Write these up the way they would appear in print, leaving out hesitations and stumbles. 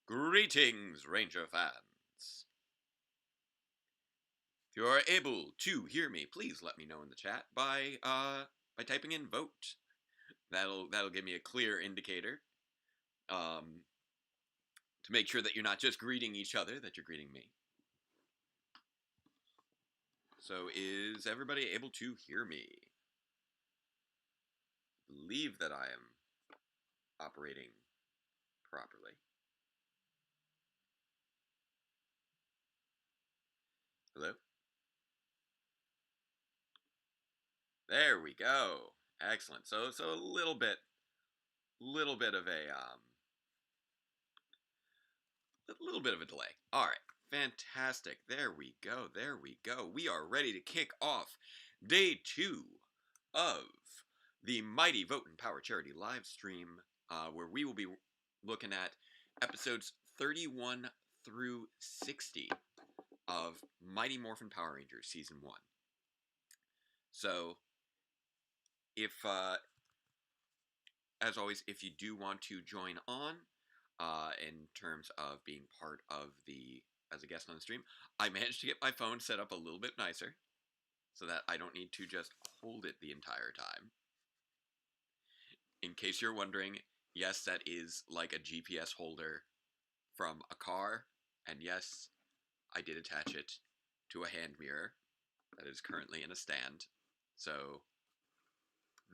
Greetings, Ranger fans. If you are able to hear me, please let me know in the chat by typing in vote. That'll give me a clear indicator to make sure that you're not just greeting each other, that you're greeting me. So is everybody able to hear me? I believe that I am operating properly. Hello? There we go. Excellent. So a little bit of a delay. All right. Fantastic. There we go. We are ready to kick off day 2 of the Mighty Votin Power Charity live stream, where we will be looking at episodes 31 through 60 of Mighty Morphin Power Rangers Season 1. So, as always, if you do want to join on, in terms of being part of as a guest on the stream, I managed to get my phone set up a little bit nicer so that I don't need to just hold it the entire time. In case you're wondering, yes, that is like a GPS holder from a car, and yes, I did attach it to a hand mirror that is currently in a stand, so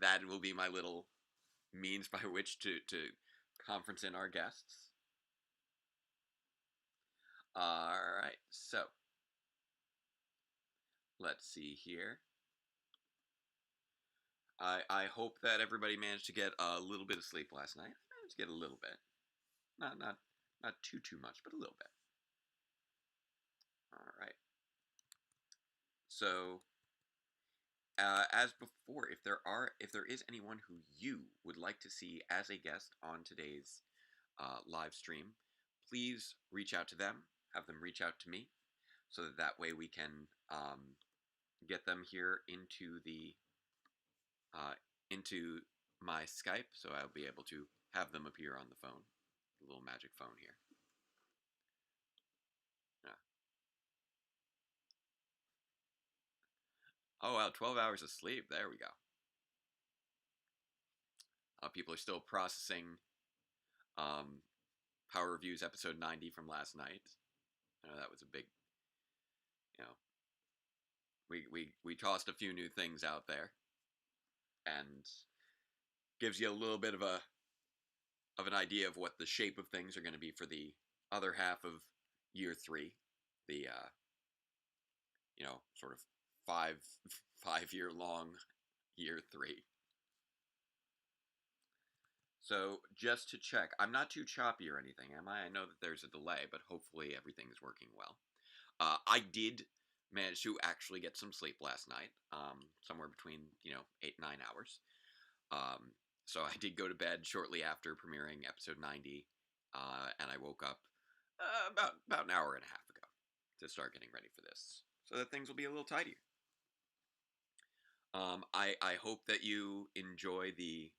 that will be my little means by which to conference in our guests. Alright, so let's see here. I hope that everybody managed to get a little bit of sleep last night. I managed to get a little bit. Not too much, but a little bit. Alright. So, as before, if there is anyone who you would like to see as a guest on today's live stream, please reach out to them. Have them reach out to me, so that way we can get them here into my Skype, so I'll be able to have them appear on the phone, the little magic phone here. Yeah. Oh wow, 12 hours of sleep. There we go. People are still processing Power Reviews episode 90 from last night. I know that was a big, we tossed a few new things out there, and gives you a little bit of an idea of what the shape of things are going to be for the other half of year 3, the sort of 5-year long year 3. So just to check, I'm not too choppy or anything, am I? I know that there's a delay, but hopefully everything is working well. I did manage to actually get some sleep last night, somewhere between 8 and 9 hours. So I did go to bed shortly after premiering episode 90, and I woke up about an hour and a half ago to start getting ready for this, so that things will be a little tidier. I hope that you enjoy the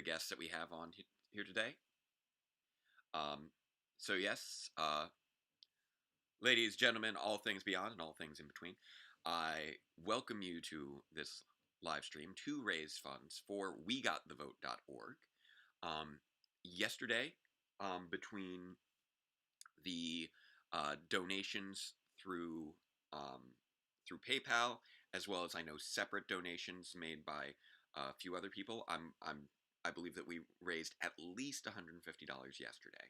guests that we have on here today. So yes, ladies, gentlemen, all things beyond and all things in between, I welcome you to this live stream to raise funds for WeGotTheVote.org. Yesterday, between the donations through PayPal, as well as I know separate donations made by a few other people, I believe that we raised at least $150 yesterday.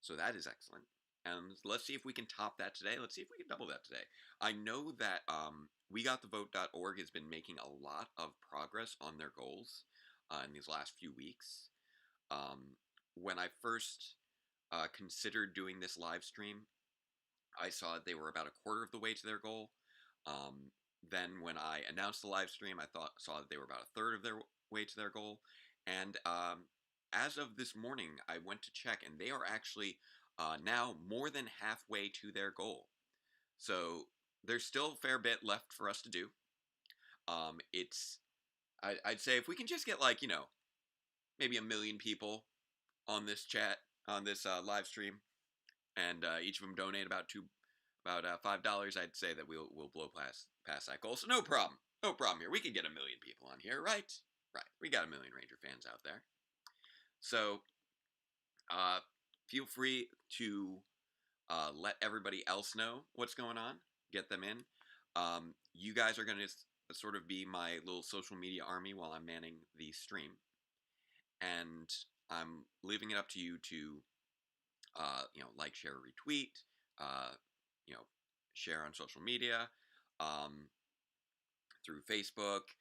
So that is excellent. And let's see if we can top that today. Let's see if we can double that today. I know that WeGotTheVote.org has been making a lot of progress on their goals in these last few weeks. When I first considered doing this live stream, I saw they were about a quarter of the way to their goal. Then when I announced the live stream, I saw that they were about a third of their way to their goal. And as of this morning, I went to check, and they are actually now more than halfway to their goal. So there's still a fair bit left for us to do. I'd say if we can just get maybe 1 million people on this chat, on this live stream, and each of them donate about $5, I'd say that we'll blow past that goal. So no problem, here. We could get 1,000,000 people on here, right? Right. We got 1,000,000 Ranger fans out there. So feel free to let everybody else know what's going on. Get them in. You guys are going to sort of be my little social media army while I'm manning the stream, and I'm leaving it up to you to like, share, retweet, you know, share on social media, through Facebook.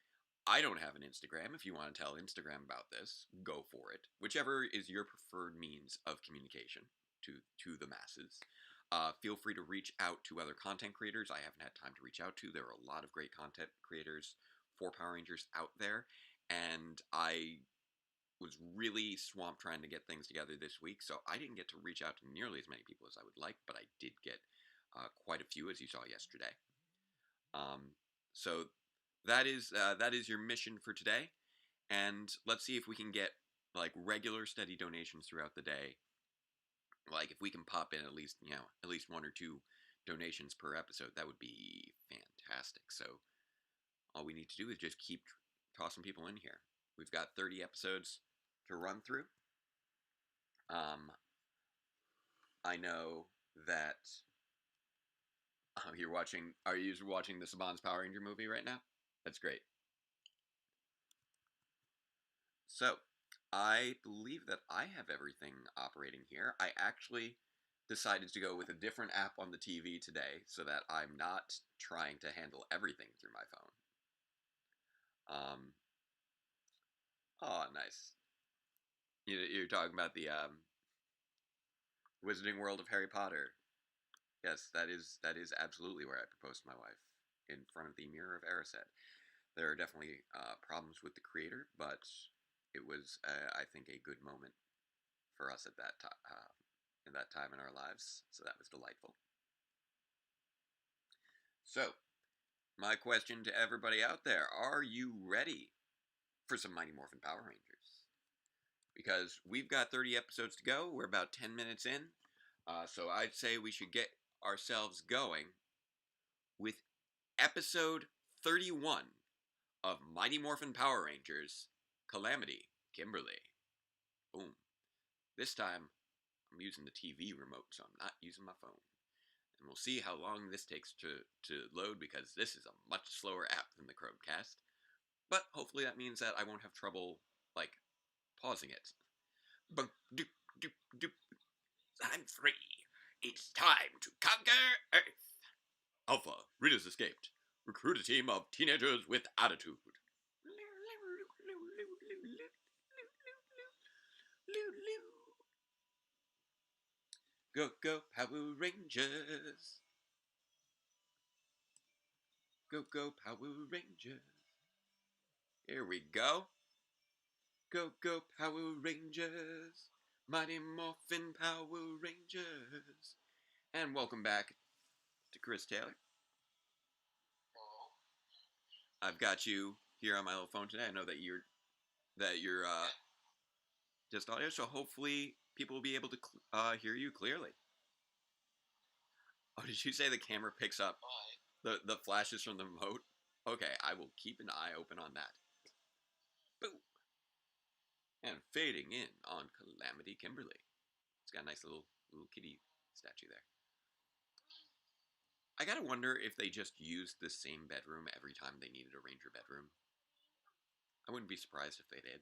I don't have an Instagram. If you want to tell Instagram about this, go for it. Whichever is your preferred means of communication to the masses. Feel free to reach out to other content creators I haven't had time to reach out to. There are a lot of great content creators for Power Rangers out there, and I was really swamped trying to get things together this week, so I didn't get to reach out to nearly as many people as I would like, but I did get quite a few, as you saw yesterday. So that is your mission for today, and let's see if we can get like regular steady donations throughout the day. Like, if we can pop in at least 1 or 2 donations per episode, that would be fantastic. So all we need to do is just keep tossing people in here. We've got 30 episodes to run through. I know that you're watching. Are you watching the Saban's Power Ranger movie right now? That's great. So, I believe that I have everything operating here. I actually decided to go with a different app on the TV today so that I'm not trying to handle everything through my phone. Oh, nice. You're talking about the Wizarding World of Harry Potter. Yes, that is absolutely where I proposed to my wife, in front of the Mirror of Erised. There are definitely problems with the creator, but it was, I think, a good moment for us at that in that time in our lives. So that was delightful. So, my question to everybody out there: are you ready for some Mighty Morphin Power Rangers? Because we've got 30 episodes to go. We're about 10 minutes in. So I'd say we should get ourselves going with episode 31 of Mighty Morphin Power Rangers, Calamity Kimberly. Boom. This time, I'm using the TV remote, so I'm not using my phone. And we'll see how long this takes to load, because this is a much slower app than the Chromecast. But hopefully that means that I won't have trouble, like, pausing it. I'm free. It's time to conquer Earth. Alpha, Rita's escaped. Recruit a team of teenagers with attitude. Go, go, Power Rangers. Go, go, Power Rangers. Here we go. Go, go, Power Rangers. Mighty Morphin Power Rangers. And welcome back to Chris Taylor. I've got you here on my little phone today. I know that you're just audio, so hopefully people will be able to hear you clearly. Oh, did you say the camera picks up the flashes from the remote? Okay, I will keep an eye open on that. Boom. And fading in on Calamity Kimberly. It's got a nice little kitty statue there. I gotta wonder if they just used the same bedroom every time they needed a Ranger bedroom. I wouldn't be surprised if they did.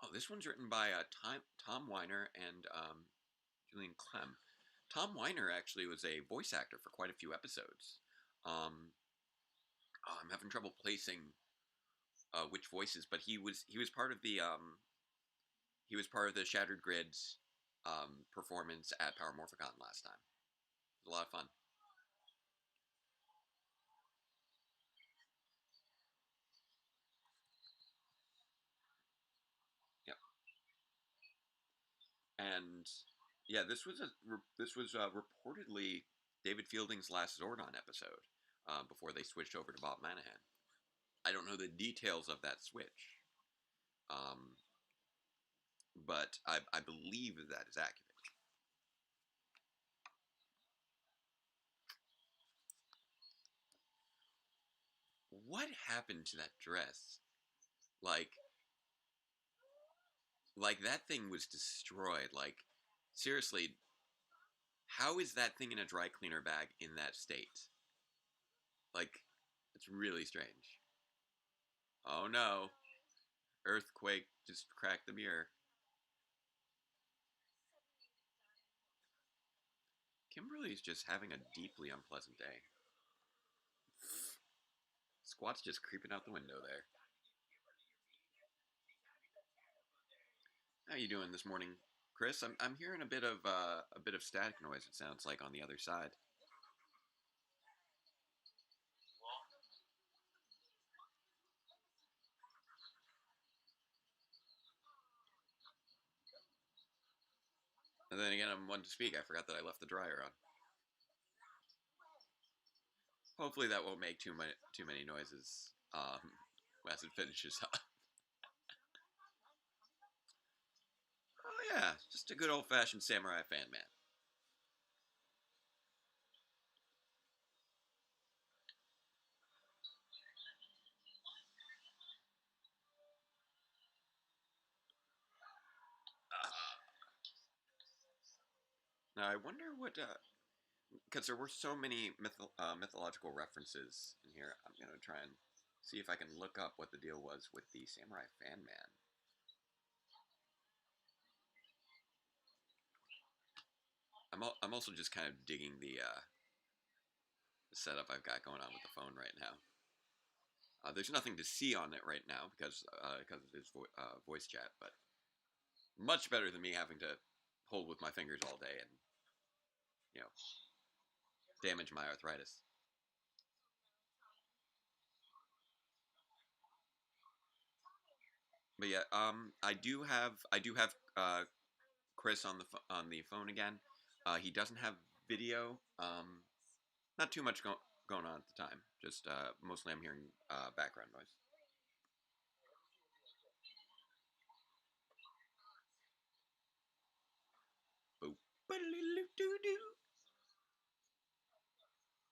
Oh, this one's written by Tom Weiner and Julian Clem. Tom Weiner actually was a voice actor for quite a few episodes. I'm having trouble placing which voices, but he was part of the Shattered Grid's performance at Power Morphicon last time. It was a lot of fun. Yep. And yeah, this was reportedly David Fielding's last Zordon episode before they switched over to Bob Manahan. I don't know the details of that switch, Um, but I believe that is accurate. What happened to that dress? Like, like that thing was destroyed. Like, seriously, how is that thing in a dry cleaner bag in that state? Like, it's really strange. Oh no, earthquake just cracked the mirror. Kimberly's just having a deeply unpleasant day. Squat's just creeping out the window there. How you doing this morning, Chris? I'm hearing a bit of static noise. It sounds like on the other side. And then again, I'm one to speak. I forgot that I left the dryer on. Hopefully, that won't make too many noises as it finishes up. Oh yeah, just a good old fashioned samurai fan man. Now I wonder what because there were so many mythological references in here. I'm gonna try and see if I can look up what the deal was with the samurai fan man. I'm also just kind of digging the setup I've got going on with the phone right now. There's nothing to see on it right now because of his voice chat, but much better than me having to hold with my fingers all day and you know damage my arthritis. But yeah, I do have Chris on on the phone again. He doesn't have video. Not too much going on at the time. Just mostly I'm hearing background noise. Boop.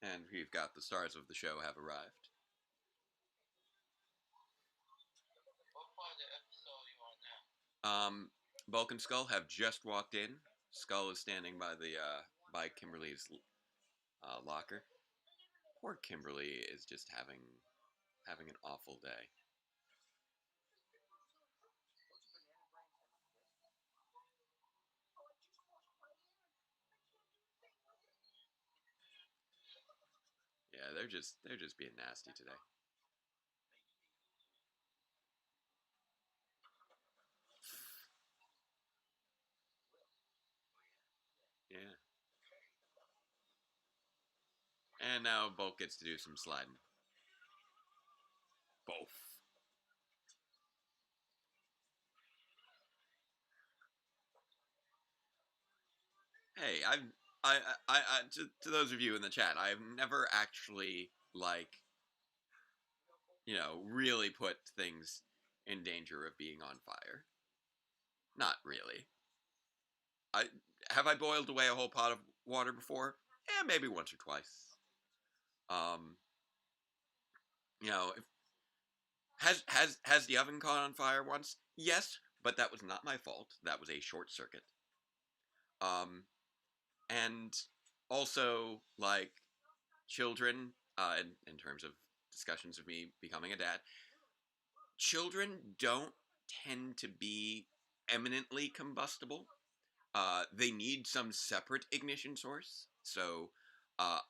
And we've got the stars of the show have arrived. Um, Bulk and Skull have just walked in. Skull is standing by the by Kimberly's locker. Poor Kimberly is just having an awful day. Yeah, they're just being nasty today. Yeah. And now Bulk gets to do some sliding. Both. Hey, to those of you in the chat, I've never actually like really put things in danger of being on fire. Not really. I have I boiled away a whole pot of water before? Yeah, maybe once or twice. Um, if, has the oven caught on fire once? Yes, but that was not my fault. That was a short circuit. Um, and also like children, in terms of discussions of me becoming a dad, children don't tend to be eminently combustible. They need some separate ignition source. So,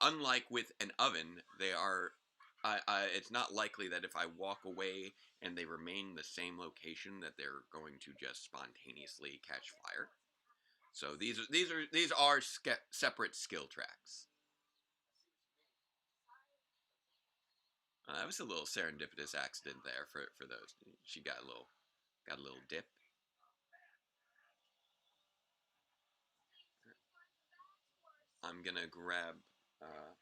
unlike with an oven, they are. It's not likely that if I walk away and they remain the same location, that they're going to just spontaneously catch fire. So these are separate skill tracks. That was a little serendipitous accident there for those. She got a little dip. I'm gonna uh,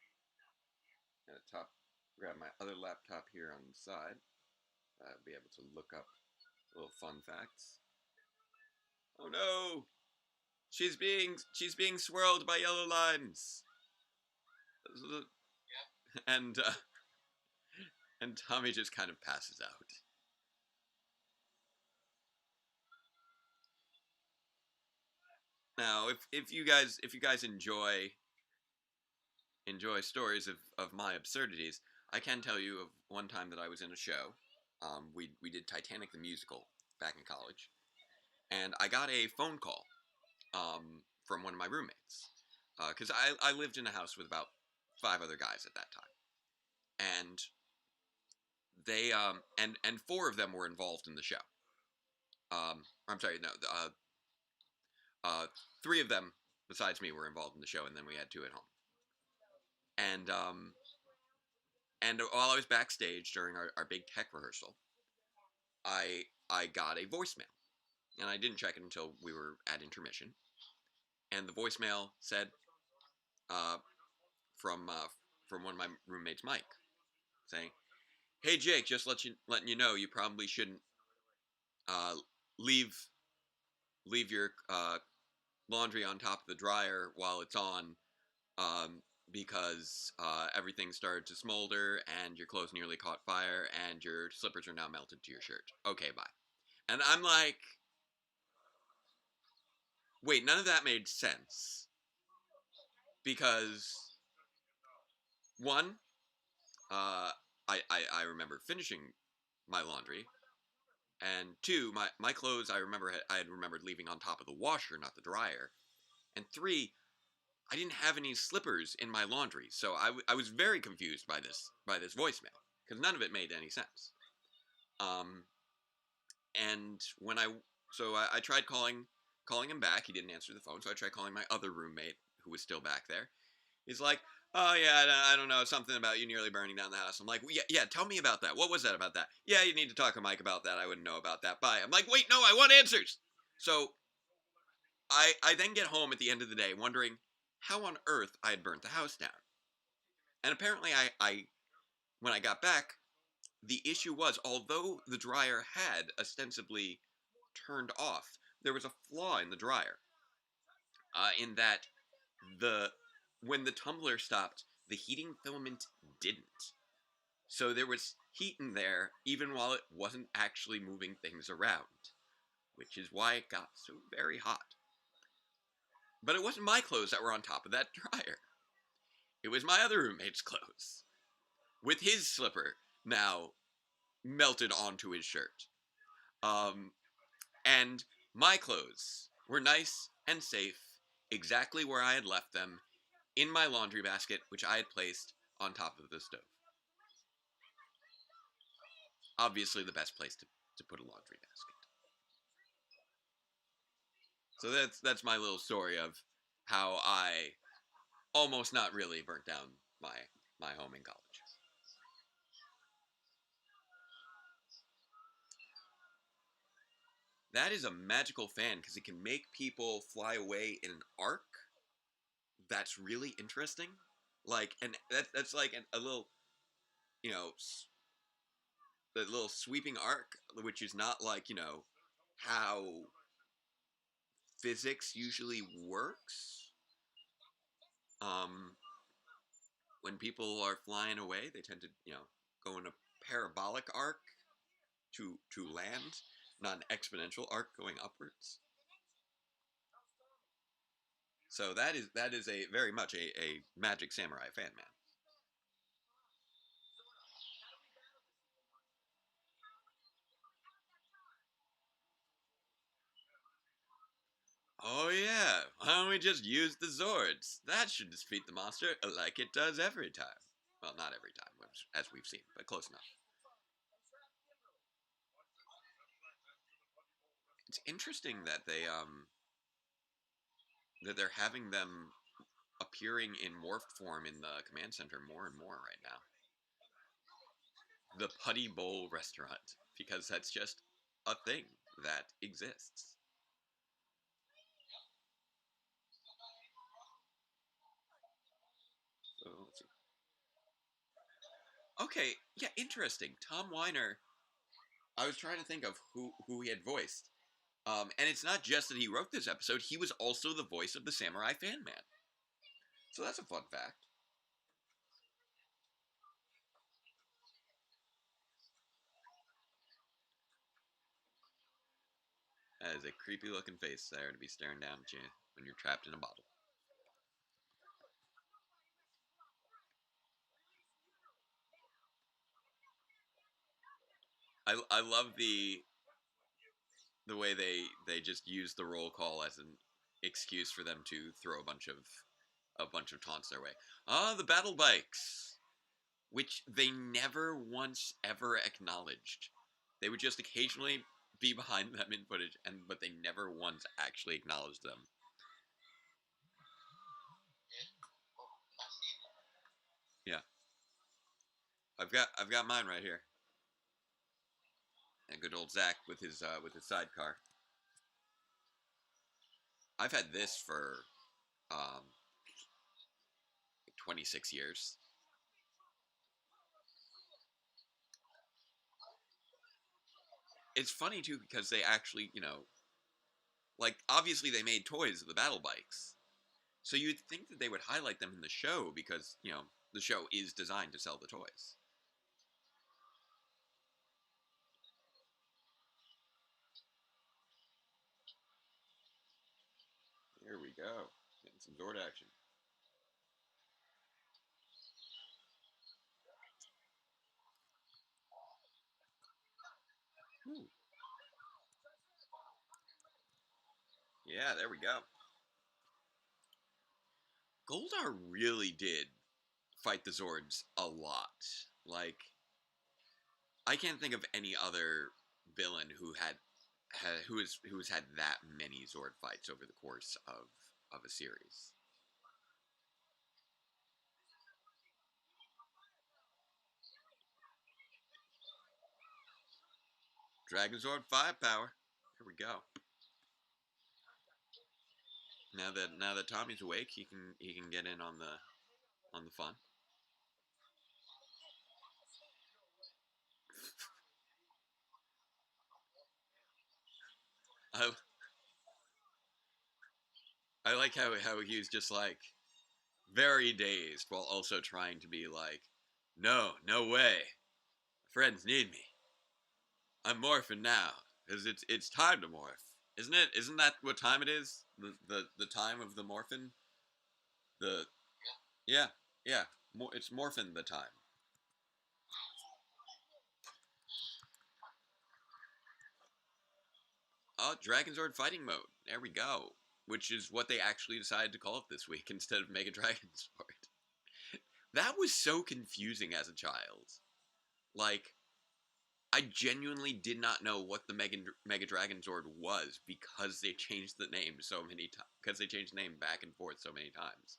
top grab my other laptop here on the side. Be able to look up Little fun facts. Oh no! She's being swirled by yellow lines. And and Tommy just kind of passes out. Now, if you guys enjoy stories of my absurdities, I can tell you of one time that I was in a show. We did Titanic the musical back in college, and I got a phone call from one of my roommates because I lived in a house with about five other guys at that time, and they and four of them were involved in the show. I'm sorry, no, uh, three of them besides me were involved in the show, and then we had two at home. And while I was backstage during our big tech rehearsal, I got a voicemail, and I didn't check it until we were at intermission. And the voicemail said uh, from from one of my roommates, Mike, saying, "Hey Jake, just letting you know, you probably shouldn't uh, leave your laundry on top of the dryer while it's on, um, because everything started to smolder and your clothes nearly caught fire and your slippers are now melted to your shirt. Okay, bye." And I'm like, wait, none of that made sense because one, I remember finishing my laundry, and two, my clothes I had remembered leaving on top of the washer, not the dryer, and three, I didn't have any slippers in my laundry, so I was very confused by this voicemail because none of it made any sense. Um, and when I tried calling him back, he didn't answer the phone, so I tried calling my other roommate who was still back there. He's like, "Oh yeah, I don't know, something about you nearly burning down the house." I'm like, well, yeah, tell me about that. What was that about that? Yeah, you need to talk to Mike about that. I wouldn't know about that. Bye. I'm like, wait, no, I want answers. So I then get home at the end of the day wondering how on earth I had burnt the house down. And apparently, I when I got back, the issue was although the dryer had ostensibly turned off, there was a flaw in the dryer. In that the when the tumbler stopped, the heating filament didn't. So there was heat in there even while it wasn't actually moving things around, which is why it got so very hot. But it wasn't my clothes that were on top of that dryer. It was my other roommate's clothes, with his slipper now melted onto his shirt. Um, and my clothes were nice and safe, exactly where I had left them, in my laundry basket, which I had placed on top of the stove. Obviously, the best place to put a laundry basket. So that's my little story of how I almost not really burnt down my home in college. That is a magical fan because it can make people fly away in an arc. That's really interesting. Like, and that's like a little, you know, the little sweeping arc, which is not like how physics usually works. Um, when people are flying away, they tend to go in a parabolic arc to land, not an exponential arc going upwards. So that is a very much a Magic Samurai fan man. Oh yeah, why don't we just use the Zords? That should defeat the monster like it does every time. Well, not every time, as we've seen, but close enough. It's interesting that they're having them appearing in morphed form in the command center more and more right now. The Putty Bowl restaurant, because that's just a thing that exists. So let's see. Okay, yeah, interesting. Tom Weiner I was trying to think of who he had voiced. And it's not just that he wrote this episode; he was also the voice of the Samurai Fan Man. So that's a fun fact. That is a creepy looking face there to be staring down at you when you're trapped in a bottle. I love the way they just use the roll call as an excuse for them to throw a bunch of taunts their way. Ah, the battle bikes, which they never once ever acknowledged. They would just occasionally be behind them in footage, but they never once actually acknowledged them. Yeah, I've got mine right here. And good old Zach with his sidecar. I've had this for um, 26 years. It's funny too because they actually, like obviously they made toys of the battle bikes. So you'd think that they would highlight them in the show because, the show is designed to sell the toys. Here we go. Getting some Zord action. Ooh. Yeah, there we go. Goldar really did fight the Zords a lot. Like, I can't think of any other villain who has had that many Zord fights over the course of a series. Dragon Zord firepower. Here we go. Now that Tommy's awake, he can get in on the fun. I I like how he was just like very dazed while also trying to be like, no way, friends need me. I'm morphing now because it's time to morph, isn't it? Isn't that what time it is? The time of the morphin. The yeah yeah. It's morphin the time. Oh, Dragonzord fighting mode. There we go. Which is what they actually decided to call it this week instead of Mega Dragonzord. That was so confusing as a child. Like, I genuinely did not know what the Mega Dragonzord was because they changed the name so many times. Because they changed the name back and forth so many times.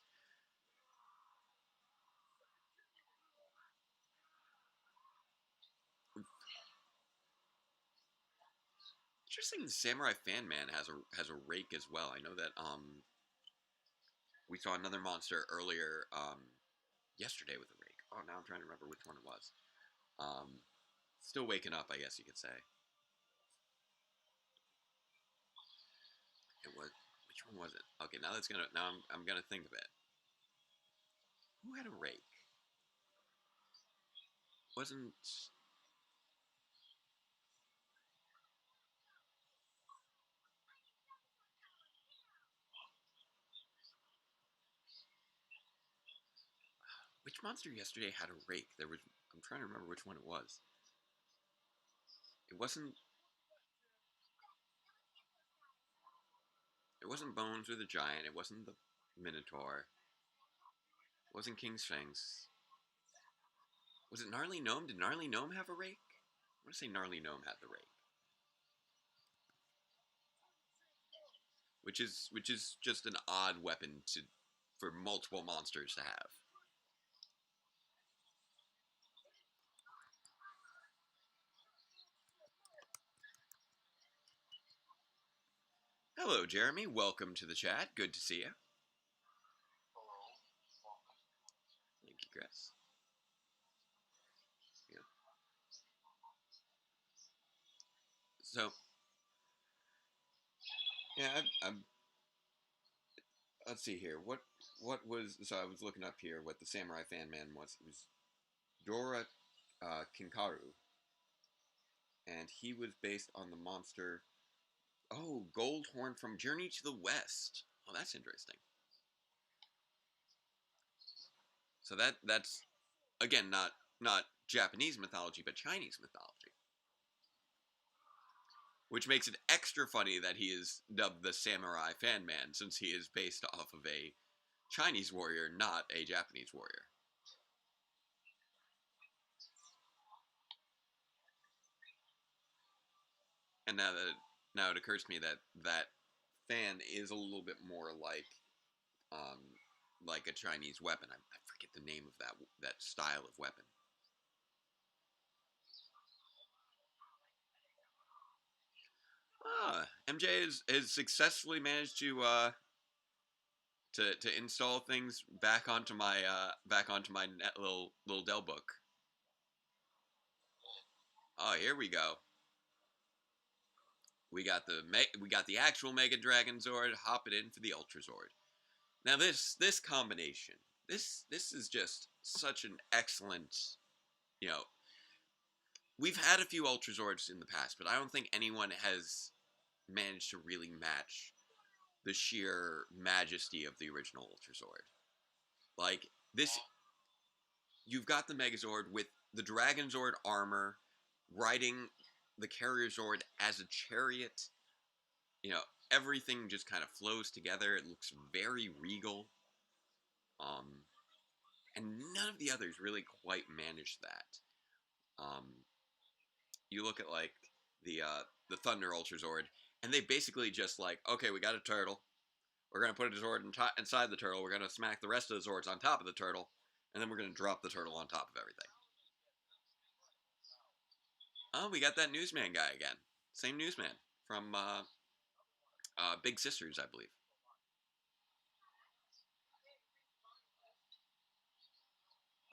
Interesting. The Samurai Fan Man has a rake as well. I know that we saw another monster earlier yesterday with a rake. Oh, now I'm trying to remember which one it was. Um, Still waking up, I guess you could say. It was which one was it? Okay, now I'm gonna think of it. Who had a rake? Wasn't which monster yesterday had a rake? There was. I'm trying to remember which one it was. It wasn't. It wasn't Bones or the Giant. It wasn't the Minotaur. It wasn't King's Fangs. Was it Gnarly Gnome? Did Gnarly Gnome have a rake? I want to say Gnarly Gnome had the rake, which is just an odd weapon to for multiple monsters to have. Hello, Jeremy. Welcome to the chat. Good to see you. Thank you, Chris. Yeah. So yeah, I'm let's see here. What was so I was looking up here what the Samurai Fan Man was. It was Dora Kinkaru, and he was based on the monster. Oh, Goldhorn from Journey to the West. Oh, that's interesting. So that's again not Japanese mythology, but Chinese mythology, which makes it extra funny that he is dubbed the Samurai Fan Man since he is based off of a Chinese warrior, not a Japanese warrior. And now it occurs to me that that fan is a little bit more um, like a Chinese weapon. I forget the name of that style of weapon. MJ has successfully managed to install things back onto my net little Dell book. Oh, here we go. We got the actual Mega Dragon Zord. Hop it in for the Ultra Zord. Now this combination, this is just such an excellent. You know, we've had a few Ultra Zords in the past, but I don't think anyone has managed to really match the sheer majesty of the original Ultra Zord. Like this, you've got the Megazord with the Dragon Zord armor, riding the Carrier Zord as a chariot. You know, everything just kind of flows together. It looks very regal. Um, and none of the others really quite manage that. You look at like the Thunder Ultra Zord, and they basically just like, okay, we got a turtle. We're gonna put a Zord inside the turtle. We're gonna smack the rest of the Zords on top of the turtle, and then we're gonna drop the turtle on top of everything. Oh, we got that newsman guy again. Same newsman from Big Sisters, I believe.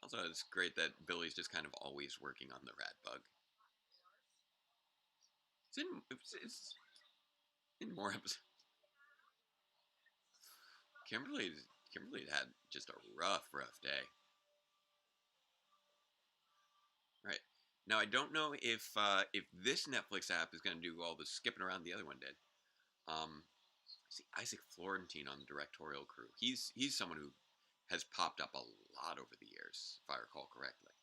Also, it's great that Billy's just kind of always working on the rat bug. It's in more episodes. Kimberly Kimberly had just a rough day. Right. Now I don't know if this Netflix app is going to do all the skipping around the other one did. Um, see Isaac Florentine on the directorial crew. He's someone who has popped up a lot over the years, if I recall correctly.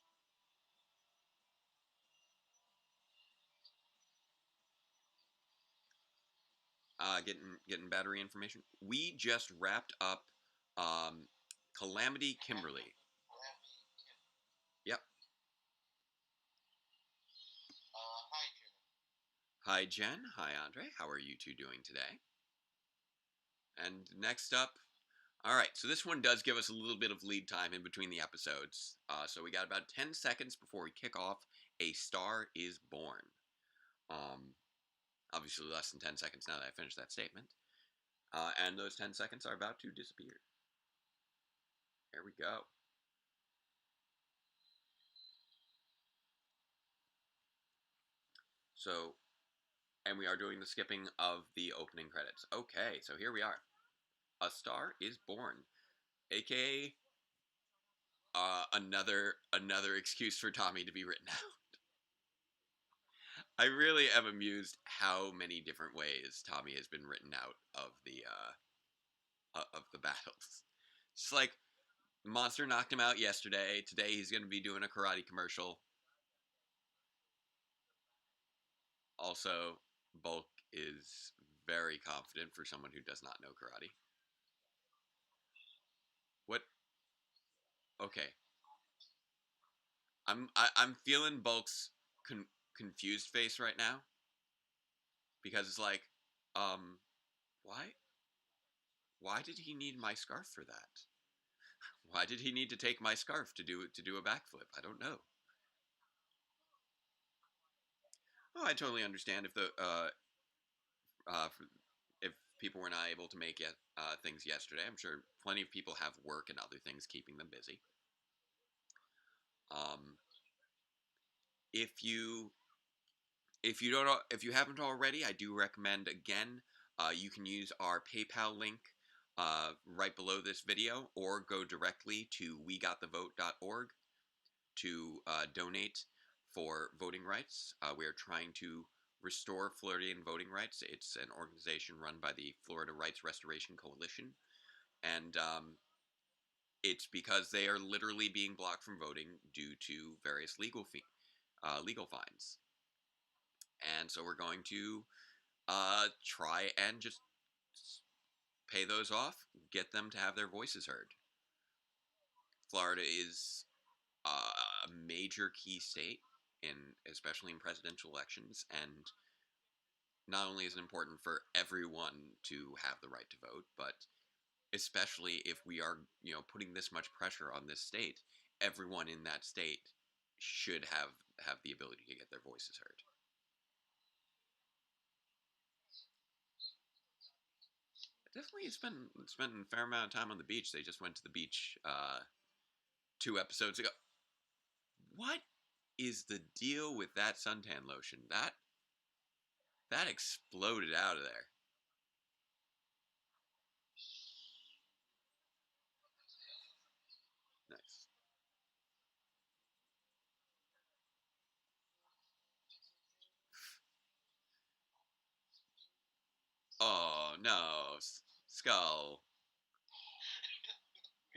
Getting battery information. We just wrapped up um, Calamity Kimberly. Yep. Hi Jen. Hi Andre. How are you two doing today? And next up, all right. So this one does give us a little bit of lead time in between the episodes. So we got about 10 seconds before we kick off. A Star is Born. Um, Obviously less than 10 seconds now that I finished that statement. And those 10 seconds are about to disappear. Here we go. So, and we are doing the skipping of the opening credits. Okay, so here we are. A Star is Born, aka another excuse for Tommy to be written out. I really am amused how many different ways Tommy has been written out of the battles. It's like Monster knocked him out yesterday. Today he's going to be doing a karate commercial. Also, Bulk is very confident for someone who does not know karate. What? Okay, I'm feeling Bulk's confused face right now because it's like, um, why why did he need my scarf for that? Why did he need to take my scarf to do a backflip? I don't know. Oh, I totally understand if the for, if people were not able to make it things yesterday. I'm sure plenty of people have work and other things keeping them busy. Um, if you if you haven't already, I do recommend again. You can use our PayPal link right below this video, or go directly to wegotthevote.org to donate for voting rights. We are trying to restore Floridian voting rights. It's an organization run by the Florida Rights Restoration Coalition, and it's because they are literally being blocked from voting due to various legal fines. And so we're going to try and just pay those off, get them to have their voices heard. Florida is a major key state in, especially in presidential elections, and not only is it important for everyone to have the right to vote, but especially if we are, putting this much pressure on this state, everyone in that state should have the ability to get their voices heard. Definitely spent a fair amount of time on the beach. They just went to the beach 2 episodes ago. What is the deal with that suntan lotion? That exploded out of there. Nice. Oh no, Skull.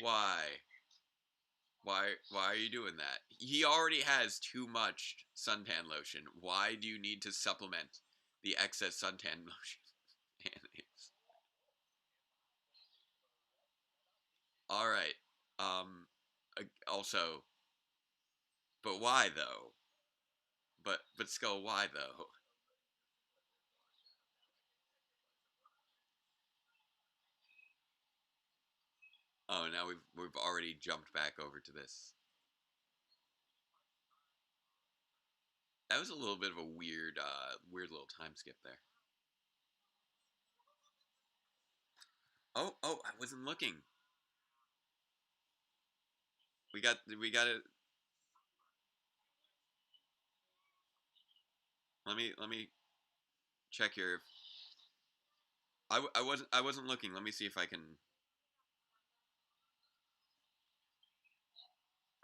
Why? Why are you doing that? He already has too much suntan lotion. Why do you need to supplement the excess suntan lotion? All right. Also, but why though? But Skull, why though? Oh, now we've already jumped back over to this. That was a little bit of a weird little time skip there. Oh, I wasn't looking. We got it. Let me check here. I wasn't looking. Let me see if I can.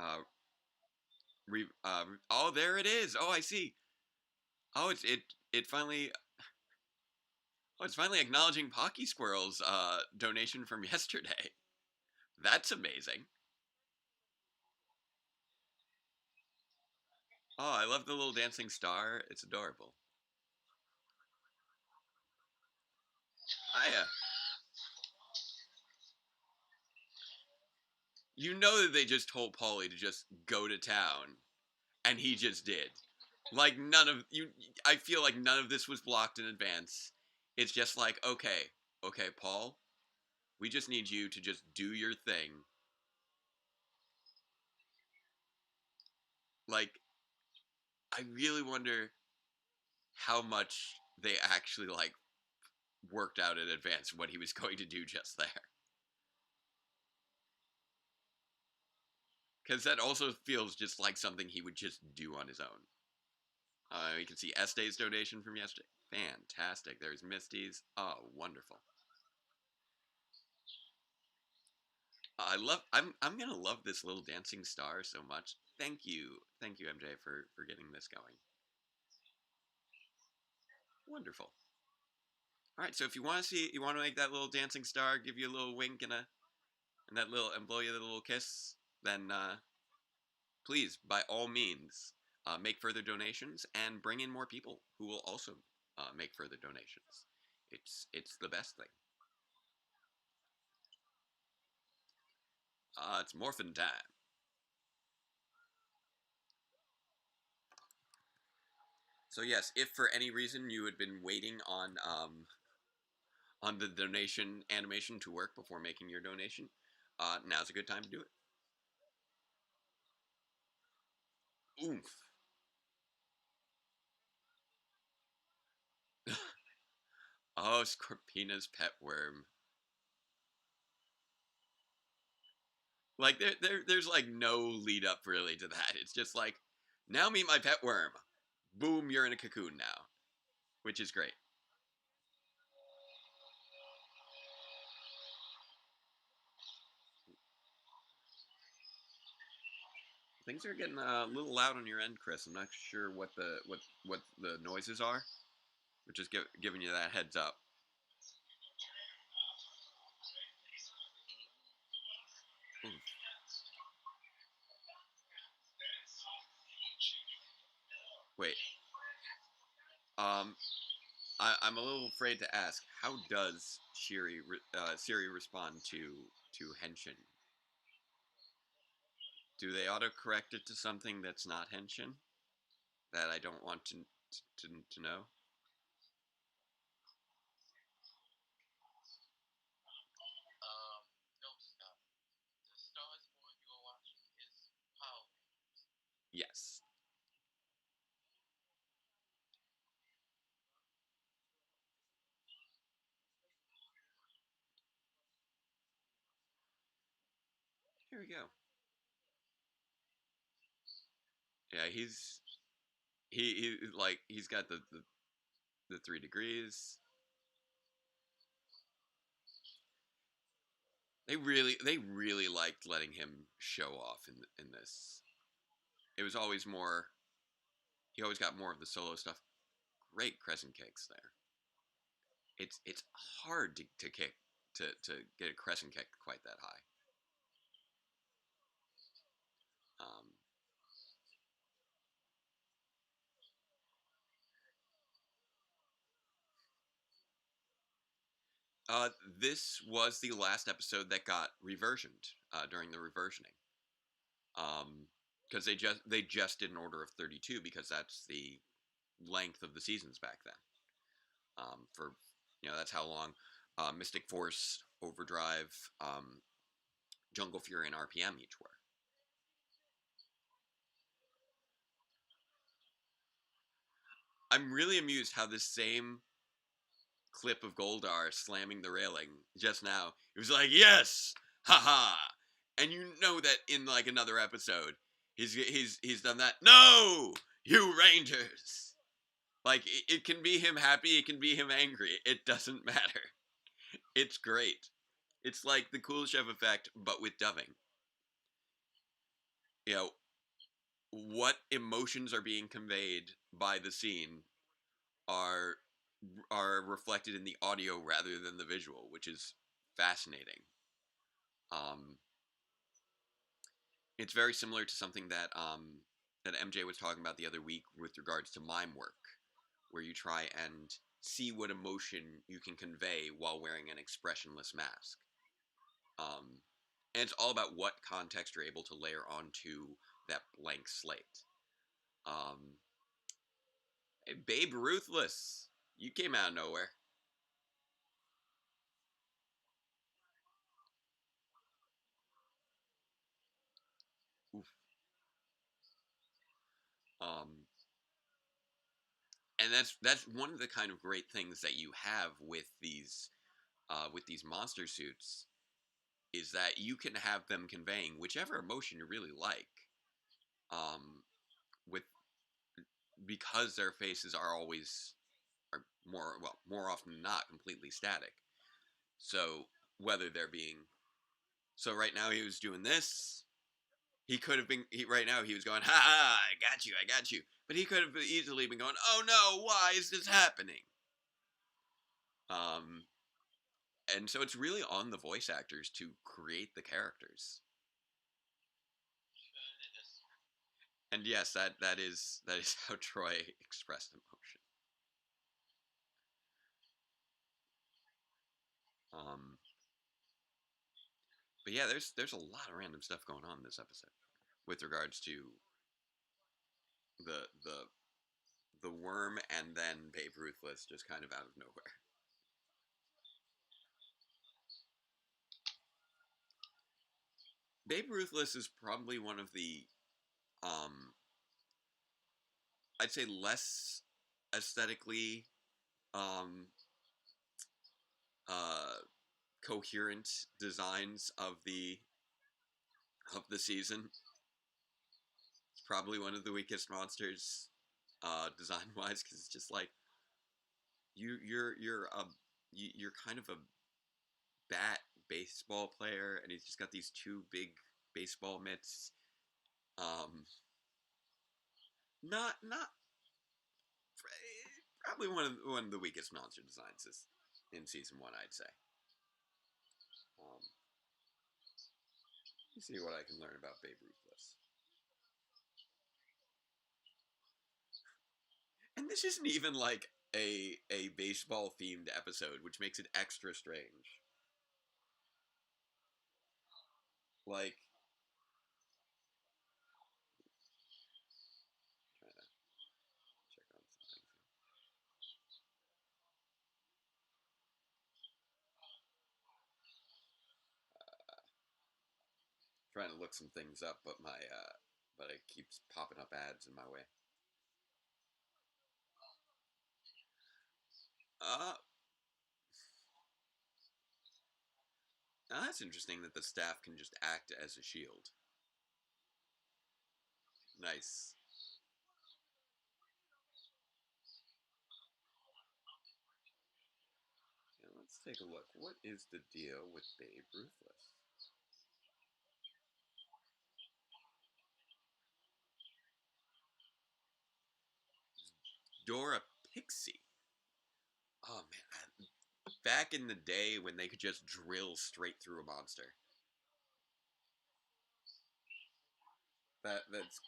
Uh, oh, there it is. Oh, I see. Oh, it finally. Oh, it's finally acknowledging Pocky Squirrel's donation from yesterday. That's amazing. Oh, I love the little dancing star. It's adorable. Oh yeah. You know that they just told Paulie to just go to town, and he just did. Like none of you. I feel like none of this was blocked in advance. It's just like, okay, Paul, we just need you to just do your thing. Like, I really wonder how much they actually like worked out in advance what he was going to do just there. Because that also feels just like something he would just do on his own. You can see Este's donation from yesterday. Fantastic. There's Misty's. Oh, wonderful. I'm gonna love this little dancing star so much. Thank you, MJ, for getting this going. Wonderful. All right, so if you want to make that little dancing star give you a little wink and blow you a little kiss, then please, by all means, make further donations and bring in more people who will also make further donations. It's the best thing. It's Morphin time. So yes, if for any reason you had been waiting on the donation animation to work before making your donation, now's a good time to do it. Oomph. Oh, Scorpina's pet worm. Like there's like no lead up really to that. It's just like, now meet my pet worm. boom, you're in a cocoon now, which is great. Things are getting a little loud on your end, Chris. I'm not sure what the noises are, but just giving you that heads up. Ooh. Wait, um, I'm a little afraid to ask. How does Siri respond to henshin? Do they autocorrect it to something that's not henshin that I don't want to know? Yes. Here we go. Yeah, he's got the 3 degrees. They really liked letting him show off in this. It was always more. He always got more of the solo stuff. Great crescent kicks there. It's hard to kick to get a crescent kick quite that high. Um, this was the last episode that got reversioned during the reversioning. Because they just did an order of 32 because that's the length of the seasons back then. For that's how long Mystic Force, Overdrive, Jungle Fury, and RPM each were. I'm really amused how this same clip of Goldar slamming the railing just now, it was like, yes, haha, and you know that in like another episode, he's done that. No, you Rangers. Like it can be him happy, it can be him angry. It doesn't matter. It's great. It's like the Cool Chef effect, but with dubbing. You know, what emotions are being conveyed by the scene are are reflected in the audio rather than the visual, which is fascinating. Um, it's very similar to something that MJ was talking about the other week with regards to mime work, where you try and see what emotion you can convey while wearing an expressionless mask. Um, and it's all about what context you're able to layer onto that blank slate. Um, hey, Babe Ruthless, you came out of nowhere. Oof. Um, and that's one of the kind of great things that you have with these monster suits is that you can have them conveying whichever emotion you really like. With Because their faces are always are more often than not completely static. So whether they're being so right now he was doing this, he could have been right now he was going ha ha I got you, but he could have easily been going oh no why is this happening? Um, and so it's really on the voice actors to create the characters. And yes, that is how Troy expressed emotion. Um, but yeah, there's a lot of random stuff going on in this episode with regards to the the the worm and then Babe Ruthless just kind of out of nowhere. Babe Ruthless is probably one of the um I'd say less aesthetically um uh coherent designs of the season. It's probably one of the weakest monsters. design wise, because it's just like you're kind of a bat baseball player, and he's just got these two big baseball mitts. Um, not probably one of the weakest monster designs is in season one, I'd say. Let me see what I can learn about Babe Ruthless. And this isn't even like a baseball themed episode, which makes it extra strange. Like, trying to check on some things here. Trying to look some things up, but but it keeps popping up ads in my way. Uh, that's interesting that the staff can just act as a shield. Nice. Yeah, let's take a look. What is the deal with Babe Ruthless? Dora Pixie. Oh man, back in the day when they could just drill straight through a monster. That's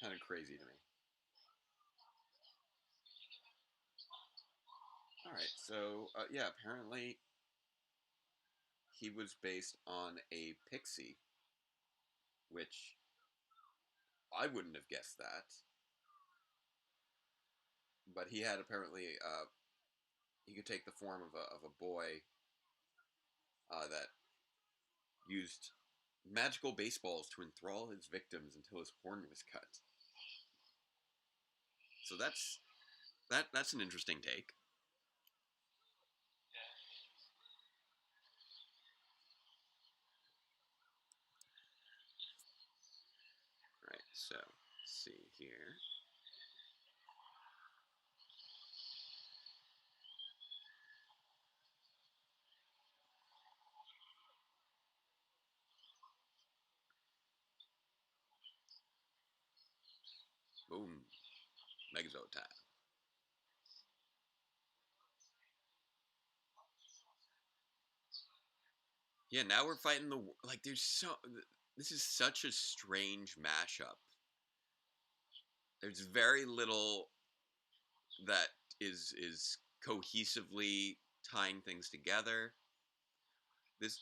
kind of crazy to me. All right, so yeah, apparently he was based on a pixie, which I wouldn't have guessed that. But he had apparently he could take the form of a boy that used magical baseballs to enthrall his victims until his horn was cut. So that's an interesting take. Right, so let's see here. Boom, Megazord time. Yeah, now we're fighting the like. There's so this is such a strange mashup. There's very little that is cohesively tying things together. This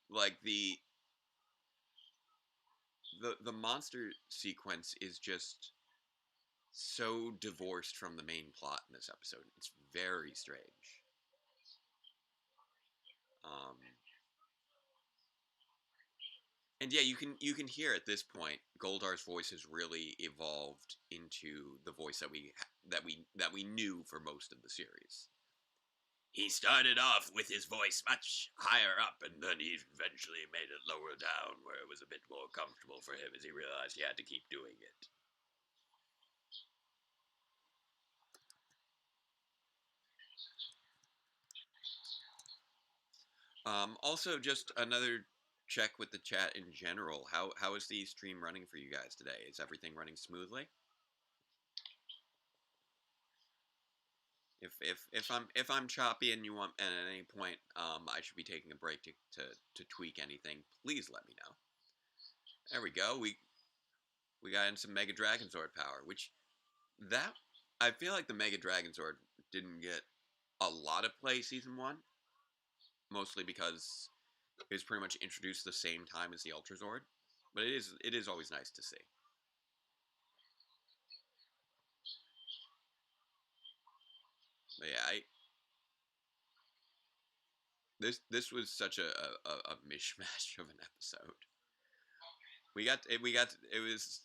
like the monster sequence is just so divorced from the main plot in this episode. It's very strange. Um, and yeah, you can hear at this point Goldar's voice has really evolved into the voice that we knew for most of the series. He started off with his voice much higher up, and then he eventually made it lower down where it was a bit more comfortable for him as he realized he had to keep doing it. Also, just another check with the chat in general. How is the stream running for you guys today? Is everything running smoothly? If I'm choppy and you want and at any point I should be taking a break to tweak anything, please let me know. There we go. We got in some Mega Dragon Zord power, which that I feel like the Mega Dragon Zord didn't get a lot of play season one, mostly because it was pretty much introduced the same time as the Ultra Zord. But it is always nice to see. But yeah, this was such a mishmash of an episode. We got it was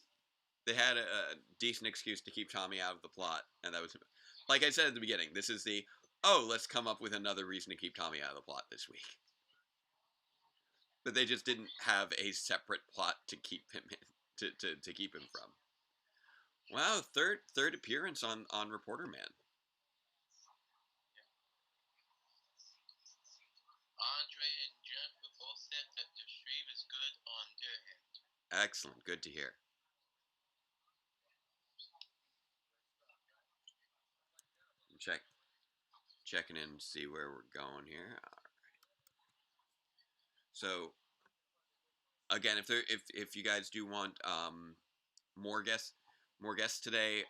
they had a decent excuse to keep Tommy out of the plot, and that was like I said at the beginning. This is the let's come up with another reason to keep Tommy out of the plot this week. But they just didn't have a separate plot to keep him in, to keep him from. Wow, third appearance on Reporter Man. Andre and Jennifer both said that the stream is good on their end. Excellent, good to hear. Check checking in to see where we're going here. So again, if you guys do want more guests more guests today,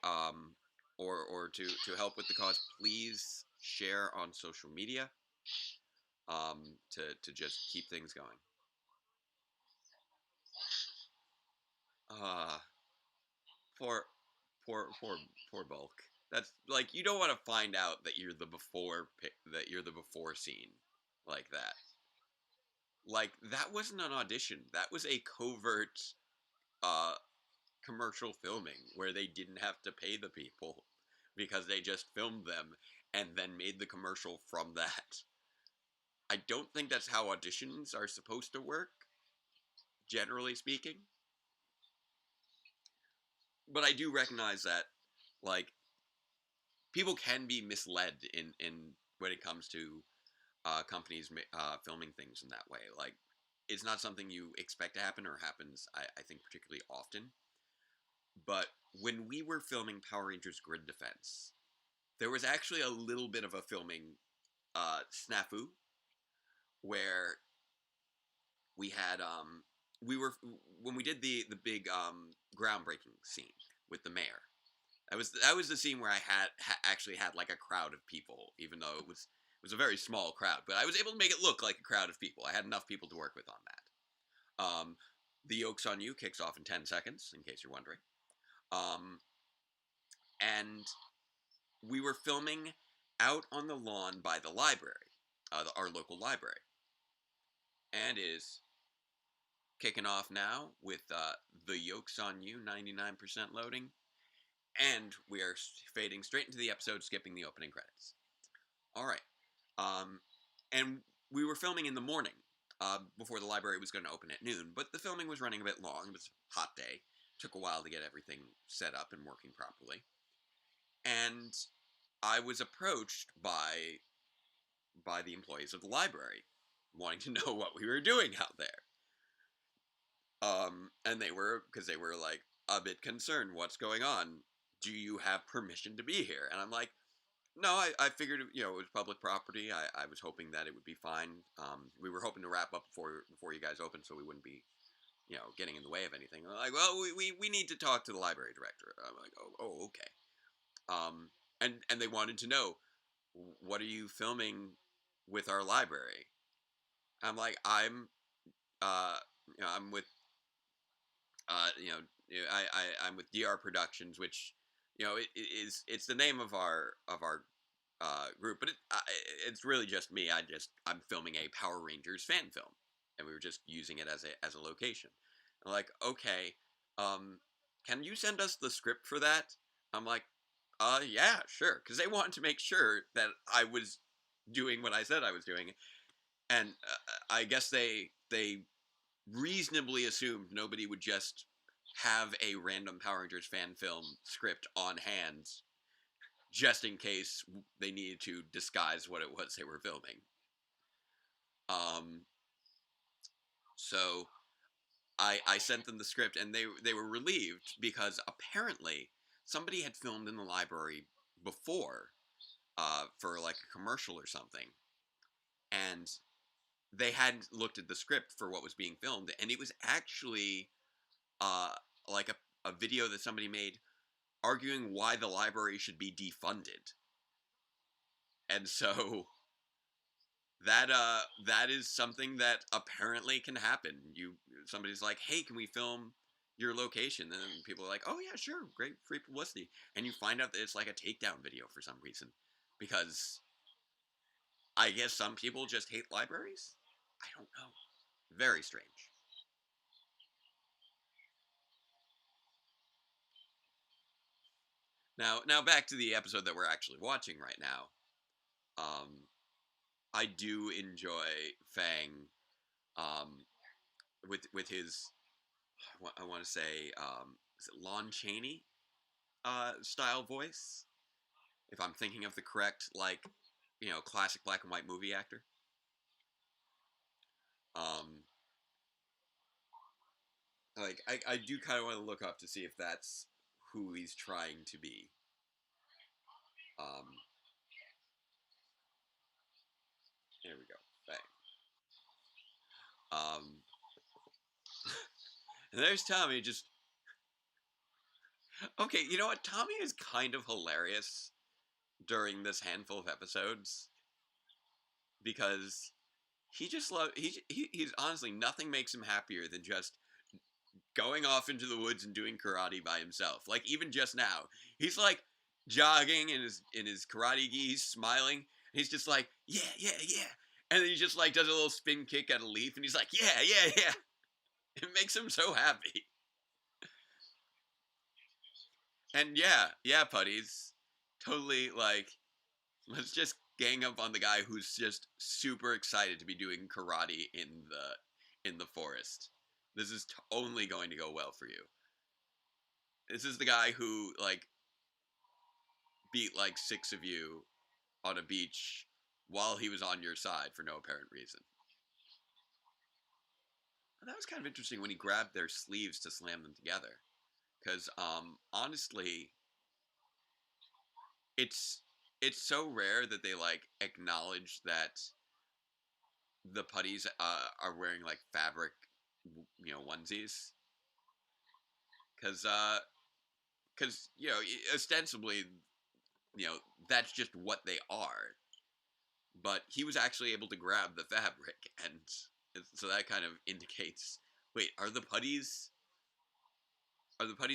or to help with the cause, please share on social media, to just keep things going. Uh poor poor poor bulk. That's like, you don't want to find out that you're the before scene like that. Like, that wasn't an audition. That was a covert uh commercial filming where they didn't have to pay the people because they just filmed them and then made the commercial from that. I don't think that's how auditions are supposed to work, generally speaking. But I do recognize that, like, people can be misled in when it comes to companies filming things in that way. Like, it's not something you expect to happen, or happens, I think, particularly often. But when we were filming Power Rangers Grid Defense, there was actually a little bit of a filming snafu where we had we were when we did the big groundbreaking scene with the mayor. That was the scene where I actually had like a crowd of people, even though it was a very small crowd. But I was able to make it look like a crowd of people. I had enough people to work with on that. The Yolks on You kicks off in 10 seconds, in case you're wondering. And we were filming out on the lawn by the library, our local library, and is kicking off now with the Yolks on You 99% loading, and we are fading straight into the episode, skipping the opening credits. All right, and we were filming in the morning before the library was going to open at noon, but the filming was running a bit long. It was a hot day. It took a while to get everything set up and working properly, and I was approached by the employees of the library, wanting to know what we were doing out there. And because they were like a bit concerned. What's going on? Do you have permission to be here? And I'm like, no, I figured, it was public property. I was hoping that it would be fine. We were hoping to wrap up before you guys opened, so we wouldn't be, getting in the way of anything. And they're like, well, we need to talk to the library director. I'm like, oh, okay. And they wanted to know, what are you filming with our library? I'm like, I'm with, uh, you know, I'm with DR Productions, which, it's the name of our group, but it's really just me. I'm filming a Power Rangers fan film, and we were just using it as a location. I'm like, okay, um, can you send us the script for that? I'm like, yeah, sure, because they wanted to make sure that I was doing what I said I was doing, and I guess they reasonably assumed nobody would just have a random Power Rangers fan film script on hand just in case they needed to disguise what it was they were filming. Um, so I sent them the script, and they were relieved because apparently somebody had filmed in the library before, for like a commercial or something, and they hadn't looked at the script for what was being filmed, and it was actually uh, like a video that somebody made arguing why the library should be defunded. And so that is something that apparently can happen. Somebody's like, "Hey, can we film your location?" And people are like, "Oh yeah, sure, great, free publicity." And you find out that it's like a takedown video for some reason, because I guess some people just hate libraries. I don't know. Very strange. Now back to the episode that we're actually watching right now. Um, I do enjoy Fang, um, with his, I want to say, is it Lon Chaney? style voice, if I'm thinking of the correct, like, classic black and white movie actor. Um, like, I do kind of want to look up to see if that's who he's trying to be. Um, there we go. Bang. Um, and there's Tommy just. Okay, you know what? Tommy is kind of hilarious during this handful of episodes because he just love he's honestly nothing makes him happier than just going off into the woods and doing karate by himself. Like even just now, he's like jogging in his karate gi, he's smiling, and he's just like, yeah, yeah, yeah. And then he just like does a little spin kick at a leaf and he's like, yeah, yeah, yeah. It makes him so happy. And yeah, yeah, putties. Totally like let's just gang up on the guy who's just super excited to be doing karate in the forest. This is only going to go well for you. This is the guy who like beat like six of you on a beach while he was on your side for no apparent reason. And that was kind of interesting when he grabbed their sleeves to slam them together. Because honestly, it's it's so rare that they like acknowledge that the putties are wearing like fabric, onesies. Because ostensibly, you know that's just what they are. But he was actually able to grab the fabric, and so that kind of indicates. Wait, are the putties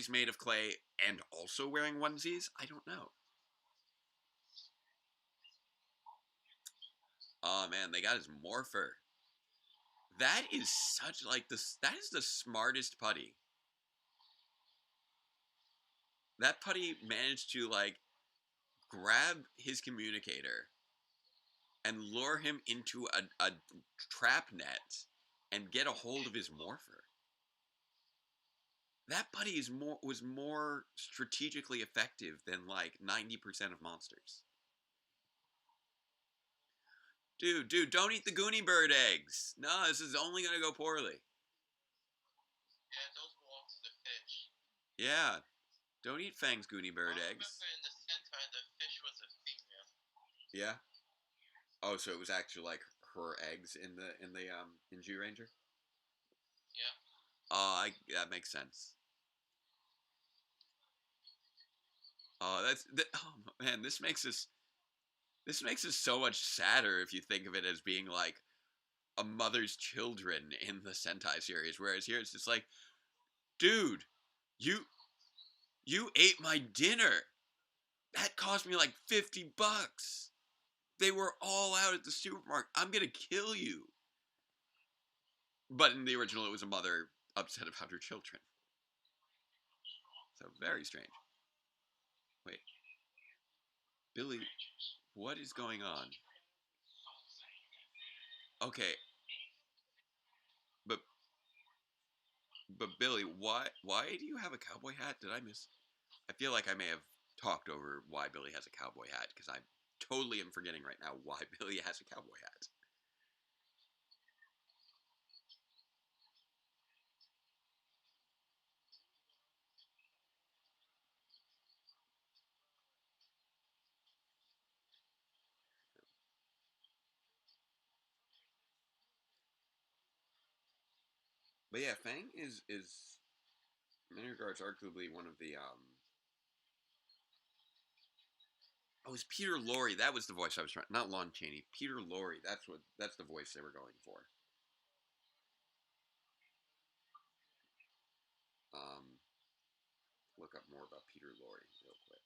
made of clay and also wearing onesies? I don't know. Oh man, they got his morpher. That is such like this. That is the smartest putty. That putty managed to like grab his communicator and lure him into a trap net and get a hold of his morpher. That putty was more strategically effective than like 90% of monsters. Dude, don't eat the Goonie bird eggs. No, this is only gonna go poorly. Yeah, those belong to the fish. Yeah, don't eat Fang's Goonie bird I eggs. remember in the Sentai, the fish was a female. Yeah. Oh, so it was actually like her eggs in G Ranger. Yeah. Oh, that makes sense. Oh man, this makes us so much sadder if you think of it as being like a mother's children in the Sentai series, whereas here it's just like, dude, you you ate my dinner. That cost me like $50. They were all out at the supermarket. I'm gonna kill you. But in the original, it was a mother upset about her children. So very strange. Wait, Billy, what is going on? Okay, but Billy, why do you have a cowboy hat? Did I miss? I feel like I may have talked over why Billy has a cowboy hat because I totally am forgetting right now why Billy has a cowboy hat. But yeah, Fang is in many regards arguably one of the Oh, it's Peter Lorre. That was the voice I was trying. Not Lon Chaney. Peter Lorre. That's the voice they were going for. Um, look up more about Peter Lorre real quick.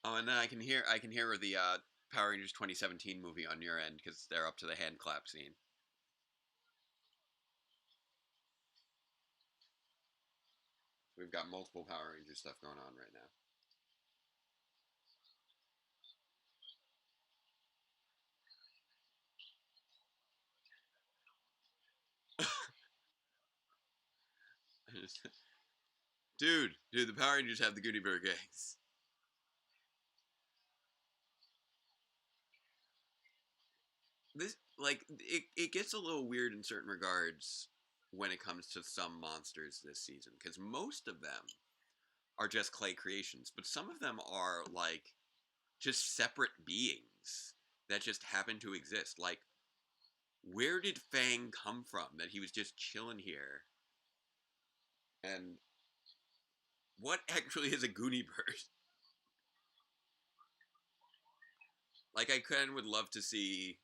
Oh, and then I can hear the Power Rangers 2017 movie on your end because they're up to the hand clap scene. So we've got multiple Power Rangers stuff going on right now. Dude, the Power Rangers have the Gooneyberg eggs. This, like, it gets a little weird in certain regards when it comes to some monsters this season, because most of them are just clay creations, but some of them are, like, just separate beings that just happen to exist. Like, where did Fang come from that he was just chilling here? And what actually is a Goonie bird? Like, I kind of would love to see,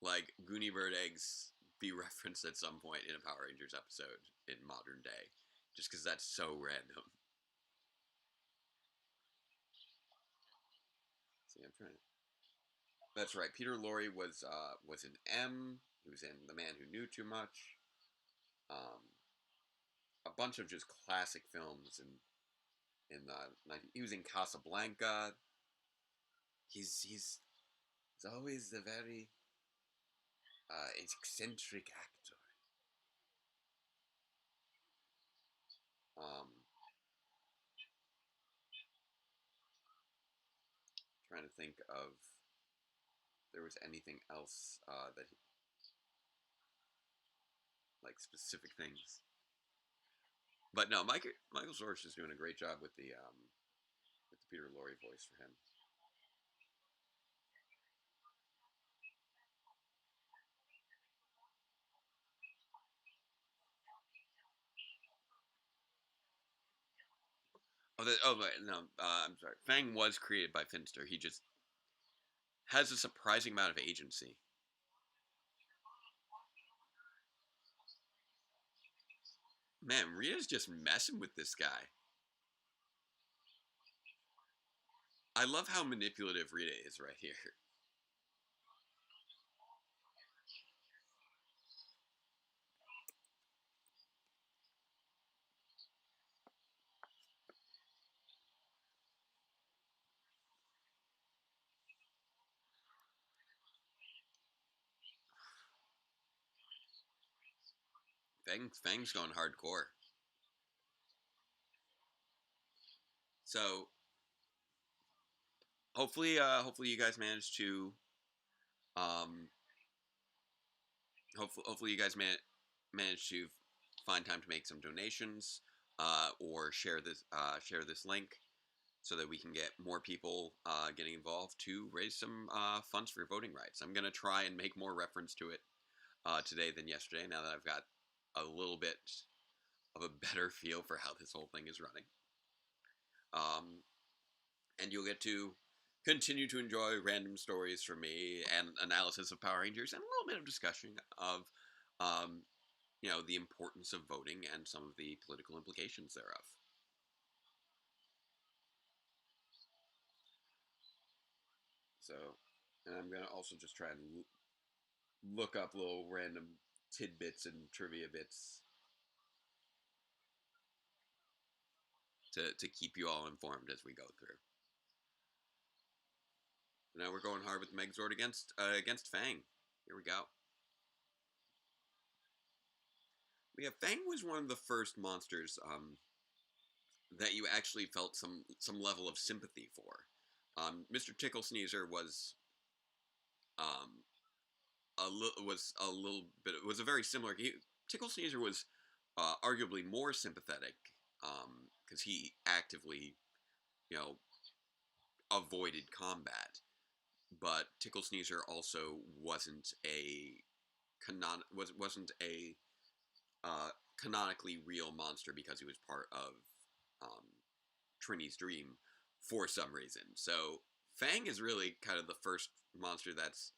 like, Goonie bird eggs be referenced at some point in a Power Rangers episode in modern day, just because that's so random. See, I'm trying to. That's right. Peter Lorre was in M. He was in The Man Who Knew Too Much. Um, a bunch of just classic films in the he was in Casablanca. He's always a very eccentric actor. Um, trying to think of if there was anything else that like specific things. But no, Michael Soros is doing a great job with the Peter Lorre voice for him. No, I'm sorry. Fang was created by Finster. He just has a surprising amount of agency. Man, Rita's just messing with this guy. I love how manipulative Rita is right here. Fang's going hardcore. So hopefully you guys manage to um, hopefully you guys manage to find time to make some donations or share this link so that we can get more people getting involved to raise some funds for voting rights. I'm gonna try and make more reference to it today than yesterday. Now that I've got a little bit of a better feel for how this whole thing is running, and you'll get to continue to enjoy random stories from me and analysis of Power Rangers and a little bit of discussion of um, the importance of voting and some of the political implications thereof. So, and I'm gonna also just try and look up little random tidbits and trivia bits to keep you all informed as we go through. Now we're going hard with Megazord against Fang. Here we go. Fang was one of the first monsters that you actually felt some level of sympathy for. Mr. Tickle Sneezer was um, a little bit. It was a very similar. Tickle Sneezer was arguably more sympathetic because he actively, you know, avoided combat. But Tickle Sneezer also wasn't a wasn't a canonically real monster because he was part of um, Trini's dream for some reason. So Fang is really kind of the first monster that's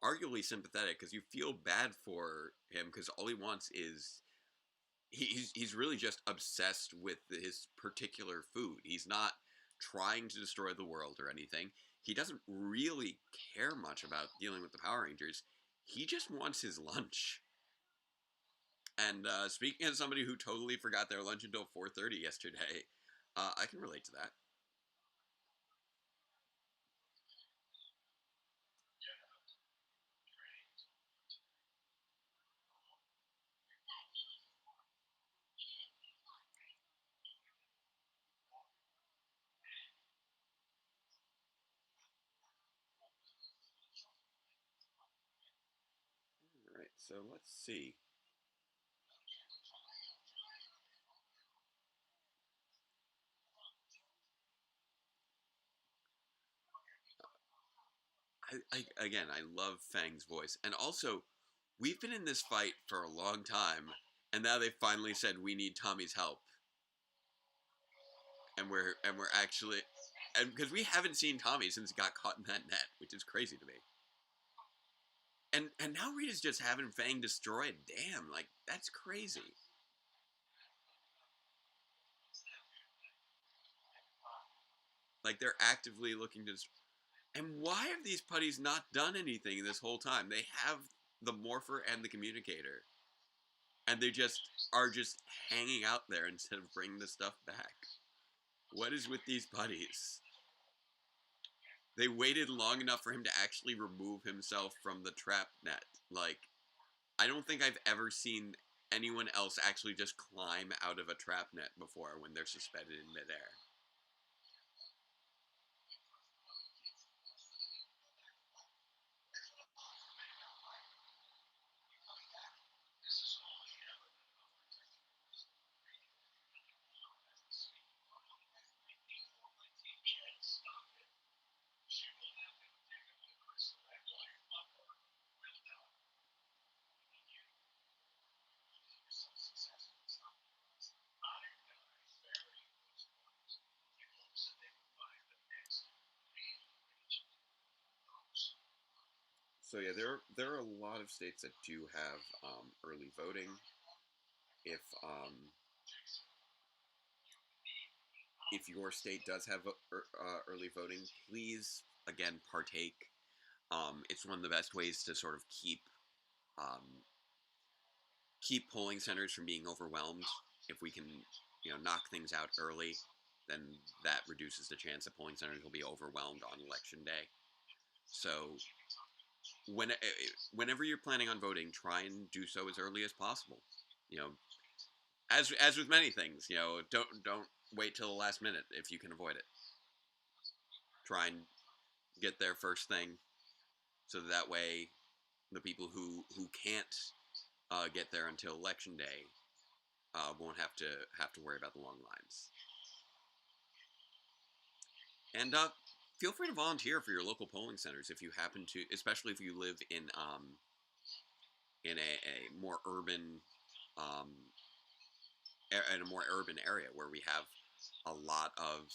arguably sympathetic because you feel bad for him because all he wants is he's really just obsessed with his particular food. He's not trying to destroy the world or anything. He doesn't really care much about dealing with the Power Rangers. He just wants his lunch. And speaking as somebody who totally forgot their lunch until 4:30 yesterday, I can relate to that. So let's see. Again, I love Fang's voice, and also we've been in this fight for a long time, and now they finally said we need Tommy's help, and we're actually, and because we haven't seen Tommy since he got caught in that net, which is crazy to me. And now Rita's just having Fang destroyed. Damn, like that's crazy. Like they're actively looking to. And why have these putties not done anything this whole time? They have the morpher and the communicator, and they just are just hanging out there instead of bringing the stuff back. What is with these putties? They waited long enough for him to actually remove himself from the trap net. Like, I don't think I've ever seen anyone else actually just climb out of a trap net before when they're suspended in midair. So yeah, there are a lot of states that do have early voting. If if your state does have early voting, please again partake. It's one of the best ways to sort of um, keep polling centers from being overwhelmed. If we can, knock things out early, then that reduces the chance that polling centers will be overwhelmed on election day. So when whenever you're planning on voting, try and do so as early as possible. You know, as with many things, don't wait till the last minute if you can avoid it. Try and get there first thing, so that way the people who can't get there until election day won't have to worry about the long lines. And feel free to volunteer for your local polling centers if you happen to, especially if you live in a more urban um, in a more urban area where we have a lot of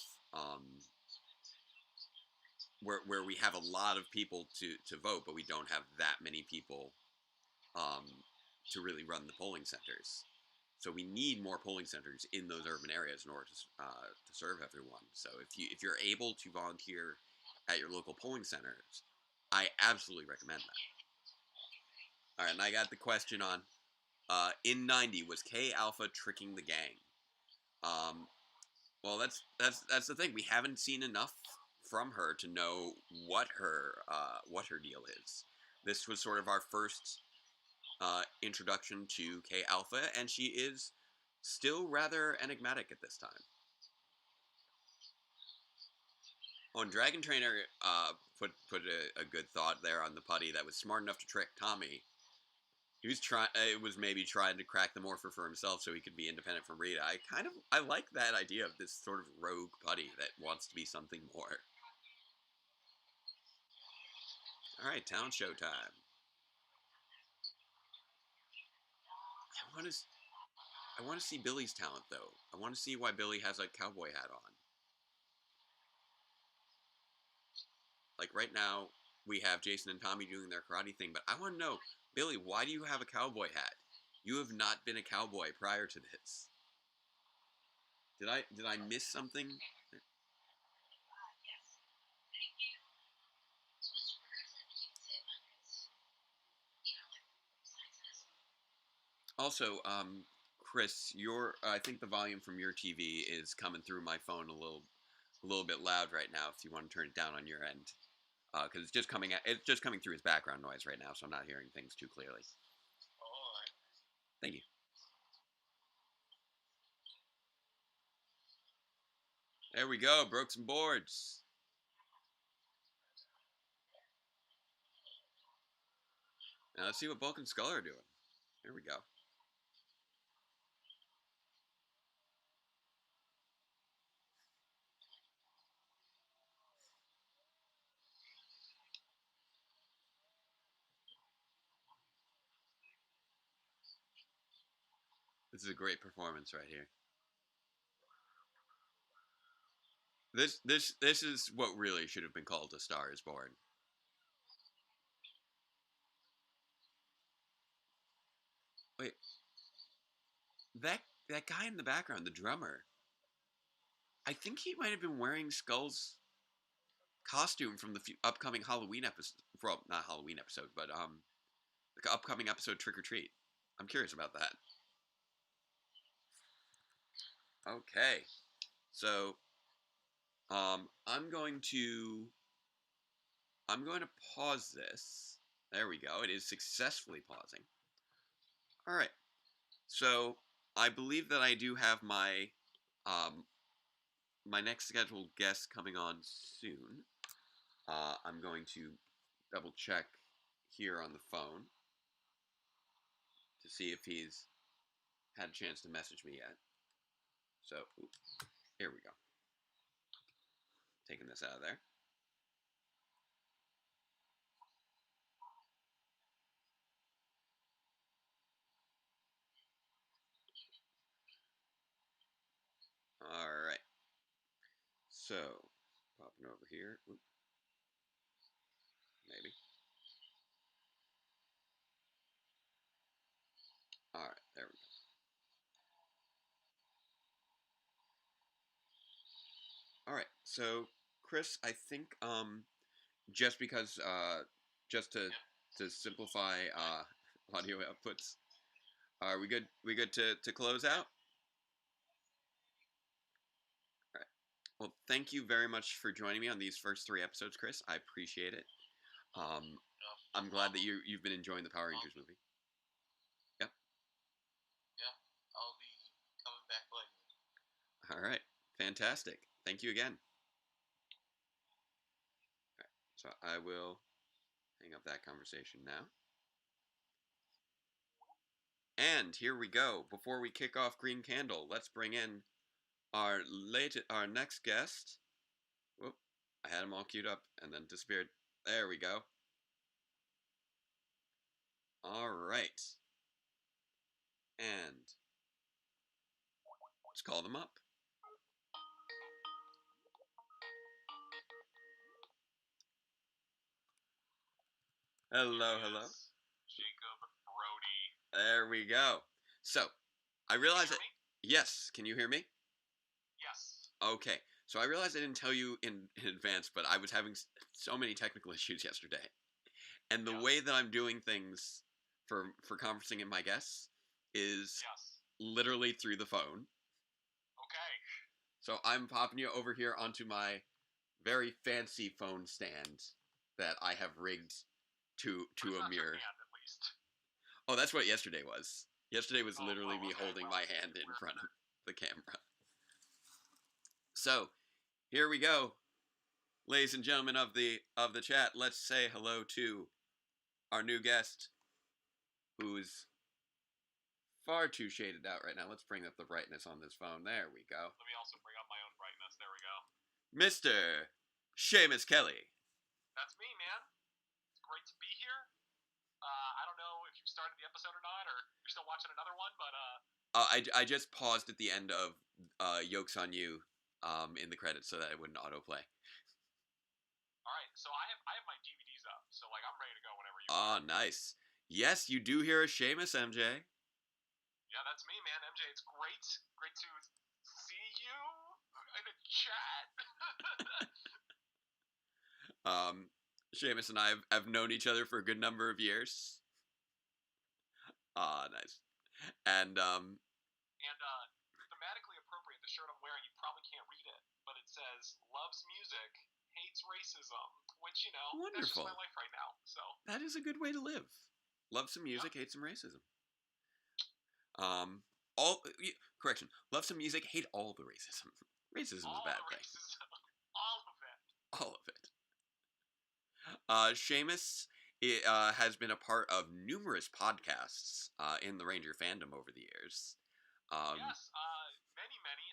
where we have a lot of people to vote, but we don't have that many people um, to really run the polling centers. So we need more polling centers in those urban areas in order to serve everyone. So if you're able to volunteer at your local polling centers, I absolutely recommend that. All right, and I got the question on in '90 was K Alpha tricking the gang? Um, well, that's the thing. We haven't seen enough from her to know what her deal is. This was sort of our first introduction to K Alpha, and she is still rather enigmatic at this time. Oh, and Dragon Trainer put a good thought there on the putty that was smart enough to trick Tommy. He was trying. It was maybe trying to crack the morpher for himself so he could be independent from Rita. I like that idea of this sort of rogue putty that wants to be something more. All right, town show time. I want to I want to see Billy's talent though. I want to see why Billy has a cowboy hat on. Like right now, we have Jason and Tommy doing their karate thing, but I want to know, Billy, why do you have a cowboy hat? You have not been a cowboy prior to this. Did I miss something? Also, Chris, your I think the volume from your TV is coming through my phone a little bit loud right now. If you want to turn it down on your end, because it's just coming through as background noise right now, so I'm not hearing things too clearly. Thank you. There we go. Broke some boards. Now let's see what Bulk and Skull are doing. Here we go. This is a great performance right here. This is what really should have been called A Star Is Born. Wait, that that guy in the background, the drummer. I think he might have been wearing Skull's costume from the upcoming Halloween episode. Well, not Halloween episode, but the upcoming episode Trick or Treat. I'm curious about that. Okay, so I'm going to pause this. There we go. It is successfully pausing. All right. So I believe that I do have um, my next scheduled guest coming on soon. I'm going to double check here on the phone to see if he's had a chance to message me yet. So, oops, here we go. Taking this out of there. All right. So, popping over here. Oop. Maybe. All right, there we go. All right, so Chris, I think just because just to simplify audio outputs, are we good? We good to close out? All right. Well, thank you very much for joining me on these first 3 episodes, Chris. I appreciate it. I'm glad that you've been enjoying the Power Rangers movie. Yep. Yeah, I'll be coming back later. All right. Fantastic. Thank you again. All right. So I will hang up that conversation now. And here we go. Before we kick off Green Candle, let's bring in our next guest. Whoop, I had him all queued up and then disappeared. There we go. All right. And let's call them up. Hello, hello. Jacob Brody. There we go. So, I realized that. Yes, can you hear me? Yes. Okay. So I realized I didn't tell you in advance, but I was having so many technical issues yesterday. And the way that I'm doing things for conferencing in my guests is literally through the phone. Okay. So I'm popping you over here onto my very fancy phone stand that I have rigged to a mirror. Hand, at least. Oh, that's what yesterday was. Yesterday was literally me holding my hand in front of the camera. So, here we go. Ladies and gentlemen of the chat, let's say hello to our new guest, who's far too shaded out right now. Let's bring up the brightness on this phone. There we go. Let me also bring up my own brightness. There we go. Mr. Seamus Kelly. That's me, man. It's great to be here. I don't know if you started the episode or not, or you're still watching another one, but I just paused at the end of Yolks on You in the credits so that it wouldn't autoplay. All right, so I have my DVDs up, so like I'm ready to go whenever you. Nice. Yes, you do hear a Seamus, MJ. Yeah, that's me, man. MJ, it's great to see you in a chat. Seamus and I have known each other for a good number of years. Nice. And thematically appropriate, the shirt I'm wearing, you probably can't read it, but it says "Loves music, hates racism," which, you know, wonderful. That's just my life right now. So that is a good way to live. Love some music, hate some racism. Correction. Love some music, hate all the racism. Racism is a bad thing. All of it. All of it. Seamus It has been a part of numerous podcasts in the Ranger fandom over the years. Yes, many, many.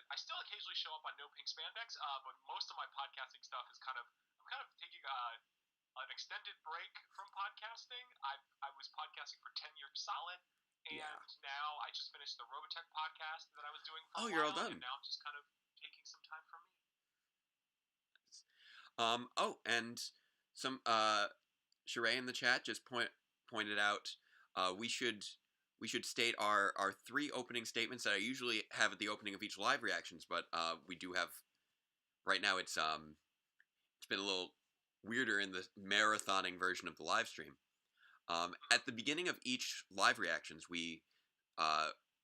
I still occasionally show up on No Pink Spandex, but most of my podcasting stuff is I'm kind of taking an extended break from podcasting. I was podcasting for 10 years solid, Yeah. and now I just finished the Robotech podcast that I was doing for Oh, a you're all while, and done. now I'm just kind of taking some time for me. And some Sheree in the chat just pointed out we should state our three opening statements that I usually have at the opening of each live reactions, but we do have right now. It's been a little weirder in the marathoning version of the live stream. At the beginning of each live reactions, we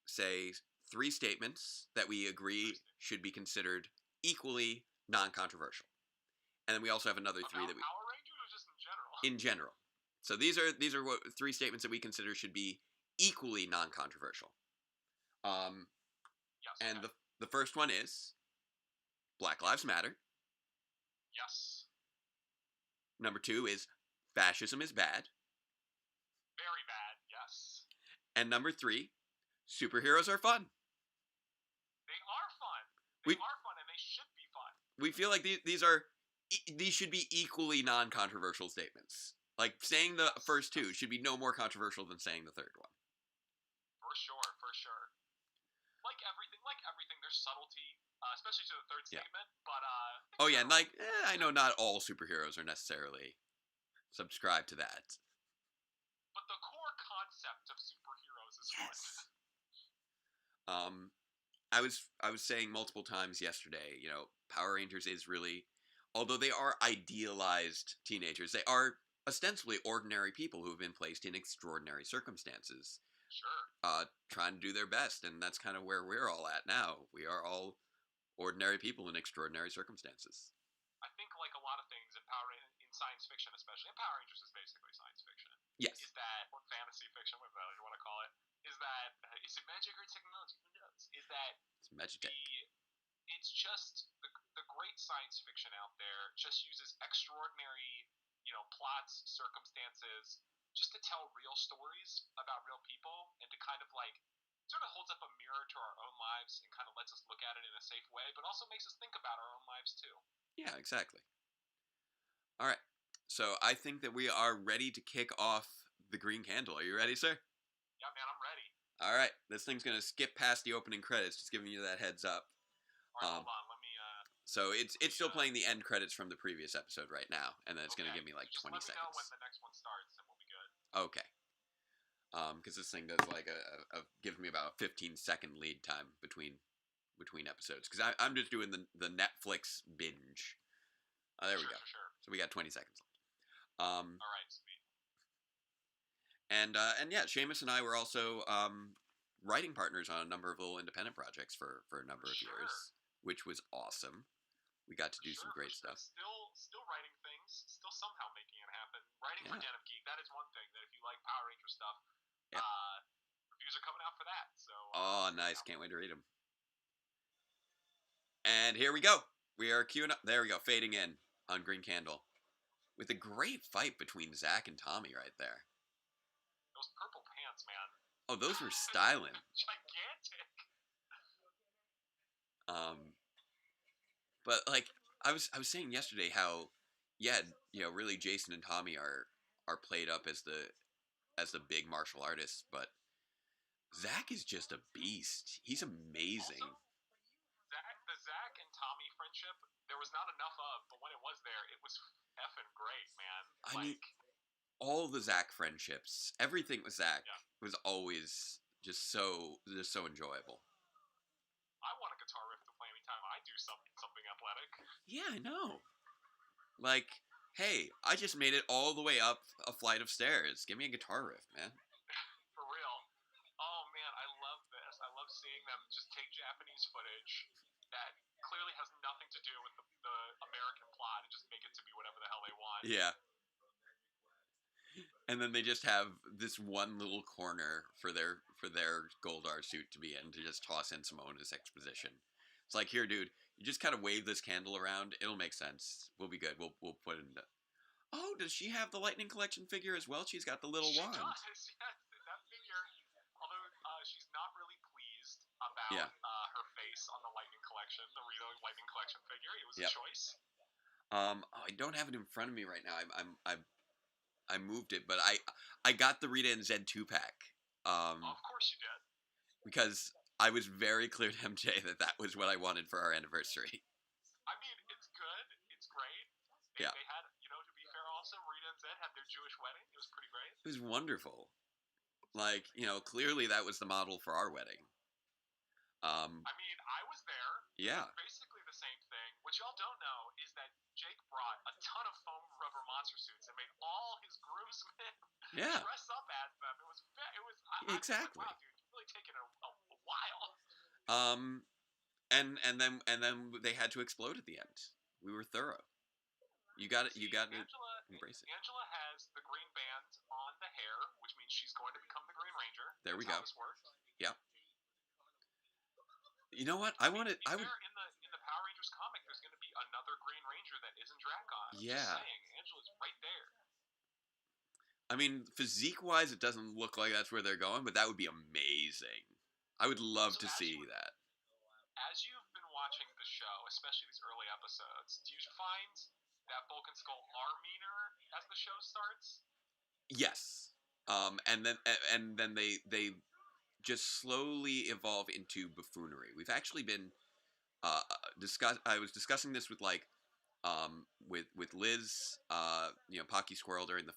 say three statements that we agree should be considered equally non-controversial, and then we also have another three About that we Power Rangers or just in general? in general. So these are what three statements that we consider should be equally non-controversial. Yes. And Okay. the first one is Black Lives Matter. Yes. Number two is fascism is bad. Very bad. Yes. And number three, superheroes are fun. They are fun. We- They are fun, and they should be fun. We feel like these should be equally non-controversial statements. Like saying the first two should be no more controversial than saying the third one. For sure, for sure. Like everything, there's subtlety, especially to the third Yeah. statement. But Oh yeah, and I know not all superheroes are necessarily subscribed to that. but the core concept of superheroes is Yes. I was saying multiple times yesterday, Power Rangers is really, although they are idealized teenagers, they are ostensibly ordinary people who have been placed in extraordinary circumstances, Sure. trying to do their best, and that's kind of where we're all at now. We are all ordinary people in extraordinary circumstances. I think like a lot of things in in science fiction, especially, and Power Rangers is basically science fiction. Yes. Is that or fantasy fiction, whatever you want to call it? Is it magic or technology? Who knows? Is that It's Magitech. it's just the great science fiction out there just uses extraordinary, plots, circumstances, just to tell real stories about real people and to kind of like sort of holds up a mirror to our own lives and kind of lets us look at it in a safe way, but also makes us think about our own lives too. Yeah, exactly. All right. So I think that we are ready to kick off the green candle. Are you ready, sir? Yeah, man, I'm ready. All right. This thing's going to skip past the opening credits, just giving you that heads up. All right, hold on. Let me. So it's still playing the end credits from the previous episode right now, and then it's going to give me like just 20 let me seconds. know when the next one starts, and we'll be good. Okay. Because this thing does like gives me about a 15-second lead time between episodes. Because I'm just doing the Netflix binge. There we go. Sure. So we got 20 seconds left. All right, sweet. And yeah, Seamus and I were also writing partners on a number of little independent projects for a number of years, which was awesome. We got to do some great stuff. Still writing things, still somehow making it happen. Writing for Den of Geek, that is one thing that if you like Power Ranger stuff, reviews are coming out for that. So. Oh, nice! Can't wait to read them. And here we go. We are queuing up. There we go, fading in on Green Candle, with a great fight between Zach and Tommy right there. Those purple pants, man. Oh, those were styling. Gigantic. But like I was saying yesterday, how really Jason and Tommy are played up as the big martial artists, but Zach is just a beast. He's amazing. Also, the Zach and Tommy friendship, there was not enough of, but when it was there, it was effing great, man. I mean, all the Zach friendships, everything with Zach was always just so enjoyable. I want a guitar riff to play anytime I do something athletic. Yeah, I know. Like, hey, I just made it all the way up a flight of stairs. Give me a guitar riff, man. For real. Oh man, I love this. I love seeing them just take Japanese footage that clearly has nothing to do with the American plot and just make it to be whatever the hell they want. Yeah. And then they just have this one little corner for their Goldar suit to be in, to just toss in some Onus exposition. It's like, here, dude, you just kind of wave this candle around. It'll make sense. We'll be good. We'll put it in. Oh, does she have the Lightning Collection figure as well? She's got the little She wand. does. Yes, that figure. Although she's not really pleased Yeah. about her face on the Lightning Collection, the Rito Lightning Collection figure. It was a Yep. choice. I don't have it in front of me right now. I moved it, but I got the Rita and Zed 2-pack. Of course you did. Because I was very clear to MJ that was what I wanted for our anniversary. I mean, it's good. It's great. Yeah. They had, to be fair, also Rita and Zed had their Jewish wedding. It was pretty great. It was wonderful. Like, clearly that was the model for our wedding. I mean, I was there. Yeah. It was basically the same thing. What y'all don't know is that Jake brought a ton of foam rubber monster suits and made all his groomsmen dress up as them. It was. Exactly. I was like, wow, dude, you've really taken a while. And then they had to explode at the end. We were thorough. You got it. You got to embrace it. Angela has the green band on the hair, which means she's going to become the Green Ranger. There we That's go. How this works. Yeah. You know what? I would. In the Power Rangers comic, there's going to be another Green Ranger that isn't Dracon. Yeah. Just saying, Angela's right there. I mean, physique-wise, it doesn't look like that's where they're going, but that would be amazing. I would love to see that. As you've been watching the show, especially these early episodes, do you find that Bulk and Skull are meaner as the show starts? Yes. And then they just slowly evolve into buffoonery. We've actually been I was discussing this with with Liz, Pocky Squirrel during the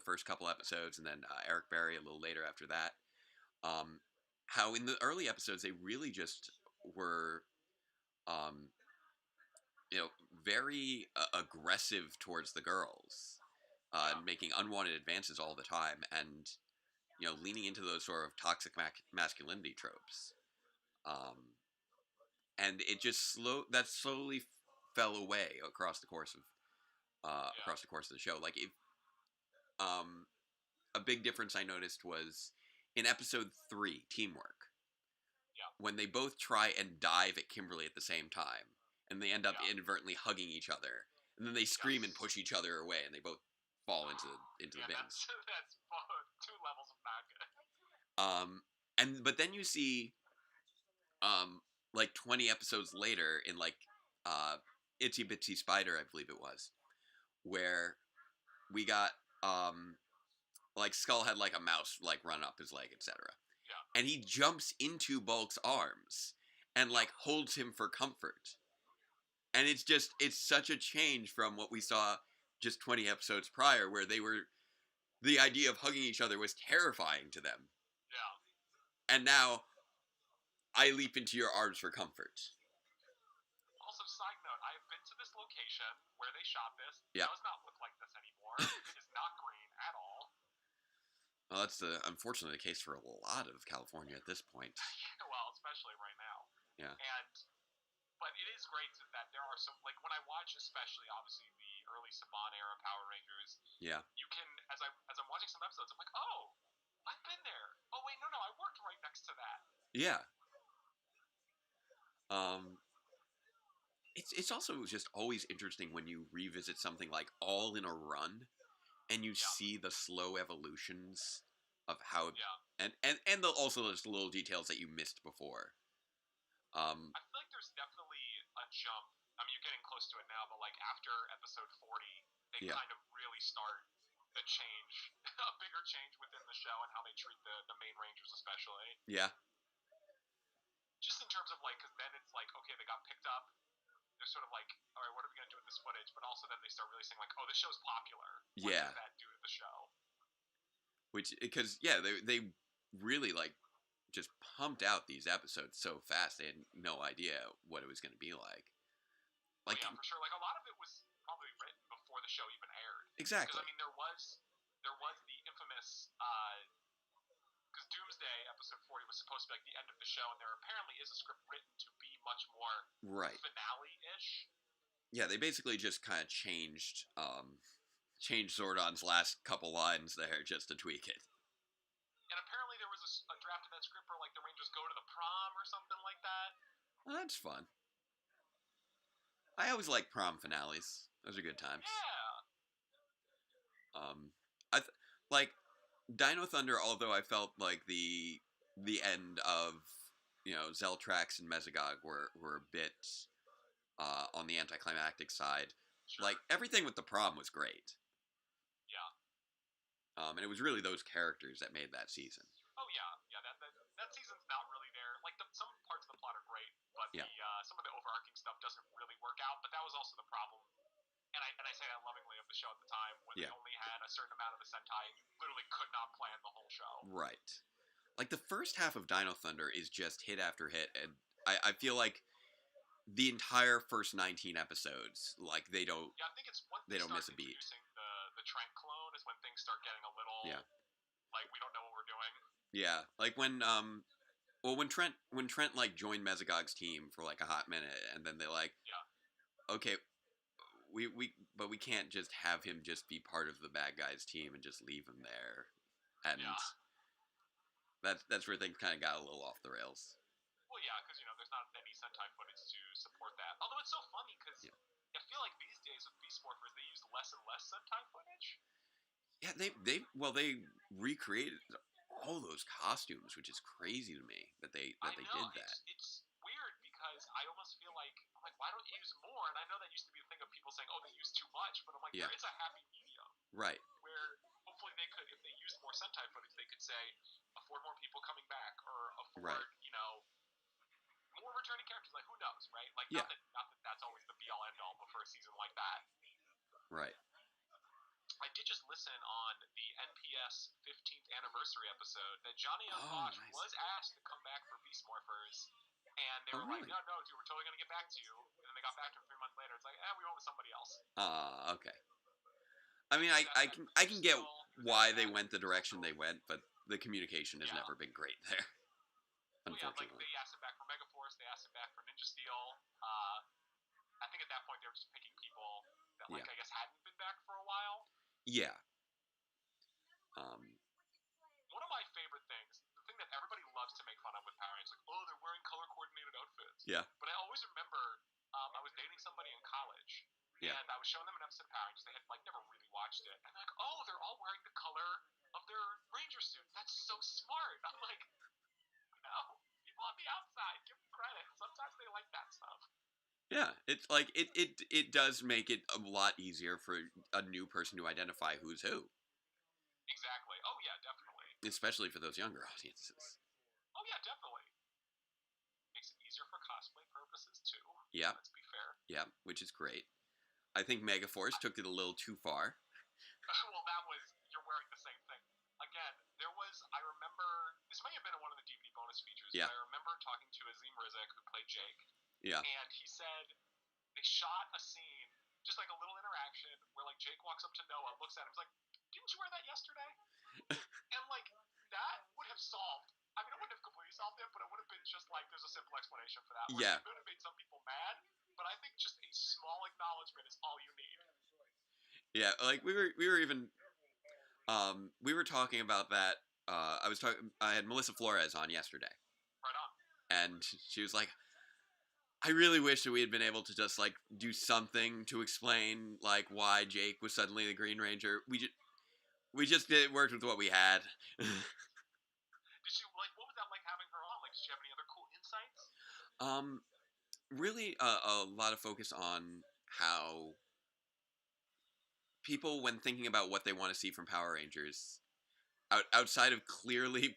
first couple episodes, and then Eric Berry a little later after that. How in the early episodes they really just were, very aggressive towards the girls, making unwanted advances all the time, and leaning into those sort of toxic masculinity tropes. And it just slowly fell away across the course of the show. Like if a big difference I noticed was in episode 3, Teamwork. Yeah. When they both try and dive at Kimberly at the same time, and they end up inadvertently hugging each other, and then they scream and push each other away, and they both fall into the bins. That's both 2 levels of not good. But then you see, like 20 episodes later in Itsy Bitsy Spider, I believe it was, where we got like Skull had like a mouse like run up his leg, etc. Yeah. And he jumps into Bulk's arms and like holds him for comfort. And it's such a change from what we saw just 20 episodes prior, where the idea of hugging each other was terrifying to them. Yeah. And now I leap into your arms for comfort. Also, side note, I have been to this location where they shot this. Yeah. It does not look like this anymore. It is not green at all. Well, that's unfortunately the case for a lot of California at this point. Well, especially right now. Yeah. But it is great that there are some, like when I watch, especially obviously the early Saban era Power Rangers. Yeah. You can, as I'm watching some episodes, I'm like, oh, I've been there. Oh wait, no, I worked right next to that. Yeah. It's also just always interesting when you revisit something like All in a Run, and you see the slow evolutions of how, and also those little details that you missed before. I feel like there's definitely a jump. I mean, you're getting close to it now, but like after episode 40, they kind of really start the change, a bigger change within the show and how they treat the main Rangers, especially. Yeah. Just in terms of like, because then it's like, okay, they got picked up. They're sort of like, all right, what are we gonna do with this footage? But also then they start really saying like, oh, this show's popular. What does that do to the show? Which, because they really like just pumped out these episodes so fast. They had no idea what it was going to be like. Like, yeah, for sure. Like a lot of it was probably written before the show even aired. Exactly. Because I mean, there was the infamous because Doomsday episode 40 was supposed to be like the end of the show, and there apparently is a script written to be much more finale-ish. Yeah, they basically just kind of changed Zordon's last couple lines there just to tweak it. And apparently there was a draft of that script where like the Rangers go to the prom or something like that. Well, that's fun. I always like prom finales. Those are good times. Yeah. I like Dino Thunder. Although I felt like the end of Zeltrax and Mesogog were a bit on the anticlimactic side. Sure. Like everything with the prom was great. Yeah. And it was really those characters that made that season. Oh yeah, yeah. That season's not really there. Like some parts of the plot are great, but Yeah. some of the overarching stuff doesn't really work out. But that was also the problem. And I say that lovingly of the show at the time when they Yeah. only had a certain amount of the Sentai and you literally could not plan the whole show. Right. Like the first half of Dino Thunder is just hit after hit, and I feel like the entire first 19 episodes, like they don't Yeah, I think it's when they they don't start miss a beat. introducing the Trent clone is when things start getting a little Yeah. like we don't know what we're doing. Yeah, like when Trent like joined Mesogog's team for like a hot minute, and then they like, Yeah. okay, but we can't just have him just be part of the bad guys team and just leave him there, and Yeah. that's where things kind of got a little off the rails. Well, yeah, because there's not any Sentai footage to support that. Although it's so funny because Yeah. I feel like these days with Beast Morphers they use less and less Sentai footage. Yeah, they recreated all those costumes, which is crazy to me that they did that. It's weird because I almost feel like I'm like, why don't you use more? And I know that used to be a thing of people saying, oh, they use too much, but I'm like, Yeah. it's a happy medium. Right. Where hopefully they could, if they used more Sentai footage, they could say afford more people coming back or afford, Right. more returning characters. Like who knows, right? Like Yeah. not that that's always the be all end all, but for a season like that. Right. I did just listen on the NPS 15th anniversary episode that Johnny Young Bosch nice. was asked to come back for Beast Morphers, and they were really? like, no, dude, we're totally gonna get back to you. And then they got back to him 3 months later. It's like, we went with somebody else. Okay. I mean, I can get why they went the direction they went, but the communication has never been great there. Unfortunately. Well, yeah, like they asked him back for Megaforce, they asked him back for Ninja Steel. I think at that point they were just picking people that, like, I guess hadn't been back for a while. Yeah. One of my favorite things, the thing that everybody loves to make fun of with Power Rangers, like, oh, they're wearing color coordinated outfits. Yeah. But I always remember I was dating somebody in college, Yeah. and I was showing them an episode of Power Rangers. They had like never really watched it, and they're like, oh, they're all wearing the color of their Ranger suit. That's so smart. I'm like, no, people on the outside, give them credit. Sometimes they like that stuff. Yeah, it's like it does make it a lot easier for a new person to identify who's who. Exactly. Oh yeah, definitely. Especially for those younger audiences. Oh yeah, definitely. Makes it easier for cosplay purposes too. Yeah. Let's be fair. Yeah, which is great. I think Megaforce took it a little too far. Well, that was, you're wearing the same thing. Again, I remember, this may have been in one of the DVD bonus features, Yeah. but I remember talking to Azim Rizek, who played Jake, Yeah. and he said they shot a scene, just like a little interaction, where like Jake walks up to Noah, looks at him, he's like, didn't you wear that yesterday? And like, that would have solved, I mean, it wouldn't have completely solved it, but it would have been just like, there's a simple explanation for that. Yeah. It would have made some people mad, but I think just a small acknowledgement is all you need. Yeah, like we were even we were talking about that. I had Melissa Flores on yesterday. Right on. And she was like, I really wish that we had been able to just like do something to explain like why Jake was suddenly the Green Ranger. We just worked with what we had. Did she like? What was that like having her on? Like, did she have any other cool insights? Really, a lot of focus on how people, when thinking about what they want to see from Power Rangers, outside of clearly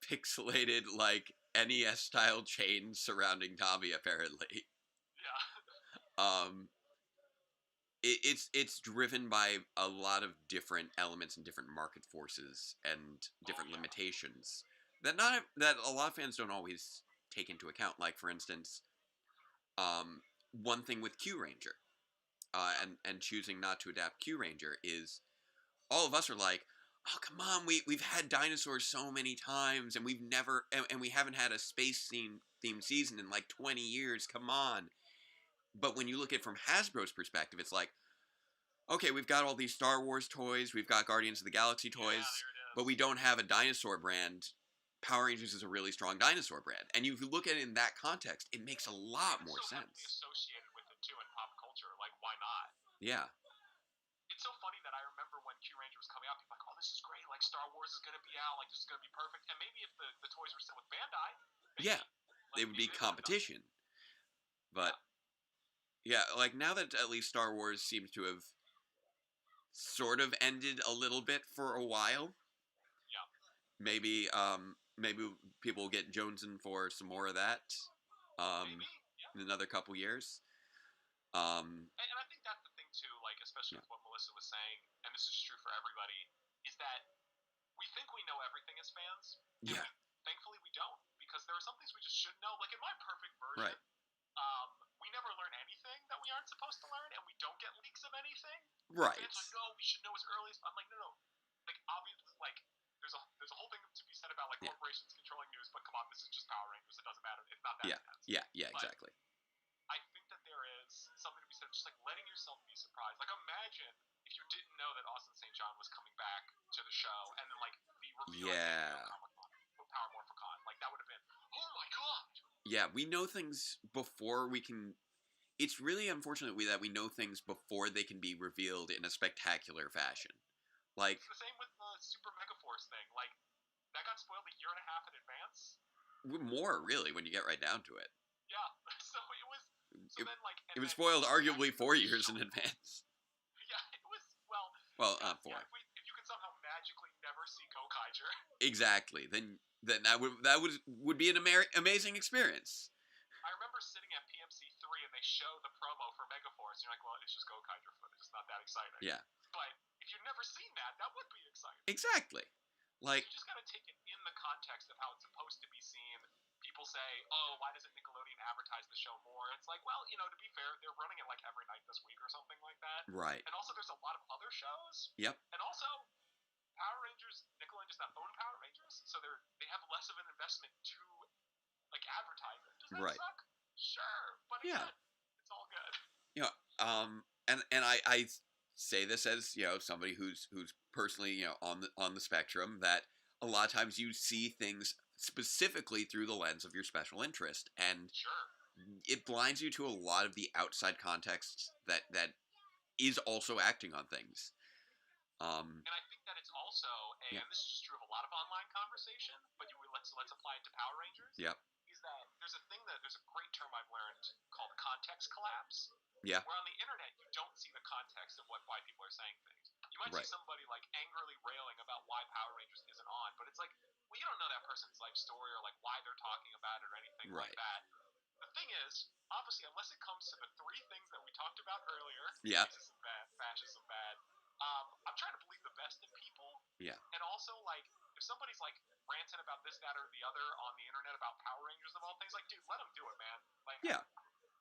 pixelated like NES style chains surrounding Tommy, apparently. Yeah. It's driven by a lot of different elements and different market forces and different limitations that a lot of fans don't always take into account. Like for instance, one thing with Q Ranger, and choosing not to adapt Q Ranger is all of us are like, oh come on, we've had dinosaurs so many times and we've never and we haven't had a space themed season in like 20 years. Come on. But when you look at it from Hasbro's perspective, it's like, okay, we've got all these Star Wars toys, we've got Guardians of the Galaxy toys, but we don't have a dinosaur brand. Power Rangers is a really strong dinosaur brand. And if you look at it in that context, it makes a lot more sense. Associated with it too in pop culture, like why not? Yeah. it's so funny that I remember when Q Ranger was coming out, people were like, oh, this is great, like Star Wars is gonna be out, like this is gonna be perfect. And maybe if the toys were still with Bandai, maybe Yeah, they like would maybe be they would have done it. competition. But Yeah, yeah, like now that at least Star Wars seems to have sort of ended a little bit for a while, yeah, maybe people will get jonesing for some more of that um maybe, yeah. in another couple years. Um And I think that's the thing too, like especially yeah. with what Melissa was saying, and this is true for everybody, is that we think we know everything as fans, and Yeah, we thankfully we don't, because there are some things we just shouldn't know. Like in my perfect version, right. we never learn anything that we aren't supposed to learn, and we don't get leaks of anything. And fans Right. are like, no, we should know as early as. I'm like, no, no. Like obviously, like there's a whole thing to be said about like Yeah. corporations controlling news, but come on, this is just Power Rangers. It doesn't matter. It's not that Yeah. intense. Yeah, But exactly. I think that there is something to be said, just like letting yourself be surprised. Like imagine if you didn't know that Austin St. John was coming back to the show, and then like the reveal at San Diego Yeah. Comic Con, Power Morphicon, like that would have been, oh my god. Yeah, we know things before we can. It's really unfortunate that we know things before they can be revealed in a spectacular fashion. Like It's the same with the Super Mega Force thing. Like that got spoiled a year and a half in advance. more really when you get right down to it. Yeah. So it was. So It, then like, and it was then spoiled arguably imagine the 4 years in shock. advance. Yeah, it was. Well, Well, yeah, four. yeah. If you could somehow magically never see Gokaiger, Exactly. Then that would be an amazing experience. I remember sitting at PMC 3 and they show the promo for Megaforce, and you're like, well, it's just Gokaiger footage. It's not that exciting. Yeah. But if you've never seen that, that would be exciting. Exactly. Like You just gotta take it in the context of how it's supposed to be seen. People say, oh, why doesn't Nickelodeon advertise the show more? It's like, well, to be fair, they're running it like every night this week or something like that. right. And also, there's a lot of other shows. Yep. And also, Power Rangers, Nickelodeon does not own Power Rangers, so they have less of an investment to like advertise it. Does that Right. suck? Sure, but Yeah. again, it's all good. You know, and I say this as somebody who's personally on the spectrum, that a lot of times you see things specifically through the lens of your special interest, and Sure. it blinds you to a lot of the outside context that is also acting on things. And I think that it's also, and Yeah. this is just true of a lot of online conversation, but let's apply it to Power Rangers. Yep. Is that there's a great term I've learned called context collapse. Yeah. Where on the internet you don't see the context of why people are saying things. You might see Right. somebody like angrily railing about why Power Rangers isn't on, but it's like, well, you don't know that person's life story or like why they're talking about it or anything like Right. that. The thing is, obviously, unless it comes to the three things that we talked about earlier, Yeah. racism bad, fascism bad, I'm trying to believe the best in people. Yeah. And also, like, if somebody's like ranting about this, that, or the other on the internet about Power Rangers of all things, like, dude, let them do it, man. Like, Yeah.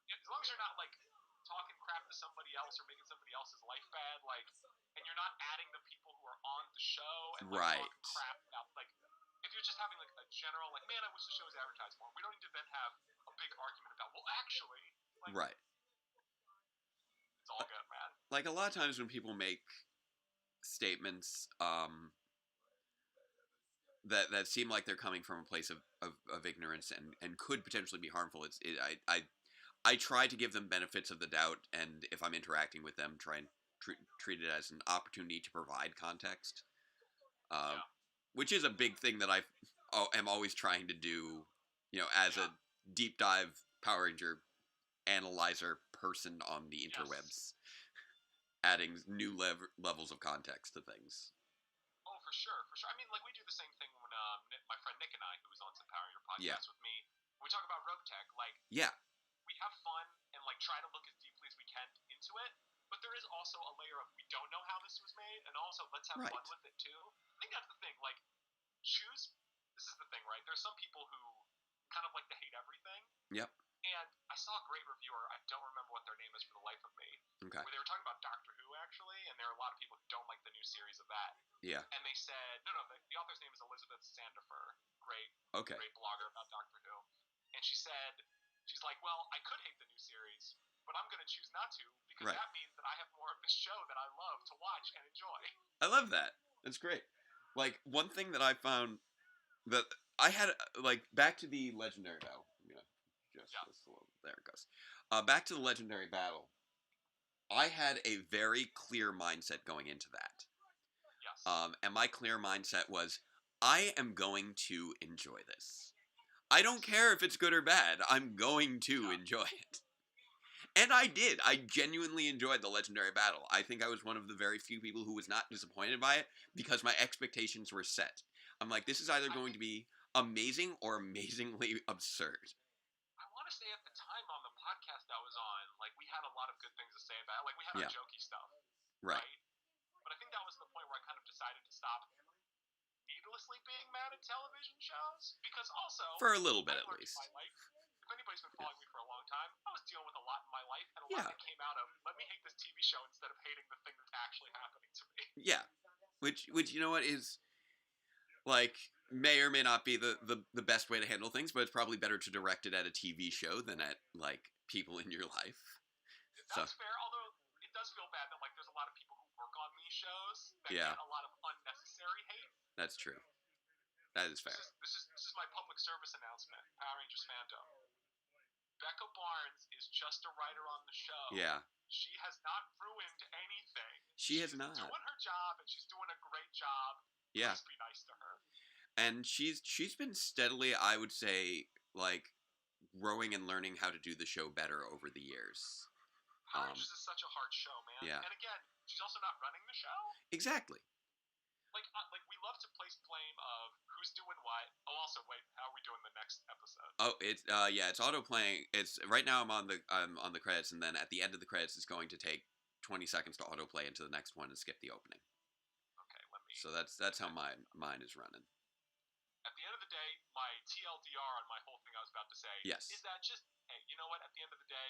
as long as you're not like talking crap to somebody else or making somebody else's life bad, like, and you're not adding the people who are on the show and like Right. talking crap about, like, if you're just having like a general, like, man, I wish the show was advertised more. We don't need to then have a big argument about, well, actually, like, Right. it's all good, man. Like a lot of times when people make statements that seem like they're coming from a place of ignorance and could potentially be harmful, I try to give them benefits of the doubt, and if I'm interacting with them, try and treat it as an opportunity to provide context, Yeah. which is a big thing that I am always trying to do, as Yeah. a deep dive Power Ranger analyzer person on the Yes. interwebs, adding new levels of context to things. Oh, for sure, for sure. I mean, like, we do the same thing when my friend Nick and I, who was on some Power Ranger podcast Yeah. with me, when we talk about Rogue Tech, like, Yeah. we have fun and like try to look as deeply as we can into it. But there is also a layer of we don't know how this was made, and also let's have Right. fun with it too. I think that's the thing. Like, choose. This is the thing, right? There's some people who kind of like to hate everything. Yep. And I saw a great reviewer. I don't remember what their name is for the life of me. Okay. Where they were talking about Doctor Who actually, and there are a lot of people who don't like the new series of that. Yeah. And they said, no, the author's name is Elizabeth Sandifer. Great Okay. great blogger about Doctor Who. And she's like, well, I could hate the new series, but I'm going to choose not to because Right. that means that I have more of this show that I love to watch and enjoy. I love that. That's great. Like one thing that I found that I had back to the legendary battle. I'm gonna just this a little. There it goes. Back to the legendary battle. I had a very clear mindset going into that. Yes. And my clear mindset was, I am going to enjoy this. I don't care if it's good or bad. I'm going to Yeah. enjoy it. And I did. I genuinely enjoyed the legendary battle. I think I was one of the very few people who was not disappointed by it because my expectations were set. I'm like, this is either going to be amazing or amazingly absurd. I want to say at the time on the podcast I was on, like we had a lot of good things to say about it. Like we had our Yeah, jokey stuff, right. right? But I think that was the point where I kind of decided to stop needlessly being mad at television shows because also For a little bit I at learned in my least. life. If anybody's been following me for a long time, I was dealing with a lot in my life, and a lot Yeah, of it came out of let me hate this TV show instead of hating the thing that's actually happening to me. yeah. Which you know what is like may or may not be the best way to handle things, but it's probably better to direct it at a TV show than at like people in your life. So That's fair, although it does feel bad that like there's a lot of people who work on these shows that yeah, get a lot of unnecessary hate. that's true. That is fair. This is my public service announcement. Power Rangers fandom. Becca Barnes is just a writer on the show. Yeah, She has not ruined anything. she has She's not. doing her job, and she's doing a great job. Yeah, Please be nice to her. and she's been steadily, I would say, like growing and learning how to do the show better over the years. Power Rangers is such a hard show, man. Yeah. And again, she's also not running the show. Exactly. Like we love to place blame of who's doing what. Oh, also, wait, how are we doing the next episode? Oh, it's yeah, it's auto playing. It's right now. I'm on the credits, and then at the end of the credits, it's going to take 20 seconds to autoplay into the next one and skip the opening. Okay, let me. So that's how mine is running. At the end of the day, my TLDR on my whole thing I was about to say Yes. is that just hey, you know what? At the end of the day,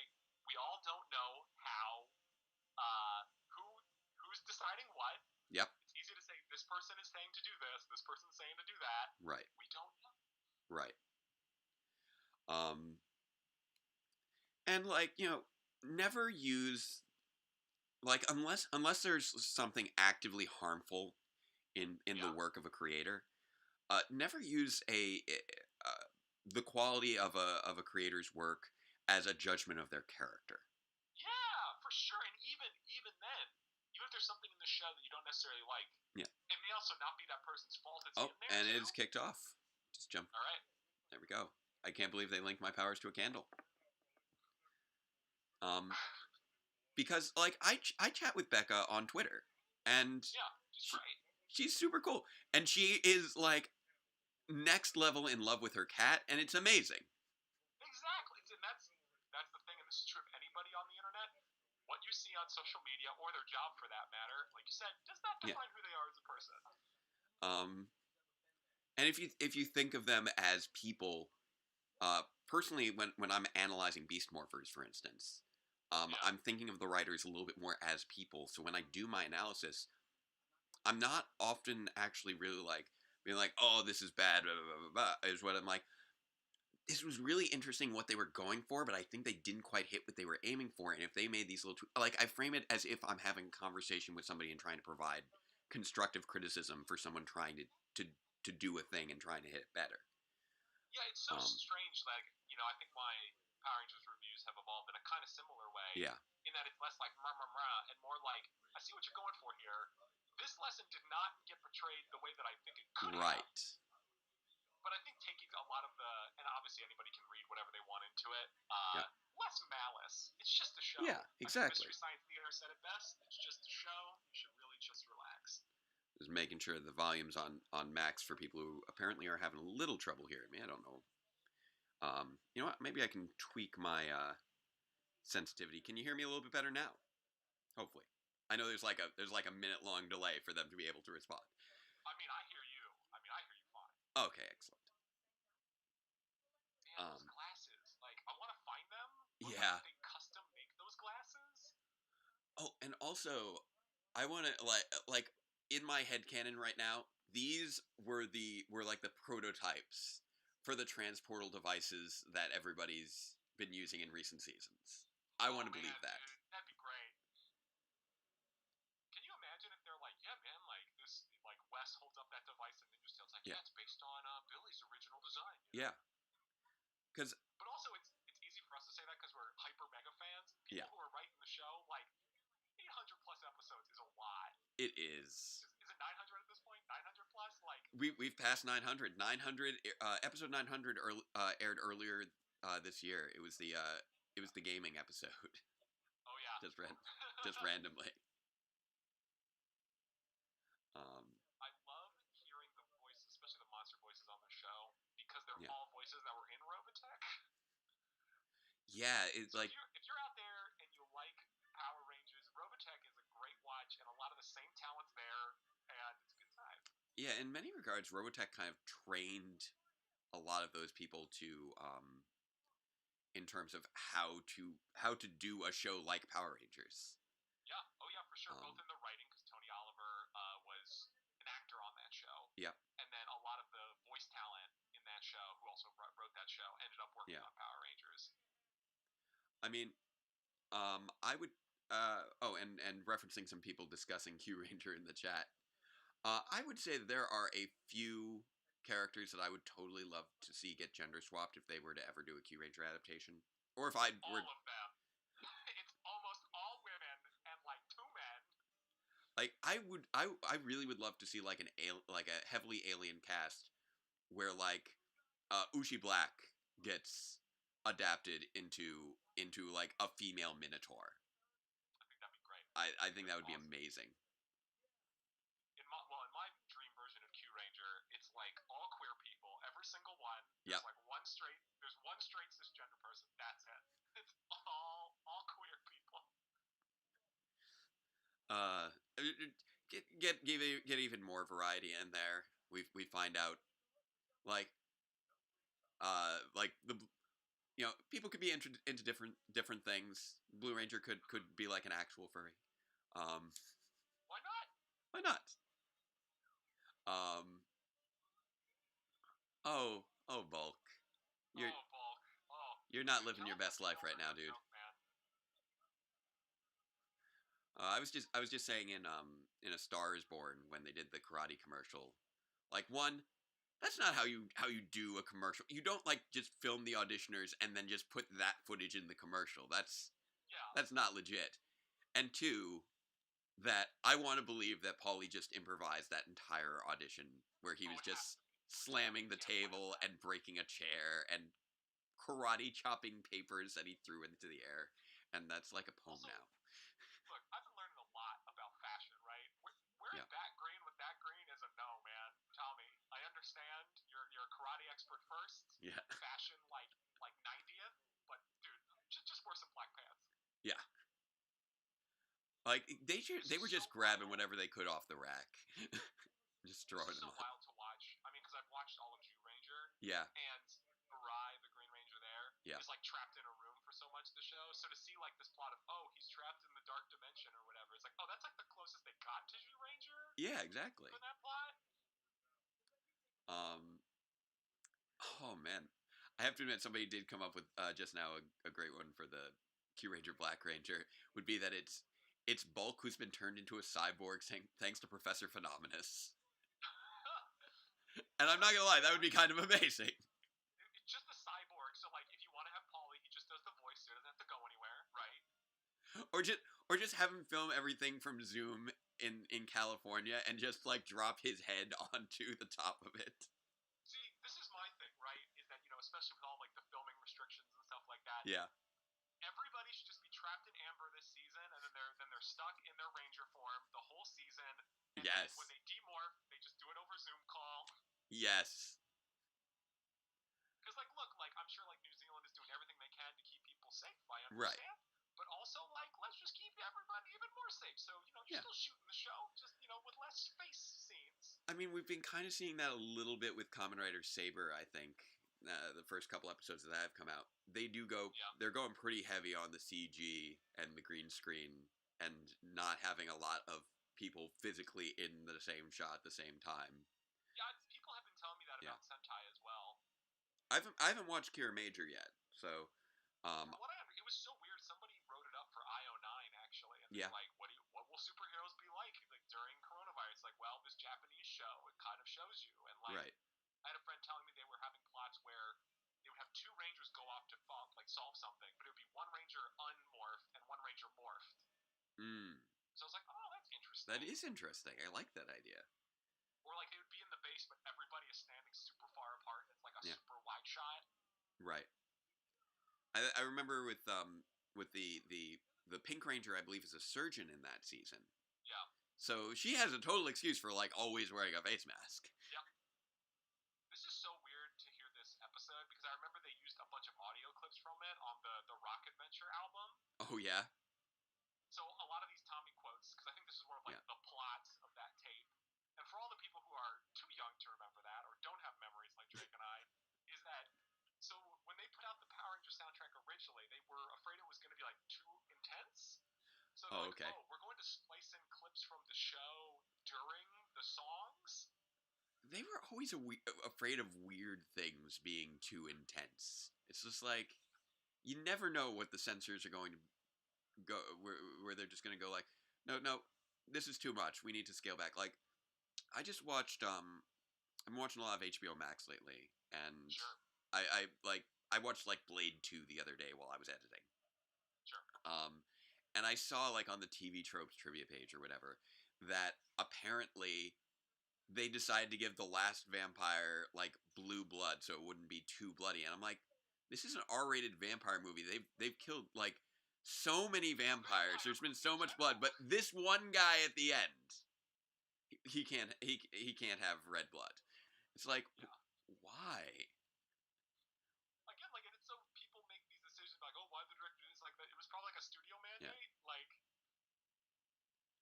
we all don't know how who who's deciding what. Yep. It's easy to say this person is saying to do this person's saying to do that. Right. We don't know. Right. And like never use like unless there's something actively harmful in the work of a creator. Never use the quality of a creator's work as a judgment of their character. Yeah, for sure. And even then, even if there's something in the show that you don't necessarily like, Yeah. it may also not be that person's fault. It's Oh, in there and too. it is kicked off. Just jump. All right. There we go. I can't believe they linked my powers to a candle. Because like I chat with Becca on Twitter, and Yeah, she's great. she's super cool, and she is like next level in love with her cat, and it's amazing. Exactly. And that's the thing, and this is true of anybody on the internet. What you see on social media, or their job for that matter, like you said, does not define who they are as a person. And if you think of them as people, personally, when I'm analyzing beast morphers, for instance, I'm thinking of the writers a little bit more as people. So when I do my analysis, I'm not often actually really like being like, oh, this is bad, blah, blah, blah, blah, is what I'm like. This was really interesting what they were going for, but I think they didn't quite hit what they were aiming for. And if they made these little, like I frame it as if I'm having a conversation with somebody and trying to provide constructive criticism for someone trying to do a thing and trying to hit it better. Yeah, it's so strange. Like I think my Power Rangers reviews have evolved in a kind of similar way. Yeah. In that it's less like rah rah rah and more like I see what you're going for here. This lesson did not get portrayed the way that I think it could have. Right. But I think taking a lot of the, and obviously anybody can read whatever they want into it, less malice. It's just a show. Yeah, exactly. Mystery Science Theater said it best. It's just a show. You should really just relax. Just making sure the volume's on max for people who apparently are having a little trouble hearing me. I don't know. You know what? Maybe I can tweak my sensitivity. Can you hear me a little bit better now? Hopefully. I know there's like a minute long delay for them to be able to respond. I mean, I hear you. Fine. Okay, excellent. Man, those glasses. Like, I want to find them. Yeah. They custom make those glasses. Oh, and also, I want to like in my headcanon right now, these were like the prototypes for the transportal devices that everybody's been using in recent seasons. I want to believe that. Dude, that'd be great. Can you imagine if they're like, yeah, man, like this, like Wes holds up that device and Ninja Tail's like, yeah, it's based on Billy's original design. Yeah. Because. But also, it's easy for us to say that because we're hyper mega fans. People who are writing the show, like, It is. Is it 900 at this point? 900 plus? Like, We've passed 900. 900 episode 900 aired earlier this year. It was the gaming episode. oh yeah. Just randomly. Um, I love hearing the voices, especially the monster voices on the show, because they're yeah. all voices that were in Robotech. Yeah, it's So like if you're out there and you like Power Rangers, Robotech is a great watch, and a lot of the same talent's there, and it's a good time. yeah, in many regards Robotech kind of trained a lot of those people to in terms of how to do a show like Power Rangers. Yeah, oh yeah, for sure. Both in the writing, because Tony Oliver was an actor on that show. Yeah. And then a lot of the voice talent in that show, who also wrote that show, ended up working on Power Rangers. I mean, I would. And referencing some people discussing Q Ranger in the chat, I would say that there are a few characters that I would totally love to see get gender swapped if they were to ever do a Q Ranger adaptation, or if I were. All of them. It's almost all women and like 2 men. Like I really would love to see like like a heavily alien cast where like Ushi Black gets adapted into like a female Minotaur. I think that'd be great. I think that would be amazing. In my dream version of Q Ranger, it's like all queer people, every single one. There's like there's one straight cisgender person. That's it. It's all queer people. Get even more variety in there. We find out like the people could be into different things. Blue Ranger could be like an actual furry. Why not? Why not? Bulk. Bulk. Oh, you're not living your best life right now, dude. I was just saying in A Star Is Born when they did the karate commercial, like that's not how you do a commercial. You don't like just film the auditioners and then just put that footage in the commercial. That's not legit. And 2, that I want to believe that Paulie just improvised that entire audition where he was just slamming the table and breaking a chair and karate chopping papers that he threw into the air, and that's like a poem now. Look, I've been learning a lot about fashion, right? Wearing that green with that green is a no, man. Tommy, I understand you're a karate expert first. Yeah. Fashion like 90th, but dude, just wear some black pants. Yeah. Like they were just grabbing whatever they could off the rack, just throwing it. It's so wild to watch. I mean, because I've watched all of Jew Ranger. Yeah. And Barai, the Green Ranger there, is like trapped in a room for so much of the show. So to see like this plot of he's trapped in the dark dimension or whatever, it's like that's like the closest they got to Jew Ranger. Yeah, exactly. For that plot. Oh man, I have to admit somebody did come up with just now a great one for the Q Ranger Black Ranger. Would be that it's Bulk who's been turned into a cyborg thanks to Professor Phenomenus. And I'm not gonna lie, that would be kind of amazing. It's just a cyborg, so like if you want to have Paulie, he just does the voice, so he doesn't have to go anywhere, right? Or just have him film everything from Zoom in California and just like drop his head onto the top of it. See, this is my thing, right? Is that especially with all like the filming restrictions and stuff like that. Yeah. Everybody should just be trapped in amber this season, and then they're stuck in their ranger form the whole season. And then when they demorph, they just do it over Zoom call. Yes. Because look, I'm sure New Zealand is doing everything they can to keep people safe. I understand. Right. But also let's just keep everybody even more safe. So you're still shooting the show, just with less face scenes. I mean, we've been kind of seeing that a little bit with Kamen Rider Saber. I think. The first couple episodes that have come out, they're going pretty heavy on the CG and the green screen and not having a lot of people physically in the same shot at the same time. Yeah, people have been telling me that about Sentai as well. I haven't watched Kira Major yet, so. It was so weird. Somebody wrote it up for IO9 actually, and they're like, "What will superheroes be like during coronavirus?" Like, well, this Japanese show, it kind of shows you, and right. I had a friend telling me they were having plots where they would have 2 rangers go off to solve something, but it would be one ranger unmorphed and one ranger morphed. Mm. So I was like, oh, that's interesting. interesting. That is interesting. I like that idea. Or like they would be in the base, but everybody is standing super far apart. And it's like a Yeah. super wide shot. Right. I remember with the Pink Ranger, I believe, is a surgeon in that season. Yeah. So she has a total excuse for like always wearing a face mask. Yep. This is so weird to hear this episode because I remember they used a bunch of audio clips from it on the Rock Adventure album. Oh yeah. So a lot of these Tommy quotes, because I think this is one of like Yeah. the plots of that tape. And for all the people who are too young to remember that or don't have memories like Drake and I, is that so when they put out the Power Rangers soundtrack originally, they were afraid it was going to be like too intense. So they're like, Okay. oh, we're going to splice in clips from the show during the songs. They were always afraid of weird things being too intense. It's just like you never know what the censors are going to go where they're just going to go like, no, this is too much. We need to scale back. Like I just watched I'm watching a lot of HBO Max lately, and Sure. I watched like Blade 2 the other day while I was editing. Sure. And I saw like on the TV Tropes trivia page or whatever that apparently they decided to give the last vampire like blue blood so it wouldn't be too bloody. And I'm like, this is an R-rated vampire movie. They've killed like so many vampires. There's been so much blood, but this one guy at the end, he can't have red blood. It's like, Yeah. why? Again, like, and it's so people make these decisions like, oh, why did the director do this? Like, it was probably like a studio mandate. Yeah. Like,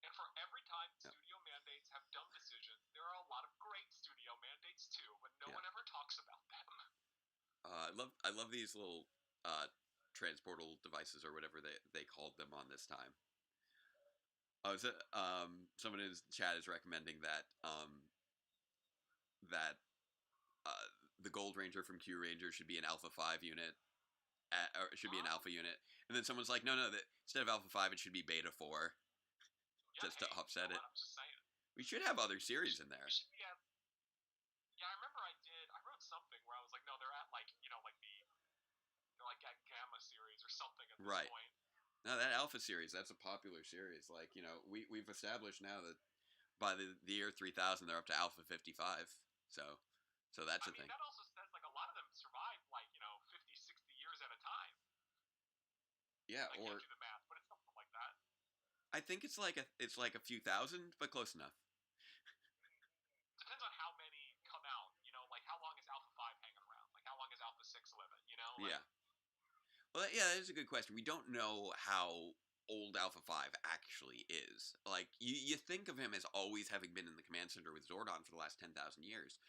and for every time Yeah. studio mandates have dumb decisions, there are a lot of great studio mandates too, but no Yeah. one ever talks about them. I love these little transportal devices or whatever they called them on this time. Oh, is it, someone in his chat is recommending that that the Gold Ranger from Q Ranger should be an Alpha 5 unit, or it should be an Alpha unit, and then someone's like, no, that instead of Alpha 5, it should be Beta 4, just to offset it. I'm just saying. We should have other series in there. Yeah, I remember I wrote something where I was like, no, they're at like, they're like at Gamma series or something at this point. No, that Alpha series, that's a popular series. Like, we've established now that by the year 3000, they're up to Alpha 55. So that's a thing. That also says like a lot of them survive like 50, 60 years at a time. Yeah, I can't do the math, but it's something like that. I think it's like a few thousand, but close enough. Depends on how many come out. Like how long is Alpha 5 hanging around? Like how long is Alpha 6 living? Like, yeah. Well, yeah, that's a good question. We don't know how old Alpha 5 actually is. Like, you think of him as always having been in the command center with Zordon for the last 10,000 years.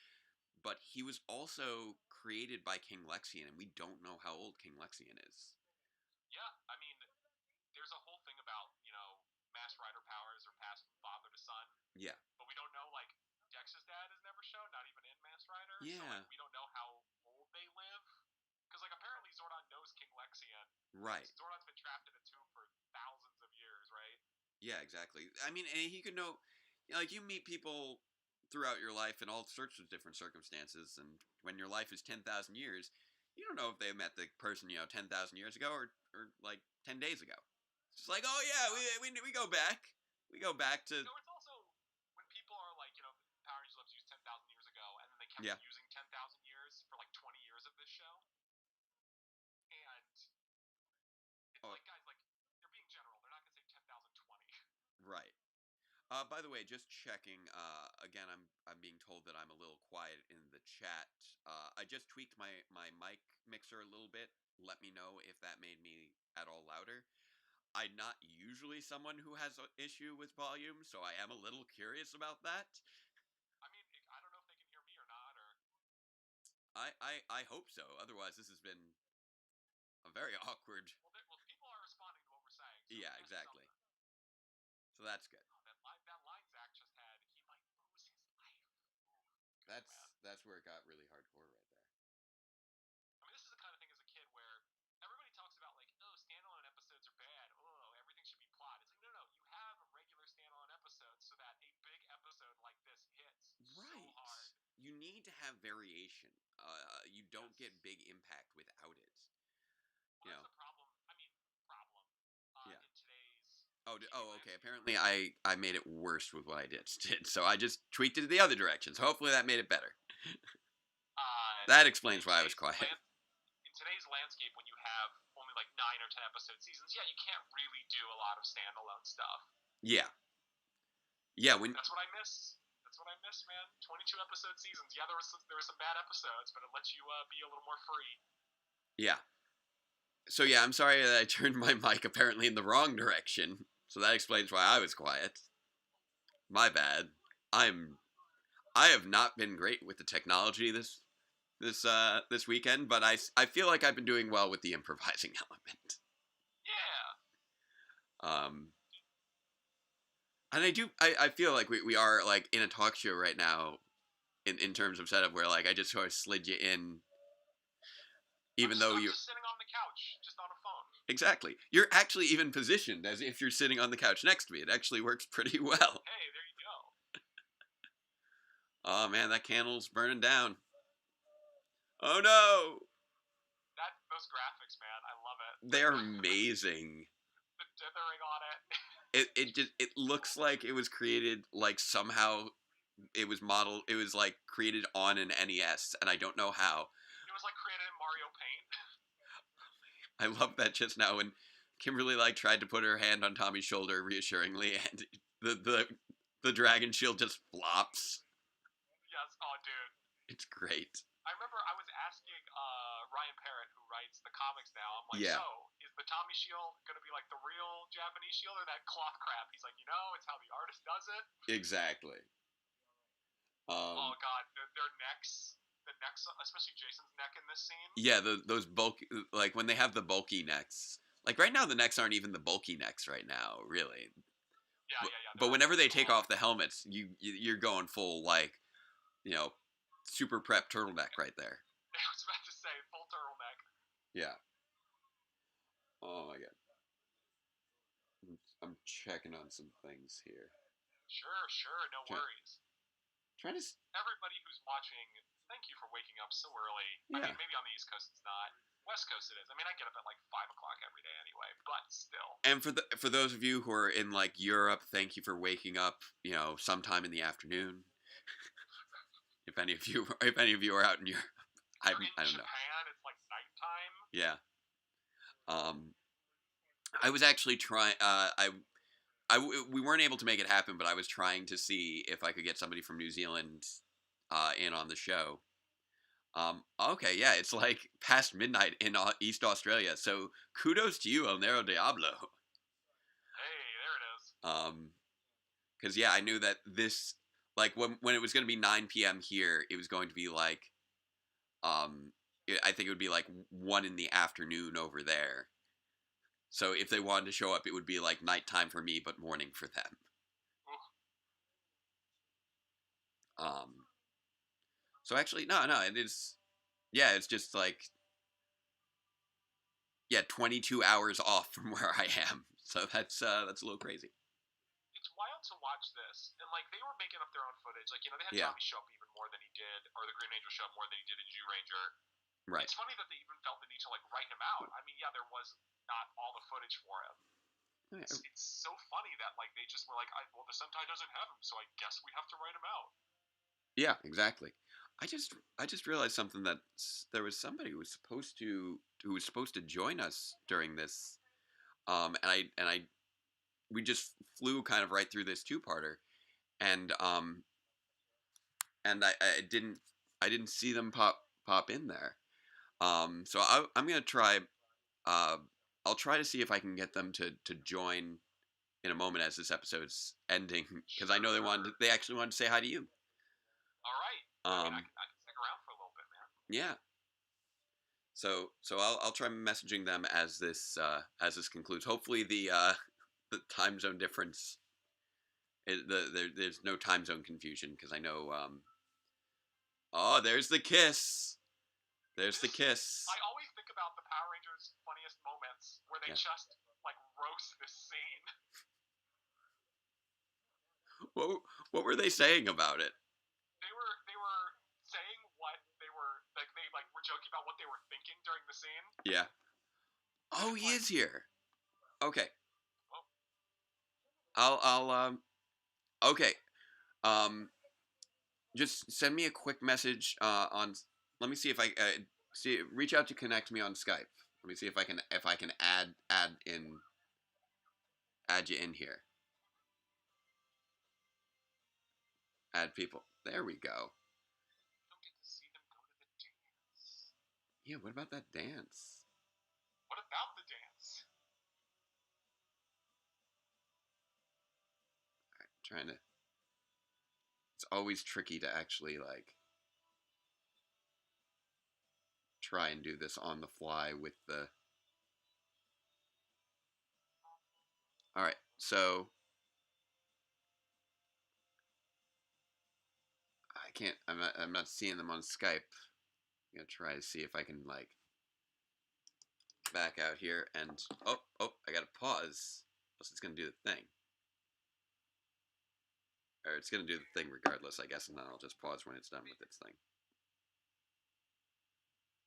But he was also created by King Lexian, and we don't know how old King Lexian is. Yeah, there's a whole thing about, mass rider powers are passed from father to son. Yeah. But we don't know, like, Dex's dad is never shown, not even in Mass Rider. Yeah. So, like, we don't know how old they live. Because, like, apparently Zordon knows King Lexian. Right. Zordon's been trapped in a tomb for thousands of years, right? Yeah, exactly. And he could know, like, you meet people throughout your life in all sorts of different circumstances, and when your life is 10,000 years, you don't know if they met the person, 10,000 years ago or like 10 days ago. It's just like, oh yeah, we go back. We go back to... It's also, when people are like, Power Rangers was used 10,000 years ago, and then they kept using 10,000 years for like 20 years of this show. And it's like, guys, like, they're being general. They're not going to say 10,020. Right. By the way, just checking. Again, I'm being told that I'm a little quiet in the chat. I just tweaked my mic mixer a little bit. Let me know if that made me at all louder. I'm not usually someone who has an issue with volume, so I am a little curious about that. I don't know if they can hear me or not, or... I hope so. Otherwise, this has been a very awkward... Well, people are responding to what we're saying. So yeah, exactly. So that's good. Oh, that line Zach just had, he might lose his life. Ooh, that's where it got really hardcore right there. This is the kind of thing as a kid where everybody talks about like, oh, standalone episodes are bad. Oh, everything should be plot. It's like, no, you have a regular standalone episode so that a big episode like this hits so hard. You need to have variation. You don't get big impact without it. Well, that's the problem. In today's... Oh, okay. Apparently, I made it worse with what I did. So I just tweaked it the other direction. So hopefully that made it better. That explains why I was quiet. In today's landscape, when you have only like 9 or 10 episode seasons, yeah, you can't really do a lot of standalone stuff. Yeah. Yeah. When That's what I miss. That's what I miss, man. 22 episode seasons. Yeah, there were some bad episodes, but it lets you be a little more free. Yeah. So yeah, I'm sorry that I turned my mic apparently in the wrong direction. So that explains why I was quiet. My bad. I have not been great with the technology this weekend, but I feel like I've been doing well with the improvising element. Yeah. And I feel like we are like in a talk show right now in terms of setup where like I just sort of slid you in even though I'm you're just sitting on the couch, just on a phone. exactly. You're actually even positioned as if you're sitting on the couch next to me. It actually works pretty well. Hey, there you go. Oh man, that candle's burning down. Oh no! Those graphics, man, I love it. They're amazing. The dithering on It looks like it was created like somehow it was modeled. It was like created on an NES, and I don't know how. It was like created in Mario Paint. I love that just now when Kimberly like tried to put her hand on Tommy's shoulder reassuringly, and the dragon shield just flops. Yes, oh dude. It's great. I remember I was asking Ryan Parrott, who writes the comics now. I'm like, yeah. So is the Tommy shield gonna be like the real Japanese shield or that cloth crap? He's like, it's how the artist does it. Exactly. Oh god, their necks. The necks, especially Jason's neck in this scene. Yeah, those bulky, like when they have the bulky necks. Like right now, the necks aren't even the bulky necks right now, really. Yeah. But whenever they take off the helmets, you're going full like, super prep turtleneck right there. I was about to say full turtleneck. Yeah. Oh my god. I'm checking on some things here. Sure, no worries. Trying to. Everybody who's watching, thank you for waking up so early. Yeah. I mean, maybe on the East Coast it's not. West Coast it is. I mean, I get up at like 5 o'clock every day anyway, but still. And for those of you who are in like Europe, thank you for waking up. Sometime in the afternoon. if any of you are out in Europe, I don't know. Japan, it's like nighttime. Yeah. I was actually trying. We weren't able to make it happen, but I was trying to see if I could get somebody from New Zealand in on the show. Okay, yeah, it's like past midnight in East Australia, so kudos to you, El Nero Diablo. Hey, there it is. Because yeah, I knew that this, like, when it was going to be 9 p.m. here, it was going to be like, I think it would be like 1 in the afternoon over there. So if they wanted to show up, it would be like nighttime for me, but morning for them. So actually, no, it is. Yeah, it's just like, 22 hours off from where I am. So that's a little crazy. It's wild to watch this, and like they were making up their own footage. Like they had Tommy show up even more than he did, or the Green Ranger show up more than he did in Jew Ranger. Right. It's funny that they even felt the need to like write him out. I mean, yeah, there was not all the footage for him. Yeah. It's so funny that like they just were like, well, the Sentai doesn't have him, so I guess we have to write him out. Yeah, exactly. I just realized something, that there was somebody who was supposed to join us during this, and we just flew kind of right through this 2-parter, and I didn't see them pop in there. So I'm gonna try. I'll try to see if I can get them to join in a moment as this episode's ending, because I know they actually wanted to say hi to you. All right. I can stick around for a little bit, man. Yeah. So I'll try messaging them as this concludes. Hopefully the time zone difference, there's no time zone confusion, because I know. Oh, there's the kiss. There's the kiss. I always think about the Power Rangers' funniest moments where they just like roast this scene. What were they saying about it? They were saying what they were like. They like were joking about what they were thinking during the scene. Yeah. Oh, he is here. Okay. I'll okay. Um, just send me a quick message on. Let me see if I see. Reach out to connect me on Skype. Let me see if I can add you in here. Add people. There we go. Don't get to see them go to the dance. Yeah. What about that dance? What about the dance? Trying to. It's always tricky to actually like try and do this on the fly with the. All right. So I can't. I'm not seeing them on Skype. I'm gonna try to see if I can like back out here and I gotta pause. Else it's gonna do the thing. Or it's gonna do the thing regardless, I guess, and then I'll just pause when it's done with its thing.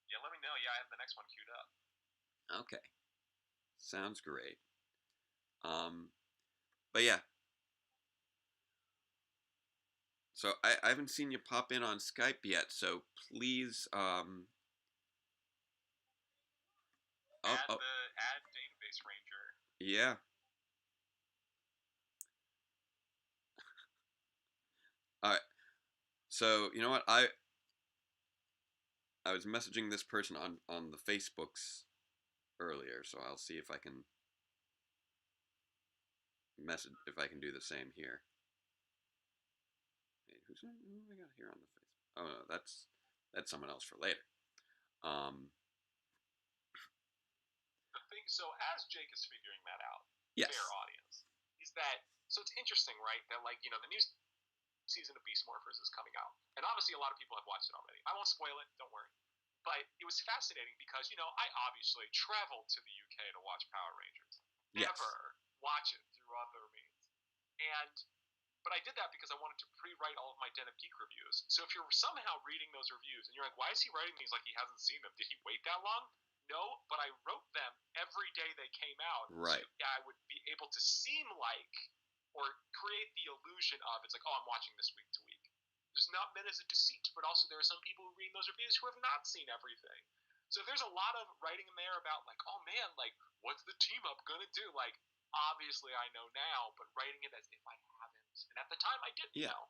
Yeah, let me know. Yeah, I have the next one queued up. Okay. Sounds great. But yeah. So I haven't seen you pop in on Skype yet, so please Add database ranger. yeah. Alright. So you know what? I was messaging this person on the Facebooks earlier, so I'll see if I can do the same here. Hey, who I got here on the Facebook? Oh no, that's someone else for later. The thing, so as Jake is figuring that out, Yes. fair audience, is that so it's interesting, right? That like the new season of Beast Morphers is coming out, and obviously a lot of people have watched it already. I won't spoil it, don't worry. But it was fascinating because I obviously traveled to the UK to watch Power Rangers. Yes. Never watch it through other means, and but I did that because I wanted to pre-write all of my Den of Geek reviews. So if you're somehow reading those reviews and you're like, why is he writing these like he hasn't seen them? Did he wait that long? No, but I wrote them every day they came out. Right. So I would be able to seem like or create the illusion of it's like, oh, I'm watching this week to week. There's not meant as a deceit, but also there are some people who read those reviews who have not seen everything. So there's a lot of writing in there about like, oh man, like what's the team up gonna do? Like obviously I know now, but writing it as if I haven't. And at the time, I didn't know.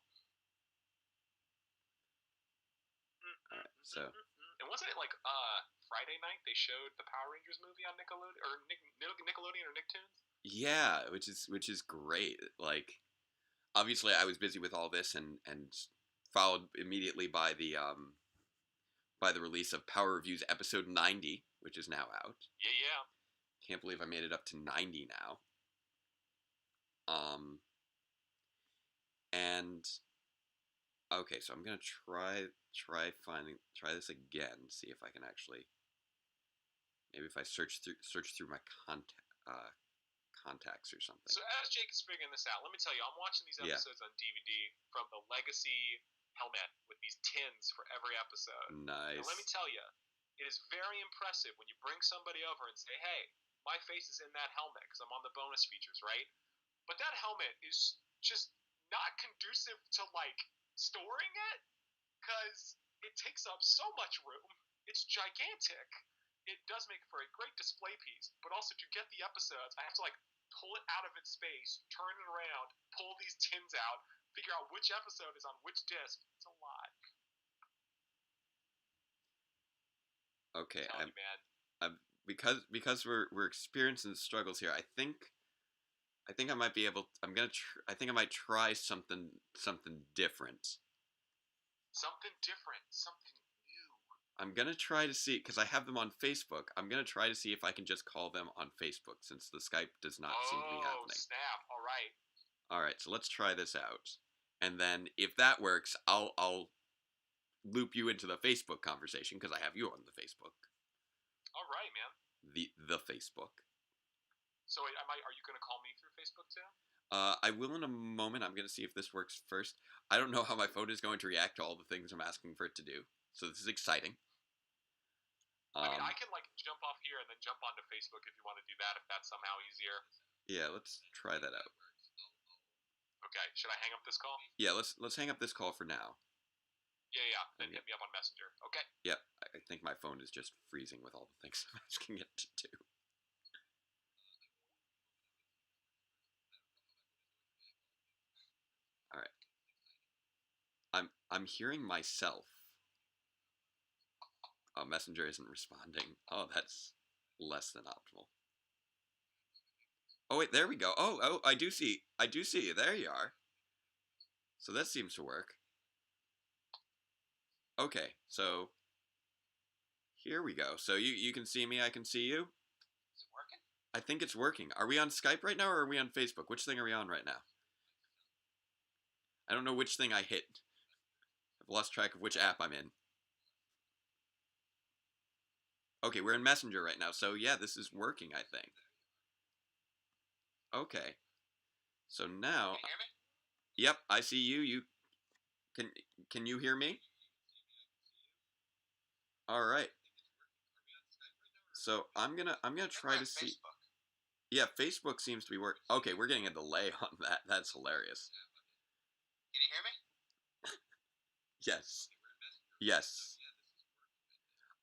All right, so. And wasn't it like Friday night they showed the Power Rangers movie on Nickelodeon or Nickelodeon or Nicktoons? Yeah, which is great. Like, obviously, I was busy with all this and followed immediately by the release of Power Reviews episode 90, which is now out. Yeah. Can't believe I made it up to 90 now. And okay, so I'm gonna try this again. See if I can actually. Maybe if I search through my contacts or something. So as Jake is figuring this out, let me tell you, I'm watching these episodes on DVD from the Legacy helmet with these tins for every episode. Nice. And let me tell you, it is very impressive when you bring somebody over and say, hey, my face is in that helmet because I'm on the bonus features, right? But that helmet is just not conducive to like storing it because it takes up so much room. It's gigantic. It does make for a great display piece, but also to get the episodes, I have to like pull it out of its space, turn it around, pull these tins out, figure out which episode is on which disc. It's a lot. Okay, man. Because we're experiencing the struggles here. I think I might be able. I think I might try something different. Something different. Something new. I'm gonna try to see because I have them on Facebook. I'm gonna try to see if I can just call them on Facebook since the Skype does not seem to be happening. Oh snap! All right. So let's try this out, and then if that works, I'll loop you into the Facebook conversation because I have you on the Facebook. All right, man. The Facebook. So are you going to call me through Facebook too? I will in a moment. I'm going to see if this works first. I don't know how my phone is going to react to all the things I'm asking for it to do. So this is exciting. I mean, I can like jump off here and then jump onto Facebook if you want to do that, if that's somehow easier. Yeah, let's try that out. Okay, should I hang up this call? Yeah, let's hang up this call for now. Yeah, yeah. Then Yeah. hit me up on Messenger. Okay. Yep, I think my phone is just freezing with all the things I'm asking it to do. All right. I'm hearing myself. Messenger isn't responding. Oh, that's less than optimal. Oh wait, there we go. Oh, I do see. I do see you. There you are. So that seems to work. Okay, so here we go. So you can see me. I can see you. Is it working? I think it's working. Are we on Skype right now, or are we on Facebook? Which thing are we on right now? I don't know which thing I hit. I've lost track of which app I'm in. Okay, we're in Messenger right now. So yeah, this is working, I think. Okay. So now, Can you hear me? yep, I see you. You can can you hear me? All right. So I'm gonna try to see. Facebook. Yeah, Facebook seems to be working. Okay, we're getting a delay on that. That's hilarious. Can you hear me? Yes. Yes.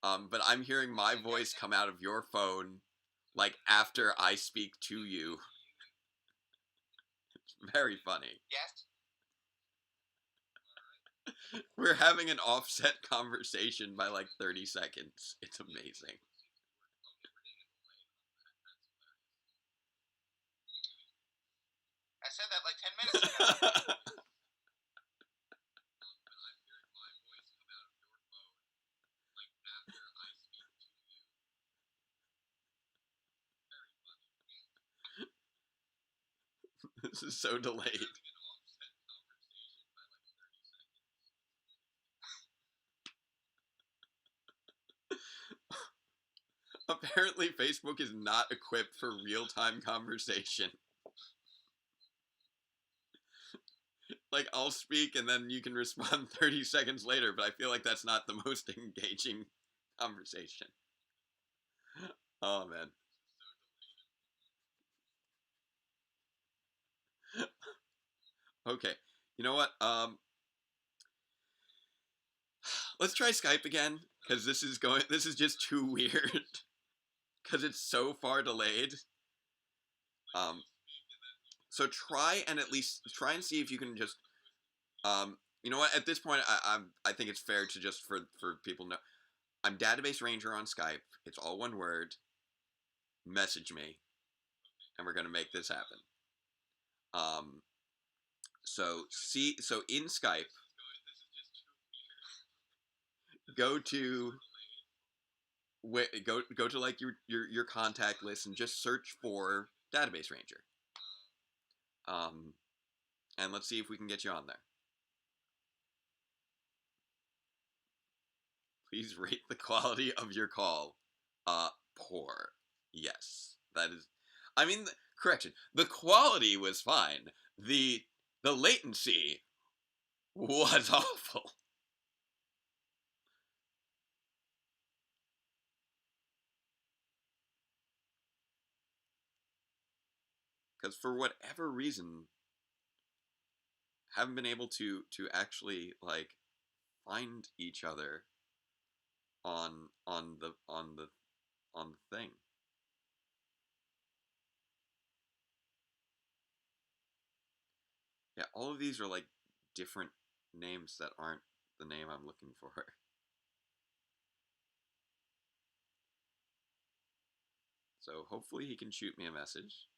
But I'm hearing my voice come out of your phone, like after I speak to you. Very funny. Yes. We're having an offset conversation by like 30 seconds. It's amazing. I said that like 10 minutes ago. This is so delayed. Apparently, Facebook is not equipped for real-time conversation. Like, I'll speak and then you can respond 30 seconds later, but I feel like that's not the most engaging conversation. Oh, man. Okay. You know what? Let's try Skype again, because this is just too weird. Because it's so far delayed. Um, so try and at least try and see if you can just you know what? At this point, I think it's fair to just for people to know I'm Database Ranger on Skype. It's all one word. Message me, and we're gonna make this happen. So in Skype, go to go to like your contact list and just search for Database Ranger. Um, and let's see if we can get you on there. Please rate the quality of your call. Poor. Yes, that is. I mean, correction. The quality was fine. The latency was awful. Because for whatever reason, haven't been able to actually like find each other on the thing. Yeah, all of these are like different names that aren't the name I'm looking for. So hopefully he can shoot me a message.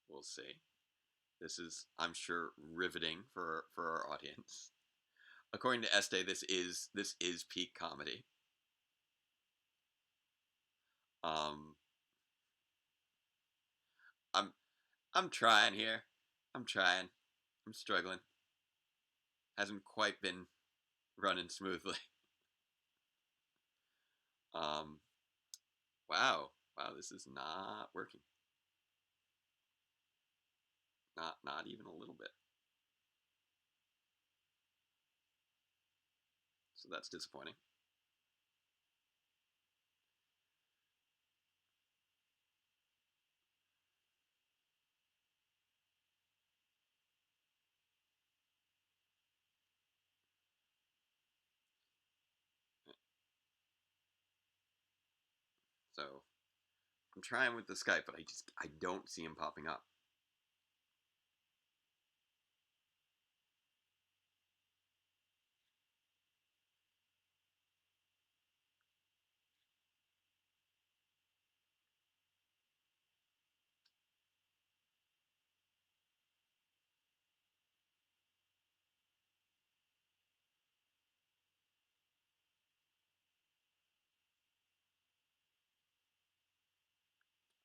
We'll see. This is, I'm sure, riveting for our audience. According to Este, this is peak comedy. Um, I'm I'm trying here. I'm trying. I'm struggling. Hasn't quite been running smoothly. Um, wow, this is not working. Not even a little bit. So that's disappointing. So I'm trying with the Skype, but I don't see him popping up.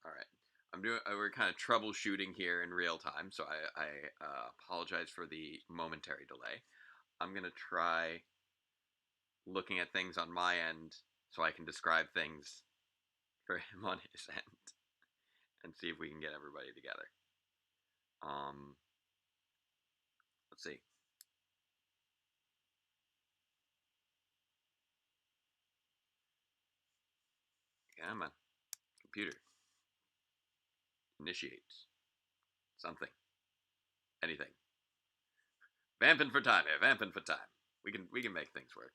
All right. We're kind of troubleshooting here in real time, so I apologize for the momentary delay. I'm gonna try looking at things on my end so I can describe things for him on his end and see if we can get everybody together. Let's see. Come on, computer, initiate something, anything. Vamping for time here. Vamping for time. We can make things work.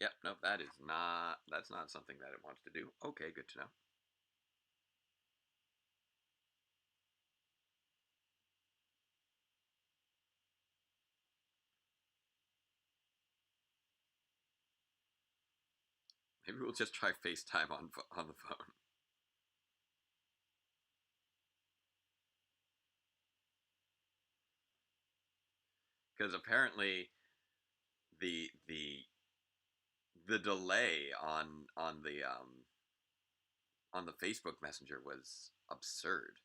Yep. Nope. That's not something that it wants to do. Okay. Good to know. Maybe we'll just try FaceTime on the phone. Because apparently the delay on the Facebook Messenger was absurd.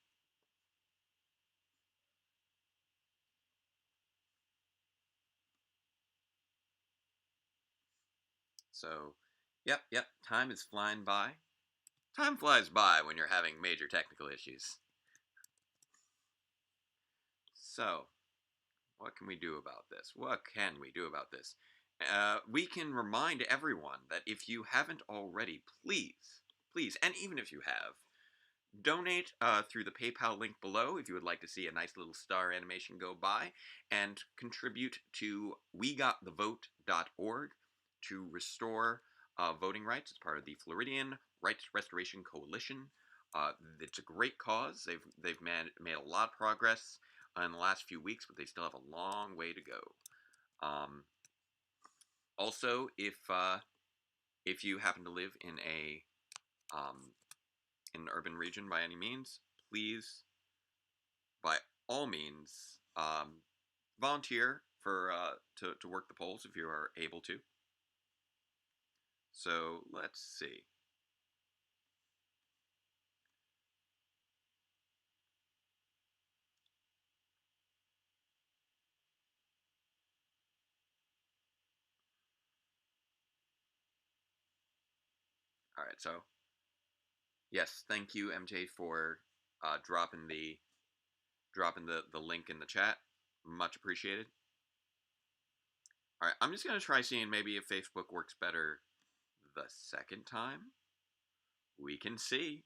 So, yep. Time is flying by. Time flies by when you're having major technical issues. So, what can we do about this? What can we do about this? We can remind everyone that if you haven't already, please, and even if you have, donate through the PayPal link below if you would like to see a nice little star animation go by, and contribute to wegotthevote.org to restore voting rights as part of the Floridian Rights Restoration Coalition. It's a great cause. They've made a lot of progress in the last few weeks, but they still have a long way to go. Also, if you happen to live in an urban region by any means, please, by all means, volunteer for to work the polls if you are able to. So let's see. All right, so yes, thank you, MJ, for dropping the link in the chat. Much appreciated. All right, I'm just gonna try seeing maybe if Facebook works better the second time. We can see.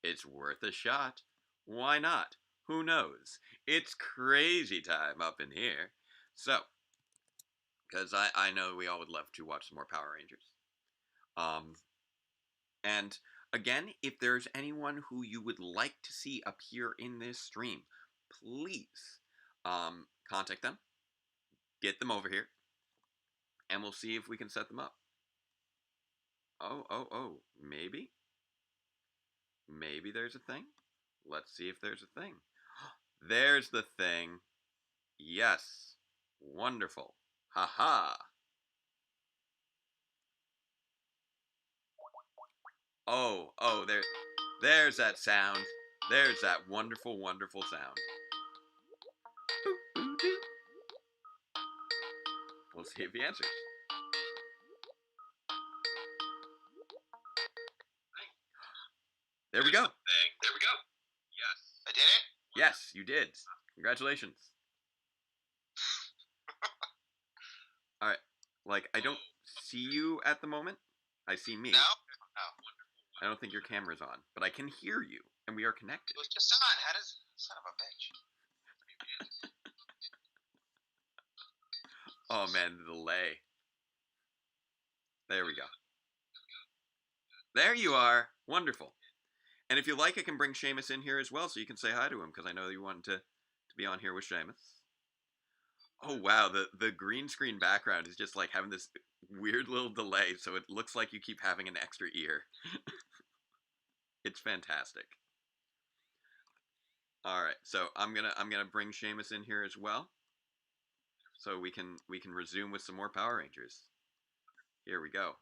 It's worth a shot. Why not? Who knows? It's crazy time up in here. So, because I know we all would love to watch some more Power Rangers. And again, if there's anyone who you would like to see appear in this stream, please contact them, get them over here, and we'll see if we can set them up. Oh, maybe? Maybe there's a thing? Let's see if there's a thing. There's the thing. Yes. Wonderful. Haha. Oh, there's that sound. There's that wonderful, wonderful sound. We'll see if he answers. There we go. There we go. Yes. I did it? Yes, you did. Congratulations. All right. Like, I don't see you at the moment. I see me. No? Oh. I don't think your camera's on, but I can hear you, and we are connected. It was just on. How does... Son of a bitch. Oh, man, the delay. There we go. There you are. Wonderful. And if you like, I can bring Seamus in here as well, so you can say hi to him, because I know you wanted to be on here with Seamus. Oh wow, the green screen background is just like having this weird little delay, so it looks like you keep having an extra ear. It's fantastic. All right, so I'm gonna bring Seamus in here as well, so we can resume with some more Power Rangers. Here we go.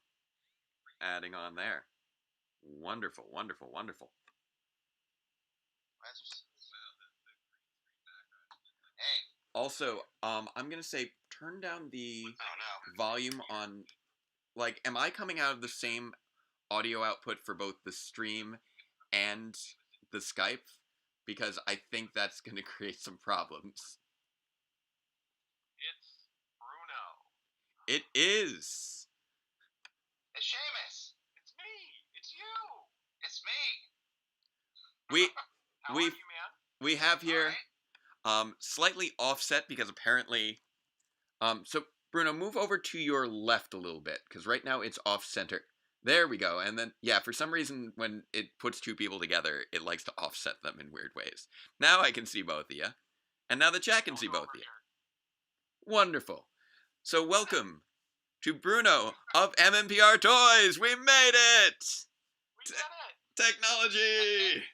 Adding on there. Wonderful, wonderful, wonderful. Hey. Also, I'm gonna say turn down the volume on. Like, am I coming out of the same audio output for both the stream and the Skype? Because I think that's gonna create some problems. It's Bruno. It is. It's Seamus. It's me. It's you. It's me. We How we are you, man? we have here slightly offset because apparently so Bruno, move over to your left a little bit because right now it's off center. There we go. And then yeah, for some reason when it puts two people together, it likes to offset them in weird ways. Now I can see both of you. And now the chat can see both of you. Wonderful. So welcome to Bruno of MMPR Toys. We made it. We did it. Technology.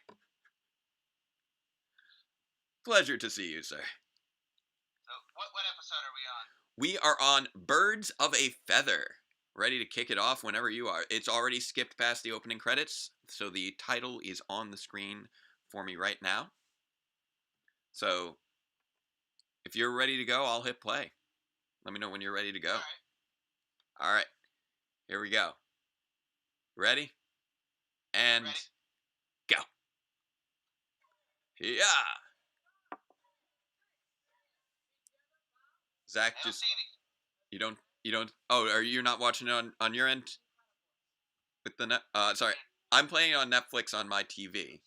Pleasure to see you, sir. So, what episode are we on? We are on Birds of a Feather. Ready to kick it off whenever you are. It's already skipped past the opening credits, so the title is on the screen for me right now. So, if you're ready to go, I'll hit play. Let me know when you're ready to go. All right. Here we go. Ready? And Ready. Go. Yeah. Zach, I don't just see any. you don't. Oh, are you not watching it on your end? With the net? Sorry, I'm playing it on Netflix on my TV,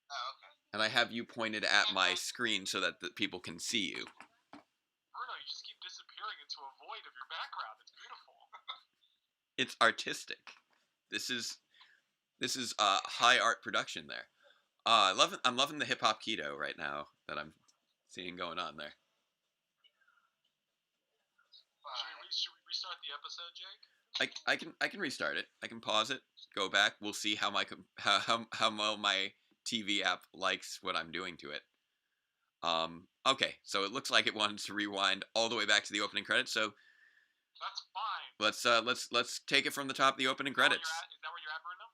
Oh, okay. and I have you pointed at my screen so that the people can see you. Bruno, you just keep disappearing into a void of your background. It's beautiful. It's artistic. This is high art production there. I'm loving the hip hop keto right now that I'm seeing going on there. Should we restart the episode, Jake? I can restart it. I can pause it, go back. We'll see how how well my TV app likes what I'm doing to it. Okay, so it looks like it wants to rewind all the way back to the opening credits. So that's fine. Let's take it from the top of the opening credits. Is that where you're at, Bruno?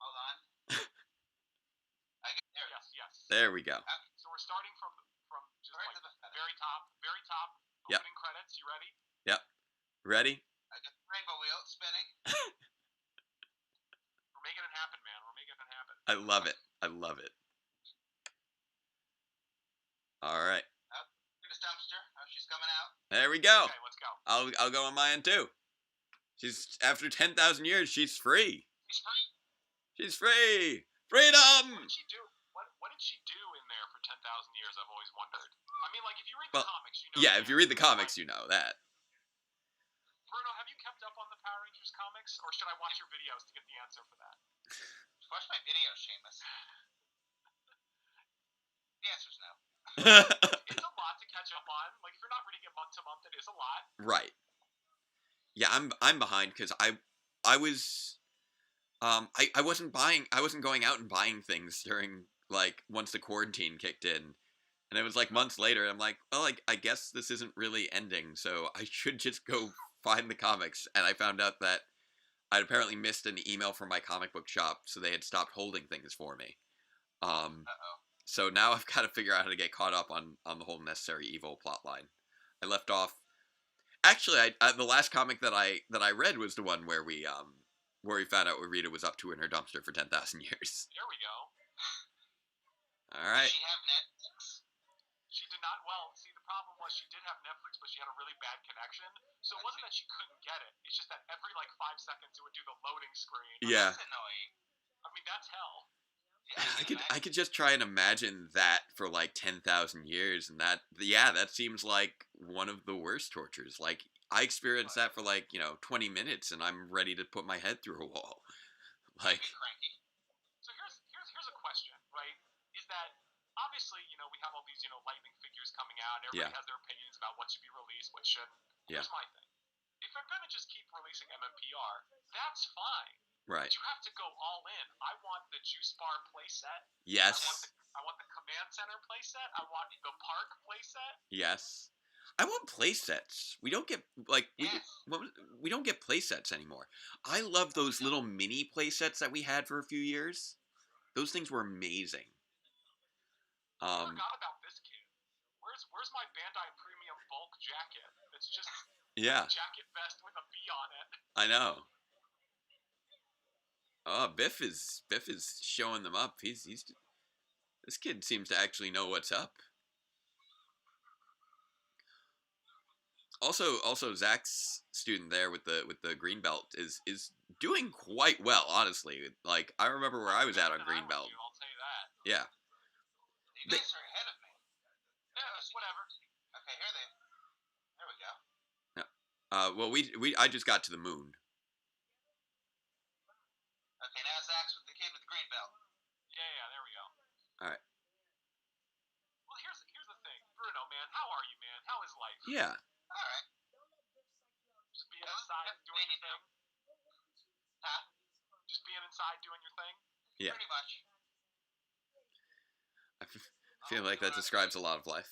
Hold on. Yes. There we go. So we're starting from just right like the very top Yep. opening credits. You ready? Yep. Ready? I got the rainbow wheel spinning. We're making it happen, man. We're making it happen. I love it. I love it. All right. This dumpster. Oh, she's coming out. There we go. Okay, let's go. I'll go on my end too. She's after 10,000 years, she's free. She's free. She's free. Freedom. What did she do? What did she do in there for 10,000 years? I've always wondered. I mean, like if you read the comics, you know. Yeah, if you read the comics, you know that. Bruno, have you kept up on the Power Rangers comics, or should I watch your videos to get the answer for that? Watch my videos, Seamus. The answer's no. It's a lot to catch up on. Like if you're not reading it month to month, it is a lot. Right. Yeah, I'm behind because I was I wasn't going out and buying things during like once the quarantine kicked in. And it was like months later, I'm like, well, I guess this isn't really ending, so I should just go find the comics. And I found out that I'd apparently missed an email from my comic book shop, so they had stopped holding things for me. So now I've got to figure out how to get caught up on the whole Necessary Evil plotline. I left off. Actually, the last comic that I read was the one where we found out what Rita was up to in her dumpster for 10,000 years. There we go. All right. Did she have Netflix? She did not. Well, see, the problem was she did have Netflix, but she had a really bad connection. So it wasn't that she couldn't get it. It's just that every like 5 seconds it would do the loading screen. Yeah. That's annoying. I mean, that's hell. Yeah, I could just try and imagine that for like 10,000 years, and that seems like one of the worst tortures. Like I experienced that for like 20 minutes, and I'm ready to put my head through a wall. Like, Be cranky. So here's a question, right? Is that obviously we have all these lightning figures coming out, and everybody yeah, has their opinions about what should be released, what shouldn't. yeah, Here's my thing: if they're gonna just keep releasing MMPR, that's fine. right. But you have to go all in. I want the juice bar playset. Yes, I want the command center playset. I want the park playset. yes. I want play sets. We don't get like Yes. we don't get play sets anymore. I love those little mini play sets that we had for a few years. Those things were amazing. I forgot about this kid. Where's my Bandai Premium bulk jacket? It's just Yeah, a jacket vest with a B on it. I know. Oh, Biff is showing them up. He's this kid seems to actually know what's up. Also Zach's student there with the green belt is doing quite well, honestly. Like I remember where I was at on green belt. I'll tell you that. Yeah. You guys are ahead of me. Yeah, whatever. Okay, there we go. Well, I just got to the moon. Okay, now Zach's with the kid with the green belt. Yeah, there we go. All right. Well, here's the thing, Bruno, man. How are you, man? How is life? Yeah. All right. Just being inside doing your thing. Huh? Just being inside doing your thing. Yeah. Pretty much. I feel like that describes a lot of life.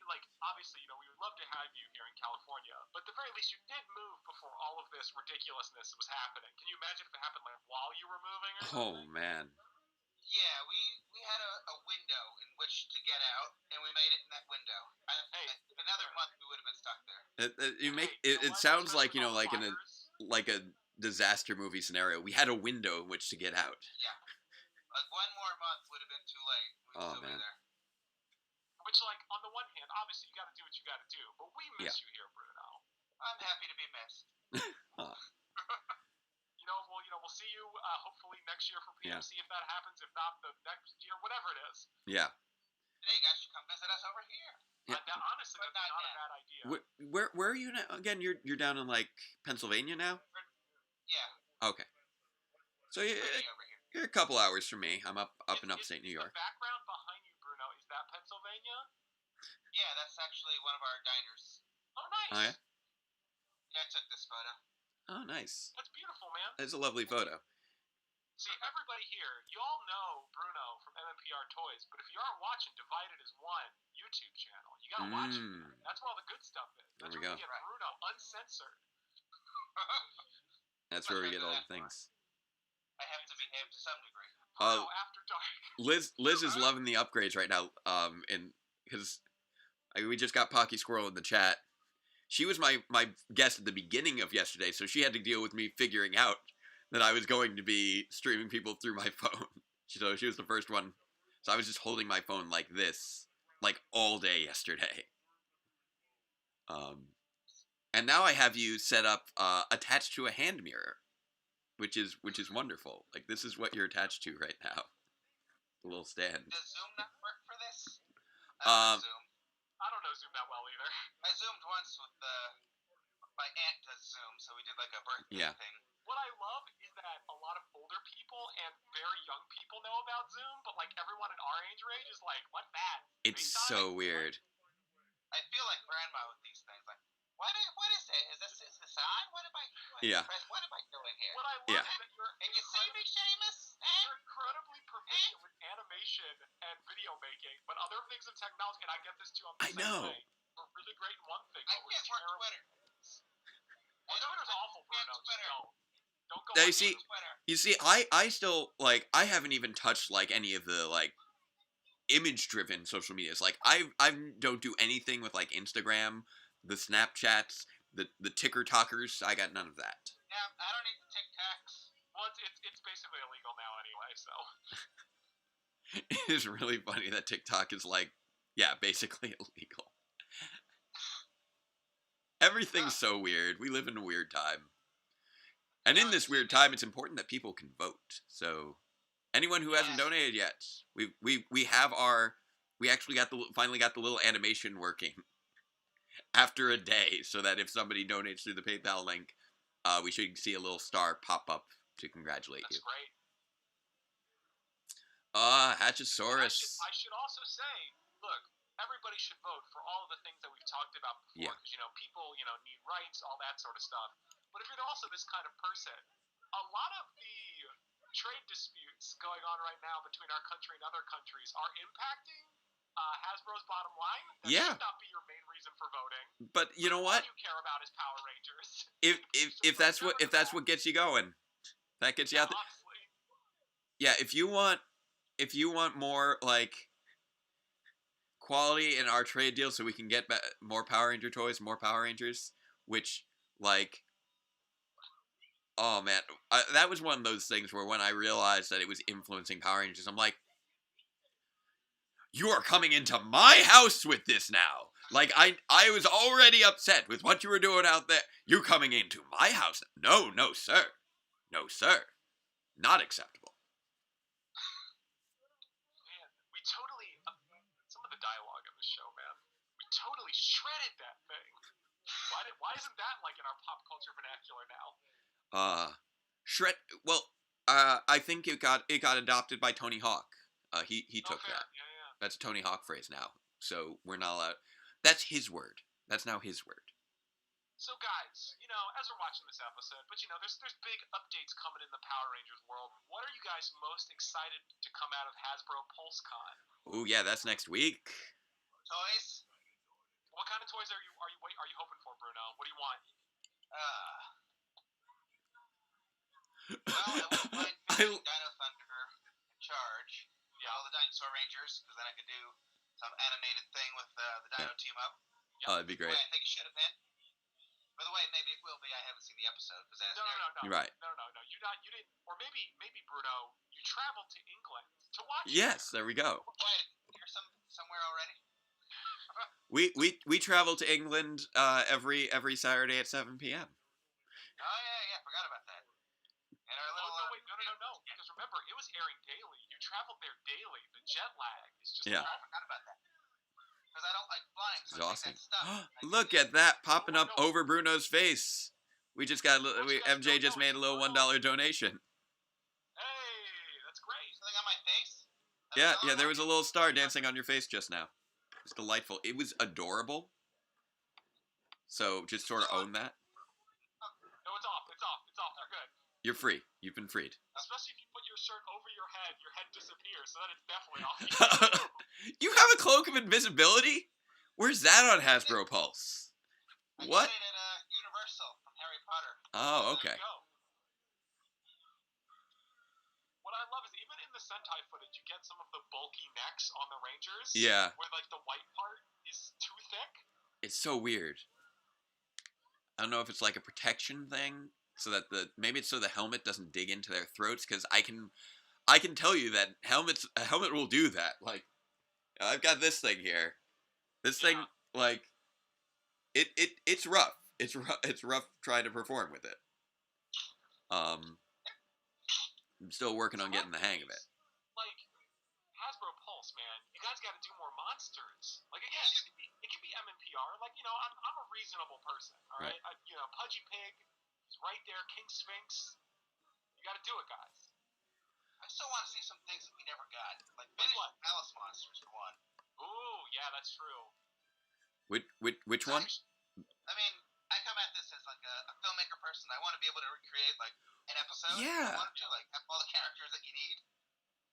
Like, obviously, we would love to have you here in California, but at the very least, you did move before all of this ridiculousness was happening. Can you imagine if it happened, like, while you were moving or something? Oh, man. Yeah, we had a window in which to get out, and we made it in that window. Another month, we would have been stuck there. It sounds like, like in a disaster movie scenario. We had a window in which to get out. Yeah. Like, one more month would have been too late. We'd still be there. Which, like, on the one hand, obviously you got to do what you got to do, but we miss you here, Bruno. I'm happy to be missed. We'll see you hopefully next year for PMC if that happens. If not, the next year, whatever it is. Yeah. Hey, you guys should come visit us over here. Yeah. Honestly, that's not a bad idea. Where are you now? Again, you're down in like Pennsylvania now. Yeah. Okay. So you're a couple hours from me. I'm up in upstate New York. The background behind you, Bruno, is that Pennsylvania? Yeah, that's actually one of our diners. Oh, nice. Oh, yeah? Yeah, I took this photo. Oh, nice. That's beautiful, man. It's a lovely photo. See, everybody here, you all know Bruno from MMPR Toys, but if you aren't watching Divided as One YouTube channel, you gotta watch it. That's where all the good stuff is. That's where we get Bruno uncensored. That's where we get all the things. I have to behave to some degree. Bruno after dark. Liz is loving the upgrades right now. And because we just got Pocky Squirrel in the chat. She was my guest at the beginning of yesterday, so she had to deal with me figuring out that I was going to be streaming people through my phone. So she was the first one. So I was just holding my phone like this, like all day yesterday. And now I have you set up attached to a hand mirror, which is wonderful. Like this is what you're attached to right now. The little stand. Does Zoom not work for this? Zoom. I don't know Zoom that well either. I Zoomed once with my aunt does Zoom, so we did like a birthday thing. What I love is that a lot of older people and very young people know about Zoom, but like everyone in our age range is like, what's that? It's so weird. I feel like grandma with these things. Like, what is it? Is this a sign? What am I doing? Yeah. What am I doing here? What I love is that you see me, Seamus? You're incredibly proficient with animation and video making, but other things of technology, and I get this too, I'm the same way. We're really great in one thing, but we're terrible. Twitter. Well, Twitter's awful, Bruno. Don't go on Twitter. You see, I still, like, I haven't even touched, like, any of the, like, image-driven social medias. Like, I don't do anything with, like, Instagram, the Snapchats, the ticker-talkers. I got none of that. Yeah, I don't need the TikToks. Well, it's basically illegal now anyway, so. It is really funny that TikTok is, like, yeah, basically illegal. Everything's so weird. We live in a weird time. And in this weird time, it's important that people can vote. So, anyone who hasn't donated yet, we actually finally got the little animation working. after a day, so that if somebody donates through the PayPal link, we should see a little star pop up to congratulate That's you. great. Hatchosaurus. I should also say, look, everybody should vote for all of the things that we've talked about before. Yeah. Because, people, need rights, all that sort of stuff. But if you're also this kind of person, a lot of the trade disputes going on right now between our country and other countries are impacting Hasbro's bottom line. That should not be your main reason for voting. But you know what? All you care about is Power Rangers. If that's what gets you going, that gets you out. Yeah, if you want more like quality in our trade deal, so we can get more Power Ranger toys, more Power Rangers, which like. Oh man, that was one of those things where when I realized that it was influencing Power Rangers, I'm like, you are coming into my house with this now. Like, I was already upset with what you were doing out there. You coming into my house? No, sir. No, sir. Not acceptable. Man, we totally, some of the dialogue in the show, man, we totally shredded that thing. Why isn't that like in our pop culture vernacular now? Well, I think it got adopted by Tony Hawk. He took that. Yeah. That's a Tony Hawk phrase now. So we're not allowed. That's his word. That's now his word. So guys, as we're watching this episode, but there's big updates coming in the Power Rangers world. What are you guys most excited to come out of Hasbro PulseCon? Oh yeah, that's next week. Toys? What kind of toys are you hoping for, Bruno? What do you want? Well, I wouldn't mind Dino Thunder in charge. Yeah, all the Dinosaur Rangers, because then I could do some animated thing with the Dino team up. Oh, that'd be great. I think it should have been. By the way, maybe it will be. I haven't seen the episode. No. You're right. No. You didn't. Or maybe Bruno, you traveled to England to watch. Yes, there we go. Wait, you're somewhere already? We travel to England every Saturday at 7 p.m. Oh yeah, forgot about that. And our little no. Because remember, it was airing daily. You traveled there daily. The jet lag is just. Yeah. I forgot about that. Because I don't like flying, so Exhausting. stuff. Look at that popping up over Bruno's face. We just got MJ just made a little $1 donation. Hey, that's great. Something on my face? Yeah, there was a little star dancing on your face just now. It's delightful. It was adorable. So just sort of own that. No, it's off. You're good. You're free. You've been freed. Especially if you put your shirt over your head disappears, so then it's definitely off. You have a cloak of invisibility? Where's that on Hasbro Pulse? What? I got it at Universal from Harry Potter. Oh, okay. What I love is even in the Sentai footage, you get some of the bulky necks on the Rangers. Yeah. Where like the white part is too thick. It's so weird. I don't know if it's like a protection thing, so that maybe it's so the helmet doesn't dig into their throats. Because I can tell you that a helmet will do that. Like, I've got this thing here. This thing, like, it's rough. It's rough trying to perform with it. I'm still working on getting the hang of it. Like, Hasbro Pulse, man, you guys got to do more monsters. Like, again, it can be MMPR. Like, I'm a reasonable person, all right? Pudgy Pig is right there, King Sphinx. You got to do it, guys. I still want to see some things that we never got, like Vintage Palace monsters for one. Ooh, yeah, that's true. Which one? I mean, I come at this as like a filmmaker person. I want to be able to recreate like an episode. Yeah. I want to like have all the characters that you need.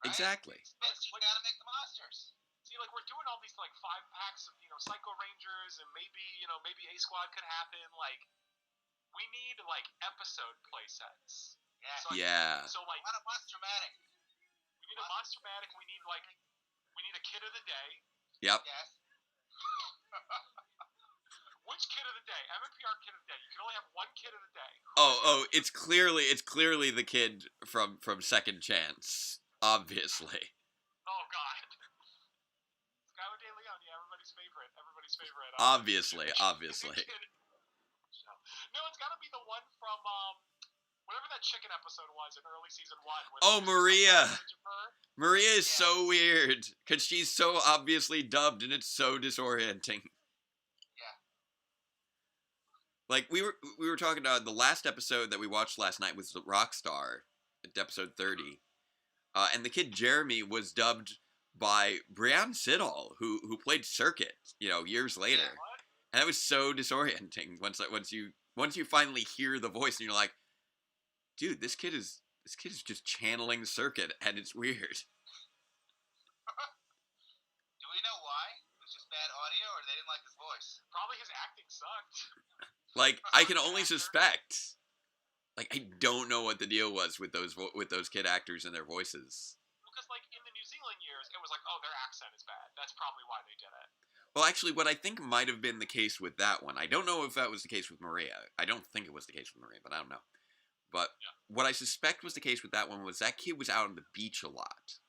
Right? Exactly. You gotta make the monsters. See, like we're doing all these like 5-packs of Psycho Rangers and maybe A Squad could happen. Like we need like episode play sets. Yeah. So like, I want a Monstermatic. We need a Monstermatic. We need a Kid of the Day. Yep. Yes. Which Kid of the Day? MMPR Kid of the Day. You can only have one Kid of the Day. It's clearly the kid from Second Chance, obviously. Oh God. Skylar De Leon, yeah, everybody's favorite. Obviously. No, it's got to be the one from whatever that chicken episode was in early season 1. Oh, Maria. Maria is so weird because she's so obviously dubbed and it's so disorienting. Yeah. Like we were talking about the last episode that we watched last night was the Rockstar, episode 30, and the kid Jeremy was dubbed by Brianne Siddall, who played Circuit, years later, and that was so disorienting once you finally hear the voice and you're like, dude, this kid is just channeling Circuit, and it's weird. Do we know why? It was just bad audio, or they didn't like his voice? Probably his acting sucked. Like, I can only suspect. Like, I don't know what the deal was with those kid actors and their voices. Because, like, in the New Zealand years, it was like, oh, their accent is bad. That's probably why they did it. Well, actually, what I think might have been the case with that one, I don't know if that was the case with Maria. I don't think it was the case with Maria, but I don't know. But what I suspect was the case with that one was that kid was out on the beach a lot.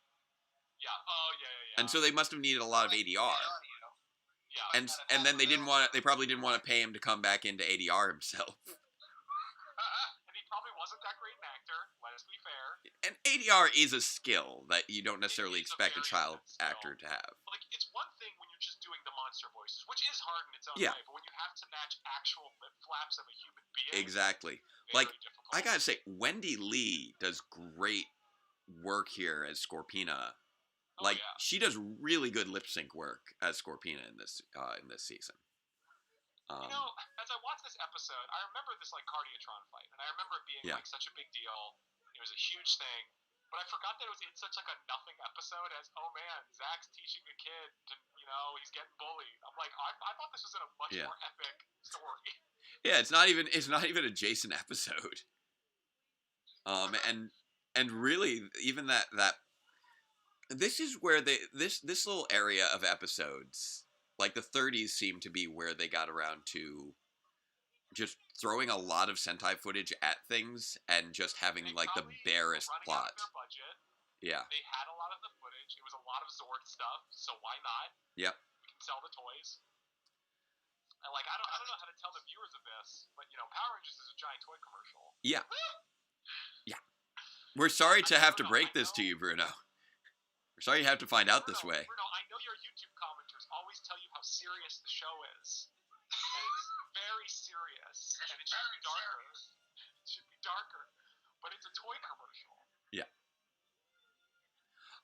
Yeah. Oh, yeah. And so they must have needed a lot of ADR. Yeah. And then they probably didn't want to pay him to come back into ADR himself. And he probably wasn't that great an actor, let us be fair. And ADR is a skill that you don't necessarily expect a child actor to have. Like, it's one thing when you're just doing the monster voices, which is hard in its own way, but when you have to match actual lip flaps of a human being, exactly. Like, difficult. I gotta say, Wendy Lee does great work here as Scorpina. Like, she does really good lip sync work as Scorpina in this season. As I watched this episode, I remember this, like, Cardiatron fight, and I remember it being, like, such a big deal. It was a huge thing, but I forgot that it was in such, like, a nothing episode as, oh, man, Zach's teaching a kid to, he's getting bullied. I'm like, I thought this was in a much more epic story. Yeah, it's not even a Jason episode. And really, even that this is where this little area of episodes, like the 30s, seem to be where they got around to just throwing a lot of Sentai footage at things and just having like the barest plot. Yeah. They had a lot of the footage. It was a lot of Zord stuff, so why not? Yep. We can sell the toys. And like, I don't know how to tell the viewers of this, but Power Rangers is a giant toy commercial. Yeah. Yeah. We're sorry to have to break this to you, Bruno. We're sorry you have to find out this way. Bruno, I know your YouTube commenters always tell you how serious the show is. And it's very serious. And it should be darker. It should be darker. But it's a toy commercial. Yeah.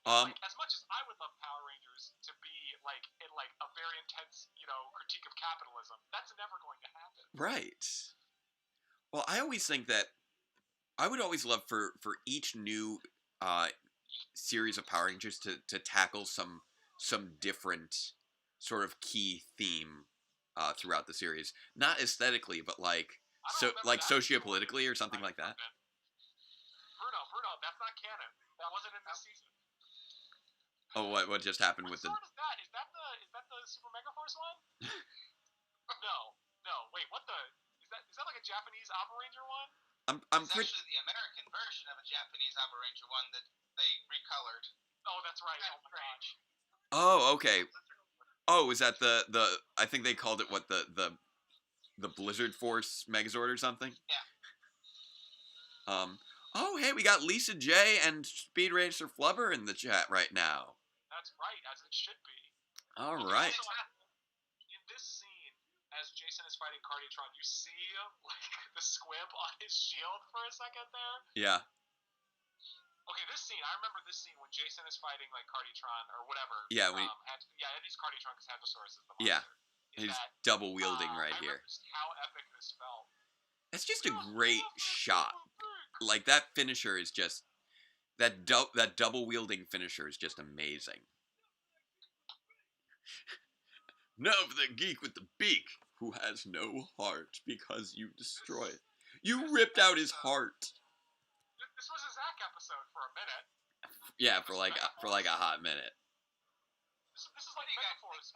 Like, as much as I would love Power Rangers to be like in like a very intense, critique of capitalism, that's never going to happen. Right. Well, I always think that I would always love for each new series of Power Rangers to tackle some different sort of key theme throughout the series, not aesthetically, but like sociopolitically or something like that. Bruno, that's not canon. That wasn't in this season. Oh, what just happened with the? What is that? Is that the Super Mega Force one? No. Wait, what the? Is that like a Japanese Aba Ranger one? It's actually the American version of a Japanese Aba Ranger one that they recolored. Oh, that's right. Oh my gosh. Oh, okay. Oh, is that the? I think they called it what the Blizzard Force Megazord or something. Yeah. Oh, hey, we got Lisa J and Speed Racer Flubber in the chat right now. That's right, as it should be. All right. In this scene, as Jason is fighting Cardiatron, you see like the squib on his shield for a second there. Yeah. Okay, this scene, I remember this scene when Jason is fighting like Cardiatron or whatever. Yeah, it is Cardiatron because Hadrosaurus is the monster. Yeah, he's double wielding right here. Just how epic this felt. That's just a great shot. Like, that finisher is just that double wielding finisher is just amazing. Now for the geek with the beak, who has no heart because you destroy it. You ripped out his heart. This was a Zach episode for a minute. Yeah, for like a hot minute. This is like Megaforce.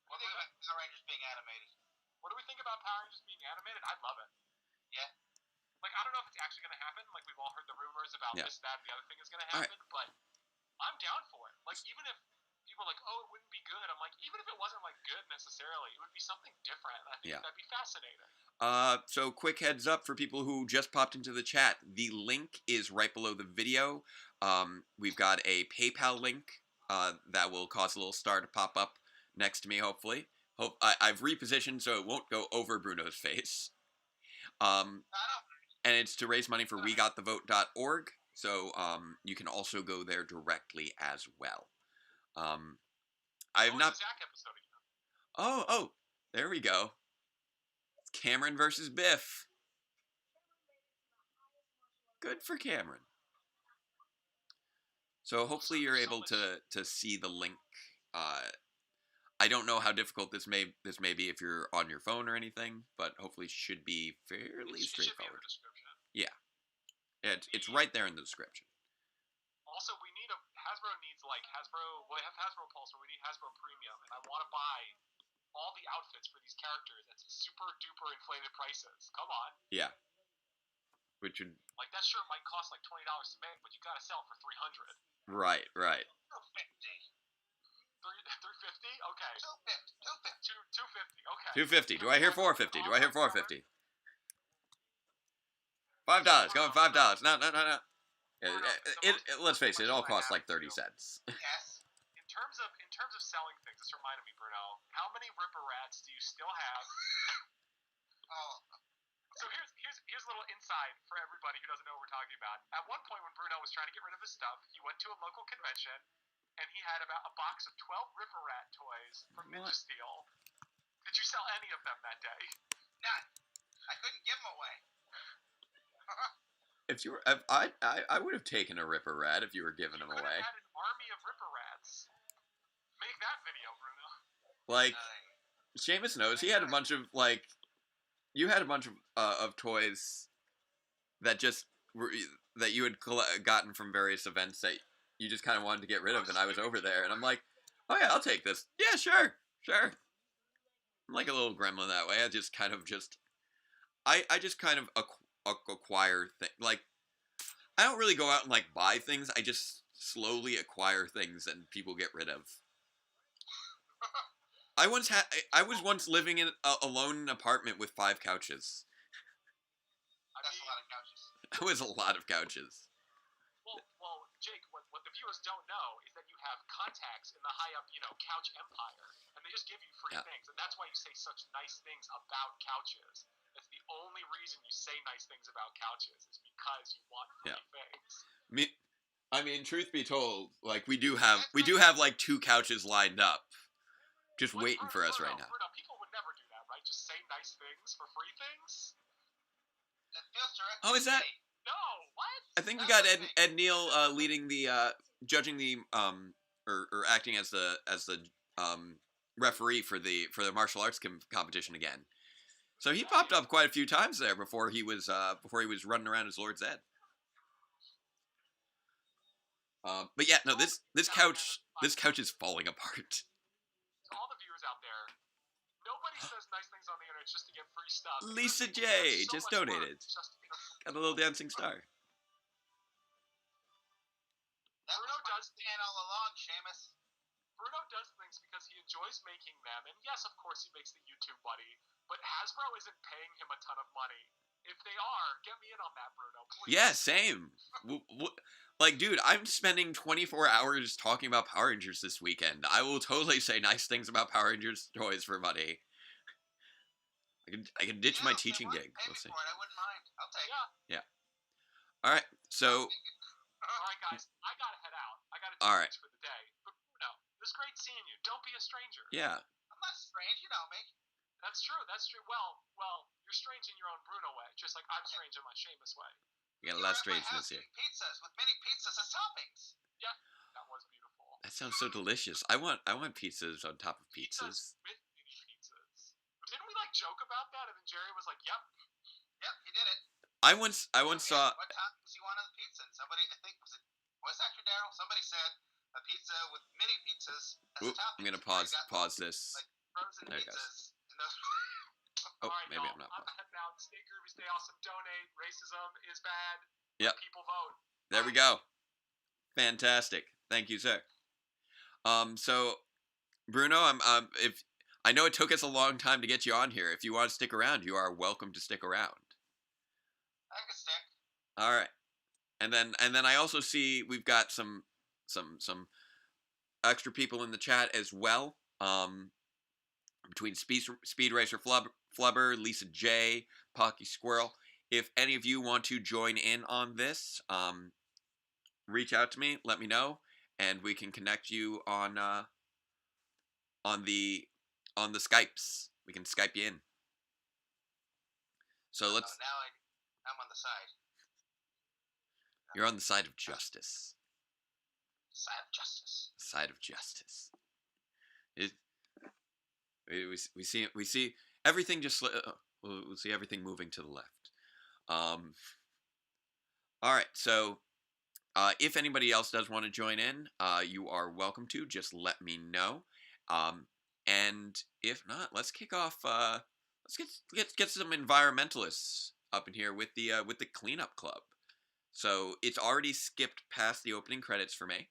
What do you think about Power Rangers being animated? What do we think about Power Rangers being animated? I love it. Yeah. Like, I don't know if it's actually going to happen. Like, we've all heard the rumors about this, that, and the other thing is going to happen. Right. But I'm down for it. Like, even if people are like, oh, it wouldn't be good. I'm like, even if it wasn't, like, good necessarily, it would be something different. I think that'd be fascinating. So quick heads up for people who just popped into the chat. The link is right below the video. We've got a PayPal link that will cause a little star to pop up next to me, hopefully. I've repositioned so it won't go over Bruno's face. And it's to raise money for wegotthevote.org. So you can also go there directly as well. I have not. The Zach episode again? Oh, there we go. It's Cameron versus Biff. Good for Cameron. So hopefully you're able to see the link. I don't know how difficult this may be if you're on your phone or anything, but hopefully should be fairly straightforward. Yeah, it's right there in the description. Also, Hasbro needs Hasbro. Well, they have Hasbro Pulse, but we need Hasbro Premium, and I want to buy all the outfits for these characters at super duper inflated prices. Come on. Yeah. Which would that shirt might cost like $20 to make, but you gotta sell it for $300. Right. 250. 350? Okay. 250. Okay. 250. Do I hear 450? Do I hear 450? $5. Going $5. No. Let's face it. It all costs like 30 cents. Yes. In terms of selling things, this reminded me, Bruno. How many Ripper Rats do you still have? So here's a little insight for everybody who doesn't know what we're talking about. At one point, when Bruno was trying to get rid of his stuff, he went to a local convention, and he had about a box of 12 Ripper Rat toys from Ninja Steel. Did you sell any of them that day? None. I couldn't give them away. If you were, I would have taken a Ripper Rat if you were giving them away. You had an army of Ripper Rats. Make that video, Bruno. Like, Seamus knows he had a bunch of you had a bunch of toys that just were that you had gotten from various events that you just kind of wanted to get rid of, and I was over there, and I'm like, oh yeah, I'll take this. Yeah, sure. I'm like a little gremlin that way. I just kind of I just kind of acquire things. Like, I don't really go out and buy things. I just slowly acquire things and people get rid of. I was once living in a lone apartment with 5 couches. That's a lot of couches. That was a lot of couches. Well, Jake, what the viewers don't know is that you have contacts in the high up, couch empire, and they just give you free things, and that's why you say such nice things about couches. That's the only reason you say nice things about couches is because you want free things. I mean, truth be told, we do have 2 couches lined up, just waiting for us right now. Bruno, people would never do that, right? Just say nice things for free things. That feels direct. Oh, is that? No, what? I think we got Ed Neal leading the judging the or acting as the referee for the martial arts competition again. So he popped up quite a few times there before he was running around as Lord Zed. But yeah, no, this couch is falling apart. To all the viewers out there, nobody says nice things on the internet just to get free stuff. Lisa J just donated. Got a little dancing star. That Bruno does stand all along, Seamus. Bruno does things because he enjoys making them, and yes, of course, he makes the YouTube money. But Hasbro isn't paying him a ton of money. If they are, get me in on that, Bruno, please. Yeah, same. Dude, I'm spending 24 hours talking about Power Rangers this weekend. I will totally say nice things about Power Rangers toys for money. I can ditch my teaching gig. We'll see. I wouldn't mind. I'll take it. Yeah. All right. So. All right, guys. I gotta head out. I gotta do this for the day. But Bruno, it was great seeing you. Don't be a stranger. Yeah. I'm not strange. You know me. That's true. Well, you're strange in your own Bruno way, just like I'm strange in my Seamus way. You got a lot of strangeness here. Pizzas with many pizzas as toppings. Yeah, that was beautiful. That sounds so delicious. I want pizzas on top of pizzas. With mini pizzas. Didn't we joke about that? And then Jerry was like, "Yep, he did it." I once saw. What toppings you want on the pizza? And somebody, I think was actually Daryl. Somebody said a pizza with mini pizzas as a topping. I'm gonna pause this. Frozen there pizzas. Oh, all right, maybe I'm not. I'm heading out. Stay groovy, stay awesome. Donate. Racism is bad. Yep. People vote. There we go. Fantastic. Thank you, sir. So, Bruno, if I know it took us a long time to get you on here. If you want to stick around, you are welcome to stick around. I can stick. All right. And then I also see we've got some extra people in the chat as well. between Speed Racer Flubber, Lisa J, Pocky Squirrel. If any of you want to join in on this, reach out to me, let me know, and we can connect you on the Skypes. We can Skype you in. So let's. Now I'm on the side. You're on the side of justice. Side of justice. Side of justice. We see everything just. We'll see everything moving to the left. All right. So, if anybody else does want to join in, you are welcome to. Just let me know. And if not, let's kick off. Let's get some environmentalists up in here with the cleanup club. So it's already skipped past the opening credits for me.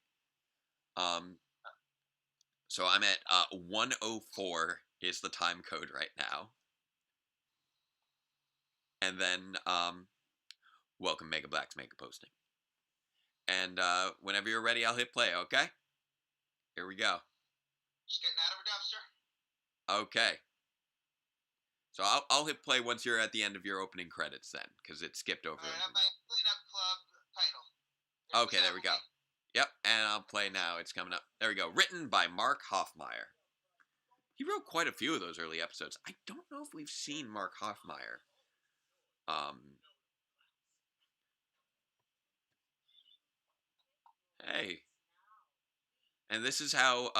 So I'm at 1:04 is the time code right now. And then welcome Mega Black's Mega Posting. And whenever you're ready, I'll hit play. Okay. Here we go. Just getting out of a dumpster. Okay. So I'll hit play once you're at the end of your opening credits then, because it skipped over. All right, I'm my cleanup club title. Okay, there we go. Yep, and I'll play now. It's coming up. There we go. Written by Mark Hoffmeyer. He wrote quite a few of those early episodes. I don't know if we've seen Mark Hoffmeyer. Hey. And this is how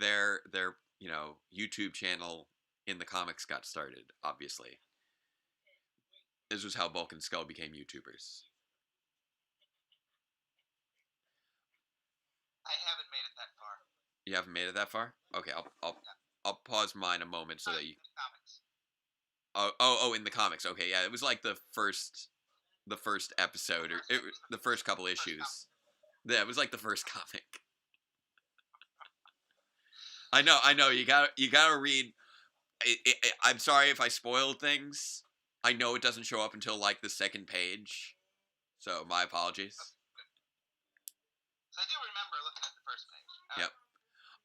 their YouTube channel in the comics got started, obviously. This was how Bulk and Skull became YouTubers. I haven't made it that far. You haven't made it that far? Okay, I'll pause mine a moment so that you. Comics. Oh, in the comics. Okay, yeah, it was like the first episode or the first couple issues. Yeah, it was like the first comic. I know. You gotta read. I'm sorry if I spoiled things. I know it doesn't show up until like the second page, so my apologies. So I do remember looking at the first page. Yep.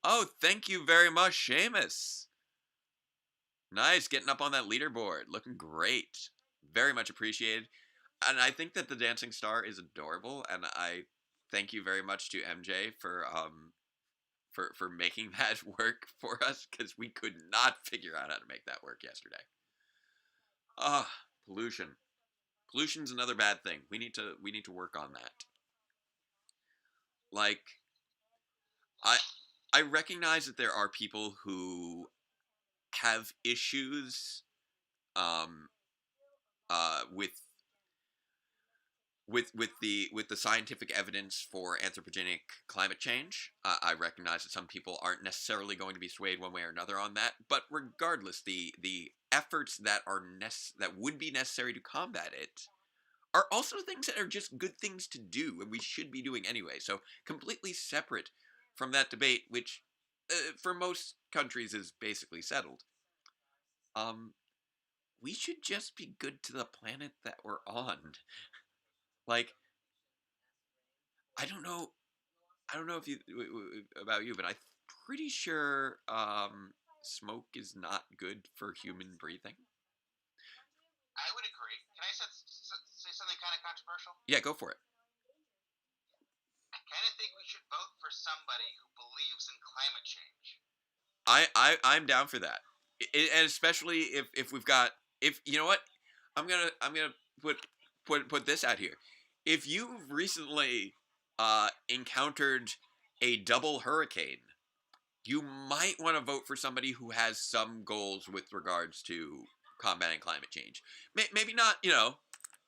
Oh, thank you very much, Seamus. Nice, getting up on that leaderboard. Looking great. Very much appreciated. And I think that the dancing star is adorable, and I thank you very much to MJ for making that work for us, because we could not figure out how to make that work yesterday. Pollution. Pollution's another bad thing. We need to work on that. Like, I recognize that there are people who have issues with the scientific evidence for anthropogenic climate change. I recognize that some people aren't necessarily going to be swayed one way or another on that, but regardless, the efforts that would be necessary to combat it are also things that are just good things to do, and we should be doing anyway. So completely separate from that debate, which for most countries is basically settled. We should just be good to the planet that we're on. Like, I don't know if you about you, but I'm pretty sure smoke is not good for human breathing. I would agree. Can I say something kind of controversial? Yeah, go for it. I kind of think we should vote for somebody who believes in climate change. I'm down for that, and especially if we've got, if you know what, I'm gonna put this out here. If you've recently encountered a double hurricane, you might want to vote for somebody who has some goals with regards to combating climate change. Maybe not,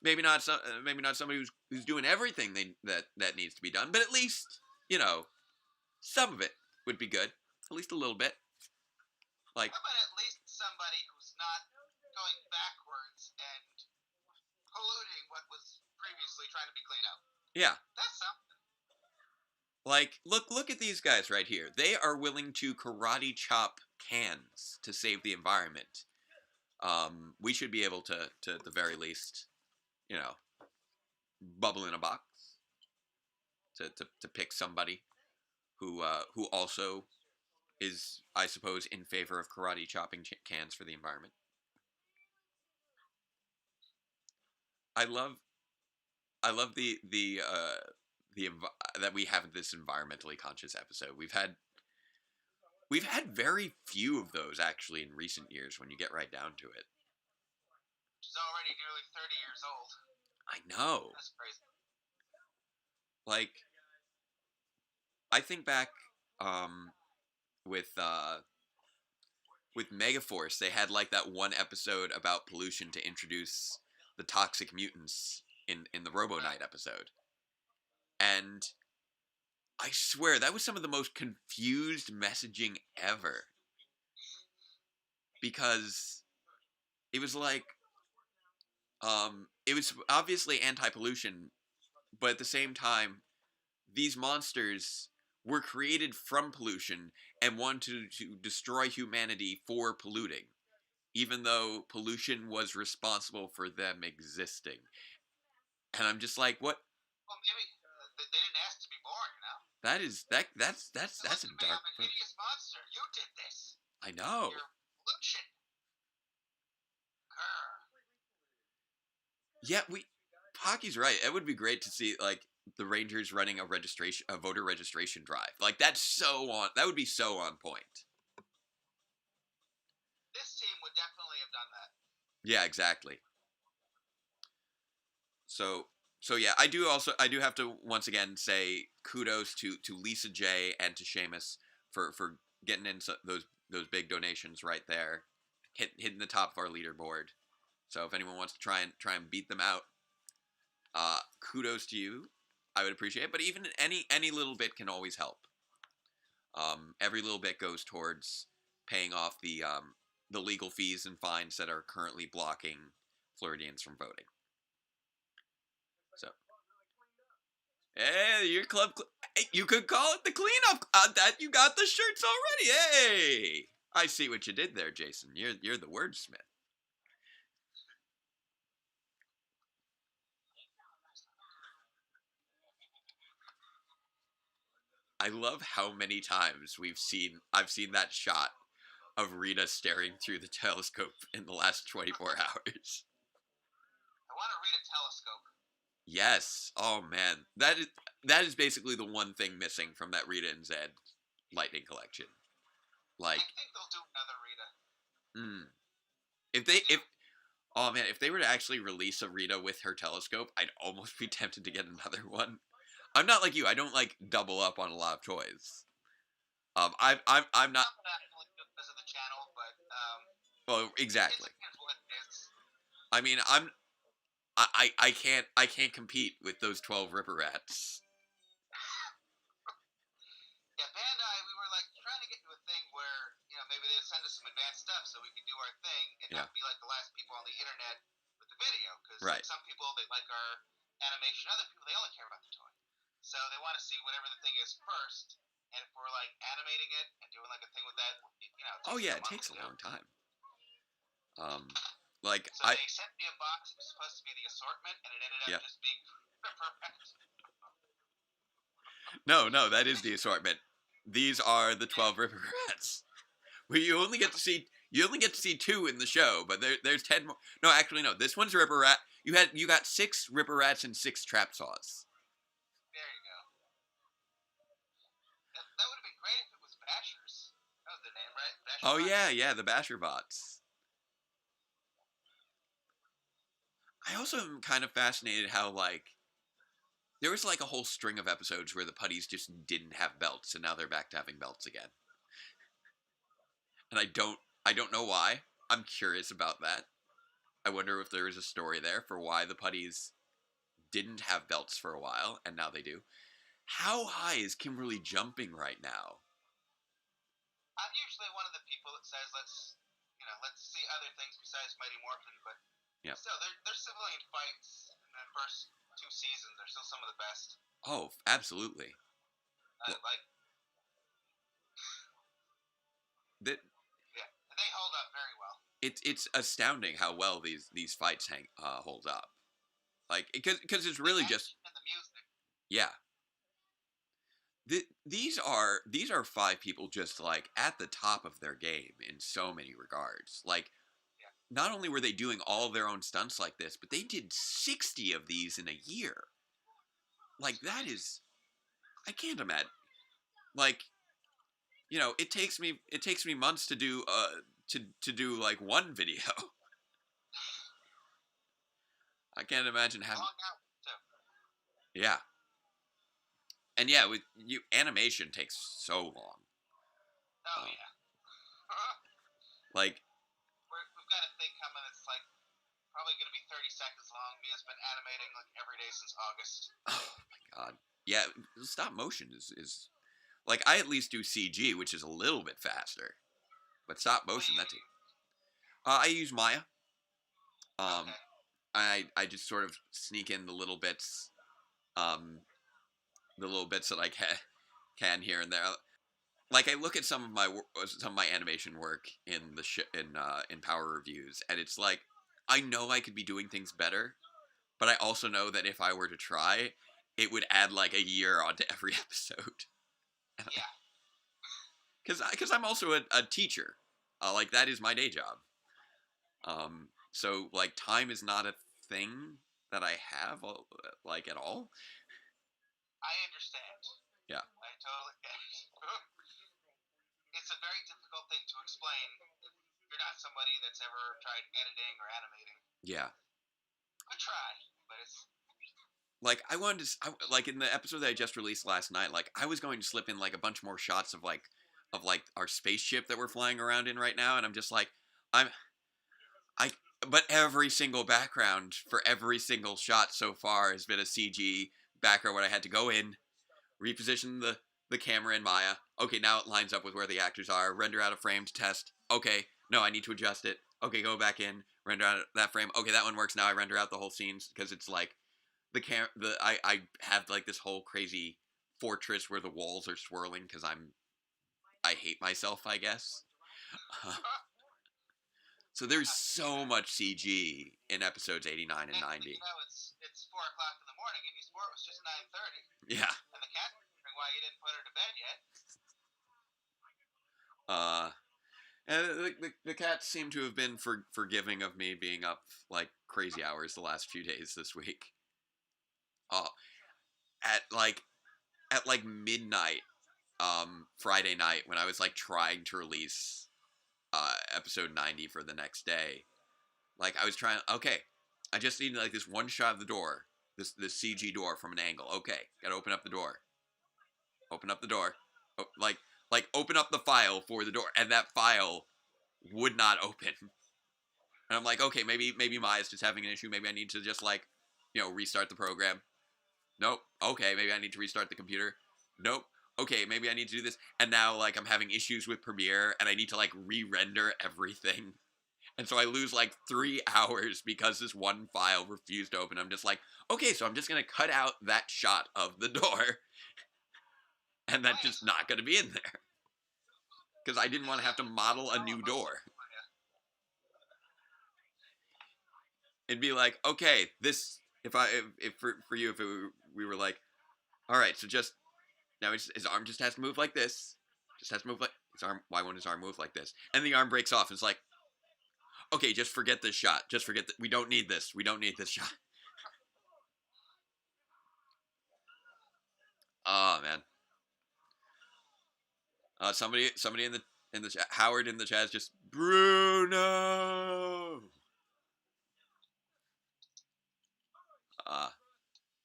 maybe not somebody who's doing everything that needs to be done, but at least, some of it would be good. At least a little bit. Like, how about at least somebody who's not going backwards and polluting what was previously trying to be cleaned up? Yeah. That's something. Like, look at these guys right here. They are willing to karate chop cans to save the environment. We should be able to at the very least, bubble in a box to pick somebody who also is, I suppose, in favor of karate chopping cans for the environment. I love that we have this environmentally conscious episode. We've had very few of those actually in recent years when you get right down to it. Which is already nearly 30 years old. I know. That's crazy. Like, I think back with Megaforce, they had like that one episode about pollution to introduce the toxic mutants in the Robo Knight episode. And I swear that was some of the most confused messaging ever. Because it was like it was obviously anti-pollution, but at the same time these monsters were created from pollution and wanted to destroy humanity for polluting, even though pollution was responsible for them existing. And I'm just like, what? Well, maybe they didn't ask to be born, you know? That's a dark. I'm a hideous monster. You did this. I know. You're pollution. Yeah, Pocky's right. It would be great to see like the Rangers running a voter registration drive. Like that would be so on point. This team would definitely have done that. Yeah, exactly. So yeah, I do have to once again say kudos to Lisa J and to Seamus for getting in those big donations right there, hitting the top of our leaderboard. So if anyone wants to try and beat them out, kudos to you. I would appreciate it. But even any little bit can always help. Every little bit goes towards paying off the legal fees and fines that are currently blocking Floridians from voting. So, hey, your club. You could call it the cleanup. That you got the shirts already. Hey, I see what you did there, Jason. You're the wordsmith. I love how many times I've seen that shot of Rita staring through the telescope in the last 24 hours. I want to read a telescope. Yes. Oh man, that is basically the one thing missing from that Rita and Zed Lightning collection. Like, I think they'll do another Rita. If they were to actually release a Rita with her telescope, I'd almost be tempted to get another one. I'm not like you. I don't like double up on a lot of toys. I'm not because of the channel, but well, exactly. It's what it is. I mean, I can't compete with those 12 Ripper Rats. Yeah, Bandai, we were like trying to get to a thing where maybe they'd send us some advanced stuff so we could do our thing and not be like the last people on the internet with the video. Because some people they like our animation, other people they only care about the toy. So they want to see whatever the thing is first, and if we're like animating it and doing like a thing with that, it takes a long time. So they sent me a box. It was supposed to be the assortment, and it ended up just being No, that is the assortment. These are the 12 Ripper Rats. You only get to see 2 in the show, but there's 10 more. No, actually no. This one's Ripper Rat. You got 6 Ripper Rats and 6 Trap Saws. There you go. That would have been great if it was Bashers. That was the name, right? Basher bots? Yeah, the Basher bots. I also am kind of fascinated how there was like a whole string of episodes where the putties just didn't have belts, and now they're back to having belts again. And I don't know why. I'm curious about that. I wonder if there is a story there for why the putties didn't have belts for a while, and now they do. How high is Kimberly jumping right now? I'm usually one of the people that says let's see other things besides Mighty Morphin, but still, their civilian fights in the first 2 seasons are still some of the best. Oh, absolutely. They hold up very well. It's astounding how well these fights hold up. Like, because it's really just in the music. Yeah. these are five people just like at the top of their game in so many regards. Like, Yeah. not only were they doing all of their own stunts like this, but they did 60 of these in a year. Like, that is, I can't imagine. Like, it takes me months to do to do like one video. I can't imagine having. Long out, too. Yeah. And yeah, with you, animation takes so long. Oh yeah. Like, We've got a thing coming that's like probably going to be 30 seconds long. Mia's been animating like every day since August. oh my god. Yeah, stop motion is like, I at least do CG, which is a little bit faster. But stop motion, that's it. I use Maya. Okay. I just sort of sneak in the little bits that I can here and there. Like, I look at some of my animation work in in Power Reviews, and it's like, I know I could be doing things better, but I also know that if I were to try, it would add like a year onto every episode. Yeah. Because I'm also a teacher, like, that is my day job. So like, time is not a thing that I have like at all. I understand. Yeah. I totally get it. It's a very difficult thing to explain if you're not somebody that's ever tried editing or animating. Yeah. Good try, but it's Like, I wanted to, like, in the episode that I just released last night, like, I was going to slip in like a bunch more shots of like our spaceship that we're flying around in right now, and I'm just like, but every single background for every single shot so far has been a CG background where I had to go in, reposition the camera in Maya. Okay, now it lines up with where the actors are. Render out a frame to test. Okay, no, I need to adjust it. Okay, go back in, render out that frame. Okay, that one works. Now I render out the whole scenes, because it's like I have like this whole crazy fortress where the walls are swirling because I hate myself, I guess. So there's so much CG in episodes 89 and 90. It's 4:00 in the morning, and you swore it was just 9:30. Yeah. And the cat's wondering why you didn't put her to bed yet. And the cats seem to have been forgiving of me being up like crazy hours the last few days this week. At like midnight, Friday night, when I was like trying to release episode 90 for the next day, like, I was trying. Okay, I just need like this one shot of the door, this CG door from an angle. Okay, gotta open up the door. Open up the door. Like open up the file for the door, and that file would not open. And I'm like, okay, maybe Maya's just having an issue. Maybe I need to just like, restart the program. Nope. Okay, maybe I need to restart the computer. Nope. Okay, maybe I need to do this. And now, like, I'm having issues with Premiere, and I need to like re-render everything. And so I lose like 3 hours because this one file refused to open. I'm just like, okay, so I'm just gonna cut out that shot of the door, and that's just not gonna be in there, because I didn't want to have to model a new door. It'd be like, okay, this, if for you, if we were like, all right, so just now his arm just has to move like this, just has to move like his arm. Why won't his arm move like this? And the arm breaks off. It's like, okay, just forget this shot. Just forget that. We don't need this. We don't need this shot. Oh man. Somebody in the chat, Howard in the chat is just Bruno.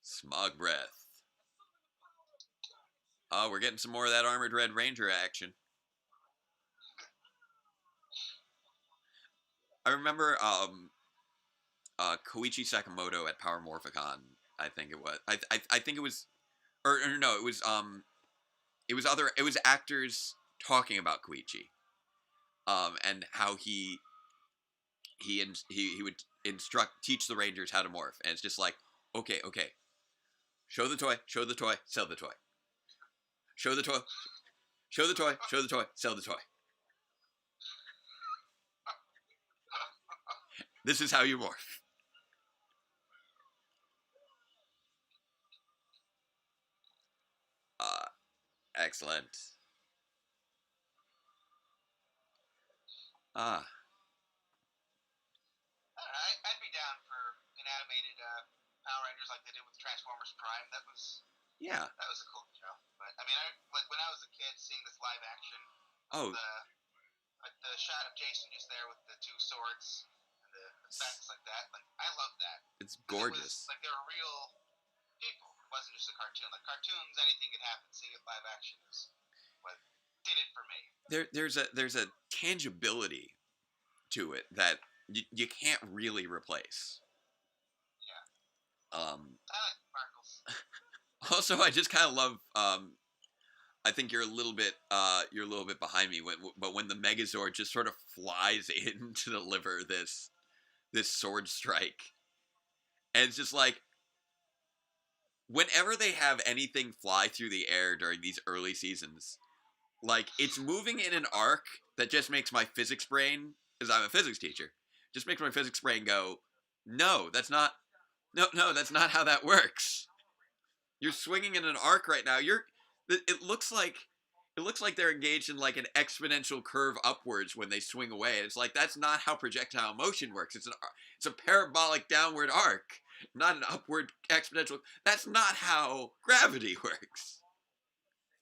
Smog breath. Oh, we're getting some more of that Armored Red Ranger action. I remember Koichi Sakamoto at Power Morphicon, I think it was. I think it was, or no, it was actors talking about Koichi, and how he would teach the Rangers how to morph, and it's just like, okay, show the toy, sell the toy. Show the toy, sell the toy. This is how you morph. Excellent. Ah. I'd be down for an animated Power Rangers like they did with Transformers Prime. That was a cool show. But I mean, like when I was a kid, seeing this live action, the shot of Jason just there with the two swords and the effects like that, like I love that. It's gorgeous. It was, like they were real people. It wasn't just a cartoon. Like cartoons, anything could happen. Seeing it live action is what did it for me. There's a tangibility to it that you can't really replace. Yeah. I like sparkles. Also, I just kind of love. I think you're a little bit behind me. But when the Megazord just sort of flies in to deliver this sword strike, and it's just like, whenever they have anything fly through the air during these early seasons, like it's moving in an arc that just makes my physics brain, because I'm a physics teacher, just makes my physics brain go, no, that's not how that works. You're swinging in an arc right now. It looks like they're engaged in like an exponential curve upwards when they swing away. It's like, that's not how projectile motion works. It's a parabolic downward arc, not an upward exponential. That's not how gravity works.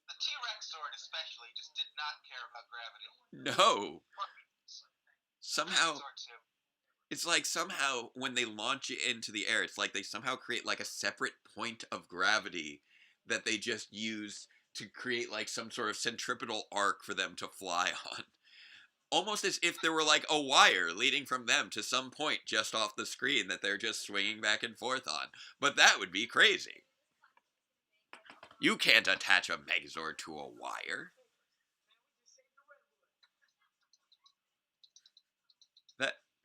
The T-Rex sword especially just did not care about gravity. No. Somehow, it's like somehow when they launch it into the air, it's like they somehow create like a separate point of gravity that they just use to create like some sort of centripetal arc for them to fly on. Almost as if there were like a wire leading from them to some point just off the screen that they're just swinging back and forth on. But that would be crazy. You can't attach a Megazord to a wire.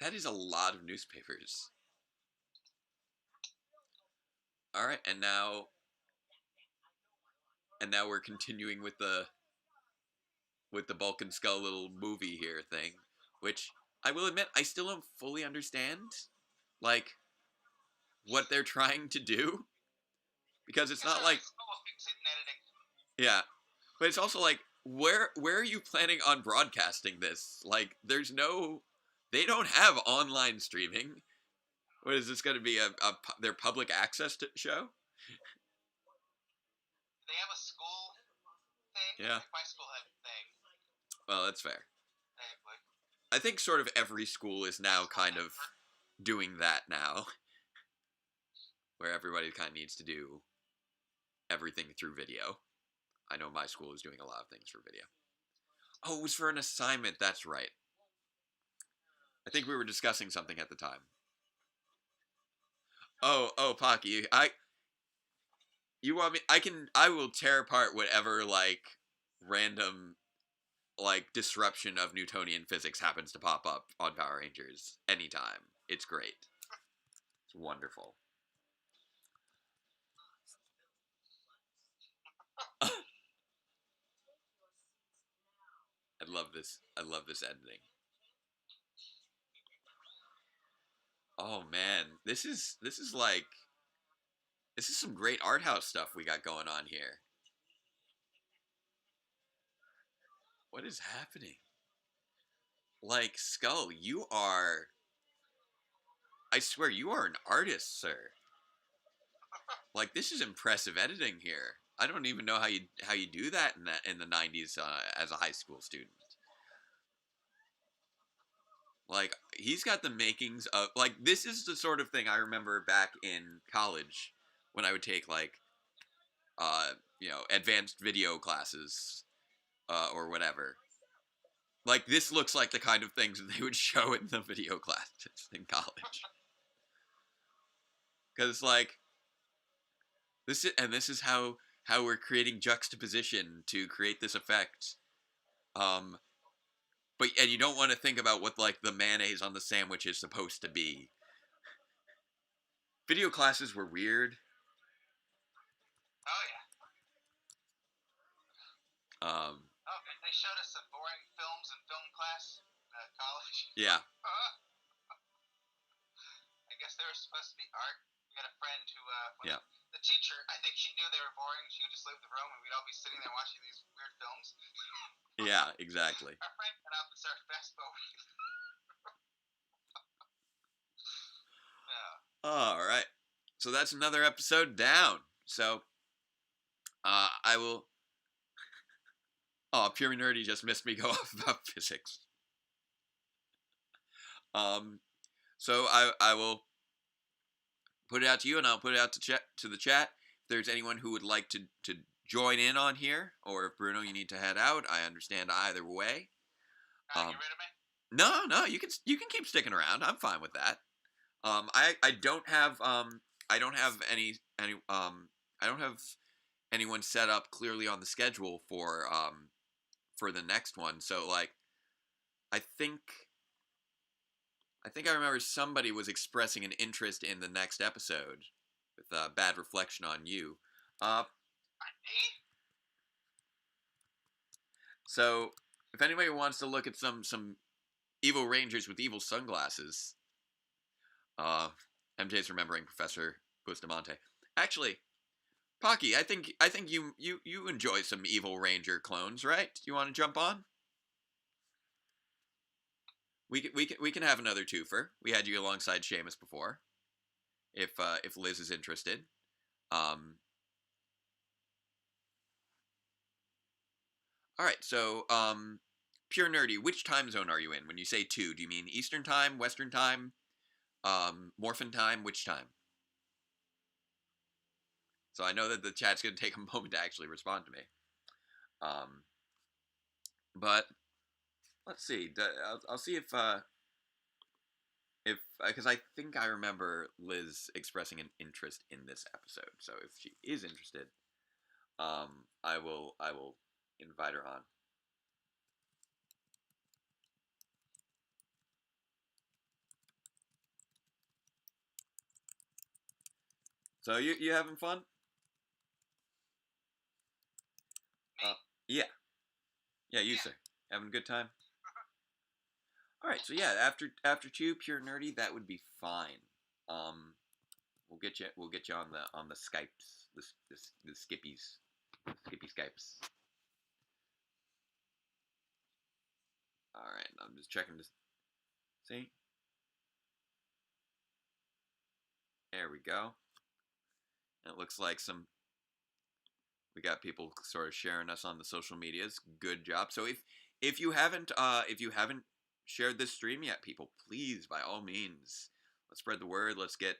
That is a lot of newspapers. All right, and now we're continuing with the Bulk and Skull little movie here thing, which I will admit I still don't fully understand, like, what they're trying to do, because it's not like, yeah, but it's also like, where are you planning on broadcasting this? Like, they don't have online streaming. What is this going to be, their public access show? They have a school thing. Yeah. My school had a thing. Well, that's fair. I think sort of every school is now kind of doing that now, where everybody kind of needs to do everything through video. I know my school is doing a lot of things for video. Oh, it was for an assignment. That's right. I think we were discussing something at the time. Oh, Pocky, you want me? I will tear apart whatever like random like disruption of Newtonian physics happens to pop up on Power Rangers anytime. It's great. It's wonderful. I love this ending. Oh man, this is some great art house stuff we got going on here. What is happening? Like, Skull, I swear, you are an artist, sir. Like, this is impressive editing here. I don't even know how you do that in the 90s as a high school student. Like, he's got the makings of, like, this is the sort of thing I remember back in college when I would take, like, advanced video classes, or whatever. Like, this looks like the kind of things that they would show in the video classes in college. Because, like, this is how we're creating juxtaposition to create this effect. And you don't want to think about what, like, the mayonnaise on the sandwich is supposed to be. Video classes were weird. Oh, yeah. They showed us some boring films in film class at college. Yeah. I guess they were supposed to be art. We had a friend who, The teacher, I think she knew they were boring. She would just leave the room, and we'd all be sitting there watching these weird films. Yeah, exactly. Our friend got up and started fast forwarding. Yeah. All right. So that's another episode down. So I will. Oh, Pure Nerdy just missed me go off about physics. So I will put it out to you, and I'll put it out to the chat. If there's anyone who would like to join in on here, or if Bruno, you need to head out, I understand either way. Get rid of me? No, you can keep sticking around. I'm fine with that. I don't have anyone set up clearly on the schedule for the next one. So like, I think I remember somebody was expressing an interest in the next episode with Bad Reflection on You. So if anybody wants to look at some evil rangers with evil sunglasses, MJ's remembering Professor Bustamante. Actually, Pocky, I think you enjoy some evil ranger clones, right? Do you want to jump on? We can have another twofer. We had you alongside Seamus before. If Liz is interested. All right, so Pure Nerdy, which time zone are you in? When you say 2, do you mean Eastern time, Western time, Morphin time, which time? So I know that the chat's going to take a moment to actually respond to me. But let's see. I'll see if because I think I remember Liz expressing an interest in this episode. So if she is interested, I will invite her on. So you having fun? Yeah. Yeah, you sir. Having a good time? All right, so yeah, after 2 Pure Nerdy, that would be fine. We'll get you on the Skypes, the Skippy Skypes. All right, I'm just checking to see. There we go. It looks like we got people sort of sharing us on the social medias. Good job. So if you haven't shared this stream yet, people, please by all means, let's spread the word. Let's get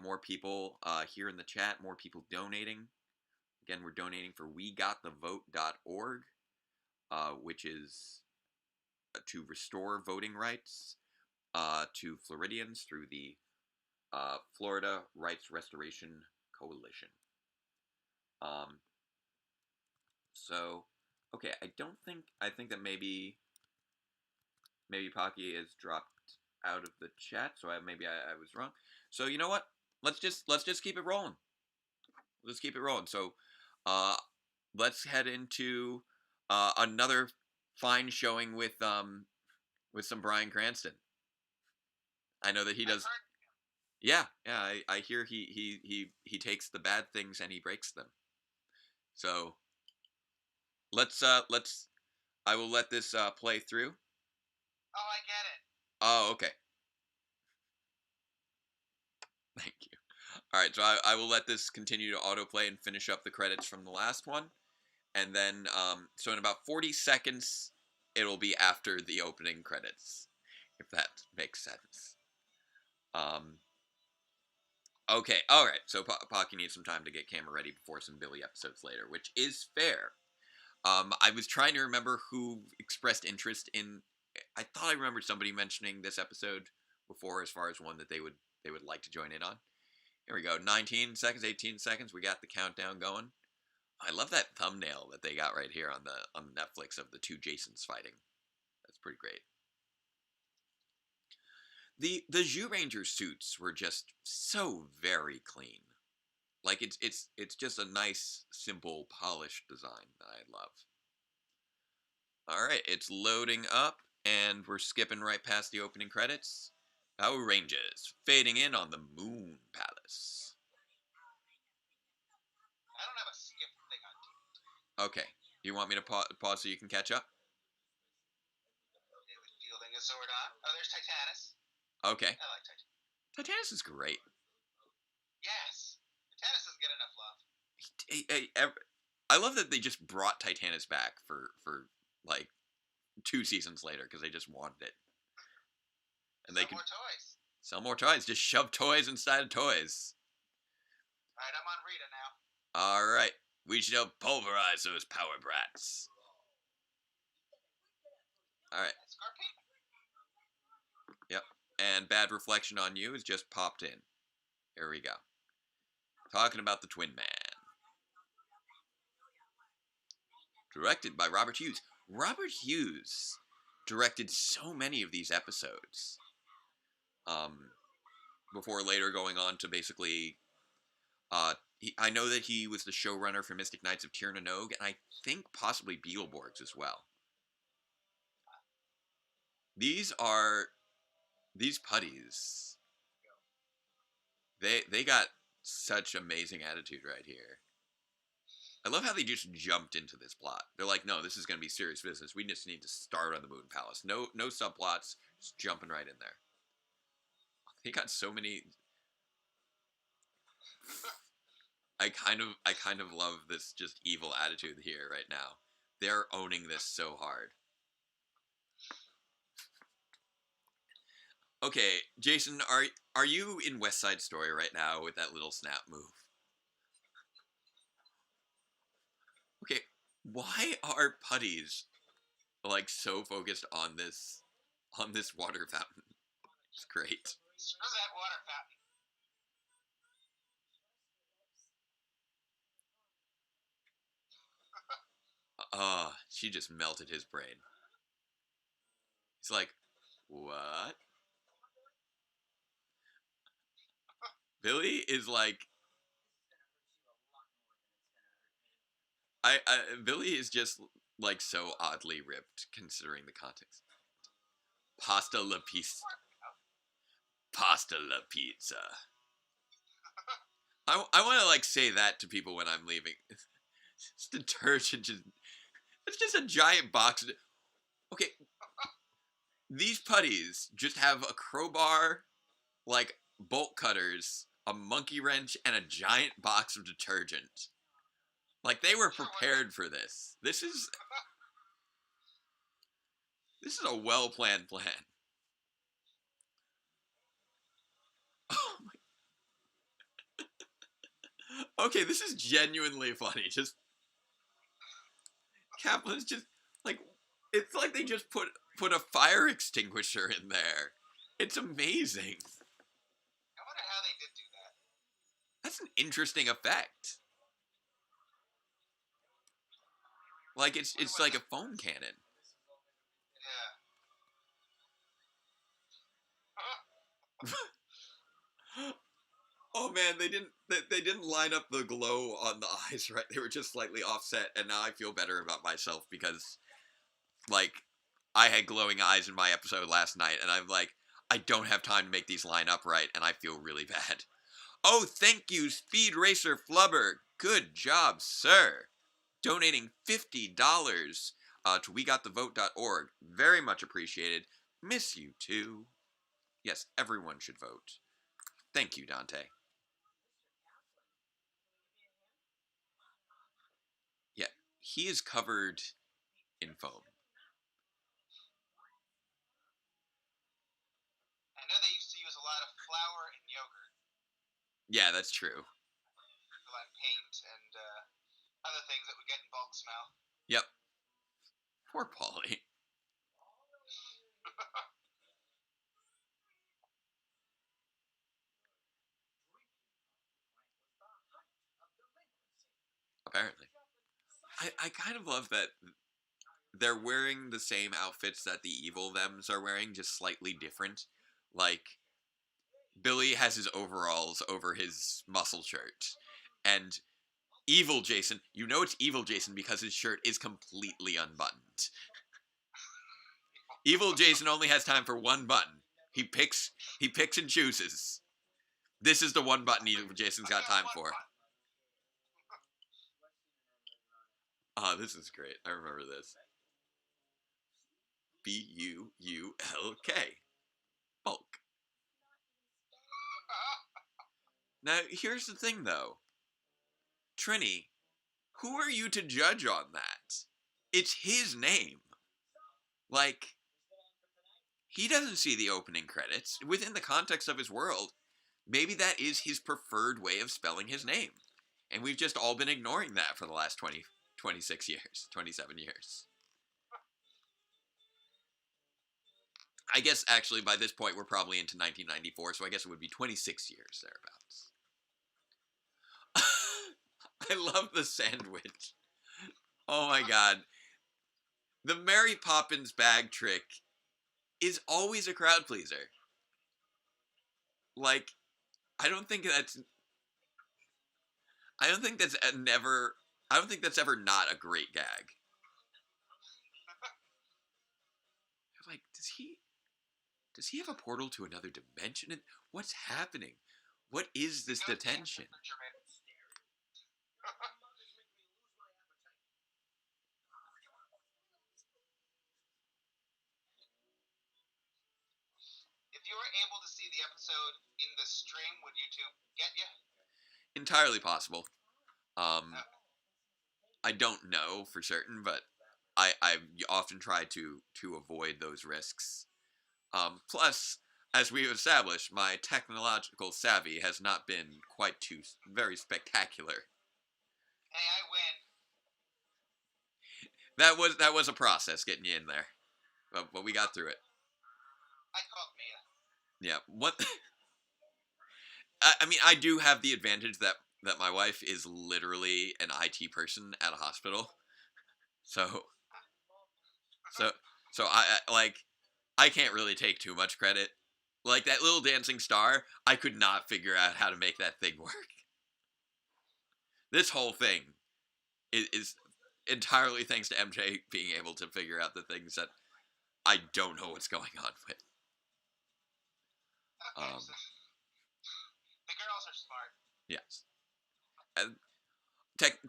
more people here in the chat, more people donating. Again, we're donating for wegotthevote.org, which is to restore voting rights to Floridians through the Florida Rights Restoration Coalition. So, okay, I think that maybe Pocky has dropped out of the chat, so I was wrong. So you know what? Let's just keep it rolling. Let's keep it rolling. So, let's head into another fine showing with some Bryan Cranston. I know that he does. Yeah. I hear he takes the bad things and he breaks them. So let's I will let this play through. Oh, I get it. Oh, okay. Thank you. All right, so I will let this continue to autoplay and finish up the credits from the last one, and then so in about 40 seconds, it'll be after the opening credits, if that makes sense. Okay, all right. So Pocky needs some time to get camera ready before some Billy episodes later, which is fair. I was trying to remember who expressed interest in. I thought I remembered somebody mentioning this episode before, as far as one that they would like to join in on. Here we go. 19 seconds, 18 seconds. We got the countdown going. I love that thumbnail that they got right here on the Netflix of the 2 Jasons fighting. That's pretty great. The Zyuranger suits were just so very clean. Like it's just a nice, simple, polished design that I love. All right, it's loading up, and we're skipping right past the opening credits. Power Rangers fading in on the Moon Palace. Okay. Do you want me to pause so you can catch up? Fielding a Zordon. Oh, there's Titanus. Okay. I like Titanus. Titanus is great. Yes. Titanus doesn't get enough love. I love that they just brought Titanus back for like 2 seasons later because they just wanted it. And they could more toys. Sell more toys. Just shove toys inside of toys. Alright, I'm on Rita now. Alright. We shall pulverize those power brats. Alright. Scorpion. Yep. And Bad Reflection on You is just popped in. Here we go. Talking about the Twin Man. Directed by Robert Hughes. Robert Hughes directed so many of these episodes. Before later going on to basically... I know that he was the showrunner for Mystic Knights of Tir na Nog, and I think possibly Beetleborgs as well. These putties. They got such amazing attitude right here. I love how they just jumped into this plot. They're like, no, this is going to be serious business. We just need to start on the Moon Palace. No subplots, just jumping right in there. They got so many... I kind of love this just evil attitude here right now. They're owning this so hard. Okay, Jason, are you in West Side Story right now with that little snap move? Okay, why are putties like so focused on this water fountain? It's great. Screw that water fountain. She just melted his brain. He's like, what? Billy is like... Billy is just, like, so oddly ripped, considering the context. Pasta la pizza. Pasta la pizza. I want to, like, say that to people when I'm leaving. It's detergent. It's just a giant box. Okay. These putties just have a crowbar, like, bolt cutters, a monkey wrench, and a giant box of detergent. Like, they were prepared for this. This is a well-planned plan. Oh my... Okay, this is genuinely funny. Just... Kaplan's just, like... It's like they just put a fire extinguisher in there. It's amazing. I wonder how they did do that. That's an interesting effect. Like, it's like a foam cannon. Yeah. Oh man, they didn't line up the glow on the eyes right. They were just slightly offset, and now I feel better about myself because, like, I had glowing eyes in my episode last night, and I'm like, I don't have time to make these line up right, and I feel really bad. Oh, thank you, Speed Racer Flubber. Good job, sir. Donating $50 to wegotthevote.org. Very much appreciated. Miss you too. Yes, everyone should vote. Thank you, Dante. Yeah, he is covered in foam. I know they used to use a lot of flour and yogurt. Yeah, that's true. For like paint and other things that would get in bulk smell. Yep. Poor Polly. Apparently. I kind of love that they're wearing the same outfits that the evil thems are wearing, just slightly different. Like, Billy has his overalls over his muscle shirt. And evil Jason, you know it's evil Jason because his shirt is completely unbuttoned. Evil Jason only has time for one button. He picks and chooses. This is the one button Evil Jason's got time for. Ah, this is great. I remember this. Bulk. Bulk. Now, here's the thing, though. Trini, who are you to judge on that? It's his name. Like, he doesn't see the opening credits. Within the context of his world, maybe that is his preferred way of spelling his name. And we've just all been ignoring that for the last 26 years, 27 years. I guess, actually, by this point, we're probably into 1994, so I guess it would be 26 years thereabouts. I love the sandwich. Oh my god. The Mary Poppins bag trick is always a crowd pleaser. Like, I don't think that's ever not a great gag. Like, does he have a portal to another dimension? What's happening? What is this detention? If you were able to see the episode in the stream, would YouTube get you? Entirely possible. I don't know for certain, but I often try to avoid those risks. Plus, as we've established, my technological savvy has not been quite too very spectacular. Hey, I win. That was a process getting you in there, but we got through it. I called Mia. Yeah. What? I mean, I do have the advantage that my wife is literally an IT person at a hospital, so I can't really take too much credit. Like that little dancing star, I could not figure out how to make that thing work. This whole thing is entirely thanks to MJ being able to figure out the things that I don't know what's going on with. Okay, so the girls are smart. Yes.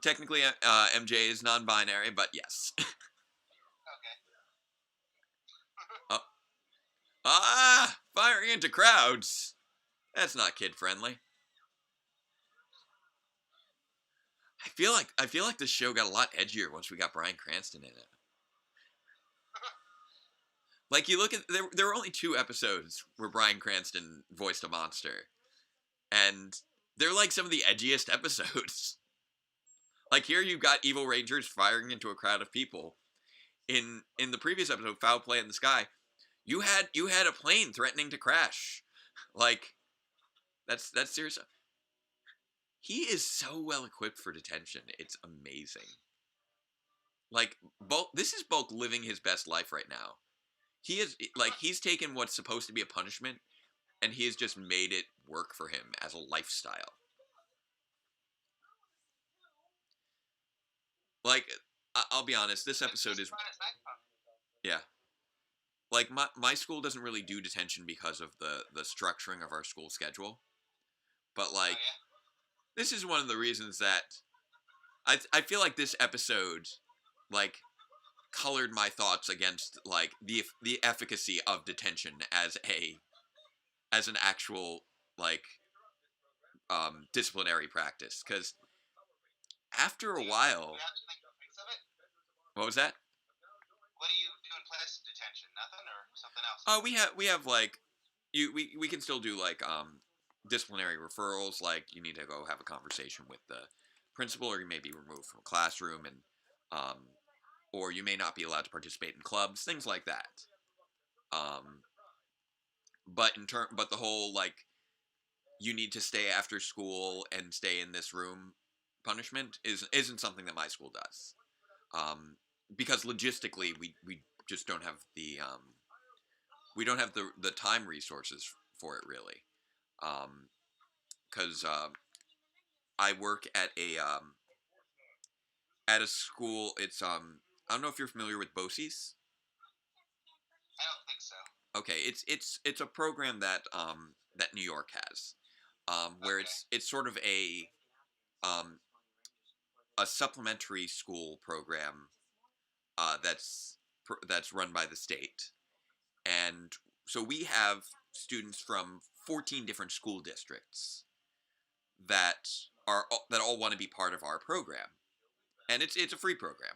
Technically, MJ is non-binary, but yes. Okay. Firing into crowds. That's not kid-friendly. I feel like this show got a lot edgier once we got Bryan Cranston in it. Like, you look at there were only 2 episodes where Bryan Cranston voiced a monster, and they're like some of the edgiest episodes. Like, here you've got evil rangers firing into a crowd of people. In the previous episode, Foul Play in the Sky, you had a plane threatening to crash. Like, that's serious. He is so well equipped for detention. It's amazing. Like, this is Bulk living his best life right now. He is, like, he's taken what's supposed to be a punishment, and he has just made it work for him as a lifestyle. Like, I'll be honest, this episode is... Yeah. Like, my school doesn't really do detention because of the structuring of our school schedule. But, like, this is one of the reasons that... I feel like this episode, like, colored my thoughts against, like, the efficacy of detention as an actual, like, disciplinary practice. Because after a while... What was that? What do you do in place of detention? Nothing or something else? We have like, we can still do like disciplinary referrals. Like, you need to go have a conversation with the principal, or you may be removed from a classroom, and or you may not be allowed to participate in clubs, things like that. But the whole, like, you need to stay after school and stay in this room punishment isn't something that my school does. Because logistically, we just don't have the time resources for it, really. Because I work at a school. It's I don't know if you're familiar with BOCES. I don't think so. Okay, it's a program that New York has, where it's sort of a a supplementary school program that's run by the state, and so we have students from 14 different school districts that that all want to be part of our program, and it's a free program,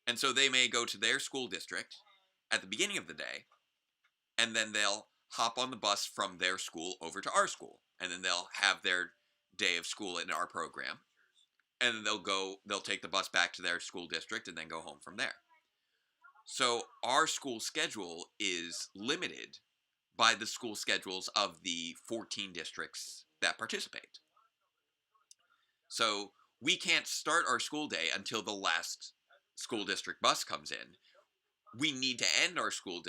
and so they may go to their school district at the beginning of the day, and then they'll hop on the bus from their school over to our school, and then they'll have their day of school in our program, and then they'll take the bus back to their school district and then go home from there. So our school schedule is limited by the school schedules of the 14 districts that participate. So we can't start our school day until the last school district bus comes in. We need to end our school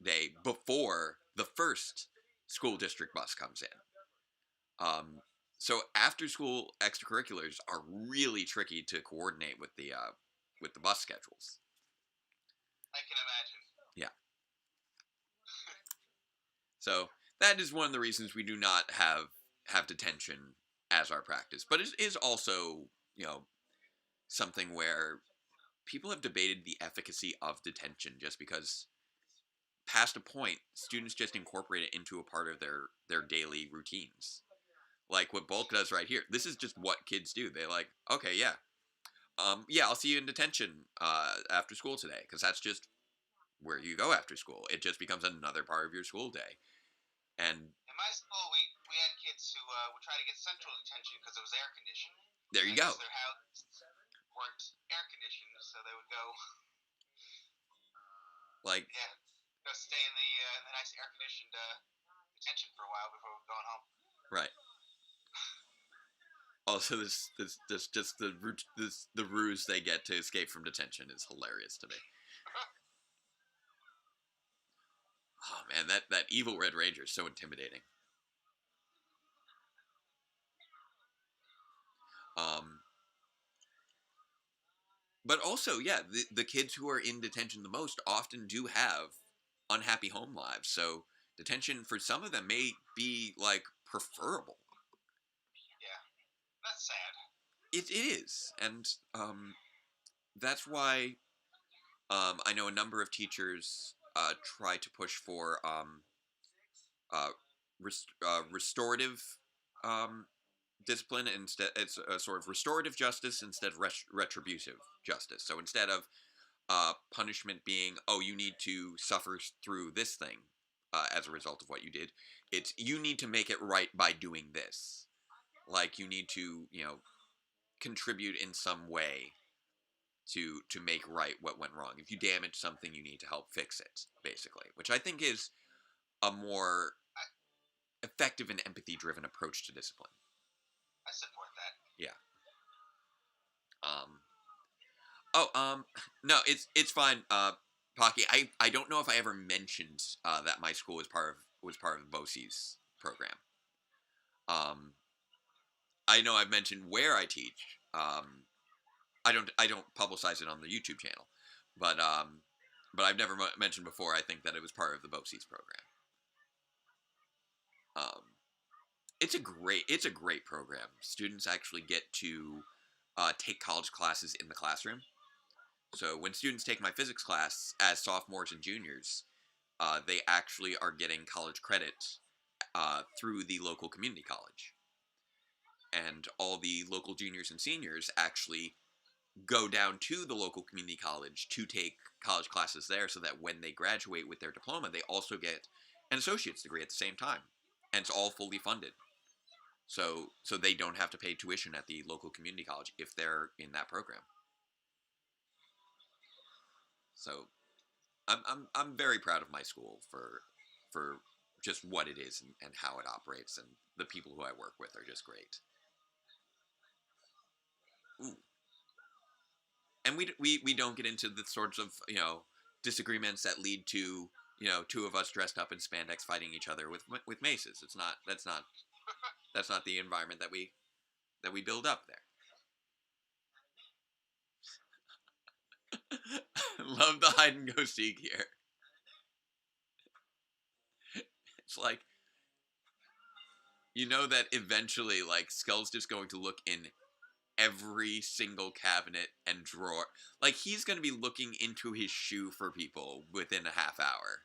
day before the first school district bus comes in. So after school extracurriculars are really tricky to coordinate with the bus schedules. I can imagine. Yeah. So that is one of the reasons we do not have detention as our practice. But it is also, something where people have debated the efficacy of detention, just because past a point, students just incorporate it into a part of their daily routines. Like what Bulk does right here. This is just what kids do. They like, okay, yeah. I'll see you in detention after school today, because that's just where you go after school. It just becomes another part of your school day. And in my school, we had kids who would try to get central detention because it was air conditioned. There you go. Their houses weren't air conditioned, so they would go go stay in the nice air conditioned detention for a while before going home. Right. Also, the ruse they get to escape from detention is hilarious to me. Oh man, that evil Red Ranger is so intimidating. But also, yeah, the kids who are in detention the most often do have unhappy home lives. So detention for some of them may be like preferable. Yeah, that's sad. It is, and that's why I know a number of teachers try to push for restorative discipline. Instead, it's a sort of restorative justice instead of retributive justice. So instead of punishment being, oh, you need to suffer through this thing as a result of what you did, it's you need to make it right by doing this. Like you need to, contribute in some way to make right what went wrong. If you damage something, you need to help fix it, basically, which I think is a more effective and empathy-driven approach to discipline. I support that. Yeah. No, it's fine. Pocky, I don't know if I ever mentioned that my school was part of BOCES program. I know I've mentioned where I teach. I don't publicize it on the YouTube channel, but I've never mentioned before. I think that it was part of the BOCES program. It's a great program. Students actually get to take college classes in the classroom. So when students take my physics class as sophomores and juniors, they actually are getting college credit through the local community college. And all the local juniors and seniors actually go down to the local community college to take college classes there, so that when they graduate with their diploma, they also get an associate's degree at the same time. And it's all fully funded. So they don't have to pay tuition at the local community college if they're in that program. So I'm very proud of my school for just what it is and how it operates, and the people who I work with are just great. Ooh. And we don't get into the sorts of disagreements that lead to two of us dressed up in spandex fighting each other with maces. That's not the environment that we build up there. Love the hide and go seek here. It's like, that eventually, like, Skull's just going to look in every single cabinet and drawer. Like, he's going to be looking into his shoe for people within a half hour,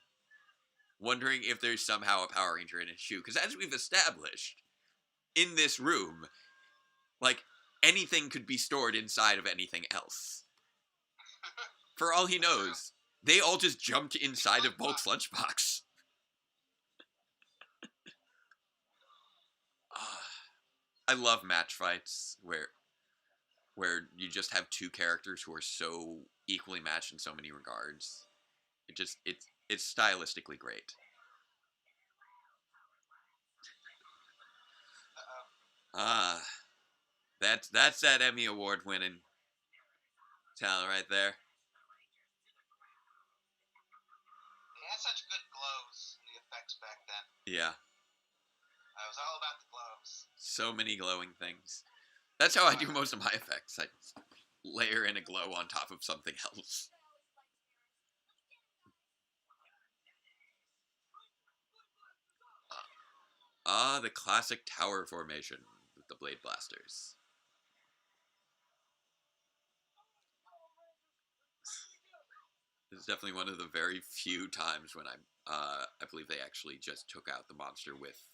wondering if there's somehow a Power Ranger in his shoe. Because as we've established, in this room, like, anything could be stored inside of anything else. For all he knows, they all just jumped inside of Bulk's lunchbox. I love match fights where you just have two characters who are so equally matched in so many regards. It's stylistically great. That's that Emmy Award winning talent right there. They had such good glows in the effects back then. Yeah. I was all about the glows. So many glowing things. That's how I do most of my effects. I layer in a glow on top of something else. The classic tower formation with the blade blasters. This is definitely one of the very few times when I believe they actually just took out the monster with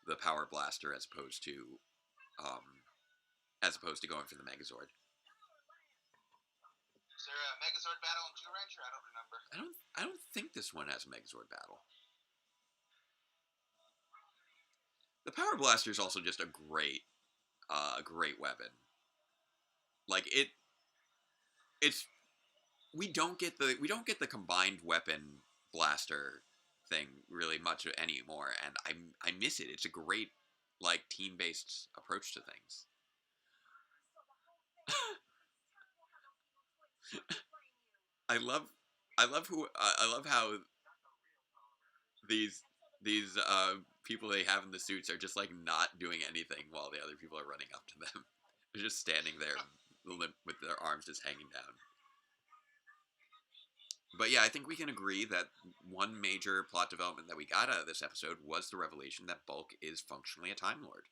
the power blaster as opposed to going for the Megazord. Is there a Megazord battle in Blue Ranger? I don't remember. I don't think this one has a Megazord battle. The power blaster is also just a great weapon. Like it's we don't get the combined weapon blaster thing really much anymore, and I miss it. It's a great like team-based approach to things. I love how these people they have in the suits are just like not doing anything while the other people are running up to them. They're just standing there with their arms just hanging down. But yeah, I think we can agree that one major plot development that we got out of this episode was the revelation that Bulk is functionally a Time Lord.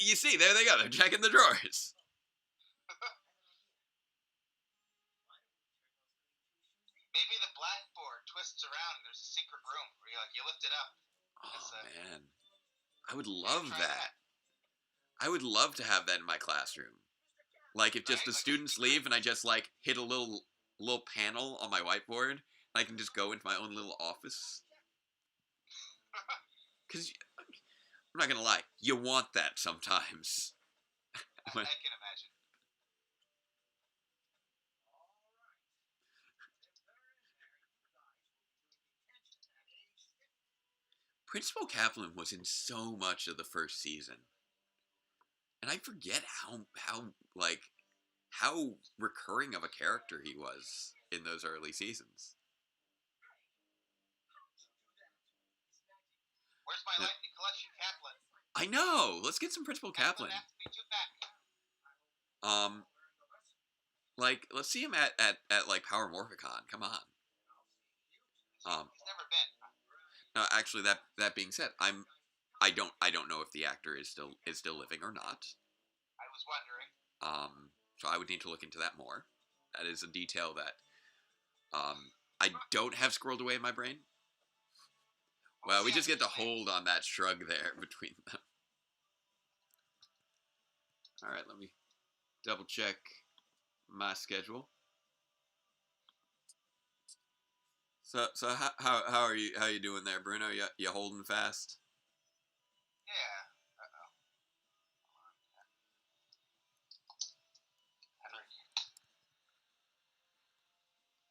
You see, there they go. They're checking the drawers. Maybe the blackboard twists around and there's a secret room where you lift it up. Oh, man. I would love that. I would love to have that in my classroom. Like, if just the students leave and I just, like, hit a little panel on my whiteboard, and I can just go into my own little office. Because, I'm not gonna lie, you want that sometimes. I can imagine. Principal Kaplan was in so much of the first season. And I forget how recurring of a character he was in those early seasons. Where's my Lightning Collection Kaplan? I know! Let's get some Principal Kaplan. Like, let's see him at like Power Morphicon. Come on. He's never been. No, actually, that being said, I don't know if the actor is still living or not. I was wondering. So I would need to look into that more. That is a detail that I don't have squirreled away in my brain. Well, we just get to hold on that shrug there between them. All right, let me double check my schedule. So how are you doing there, Bruno? You holding fast? Yeah.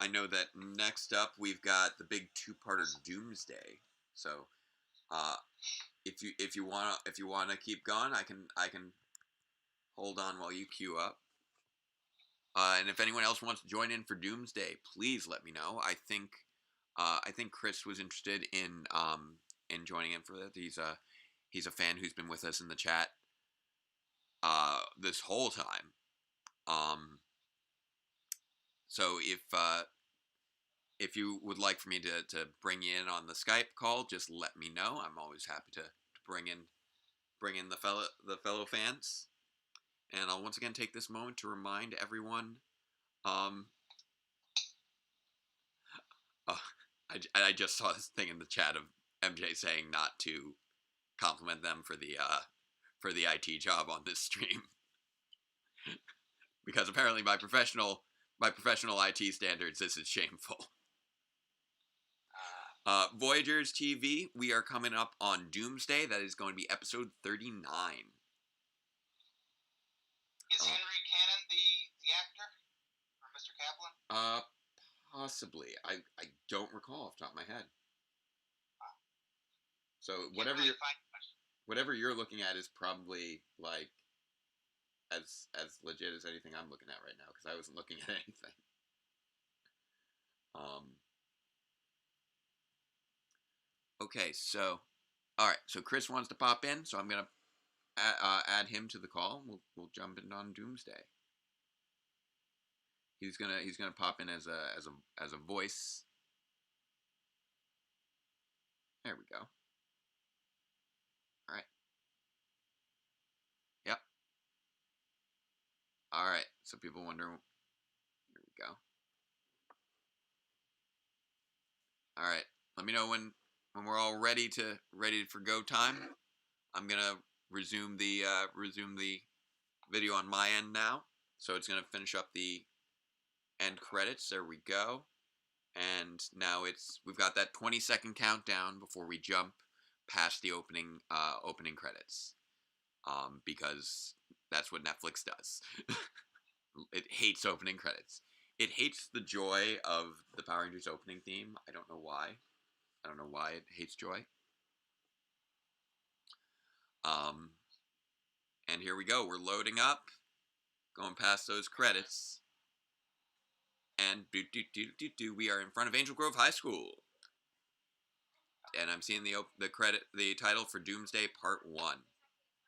I know that next up we've got the big two-parter Doomsday. So, if you wanna keep going, I can hold on while you queue up. And if anyone else wants to join in for Doomsday, please let me know. I think Chris was interested in joining in for that. He's a fan who's been with us in the chat this whole time. So if you would like for me to bring you in on the Skype call, just let me know. I'm always happy to bring bring in the fellow fans, and I'll once again take this moment to remind everyone. I just saw this thing in the chat of MJ saying not to compliment them for the IT job on this stream, because apparently by professional IT standards, this is shameful. Voyagers TV, we are coming up on Doomsday. That is going to be episode 39. Is Henry Cannon the actor for Mr. Kaplan? Possibly. I don't recall off the top of my head. So whatever you're looking at is probably like as legit as anything I'm looking at right now, because I wasn't looking at anything. Okay, so all right, so Chris wants to pop in, so I'm gonna add him to the call. We'll jump in on Doomsday. He's gonna pop in as a voice. There we go. All right. Yep. All right. So people wonder. Here we go. All right. Let me know when we're all ready for go time. I'm gonna resume the video on my end now. So it's gonna finish up the end credits. There we go. And now we've got that 20-second countdown before we jump past the opening credits. Because that's what Netflix does. It hates opening credits. It hates the joy of the Power Rangers opening theme. I don't know why. I don't know why it hates joy. And here we go. We're loading up, going past those credits. And we are in front of Angel Grove High School. And I'm seeing the title for Doomsday Part 1,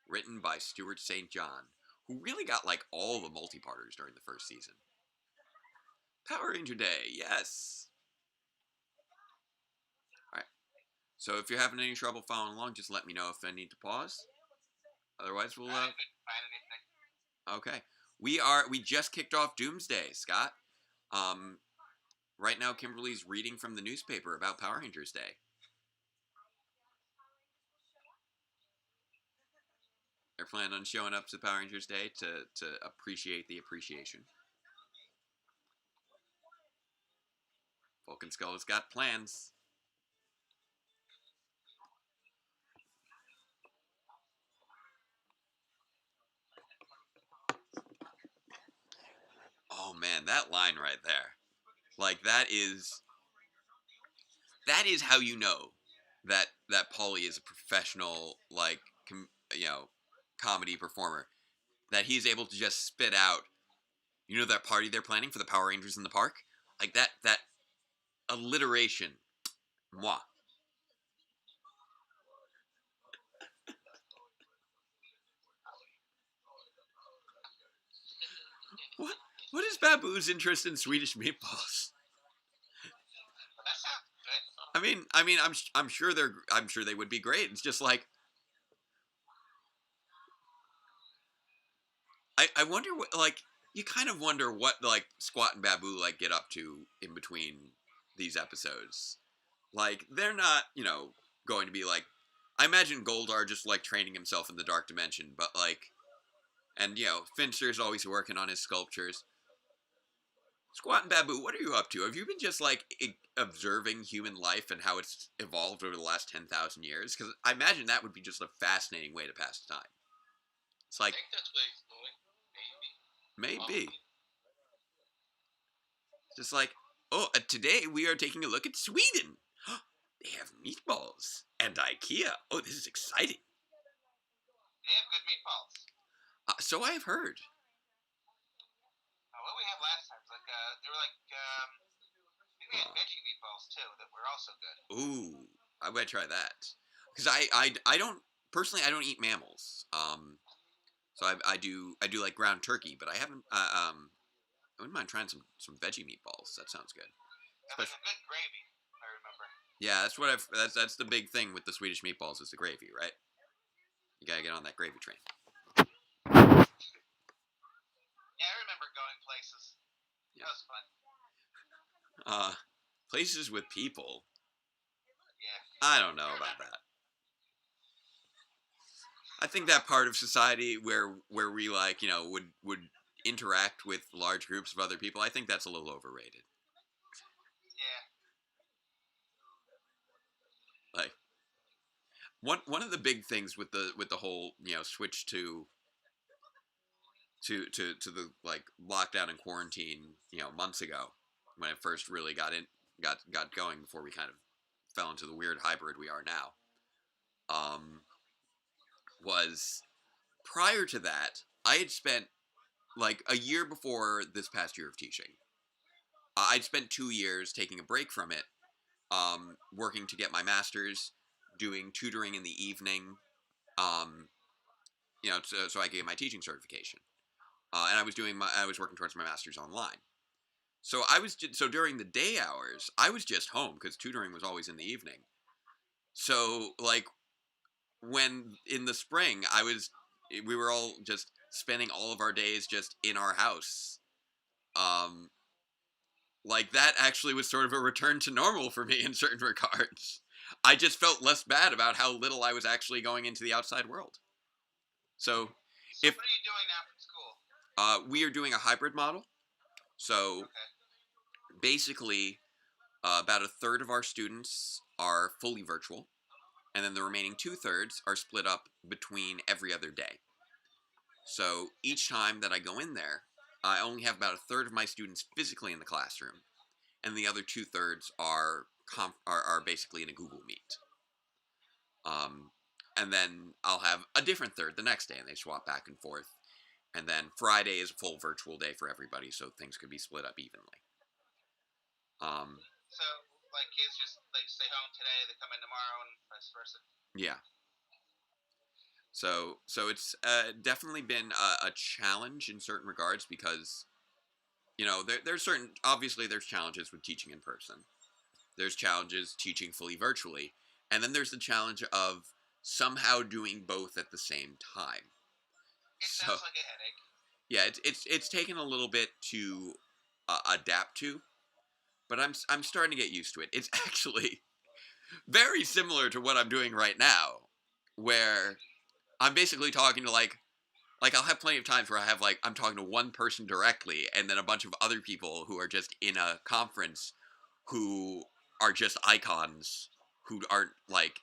written by Stuart St. John, who really got like all the multi-parters during the first season. Power Ranger Day, yes. All right. So if you're having any trouble following along, just let me know if I need to pause. Otherwise, we'll. Okay. We just kicked off Doomsday, Scott. Right now, Kimberly's reading from the newspaper about Power Rangers Day. They're planning on showing up to Power Rangers Day to appreciate the appreciation. Vulcan Skull has got plans. Oh man, that line right there. Like that is how you know that Paulie is a professional, like, comedy performer. That he's able to just spit out, that party they're planning for the Power Rangers in the park? Like that alliteration. Moi. What is Babu's interest in Swedish meatballs? I mean, I'm sure they would be great. It's just like, I wonder what, like, you kind of wonder what, like, Squat and Babu, like, get up to in between these episodes. Like, they're not, going to be like, I imagine Goldar just, like, training himself in the Dark Dimension, but, like, and, Finster's always working on his sculptures. Squat and Babu, what are you up to? Have you been just, like, observing human life and how it's evolved over the last 10,000 years? Because I imagine that would be just a fascinating way to pass the time. It's like, I think that's what he's doing. Maybe. Just like, today we are taking a look at Sweden. They have meatballs and IKEA. Oh, this is exciting. They have good meatballs. So I have heard. What we had last time was like they were like maybe we had veggie meatballs too that were also good. Ooh, I would try that because I don't personally, I don't eat mammals. So I do like ground turkey, but I haven't. I wouldn't mind trying some veggie meatballs. That sounds good. That was a good gravy, I remember. Yeah, that's the big thing with the Swedish meatballs is the gravy, right? You gotta get on that gravy train. Yeah, I remember going places. Yeah. That was fun. Places with people. Yeah. I don't know about that. I think that part of society where we like, you know, would interact with large groups of other people, I think that's a little overrated. Yeah. Like one of the big things with the whole, you know, switch to the like lockdown and quarantine, you know, months ago when it first really got going before we kind of fell into the weird hybrid we are now. Was prior to that, I had spent like a year before this past year of teaching. I'd spent 2 years taking a break from it, working to get my master's, doing tutoring in the evening, you know, so I could get my teaching certification. And I was working towards my master's online. So so during the day hours, I was just home because tutoring was always in the evening. So like when in the spring, we were all just spending all of our days just in our house. Like that actually was sort of a return to normal for me in certain regards. I just felt less bad about how little I was actually going into the outside world. So what are you doing now from school? We are doing a hybrid model. So basically, about a third of our students are fully virtual, and then the remaining 2/3 are split up between every other day. So each time that I go in there, I only have about a third of my students physically in the classroom, and the other 2/3 are basically in a Google Meet. And then I'll have a different third the next day, and they swap back and forth. And then Friday is a full virtual day for everybody, so things could be split up evenly. So, like, kids just like stay home today, they come in tomorrow, and vice versa. Yeah. So it's definitely been a challenge in certain regards because, you know, there's obviously there's challenges with teaching in person. There's challenges teaching fully virtually. And then there's the challenge of somehow doing both at the same time. It sounds like a headache. Yeah, it's taken a little bit to adapt to, but I'm starting to get used to it. It's actually very similar to what I'm doing right now, where I'm basically talking to like I'll have plenty of times where I'm talking to one person directly and then a bunch of other people who are just in a conference who are just icons who aren't like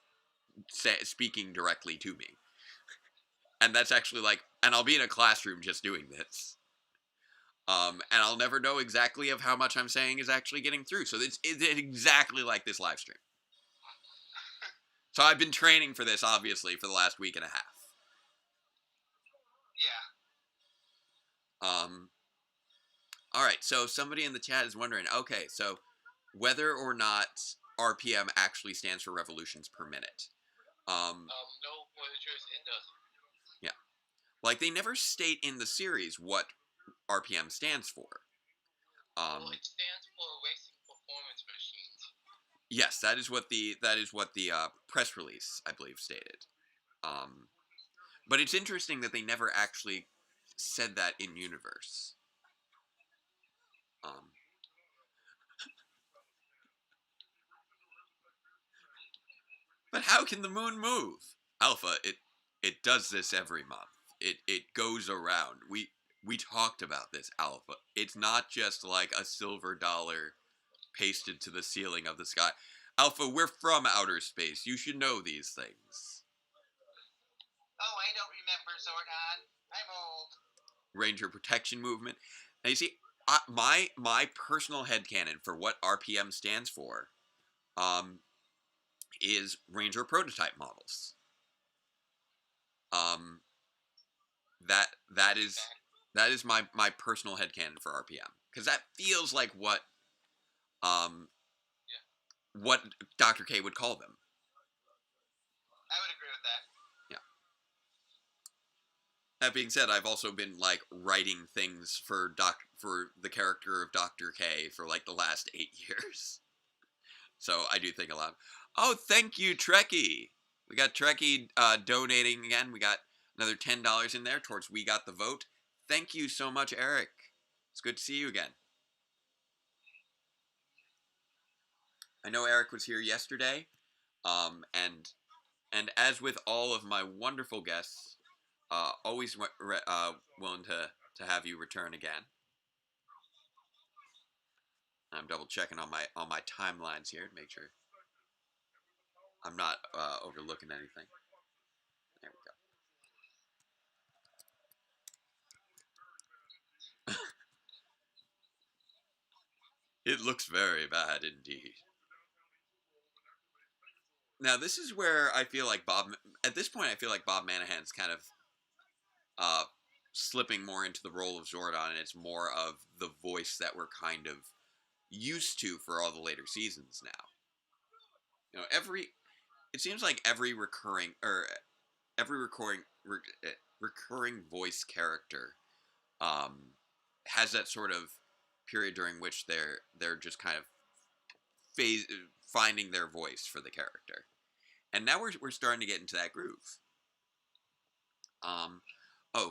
speaking directly to me. And that's actually and I'll be in a classroom just doing this. And I'll never know exactly of how much I'm saying is actually getting through. So it's exactly like this live stream. So I've been training for this, obviously, for the last week and a half. Yeah. All right, so somebody in the chat is wondering, okay, so whether or not RPM actually stands for revolutions per minute. No, for the truth, it doesn't. Yeah. Like, they never state in the series what RPM stands for. Well, it stands for Racing Performance Machines. Yes, that is what the press release, I believe, stated. But it's interesting that they never actually said that in universe. But how can the moon move? Alpha, it does this every month. It goes around. We talked about this, Alpha. It's not just like a silver dollar pasted to the ceiling of the sky. Alpha, we're from outer space. You should know these things. Oh, I don't remember, Zordon. I'm old. Ranger Protection Movement. Now you see, my personal headcanon for what RPM stands for, is Ranger Prototype Models. That is my personal headcanon for RPM, because that feels like what Dr. K would call them. I would agree with that. Yeah. That being said, I've also been writing things for the character of Dr. K for the last 8 years. So I do think a lot. Oh, thank you, Trekkie. We got Trekkie donating again. We got another $10 in there towards We Got the Vote. Thank you so much, Eric. It's good to see you again. I know Eric was here yesterday, and as with all of my wonderful guests, always willing to have you return again. I'm double checking on my timelines here to make sure I'm not overlooking anything. There we go. It looks very bad indeed. Now this is where I feel like at this point I feel like Bob Manahan's kind of slipping more into the role of Zordon, and it's more of the voice that we're kind of used to for all the later seasons now. You know, it seems like every recurring voice character has that sort of period during which they're just kind of finding their voice for the character, and now we're starting to get into that groove.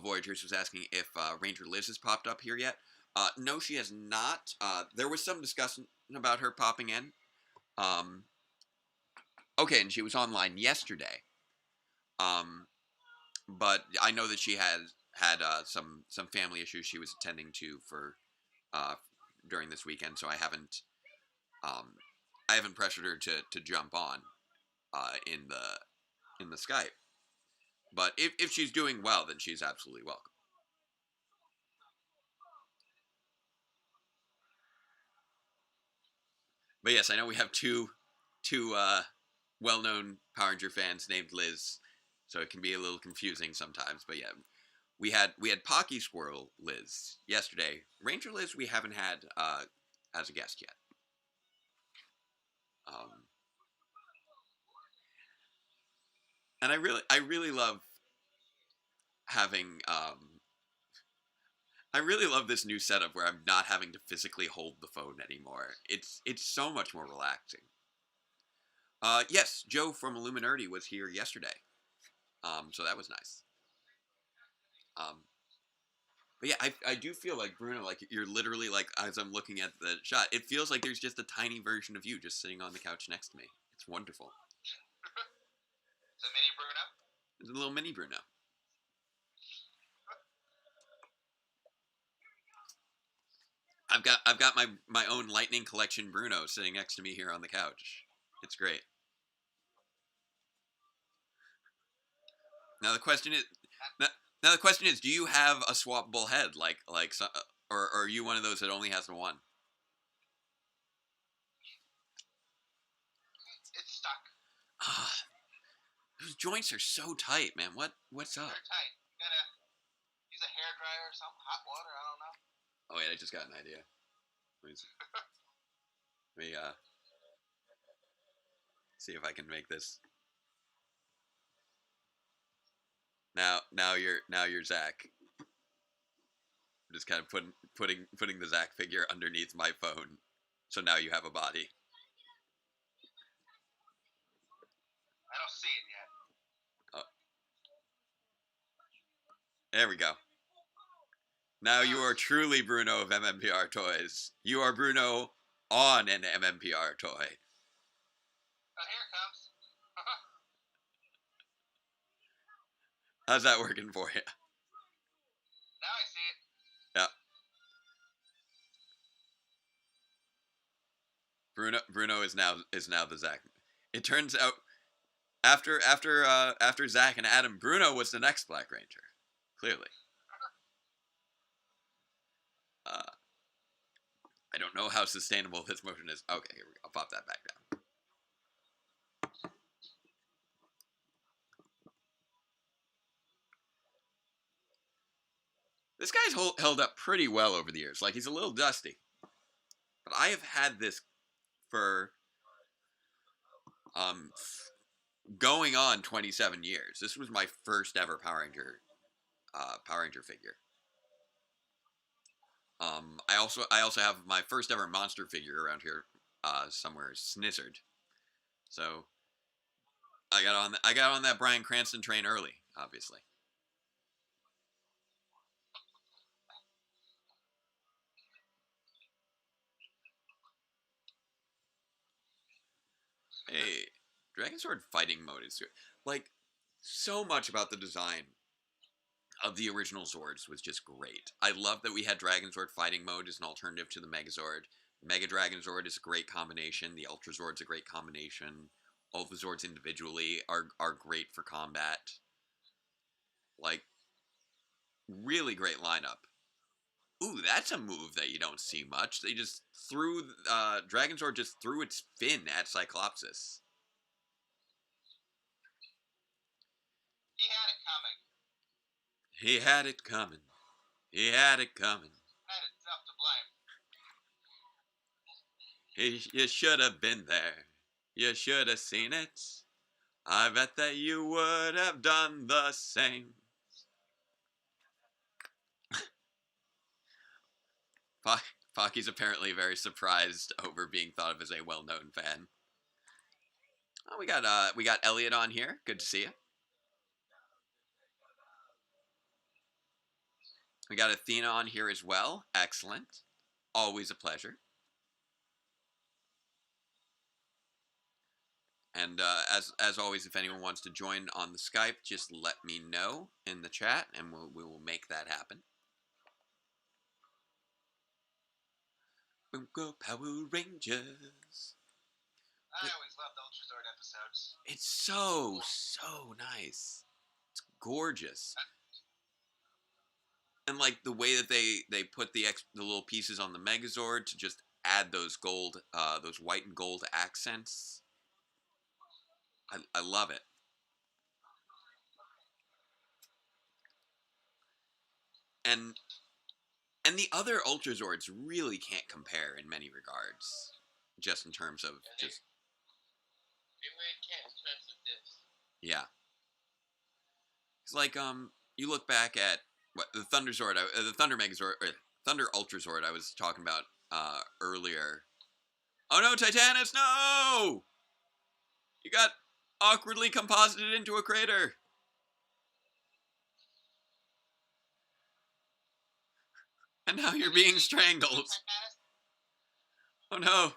Voyagers was asking if Ranger Liz has popped up here yet. No, she has not. There was some discussion about her popping in. Okay, and she was online yesterday. But I know that she had some family issues she was attending to for during this weekend, so I haven't pressured her to jump on in the Skype. But if she's doing well, then she's absolutely welcome. But yes, I know we have two well-known Power Ranger fans named Liz, so it can be a little confusing sometimes. But yeah, we had Pocky Squirrel Liz yesterday. Ranger Liz we haven't had as a guest yet. And I really love having I really love this new setup where I'm not having to physically hold the phone anymore. It's so much more relaxing. Yes, Joe from Illuminati was here yesterday. So that was nice. But yeah, I do feel like, Bruno, like you're literally like, as I'm looking at the shot, it feels like there's just a tiny version of you just sitting on the couch next to me. It's wonderful. It's a mini Bruno? It's a little mini Bruno. I've got my own Lightning Collection Bruno sitting next to me here on the couch. It's great. Now the question is, do you have a swappable head or are you one of those that only has the one? It's stuck. Those joints are so tight, man. What's up? They're tight. You gotta use a hairdryer or something, hot water, I don't know. Oh wait, I just got an idea. Let me see if I can make this. Now you're Zach. I'm just kind of putting the Zach figure underneath my phone, so now you have a body. I don't see it yet. Oh. There we go. Now you are truly Bruno of MMPR Toys. You are Bruno on an MMPR toy. Oh, here it comes. How's that working for you? Now I see it. Yeah. Bruno is now the Zach. It turns out after Zach and Adam, Bruno was the next Black Ranger. Clearly. I don't know how sustainable this motion is. Okay, here we go. I'll pop that back down. This guy's held up pretty well over the years. Like, he's a little dusty. But I have had this for going on 27 years. This was my first ever Power Ranger figure. I also have my first ever monster figure around here somewhere, Snizzard. So I got on that Bryan Cranston train early, obviously. Hey, Dragon Sword fighting mode is like so much about the design of the original Zords was just great. I love that we had Dragon Sword fighting mode as an alternative to the Megazord. Mega Dragon Zord is a great combination. The Ultra Zord's a great combination. All the Zords individually are great for combat. Like, really great lineup. Ooh, that's a move that you don't see much. They just threw, Dragon Zord just threw its fin at Cyclopsis. He had it coming. He had it coming. He had it coming. Had himself to blame. You should have been there. You should have seen it. I bet that you would have done the same. Pocky's apparently very surprised over being thought of as a well-known fan. Oh, we got Elliot on here. Good to see you. We got Athena on here as well. Excellent. Always a pleasure. And as always, if anyone wants to join on the Skype, just let me know in the chat, and we will make that happen. We'll go Power Rangers. I always loved Ultra Zord episodes. It's so nice. It's gorgeous. And like the way that they put the little pieces on the Megazord to just add those gold, those white and gold accents. I love it. And the other Ultra Zords really can't compare in many regards, just in terms of just. They really can't in terms of this. Yeah. It's like you look back at what the Thunder Zord, the Thunder Megazord, or Thunder Ultra Zord I was talking about earlier. Oh no, Titanus, no! You got awkwardly composited into a crater. And now you're being strangled. Oh no.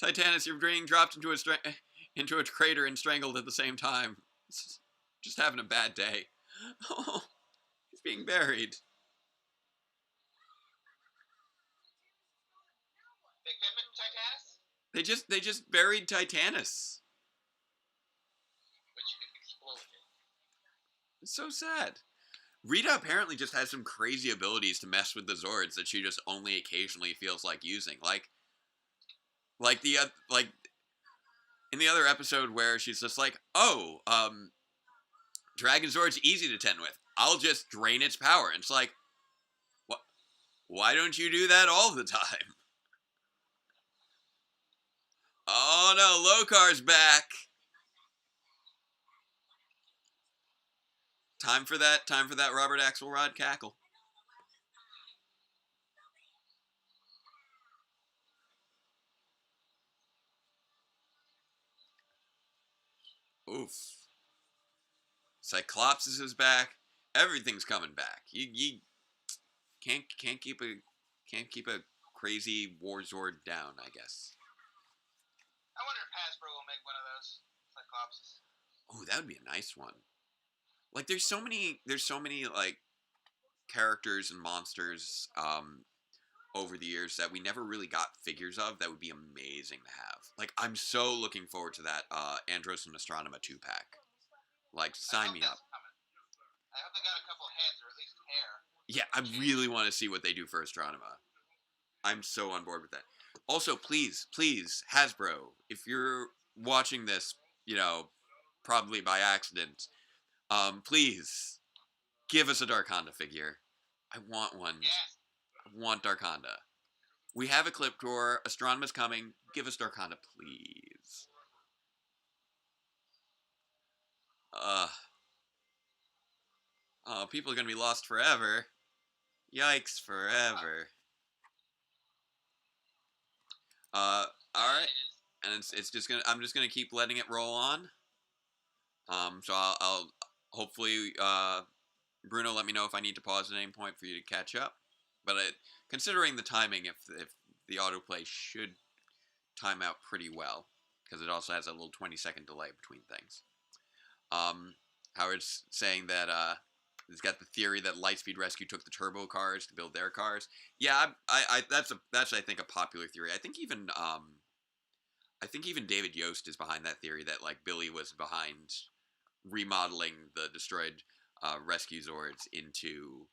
Titanus, you're being dropped into a crater and strangled at the same time. Just having a bad day. Oh, he's being buried. They kept Titanus? They just buried Titanus. Which exploded. It's so sad. Rita apparently just has some crazy abilities to mess with the Zords that she just only occasionally feels like using. Like in the other episode where she's just like, oh, Dragon Zord's easy to tend with. I'll just drain its power. And it's like, what? Why don't you do that all the time? Oh no, Lokar's back. Time for that Robert Axelrod cackle. Oof. Cyclopsis is back. Everything's coming back. You can't keep a crazy War Zord down, I guess. I wonder if Hasbro will make one of those Cyclopses. Oh, that would be a nice one. Like there's so many like characters and monsters over the years that we never really got figures of that would be amazing to have. Like I'm so looking forward to that Andros and Astronema 2-pack. Like sign me up. I hope they got a couple heads or at least hair. Yeah, I really want to see what they do for Astronema. I'm so on board with that. Also, please, Hasbro, if you're watching this, probably by accident, please give us a Darkonda figure. I want one. Yes. I want Darkonda. We have a clip drawer. Astronema's coming. Give us Darkonda, please. Oh, people are gonna be lost forever. Yikes, forever. Alright. and it's just gonna I'm just gonna keep letting it roll on. So I'll hopefully Bruno, let me know if I need to pause at any point for you to catch up. But considering the timing, if the autoplay should time out pretty well, because it also has a little 20-second delay between things. Howard's saying that he's got the theory that Lightspeed Rescue took the turbo cars to build their cars. Yeah, that's I think a popular theory. I think even David Yost is behind that theory that like Billy was behind remodeling the destroyed Rescue Zords into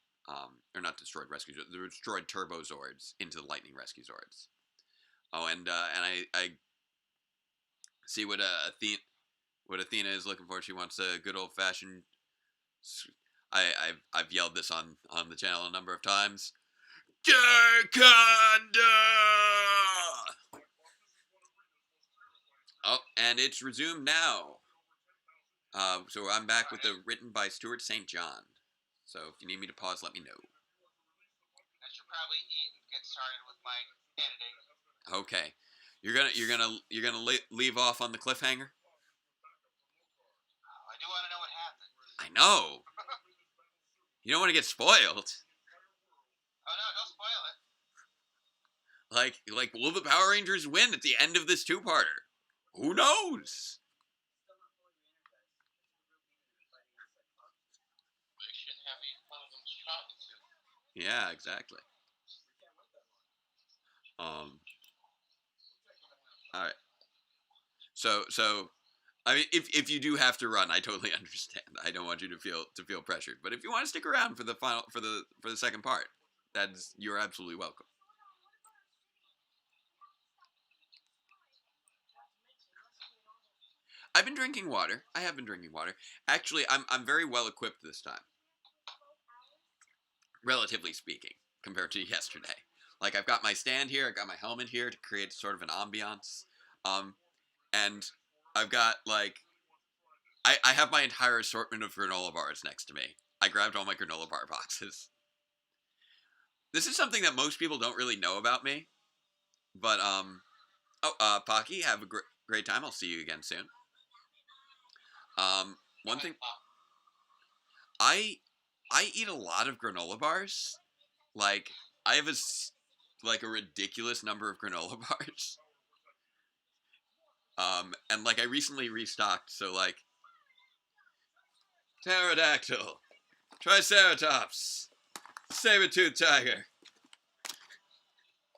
or not destroyed Rescue Zords, the destroyed Turbo Zords into the Lightning Rescue Zords. Oh, and I see what Athena is looking for. She wants a good old fashioned. I've yelled this on the channel a number of times. Gurkanda! Oh, and it's resumed now. So I'm back with the written by Stuart St. John. So if you need me to pause, let me know. I should probably eat and get started with my editing. Okay, you're gonna leave off on the cliffhanger. I do want to know what happened. I know. You don't want to get spoiled. Oh no! Don't spoil it. Like, will the Power Rangers win at the end of this two-parter? Who knows? Yeah, exactly. All right. So I mean, if you do have to run, I totally understand. I don't want you to feel pressured. But if you want to stick around for the second part, you're absolutely welcome. I've been drinking water. I have been drinking water. Actually, I'm very well equipped this time, relatively speaking, compared to yesterday. Like, I've got my stand here, I've got my helmet here to create sort of an ambiance, and I've got like I have my entire assortment of granola bars next to me. I grabbed all my granola bar boxes. This is something that most people don't really know about me, but Pocky, have a great time. I'll see you again soon. One thing, I eat a lot of granola bars. Like, I have a ridiculous number of granola bars. And like I recently restocked, so like pterodactyl, triceratops, saber-toothed tiger,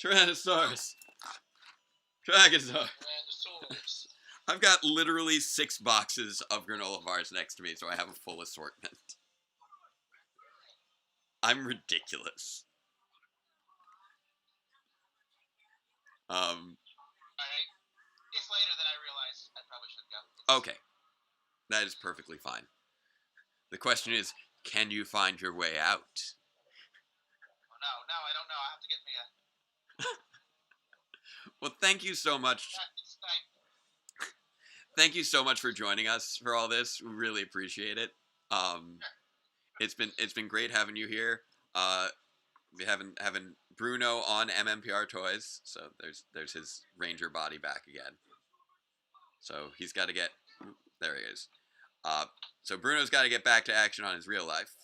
tyrannosaurus, dragosaur. I've got literally 6 boxes of granola bars next to me, so I have a full assortment. I'm ridiculous. It's later than I realized. I probably should go. Okay. That is perfectly fine. The question is, can you find your way out? Oh, no, I don't know. I have to get me a... Well, thank you so much. Thank you so much for joining us for all this. We really appreciate it. It's been great having you here. We having Bruno on MMPR Toys, so there's his Ranger body back again. So he's got to get there. He is. So Bruno's got to get back to action on his real life.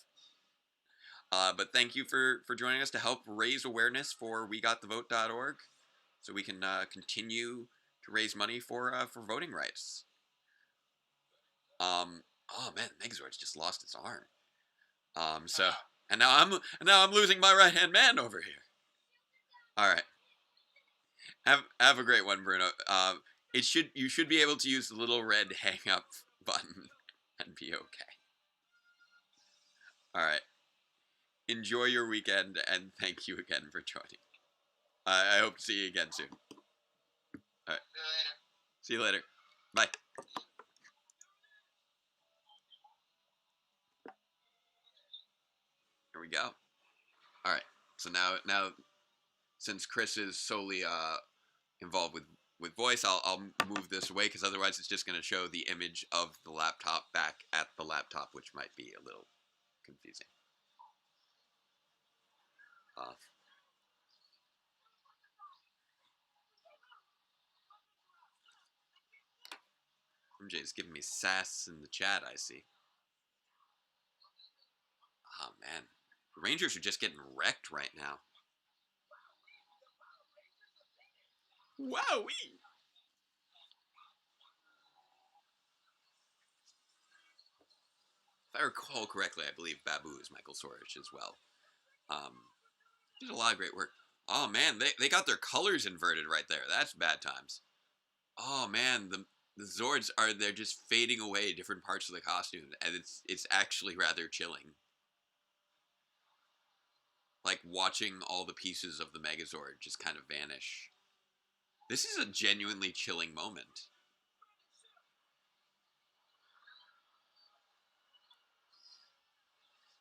But thank you for joining us to help raise awareness for WeGotTheVote.org, so we can continue to raise money for voting rights. Oh man, Megazord's just lost its arm. So and now I'm losing my right hand man over here. All right. Have a great one, Bruno. You should be able to use the little red hang up button and be okay. All right. Enjoy your weekend, and thank you again for joining. I hope to see you again soon. All right. See you later. Bye. Here we go. All right. So now, since Chris is solely involved with voice, I'll move this away, because otherwise it's just going to show the image of the laptop back at the laptop, which might be a little confusing. MJ's giving me sass in the chat, I see. Oh, man. The Rangers are just getting wrecked right now. Wowee! If I recall correctly, I believe Babu is Michael Sorich as well. Did a lot of great work. Oh, man, they got their colors inverted right there. That's bad times. Oh, man, the Zords they're just fading away different parts of the costume, and it's actually rather chilling. Like watching all the pieces of the Megazord just kind of vanish. This is a genuinely chilling moment.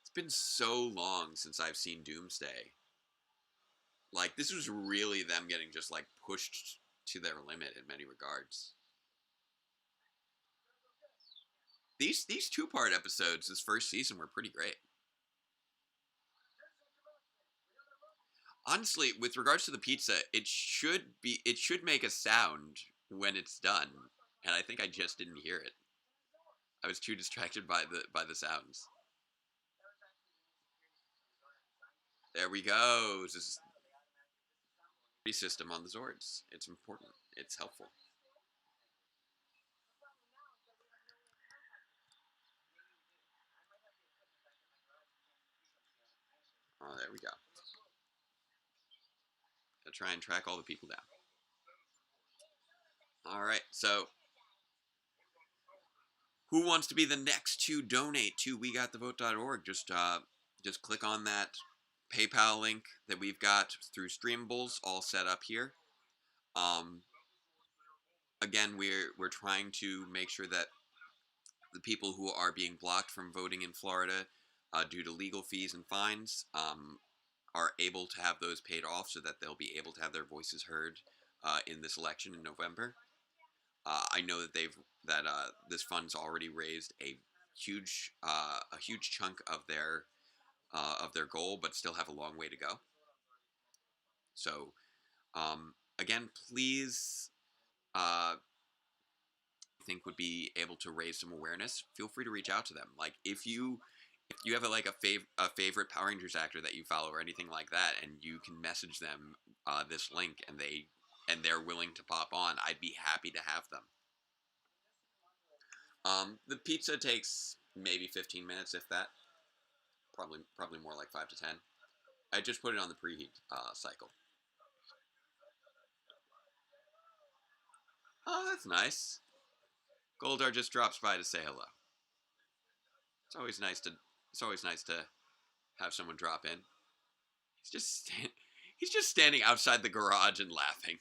It's been so long since I've seen Doomsday. Like, this was really them getting just, like, pushed to their limit in many regards. These two-part episodes this first season were pretty great. Honestly, with regards to the pizza, it should make a sound when it's done, and I think I just didn't hear it. I was too distracted by the sounds. There we go. This is system on the Zords. It's important. It's helpful. Oh, there we go. Gotta try and track all the people down. All right, so who wants to be the next to donate to WeGotTheVote.org? Just click on that PayPal link that we've got through Streamables, all set up here. Again, we're trying to make sure that the people who are being blocked from voting in Florida due to legal fees and fines are able to have those paid off so that they'll be able to have their voices heard in this election in November. I know that this fund's already raised a huge chunk of their goal, but still have a long way to go. So, again, please, think would be able to raise some awareness. Feel free to reach out to them. Like if you have a favorite Power Rangers actor that you follow or anything like that, and you can message them this link, and they're willing to pop on, I'd be happy to have them. The pizza takes maybe 15 minutes, if that. Probably more like 5 to 10. I just put it on the preheat cycle. Oh, that's nice. Goldar just drops by to say hello. It's always nice to have someone drop in. He's just standing outside the garage and laughing.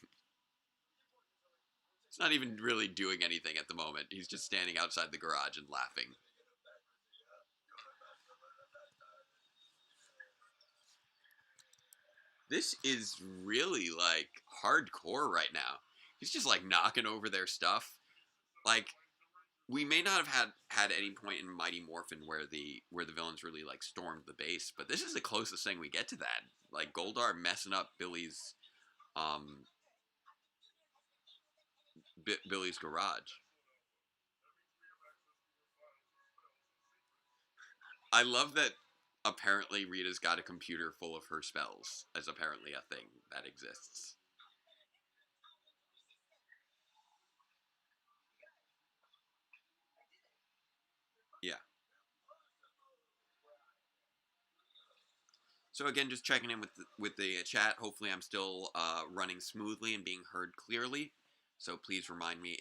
He's not even really doing anything at the moment. He's just standing outside the garage and laughing. This is really, like, hardcore right now. He's just, like, knocking over their stuff. Like, we may not have had any point in Mighty Morphin where the villains really, like, stormed the base, but this is the closest thing we get to that. Like, Goldar messing up Billy's garage. I love that apparently Rita's got a computer full of her spells, as apparently a thing that exists. Yeah. So again, just checking in with the chat. Hopefully I'm still running smoothly and being heard clearly. So please remind me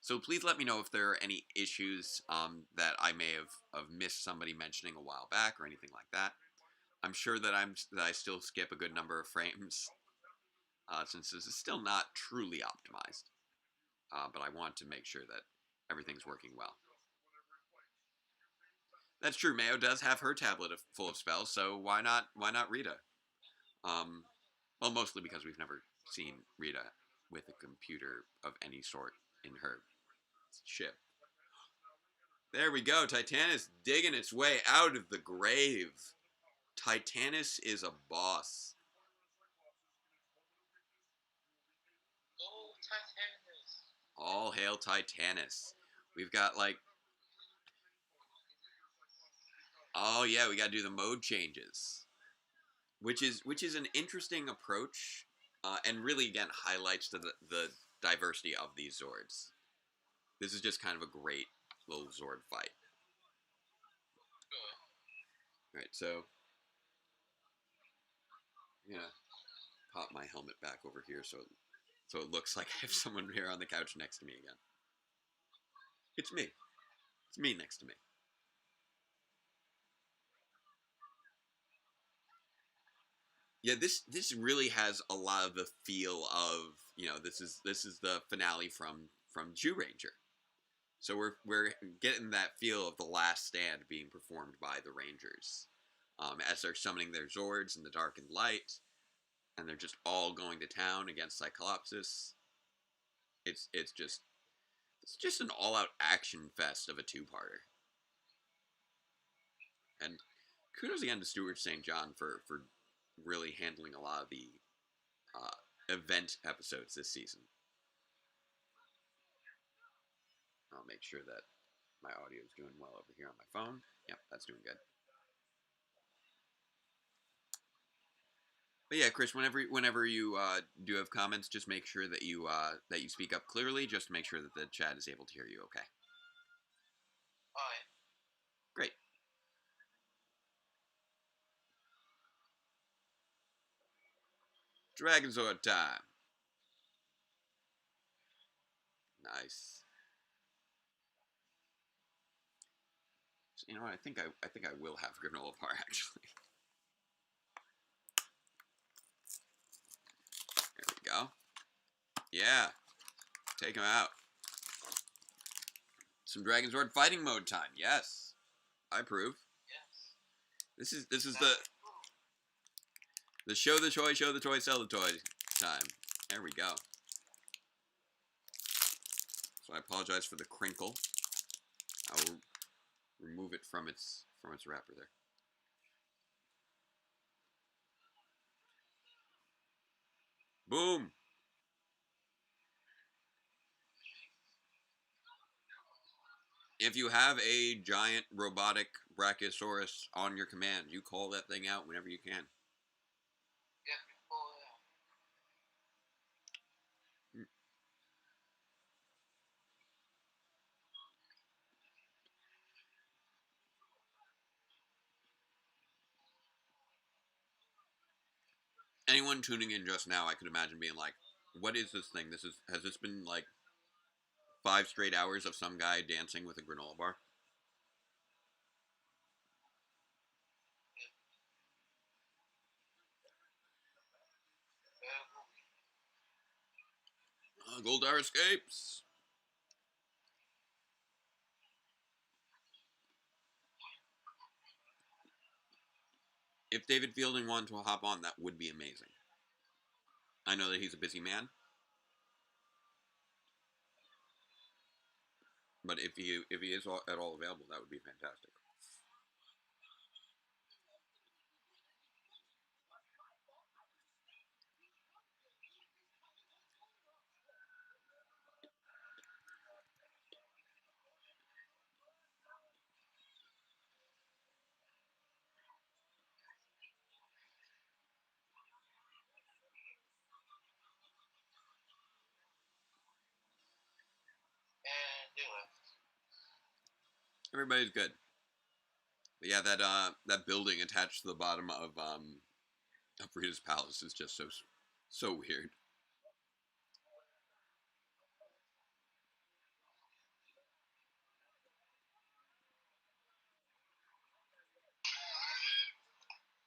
so please let me know if there are any issues that I may have missed somebody mentioning a while back or anything like that. I'm sure that I still skip a good number of frames since this is still not truly optimized. But I want to make sure that everything's working well. That's true. Mayo does have her tablet full of spells, so why not Rita? Well, mostly because we've never seen Rita with a computer of any sort in her ship. There we go. Titanus digging its way out of the grave. Titanus is a boss. Oh, Titanus. All hail Titanus. We've got like, oh yeah, we got to do the mode changes, which is an interesting approach, and really again highlights the diversity of these Zords. This is just kind of a great little Zord fight. All right, so yeah, pop my helmet back over here so it looks like I have someone here on the couch next to me again. It's me. It's me next to me. Yeah, this really has a lot of the feel of, this is the finale from Jew Ranger. So we're getting that feel of the last stand being performed by the Rangers, as they're summoning their Zords in the dark and light, and they're just all going to town against Cyclopsis. It's just an all out action fest of a two-parter. And kudos again to Stuart St. John for really handling a lot of the event episodes this season. I'll make sure that my audio is doing well over here on my phone. Yep, that's doing good. But yeah, Chris, whenever you do have comments, just make sure that you speak up clearly, just to make sure that the chat is able to hear you. Okay. All right. Great. Dragonzord time. Nice. So, you know what? I think I will have granola bar actually. There we go. Yeah. Take him out. Some Dragonzord fighting mode time. Yes. I approve. Yes. This is the show the toy, sell the toy time. There we go. So I apologize for the crinkle. I will remove it from its wrapper there. Boom. If you have a giant robotic Brachiosaurus on your command, you call that thing out whenever you can. Yeah, pull it out. Anyone tuning in just now, I could imagine being like, what is this thing? Has this been like 5 straight hours of some guy dancing with a granola bar? Goldar escapes. If David Fielding wanted to hop on, that would be amazing. I know that he's a busy man, but if he is at all available, that would be fantastic. And do it. Everybody's good. But yeah, that building attached to the bottom of Rita's palace is just so weird.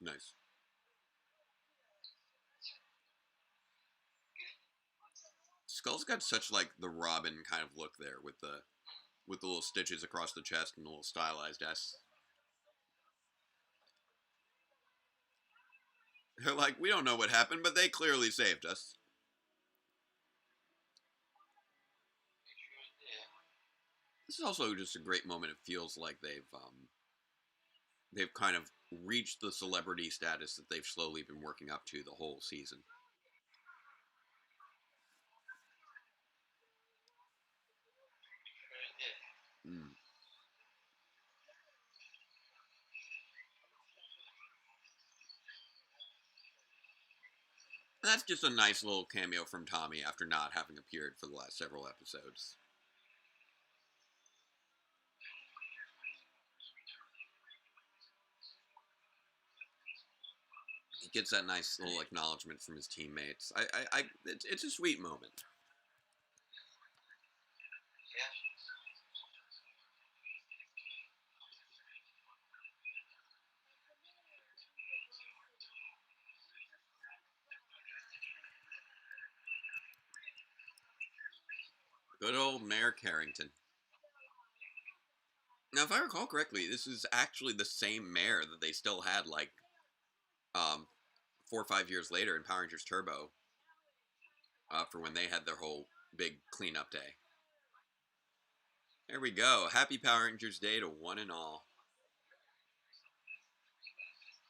Nice. Skull's got such like the Robin kind of look there with the little stitches across the chest and the little stylized S. They're like, we don't know what happened, but they clearly saved us. This is also just a great moment. It feels like they've kind of reached the celebrity status that they've slowly been working up to the whole season. That's just a nice little cameo from Tommy after not having appeared for the last several episodes. He gets that nice little acknowledgement from his teammates. It's a sweet moment. Yeah. Good old Mayor Carrington. Now, if I recall correctly, this is actually the same mayor that they still had, like, 4 or 5 years later in Power Rangers Turbo, for when they had their whole big cleanup day. There we go. Happy Power Rangers Day to one and all.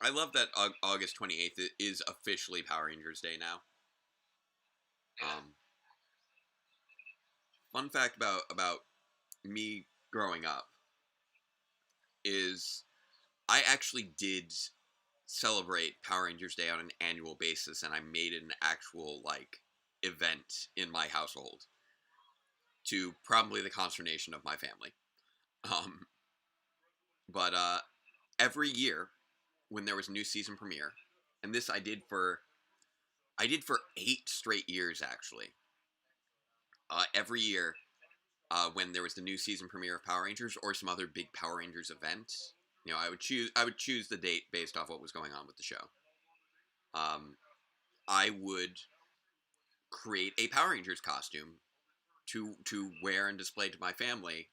I love that August 28th is officially Power Rangers Day now. Fun fact about me growing up is I actually did celebrate Power Rangers Day on an annual basis, and I made it an actual, like, event in my household, to probably the consternation of my family. But every year when there was a new season premiere, and this I did for 8 straight years actually. Every year, when there was the new season premiere of Power Rangers or some other big Power Rangers event, I would choose the date based off what was going on with the show. I would create a Power Rangers costume to wear and display to my family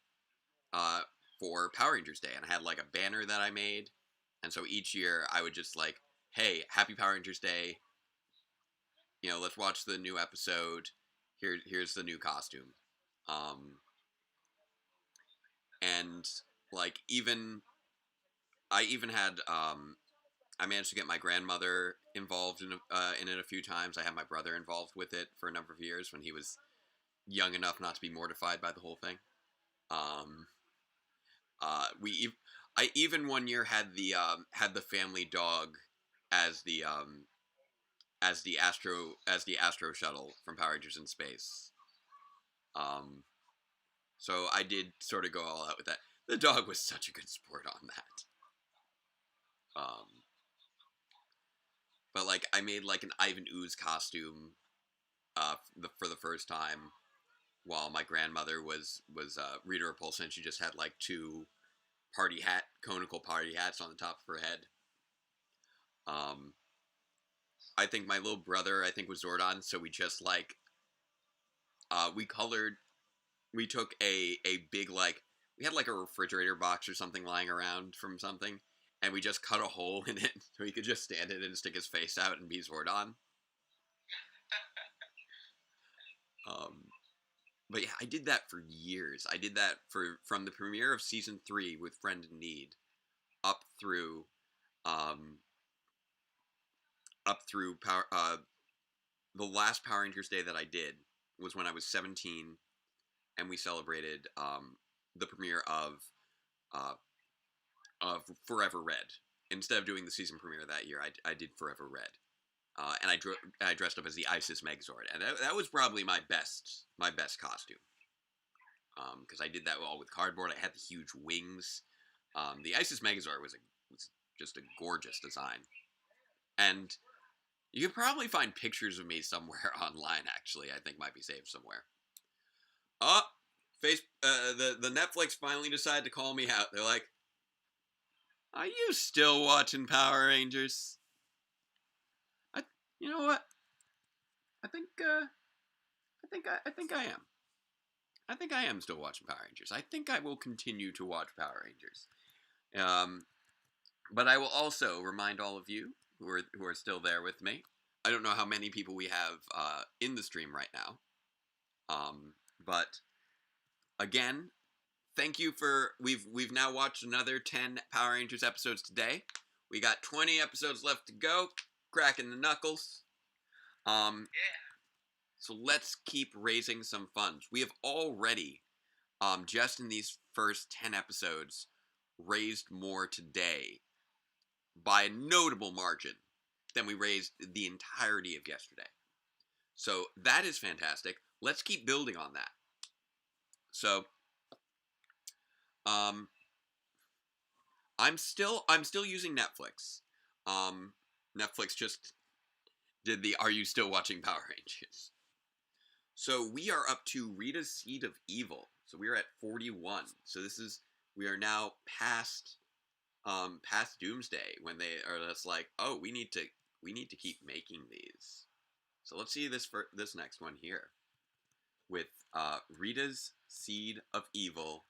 for Power Rangers Day, and I had like a banner that I made, and so each year I would just like, hey, happy Power Rangers Day, let's watch the new episode, here's the new costume. And like I even had I managed to get my grandmother involved in it a few times. I had my brother involved with it for a number of years when he was young enough not to be mortified by the whole thing. I even one year had the family dog as the Astro shuttle from Power Rangers in Space. So I did sort of go all out with that. The dog was such a good sport on that. But like I made like an Ivan Ooze costume for the first time, while my grandmother was Rita Repulsa, and she just had like 2 conical party hats on the top of her head. I think my little brother, was Zordon, so we just like we took a big, like, we had like a refrigerator box or something lying around from something, and we just cut a hole in it so he could just stand in it and stick his face out and be Zordon. But yeah, I did that for years. I did that from the premiere of season 3 with Friend in Need up through the last Power Rangers Day that I did was when I was 17, and we celebrated the premiere of Forever Red. Instead of doing the season premiere that year, I did Forever Red, and I dressed up as the Isis Megazord, and that was probably my best costume, because I did that all with cardboard. I had the huge wings. The Isis Megazord was just a gorgeous design, and you can probably find pictures of me somewhere online. Actually, I think might be saved somewhere. The Netflix finally decided to call me out. They're like, "Are you still watching Power Rangers?" You know what? I think I am. I think I am still watching Power Rangers. I think I will continue to watch Power Rangers. But I will also remind all of you who are still there with me. I don't know how many people we have in the stream right now. But again, thank you for we've now watched another 10 Power Rangers episodes today. We got 20 episodes left to go. Cracking the knuckles. Yeah. So let's keep raising some funds. We have already, just in these first 10 episodes, raised more today by a notable margin then we raised the entirety of yesterday. So that is fantastic. Let's keep building on that. So, I'm still using Netflix. Netflix just did the "Are you still watching Power Rangers?" So we are up to Rita's Seed of Evil. So we are at 41. So we are now past Doomsday, when they are just like, oh, we need to keep making these. So let's see this next one here with Rita's Seed of Evil.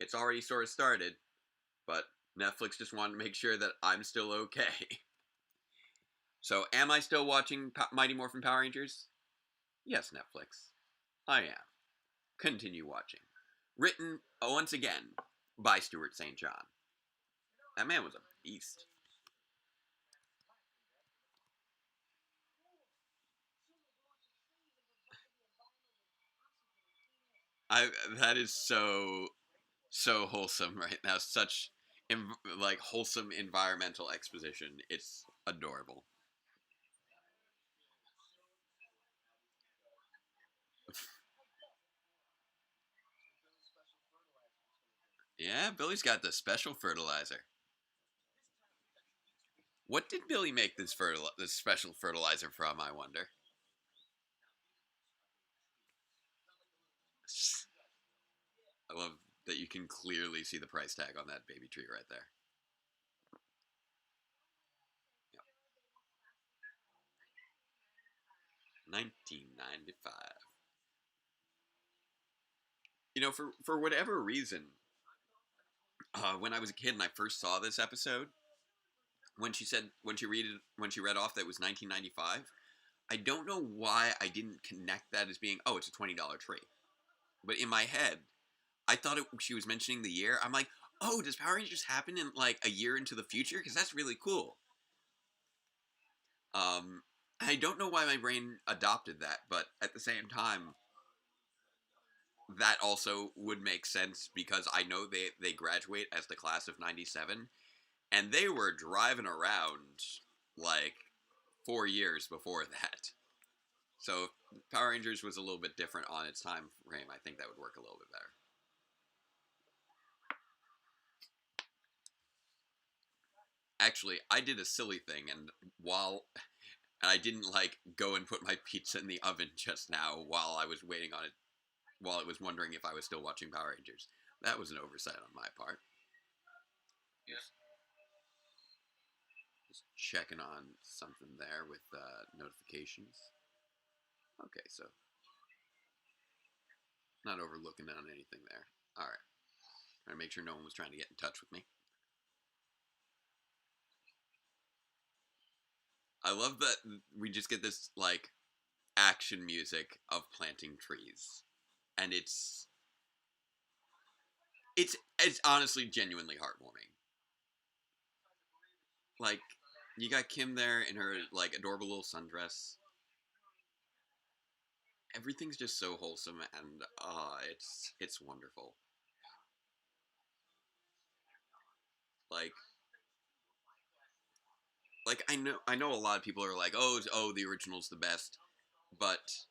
It's already sort of started, but Netflix just wanted to make sure that I'm still okay. So, am I still watching Mighty Morphin Power Rangers? Yes, Netflix. I am. Continue watching. Written, once again, by Stuart St. John. That man was a beast. That is so wholesome right now. Such wholesome environmental exposition. It's adorable. Yeah, Billy's got the special fertilizer. What did Billy make this special fertilizer from, I wonder? I love that you can clearly see the price tag on that baby tree right there. Yep. 1995. You know, for whatever reason, when I was a kid and I first saw this episode, when she read off that it was 1995, I don't know why I didn't connect that as being, oh, it's a $20 tree. But in my head, I thought she was mentioning the year. I'm like, oh, does Power Rangers happen in like a year into the future? Because that's really cool. I don't know why my brain adopted that, but at the same time, that also would make sense because I know they graduate as the class of 97, and they were driving around like 4 years before that. So if Power Rangers was a little bit different on its time frame, I think that would work a little bit better. Actually, I did a silly thing, and I didn't like go and put my pizza in the oven just now while I was waiting on it, while I was wondering if I was still watching Power Rangers. That was an oversight on my part. Yes. Just checking on something there with notifications. Okay, so not overlooking on anything there. All right. Trying to make sure no one was trying to get in touch with me. I love that we just get this like action music of planting trees, and it's honestly genuinely heartwarming. Like, you got Kim there in her like adorable little sundress. Everything's just so wholesome, and it's wonderful. Like I know a lot of people are like, oh, the original's the best, but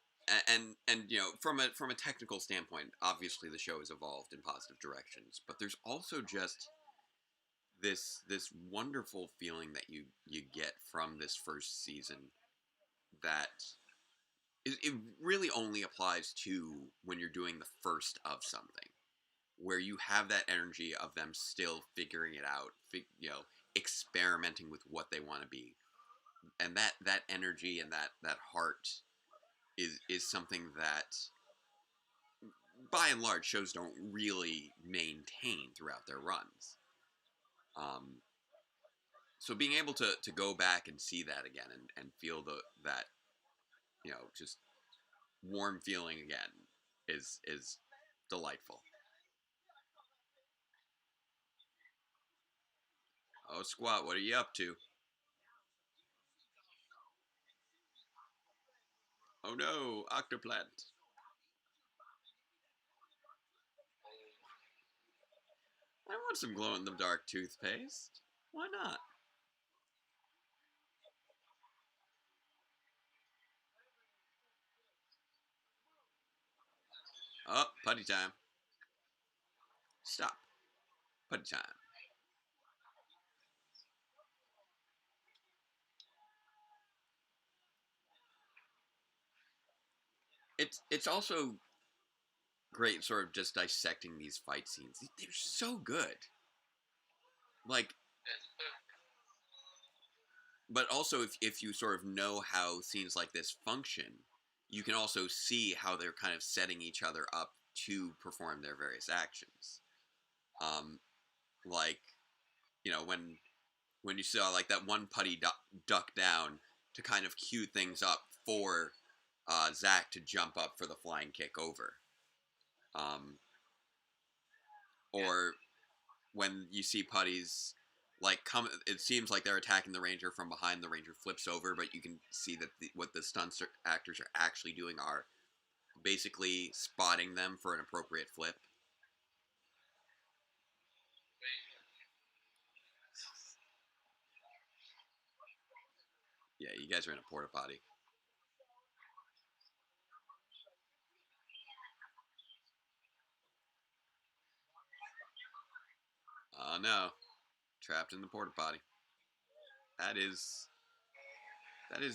and you know, from a technical standpoint, obviously the show has evolved in positive directions, but there's also just this wonderful feeling that you get from this first season that it really only applies to when you're doing the first of something, where you have that energy of them still figuring it out, experimenting with what they want to be, and that energy and that heart is something that by and large shows don't really maintain throughout their runs. So being able to go back and see that again and feel that just warm feeling again is delightful. Oh, Squat, what are you up to? Oh no, Octoplant. I want some glow in the dark toothpaste. Why not? Oh, putty time. Stop. Putty time. It's also great sort of just dissecting these fight scenes. They're so good. Like, but also if you sort of know how scenes like this function, you can also see how they're kind of setting each other up to perform their various actions. Like, you know, when you saw like that one putty duck down to kind of cue things up for Zach to jump up for the flying kick over. Or when you see putties like come, it seems like they're attacking the ranger from behind. The ranger flips over, but you can see that what the stunt actors are actually doing are basically spotting them for an appropriate flip. Yeah, you guys are in a porta potty. Oh no, trapped in the porta potty. That is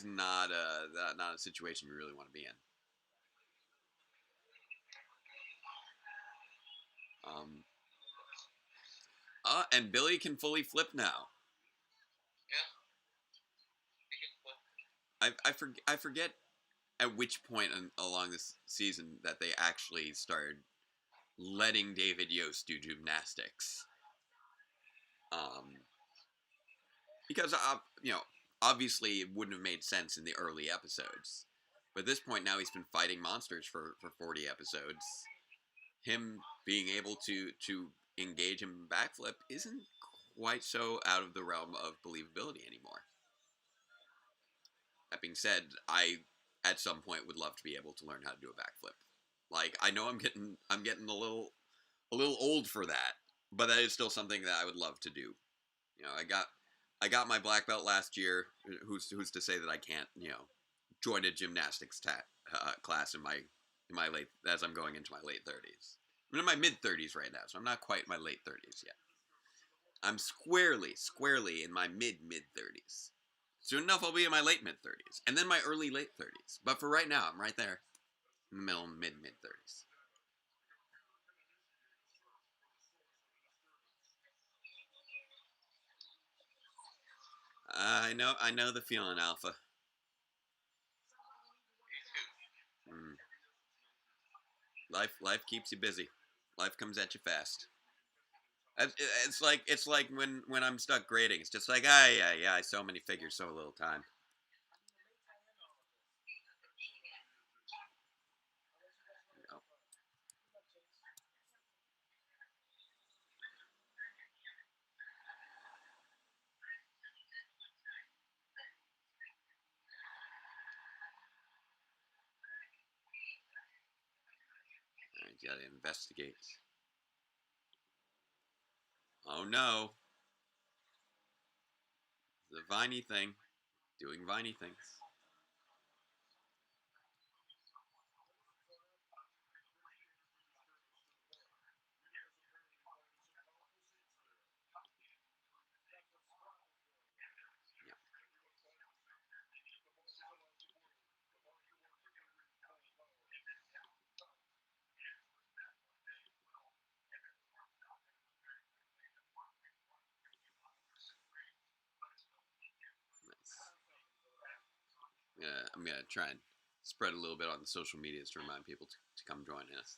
not a situation we really want to be in. And Billy can fully flip now. Yeah. I forget at which point along this season that they actually started letting David Yost do gymnastics. Because you know, obviously it wouldn't have made sense in the early episodes, but at this point now he's been fighting monsters for 40 episodes. Him being able to engage in backflip isn't quite so out of the realm of believability anymore. That being said, I at some point would love to be able to learn how to do a backflip. Like, I know I'm getting a little old for that, but that is still something that I would love to do. You know, I got my black belt last year. Who's to say that I can't, you know, join a gymnastics class in my late, as I'm going into my late 30s. I'm in my mid 30s right now, so I'm not quite my late 30s yet. I'm squarely in my mid 30s. Soon enough, I'll be in my late mid 30s, and then my early late 30s. But for right now, I'm right there in the middle, mid 30s. I know the feeling, Alpha. Mm. Life keeps you busy. Life comes at you fast. It's like when I'm stuck grading. It's just like, yeah, so many figures, so little time. You gotta investigate. Oh no. The Viney thing. Doing Viney things. I'm gonna try and spread a little bit on the social medias to remind people to come join us.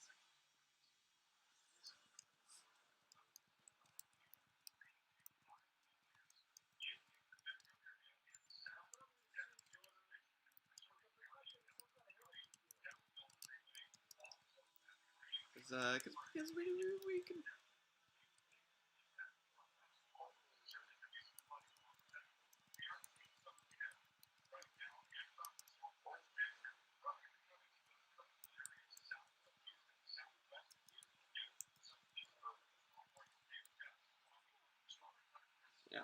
Because we can. Yeah.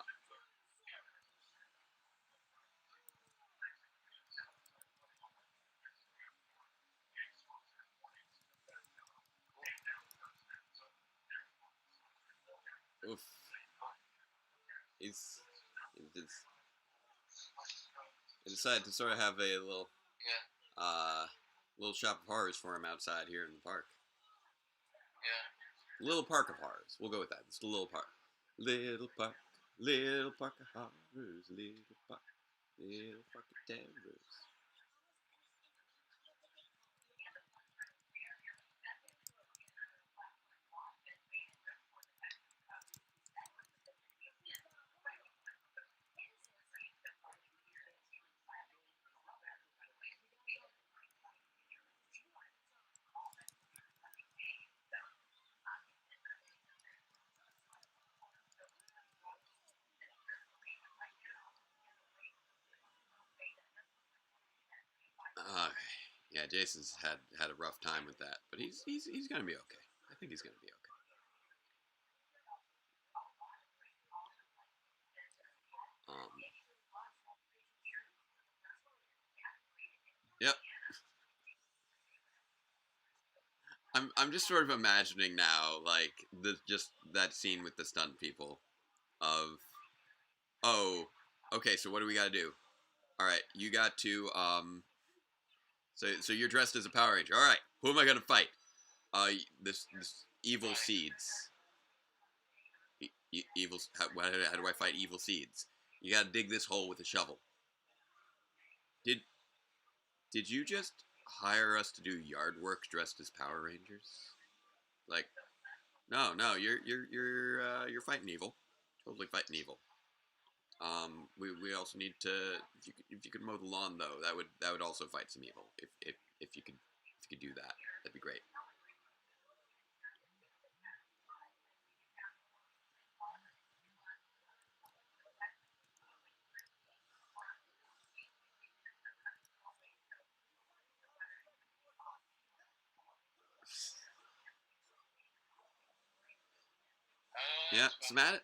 I decided to sort of have a little shop of horrors for him outside here in the park. Yeah. Little park of horrors. We'll go with that. It's the little park. Little park of horrors. Little park of terrors. Yeah, Jason's had a rough time with that, but he's gonna be okay. I think he's gonna be okay. Yep. I'm just sort of imagining now, like just that scene with the stunt people, of, oh, okay, so what do we got to do? All right, you got to so you're dressed as a Power Ranger. All right, who am I gonna fight? This evil seeds. Evil. How do I fight evil seeds? You gotta dig this hole with a shovel. Did you just hire us to do yard work dressed as Power Rangers? Like, no, you're fighting evil, totally fighting evil. We also need to, if you could mow the lawn though, that would also fight some evil. If you could do that, that'd be great. Yeah, some added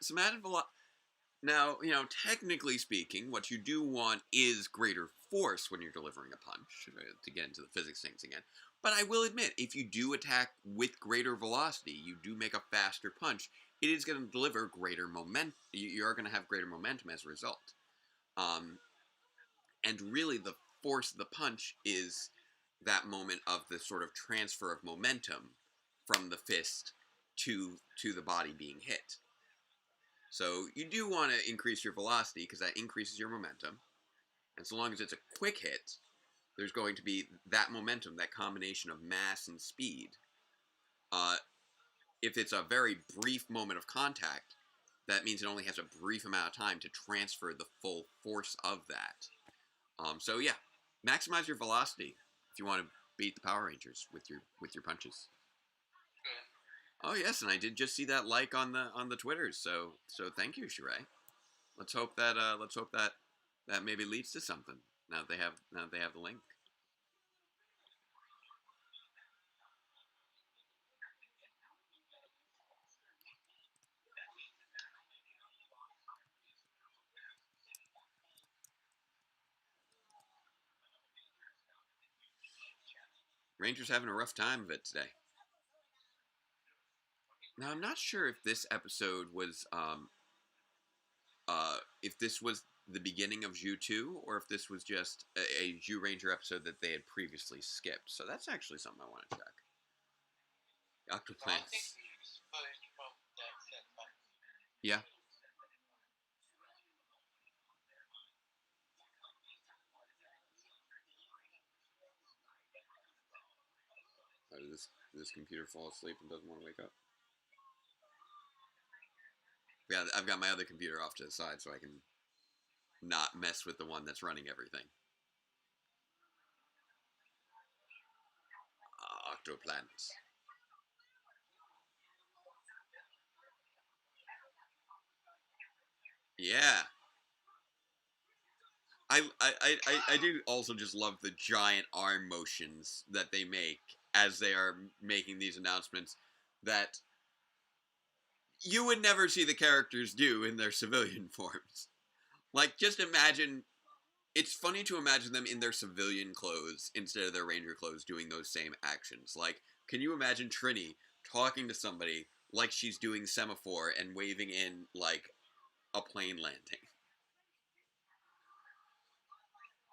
Now, technically speaking, what you do want is greater force when you're delivering a punch, to get into the physics things again. But I will admit, if you do attack with greater velocity, you do make a faster punch, it is going to deliver greater momentum. You are going to have greater momentum as a result. And really, the force of the punch is that moment of the sort of transfer of momentum from the fist to the body being hit. So you do want to increase your velocity because that increases your momentum. And so long as it's a quick hit, there's going to be that momentum, that combination of mass and speed. If it's a very brief moment of contact, that means it only has a brief amount of time to transfer the full force of that. So yeah, maximize your velocity if you want to beat the Power Rangers with your punches. Oh yes, and I did just see that like on the Twitters. So thank you, Sheree. Let's hope that maybe leads to something. Now that they have the link. Rangers having a rough time of it today. Now I'm not sure if this episode was if this was the beginning of Zhu 2 or if this was just a Zhu Ranger episode that they had previously skipped. So that's actually something I want to check. Octoplants. Yeah. Oh, did this computer fall asleep and doesn't want to wake up? Yeah, I've got my other computer off to the side so I can not mess with the one that's running everything. Octoplants. Yeah. I do also just love the giant arm motions that they make as they are making these announcements that you would never see the characters do in their civilian forms. Like, just imagine. It's funny to imagine them in their civilian clothes instead of their ranger clothes doing those same actions. Like, can you imagine Trini talking to somebody like she's doing semaphore and waving in, like, a plane landing.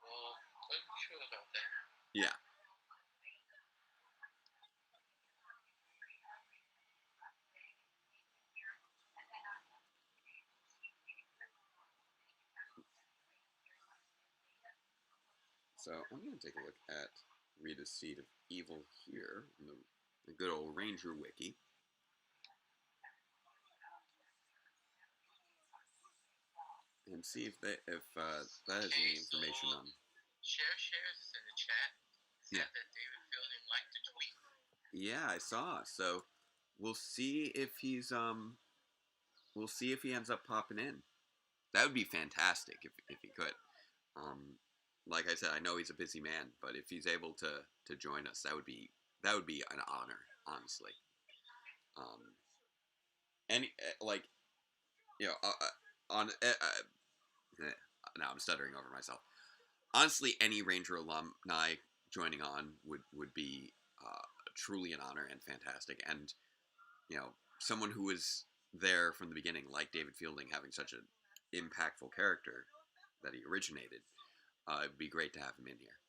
Well, I'm sure about that. Yeah. So I'm going to take a look at Rita's Seed of Evil here in the good old Ranger Wiki. And see if that has any information on. Shares in the chat said that David Fielding liked the tweet. Yeah, I saw. So we'll see if he's we'll see if he ends up popping in. That would be fantastic if he could. Like I said, I know he's a busy man, but if he's able to join us, that would be an honor, honestly. Any like, you know, now I'm stuttering over myself. Honestly, any Ranger alumni joining on would be truly an honor and fantastic. And you know, someone who was there from the beginning, like David Fielding, having such an impactful character that he originated, it'd be great to have him in here.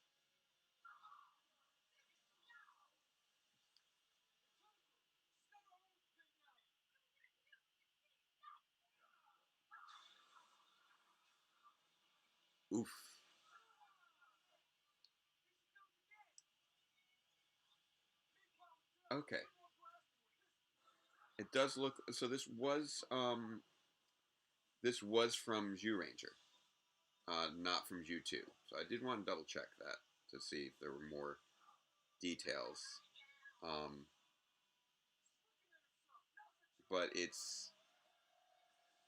Oof. Okay. It does look so. This was from Jew Ranger, not from Jew 2. So I did want to double check that to see if there were more details. But it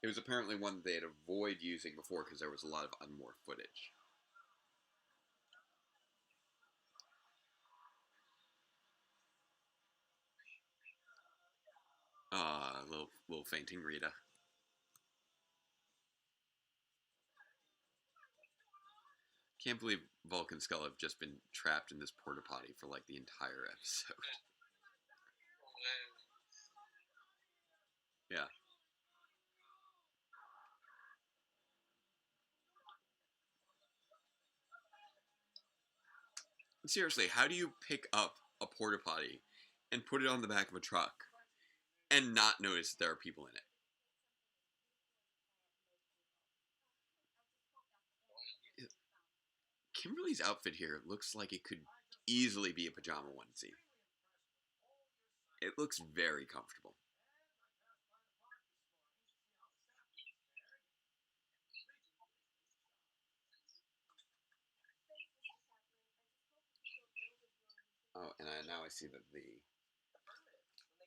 was apparently one they'd avoid using before because there was a lot of unmorphed footage. Little fainting Rita. Can't believe Vulcan and Skull have just been trapped in this porta potty for like the entire episode. Yeah. Seriously, how do you pick up a porta potty and put it on the back of a truck and not notice there are people in it? Kimberly's outfit here looks like it could easily be a pajama onesie. It looks very comfortable. Oh, and now I see that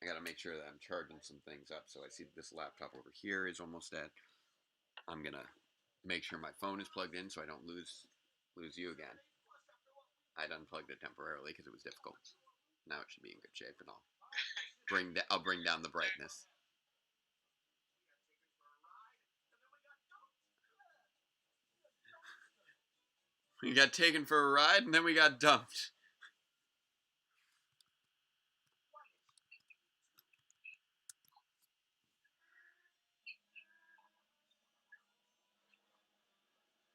I gotta make sure that I'm charging some things up. So I see this laptop over here is almost dead. I'm gonna make sure my phone is plugged in so I don't lose you again. I'd unplugged it temporarily because it was difficult. Now it should be in good shape, and I'll bring down the brightness. We got taken for a ride, and then we got dumped.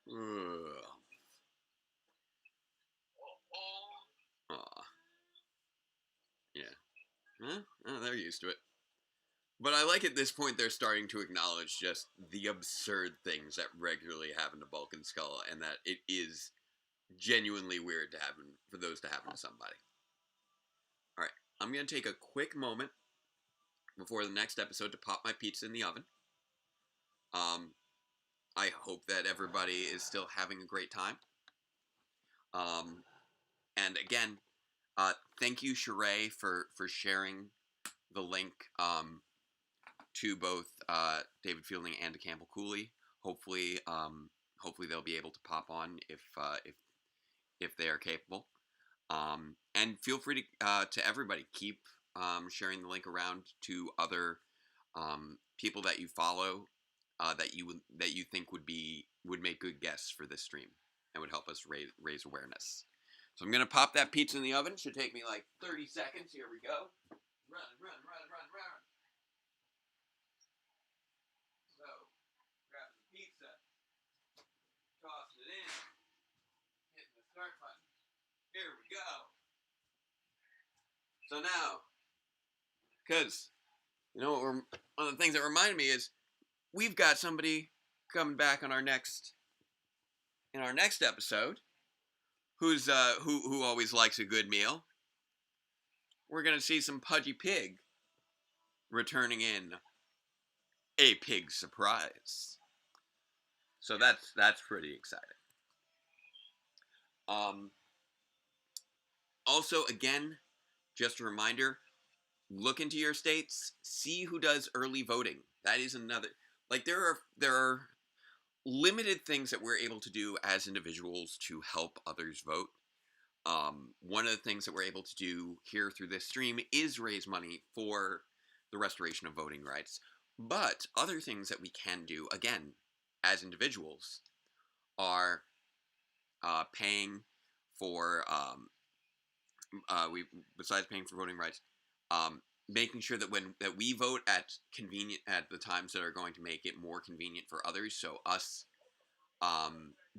Ugh. Aw. Yeah. Huh? Oh, they're used to it. But I like at this point they're starting to acknowledge just the absurd things that regularly happen to Bulk and Skull, and that it is genuinely weird to happen for those to happen to somebody. All right, I'm gonna take a quick moment before the next episode to pop my pizza in the oven. I hope that everybody is still having a great time. And again, thank you, Sheree, for sharing the link to both David Fielding and to Campbell Cooley. Hopefully they'll be able to pop on if they are capable. And feel free to everybody keep sharing the link around to other people that you follow that you think would make good guests for this stream and would help us raise awareness. So I'm gonna pop that pizza in the oven. Should take me like 30 seconds. Here we go. Run. So grab So now, because one of the things that reminded me is we've got somebody coming back on our next episode who's who always likes a good meal. We're gonna see some Pudgy Pig returning in a pig surprise. So that's pretty exciting. Also, again, just a reminder: look into your states, see who does early voting. That is another. Like there are limited things that we're able to do as individuals to help others vote. One of the things that we're able to do here through this stream is raise money for the restoration of voting rights. But other things that we can do, again, as individuals, are paying for besides paying for voting rights, making sure that that we vote at the times that are going to make it more convenient for others. So us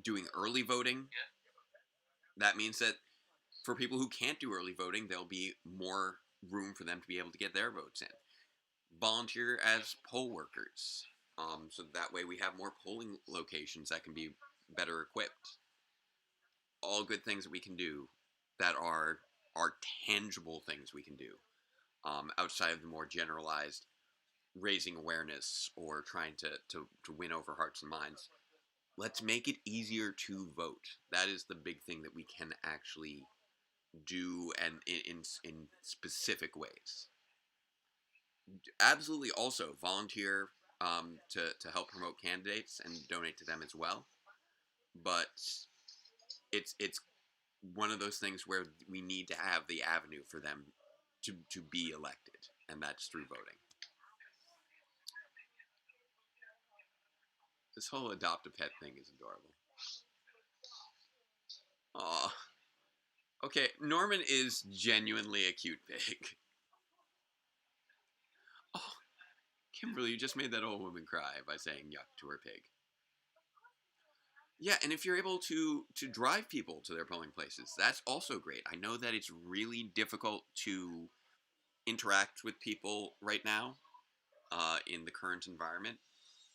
doing early voting, that means that for people who can't do early voting, there'll be more room for them to be able to get their votes in. Volunteer as poll workers, so that way we have more polling locations that can be better equipped. All good things that we can do that are tangible things we can do, outside of the more generalized raising awareness or trying to win over hearts and minds. Let's make it easier to vote. That is the big thing that we can actually do, and in specific ways. Absolutely, also volunteer to help promote candidates and donate to them as well. But it's one of those things where we need to have the avenue for them to be elected, and that's through voting. This whole adopt a pet thing is adorable. Aw. Okay, Norman is genuinely a cute pig. Oh, Kimberly, you just made that old woman cry by saying yuck to her pig. Yeah, and if you're able to drive people to their polling places, that's also great. I know that it's really difficult to interact with people right now in the current environment,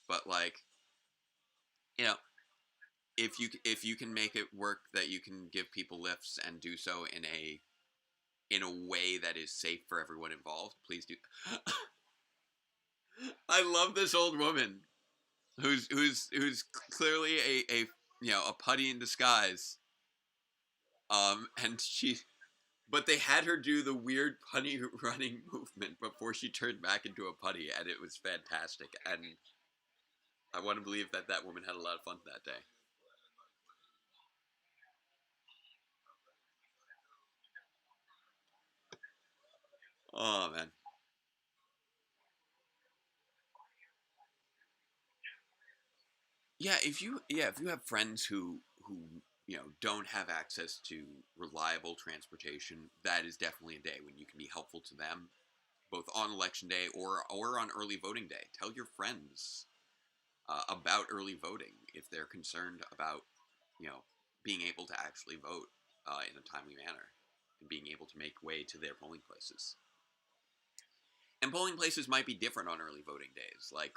but if you can make it work that you can give people lifts and do so in a way that is safe for everyone involved, please do. I love this old woman who's clearly a putty in disguise. But they had her do the weird putty running movement before she turned back into a putty, and it was fantastic. And I want to believe that woman had a lot of fun that day. Oh man. Yeah, if you have friends who don't have access to reliable transportation, that is definitely a day when you can be helpful to them, both on election day or on early voting day. Tell your friends about early voting if they're concerned about being able to actually vote in a timely manner and being able to make way to their polling places. And polling places might be different on early voting days. Like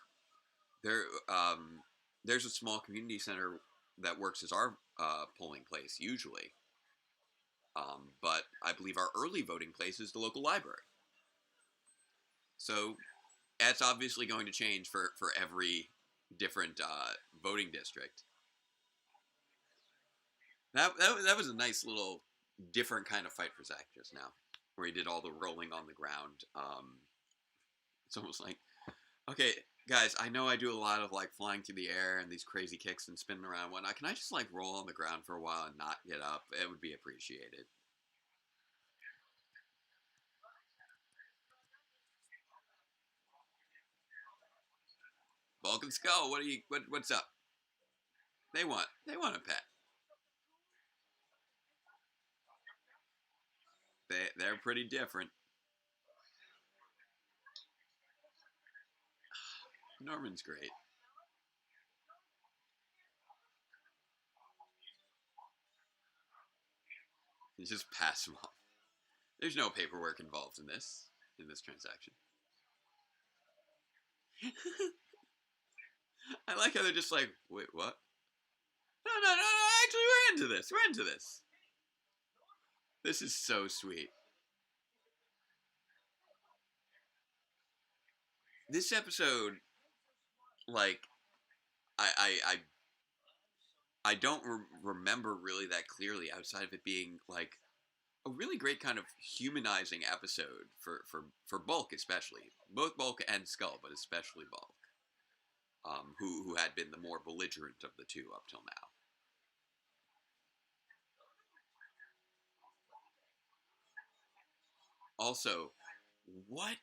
there's a small community center that works as our polling place usually, but I believe our early voting place is the local library. So that's obviously going to change for every different voting district. That was a nice little different kind of fight for Zach just now, where he did all the rolling on the ground. It's almost like, okay, guys, I know I do a lot of flying through the air and these crazy kicks and spinning around and whatnot. Can I just roll on the ground for a while and not get up? It would be appreciated. Vulcan Skull, what's up? They want a pet. They're pretty different. Norman's great. You just pass him off. There's no paperwork involved in this transaction. I like how they're just like, wait, what? No, actually, we're into this. This is so sweet. This episode, like, I don't remember really that clearly outside of it being, like, a really great kind of humanizing episode for Bulk, especially. Both Bulk and Skull, but especially Bulk. Who had been the more belligerent of the two up till now. Also, what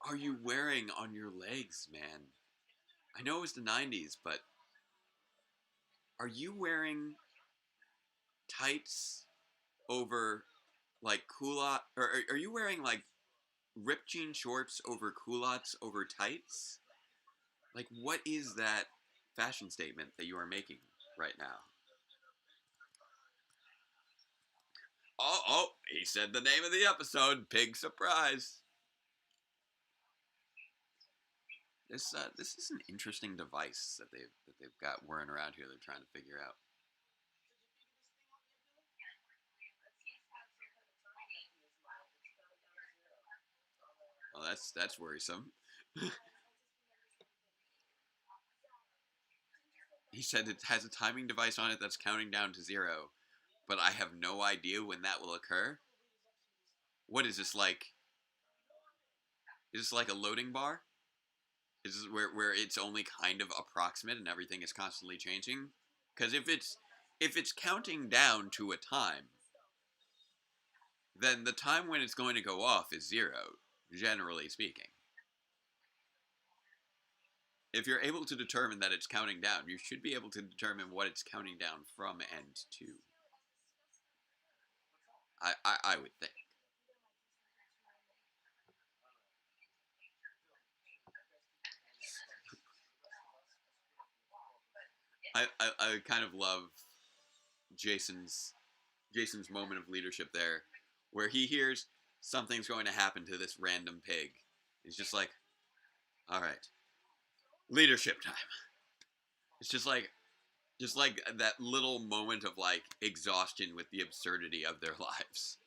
are you wearing on your legs, man? I know it was the 90s, but are you wearing tights over, like, culotte? Or are you wearing, like, ripped jean shorts over culottes over tights? Like, what is that fashion statement that you are making right now? Oh, he said the name of the episode. Pig surprise. This is an interesting device that they've got whirring around here. They're trying to figure out. Well, that's worrisome. He said it has a timing device on it that's counting down to 0, but I have no idea when that will occur. What is this like? Is this like a loading bar? Is this where it's only kind of approximate and everything is constantly changing? Because if it's counting down to a time, then the time when it's going to go off is 0, generally speaking. If you're able to determine that it's counting down, you should be able to determine what it's counting down from and to. I would think. I kind of love Jason's moment of leadership there, where he hears something's going to happen to this random pig. He's just like, all right, leadership time. It's just like that little moment of, like, exhaustion with the absurdity of their lives.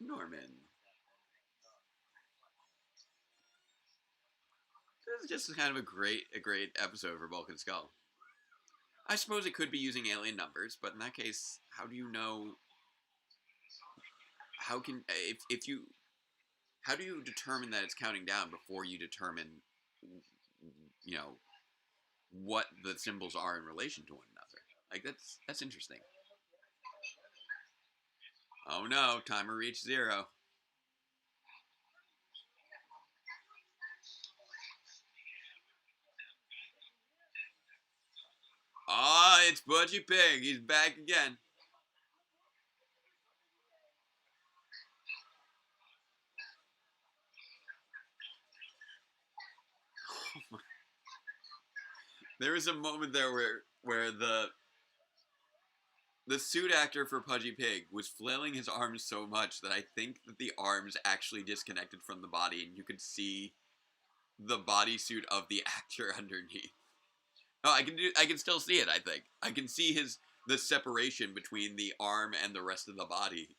Norman. This is just kind of a great episode for Bulk and Skull. I suppose it could be using alien numbers, but in that case, how do you know? How do you determine that it's counting down before you determine, what the symbols are in relation to one another? Like, that's interesting. Oh no, timer reached 0. Ah, it's Pudgy Pig. He's back again. There was a moment there where the suit actor for Pudgy Pig was flailing his arms so much that I think that the arms actually disconnected from the body, and you could see the bodysuit of the actor underneath. Oh, I can still see it. I think I can see the separation between the arm and the rest of the body.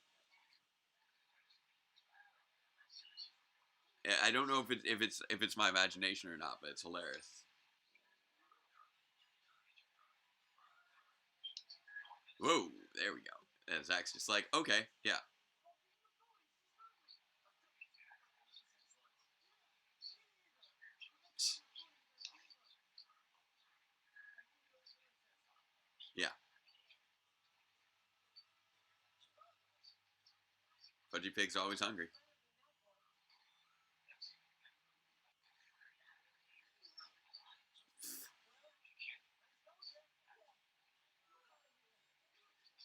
I don't know if it's my imagination or not, but it's hilarious. Whoa, there we go. And Zach's just like, okay, yeah. Yeah. Pudgy Pig's always hungry.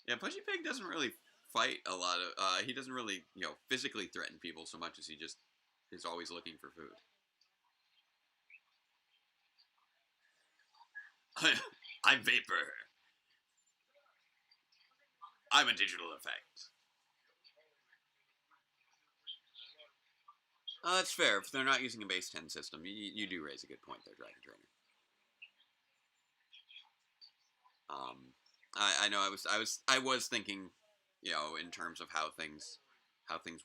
Yeah, Pudgy Pig doesn't really fight a lot of. He doesn't really, physically threaten people so much as he just is always looking for food. I vapor. I'm a digital effect. That's fair. If they're not using a base 10 system, you do raise a good point there, Dragon Trainer. I know I was thinking, in terms of how things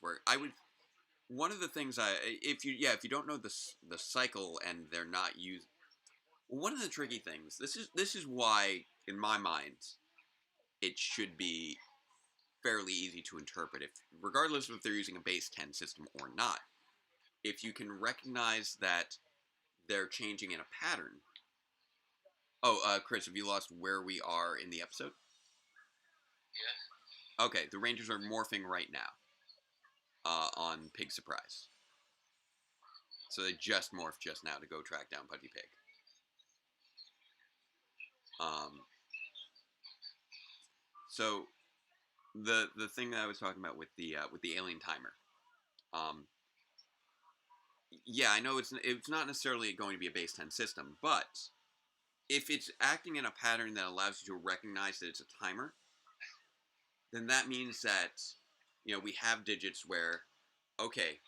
work. One of the things if you don't know the cycle and they're not used, one of the tricky things, this is why in my mind it should be fairly easy to interpret, if regardless of if they're using a base 10 system or not. If you can recognize that they're changing in a pattern. Oh, Chris, have you lost where we are in the episode? Yeah. Okay, the Rangers are morphing right now on Pig Surprise. So they just morphed just now to go track down Pudgy Pig. So the thing that I was talking about with the alien timer, yeah, I know it's not necessarily going to be a base 10 system, but if it's acting in a pattern that allows you to recognize that it's a timer, then that means that we have digits where, okay,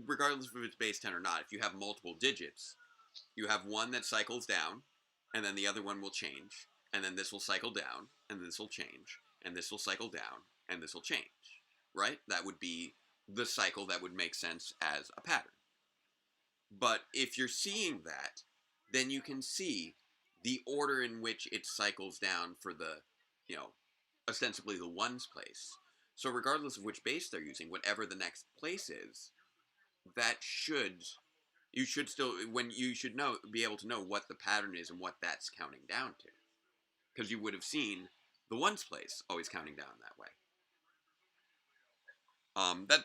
regardless if it's base 10 or not, if you have multiple digits, you have one that cycles down, and then the other one will change, and then this will cycle down, and this will change, and this will cycle down, and this will change, right? That would be the cycle that would make sense as a pattern. But if you're seeing that, then you can see the order in which it cycles down for the, ostensibly the ones place. So regardless of which base they're using, whatever the next place is, you should still, when you should be able to know what the pattern is and what that's counting down to. Because you would have seen the ones place always counting down that way.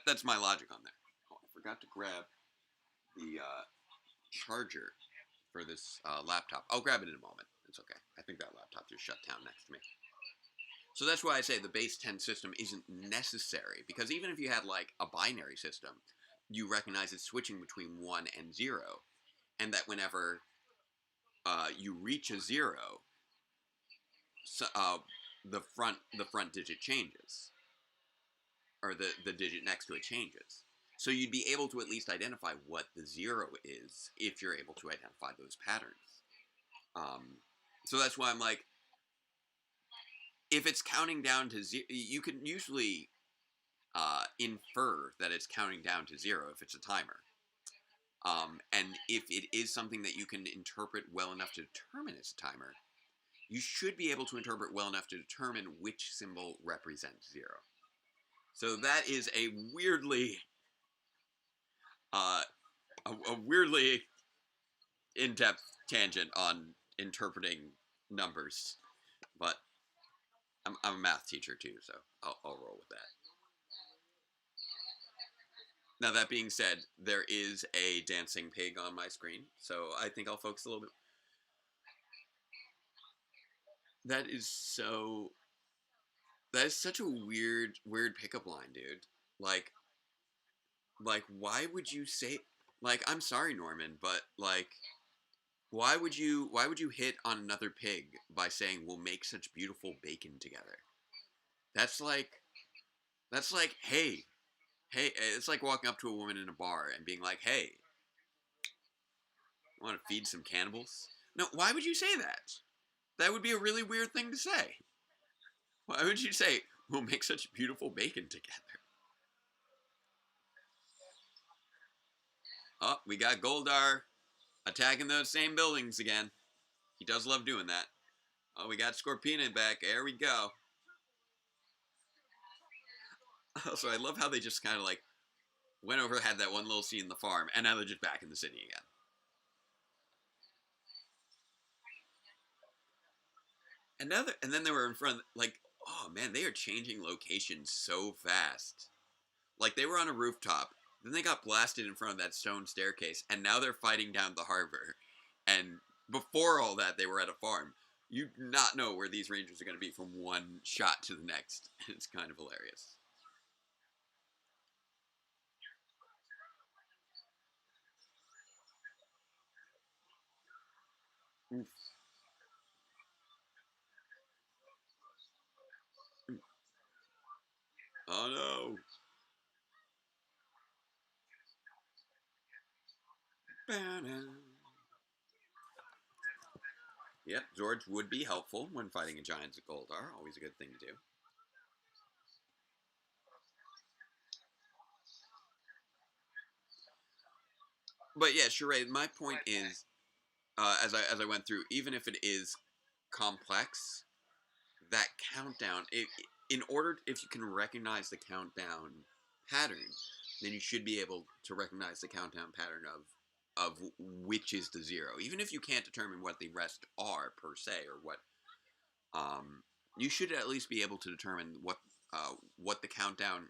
That's my logic on there. Oh, I forgot to grab the charger for this laptop. I'll grab it in a moment. It's okay. I think that laptop just shut down next to me. So that's why I say the base 10 system isn't necessary, because even if you had like a binary system, you recognize it's switching between 1 and 0, and that whenever you reach a 0, so, the front digit changes, or the digit next to it changes. So you'd be able to at least identify what the 0 is if you're able to identify those patterns. So that's why I'm like, if it's counting down to 0, you can usually infer that it's counting down to 0 if it's a timer. And if it is something that you can interpret well enough to determine it's a timer, you should be able to interpret well enough to determine which symbol represents 0. So that is a weirdly in-depth tangent on interpreting numbers, but I'm a math teacher too, so I'll roll with that. Now, that being said, there is a dancing pig on my screen, so I think I'll focus a little bit. That is such a weird pickup line, dude. Like, why would you say, like, I'm sorry, Norman, but, like, why would you hit on another pig by saying we'll make such beautiful bacon together? That's like, hey, it's like walking up to a woman in a bar and being like, hey, want to feed some cannibals? No, why would you say that? That would be a really weird thing to say. Why would you say, we'll make such beautiful bacon together? Oh, we got Goldar attacking those same buildings again. He does love doing that. Oh, we got Scorpina back. There we go. Also, I love how they just kind of like went over, had that one little scene in the farm, and now they're just back in the city again. And then they were in front, like, oh man, they are changing locations so fast. Like, they were on a rooftop, then they got blasted in front of that stone staircase, and now they're fighting down the harbor. And before all that, they were at a farm. You do not know where these Rangers are going to be from one shot to the next. It's kind of hilarious. Oof. Oh no. Yep, Zords would be helpful when fighting a giant Goldar. Always a good thing to do. But yeah, Sheree, my point is, as I went through, even if it is complex, that countdown, in order, if you can recognize the countdown pattern, then you should be able to recognize the countdown pattern of which is the zero. Even if you can't determine what the rest are per se, or what, you should at least be able to determine what the countdown,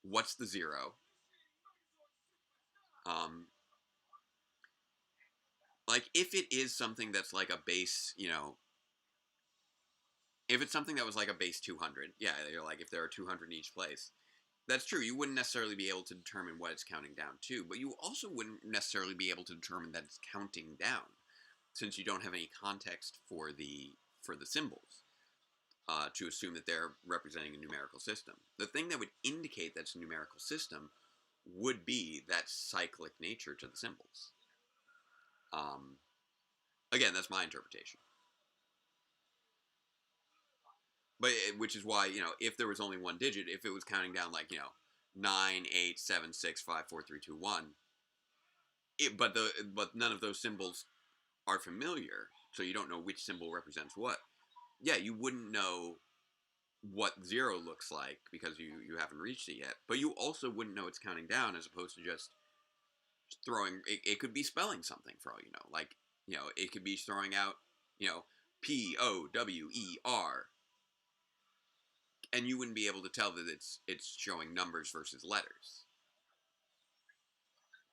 what's the zero. Like if it is something that's like a base, if it's something that was like a base 200, yeah, you're like if there are 200 in each place. That's true. You wouldn't necessarily be able to determine what it's counting down to, but you also wouldn't necessarily be able to determine that it's counting down, since you don't have any context for the symbols to assume that they're representing a numerical system. The thing that would indicate that's a numerical system would be that cyclic nature to the symbols. Again, that's my interpretation. But which is why, if there was only one digit, if it was counting down like 9, 8, 7, 6, 5, 4, 3, 2, 1, but none of those symbols are familiar, so you don't know which symbol represents what. Yeah, you wouldn't know what 0 looks like because you haven't reached it yet. But you also wouldn't know it's counting down, as opposed to just throwing. It could be spelling something for all you know. Like it could be throwing out POWER, and you wouldn't be able to tell that it's showing numbers versus letters.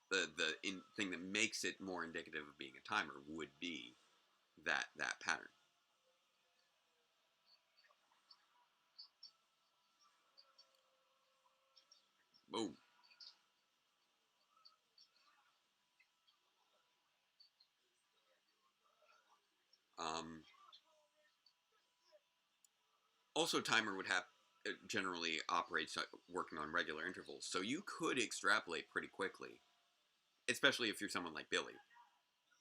The thing that makes it more indicative of being a timer would be that pattern. Boom. Also, timer would have generally operates working on regular intervals, so you could extrapolate pretty quickly, especially if you're someone like Billy,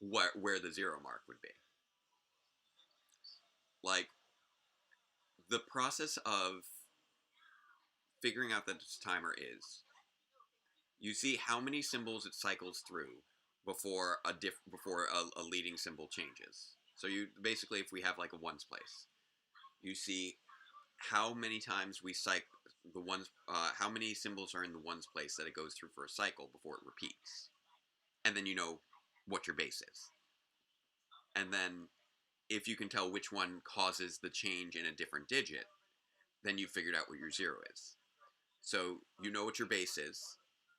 where the 0 mark would be. Like the process of figuring out that this timer is, you see how many symbols it cycles through before a leading symbol changes. So you basically, if we have like a ones place, you see how many times we cycle the ones, how many symbols are in the ones place that it goes through for a cycle before it repeats, and then you know what your base is. And then if you can tell which one causes the change in a different digit, then you've figured out what your 0 is. So you know what your base is,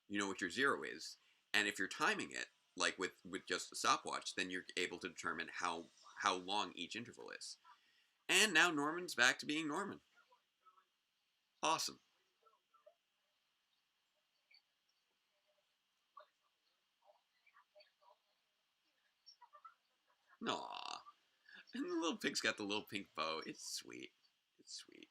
you know what your 0 is, and if you're timing it, like with just a stopwatch, then you're able to determine how long each interval is. And now Norman's back to being Norman. Awesome. Aww. And the little pig's got the little pink bow. It's sweet. It's sweet.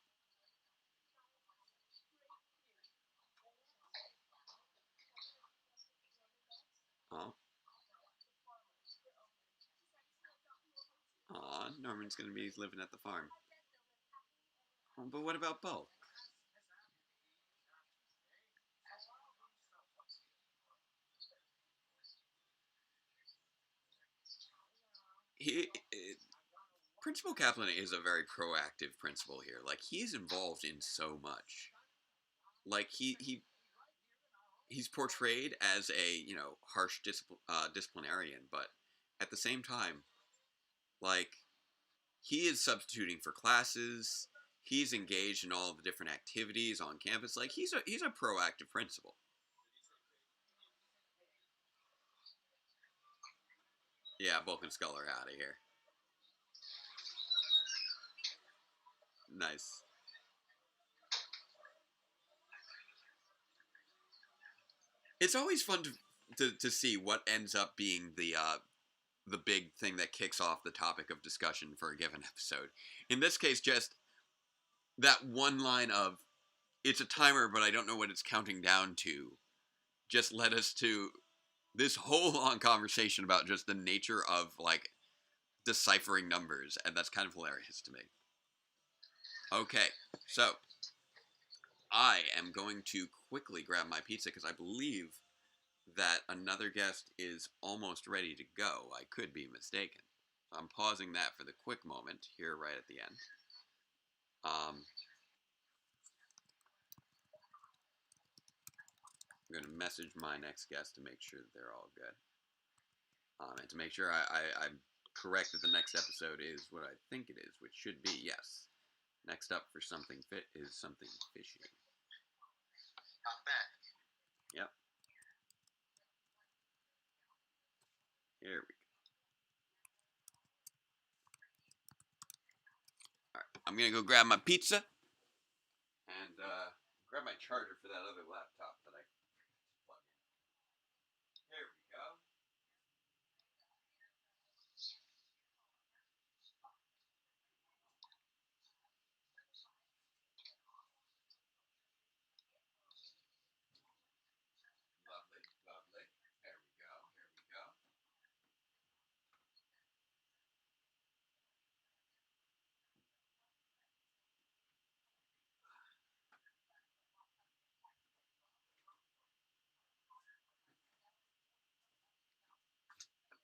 Oh. Aw, Norman's gonna be living at the farm. Oh, but what about Bo? Principal Kaplan is a very proactive principal here. Like, he's involved in so much. Like, he's portrayed as a, harsh disciplinarian, but at the same time, like, he is substituting for classes. He's engaged in all of the different activities on campus. Like, he's a proactive principal. Yeah, Bulk and Skull are out of here. Nice. It's always fun to see what ends up being the big thing that kicks off the topic of discussion for a given episode. In this case, just that one line of, it's a timer, but I don't know what it's counting down to. Just led us to this whole long conversation about just the nature of like deciphering numbers, and that's kind of hilarious to me. Okay, so I am going to quickly grab my pizza because I believe that another guest is almost ready to go. I could be mistaken. So I'm pausing that for the quick moment here right at the end. I'm going to message my next guest to make sure that they're all good. And to make sure I'm correct that the next episode is what I think it is, which should be, yes. Next up for something fit is something fishy. Not bad. Yep. Here we go. Alright, I'm going to go grab my pizza and grab my charger for that other laptop that I plug in. Here we go. Lovely, lovely. Here we go, here we go.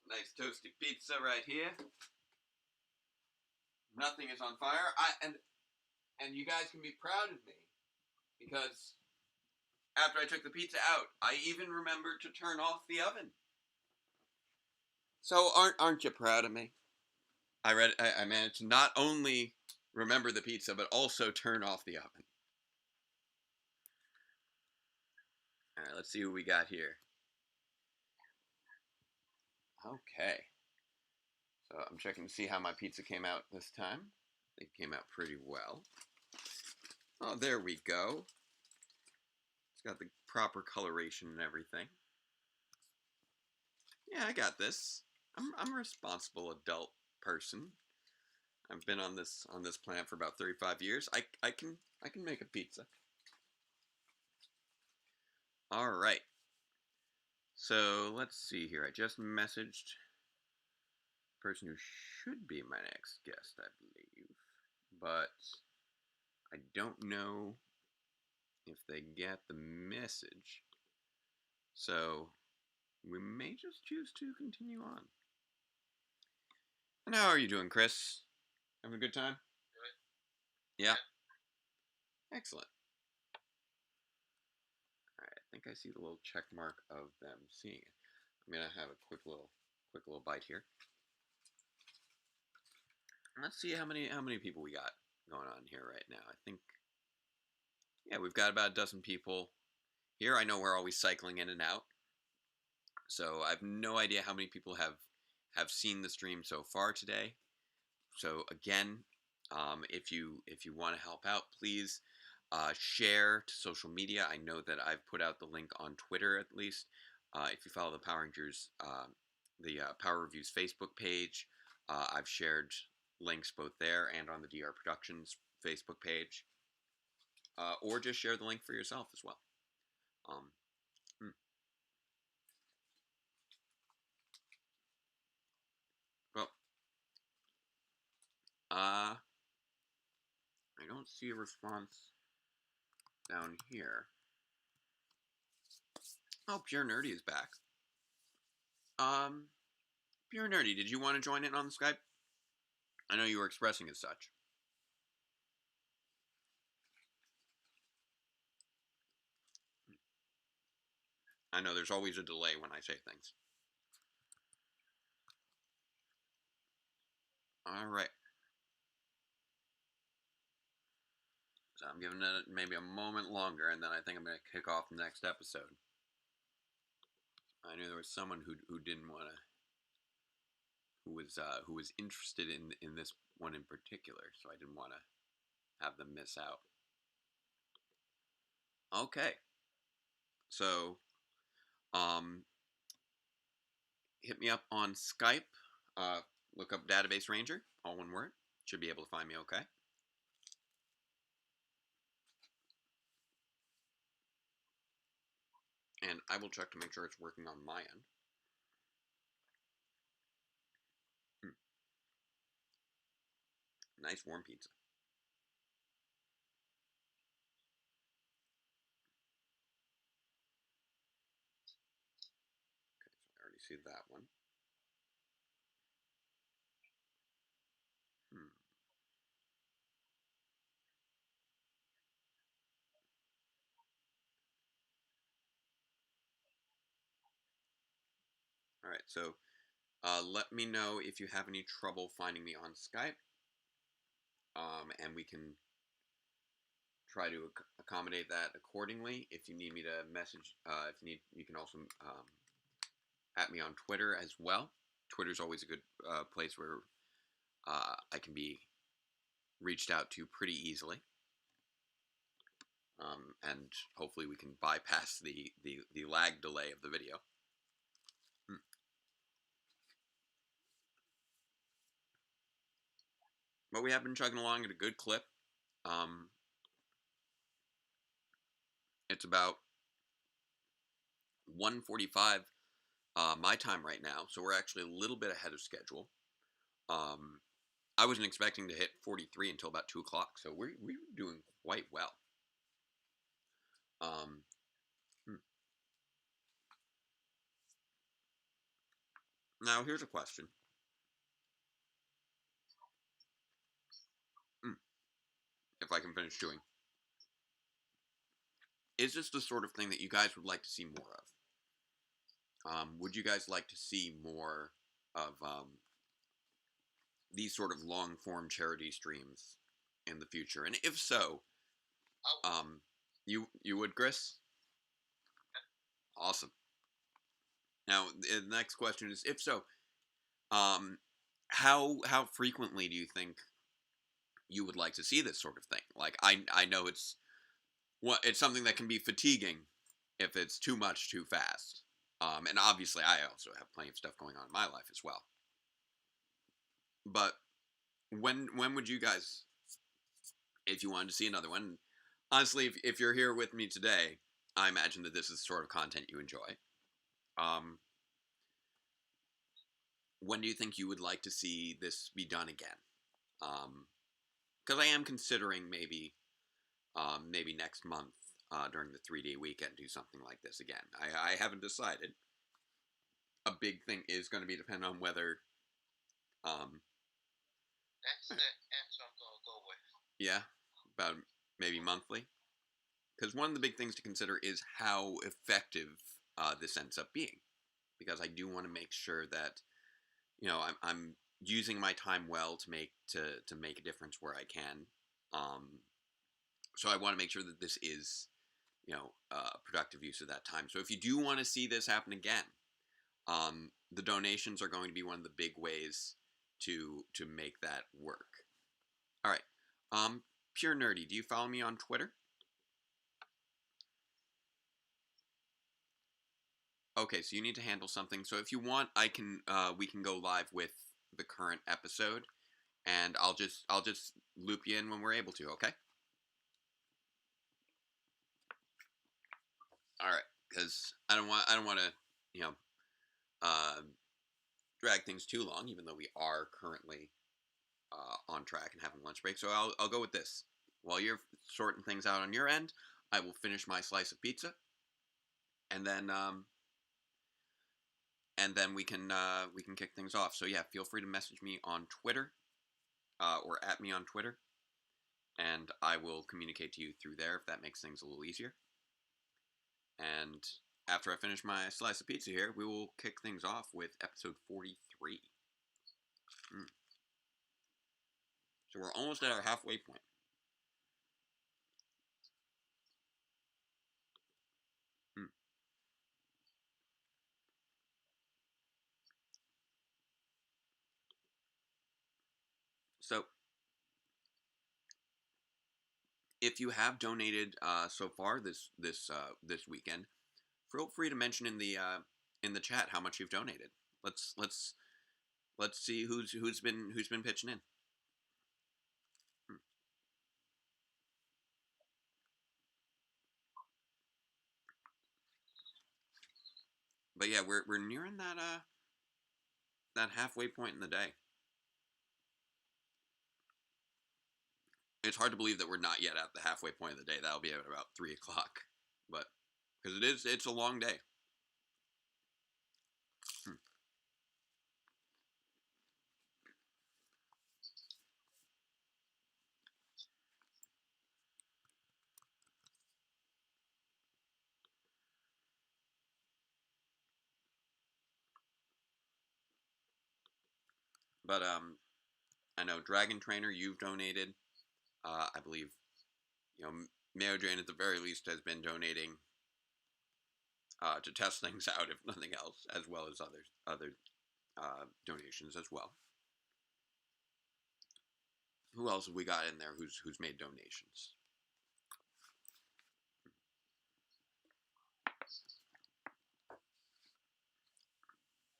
Nice toasty pizza right here. Nothing is on fire. And you guys can be proud of me because after I took the pizza out, I even remembered to turn off the oven. So aren't you proud of me? I managed to not only remember the pizza but also turn off the oven. All right, let's see what we got here. Okay. So I'm checking to see how my pizza came out this time. It came out pretty well. Oh, there we go. It's got the proper coloration and everything. Yeah, I got this. I'm a responsible adult person. I've been on this planet for about 35 years. I can make a pizza. All right. So let's see here. I just messaged the person who should be my next guest, I believe, but I don't know if they get the message. So we may just choose to continue on. And how are you doing, Chris? Having a good time? Good. Yeah? Excellent. Alright, I think I see the little check mark of them seeing it. I'm gonna have a quick little bite here. Let's see how many people we got going on here right now. I think, yeah, we've got about a dozen people here. I know we're always cycling in and out, so I have no idea how many people have seen the stream so far today. So again, if you want to help out, please share to social media. I know that I've put out the link on Twitter at least. If you follow the Power Rangers, the Power Reviews Facebook page, I've shared links both there and on the DR Productions Facebook page. Or just share the link for yourself as well. Well, I don't see a response down here. Oh, Pure Nerdy is back. Pure Nerdy, did you want to join in on the Skype? I know you were expressing as such. I know there's always a delay when I say things. All right. So I'm giving it maybe a moment longer, and then I think I'm going to kick off the next episode. I knew there was someone who didn't want to, who was interested in this one in particular, so I didn't want to have them miss out. Okay. So, hit me up on Skype. Look up Database Ranger, all one word. Should be able to find me okay. And I will check to make sure it's working on my end. Nice warm pizza. Okay, so I already see that one. Alright, so let me know if you have any trouble finding me on Skype. And we can try to accommodate that accordingly. If you need me to message, you can also at me on Twitter as well. Twitter's always a good place where I can be reached out to pretty easily. And hopefully we can bypass the lag delay of the video. But we have been chugging along at a good clip. It's about 1:45 my time right now, so we're actually a little bit ahead of schedule. I wasn't expecting to hit 43 until about 2 o'clock, so we're doing quite well. Now, here's a question. If I can finish chewing. Is this the sort of thing that you guys would like to see more of? Would you guys like to see more of these sort of long-form charity streams in the future? And if so, you would, Chris? Awesome. Now, the next question is, if so, how frequently do you think you would like to see this sort of thing? Like, I know it's something that can be fatiguing if it's too much too fast. And obviously, I also have plenty of stuff going on in my life as well. But when would you guys, if you wanted to see another one? Honestly, if you're here with me today, I imagine that this is the sort of content you enjoy. When do you think you would like to see this be done again? Because I am considering maybe next month during the 3-day weekend do something like this again. I haven't decided. A big thing is going to be dependent on whether. That's the answer I'm going to go with. Yeah, about maybe monthly. Because one of the big things to consider is how effective this ends up being. Because I do want to make sure that, I'm using my time well to make a difference where I can. So I want to make sure that this is, productive use of that time. So if you do want to see this happen again, the donations are going to be one of the big ways to make that work. All right. Pure Nerdy, do you follow me on Twitter? Okay, so you need to handle something. So if you want, we can go live with the current episode, and I'll just loop you in when we're able to. Okay. All right, because I don't want to drag things too long, even though we are currently on track and having lunch break. So I'll go with this. While you're sorting things out on your end, I will finish my slice of pizza, and then we can kick things off. So yeah, feel free to message me on Twitter, or at me on Twitter, and I will communicate to you through there if that makes things a little easier. And after I finish my slice of pizza here, we will kick things off with episode 43. So we're almost at our halfway point. So, if you have donated so far this weekend, feel free to mention in the chat how much you've donated. Let's see who's been pitching in. But yeah, we're nearing that halfway point in the day. It's hard to believe that we're not yet at the halfway point of the day. That'll be at about 3 o'clock, but because it's a long day. But I know Dragon Trainer, you've donated. I believe Mayo Jane at the very least has been donating to test things out, if nothing else, as well as other donations as well. Who else have we got in there who's made donations?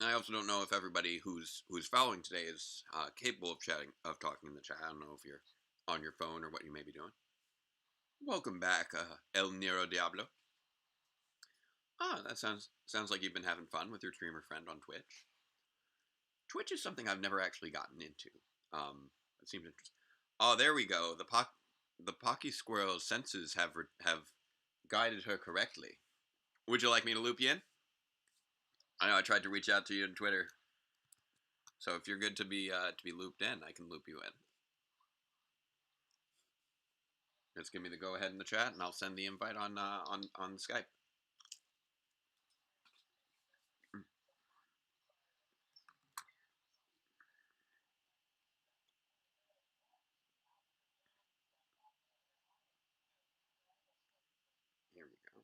I also don't know if everybody who's following today is capable of talking in the chat. I don't know if you're on your phone or what you may be doing. Welcome back, El Nero Diablo. That sounds like you've been having fun with your streamer friend on Twitch. Twitch is something I've never actually gotten into. It seems interesting. Oh, there we go. The Pocky Squirrel's senses have guided her correctly. Would you like me to loop you in? I know I tried to reach out to you on Twitter. So if you're good to be looped in, I can loop you in. Just give me the go ahead in the chat, and I'll send the invite on Skype. Here we go.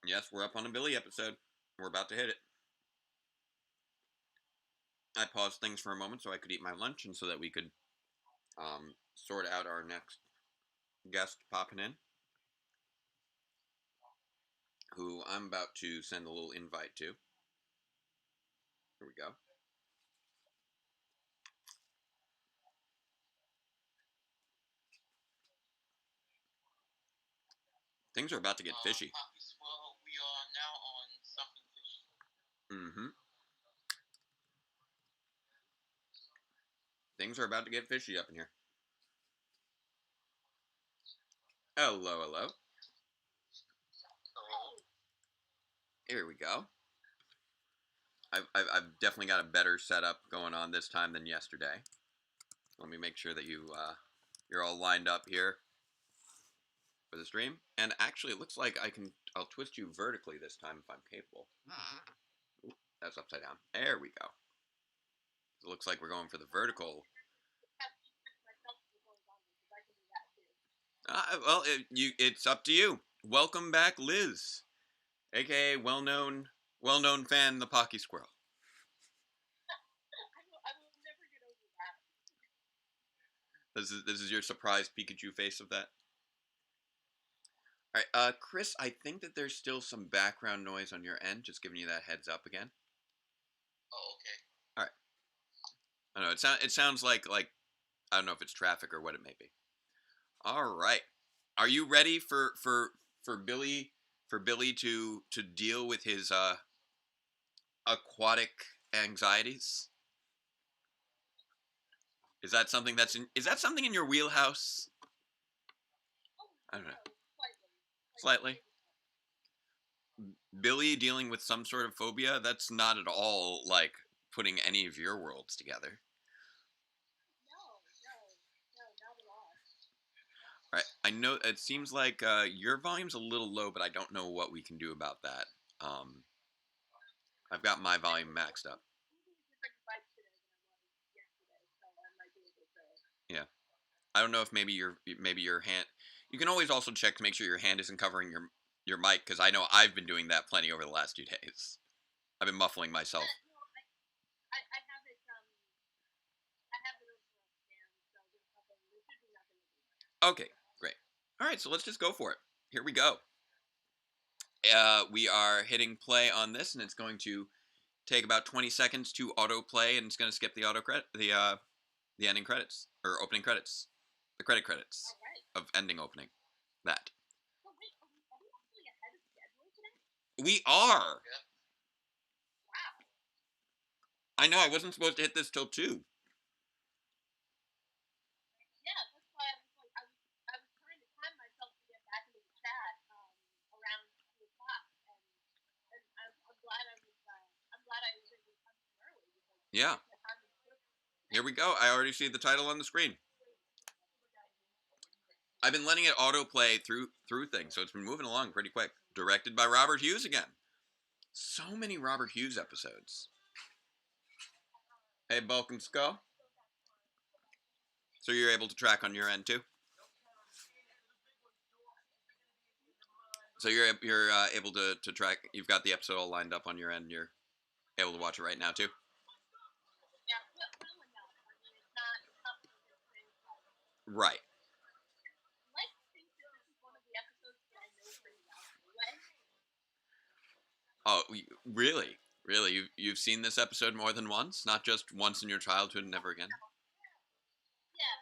Yes, we're up on a Billy episode. We're about to hit it. I paused things for a moment so I could eat my lunch and so that we could sort out our next guest popping in, who I'm about to send a little invite to. Here we go. Things are about to get fishy. Well, we are now on something fishy. Mm-hmm. Things are about to get fishy up in here. Hello, hello. Here we go. I've definitely got a better setup going on this time than yesterday. Let me make sure that you're all lined up here for the stream. And actually, it looks like I'll twist you vertically this time if I'm capable. Ooh, that's upside down. There we go. It looks like we're going for the vertical. Well, it's up to you. Welcome back, Liz, aka well-known fan, the Pocky Squirrel. I will never get over that. This is your surprise Pikachu face of that. All right, Chris, I think that there's still some background noise on your end. Just giving you that heads up again. Oh, okay. All right. I don't know. It sounds like I don't know if it's traffic or what it may be. All right. Are you ready for Billy to deal with his aquatic anxieties? Is that something in your wheelhouse? I don't know. Slightly. Billy dealing with some sort of phobia, that's not at all like putting any of your worlds together. All right, I know it seems like your volume's a little low, but I don't know what we can do about that. I've got my volume maxed up. Yeah, I don't know if maybe your hand. You can always also check to make sure your hand isn't covering your mic, because I know I've been doing that plenty over the last 2 days. I've been muffling myself. I have it. I have it over. Okay, great. All right, so let's just go for it. Here we go. we are hitting play on this, and it's going to take about 20 seconds to auto play, and it's going to skip the the ending credits or opening credits, the credits of ending opening. That. So wait, are we actually ahead of schedule today? We are. Yeah. Wow. I know. I wasn't supposed to hit this till 2. Yeah, that's why I was like, I was trying to time myself to get back into the chat around 2 o'clock, and I'm glad I was able to come in early because Yeah. the time was perfect. Here we go. I already see the title on the screen. I've been letting it autoplay through things, so it's been moving along pretty quick. Directed by Robert Hughes again. So many Robert Hughes episodes. Hey, Bulk and Skull. So you're able to track on your end too. So you're able to track. You've got the episode all lined up on your end. You're able to watch it right now too. Yeah, well enough. I mean, it's not one of those things like. Right. I like to think that this is one of the episodes that I know pretty well anyway. Oh, really? Really? You've seen this episode more than once? Not just once in your childhood and never again? Yeah,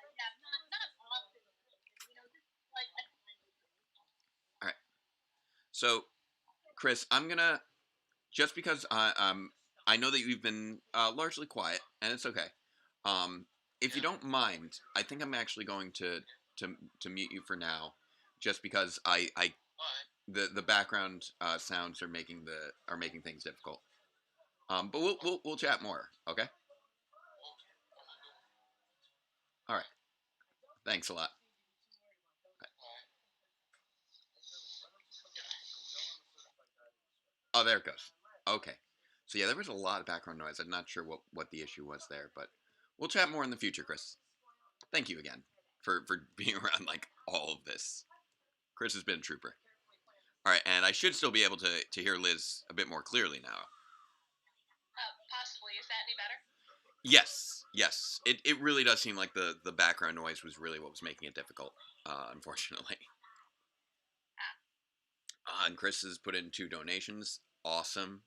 not often. You know, just like a time or two. All right. So, Chris, I'm gonna just because I know that you've been largely quiet, and it's okay. If you don't mind, I think I'm actually going to mute you for now, just because the background sounds are making things difficult. But we'll chat more. Okay. All right. Thanks a lot. Oh, there it goes. Okay. So yeah, there was a lot of background noise. I'm not sure what the issue was there, but we'll chat more in the future, Chris. Thank you again for being around like all of this. Chris has been a trooper. All right, and I should still be able to hear Liz a bit more clearly now. Possibly. Is that any better? Yes. It really does seem like the background noise was really what was making it difficult, unfortunately. And Chris has put in 2 donations. Awesome.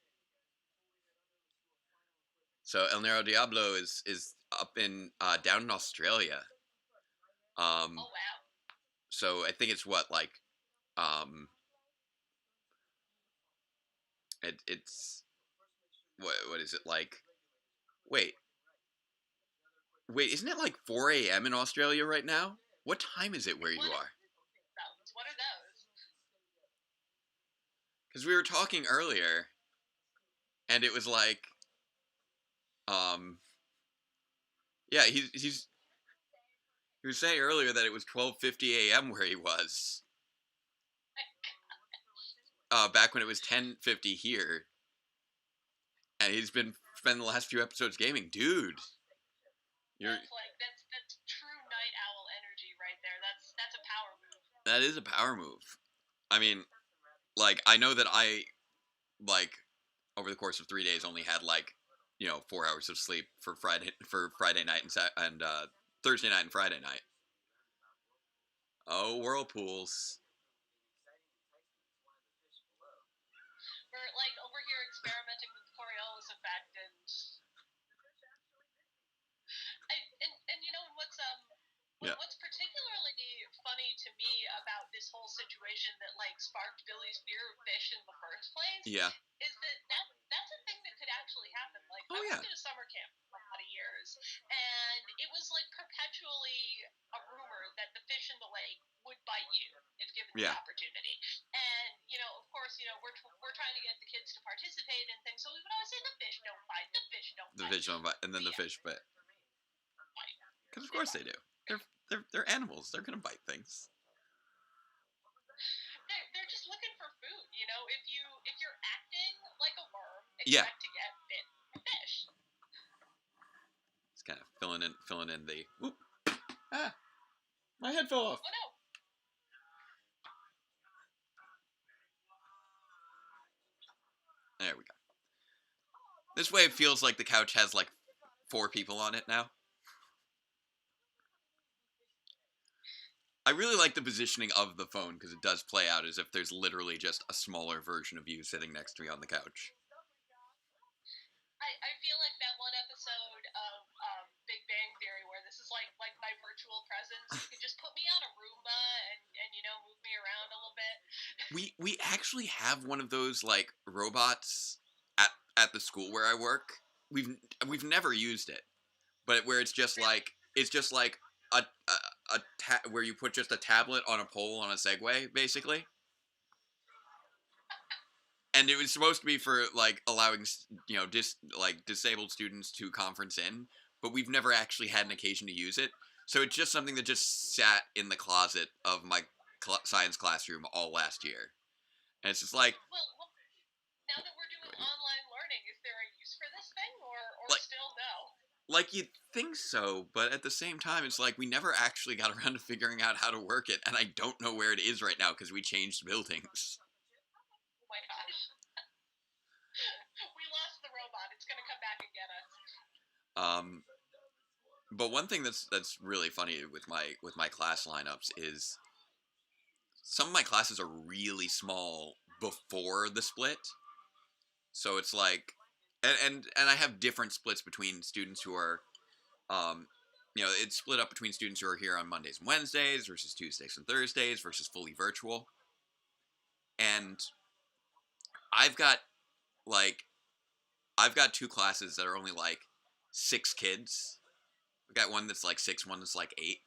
So El Nero Diablo is up in down in Australia. Oh wow. So I think it's what like it's what is it like? Wait, isn't it like 4 a.m. in Australia right now? What time is it where you are? What are those? Because we were talking earlier, and it was like, yeah, he was saying earlier that it was 12:50 a.m. where he was. Back when it was 10:50 here, and he's been spending the last few episodes gaming, dude. That's true night owl energy right there. That's a power move. That is a power move. I mean, like I know that I like over the course of 3 days only had like 4 hours of sleep for Friday night and Thursday night and Friday night. Oh, whirlpools. We're like over here experimenting with the Coriolis effect and you know what's particularly funny to me about this whole situation that like sparked Billy's fear of fish in the first place is that's a thing that could actually happen. Like I worked at a summer camp for a lot of years, and it was like perpetually a rumor that the fish in the lake would bite you if given the opportunity. And of course, we're trying to get the kids to participate in things, so we would always say the fish don't bite, the fish don't bite. The fish don't bite, and then the fish bite. Because of course they do. They're animals. They're gonna bite things. They're just looking for food. If you're acting like a worm, expect to get bit by a fish. It's kind of filling in the. Whoop. My head fell off. Oh no. There we go. This way it feels like the couch has like 4 people on it now. I really like the positioning of the phone because it does play out as if there's literally just a smaller version of you sitting next to me on the couch. I feel like that one episode of Big Bang Theory where this is like my virtual presence. You can just put me on a Roomba and move me around a little bit. We actually have one of those like robots at the school where I work. We've never used it, but where it's just like where you put just a tablet on a pole on a Segway, basically. And it was supposed to be for like allowing disabled students to conference in, but we've never actually had an occasion to use it. So it's just something that just sat in the closet of my science classroom all last year, and it's just like. Well, now that we're doing online learning, is there a use for this thing, or still no? Like, you'd think so, but at the same time, it's like we never actually got around to figuring out how to work it, and I don't know where it is right now because we changed buildings. Oh my gosh. We lost the robot. It's going to come back and get us. But one thing that's really funny with my class lineups is some of my classes are really small before the split. So it's like, and I have different splits between students who are, it's split up between students who are here on Mondays and Wednesdays versus Tuesdays and Thursdays versus fully virtual. And I've got two classes that are only like 6 kids. I've got one that's like 6, one that's like 8.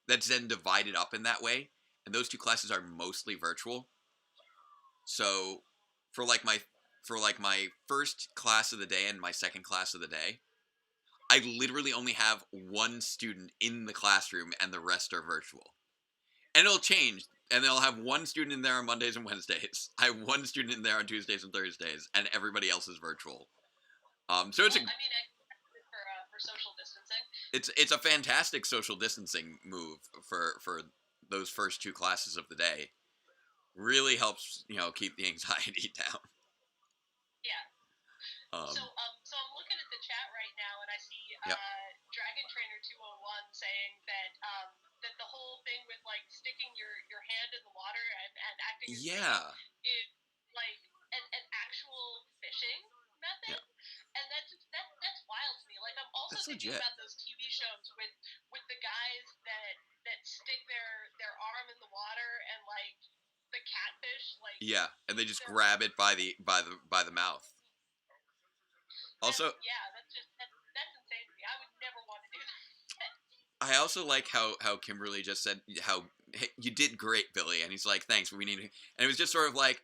That's then divided up in that way. And those 2 classes are mostly virtual. So for my first class of the day and my second class of the day, I literally only have 1 student in the classroom and the rest are virtual. And it'll change. And they'll have 1 student in there on Mondays and Wednesdays. I have 1 student in there on Tuesdays and Thursdays, and everybody else is virtual. So it's for social distancing. It's a fantastic social distancing move for those first 2 classes of the day. Really helps, keep the anxiety down. Yeah. So I'm looking at the chat right now, and I see Dragon Trainer 201 saying that that the whole thing with like sticking your hand in the water and acting as is like an actual fishing method. Yeah. And that's wild to me. Like, I'm also thinking about those TV shows with the guys that stick their arm in the water and like the catfish, like and they just grab it by the mouth. Also, that's insane to me. I would never want to do that. I also like how Kimberly just said hey, you did great, Billy, and he's like, thanks, but we need. And it was just sort of like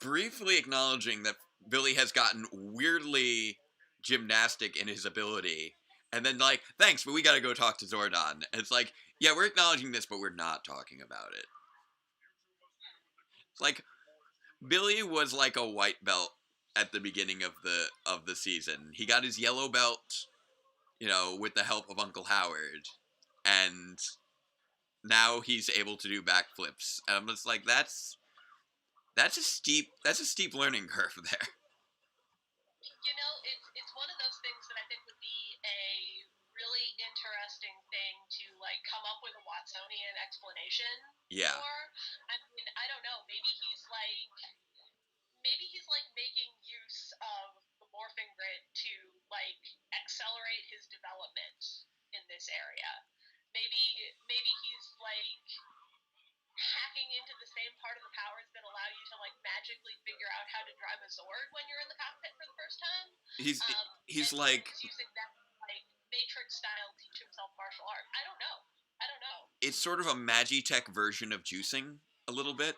briefly acknowledging that Billy has gotten weirdly gymnastic in his ability, and then like, thanks, but we gotta go talk to Zordon. And it's like, yeah, we're acknowledging this, but we're not talking about it. It's like, Billy was like a white belt at the beginning of the season. He got his yellow belt, with the help of Uncle Howard, and now he's able to do backflips. And I'm just like, that's a steep learning curve there. It's one of those things that I think would be a really interesting thing to like come up with a Watsonian explanation for. I mean, I don't know. Maybe he's like making use of the morphing grid to like accelerate his development in this area. Maybe he's like hacking into the same part of the powers that allow you to like magically figure out how to drive a Zord when you're in the cockpit for the first time. He's like using that like Matrix style teach himself martial art. I don't know. It's sort of a Magitech version of juicing a little bit.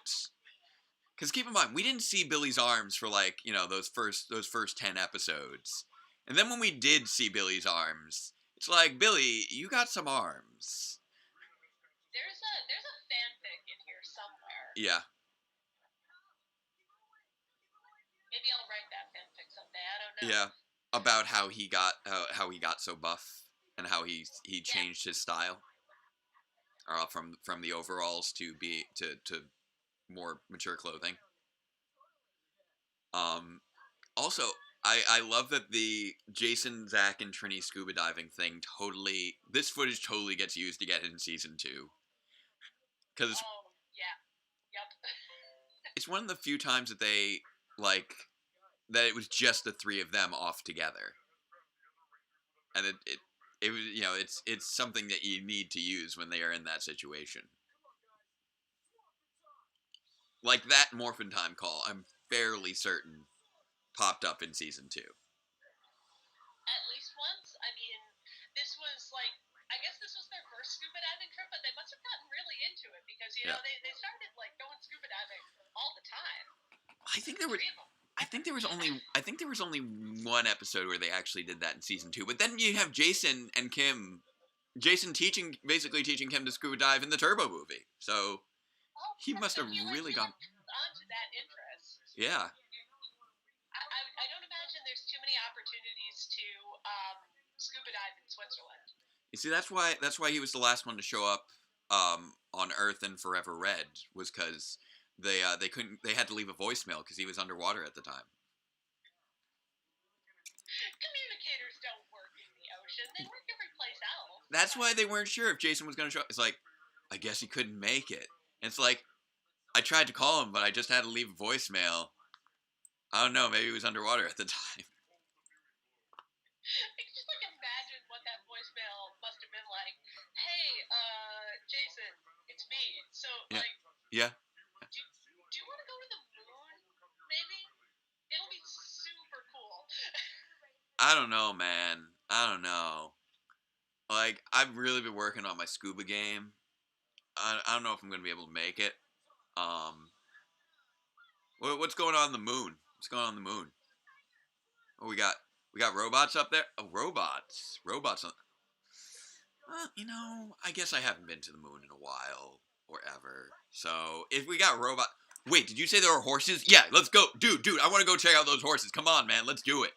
Because keep in mind, we didn't see Billy's arms for like those first 10 episodes, and then when we did see Billy's arms, it's like, Billy, you got some arms. There's a fanfic in here somewhere. Yeah. Maybe I'll write that fanfic someday. I don't know. Yeah, about how he got so buff and how he changed his style, from the overalls to more mature clothing. Also, I love that the Jason, Zach, and Trini scuba diving thing this footage totally gets used again in season 2. Because it's one of the few times that they, like, that it was just the three of them off together. And it was, you know, it's something that you need to use when they are in that situation. Like that Morphin time call, I'm fairly certain popped up in season 2. At least once. I mean, this was like, I guess this was their first scuba diving trip, but they must have gotten really into it because, you know, they started like going scuba diving all the time. I think there was only one episode where they actually did that in season 2. But then you have Jason and Kim. Jason basically teaching Kim to scuba dive in the Turbo movie. So he must have really gone onto that interest. Yeah. I don't imagine there's too many opportunities to scuba dive in Switzerland. You see, that's why he was the last one to show up on Earth in Forever Red, was because they had to leave a voicemail because he was underwater at the time. Communicators don't work in the ocean; they work every place else. That's why they weren't sure if Jason was going to show up. It's like, I guess he couldn't make it. And it's like, I tried to call him, but I just had to leave a voicemail. I don't know, maybe he was underwater at the time. I can just like imagine what that voicemail must have been like. Hey, Jason, it's me. So like, yeah. Do you want to go to the moon? Maybe it'll be super cool. I don't know, man. I don't know. Like, I've really been working on my scuba game. I don't know if I'm going to be able to make it. What's going on the moon? What's going on the moon? Oh, we got robots up there. Oh, robots on. You know, I guess I haven't been to the moon in a while or ever. So if we got robot, wait, did you say there are horses? Yeah, let's go, dude. I want to go check out those horses. Come on, man, let's do it.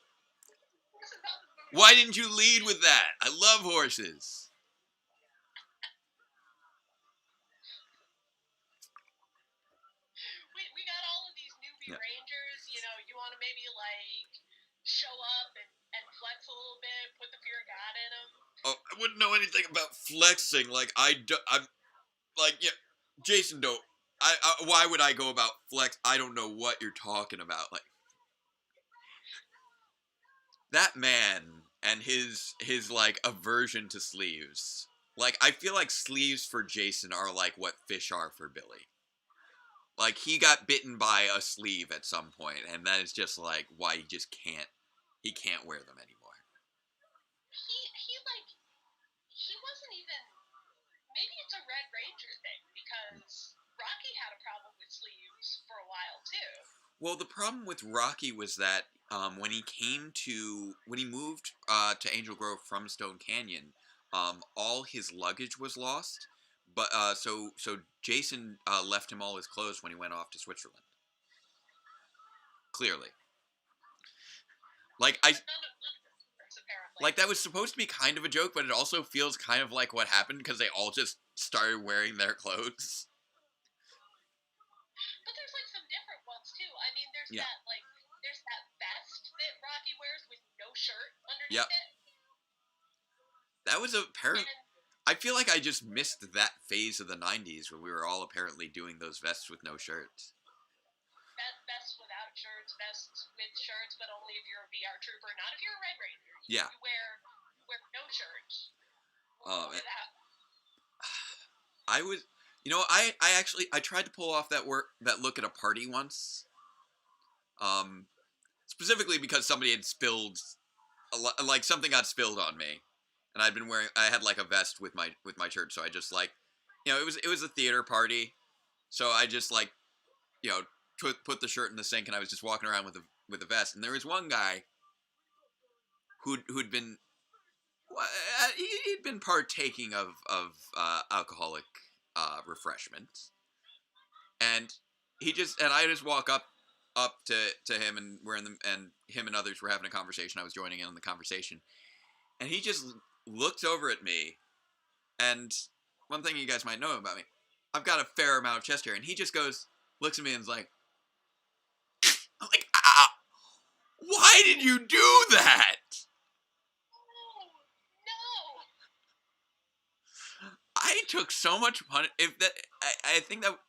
Why didn't you lead with that? I love horses. We got all of these newbie rangers. You know, you want to maybe like show up and flex a little bit, put the fear of God in them. Oh, I wouldn't know anything about flexing. Like I'm like, yeah, Jason, don't. Why would I go about flex? I don't know what you're talking about. Like that man and his like aversion to sleeves. Like I feel like sleeves for Jason are like what fish are for Billy. Like he got bitten by a sleeve at some point, and that is just like why he can't wear them anymore. He wasn't even. Maybe it's a Red Ranger thing because Rocky had a problem with sleeves for a while too. Well, the problem with Rocky was that when he moved to Angel Grove from Stone Canyon, all his luggage was lost. But so Jason left him all his clothes when he went off to Switzerland. Clearly, like that was supposed to be kind of a joke, but it also feels kind of like what happened because they all just started wearing their clothes. But there's like some different ones too. I mean, there's that vest that Rocky wears with no shirt underneath it. That was apparent. I feel like I just missed that phase of the 90s where we were all apparently doing those vests with no shirts. Vests without shirts, vests with shirts, but only if you're a VR trooper, not if you're a Red Ranger. You wear no shirts. Oh, man. I was, I tried to pull off that look at a party once. Specifically because somebody had spilled, like something got spilled on me. And I had like a vest with my shirt, so I just like, it was a theater party, so I just like, put the shirt in the sink, and I was just walking around with a vest, and there was one guy who'd been, he'd been partaking of alcoholic refreshments, and I just walk up to him, and and him and others were having a conversation. I was joining in on the conversation, and he just looked over at me, and one thing you guys might know about me, I've got a fair amount of chest hair, and he just looks at me and is like, I'm like, why did you do that? No. I took so much I think that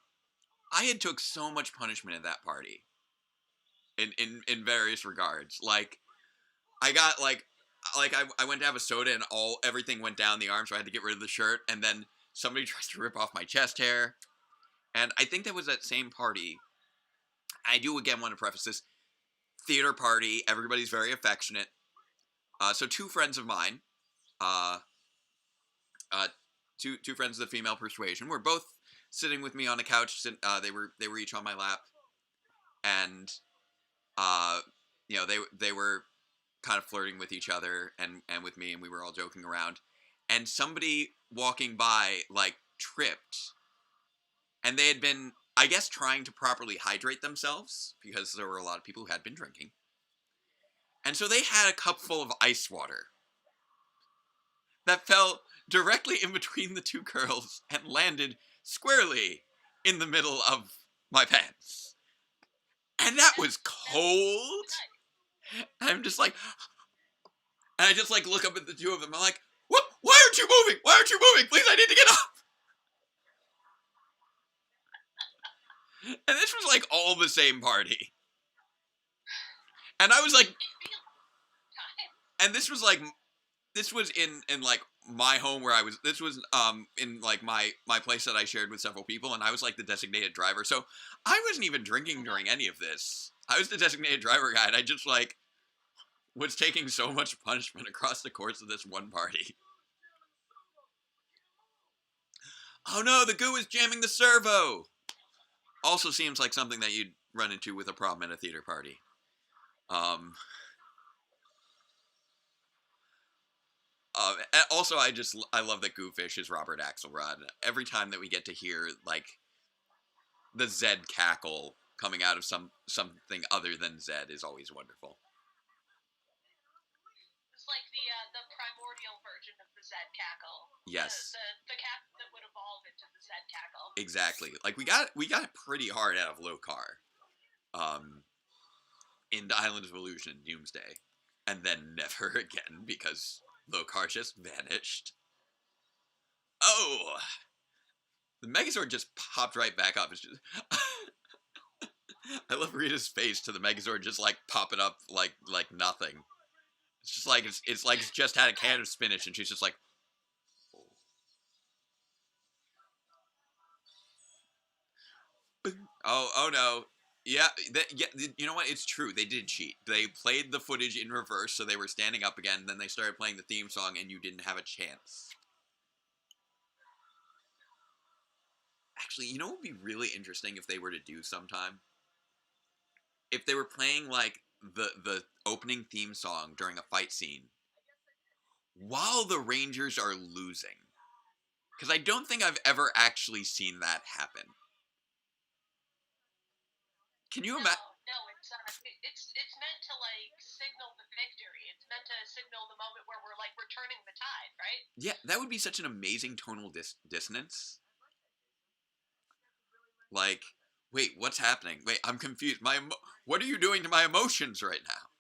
I had took so much punishment at that party. In various regards. Like, I got, I went to have a soda and everything went down the arm, so I had to get rid of the shirt, and then somebody tries to rip off my chest hair. And I think that was that same party. I do again want to preface this. Theater party, everybody's very affectionate. So two friends of mine, two friends of the female persuasion, were both sitting with me on a couch. They were each on my lap, and they were kind of flirting with each other and with me, and we were all joking around. And somebody walking by tripped, and they had been, I guess, trying to properly hydrate themselves because there were a lot of people who had been drinking. And so they had a cup full of ice water that fell directly in between the two girls and landed squarely in the middle of my pants. And that was cold. And I'm just like, and I just look up at the two of them. I'm like, what? Why aren't you moving? Why aren't you moving? Please, I need to get up. And this was all the same party. And I was and this was in my home where I was, this was in my place that I shared with several people, and I was the designated driver. So I wasn't even drinking during any of this. I was the designated driver guy, and I just was taking so much punishment across the course of this one party. Oh no, the goo is jamming the servo! Also seems like something that you'd run into with a problem at a theater party. Also, I love that Goofish is Robert Axelrod. Every time that we get to hear, the Zed cackle coming out of something other than Zed is always wonderful. It's like the primordial version of the Zed cackle. Yes. The cackle that would evolve into the Zed cackle. Exactly. We got it pretty hard out of Lokar. In the Island of Illusion and Doomsday. And then never again, because Lokar just vanished. Oh! The Megazord just popped right back up. It's just... I love Rita's face to the Megazord just popping up like nothing. It's just it's just had a can of spinach and she's just like, oh no. Yeah, you know what? It's true. They did cheat. They played the footage in reverse, so they were standing up again, and then they started playing the theme song, and you didn't have a chance. Actually, you know what would be really interesting if they were to do sometime? If they were playing, the opening theme song during a fight scene while the Rangers are losing. Because I don't think I've ever actually seen that happen. Can you imagine? No, it's meant to signal the victory. It's meant to signal the moment where we're returning the tide, right? Yeah, that would be such an amazing tonal dissonance. Wait, what's happening? Wait, I'm confused. What are you doing to my emotions right now?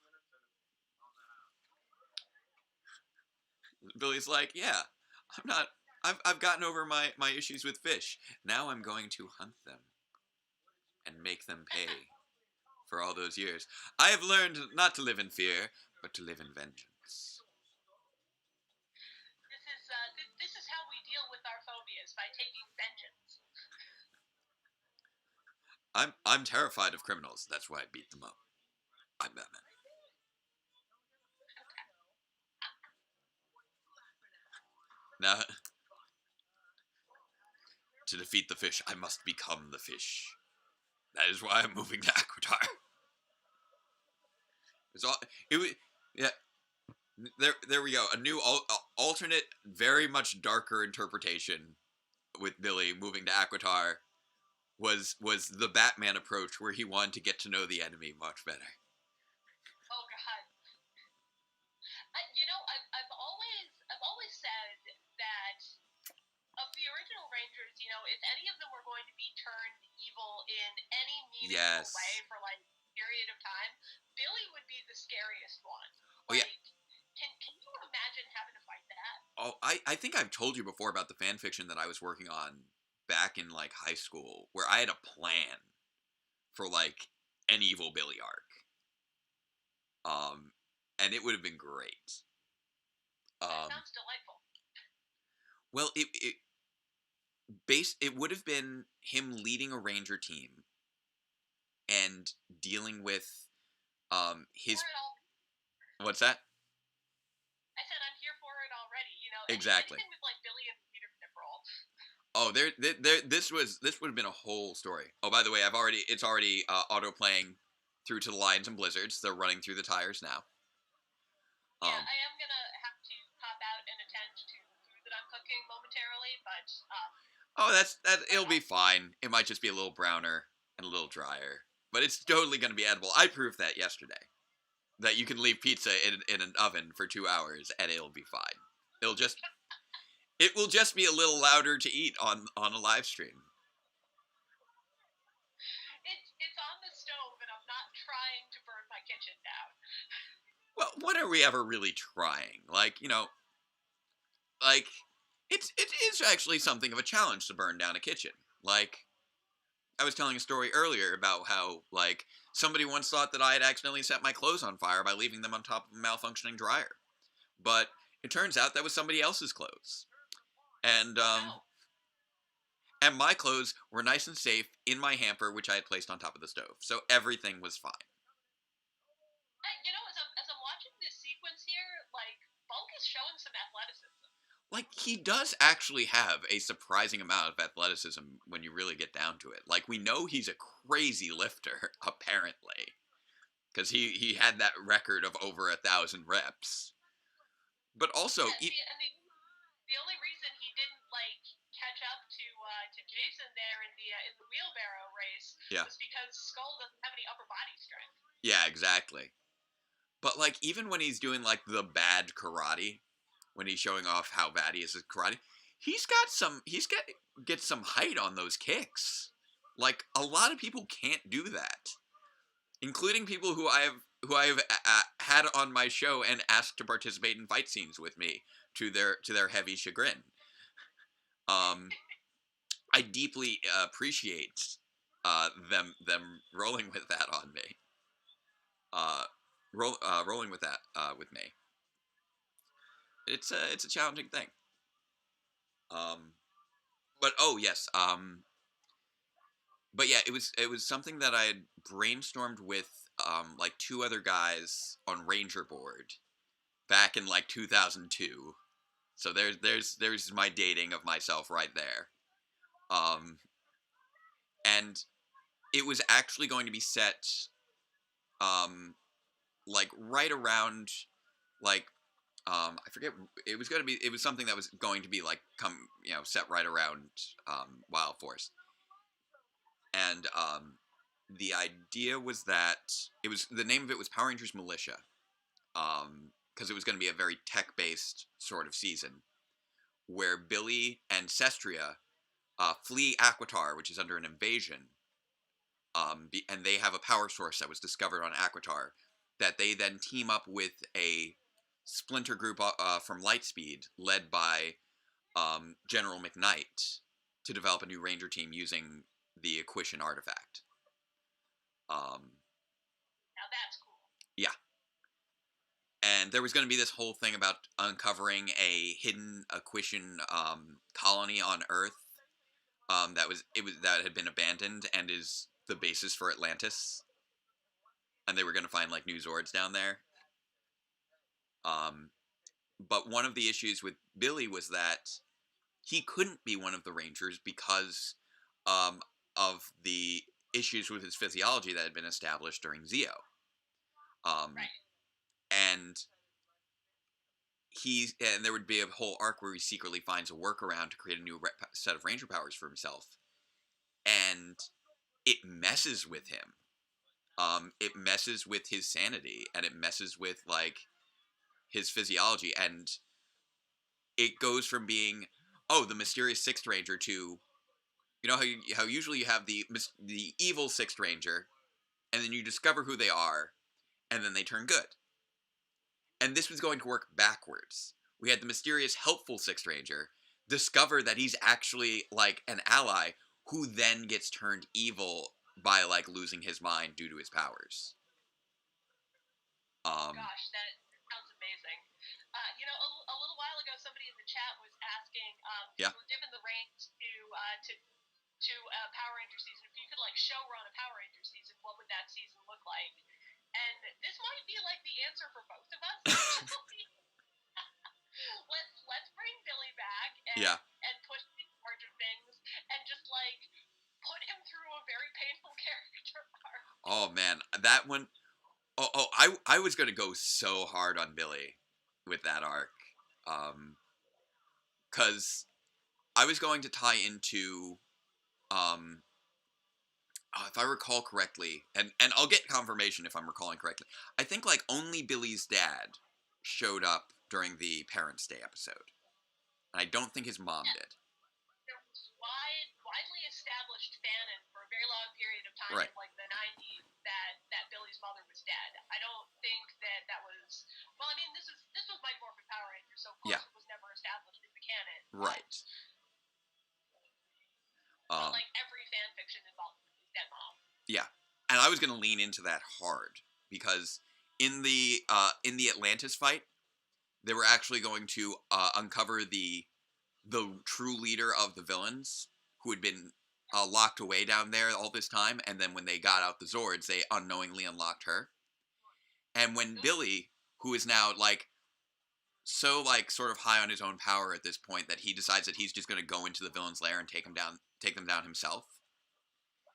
Billy's yeah, I've gotten over my issues with fish. Now I'm going to hunt them and make them pay for all those years. I have learned not to live in fear, but to live in vengeance. This is how we deal with our phobias, by taking vengeance. I'm terrified of criminals. That's why I beat them up. I'm Batman. Now, to defeat the fish, I must become the fish. That is why I'm moving to Aquitar. There we go. A new alternate, very much darker interpretation with Billy moving to Aquitar was the Batman approach, where he wanted to get to know the enemy much better. Oh God. I've always said that of the original Rangers, if any of them were going to be turned evil in any meaningful way for a period of time, Billy would be the scariest one. Oh yeah. Can you imagine having to fight that? Oh, I think I've told you before about the fan fiction that I was working on back in like high school, where I had a plan for like an evil Billy arc. And it would have been great. That sounds delightful. Well, it would have been him leading a ranger team and dealing with his. What's that? I said I'm here for it already. Exactly. Anything with like Billy and the leadership role. Oh, this would have been a whole story. Oh, by the way, it's already auto playing through to the Lions and Blizzards. They're running through the tires now. Yeah, I am gonna have to pop out and attend to the food that I'm cooking momentarily, but it'll be fine. It might just be a little browner and a little drier, but it's totally going to be edible. I proved that yesterday. That you can leave pizza in an oven for 2 hours and it'll be fine. It will just be a little louder to eat on a live stream. It's on the stove, and I'm not trying to burn my kitchen down. Well, when are we ever really trying? Like, it is actually something of a challenge to burn down a kitchen. Like, I was telling a story earlier about how, like, somebody once thought that I had accidentally set my clothes on fire by leaving them on top of a malfunctioning dryer. But it turns out that was somebody else's clothes. And, and my clothes were nice and safe in my hamper, which I had placed on top of the stove. So everything was fine. As I'm watching this sequence here, like, Bulk is showing some athleticism. Like, he does actually have a surprising amount of athleticism when you really get down to it. Like, we know he's a crazy lifter, apparently. Because he had that record of over 1,000 reps. But also... the only reason he didn't, like, catch up to Jason there in the wheelbarrow race was because Skull doesn't have any upper body strength. Yeah, exactly. But, like, even when he's doing, like, the bad karate, when he's showing off how bad he is at karate, he's get some height on those kicks. Like, a lot of people can't do that, including people who I have had on my show and asked to participate in fight scenes with me to their heavy chagrin. I deeply appreciate them rolling with that on me. Rolling with that with me. It's a challenging thing. But oh yes. But yeah, it was something that I had brainstormed with like 2 other guys on Ranger Board back in like 2002. So there's my dating of myself right there. And it was actually going to be set like right around like I forget, it was something that was going to be like set right around Wild Force. And the idea was that the name of it was Power Rangers Militia. Because it was going to be a very tech-based sort of season where Billy and Cestria flee Aquitar, which is under an invasion. And they have a power source that was discovered on Aquitar that they then team up with a splinter group from Lightspeed led by General McKnight to develop a new Ranger team using the Equation artifact. Now that's cool. Yeah. And there was going to be this whole thing about uncovering a hidden Equation colony on Earth that had been abandoned and is the basis for Atlantis. And they were going to find like new Zords down there. But one of the issues with Billy was that he couldn't be one of the Rangers because of the issues with his physiology that had been established during Zeo. Right. And there would be a whole arc where he secretly finds a workaround to create a new set of Ranger powers for himself. And it messes with him. It messes with his sanity, and it messes with, like, his physiology, and it goes from being, the mysterious Sixth Ranger to, you know how usually you have the evil Sixth Ranger, and then you discover who they are, and then they turn good. And this was going to work backwards, we had the mysterious helpful Sixth Ranger discover that he's actually like an ally who then gets turned evil by like losing his mind due to his powers. Gosh, that sounds amazing. A little while ago, somebody in the chat was asking, if you were given the reins to Power Ranger season, if you could like show run a Power Ranger season, what would that season look like? And this might be like the answer for both of us. let's bring Billy back and put him in charge of things and just like put him through a very painful character arc. Oh man, that one. I was gonna go so hard on Billy with that arc, cause I was going to tie into, if I recall correctly, and I'll get confirmation if I'm recalling correctly. I think like only Billy's dad showed up during the Parents' Day episode, and I don't think his mom did. There was widely established fanon for a very long period of time, in like the 90s, that Billy's mother was dead. I don't think that was. Well, I mean, this was Mike Morphin Power Rangers, so of course it was never established in the canon. Right. But like every fan fiction involves his dead mom. Yeah, and I was gonna lean into that hard because in the Atlantis fight, they were actually going to uncover the true leader of the villains who had been locked away down there all this time, and then when they got out the Zords, they unknowingly unlocked her. And when Billy, who is now like so like sort of high on his own power at this point that he decides that he's just going to go into the villain's lair and take them down himself,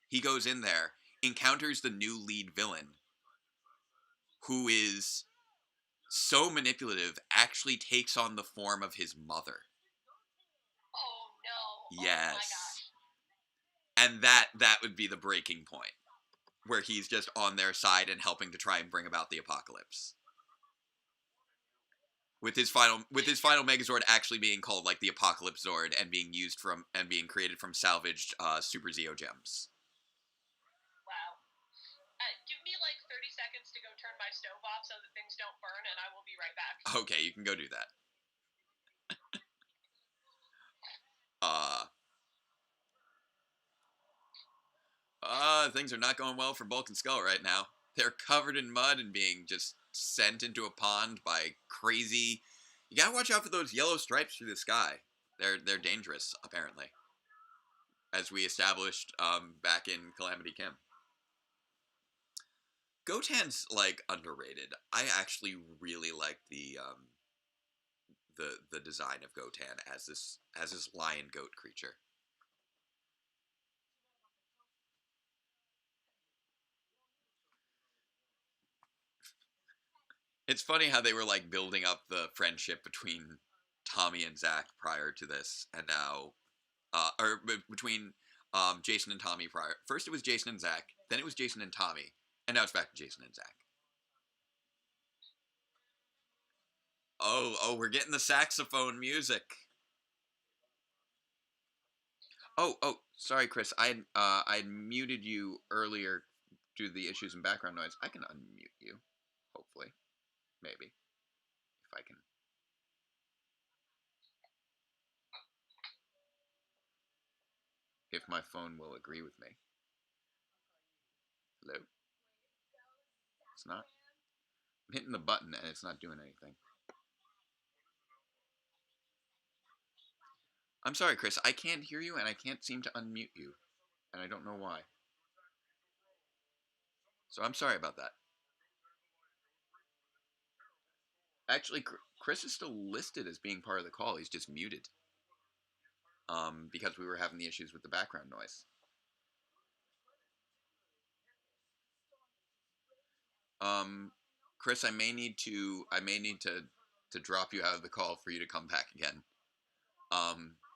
he goes in there, encounters the new lead villain, who is so manipulative, actually takes on the form of his mother. Oh no. Yes. Oh my gosh. And that would be the breaking point, where he's just on their side and helping to try and bring about the apocalypse. With his final Megazord actually being called like the Apocalypse Zord and being created from salvaged Super Zeo gems. Wow. Give me like 30 seconds to go turn my stove off so that things don't burn, and I will be right back. Okay, you can go do that. Things are not going well for Bulk and Skull right now. They're covered in mud and being just sent into a pond by crazy. You gotta watch out for those yellow stripes through the sky. They're dangerous, apparently, as we established back in Calamity Kim. Goten's like underrated. I actually really like the design of Goten as this lion goat creature. It's funny how they were like building up the friendship between Tommy and Zach prior to this, and now, or between Jason and Tommy prior. First it was Jason and Zach, then it was Jason and Tommy, and now it's back to Jason and Zach. Oh, we're getting the saxophone music. Oh, sorry, Chris. I muted you earlier due to the issues in background noise. I can unmute you, hopefully. Maybe. If I can. If my phone will agree with me. Hello? It's not. I'm hitting the button and it's not doing anything. I'm sorry, Chris. I can't hear you and I can't seem to unmute you. And I don't know why. So I'm sorry about that. Actually, Chris is still listed as being part of the call. He's just muted. Because we were having the issues with the background noise. Chris, I may need to drop you out of the call for you to come back again.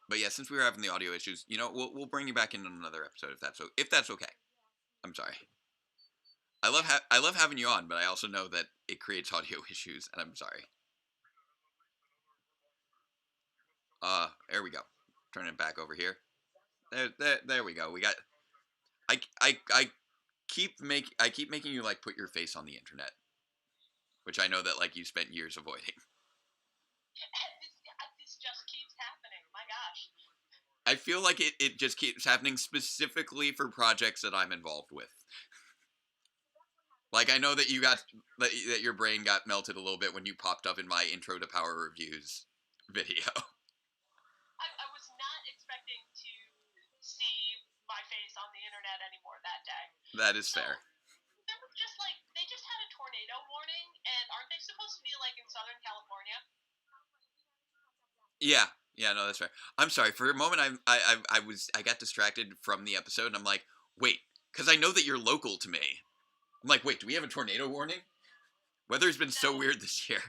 But yeah, since we were having the audio issues, we'll bring you back in another episode if that's okay. I'm sorry. I love having you on, but I also know that it creates audio issues, and I'm sorry. There we go. Turn it back over here. There we go. We got. I keep making you like put your face on the internet, which I know that like you spent years avoiding. This happening. My gosh. I feel like it just keeps happening specifically for projects that I'm involved with. Like, I know that that your brain got melted a little bit when you popped up in my Intro to Power Reviews video. I was not expecting to see my face on the internet anymore that day. That is fair. There was just like, they just had a tornado warning, and aren't they supposed to be like in Southern California? Yeah, no, that's fair. I'm sorry. For a moment, I got distracted from the episode, and I'm like, wait, because I know that you're local to me. I'm like, wait, do we have a tornado warning? Weather's been so weird this year.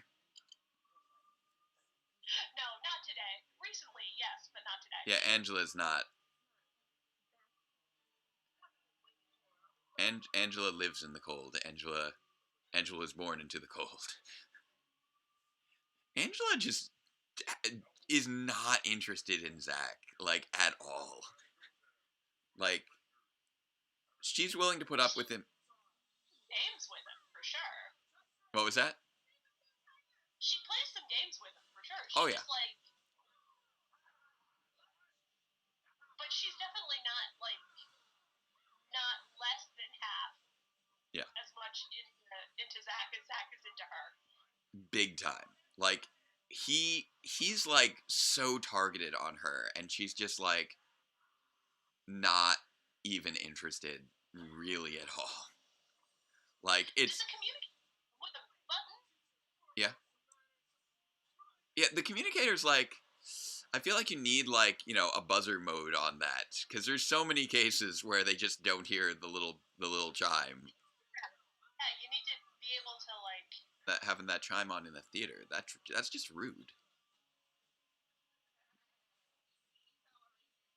No, not today. Recently, yes, but not today. Yeah, Angela's not. Angela lives in the cold. Angela was born into the cold. Angela just is not interested in Zach, like, at all. Like, she's willing to put up with him. Games with him, for sure. What was that? She plays some games with him, for sure. Oh, yeah. Like, but she's definitely not, like, not less than half. Yeah. As much into Zach as Zach is into her. Big time. Like, he's like so targeted on her, and she's just like not even interested really at all. Like, it's a communicator with a button. Yeah, the communicator's like, I feel like you need, like, you know, a buzzer mode on that, because there's so many cases where they just don't hear the little chime. Yeah, you need to be able to, like, having that chime on in the theater, that's just rude.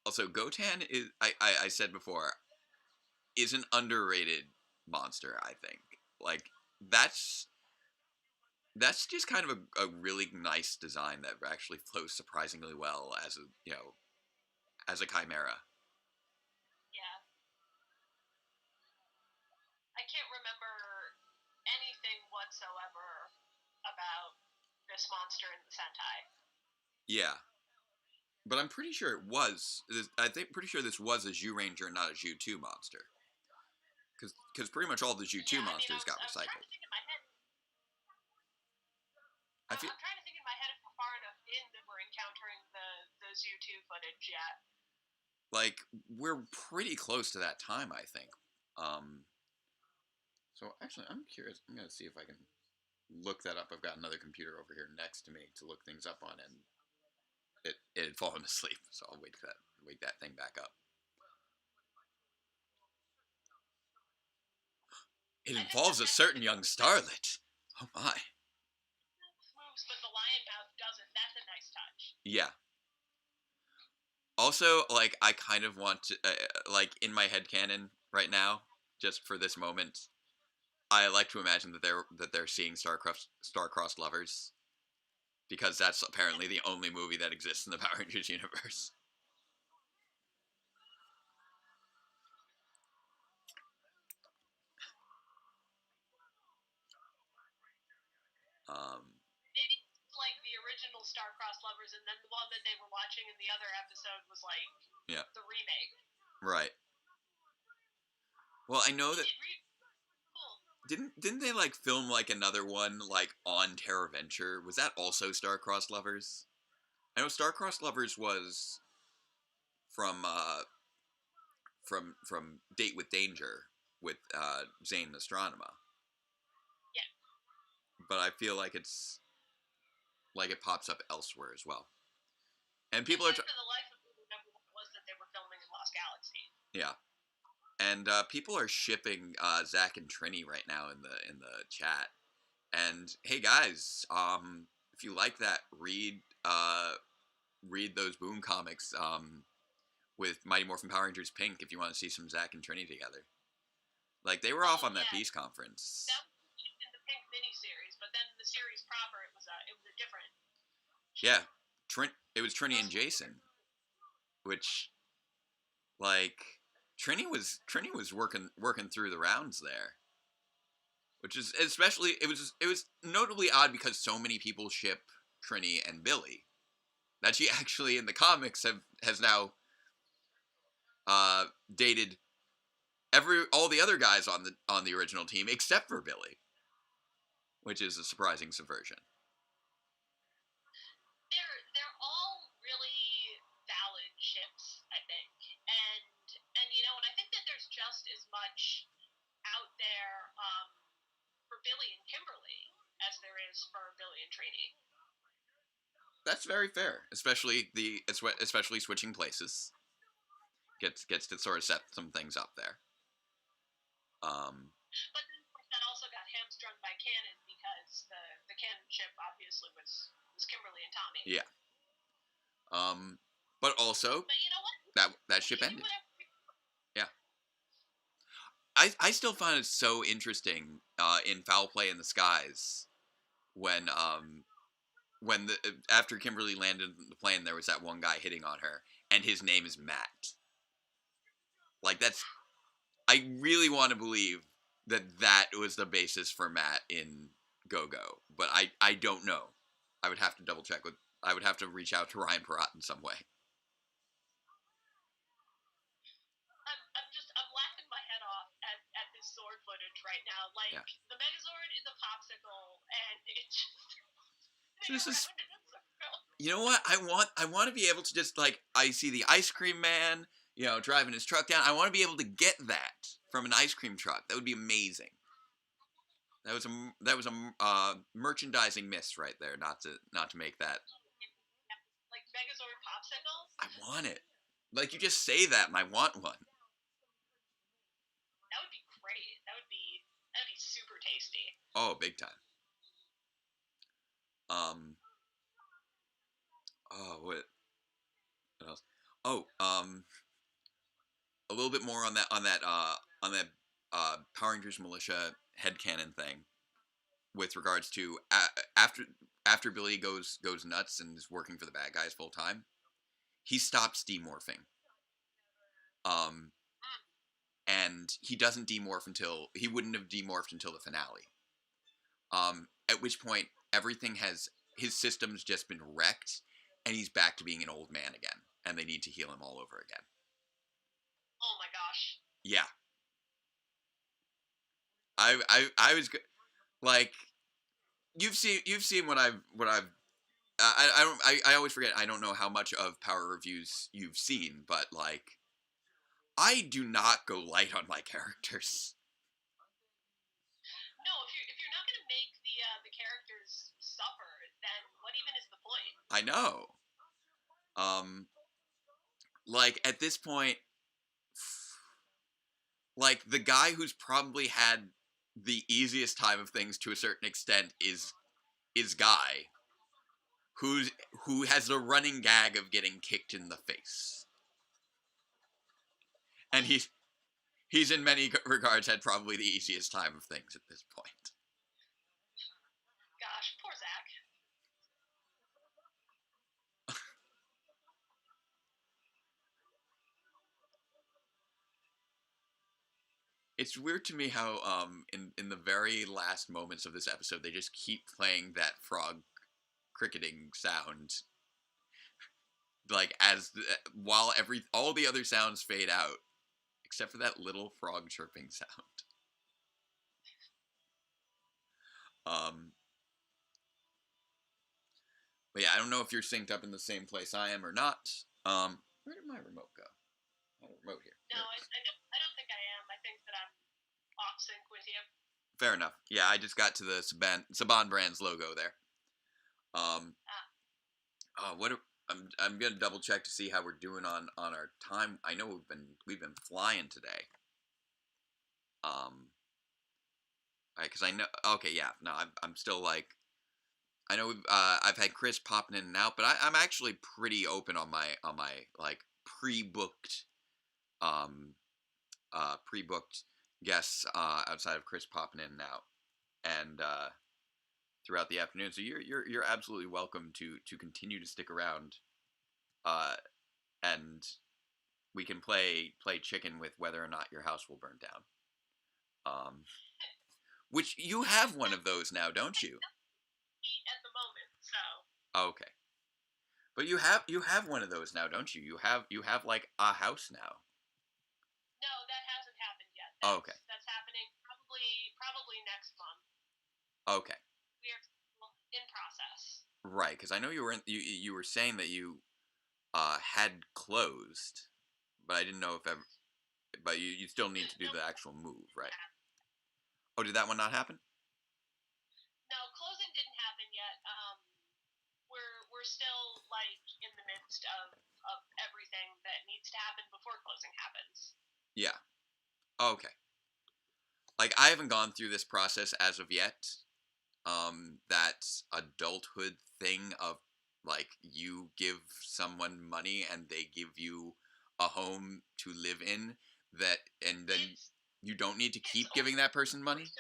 Also, Gotan is, I said before, is an underrated monster, I think. Like, that's just kind of a really nice design that actually flows surprisingly well as a chimera. Yeah. I can't remember anything whatsoever about this monster in the Sentai. Yeah. But I'm pretty sure it was. Pretty sure this was a Zyuranger, not a Zyu2 monster. Because pretty much all the Zyu2 monsters got recycled. I'm trying to think in my head. I'm trying to think in my head if we're far enough in that we're encountering the Zyu2 footage yet. Like, we're pretty close to that time, I think. So actually, I'm curious. I'm gonna see if I can look that up. I've got another computer over here next to me to look things up on, and it had fallen asleep, so I'll wake that thing back up. It involves a certain young starlet. Oh my. Moves, but the lion mouth doesn't. That's a nice touch. Yeah. Also, like, I kind of want to, like, in my headcanon right now, just for this moment, I like to imagine that they're seeing star-crossed lovers, because that's apparently the only movie that exists in the Power Rangers universe. Maybe like the original star-crossed lovers, and then the one that they were watching in the other episode was like the remake. Right. Well, I know that. Didn't they like film like another one like on Terra Venture? Was that also Star-Crossed Lovers? I know Star-Crossed Lovers was from Date with Danger with Zane Nostronema. Yeah. But I feel like it's like it pops up elsewhere as well. And people are for the life of me remember what it was that they were filming in Lost Galaxy. Yeah. And people are shipping Zach and Trini right now in the chat. And hey guys, if you like that, read those Boom comics with Mighty Morphin Power Rangers Pink if you want to see some Zach and Trini together. Like, they were off on that peace conference. That was in the Pink miniseries, but then the series proper, it was a different. Yeah, it was Trini and Jason, which, like, Trini was working through the rounds there, which is especially it was notably odd because so many people ship Trini and Billy. that she actually in the comics has now dated all the other guys on the original team except for Billy, which is a surprising subversion. They're all really valid ships, I think, and and I think that there's just as much out there for Billy and Kimberly as there is for Billy and Trini. That's very fair, especially switching places. Gets to sort of set some things up there. But then that also got hamstrung by canon because the canon ship obviously was Kimberly and Tommy. Yeah. But also, but you know what? That ship ended. Yeah. I still find it so interesting in Foul Play in the Skies when after Kimberly landed the plane, there was that one guy hitting on her, and his name is Matt. Like, I really want to believe that was the basis for Matt in Go-Go, but I don't know. I would have to double check I would have to reach out to Ryan Perrott in some way. I'm laughing my head off at this Zord footage right now. Like, yeah. The Megazord is a popsicle, and it just... This is... You know what? I want to be able to just, like, I see the ice cream man, driving his truck down. I want to be able to get that from an ice cream truck. That would be amazing. That was a merchandising miss right there, not to make that. Like Megazord popsicle? I want it. Like, you just say that and I want one. That would be great. That'd be super tasty. Oh, big time. Oh, what else? Oh, a little bit more on that Power Rangers Militia headcanon thing with regards to after Billy goes nuts and is working for the bad guys full time, he stops demorphing. And he doesn't demorph he wouldn't have demorphed until the finale. At which point his system's just been wrecked, and he's back to being an old man again, and they need to heal him all over again. Oh my gosh. Yeah. I was like, you've seen what I've I always forget. I don't know how much of Power reviews you've seen, but like, I do not go light on my characters. No, if you're not going to make the characters suffer, then what even is the point? I know. Like, at this point, like, the guy who's probably had the easiest time of things to a certain extent is Guy, who has the running gag of getting kicked in the face. And he's in many regards had probably the easiest time of things at this point. Gosh, poor Zach. It's weird to me how in the very last moments of this episode they just keep playing that frog cricketing sound, like while all the other sounds fade out except for that little frog chirping sound. But yeah, I don't know if you're synced up in the same place I am or not. Where did my remote go? I have a remote here. No, I don't think I am. I think that I'm off sync with you. Fair enough. Yeah, I just got to the Saban Brands logo there. I'm gonna double check to see how we're doing on our time. I know we've been flying today. Because I know. Okay, yeah. No, I'm still like. I know I've had Chris popping in and out, but I'm actually pretty open on my like pre-booked guests outside of Chris popping in and out, and throughout the afternoon. So you're absolutely welcome to continue to stick around, and we can play chicken with whether or not your house will burn down. Which you have one of those now, don't you? At the moment, so. Okay. But you have one of those now, don't you? You have like a house now. No, that hasn't happened yet. Okay. That's happening probably next month. Okay. We are in process. Right, because I know you were saying that you had closed, but I didn't know if ever. But you still need to do the actual move, right? Oh, did that one not happen? No, closing didn't happen yet. We're still like in the midst of everything that needs to happen before closing happens. Yeah. Okay. Like, I haven't gone through this process as of yet. That adulthood thing of, like, you give someone money and they give you a home to live in, and then you don't need to keep giving that person money.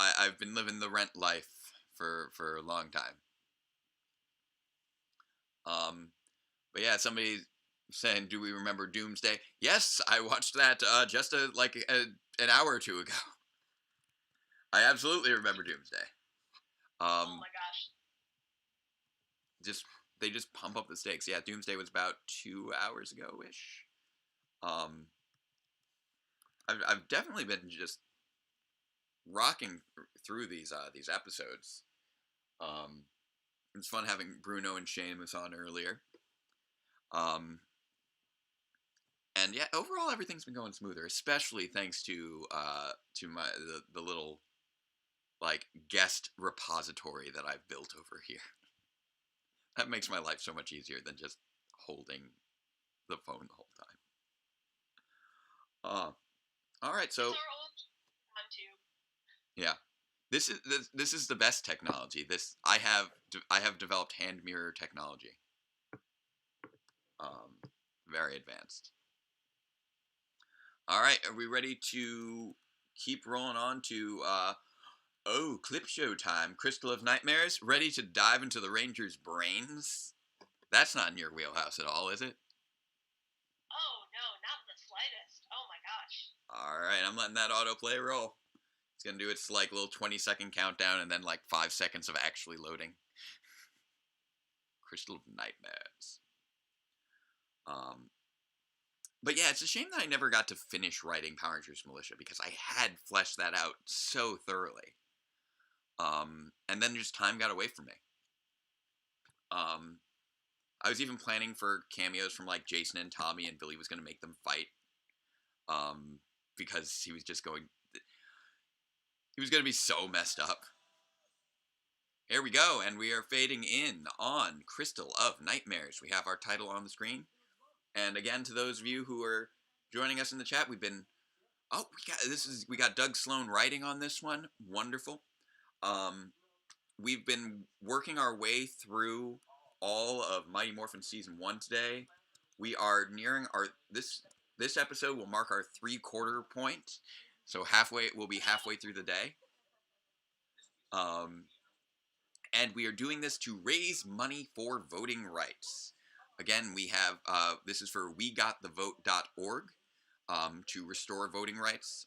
I've been living the rent life for a long time. But yeah, somebody saying, "Do we remember Doomsday?" Yes, I watched that just an hour or two ago. I absolutely remember Doomsday. Oh my gosh! They just pump up the stakes. Yeah, Doomsday was about 2 hours ago ish. I've definitely been just rocking through these episodes. It's fun having Bruno and Seamus on earlier. And yeah, overall everything's been going smoother, especially thanks to my the little like guest repository that I've built over here. That makes my life so much easier than just holding the phone the whole time. All right, so yeah, this is the best technology. I have developed hand mirror technology. Very advanced. All right, are we ready to keep rolling on to clip show time? Crystal of Nightmares, ready to dive into the Ranger's brains? That's not in your wheelhouse at all, is it? Oh no, not the slightest. Oh my gosh. All right, I'm letting that autoplay roll. It's gonna do its like little 20-second countdown and then like 5 seconds of actually loading. Crystal of Nightmares. But yeah, it's a shame that I never got to finish writing Power Rangers Militia because I had fleshed that out so thoroughly. And then just time got away from me. I was even planning for cameos from like Jason and Tommy, and Billy was going to make them fight. Because he was going to be so messed up. Here we go, and we are fading in on Crystal of Nightmares. We have our title on the screen. And again, to those of you who are joining us in the chat, we got Doug Sloan writing on this one. Wonderful. We've been working our way through all of Mighty Morphin Season 1 today. We are nearing this episode will mark our 3/4 point. So we'll be halfway through the day. And we are doing this to raise money for voting rights. Again, we have, this is for wegotthevote.org, to restore voting rights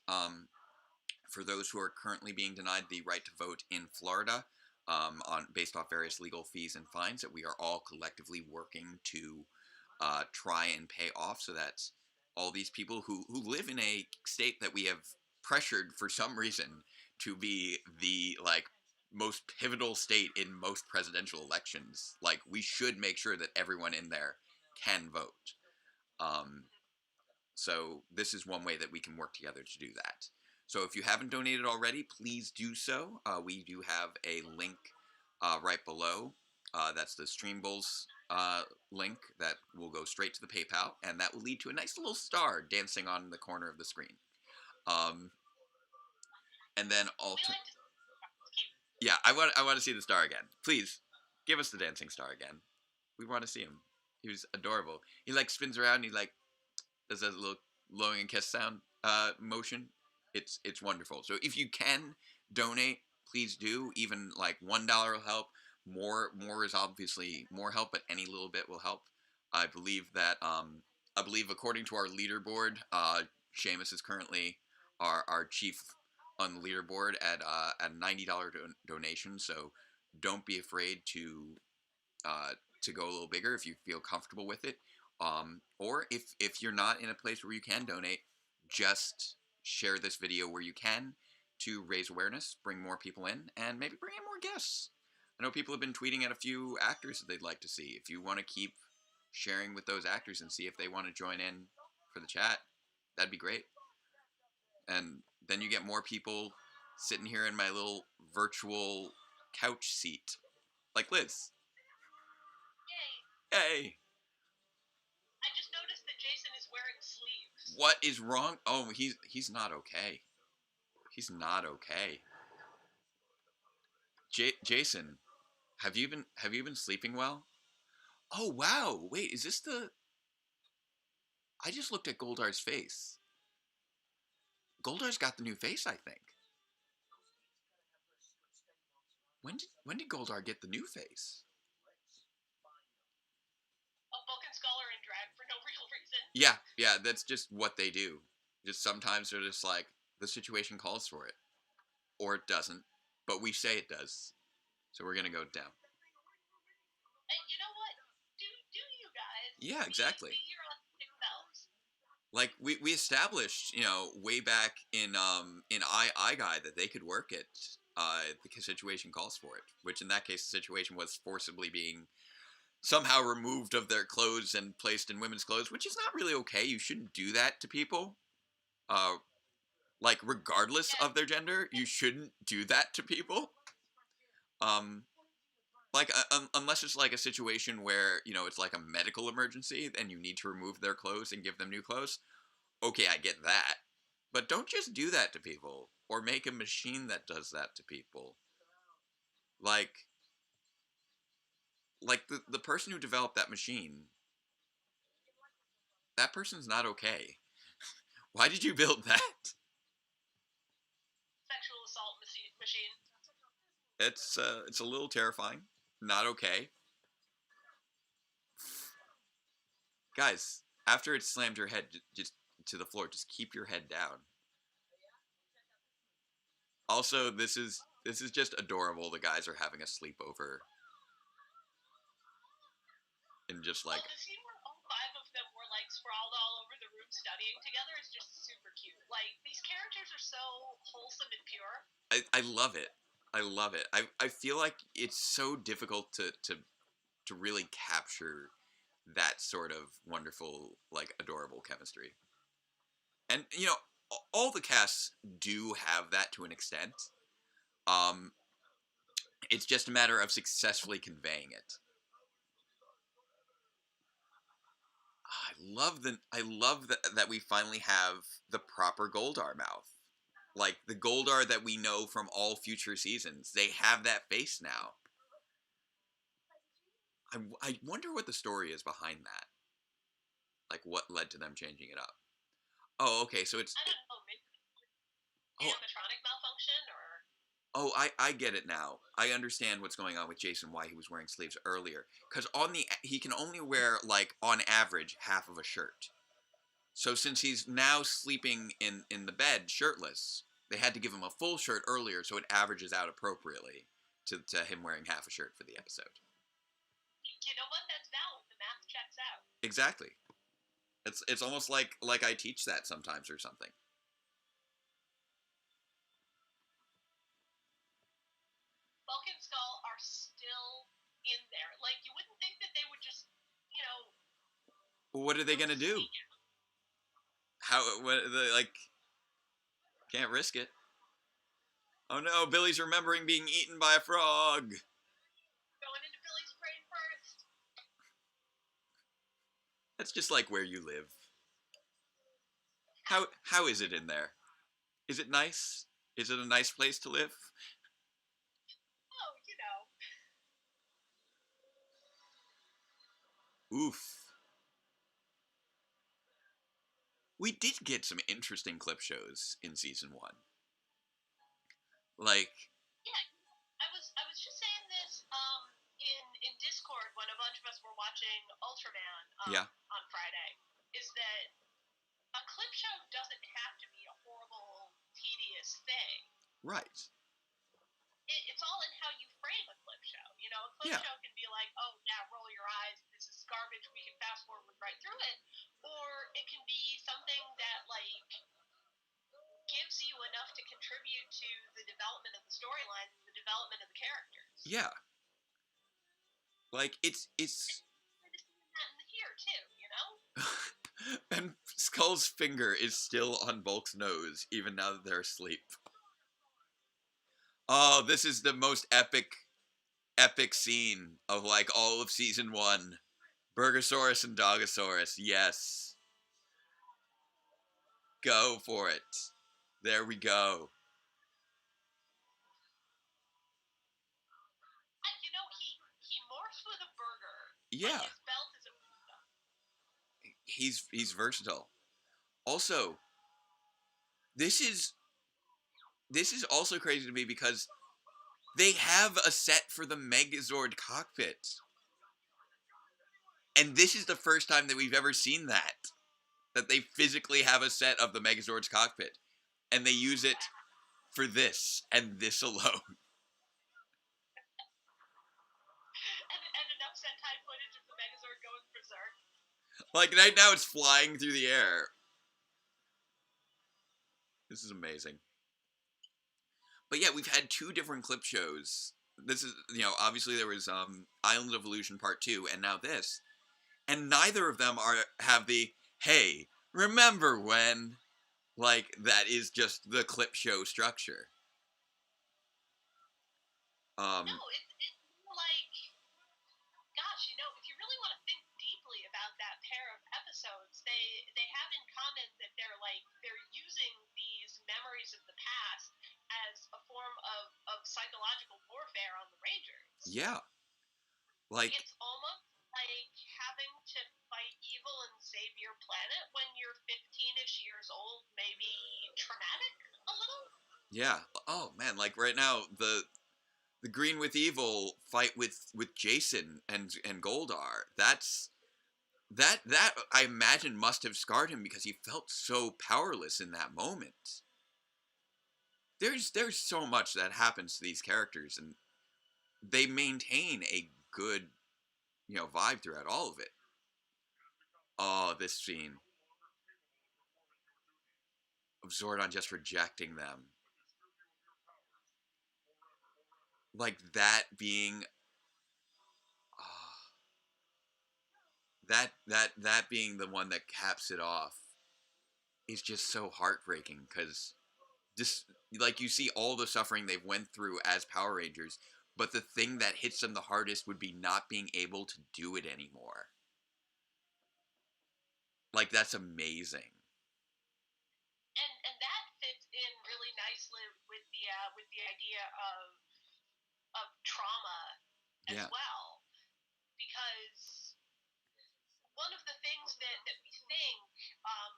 for those who are currently being denied the right to vote in Florida, based off various legal fees and fines that we are all collectively working to try and pay off, so that all these people who live in a state that we have pressured for some reason to be the like most pivotal state in most presidential elections, like we should make sure that everyone in there can vote. So this is one way that we can work together to do that. So if you haven't donated already, please do so. We do have a link right below. That's the Stream Bowls link that will go straight to the PayPal, and that will lead to a nice little star dancing on the corner of the screen. And then yeah, I want to see the star again. Please give us the dancing star again. We want to see him. He was adorable. He like spins around and he like does that little blowing and kiss sound motion. It's wonderful. So if you can donate, please do. Even like $1 will help. More is obviously more help, but any little bit will help. I believe according to our leaderboard, Seamus is currently our chief on the leaderboard at a $90 donation. So don't be afraid to go a little bigger if you feel comfortable with it. Or if you're not in a place where you can donate, just share this video where you can to raise awareness, bring more people in, and maybe bring in more guests. I know people have been tweeting at a few actors that they'd like to see. If you want to keep sharing with those actors and see if they want to join in for the chat, that'd be great. And then you get more people sitting here in my little virtual couch seat, like Liz. Yay! Hey! I just noticed that Jason is wearing sleeves. What is wrong? Oh, he's not okay. He's not okay. Jason, have you been sleeping well? Oh wow! Wait, is this the? I just looked at Goldar's face. Goldar's got the new face, I think. When did Goldar get the new face? A Vulcan scholar in drag for no real reason. Yeah, that's just what they do. Just sometimes they're just like, the situation calls for it. Or it doesn't. But we say it does. So we're gonna go down. And you know what? Do you guys? Yeah, exactly. Be your authentic selves. Like we established, way back in I Guy that they could work it. The situation calls for it. Which in that case, the situation was forcibly being somehow removed of their clothes and placed in women's clothes, which is not really okay. You shouldn't do that to people. Like regardless of their gender, you shouldn't do that to people. Unless it's like a situation where, it's like a medical emergency and you need to remove their clothes and give them new clothes. Okay, I get that. But don't just do that to people or make a machine that does that to people. Like the person who developed that machine, that person's not okay. Why did you build that? Sexual assault machine. It's a little terrifying. Not okay. Guys, after it slammed your head just to the floor, just keep your head down. Also, this is just adorable. The guys are having a sleepover. And just like... the scene where all 5 of them were like sprawled all over the room studying together is just super cute. Like, these characters are so wholesome and pure. I love it. I love it. I feel like it's so difficult to really capture that sort of wonderful, like, adorable chemistry. And, all the casts do have that to an extent. It's just a matter of successfully conveying it. I love that we finally have the proper Goldar mouth. Like, the Goldar that we know from all future seasons. They have that face now. I wonder what the story is behind that. Like, what led to them changing it up. Oh, okay, so it's... I don't know, maybe animatronic malfunction, or... Oh, I get it now. I understand what's going on with Jason, why he was wearing sleeves earlier. Because he can only wear, like, on average, half of a shirt. So since he's now sleeping in the bed shirtless, they had to give him a full shirt earlier so it averages out appropriately to him wearing half a shirt for the episode. You know what? That's valid. The math checks out. Exactly. It's almost like I teach that sometimes or something. Vulcan Skull are still in there. Like, you wouldn't think that they would just, Well, what are they gonna do? Can't risk it. Oh no, Billy's remembering being eaten by a frog. Going into Billy's brain first. That's just like where you live. How is it in there? Is it nice? Is it a nice place to live? Oh, Oof. We did get some interesting clip shows in season 1. Like... Yeah, I was just saying this in Discord when a bunch of us were watching Ultraman on Friday, is that a clip show doesn't have to be a horrible, tedious thing. Right. it's all in how you frame a clip show. You know, a clip show can be like, oh, yeah, roll your eyes, this is garbage, we can fast forward right through it. Or it can be something that, like, gives you enough to contribute to the development of the storyline, the development of the characters. Yeah. Like, it's here too, you know? and Skull's finger is still on Bulk's nose, even now that they're asleep. Oh, this is the most epic scene of, like, all of season 1. Burgosaurus and Dogosaurus, yes. Go for it. There we go. You know, he morphs with a burger. Yeah. Like his belt is a He's versatile. Also, this is also crazy to me because they have a set for the Megazord cockpit. And this is the first time that we've ever seen that they physically have a set of the Megazord's cockpit. And they use it for this, and this alone. and enough Sentai footage of the Megazord going berserk. Like, right now it's flying through the air. This is amazing. But yeah, we've had 2 different clip shows. This is, you know, obviously there was Island of Illusion Part 2, and now this. And neither of them have the, hey, remember when? Like, that is just the clip show structure. No, it's like, gosh, you know, if you really want to think deeply about that pair of episodes, they have in common that they're using these memories of the past as a form of psychological warfare on the Rangers. Yeah. Like, it's almost like having to fight evil and save your planet when you're 15-ish years old, maybe traumatic a little. Yeah. Oh man, like right now the Green with Evil fight with Jason and Goldar. That I imagine must have scarred him because he felt so powerless in that moment. There's so much that happens to these characters, and they maintain a good, you know, vibe throughout all of it. Oh, this scene of Zordon just rejecting them. Like that being that being the one that caps it off is just so heartbreaking, because just like you see all the suffering they've went through as Power Rangers, but the thing that hits them the hardest would be not being able to do it anymore. Like, that's amazing. And that fits in really nicely with the idea of trauma as well, because one of the things that we think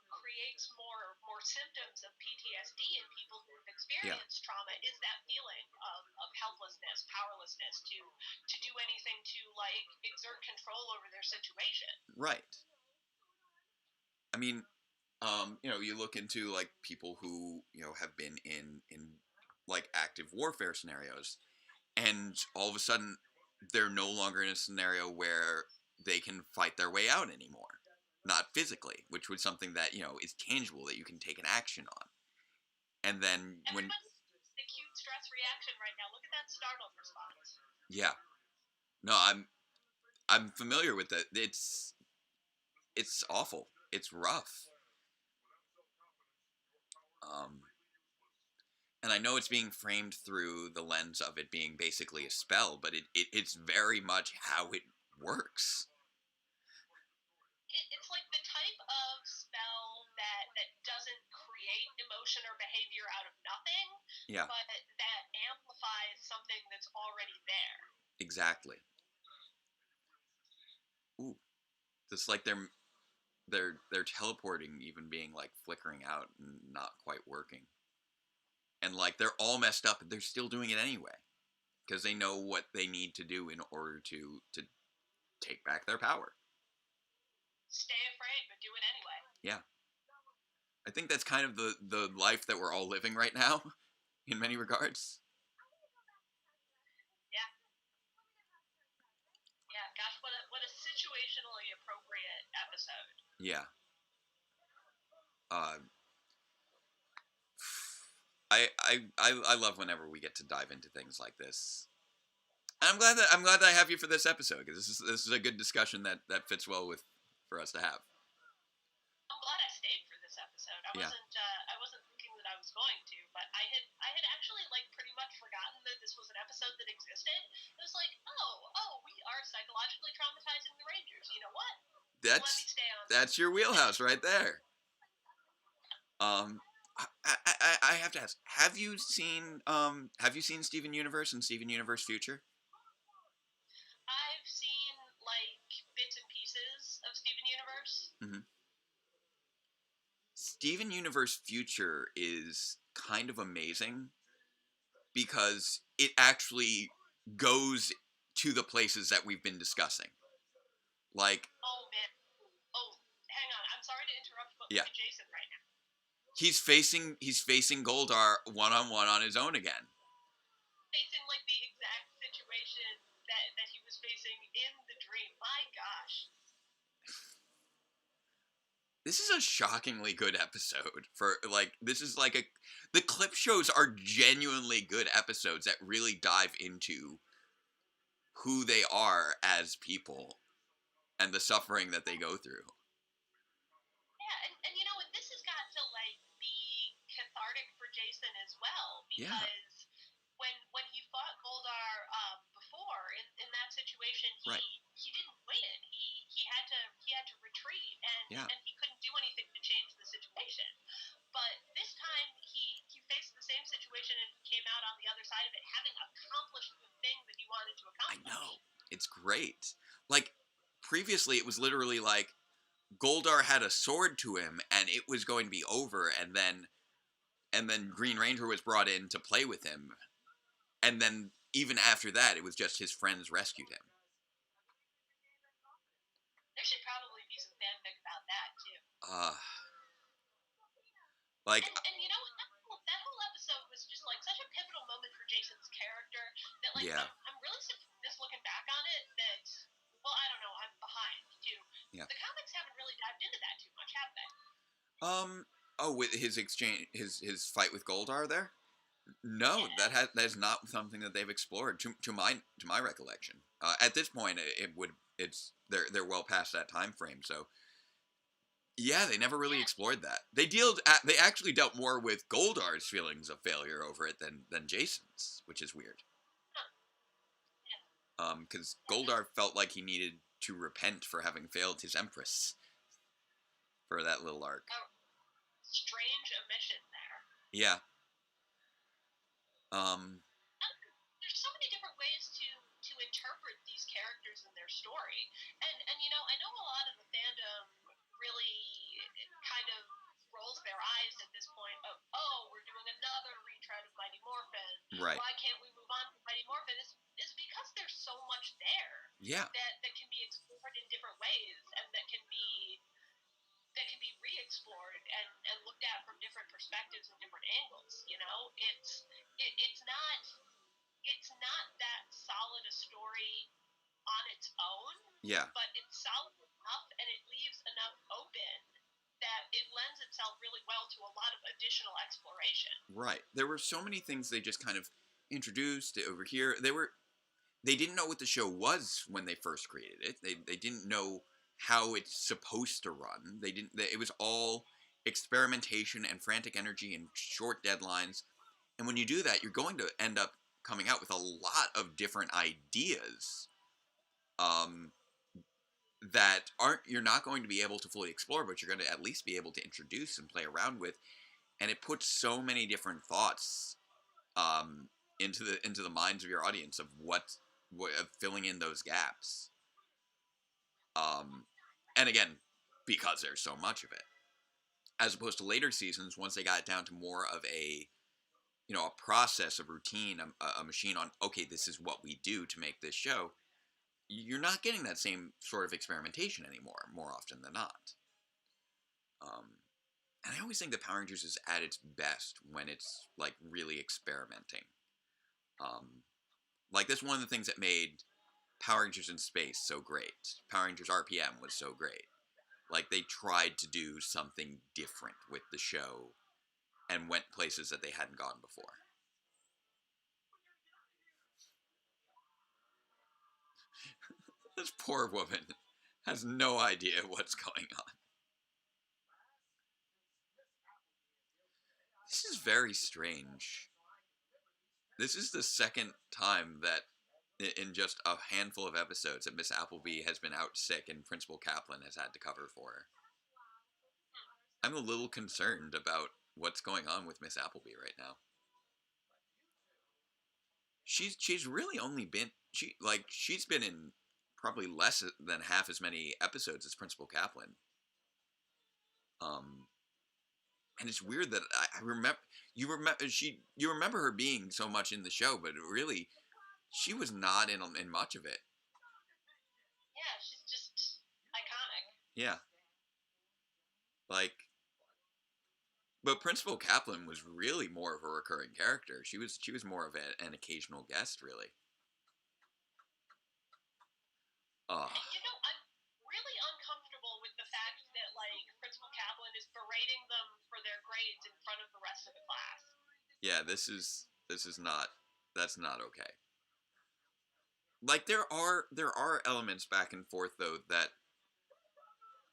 creates more symptoms of PTSD in people who have experienced trauma is that feeling of helplessness, powerlessness to do anything to, like, exert control over their situation. Right. I mean, you know, you look into, like, people who, you know, have been in like active warfare scenarios, and all of a sudden they're no longer in a scenario where they can fight their way out anymore. Not physically, which was something that, you know, is tangible, that you can take an action on. And then when the acute stress reaction right now, look at that startled response. Yeah. No, I'm familiar with it. It's awful. It's rough. And I know it's being framed through the lens of it being basically a spell, but it's very much how it works. It's like the type of spell that doesn't create emotion or behavior out of nothing, but that amplifies something that's already there. Exactly. Ooh, it's like they're teleporting, even being like flickering out and not quite working. And like they're all messed up, and they're still doing it anyway, because they know what they need to do in order to take back their power. Stay afraid, but do it anyway. Yeah. I think that's kind of the life that we're all living right now, in many regards. what a situationally appropriate episode. Yeah. I love whenever we get to dive into things like this. And I'm glad that I have you for this episode, because this is a good discussion that fits well for us to have. I'm glad I stayed for this episode. I wasn't thinking that I was going to, but I had actually like pretty much forgotten that this was an episode that existed. It was like, oh, we are psychologically traumatizing the Rangers. You know what? Let me stay on. That's your wheelhouse right there. I have to ask, have you seen Steven Universe and Steven Universe Future? I've seen like bits and pieces of Steven Universe. Mm-hmm. Steven Universe Future is kind of amazing because it actually goes to the places that we've been discussing. Like, oh man, hang on, I'm sorry to interrupt, but look at Jason right now. He's facing Goldar one-on-one on his own again. Facing like the exact situation that he was facing in the dream. My gosh. This is a shockingly good episode the clip shows are genuinely good episodes that really dive into who they are as people and the suffering that they go through. Yeah, and you know, this has got to like be cathartic for Jason as well, because when he fought Goldar before in that situation, he didn't win. He had to retreat, and he couldn't do anything to change the situation. But this time he faced the same situation and he came out on the other side of it having accomplished the thing that he wanted to accomplish. I know. It's great. Like, previously it was literally like Goldar had a sword to him and it was going to be over, and then Green Ranger was brought in to play with him. And then even after that, it was just his friends rescued him. There should probably be some fanfic about that too. And you know, that whole episode was just like such a pivotal moment for Jason's character that like I'm really surprised looking back on it that, well, I don't know, I'm behind too. Yeah. The comics haven't really dived into that too much, have they? With his exchange, his fight with Goldar there? No, that is not something that they've explored to my recollection. At this point, they're well past that time frame. So, yeah, they never really explored that. They actually dealt more with Goldar's feelings of failure over it than Jason's, which is weird. Because Goldar felt like he needed to repent for having failed his Empress for that little arc. Strange omission there. Yeah. There's so many different ways to interpret these characters and their story, and you know, I know a lot of the fandom really kind of rolls their eyes at this point of, we're doing another retread of Mighty Morphin. Right. Why can't we move on to Mighty Morphin? Is because there's so much there. Yeah. That can be explored in different ways, and that can be re-explored and looked at from different perspectives and different angles. You know, it's not that solid a story on its own. Yeah. But it's solid enough, and it leaves enough open that it lends itself really well to a lot of additional exploration. Right. There were so many things they just kind of introduced over here. They didn't know what the show was when they first created it. They didn't know how it's supposed to run. It was all experimentation and frantic energy and short deadlines. And when you do that, you're going to end up coming out with a lot of different ideas that you're not going to be able to fully explore, but you're going to at least be able to introduce and play around with. And it puts so many different thoughts into the minds of your audience of of filling in those gaps. And again, because there's so much of it, as opposed to later seasons, once they got down to more of a process, a routine, a machine on, okay, this is what we do to make this show. You're not getting that same sort of experimentation anymore, more often than not. And I always think that Power Rangers is at its best when it's like really experimenting. Like, that's one of the things that made Power Rangers in Space so great. Power Rangers RPM was so great. Like, they tried to do something different with the show and went places that they hadn't gone before. This poor woman has no idea what's going on. This is very strange. This is the second time that in just a handful of episodes that Miss Appleby has been out sick and Principal Kaplan has had to cover for her. I'm a little concerned about what's going on with Miss Appleby right now. She's really only been she's been in probably less than half as many episodes as Principal Kaplan. And it's weird that I remember you remember her being so much in the show, but really she was not in much of it. Yeah, she's just iconic. Yeah. But Principal Kaplan was really more of a recurring character. She was more of an occasional guest, really. I'm really uncomfortable with the fact that, Principal Kaplan is berating them for their grades in front of the rest of the class. Yeah, that's not okay. There are elements back and forth, though, that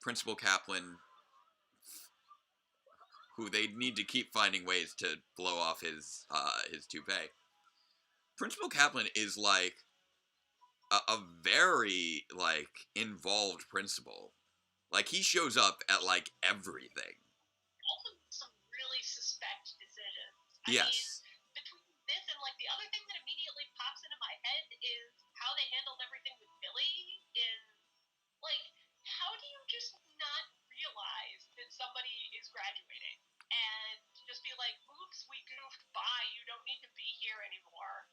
Principal Kaplan, who they need to keep finding ways to blow off his toupee. Principal Kaplan is a very involved principal. He shows up at everything. Also, some really suspect decisions. Yes. I mean, between this and the other thing that immediately pops into my head is how they handled everything with Billy. How do you just not realize that somebody is graduating and just be like, "Oops, we goofed. Bye. You don't need to be here anymore."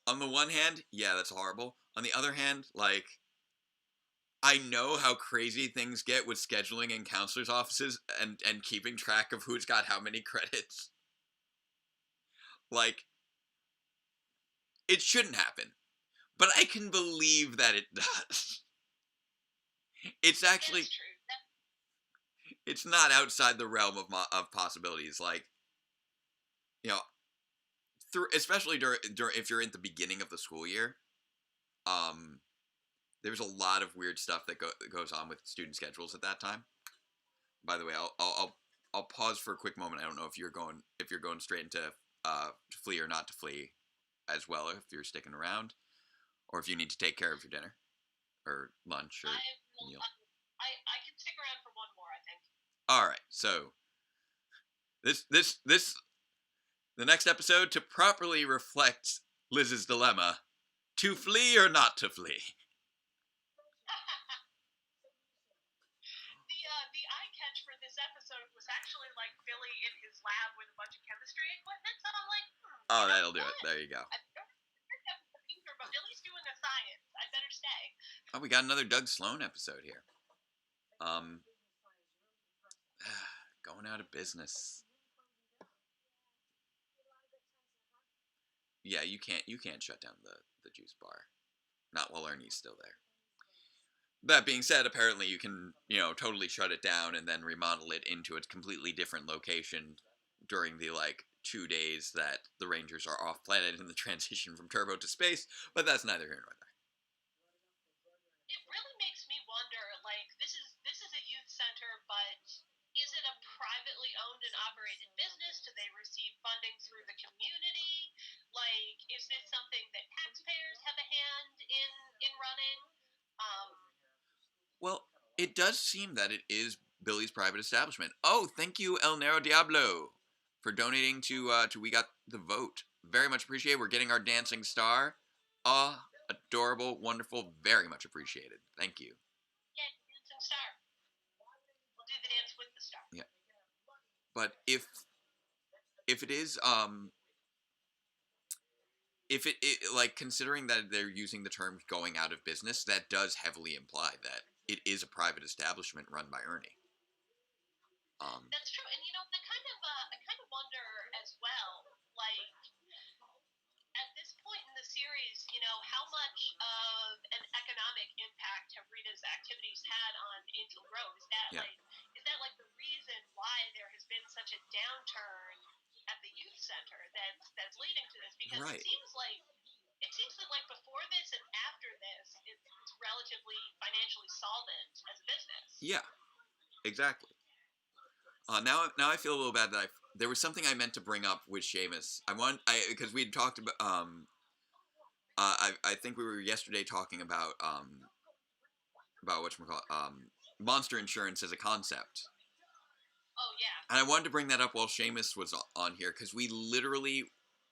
On the one hand, yeah, that's horrible. On the other hand, I know how crazy things get with scheduling in counselors' offices and keeping track of who's got how many credits. It shouldn't happen. But I can believe that it does. It's actually... It's not outside the realm of possibilities. Especially during if you're in the beginning of the school year, there's a lot of weird stuff that goes on with student schedules at that time. By the way, I'll pause for a quick moment. I don't know if you're going straight into to flee or not to flee, as well, if you're sticking around, or if you need to take care of your dinner or lunch or meal. I can stick around for one more, I think. All right, so the next episode, to properly reflect Liz's dilemma: to flee or not to flee. The eye catch for this episode was actually Billy in his lab with a bunch of chemistry equipment, so I'm like, oh, that'll do it. There you go. But Billy's doing the science. I better stay. Oh, we got another Doug Sloan episode here. Going out of business. Yeah, you can't shut down the juice bar. Not while Ernie's still there. That being said, apparently you can, totally shut it down and then remodel it into a completely different location during the 2 days that the Rangers are off planet in the transition from Turbo to space, but that's neither here nor there. It really makes me wonder, this is a youth center, but is it a privately owned and operated business? Do they receive funding through the community? Is this something that taxpayers have a hand in running? Well, it does seem that it is Billy's private establishment. Oh, thank you, El Nero Diablo, for donating to We Got the Vote. Very much appreciated. We're getting our dancing star. Adorable, wonderful, very much appreciated. Thank you. Yeah, dancing star. We'll do the dance with the star. Yeah. But if it is if it considering that they're using the term going out of business, that does heavily imply that it is a private establishment run by Ernie. That's true, and I kind of wonder as well. At this point in the series, how much of an economic impact have Rita's activities had on Angel Grove? Is that like the reason why there has been such a downturn at the youth center that's leading to this? Because right. it seems that like before this and after this, it's relatively financially solvent as a business. Yeah, exactly. Now I feel a little bad that there was something I meant to bring up with Seamus. Because we had talked about I think we were yesterday talking about whatchamacallit, monster insurance as a concept. Oh yeah. And I wanted to bring that up while Seamus was on here because we literally,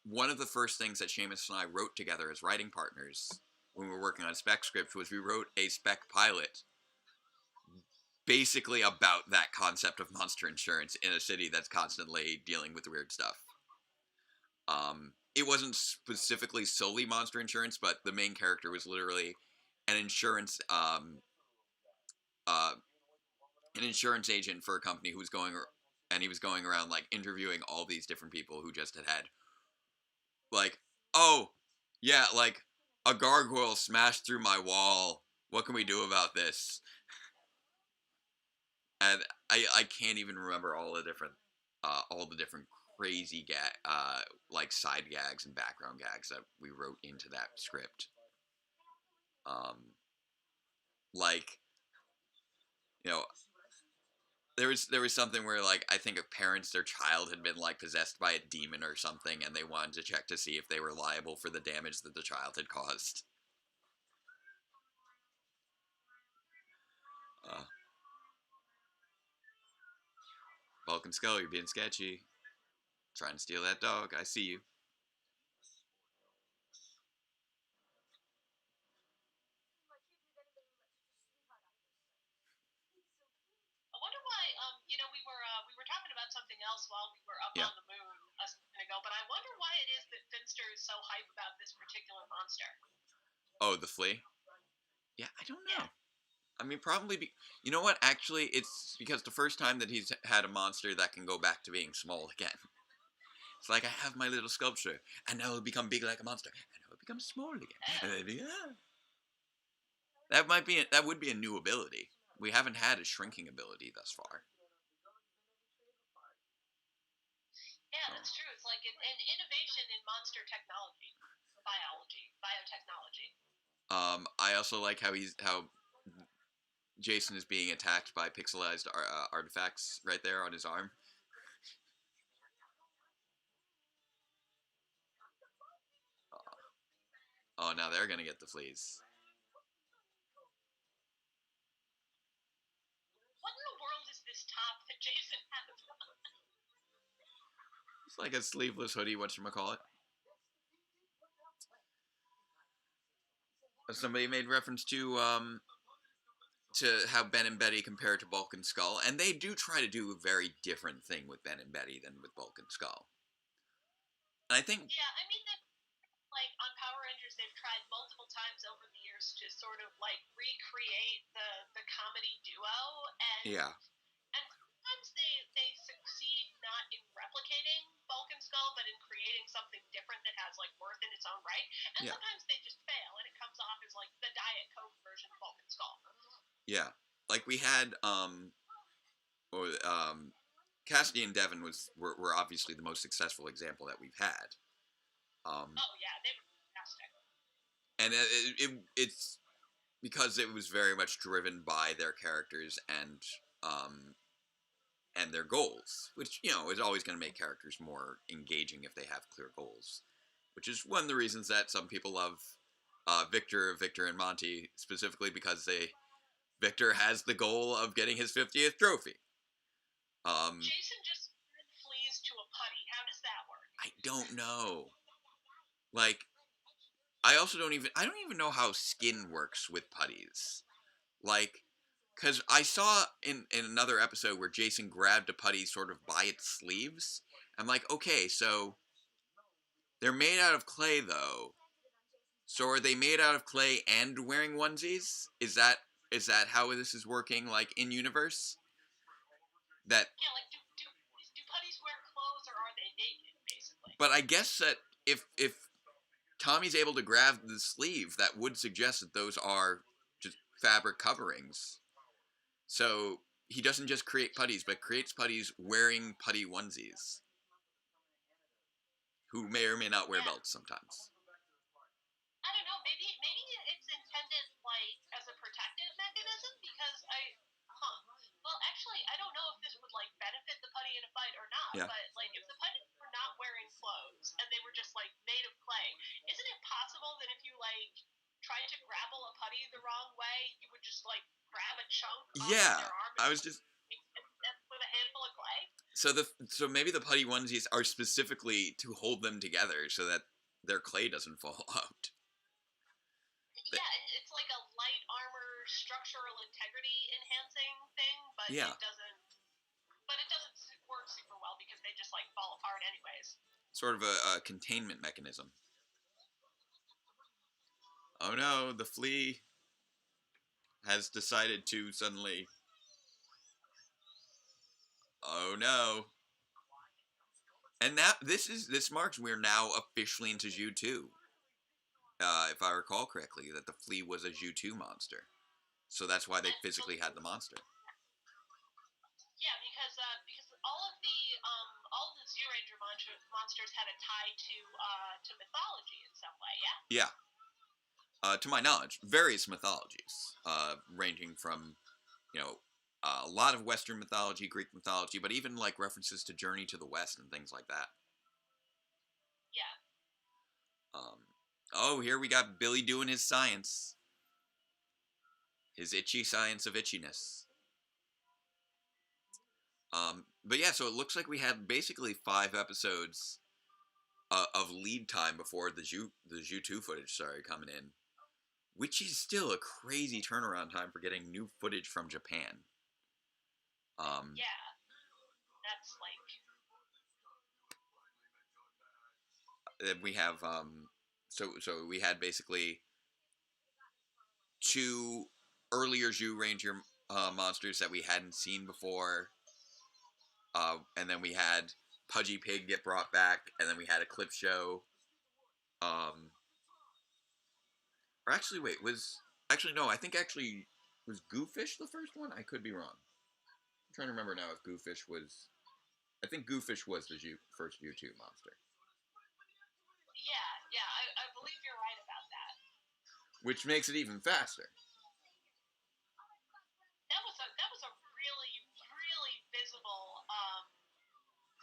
one of the first things that Seamus and I wrote together as writing partners when we were working on a spec script was we wrote a spec pilot basically about that concept of monster insurance in a city that's constantly dealing with weird stuff. It wasn't specifically solely monster insurance, but the main character was literally an insurance agent for a company who was he was going around like interviewing all these different people who just had like, oh yeah, like a gargoyle smashed through my wall. What can we do about this? And I can't even remember all the different crazy like side gags and background gags that we wrote into that script. Like, there was something where like I think their child had been like possessed by a demon or something, and they wanted to check to see if they were liable for the damage that the child had caused. Vulcan Skull, you're being sketchy. Trying to steal that dog. I see you. I wonder why. We were talking about something else while we were up on the moon a second ago, but I wonder why it is that Finster is so hype about this particular monster. Oh, the flea? Yeah, I don't know. Yeah. I mean, probably you know what? Actually, it's because the first time that he's had a monster that can go back to being small again. It's like I have my little sculpture, and now it'll become big like a monster, and now it'll become small again. And then, that would be a new ability. We haven't had a shrinking ability thus far. Yeah, that's true. It's like an innovation in monster technology, biotechnology. I also like how Jason is being attacked by pixelized artifacts right there on his arm. Oh, now they're gonna get the fleas. What in the world is this top that Jason has on? It's like a sleeveless hoodie, whatchamacallit. Somebody made reference to how Ben and Betty compare to Bulk and Skull, and they do try to do a very different thing with Ben and Betty than with Bulk and Skull. And I think... Yeah, I mean, like, on Power Rangers, they've tried multiple times over the years to sort of, like, recreate the comedy duo, and... Yeah. And sometimes they succeed not in replicating Bulk and Skull, but in creating something different that has, like, worth in its own right. And sometimes they just fail, and it comes off as, like, the Diet Coke version of Bulk and Skull. Yeah. Like, we had, Cassidy and Devin were obviously the most successful example that we've had. Oh, yeah, they were fantastic. And it's because it was very much driven by their characters and their goals, which, is always going to make characters more engaging if they have clear goals, which is one of the reasons that some people love Victor and Monty, specifically because Victor has the goal of getting his 50th trophy. Jason just flees to a putty. How does that work? I don't know. Like, I don't even know how skin works with putties. Like, because I saw in another episode where Jason grabbed a putty sort of by its sleeves. I'm like, okay, so they're made out of clay, though. So are they made out of clay and wearing onesies? Is that how this is working, like, in universe? Yeah, like, do putties wear clothes, or are they naked, basically? But I guess that if Tommy's able to grab the sleeve that would suggest that those are just fabric coverings. So he doesn't just create putties, but creates putties wearing putty onesies, who may or may not wear belts sometimes. I don't know. Maybe it's intended like as a protective mechanism because well, actually, I don't know if this would like benefit the putty in a fight or not. Yeah. But like, if the putties were not wearing clothes and they were just like made of clay, isn't it possible that if you like tried to grapple a putty the wrong way, you would just like grab a chunk off their arm? I was just with a handful of clay. So maybe the putty onesies are specifically to hold them together so that their clay doesn't fall out. Yeah, it's like a light armor structural integrity enhancing thing, but it doesn't work super well because they just like fall apart anyways. Sort of a containment mechanism. Oh no, the flea has decided to suddenly. Oh no. And now this marks we're now officially into Zhu 2. If I recall correctly, that the flea was a Zhu 2 monster. So that's why they physically had the monster. Yeah, because all of the Zyuranger monsters had a tie to mythology in some way, yeah? Yeah. To my knowledge, various mythologies, ranging from, a lot of Western mythology, Greek mythology, but even like references to Journey to the West and things like that. Yeah. Oh, here we got Billy doing his science. His itchy science of itchiness. But yeah, so it looks like we had basically 5 episodes of lead time before the Zhu 2 footage coming in, which is still a crazy turnaround time for getting new footage from Japan. Yeah, that's like. We have so we had basically 2 earlier Zhu Ranger monsters that we hadn't seen before. And then we had Pudgy Pig get brought back, and then we had a clip show. Or actually, wait, no, I think was Goofish the first one? I could be wrong. I'm trying to remember now if Goofish was. I think Goofish was the first Zhu 2 monster. Yeah, I believe you're right about that. Which makes it even faster. That was a really, really visible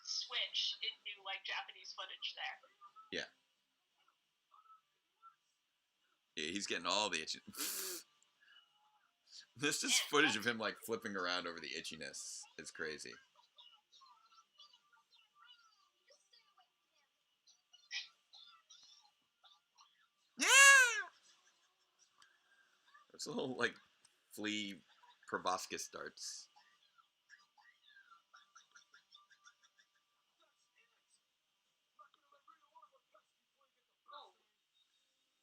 switch into like Japanese footage there. Yeah. Yeah, he's getting all the itchy. This is footage of him like flipping around over the itchiness. It's crazy. Yeah. It's a little like flea proboscis darts.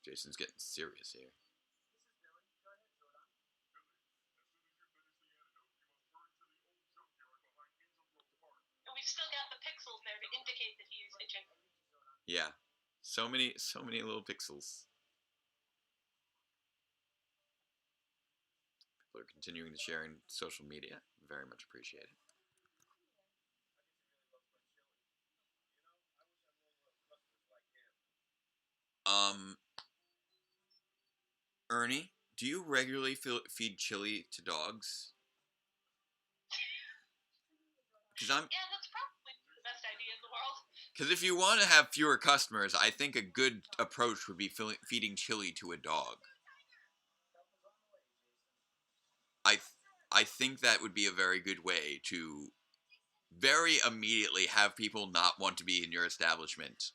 Jason's getting serious here. And we've still got the pixels there to indicate that he's itching. Yeah. So many little pixels. People are continuing to share in social media. Very much appreciated. Ernie, do you regularly feed chili to dogs? Yeah, that's probably the best idea in the world. Because if you want to have fewer customers, I think a good approach would be feeding chili to a dog. I think that would be a very good way to very immediately have people not want to be in your establishment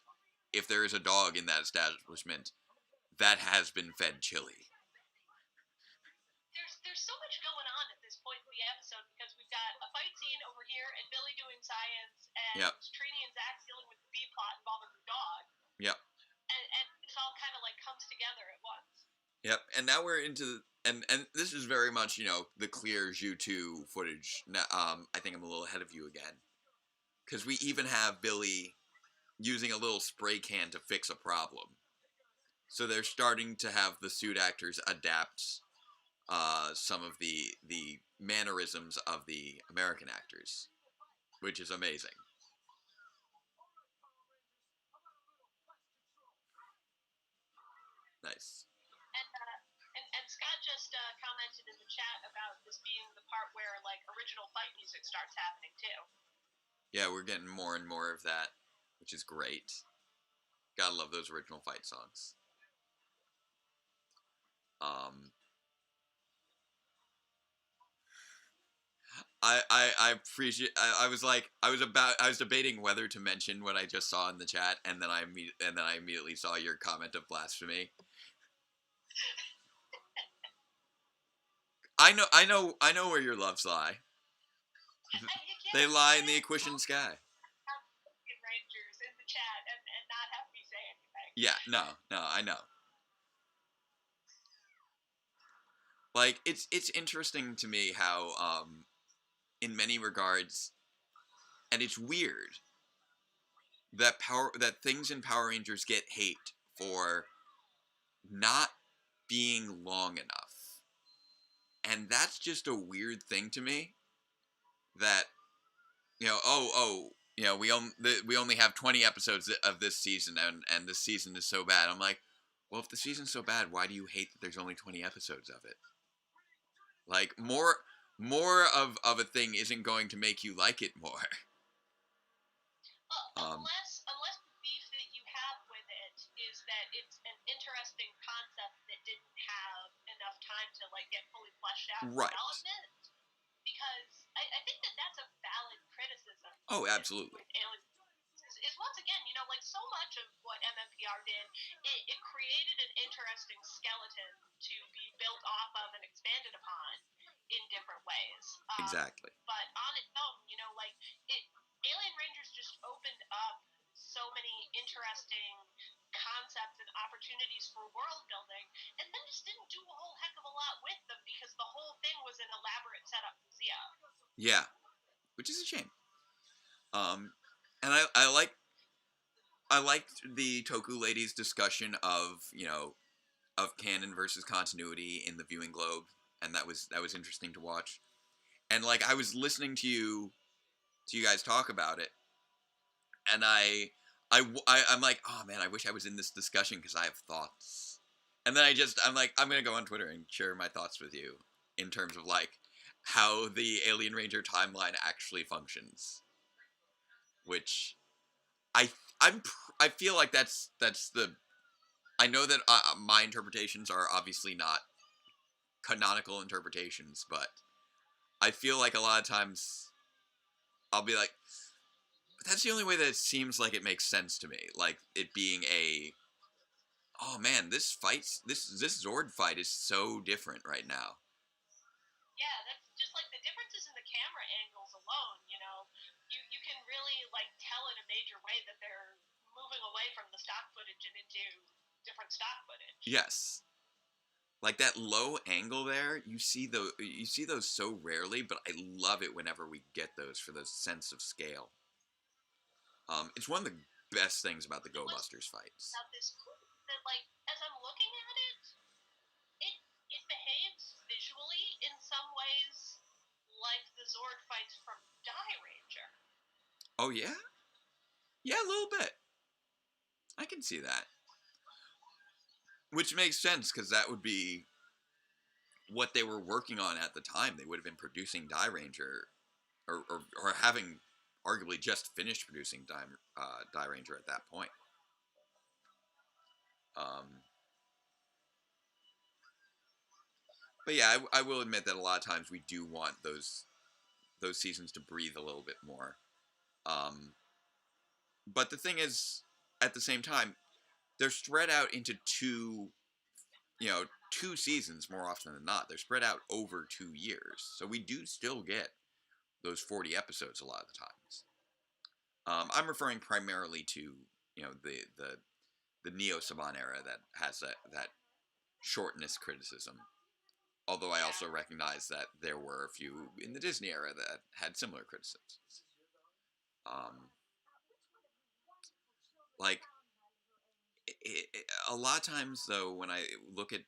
if there is a dog in that establishment that has been fed chili. There's so much going on at this point in the episode because we've got a fight scene over here and Billy doing science and Trini and Zach dealing with the B plot involving the dog. Yep. And it all kind of like comes together at once. Yep, and now we're into and this is very much the clear Zhu 2 footage. Now, I think I'm a little ahead of you again, because we even have Billy using a little spray can to fix a problem. So they're starting to have the suit actors adapt some of the mannerisms of the American actors, which is amazing. Nice. And Scott just commented in the chat about this being the part where like original fight music starts happening too. Yeah, we're getting more and more of that, which is great. Gotta love those original fight songs. I appreciate. I was debating whether to mention what I just saw in the chat, and then I immediately saw your comment of blasphemy. I know where your loves lie. They lie in the Equation sky. Rangers in the chat and not have me say anything. Yeah, no, I know. Like it's interesting to me how in many regards, and it's weird that things in Power Rangers get hate for not being long enough. And that's just a weird thing to me. That, we only have 20 episodes of this season, and this season is so bad. I'm like, well, if the season's so bad, why do you hate that there's only 20 episodes of it? Like, more of a thing isn't going to make you like it more. Unless the beef that you have with it is that it's an interesting concept that didn't have enough time to like get fully fleshed out in development. Because I think that's a valid criticism. Oh, absolutely. Is once again, like so much of what MMPR did, it created an interesting skeleton to be built off of and expanded upon in different ways. Exactly. But on its own, Alien Rangers just opened up so many interesting concepts and opportunities for world building, and then just didn't do a whole heck of a lot with them because the whole thing was an elaborate setup for Zia. Yeah, which is a shame. And I liked the Toku ladies' discussion of of canon versus continuity in the Viewing Globe, and that was interesting to watch. And like I was listening to you guys talk about it, and I'm like, oh man, I wish I was in this discussion because I have thoughts. And then I'm like, I'm gonna go on Twitter and share my thoughts with you in terms of like how the Alien Ranger timeline actually functions, which I feel like that's the. I know that my interpretations are obviously not canonical interpretations, but I feel like a lot of times I'll be like, that's the only way that it seems like it makes sense to me. Like it being oh man, this Zord fight is so different right now. Yeah, that's just like the differences in the camera angles alone. You can really like tell in a major way that they're moving away from the stock footage and into different stock footage. Yes. Like that low angle there, you see those so rarely, but I love it whenever we get those for the sense of scale. It's one of the best things about the Go Busters fights. About this, that like as I'm looking at it, it behaves visually in some ways like the Zord fights from Die Ranger. Oh yeah? Yeah, a little bit. I can see that. Which makes sense, because that would be what they were working on at the time. They would have been producing Die Ranger, or having arguably just finished producing Die Ranger at that point. But yeah, I will admit that a lot of times we do want those seasons to breathe a little bit more. But the thing is, at the same time, they're spread out into two seasons more often than not. They're spread out over 2 years. So we do still get those 40 episodes a lot of the times. I'm referring primarily to, the Neo Saban era that has that shortness criticism. Although I also recognize that there were a few in the Disney era that had similar criticisms. Like, a lot of times, though, when I look at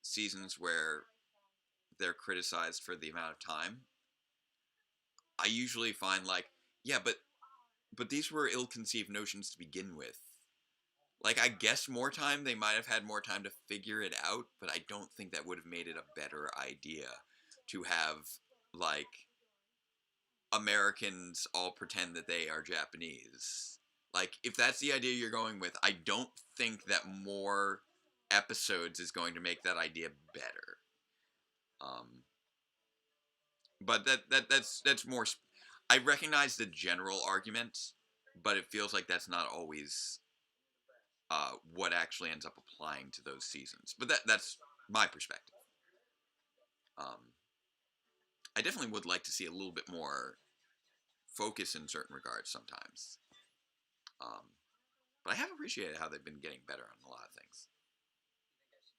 seasons where they're criticized for the amount of time, I usually find like, yeah, but these were ill-conceived notions to begin with. Like, I guess more time, they might have had more time to figure it out, but I don't think that would have made it a better idea to have, like, Americans all pretend that they are Japanese. Like, if that's the idea you're going with, I don't think that more episodes is going to make that idea better. But that's more. I recognize the general argument, but it feels like that's not always what actually ends up applying to those seasons. But that's my perspective. I definitely would like to see a little bit more focus in certain regards sometimes. But I have appreciated how they've been getting better on a lot of things.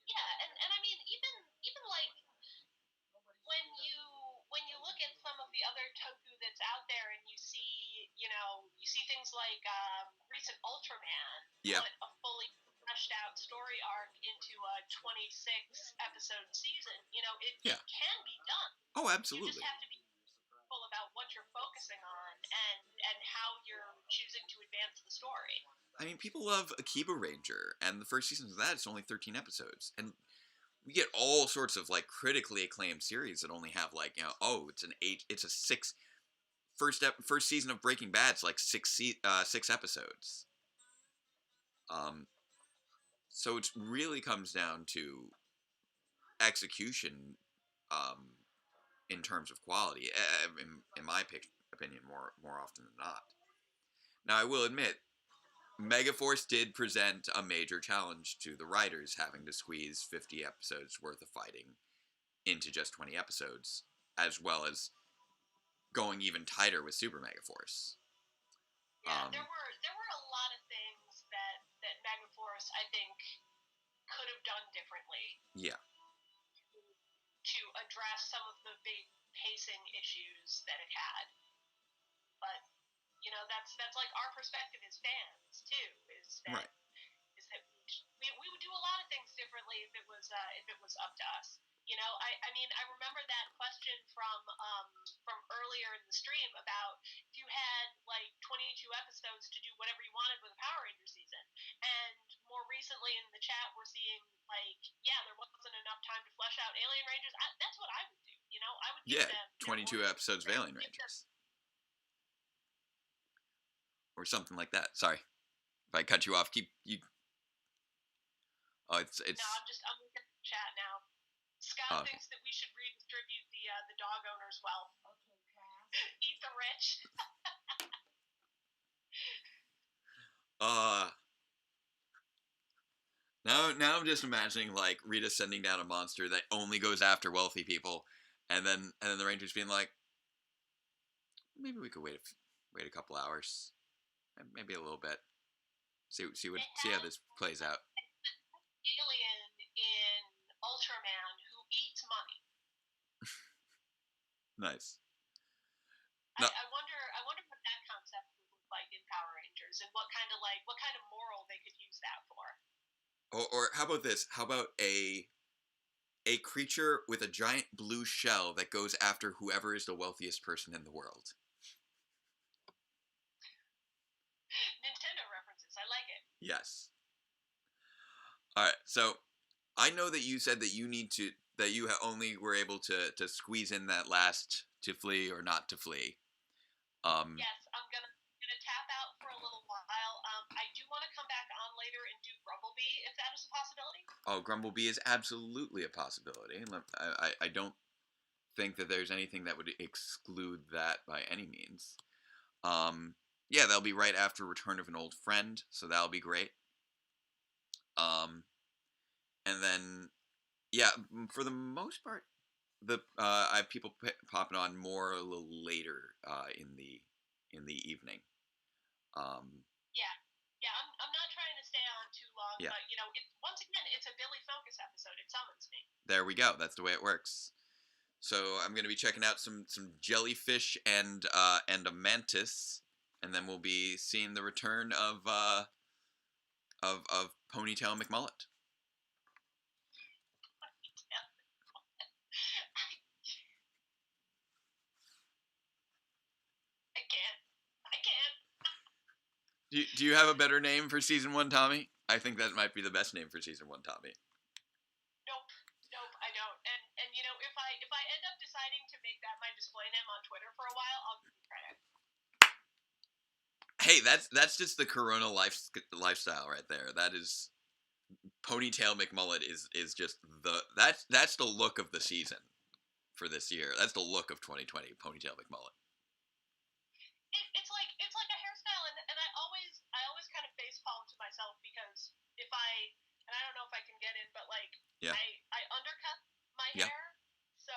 Yeah, and I mean, even like when you look at some of the other toku that's out there, and you see things like recent Ultraman put a fully fleshed out story arc into a 26 episode season. It can be done. Oh, absolutely. You just have to be careful about what you're focusing on and how you're choosing to advance the story. I mean, people love Akiba Ranger, and the first season of that is only 13 episodes, and we get all sorts of like critically acclaimed series that only have like it's a first season of Breaking Bad's like six episodes. So it really comes down to execution, in terms of quality, in my opinion, more often than not. Now, I will admit, Megaforce did present a major challenge to the writers, having to squeeze 50 episodes worth of fighting into just 20 episodes, as well as going even tighter with Super Megaforce. Yeah, there were a lot of things that Megaforce, I think, could have done differently. Yeah. To address some of the big pacing issues that it had. But that's like our perspective as fans too. Is that we would do a lot of things differently if it was up to us. I mean, I remember that question from earlier in the stream about if you had like 22 episodes to do whatever you wanted with a Power Ranger season, and more recently in the chat we're seeing like, there wasn't enough time to flesh out Alien Rangers. That's what I would do. I would give them 22 episodes of Alien Rangers. Or something like that. Sorry, if I cut you off, keep you. Oh, it's. No, I'm looking at the chat now. Scott thinks that we should redistribute the dog owners' wealth. Eat the rich. Now I'm just imagining like Rita sending down a monster that only goes after wealthy people, and then the Rangers being like, maybe we could wait a couple hours. Maybe a little bit. See how this plays out. Alien in Ultraman who eats money. Nice. I wonder what that concept would look like in Power Rangers, and what kind of moral they could use that for. Or how about this? How about a creature with a giant blue shell that goes after whoever is the wealthiest person in the world? Nintendo references. I like it. Yes. All right. So I know that you said that you only were able to squeeze in that last to flee or not to flee. Yes, I'm gonna tap out for a little while. I do want to come back on later and do Grumblebee if that is a possibility. Oh, Grumblebee is absolutely a possibility. I don't think that there's anything that would exclude that by any means. Yeah, that'll be right after Return of an Old Friend, so that'll be great. And then, yeah, for the most part, I have people popping on more a little later in the evening. Yeah, I'm not trying to stay on too long, but once again, it's a Billy Focus episode. It summons me. There we go. That's the way it works. So I'm going to be checking out some jellyfish and a mantis, and then we'll be seeing the return of of Ponytail McMullet. I can't. Do you have a better name for season 1, Tommy? I think that might be the best name for season 1, Tommy. Nope, I don't. And you know, if I end up deciding to make that my display name on Twitter for a while, I'll give you credit. Hey, that's just the Corona lifestyle right there. That is Ponytail McMullet is just that's the look of the season for this year. That's the look of 2020. Ponytail McMullet. It's like a hairstyle, and I always kind of facepalm to myself because if I don't know if I can get in, but like I undercut my hair, so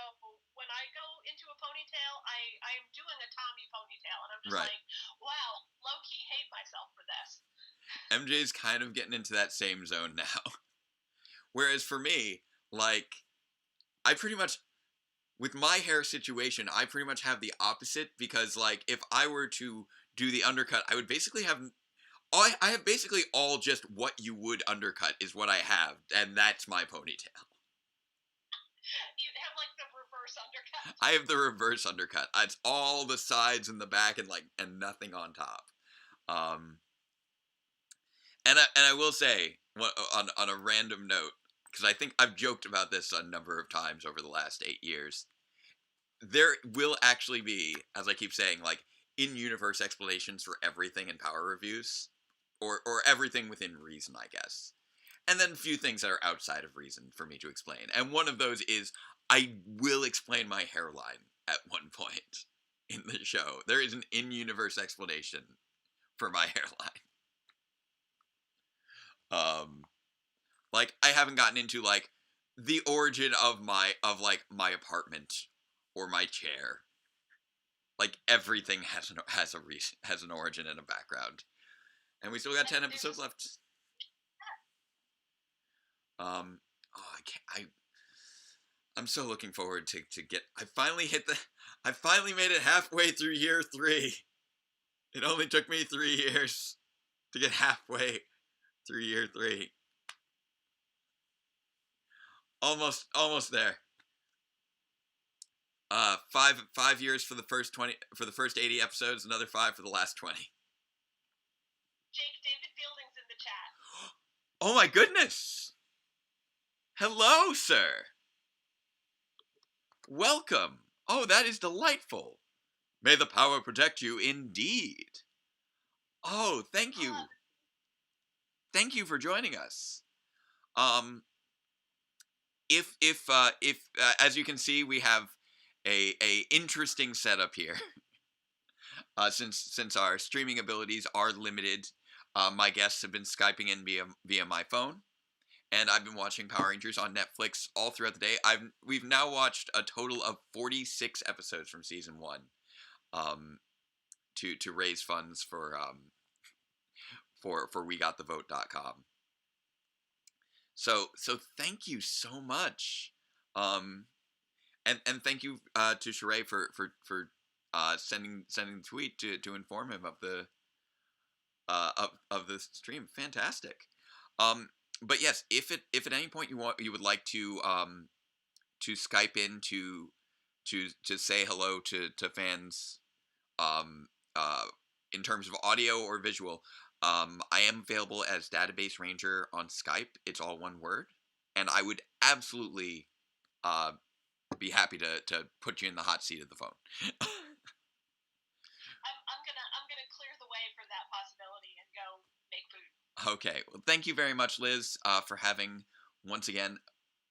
when I go into a ponytail, I am doing a Tommy ponytail, and I'm just like, wow, low key hate myself for this. MJ's kind of getting into that same zone now. Whereas for me, like, I pretty much, with my hair situation, I pretty much have the opposite because, like, if I were to do the undercut, I would basically have, I have basically all just what you would undercut is what I have, and that's my ponytail. You have, like, the reverse undercut. I have the reverse undercut. It's all the sides and the back and, like, and nothing on top. And I will say, on a random note, because I think I've joked about this a number of times over the last 8 years, there will actually be, as I keep saying, like, in-universe explanations for everything in Power Reviews, or everything within reason, I guess. And then a few things that are outside of reason for me to explain. And one of those is, I will explain my hairline at one point in the show. There is an in-universe explanation for my hairline. Like, I haven't gotten into, like, the origin of my apartment or my chair. Like, everything has an origin and a background. And we still got 10 episodes left. I'm so looking forward to get, I finally made it halfway through year 3. It only took me 3 years to get halfway through year 3. Almost there. 5 years for the first 80 episodes, another 5 for the last 20. Jake, David Fielding's in the chat. Oh my goodness! Hello, sir. Welcome. Oh, that is delightful. May the power protect you indeed. Oh, thank you. Thank you for joining us. If as you can see, we have a interesting setup here. Since our streaming abilities are limited, my guests have been Skyping in via my phone, and I've been watching Power Rangers on Netflix all throughout the day. We've now watched a total of 46 episodes from season 1, to raise funds for WeGotTheVote.com. So thank you so much, and thank you to Sheree for sending the tweet to inform him of the stream. Fantastic. But yes, if at any point you would like to Skype in to say hello to fans, in terms of audio or visual, I am available as Database Ranger on Skype. It's all one word, and I would absolutely be happy to put you in the hot seat of the phone. I'm gonna clear the way for that possibility and go make food. Okay, well, thank you very much, Liz, for having, once again,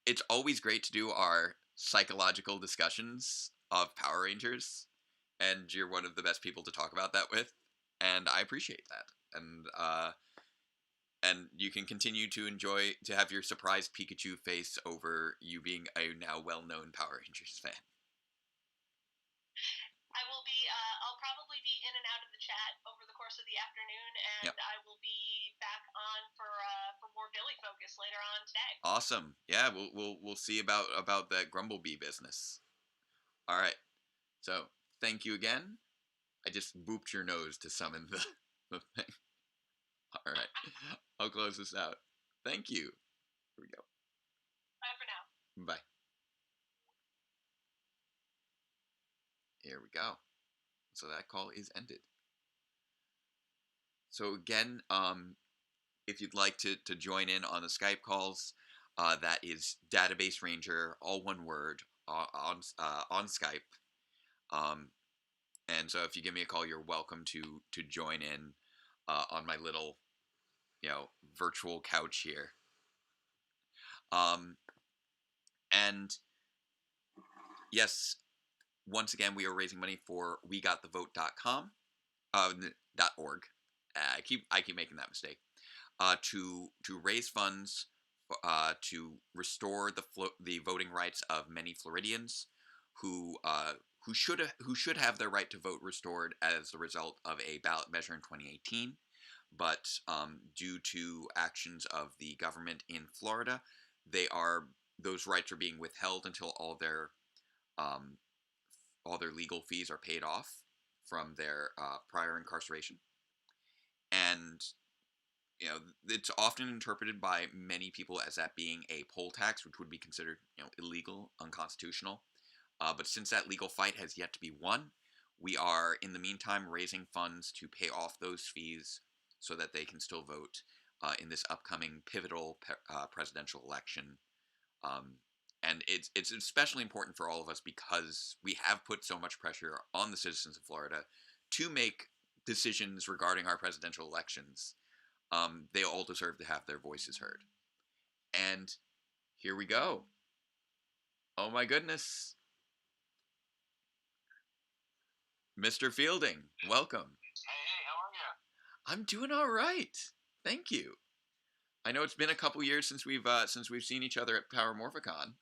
it's always great to do our psychological discussions of Power Rangers, and you're one of the best people to talk about that with, and I appreciate that. And you can continue to have your surprised Pikachu face over you being a now well-known Power Rangers fan. I'll probably be in and out of the chat over the course of the afternoon, and I will be back on for more Billy focus later on today. Awesome. Yeah, we'll see about that Grumblebee business. All right. So thank you again. I just booped your nose to summon the thing. All right. I'll close this out. Thank you. Here we go. Bye for now. Bye. Here we go. So that call is ended. So again, if you'd like to join in on the Skype calls, that is Database Ranger, all one word, on Skype. And so if you give me a call, you're welcome to join in on my little, virtual couch here. And yes, once again, we are raising money for WeGotTheVote.com, .org. I keep making that mistake. To raise funds to restore the voting rights of many Floridians who should have their right to vote restored as the result of a ballot measure in 2018, but due to actions of the government in Florida, those rights are being withheld until all their legal fees are paid off from their prior incarceration. And it's often interpreted by many people as that being a poll tax, which would be considered illegal, unconstitutional. But since that legal fight has yet to be won, we are in the meantime raising funds to pay off those fees so that they can still vote in this upcoming pivotal presidential election. And it's especially important for all of us because we have put so much pressure on the citizens of Florida to make decisions regarding our presidential elections. They all deserve to have their voices heard. And here we go. Oh my goodness. Mr. Fielding, welcome. Hey, how are you? I'm doing all right. Thank you. I know it's been a couple years since we've seen each other at Power Morphicon.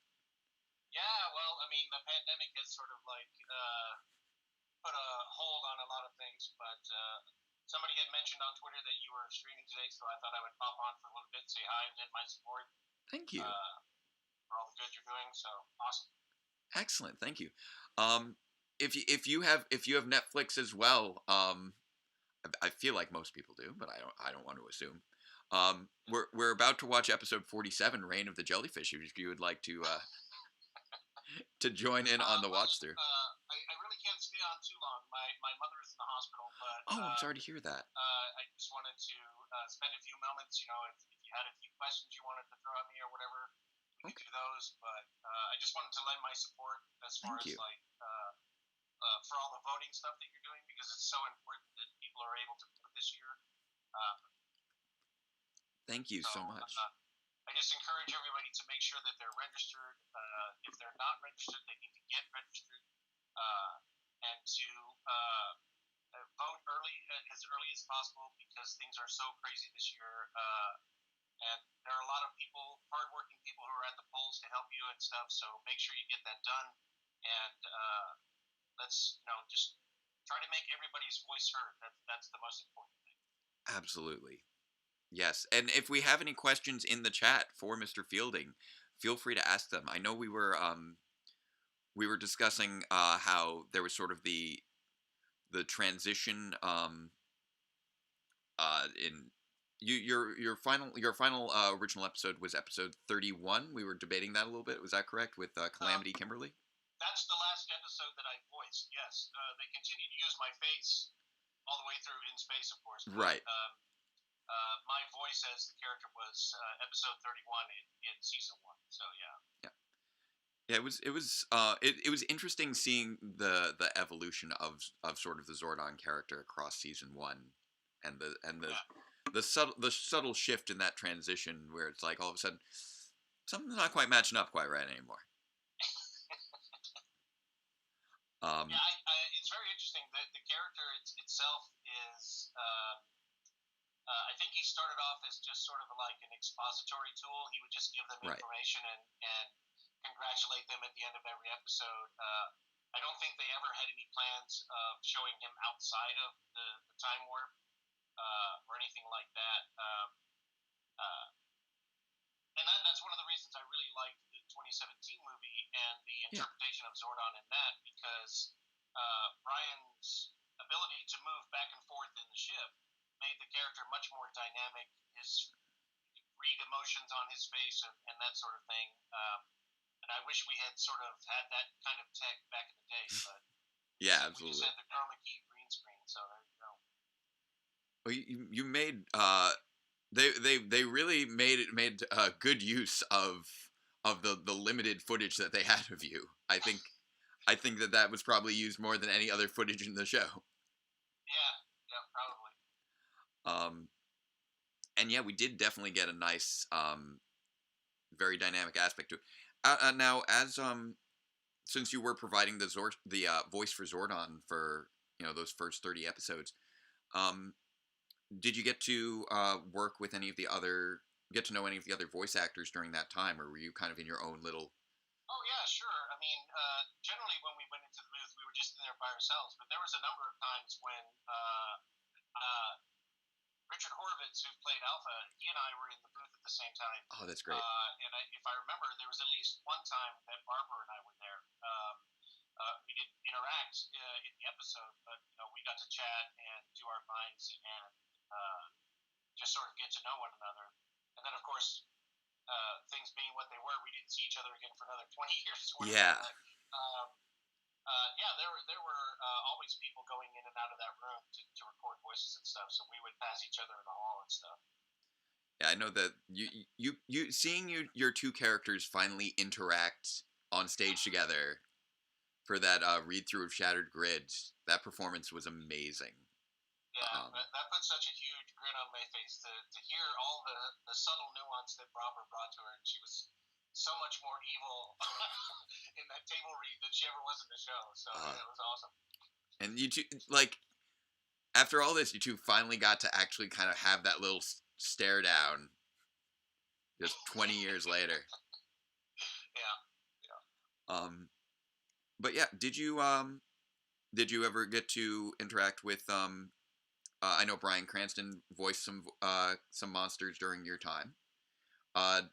Yeah, well, I mean, the pandemic has sort of put a hold on a lot of things, but somebody had mentioned on Twitter that you were streaming today, so I thought I would pop on for a little bit, say hi, and get my support. Thank you. For all the good you're doing, so awesome. Excellent, thank you. If you have Netflix as well, I feel like most people do, but I don't want to assume. We're about to watch episode 47, Reign of the Jellyfish. If you would like to join in on the watch through. I really can't stay on too long. My mother is in the hospital, but I'm sorry to hear that. I just wanted to spend a few moments. If you had a few questions you wanted to throw at me or whatever, we could do those. But I just wanted to lend my support as far as for all the voting stuff that you're doing, because it's so important that people are able to vote this year. Thank you so much. I just encourage everybody to make sure that they're registered. If they're not registered, they need to get registered, and to vote early as possible, because things are so crazy this year. And there are a lot of people, hardworking people, who are at the polls to help you and stuff. So make sure you get that done, and let's just try to make everybody's voice heard. That's the most important thing. Absolutely. Yes, and if we have any questions in the chat for Mr. Fielding, feel free to ask them. I know we were discussing how there was sort of the transition in your final original episode was episode 31. We were debating that a little bit. Was that correct, with Calamity Kimberly? That's the last episode that I voiced. Yes, they continue to use my face all the way through in space, of course. Right. My voice as the character was episode 31 in season 1. So yeah. Yeah, it was interesting seeing the evolution of sort of the Zordon character across season 1, and the subtle shift in that transition where it's like all of a sudden something's not quite matching up quite right anymore. It's very interesting. The character itself is. I think he started off as just sort of like an expository tool. He would just give them information and congratulate them at the end of every episode. I don't think they ever had any plans of showing him outside of the time warp or anything like that. And that's one of the reasons I really liked the 2017 movie and the interpretation of Zordon in that, because Brian's ability to move back and forth in the ship made the character much more dynamic. You could read emotions on his face and that sort of thing. And I wish we had sort of had that kind of tech back in the day, but yeah, we just absolutely. had the chroma key green screen, so there you go. Well, you made they really made good use of the limited footage that they had of you. I think that was probably used more than any other footage in the show. Yeah, probably. And yeah, we did definitely get a nice, very dynamic aspect to it. Now, as since you were providing the voice for Zordon for those first 30 episodes, did you get to get to know any of the other voice actors during that time, or were you kind of in your own little? Oh yeah, sure. I mean, generally when we went into the booth, we were just in there by ourselves. But there was a number of times when Richard Horvitz, who played Alpha, he and I were in the booth at the same time. Oh, that's great. If I remember, there was at least one time that Barbara and I were there. We didn't interact in the episode, but we got to chat and do our lines and just sort of get to know one another. And then, of course, things being what they were, we didn't see each other again for another 20 years. Yeah. Yeah, there were always people going in and out of that room to record voices and stuff. So we would pass each other in the hall and stuff. Yeah, I know that you seeing your two characters finally interact on stage together for that read through of Shattered Grids. That performance was amazing. Yeah, that put such a huge grin on my face to hear all the subtle nuance that Barbara brought to her, and she was so much more evil in that table read than she ever was in the show. So yeah, it was awesome. And you two, like, after all this, you two finally got to actually kind of have that little stare down. Just 20 years later. Yeah. But yeah, did you ever get to interact with I know Bryan Cranston voiced some monsters during your time. Right.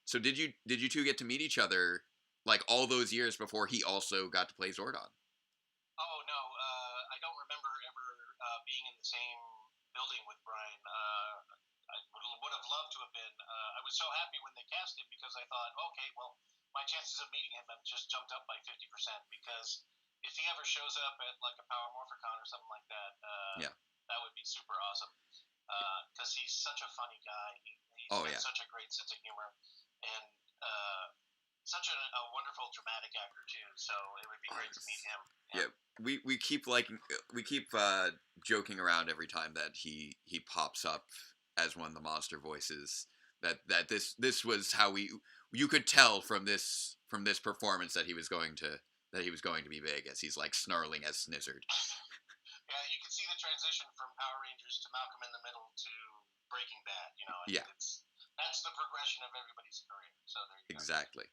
So did you two get to meet each other like all those years before he also got to play Zordon? Oh no, I don't remember ever being in the same building with Bryan. I would have loved to have been. I was so happy when they cast him because I thought, okay, well, my chances of meeting him have just jumped up by 50% because if he ever shows up at like a Power Morphicon or something like that, that would be super awesome. Because he's such a funny guy. He's got such a great sense of humor and such a wonderful dramatic actor too. So it would be great to meet him. Yeah, we keep joking around every time that he pops up as one of the monster voices. That this was how you could tell from this performance that he was going to be big, as he's like snarling as Snizzard. Yeah, you can see the transition from Power Rangers to Malcolm in the Middle to Breaking Bad. That's the progression of everybody's career. So there you go. Exactly.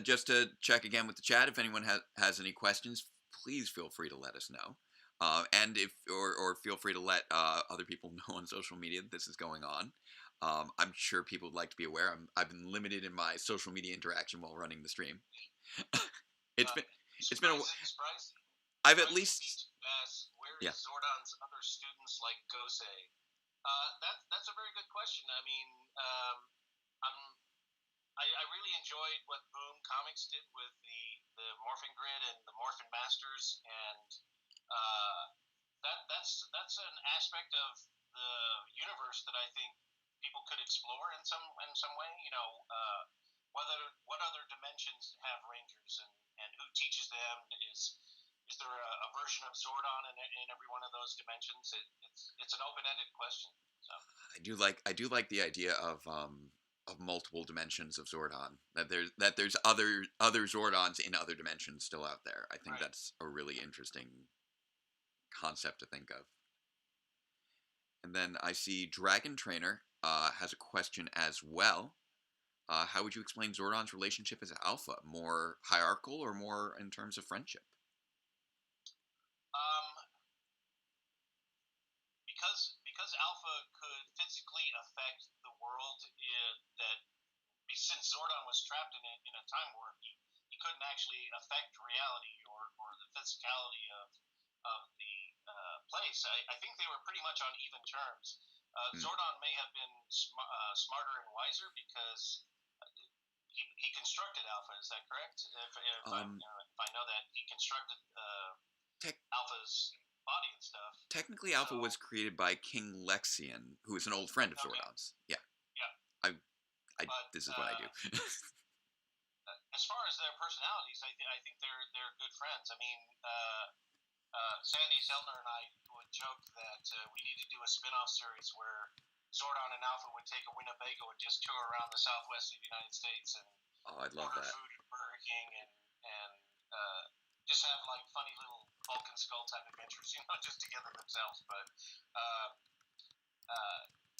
Just to check again with the chat, if anyone has any questions, please feel free to let us know. And or feel free to let other people know on social media that this is going on. I'm sure people would like to be aware. I've been limited in my social media interaction while running the stream. It's been a. I've at least. Where is Zordon's other students like Gosei? That's a very good question. I mean, I really enjoyed what Boom Comics did with the Morphin Grid and the Morphin Masters, and that's an aspect of the universe that I think people could explore in some way. What other dimensions have Rangers, and who teaches them? Is there a version of Zordon in every one of those dimensions? It's an open-ended question. So I do like the idea of multiple dimensions of Zordon. That there's other Zordons in other dimensions still out there. I think that's a really interesting concept to think of. And then I see Dragon Trainer has a question as well. How would you explain Zordon's relationship as Alpha? More hierarchical or more in terms of friendship? Because Alpha could physically affect the world since Zordon was trapped in a time warp, he couldn't actually affect reality or the physicality of the place. I think they were pretty much on even terms. Zordon may have been smarter and wiser because he constructed Alpha. Is that correct? If I know that he constructed Alpha's body and stuff. Technically, Alpha was created by King Lexian, who is an old friend of Zordon's. Yeah. Yeah. This is what I do. As far as their personalities, I think they're good friends. I mean, Sandy Zelner and I would joke that we need to do a spin-off series where Zordon and Alpha would take a Winnebago and just tour around the southwest of the United States and I'd love that. Food at Burger King and just have like funny little Vulcan skull type adventures, just together themselves. But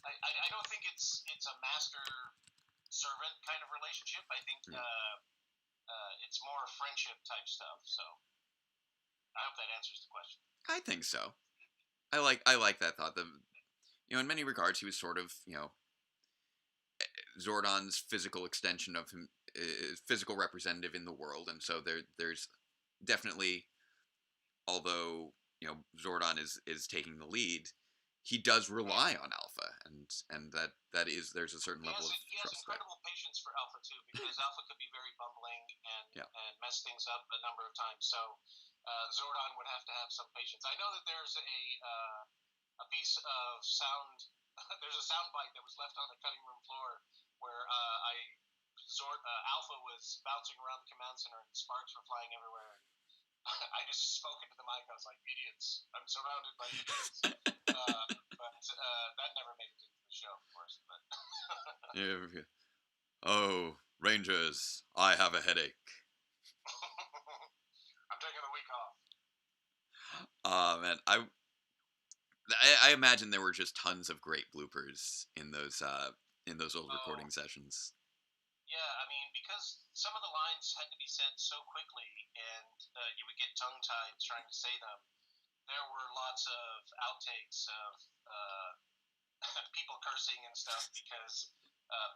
I don't think it's a master servant kind of relationship. I think it's more friendship type stuff. So I hope that answers the question. I think so. I like that thought. In many regards, he was sort of Zordon's physical extension of him, physical representative in the world, and so there's definitely, although Zordon is taking the lead, he does rely on Alpha, and there's a certain level of trust. He has incredible patience for Alpha too, because Alpha could be very bumbling and mess things up a number of times. So Zordon would have to have some patience. I know that there's a piece of sound. There's a sound bite that was left on the cutting room floor where Alpha was bouncing around the command center and sparks were flying everywhere. I just spoke into the mic. I was like, "Idiots! I'm surrounded by idiots." But that never made it into the show, of course. But yeah. Oh, Rangers, I have a headache. I'm taking a week off. Man, I imagine there were just tons of great bloopers in those old recording sessions. Yeah, I mean, because some of the lines had to be said so quickly, and you would get tongue-tied trying to say them. There were lots of outtakes of people cursing and stuff because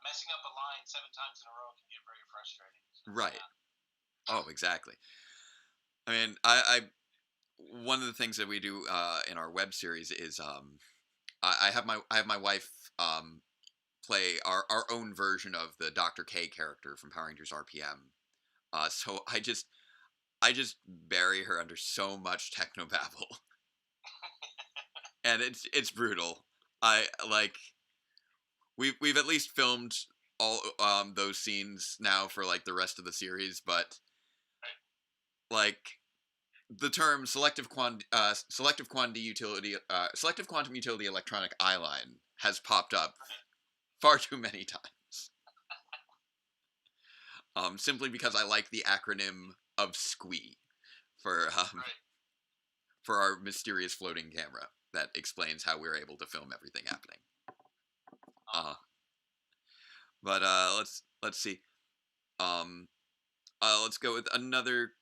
messing up a line 7 times in a row can get very frustrating. Right. Yeah. Oh, exactly. I mean, I one of the things that we do in our web series is I have my wife play our own version of the Dr. K character from Power Rangers RPM. So I just bury her under so much technobabble, and it's brutal. We've at least filmed all those scenes now for like the rest of the series, but like the term selective quantum utility electronic eyeline has popped up far too many times. Simply because I like the acronym of SQUEE for our mysterious floating camera that explains how we're able to film everything happening. But let's see. Let's go with another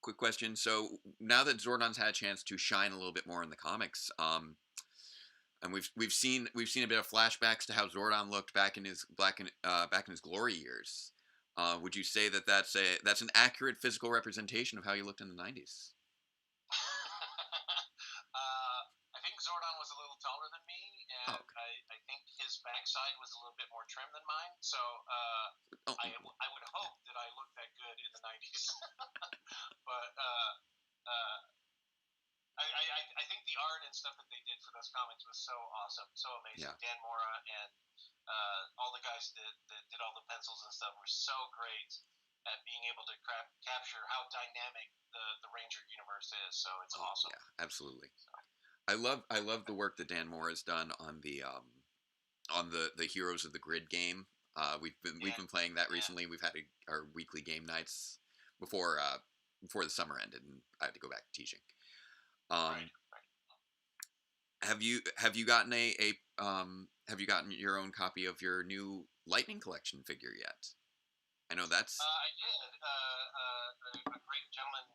quick question. So now that Zordon's had a chance to shine a little bit more in the comics, and we've seen a bit of flashbacks to how Zordon looked back in his glory years. Would you say that's an accurate physical representation of how you looked in the 90s? I think Zordon was a little taller than me, and I think his backside was a little bit more trim than mine. So I would hope that I looked that good in the 90s. But I think the art and stuff that they did for those comics was so awesome, so amazing. Yeah. Dan Mora and all the guys that did all the pencils and stuff were so great at being able to capture how dynamic the Ranger universe is. So it's awesome. Yeah, absolutely. So. I love the work that Dan Mora has done on the Heroes of the Grid game. We've been playing that recently. We've had our weekly game nights before the summer ended, and I had to go back to teaching. Right. Have you gotten have you gotten your own copy of your new Lightning Collection figure yet? I know that's. I did. A great gentleman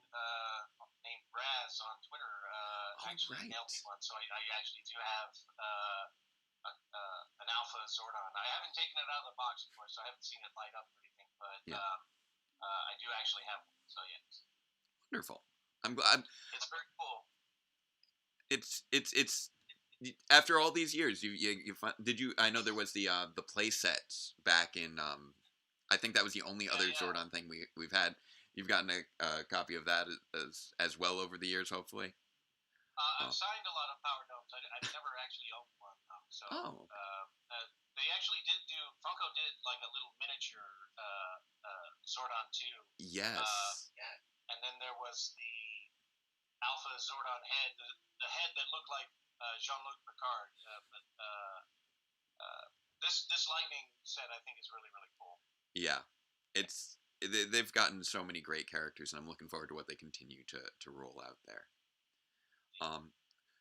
named Raz on Twitter actually mailed me one, so I actually do have an Alpha Zordon. I haven't taken it out of the box, of course, so I haven't seen it light up or anything, but I do actually have one. So yes. Wonderful. I'm glad. It's very cool. it's after all these years, did you? I know there was the play sets back in. I think that was the only other Zordon thing we've had. You've gotten a copy of that as well over the years, hopefully. I've signed a lot of Power Domes. I've never actually owned one, so they actually did do. Funko did like a little miniature Zordon 2. Yes. And then there was the Alpha Zordon head, the head that looked like Jean-Luc Picard. But this Lightning set, I think, is really, really cool. Yeah, they've gotten so many great characters, and I'm looking forward to what they continue to roll out there.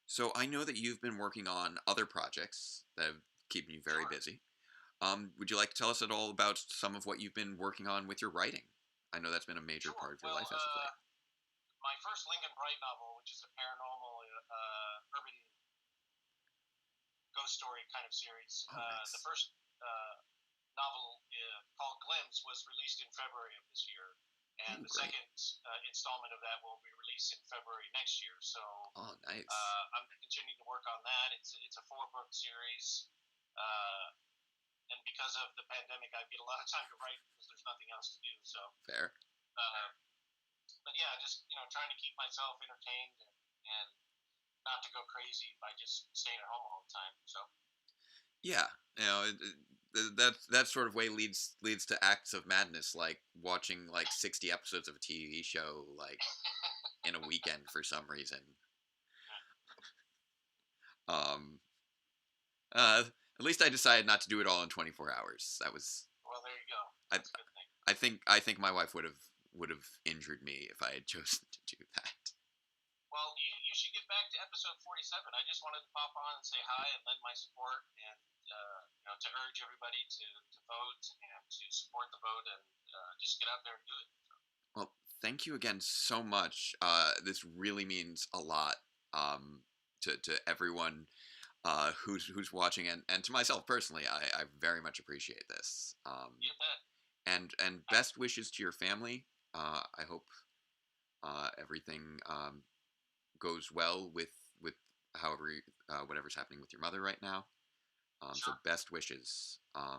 So I know that you've been working on other projects that have keeping you very busy. Would you like to tell us at all about some of what you've been working on with your writing? I know that's been a major part of your life as of late. My first Lincoln Bright novel, which is a paranormal urban ghost story kind of series. Nice. The first novel called Glimpse was released in February of this year, and the second installment of that will be released in February next year. So, nice. I'm continuing to work on that. It's a 4-book series, and because of the pandemic, I get a lot of time to write because there's nothing else to do. So fair. But yeah, just trying to keep myself entertained and not to go crazy by just staying at home all the time. So yeah, that sort of way leads to acts of madness, like watching like 60 episodes of a TV show like in a weekend for some reason. At least I decided not to do it all in 24 hours. That was well. There you go. That's a good thing. I think my wife would have injured me if I had chosen to do that. Well, you should get back to episode 47. I just wanted to pop on and say hi and lend my support, and to urge everybody to vote and to support the vote, and just get out there and do it. So. Well, thank you again so much. This really means a lot to everyone who's watching, and to myself personally. I very much appreciate this. You bet. And best wishes to your family. I hope everything goes well with however whatever's happening with your mother right now. Sure. So best wishes. I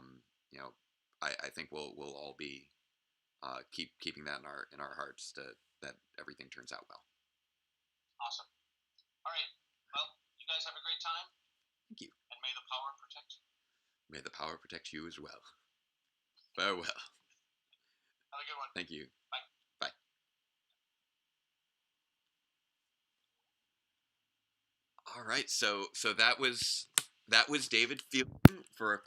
think we'll all be keeping that in our hearts that everything turns out well. Awesome. All right. Well, you guys have a great time. Thank you. And may the power protect you. May the power protect you as well. Farewell. Have a good one. Thank you. Bye. Bye. All right. So that was David Fielding for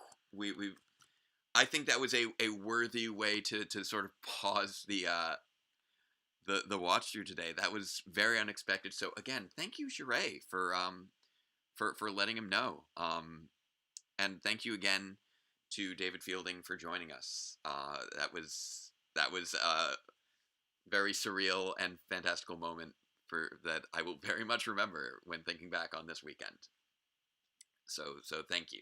I think that was a worthy way to sort of pause the watch through today. That was very unexpected. So again, thank you, Sheree, for letting him know. And thank you again to David Fielding for joining us. That was a very surreal and fantastical moment that I will very much remember when thinking back on this weekend. So thank you.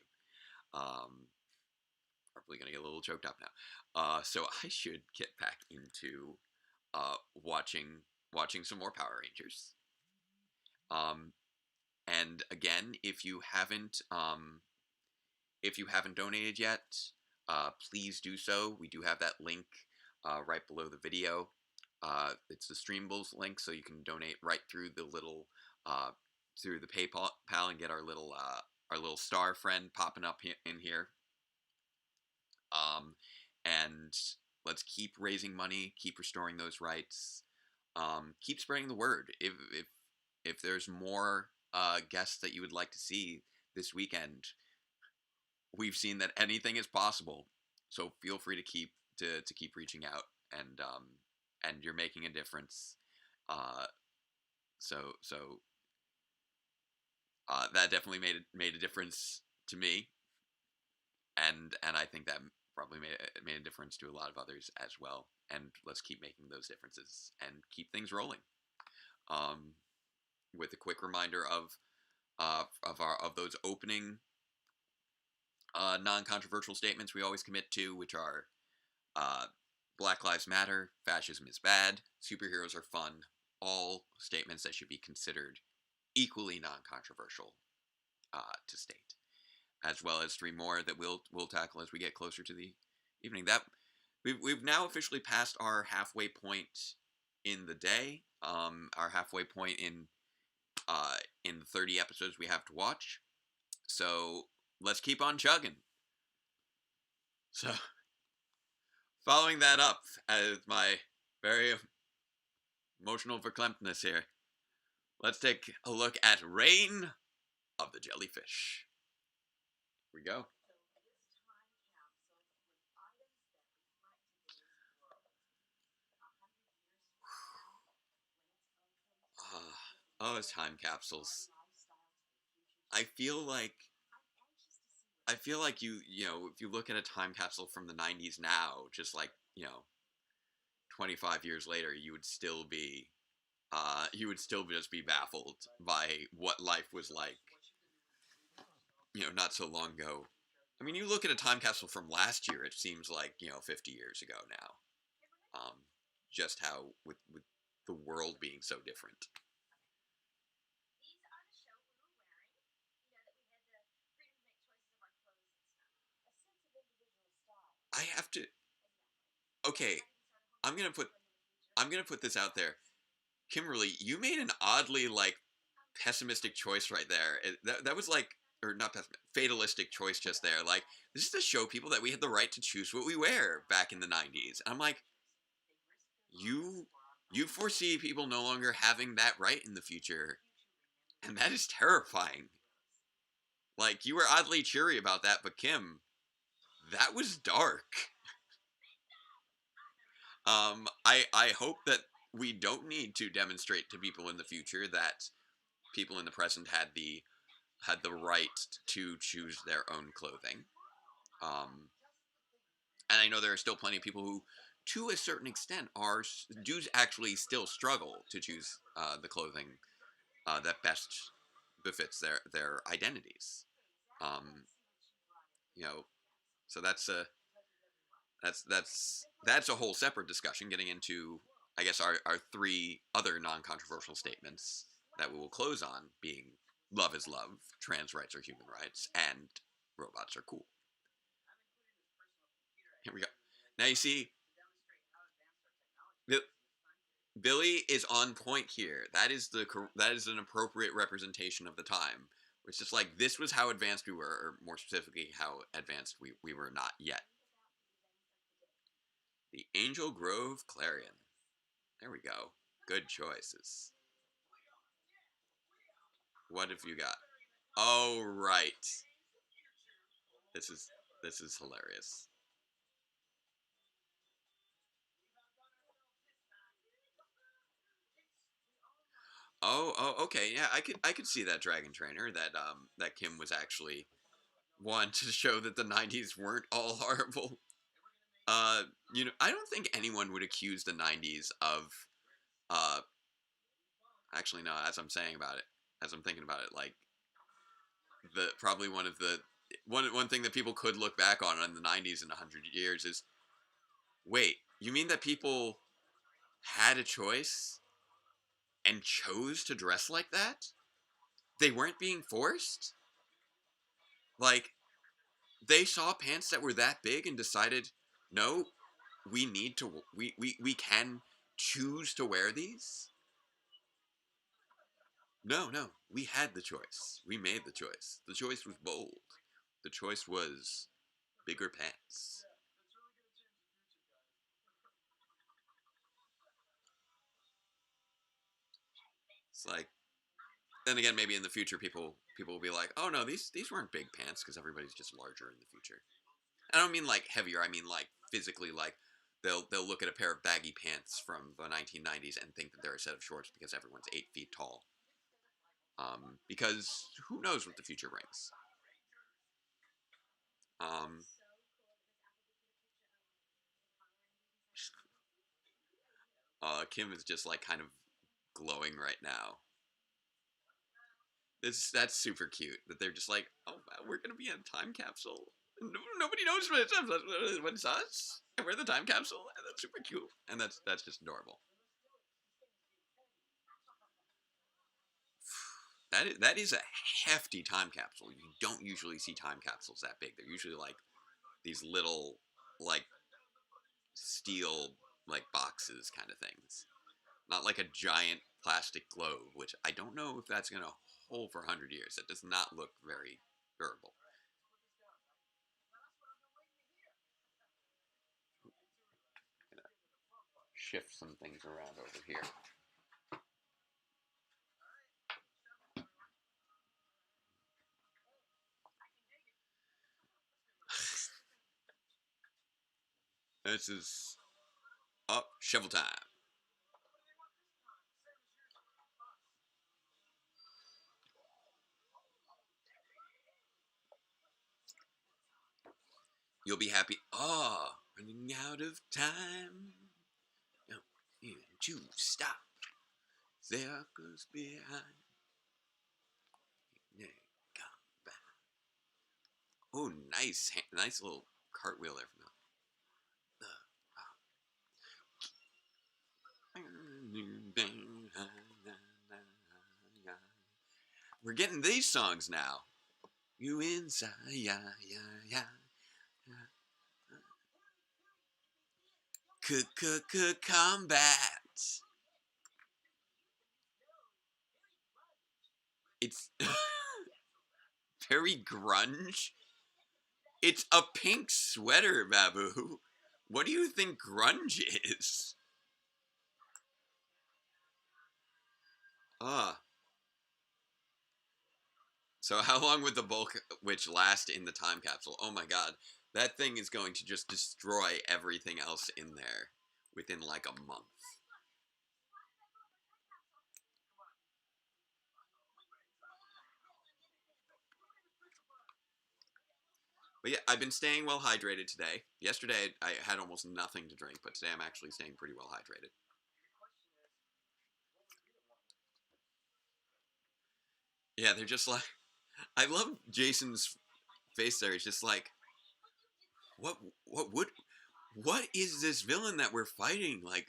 Probably gonna get a little choked up now. So I should get back into watching some more Power Rangers. And again, if you haven't donated yet, please do so. We do have that link right below the video. It's the Streamables link, so you can donate right through the little through the PayPal and get our little star friend popping up in here. And let's keep raising money, keep restoring those rights, keep spreading the word. If there's more guests that you would like to see this weekend, we've seen that anything is possible. So feel free to keep reaching out, and you're making a difference. So that definitely made a difference to me, and I think that probably made a difference to a lot of others as well. And let's keep making those differences and keep things rolling. With a quick reminder of those opening non-controversial statements we always commit to, which are Black Lives Matter, fascism is bad, superheroes are fun, all statements that should be considered equally non-controversial to state, as well as 3 more that we'll tackle as we get closer to the evening. That we've now officially passed our halfway point in the day, our halfway point in the 30 episodes we have to watch. So let's keep on chugging. So, following that up as my very emotional verklempt here, let's take a look at Reign of the Jellyfish. Here we go. Oh, it's time capsules. I feel like you know, if you look at a time capsule from the 90s now, just like, you know, 25 years later, you would still just be baffled by what life was like, you know, not so long ago. I mean, you look at a time capsule from last year, it seems like, you know, 50 years ago now. Just how, with the world being so different. I have to. Okay, I'm gonna put this out there. Kimberly, you made an oddly like pessimistic choice right there. That was like, or not pessimistic, fatalistic choice just there. Like, this is to show people that we had the right to choose what we wear back in the 90s. And I'm like, you foresee people no longer having that right in the future, and that is terrifying. Like, you were oddly cheery about that, but Kim, that was dark. I hope that we don't need to demonstrate to people in the future that people in the present had the right to choose their own clothing. And I know there are still plenty of people who, to a certain extent, do actually still struggle to choose the clothing that best befits their identities. You know, so that's a whole separate discussion, getting into, I guess, our 3 other non-controversial statements that we will close on, being love is love, trans rights are human rights, and robots are cool. Here we go. Now you see, Billy is on point here. That is an appropriate representation of the time. It's just like, this was how advanced we were, or more specifically, how advanced we were not yet. The Angel Grove Clarion. There we go. Good choices. What have you got? Oh, right. This is hilarious. Oh, okay. Yeah, I could see that Dragon Trainer, that Kim was actually one to show that the 90s weren't all horrible. You know, I don't think anyone would accuse the 90s of actually, no, as I'm thinking about it, like, probably one thing that people could look back on in the 90s in 100 years is, wait, you mean that people had a choice and chose to dress like that? They weren't being forced? Like, they saw pants that were that big and decided, no, we can choose to wear these? No, we had the choice. We made the choice. The choice was bold. The choice was bigger pants. It's like, then again, maybe in the future, people will be like, oh no, these weren't big pants, because everybody's just larger in the future. I don't mean like heavier. I mean like physically. Like, they'll look at a pair of baggy pants from the 1990s and think that they're a set of shorts because everyone's 8 feet tall. Because who knows what the future brings. Kim is just like kind of glowing right now. That's super cute that they're just like, oh, we're gonna be in a time capsule. Nobody knows when it's us, and we're the time capsule, and that's super cute, and that's just adorable. That is a hefty time capsule. You don't usually see time capsules that big. They're usually like these little like steel like boxes kind of things. Not like a giant plastic globe, which I don't know if that's going to hold for 100 years. It does not look very durable. I'm gonna shift some things around over here. This is shovel time. You'll be happy. Running out of time. No, to stop. Circles behind. Yeah, come back. Oh, nice little cartwheel there from that. We're getting these songs now. You inside, yeah. Combat. It's very grunge. It's a pink sweater, Babu. What do you think grunge is? So how long would the bulk witch last in the time capsule? Oh my god. That thing is going to just destroy everything else in there within like a month. But yeah, I've been staying well hydrated today. Yesterday I had almost nothing to drink, but today I'm actually staying pretty well hydrated. Yeah, they're just like, I love Jason's face there. It's just like, what is this villain that we're fighting? Like,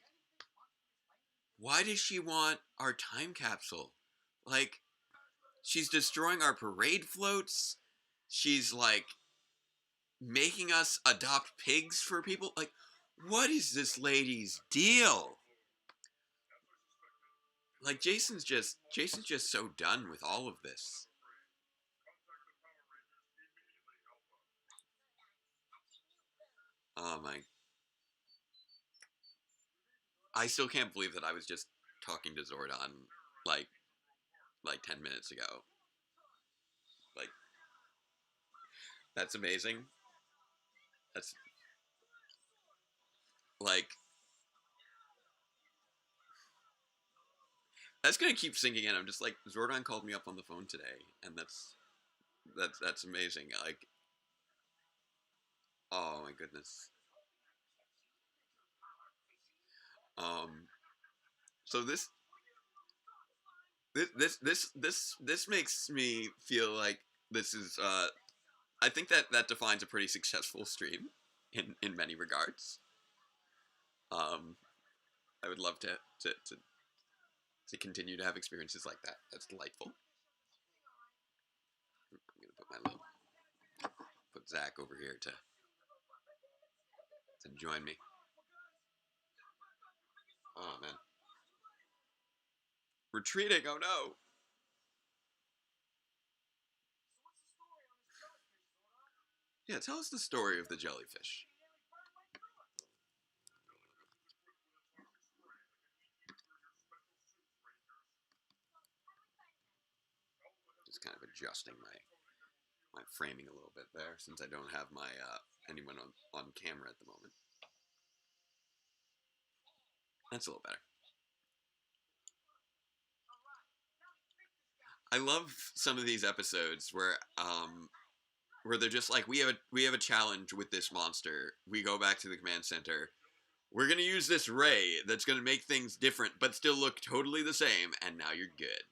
why does she want our time capsule? Like, she's destroying our parade floats. She's like making us adopt pigs for people. Like, what is this lady's deal? Like, Jason's just so done with all of this. Oh my. I still can't believe that I was just talking to Zordon like 10 minutes ago. Like, that's amazing. That's like, that's gonna keep sinking in. I'm just like, Zordon called me up on the phone today, and that's amazing. Like, oh my goodness. So this makes me feel like this is I think that defines a pretty successful stream in many regards. I would love to continue to have experiences like that. That's delightful. I'm gonna put Zach over here to join me. Oh man. Retreating, oh no. Yeah, tell us the story of the jellyfish. Just kind of adjusting my framing a little bit there, since I don't have my anyone on camera at the moment. That's a little better. I love some of these episodes where they're just like, we have a challenge with this monster. We go back to the command center. We're gonna use this ray that's gonna make things different, but still look totally the same, and now you're good.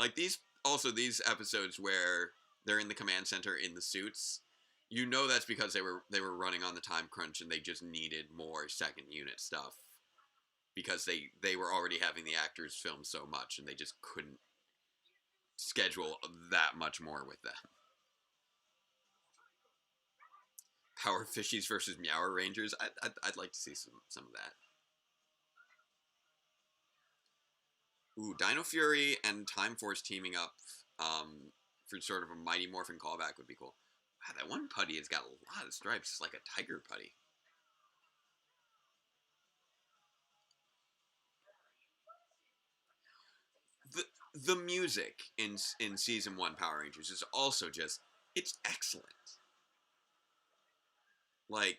Like these episodes where they're in the command center in the suits, You know that's because they were running on the time crunch and they just needed more second unit stuff because they were already having the actors film so much and they just couldn't schedule that much more with them. Power Fishies versus Meower Rangers. I'd like to see some of that. Ooh, Dino Fury and Time Force teaming up for sort of a Mighty Morphin callback would be cool. Wow, that one putty has got a lot of stripes. It's like a tiger putty. The music in season 1 Power Rangers is also just, it's excellent. Like,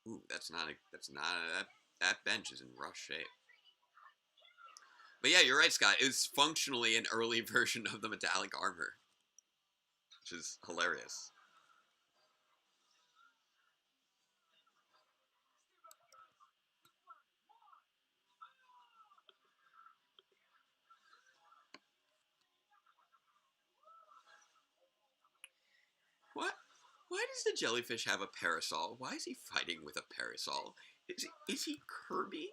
ooh, that bench is in rough shape. But yeah, you're right, Scott. It's functionally an early version of the metallic armor, which is hilarious. What? Why does the jellyfish have a parasol? Why is he fighting with a parasol? Is he Kirby?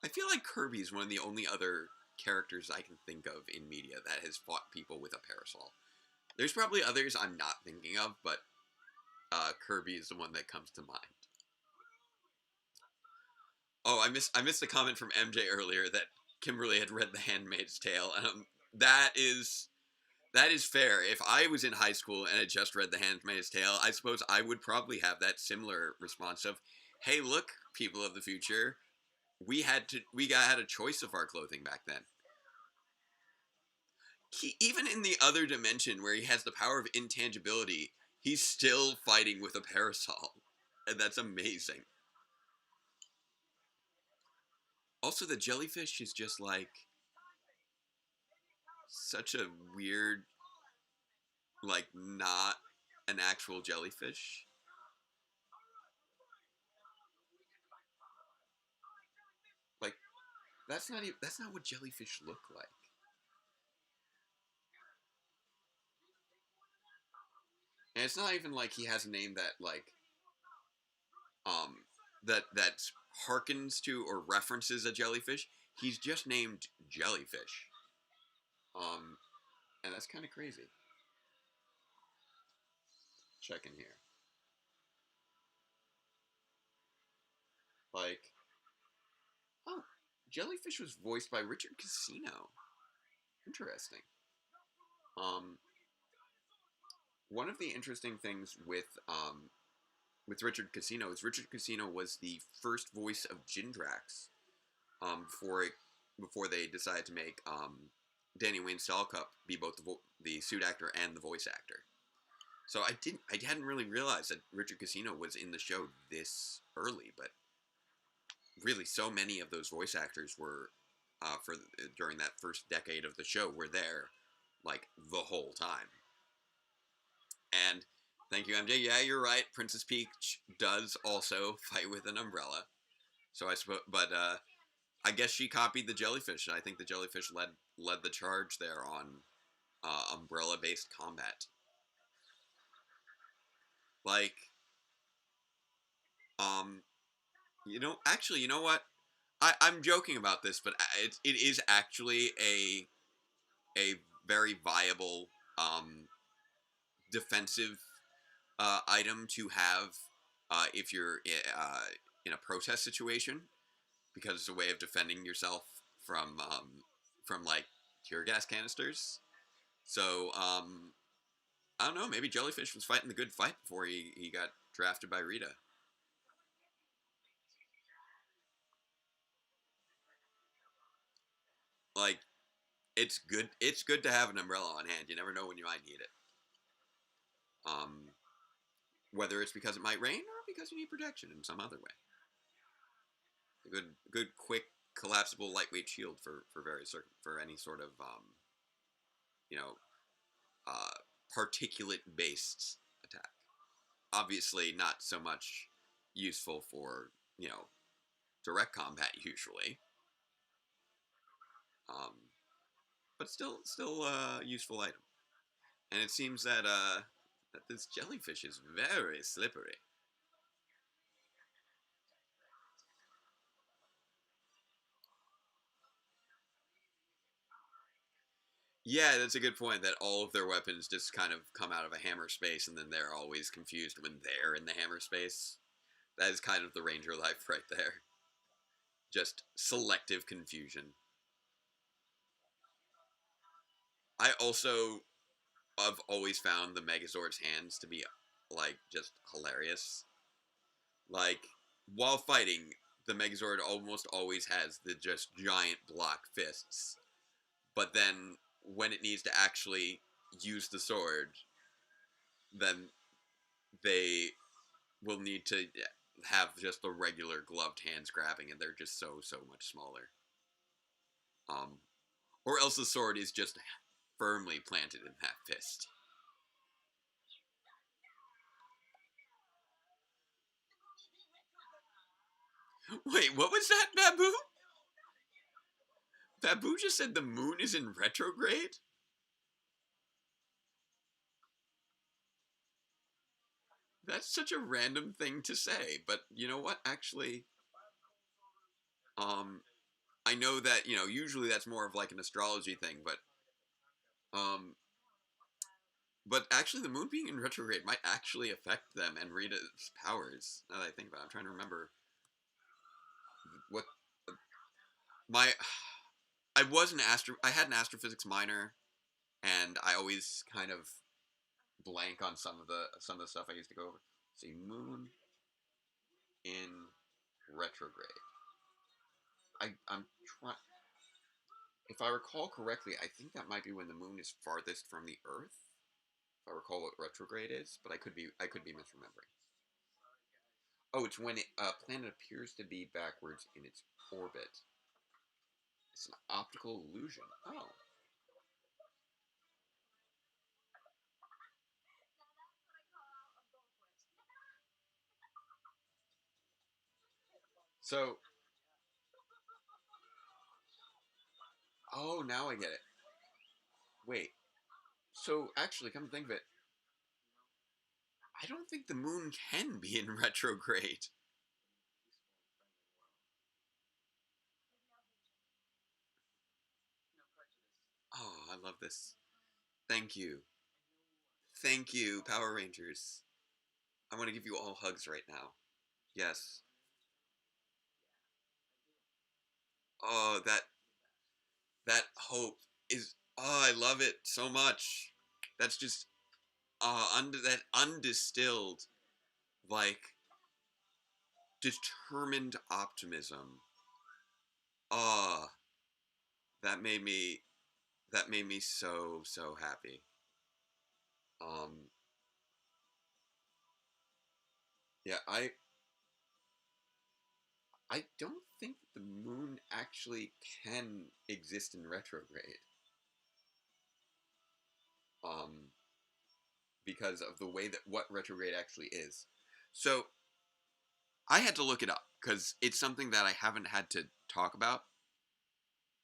I feel like Kirby is one of the only other characters I can think of in media that has fought people with a parasol. There's probably others I'm not thinking of, but Kirby is the one that comes to mind. Oh, I missed a comment from MJ earlier that Kimberly had read The Handmaid's Tale. That is fair. If I was in high school and had just read The Handmaid's Tale, I suppose I would probably have that similar response of, "Hey, look, people of the future, we had a choice of our clothing back then." Even in the other dimension where he has the power of intangibility, he's still fighting with a parasol, and that's amazing. Also, the jellyfish is just like such a weird, like, not an actual jellyfish. Like, that's not what jellyfish look like. And it's not even like he has a name that like that harkens to or references a jellyfish. He's just named Jellyfish. And that's kind of crazy. Check in here. Like, oh, Jellyfish was voiced by Richard Casino. Interesting. One of the interesting things with Richard Casino is Richard Casino was the first voice of Jindrax before they decided to make Danny Wayne Stallcup be both the suit actor and the voice actor. So I hadn't really realized that Richard Casino was in the show this early, but really so many of those voice actors were during that first decade of the show were there like the whole time. And thank you, MJ. Yeah, you're right. Princess Peach does also fight with an umbrella. So I suppose, but I guess she copied the jellyfish, and I think the jellyfish led the charge there on umbrella-based combat. Like, you know what? I'm joking about this, but it is actually a very viable defensive item to have if you're in a protest situation, because it's a way of defending yourself from like tear gas canisters. So I don't know, maybe Jellyfish was fighting the good fight before he got drafted by Rita. Like, it's good to have an umbrella on hand. You never know when you might need it. Whether it's because it might rain or because you need protection in some other way. A good, quick, collapsible, lightweight shield for any sort of particulate-based attack. Obviously, not so much useful for direct combat usually, but still useful item. And it seems that that this jellyfish is very slippery. Yeah, that's a good point, that all of their weapons just kind of come out of a hammer space, and then they're always confused when they're in the hammer space. That is kind of the Ranger life right there. Just selective confusion. I also have always found the Megazord's hands to be, like, just hilarious. Like, while fighting, the Megazord almost always has the just giant block fists. But then, when it needs to actually use the sword, then they will need to have just the regular gloved hands grabbing, and they're just so much smaller. Or else the sword is just firmly planted in that fist. Wait, what was that, Babu? Babu just said the moon is in retrograde? That's such a random thing to say, but you know what? Actually, I know that, usually that's more of like an astrology thing, but actually the moon being in retrograde might actually affect them and Rita's powers, now that I think about it. I'm trying to remember what I had an astrophysics minor, and I always kind of blank on some of the stuff I used to go over. Let's see, moon in retrograde. I'm trying. If I recall correctly, I think that might be when the moon is farthest from the Earth. If I recall what retrograde is, but I could be misremembering. Oh, it's when a planet appears to be backwards in its orbit. It's an optical illusion. Oh. So. Oh, now I get it. Wait. So, actually, come to think of it, I don't think the moon can be in retrograde. Oh, I love this. Thank you. Thank you, Power Rangers. I want to give you all hugs right now. Yes. Oh, that hope is. Oh, I love it so much. That's just that undistilled, like, determined optimism. Oh, that made me so happy. Um, yeah, I don't think the moon actually can exist in retrograde. Um, because of the way that what retrograde actually is. So I had to look it up because it's something that I haven't had to talk about.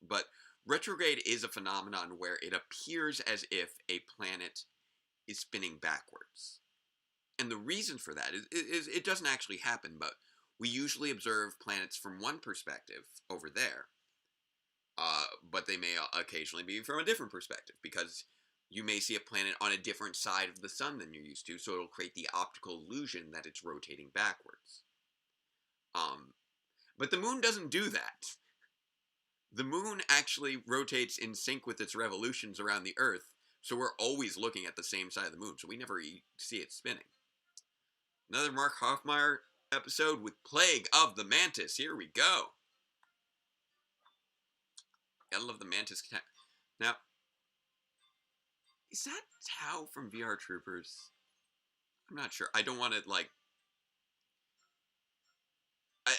But retrograde is a phenomenon where it appears as if a planet is spinning backwards. And the reason for that is it doesn't actually happen, but we usually observe planets from one perspective over there. But they may occasionally be from a different perspective, because you may see a planet on a different side of the sun than you're used to, so it'll create the optical illusion that it's rotating backwards. But the moon doesn't do that. The moon actually rotates in sync with its revolutions around the Earth, so we're always looking at the same side of the moon, so we never see it spinning. Another Mark Hoffmeyer episode with Plague of the Mantis. Here we go. Gotta love the Mantis. Now, is that Tao from VR Troopers? I'm not sure. I don't want to, like...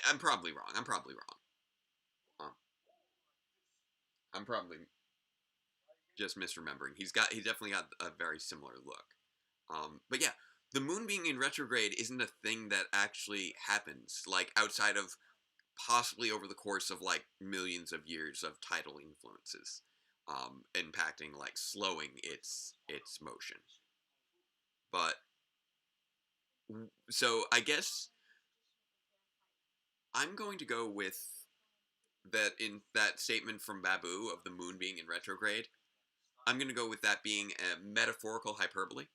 I'm probably wrong. I'm probably just misremembering. He definitely got a very similar look. But yeah, the moon being in retrograde isn't a thing that actually happens, like, outside of possibly over the course of, like, millions of years of tidal influences, impacting, like, slowing its motion. But so I guess I'm going to go with that in that statement from Babu of the moon being in retrograde. I'm going to go with that being a metaphorical hyperbole.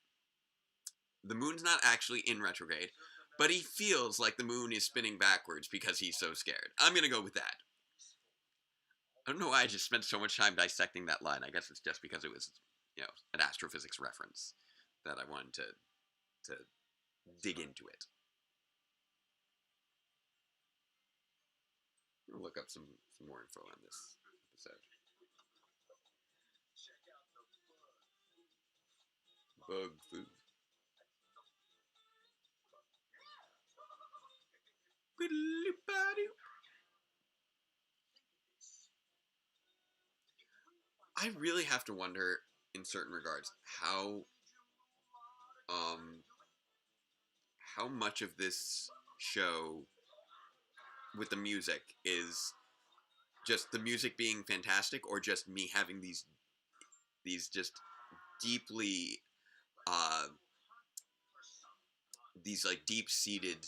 The moon's not actually in retrograde, but he feels like the moon is spinning backwards because he's so scared. I'm going to go with that. I don't know why I just spent so much time dissecting that line. I guess it's just because it was, an astrophysics reference that I wanted to dig into it. I'll look up some more info on this episode. Bug food. I really have to wonder, in certain regards, how much of this show with the music is just the music being fantastic, or just me having these just deeply these like deep-seated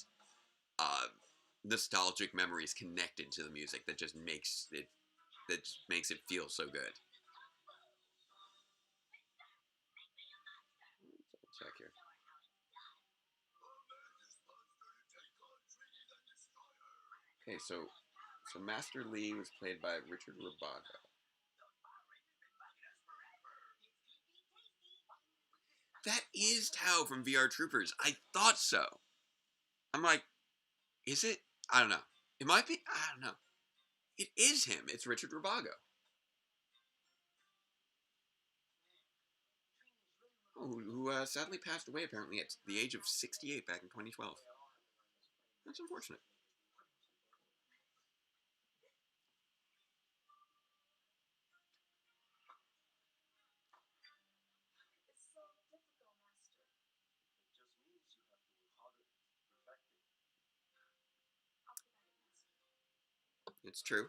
nostalgic memories connected to the music that just makes it feel so good. Check here. Okay, so Master Lee was played by Richard Rabago. That is Tao from VR Troopers. I thought so. I'm like, is it? I don't know. It might be. I don't know. It is him. It's Richard Rabago. Who sadly passed away apparently at the age of 68 back in 2012. That's unfortunate. It's true.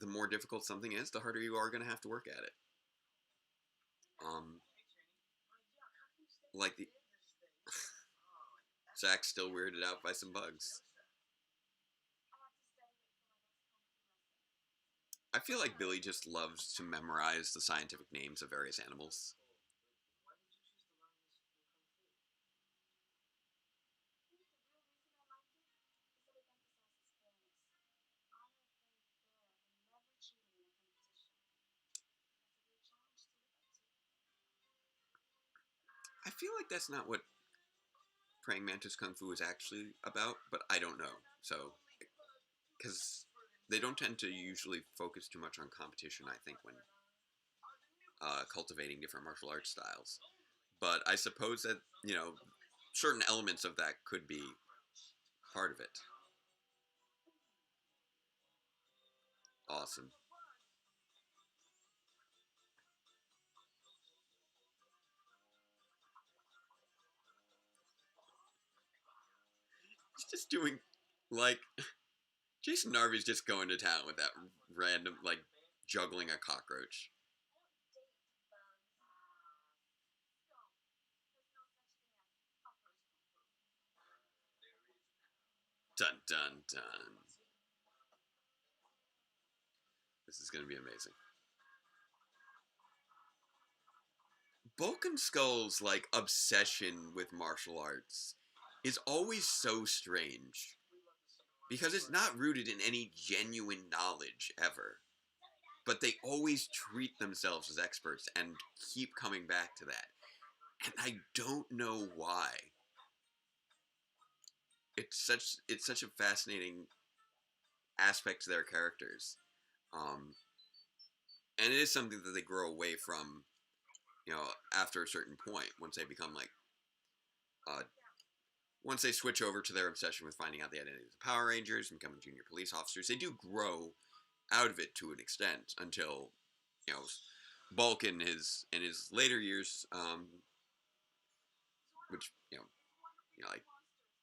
The more difficult something is, the harder you are going to have to work at it. Like the Zach's still weirded out by some bugs. I feel like Billy just loves to memorize the scientific names of various animals. I feel like that's not what Praying Mantis Kung Fu is actually about, but I don't know. So, because they don't tend to usually focus too much on competition, I think, when cultivating different martial arts styles. But I suppose that, certain elements of that could be part of it. Awesome. He's just doing, like, Jason Narvy's just going to town with that random, like, juggling a cockroach. Dun, dun, dun. This is going to be amazing. Bulk and Skull's, like, obsession with martial arts is always so strange. Because it's not rooted in any genuine knowledge, ever. But they always treat themselves as experts and keep coming back to that. And I don't know why. It's such a fascinating aspect to their characters. And it is something that they grow away from, after a certain point, once they become, like, once they switch over to their obsession with finding out the identities of Power Rangers and becoming junior police officers, they do grow out of it to an extent until, Bulk in his later years, which, like,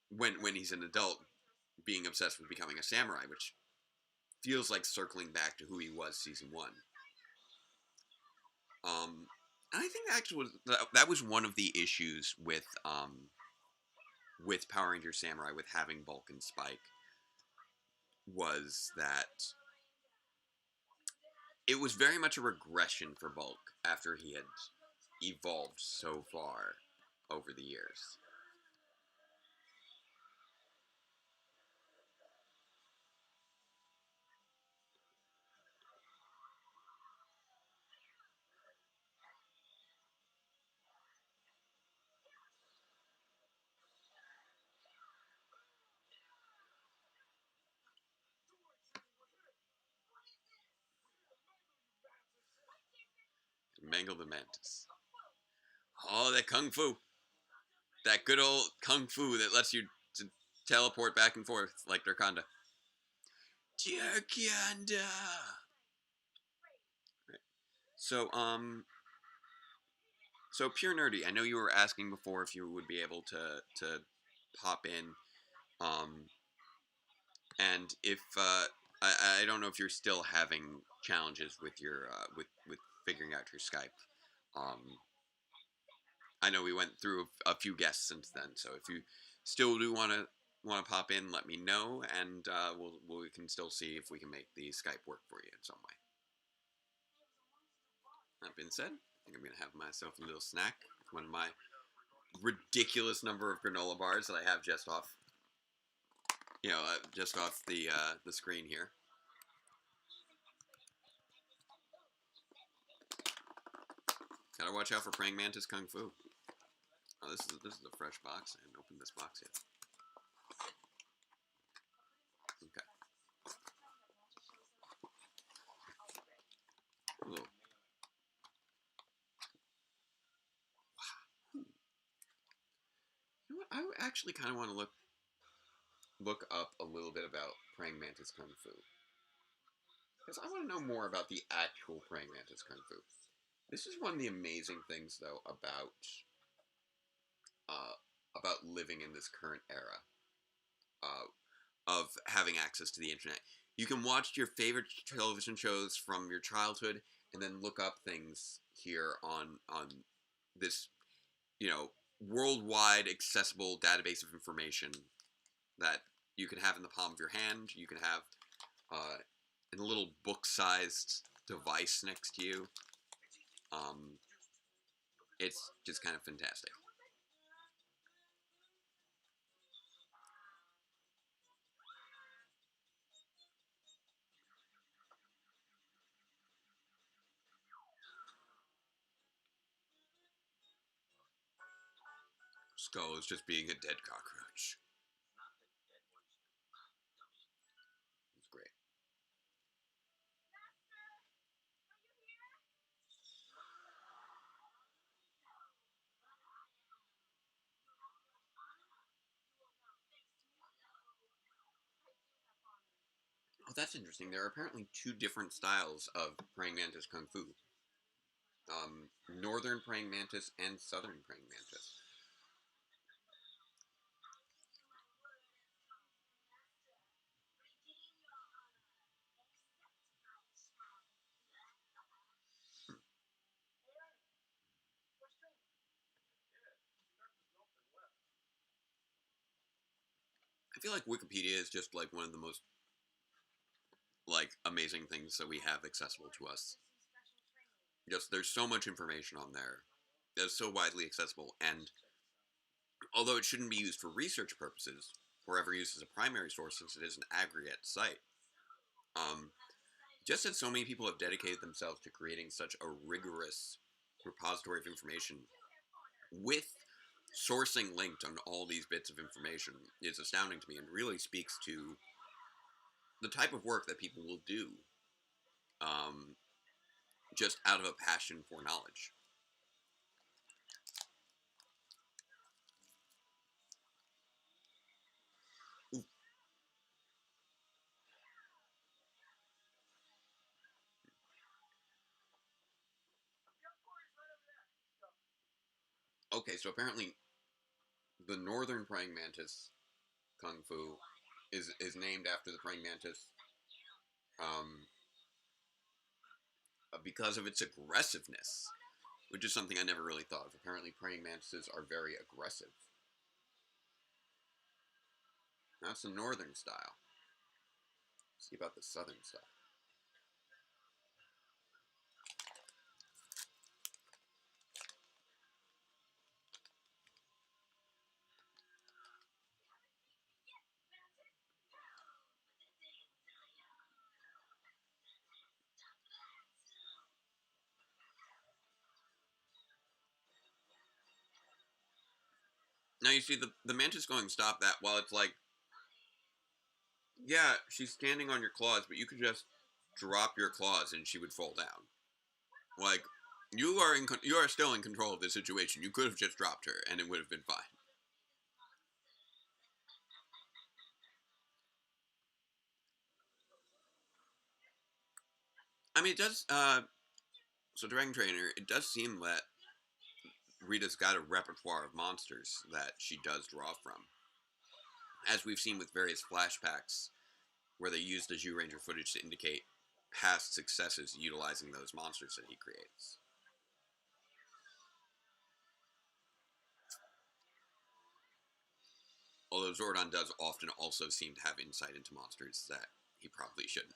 when he's an adult, being obsessed with becoming a samurai, which feels like circling back to who he was season 1. And I think that was one of the issues with Power Rangers Samurai, with having Bulk and Spike, was that it was very much a regression for Bulk after he had evolved so far over the years. Mangle the Mantis. Oh, that kung fu. That good old kung fu that lets you teleport back and forth like Darkonda. Darkonda! Right. So, so Pure Nerdy, I know you were asking before if you would be able to pop in, and if, I don't know if you're still having challenges with your, with figuring out your Skype. I know we went through a few guests since then, so if you still do want to pop in, let me know, and we can still see if we can make the Skype work for you in some way. That being said, I think I'm gonna have myself a little snack. One of my ridiculous number of granola bars that I have just off, just off the screen here. Gotta watch out for praying mantis kung fu. Oh, this is a fresh box. I haven't opened this box yet. Okay. Ooh. Wow. You know what? I actually kind of want to look up a little bit about praying mantis kung fu, because I want to know more about the actual praying mantis kung fu. This is one of the amazing things, though, about living in this current era of having access to the internet. You can watch your favorite television shows from your childhood and then look up things here on this, worldwide accessible database of information that you can have in the palm of your hand. You can have in a little book-sized device next to you. It's just kind of fantastic. Skull is just being a dead cockroach. It's great. Oh, that's interesting. There are apparently two different styles of praying mantis kung fu. Northern praying mantis and southern praying mantis. I feel like Wikipedia is just like one of the most amazing things that we have accessible to us. Just there's so much information on there that's so widely accessible, and although it shouldn't be used for research purposes or ever used as a primary source since it is an aggregate site, just that so many people have dedicated themselves to creating such a rigorous repository of information with sourcing linked on all these bits of information is astounding to me, and really speaks to the type of work that people will do just out of a passion for knowledge. Ooh. Okay, so apparently the northern praying mantis kung fu is named after the praying mantis because of its aggressiveness. which is something I never really thought of. Apparently, praying mantises are very aggressive. That's the northern style. Let's see about the southern style. Now you see the mantis going stop that while it's like, yeah, she's standing on your claws, but you could just drop your claws and she would fall down. Like, you are still in control of the situation. You could have just dropped her and it would have been fine. I mean, it does. So Dragon Trainer, it does seem that Rita's got a repertoire of monsters that she does draw from, as we've seen with various flashbacks where they use the Zyuranger footage to indicate past successes utilizing those monsters that he creates. Although Zordon does often also seem to have insight into monsters that he probably shouldn't.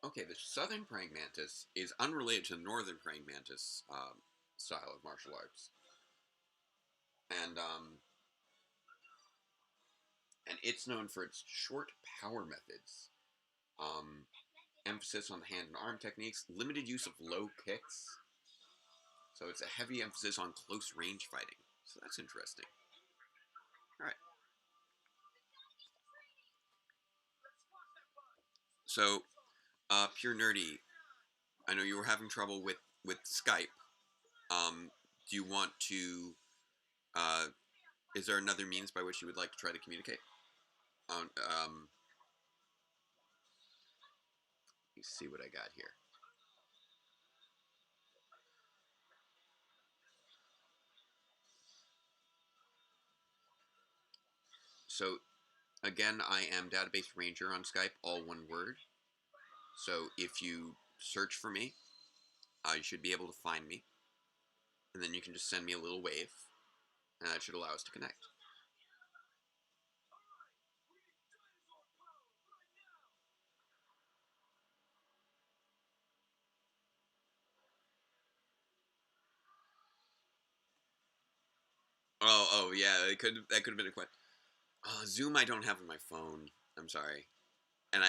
Okay, the southern praying mantis is unrelated to the northern praying mantis style of martial arts. And it's known for its short power methods, emphasis on the hand and arm techniques, limited use of low kicks. So it's a heavy emphasis on close range fighting. So that's interesting. All right. So, Pure Nerdy, I know you were having trouble with Skype. Do you want to? Is there another means by which you would like to try to communicate? Let me see what I got here. So, again, I am Database Ranger on Skype, all one word. So if you search for me, you should be able to find me. And then you can just send me a little wave, and that should allow us to connect. Oh yeah, that could have been a question. Zoom I don't have on my phone. I'm sorry, and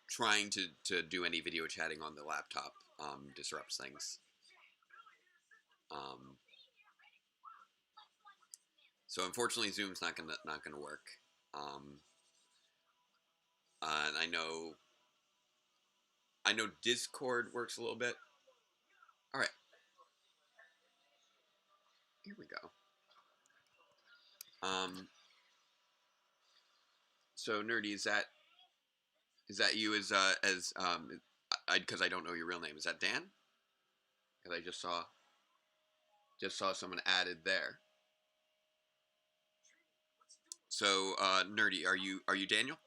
trying to do any video chatting on the laptop disrupts things. So unfortunately, Zoom's not gonna work. And I know Discord works a little bit. All right, here we go. So Nerdy, is that you as because I don't know your real name. Is that Dan? Because I just saw someone added there. So Nerdy, are you Daniel?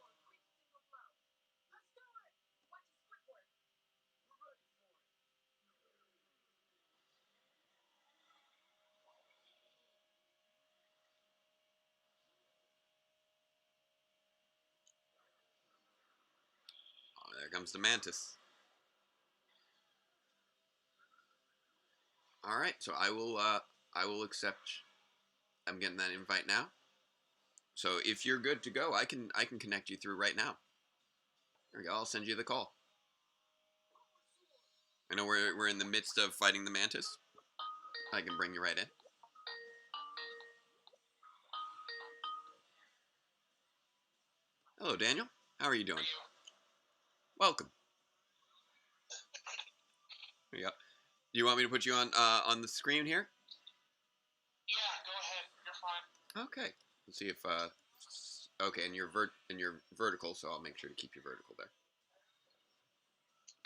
Oh, there comes the mantis. All right, so I will accept. I'm getting that invite now. So if you're good to go, I can connect you through right now. There we go. I'll send you the call. I know we're in the midst of fighting the mantis. I can bring you right in. Hello, Daniel. How are you doing? Welcome. There you go. Do you want me to put you on the screen here? Yeah, go ahead. You're fine. Okay. Let's see if okay, and you're vertical, so I'll make sure to keep you vertical there.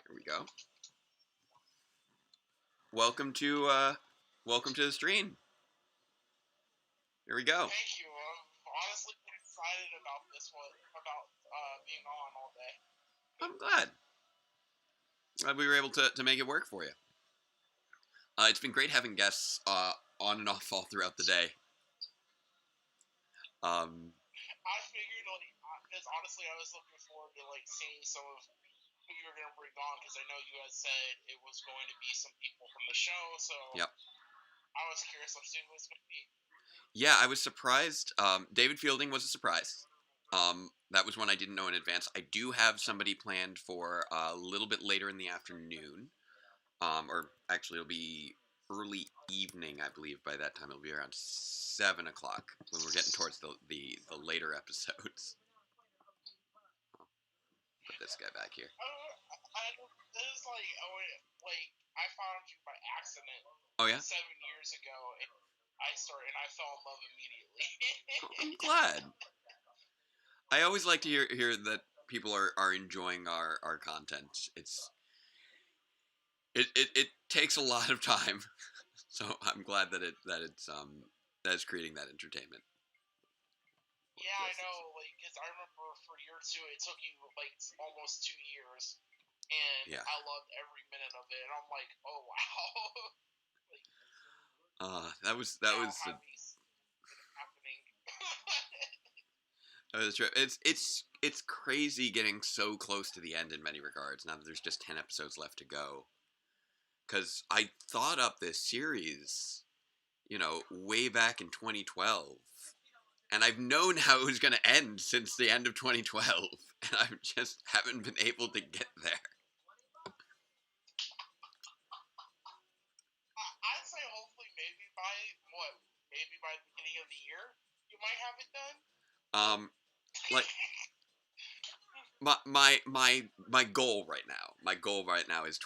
There we go. Welcome to the stream. Here we go. Thank you. I'm honestly excited. excited about this one, about being on all day. I'm glad. We were able to make it work for you. It's been great having guests on and off all throughout the day. I figured, because honestly, I was looking forward to seeing some of who you were going to bring on, because I know you guys said it was going to be some people from the show, so yep. I was curious to see who it was going to be. Yeah, I was surprised. David Fielding was a surprise. That was one I didn't know in advance. I do have somebody planned for a little bit later in the afternoon. Or actually, it'll be early evening, I believe. By that time, it'll be around 7 o'clock when we're getting towards the later episodes. Put this guy back here. This is I found you by accident. Oh yeah. 7 years ago, and I started, and I fell in love immediately. I'm glad. I always like to hear that people are enjoying our content. It takes a lot of time, so I'm glad that it's creating that entertainment. Yeah, I know. Because I remember for year 2, it took you almost 2 years, and yeah. I loved every minute of it. And I'm like, oh wow. That was happening. It's crazy getting so close to the end in many regards. Now that there's just 10 episodes left to go, because I thought up this series, way back in 2012, and I've known how it was going to end since the end of 2012, and I just haven't been able to get there. I'd say hopefully maybe by the beginning of the year you might have it done. My goal right now is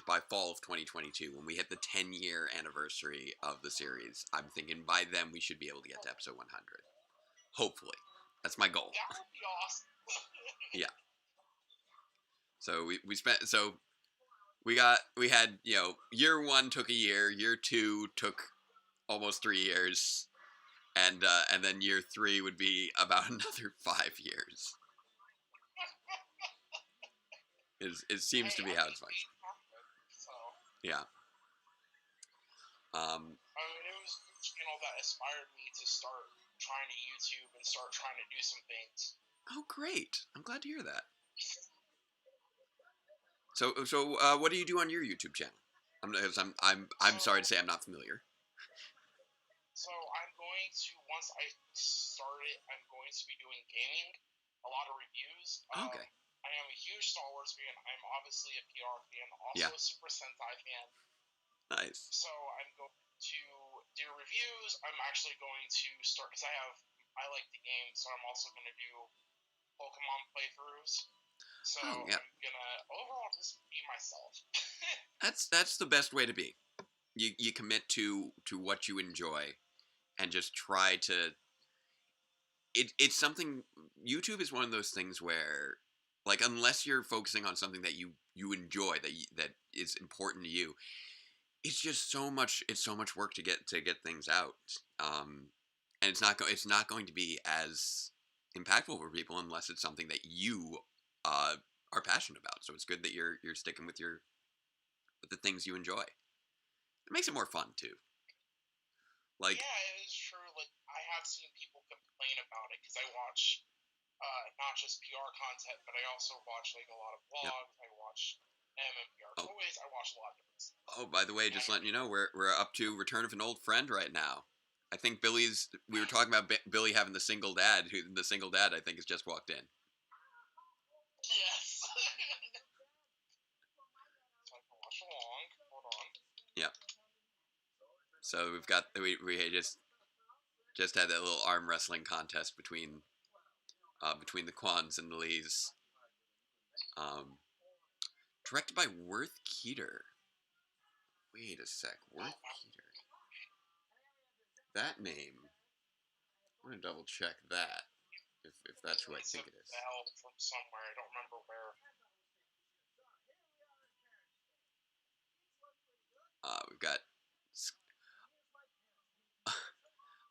by fall of 2022, when we hit the 10-year anniversary of the series. I'm thinking by then we should be able to get to episode 100. Hopefully, that's my goal. That would be awesome. Yeah. So we had year 1 took a year, year 2 took almost 3 years, and then year 3 would be about another 5 years. It seems to be how it's functioning. So. Yeah. I mean, it was a channel that inspired me to start trying to YouTube and start trying to do some things. Oh, great! I'm glad to hear that. So, what do you do on your YouTube channel? I'm sorry to say I'm not familiar. So I'm going to, once I start it, I'm going to be doing gaming, a lot of reviews. Okay. I am a huge Star Wars fan. I'm obviously a PR fan, also a Super Sentai fan. Nice. So I'm going to do reviews. I'm actually going to start, because I like the game, so I'm also going to do Pokemon playthroughs. So I'm gonna overall just be myself. That's the best way to be. You commit to what you enjoy, and just try to. It's something. YouTube is one of those things where, unless you're focusing on something that you enjoy, that is important to you, it's just so much. It's so much work to get things out. And it's not going to be as impactful for people unless it's something that you are passionate about. So it's good that you're sticking with the things you enjoy. It makes it more fun too. Yeah, it is true. I have seen people complain about it, because I watch not just PR content, but I also watch a lot of vlogs. I watch MMPR toys. I watch a lot of different stuff. Oh, by the way, just letting you know, we're up to Return of an Old Friend right now. I think we were talking about Billy having the single dad, I think has just walked in. Yes. So I can watch along. Hold on. Yeah. So we've got we just had that little arm wrestling contest between the Kwans and the Lees. Directed by Worth Keeter. Wait a sec, Worth Keeter. That name. I'm gonna double check that. If that's who I think it is. From somewhere, I don't remember where. We've got.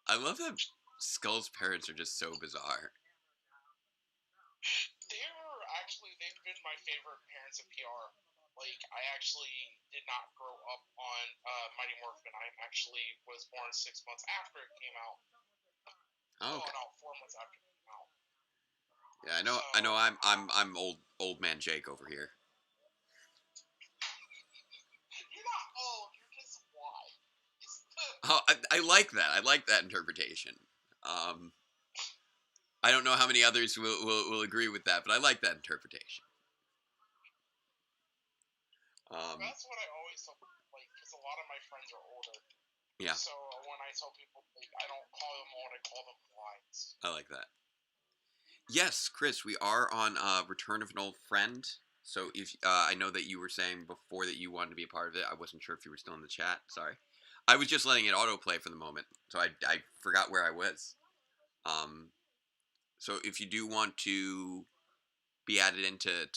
I love that Skull's parents are just so bizarre. They've been my favorite parents of PR. Like, I actually did not grow up on Mighty Morphin. I actually was born 6 months after it came out. Oh, okay. No, 4 months after it came out. Yeah, I know. So, I know. I'm old man Jake over here. You're not old. You're just wise. Oh, I like that. I like that interpretation. I don't know how many others will agree with that, but I like that interpretation. That's what I always tell people, like, because a lot of my friends are older. Yeah. So when I tell people, like, I don't call them old, I call them wise. I like that. Yes, Chris, we are on Return of an Old Friend. So if I know that you were saying before that you wanted to be a part of it, I wasn't sure if you were still in the chat. Sorry, I was just letting it autoplay for the moment, so I forgot where I was. So if you do want to be added into,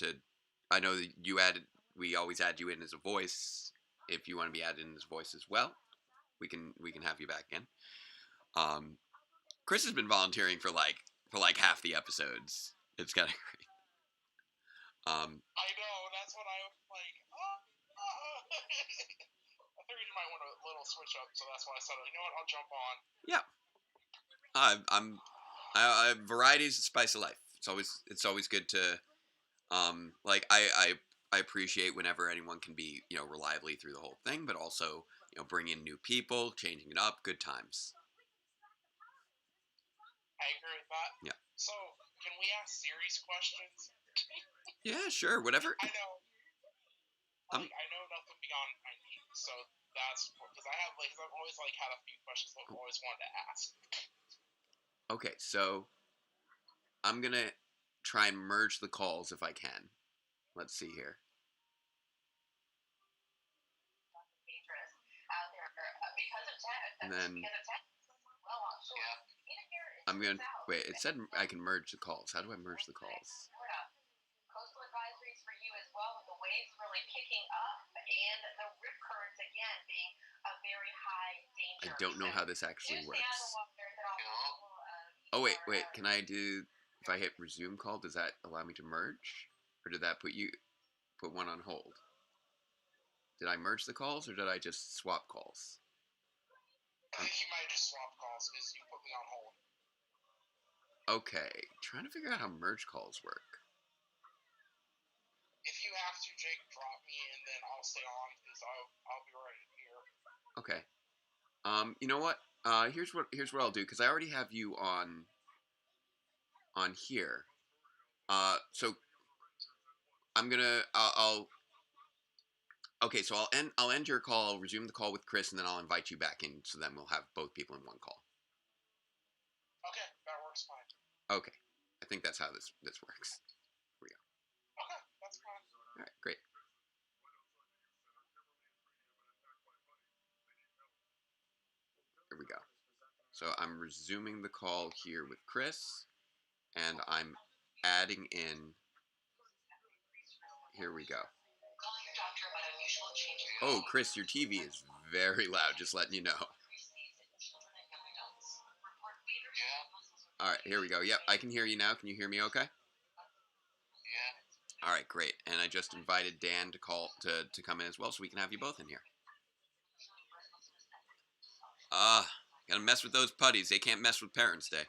I know that we always add you in as a voice. If you want to be added in as a voice as well, we can have you back in. Chris has been volunteering for like half the episodes. It's kind of great. I know, that's what I was like. I figured you might want a little switch up, so that's why I said, you know what, I'll jump on. Yeah. Variety is the spice of life. It's always good to, like I appreciate whenever anyone can be, reliably through the whole thing, but also, bring in new people, changing it up, good times. I agree with that. Yeah. So, can we ask serious questions? Yeah, sure, whatever. I know. I know nothing beyond my needs, so that's because I've always had a few questions that I've always wanted to ask. Okay, so I'm gonna try and merge the calls if I can. Let's see here. And then I'm gonna wait. It said I can merge the calls. How do I merge the calls? Coastal advisories for you as well, with the waves really picking up and the rip currents again being a very high danger. I don't know how this actually works. Oh wait. Can I do? If I hit resume call, does that allow me to merge, or did that put one on hold? Did I merge the calls, or did I just swap calls? I think you might have just swapped calls because you put me on hold. Okay, trying to figure out how merge calls work. If you have to, Jake, drop me and then I'll stay on because I'll be right here. Okay. You know what? Here's what I'll do, because I already have you on here. So I'm gonna okay, so I'll end your call. I'll resume the call with Chris, and then I'll invite you back in. So then we'll have both people in one call. Okay, that works fine. Okay, I think that's how this works. Here we go. Okay, that's fine. All right, great. Here we go. So I'm resuming the call here with Chris, and I'm adding in. Here we go. Oh, Chris, your TV is very loud, just letting you know. All right, here we go. Yep, I can hear you now. Can you hear me okay? Yeah. All right, great. And I just invited Dan to come in as well, so we can have you both in here. Gotta mess with those putties. They can't mess with Parents' Day.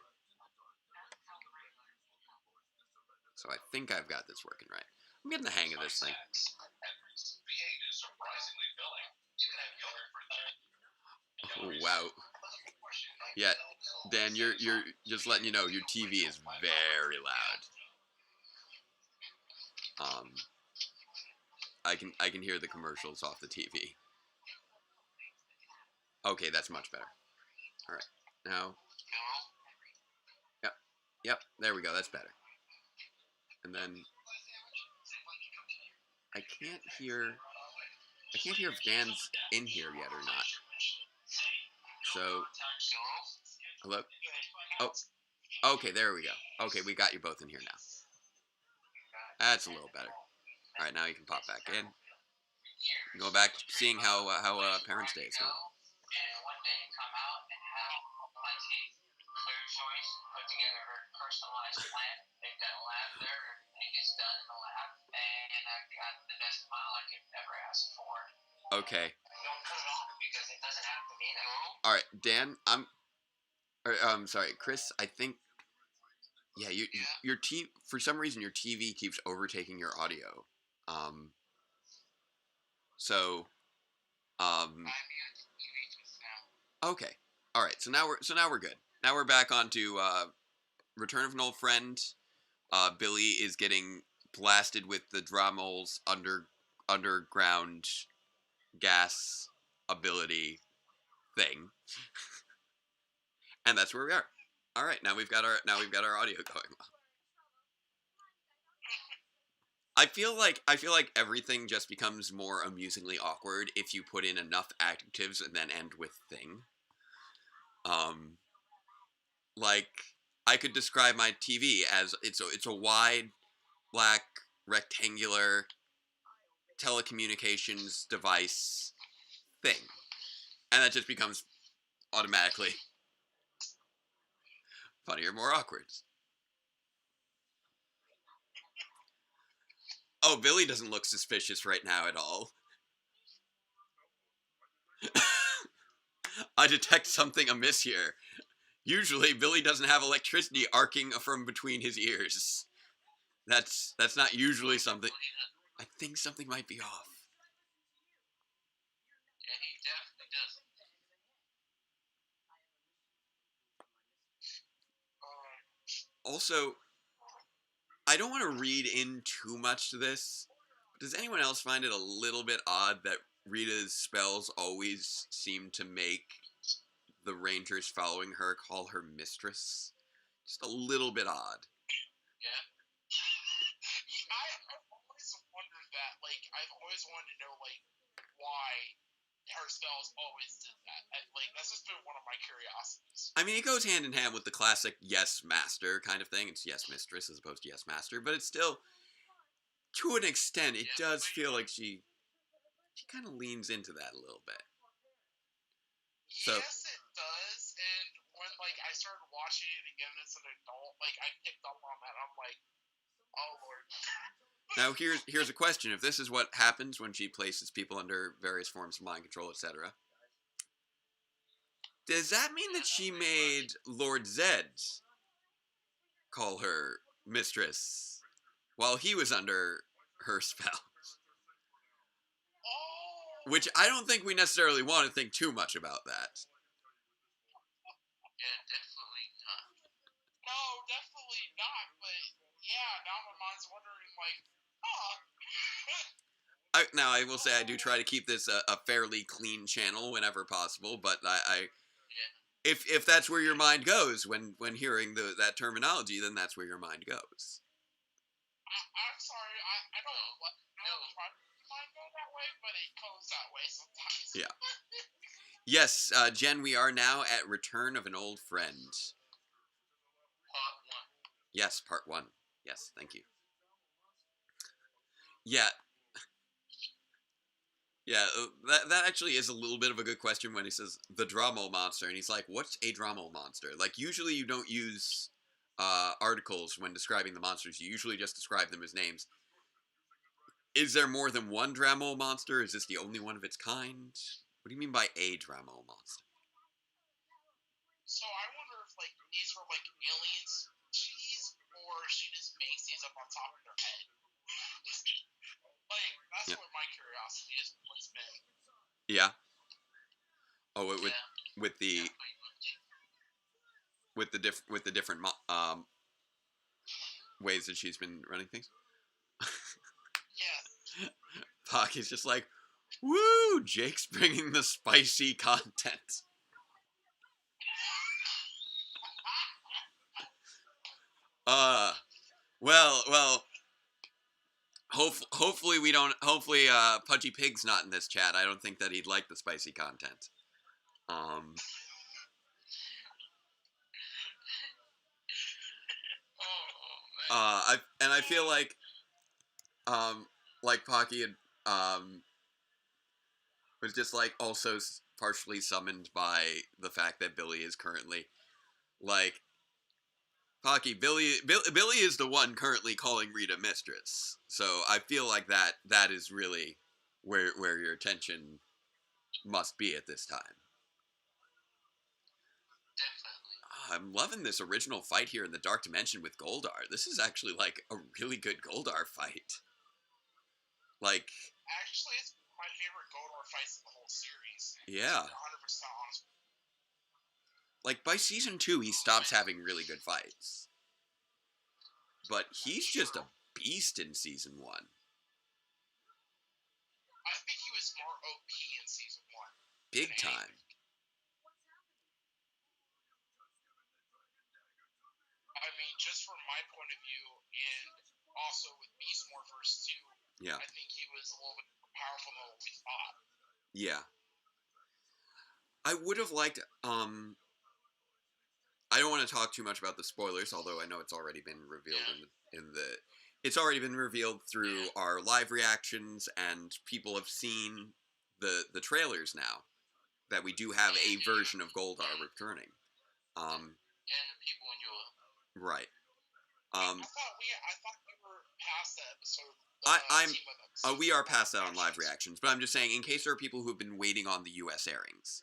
So I think I've got this working right. I'm getting the hang of this thing. Oh, wow. Yeah, Dan, you're just letting you know your TV is very loud. I can hear the commercials off the TV. Okay, that's much better. All right, now. Yep. There we go. That's better. And then I can't hear if Dan's in here yet or not. So, hello? Oh, okay, there we go. Okay, we got you both in here now. That's a little better. All right, now you can pop back in. Go back to seeing how Parents' Day is going. Okay. All right, Dan. I'm sorry, Chris. I think. Yeah, your TV, for some reason your TV keeps overtaking your audio. So okay. All right. So now we're good. Now we're back onto Return of an Old Friend. Billy is getting blasted with the Dromel's underground gas ability thing. And that's where we are. All right, now we've got our audio going. I feel like everything just becomes more amusingly awkward if you put in enough adjectives and then end with thing. Like I could describe my TV as it's a wide, black, rectangular telecommunications device thing, and that just becomes automatically funnier, more awkward. Oh, Billy doesn't look suspicious right now at all. I detect something amiss here. Usually, Billy doesn't have electricity arcing from between his ears. That's not usually something. I think something might be off. Yeah, he definitely does. Also, I don't want to read in too much to this, but does anyone else find it a little bit odd that Rita's spells always seem to make the Rangers following her call her mistress? Just a little bit odd. Yeah. I've always wondered that. Like, I've always wanted to know, like, why her spells always did that. Like, that's just been one of my curiosities. I mean, it goes hand in hand with the classic yes master kind of thing. It's yes mistress as opposed to yes master, but it's still, to an extent, it does feel like she kind of leans into that a little bit. So, yes, it does. And when like I started watching it again as an adult, like I picked up on that. I'm like, oh Lord. Now here's a question: if this is what happens when she places people under various forms of mind control, etc., does that mean that she made Lord Zed call her mistress while he was under her spell? Oh. Which I don't think we necessarily want to think too much about that. Yeah, definitely not. No, definitely not. But yeah, now my mind's wondering, like, Now I will say I do try to keep this a fairly clean channel whenever possible, but if that's where your mind goes when hearing that terminology, then that's where your mind goes. I'm sorry, I don't try to mind go that way, but it goes that way sometimes. Yeah. Yes, Jen, we are now at Return of an Old Friend. Part 1. Yes, part 1. Yes, thank you. Yeah. Yeah, that actually is a little bit of a good question when he says the Dromo monster, and he's like, what's a Dromo monster? Like, usually you don't use articles when describing the monsters. You usually just describe them as names. Is there more than one Dromo monster? Is this the only one of its kind? What do you mean by a Dromo monster? So I wonder if, like, these were, like, aliens cheese, or she just makes these up on top of her head. Like, that's what my curiosity is always been. Yeah. Oh, with the different ways that she's been running things. Yes. Pocky's just like, woo! Jake's bringing the spicy content. Well. Hopefully we don't. Hopefully, Pudgy Pig's not in this chat. I don't think that he'd like the spicy content. I feel like Pocky had, was just like also partially summoned by the fact that Billy is currently like. Pocky, Billy is the one currently calling Rita mistress. So I feel like that is really where your attention must be at this time. Definitely. I'm loving this original fight here in the Dark Dimension with Goldar. This is actually like a really good Goldar fight. Like, actually, it's my favorite Goldar fights in the whole series. Yeah. 100% honest. Like, by season 2, he stops having really good fights. But he's just a beast in season 1. I think he was more OP in season 1. Big time. I mean, just from my point of view, and also with Beast Morphers too, Yeah. I think he was a little bit more powerful than what we thought. Yeah. I would have liked, I don't want to talk too much about the spoilers, although I know it's already been revealed it's already been revealed through our live reactions, and people have seen the trailers now that we do have a version of Goldar returning. And the people in your Right. I thought we were past that episode. We are past that on live reactions, but I'm just saying, in case there are people who have been waiting on the U.S. airings,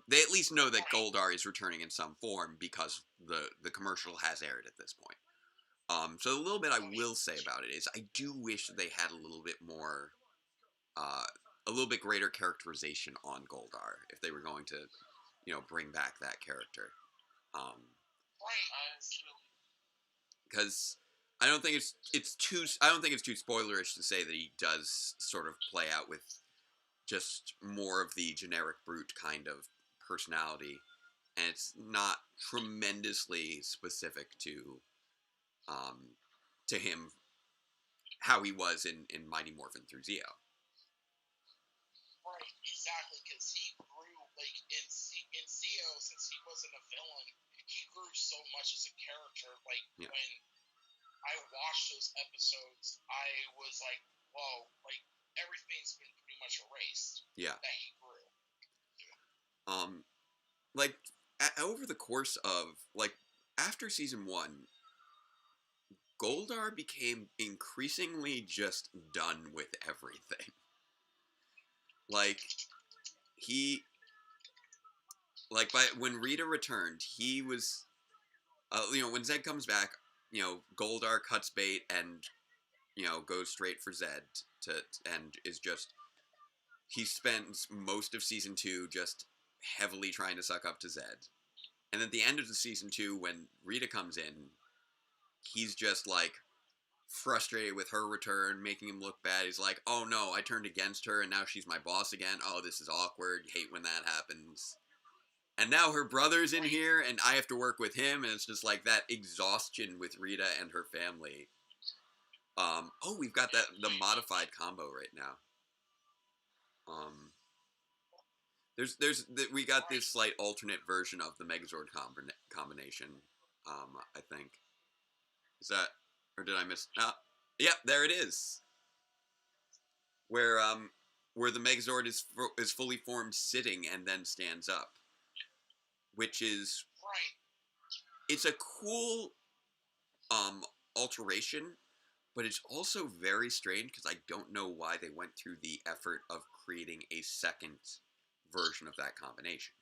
they at least know that Goldar is returning in some form because the commercial has aired at this point. So the little bit I will say about it is I do wish they had a little bit more, a little bit greater characterization on Goldar if they were going to, bring back that character. Because I don't think it's too spoilerish to say that he does sort of play out with just more of the generic brute kind of personality, and it's not tremendously specific to him how he was in Mighty Morphin through Zeo. Right, exactly, because he grew, like, in Zeo, since he wasn't a villain, he grew so much as a character. Like, when I watched those episodes, I was like, whoa, like, everything's been pretty much erased. Yeah. That he grew. Like, over the course of, like, after season 1, Goldar became increasingly just done with everything. Like, when Rita returned, he was, when Zed comes back, Goldar cuts bait and, goes straight for Zed and is just, he spends most of season 2 just heavily trying to suck up to Zed. And at the end of the season 2, when Rita comes in, he's just, like, frustrated with her return, making him look bad. He's like, oh no, I turned against her and now she's my boss again. Oh, this is awkward. Hate when that happens. And now her brother's in here and I have to work with him, and it's just like that exhaustion with Rita and her family. We've got the modified combo right now. We got this slight alternate version of the Megazord combination. I think. Is that, or did I miss? Yep, there it is. Where the Megazord is fully formed sitting and then stands up, which is it's a cool alteration, but it's also very strange because I don't know why they went through the effort of creating a second version of that combination.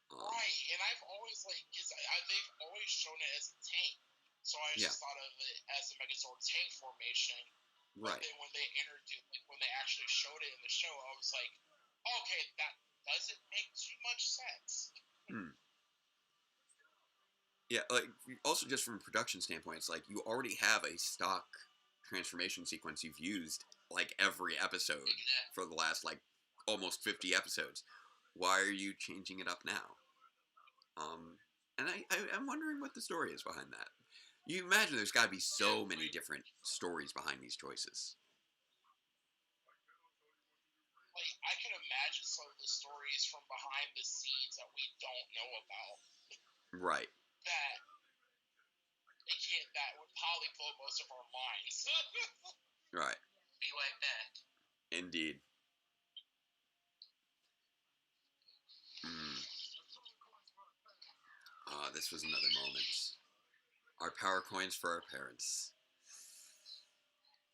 Right, and I've always, because they've always shown it as a tank, so I just thought of it as a Megazord tank formation. Right. But then when they actually showed it in the show, I was like, okay, that doesn't make too much sense. Yeah, like, also just from a production standpoint, it's like you already have a stock transformation sequence you've used like every episode for the last like almost 50 episodes. Why are you changing it up now? And I'm wondering what the story is behind that. You imagine there's got to be so many different stories behind these choices. Like, I can imagine some of the stories from behind the scenes that we don't know about. Right. That would probably blow most of our minds. Right. Be like that. Indeed. This was another moment. Our power coins for our parents.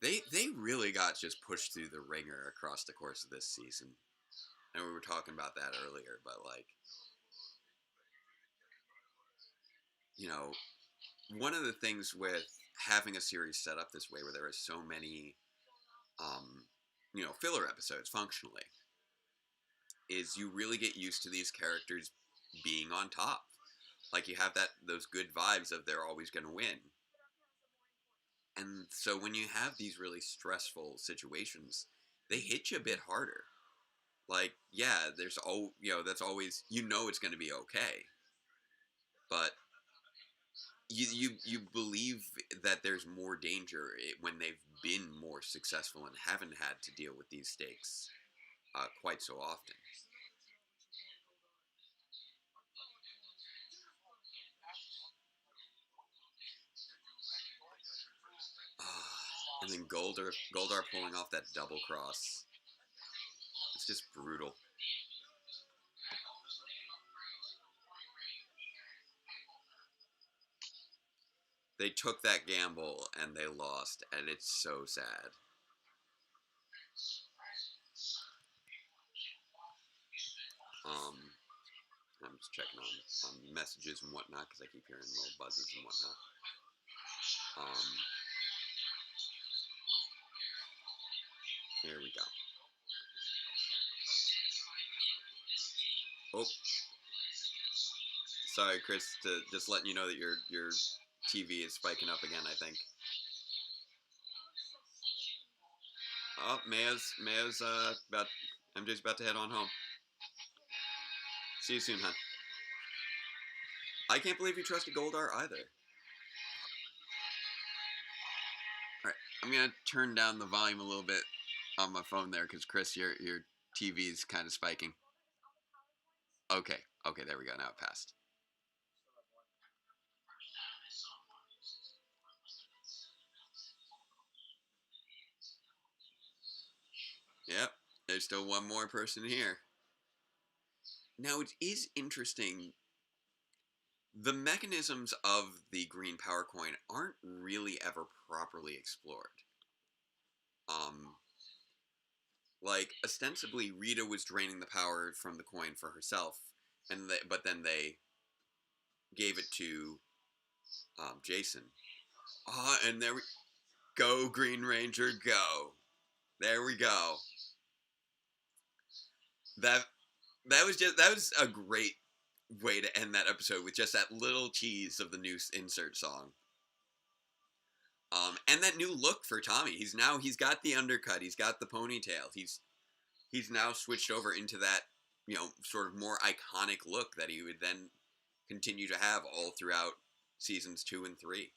They really got just pushed through the ringer across the course of this season. And we were talking about that earlier, but like, you know, one of the things with having a series set up this way where there are so many filler episodes functionally is you really get used to these characters being on top. Like you have those good vibes of they're always going to win. And so when you have these really stressful situations, they hit you a bit harder. Like, yeah, there's that's always, it's going to be okay. But you believe that there's more danger when they've been more successful and haven't had to deal with these stakes quite so often. And then Goldar pulling off that double cross. It's just brutal. They took that gamble and they lost, and it's so sad. I'm just checking on messages and whatnot because I keep hearing little buzzes and whatnot. Here we go. Oh, sorry, Chris. Just letting you know that your TV is spiking up again. I think. Oh, Mayo's about. MJ's about to head on home. See you soon, hon. I can't believe you trusted Goldar either. Alright, I'm going to turn down the volume a little bit on my phone there because, Chris, your TV is kind of spiking. Okay, there we go. Now it passed. Yep, there's still one more person here. Now, it is interesting. The mechanisms of the green power coin aren't really ever properly explored. Like, ostensibly, Rita was draining the power from the coin for herself, but then they gave it to Jason. And there we go, Green Ranger, go. There we go. That was a great way to end that episode with just that little tease of the new insert song. And that new look for Tommy. He's got the undercut. He's got the ponytail. He's now switched over into that, sort of more iconic look that he would then continue to have all throughout seasons 2 and 3.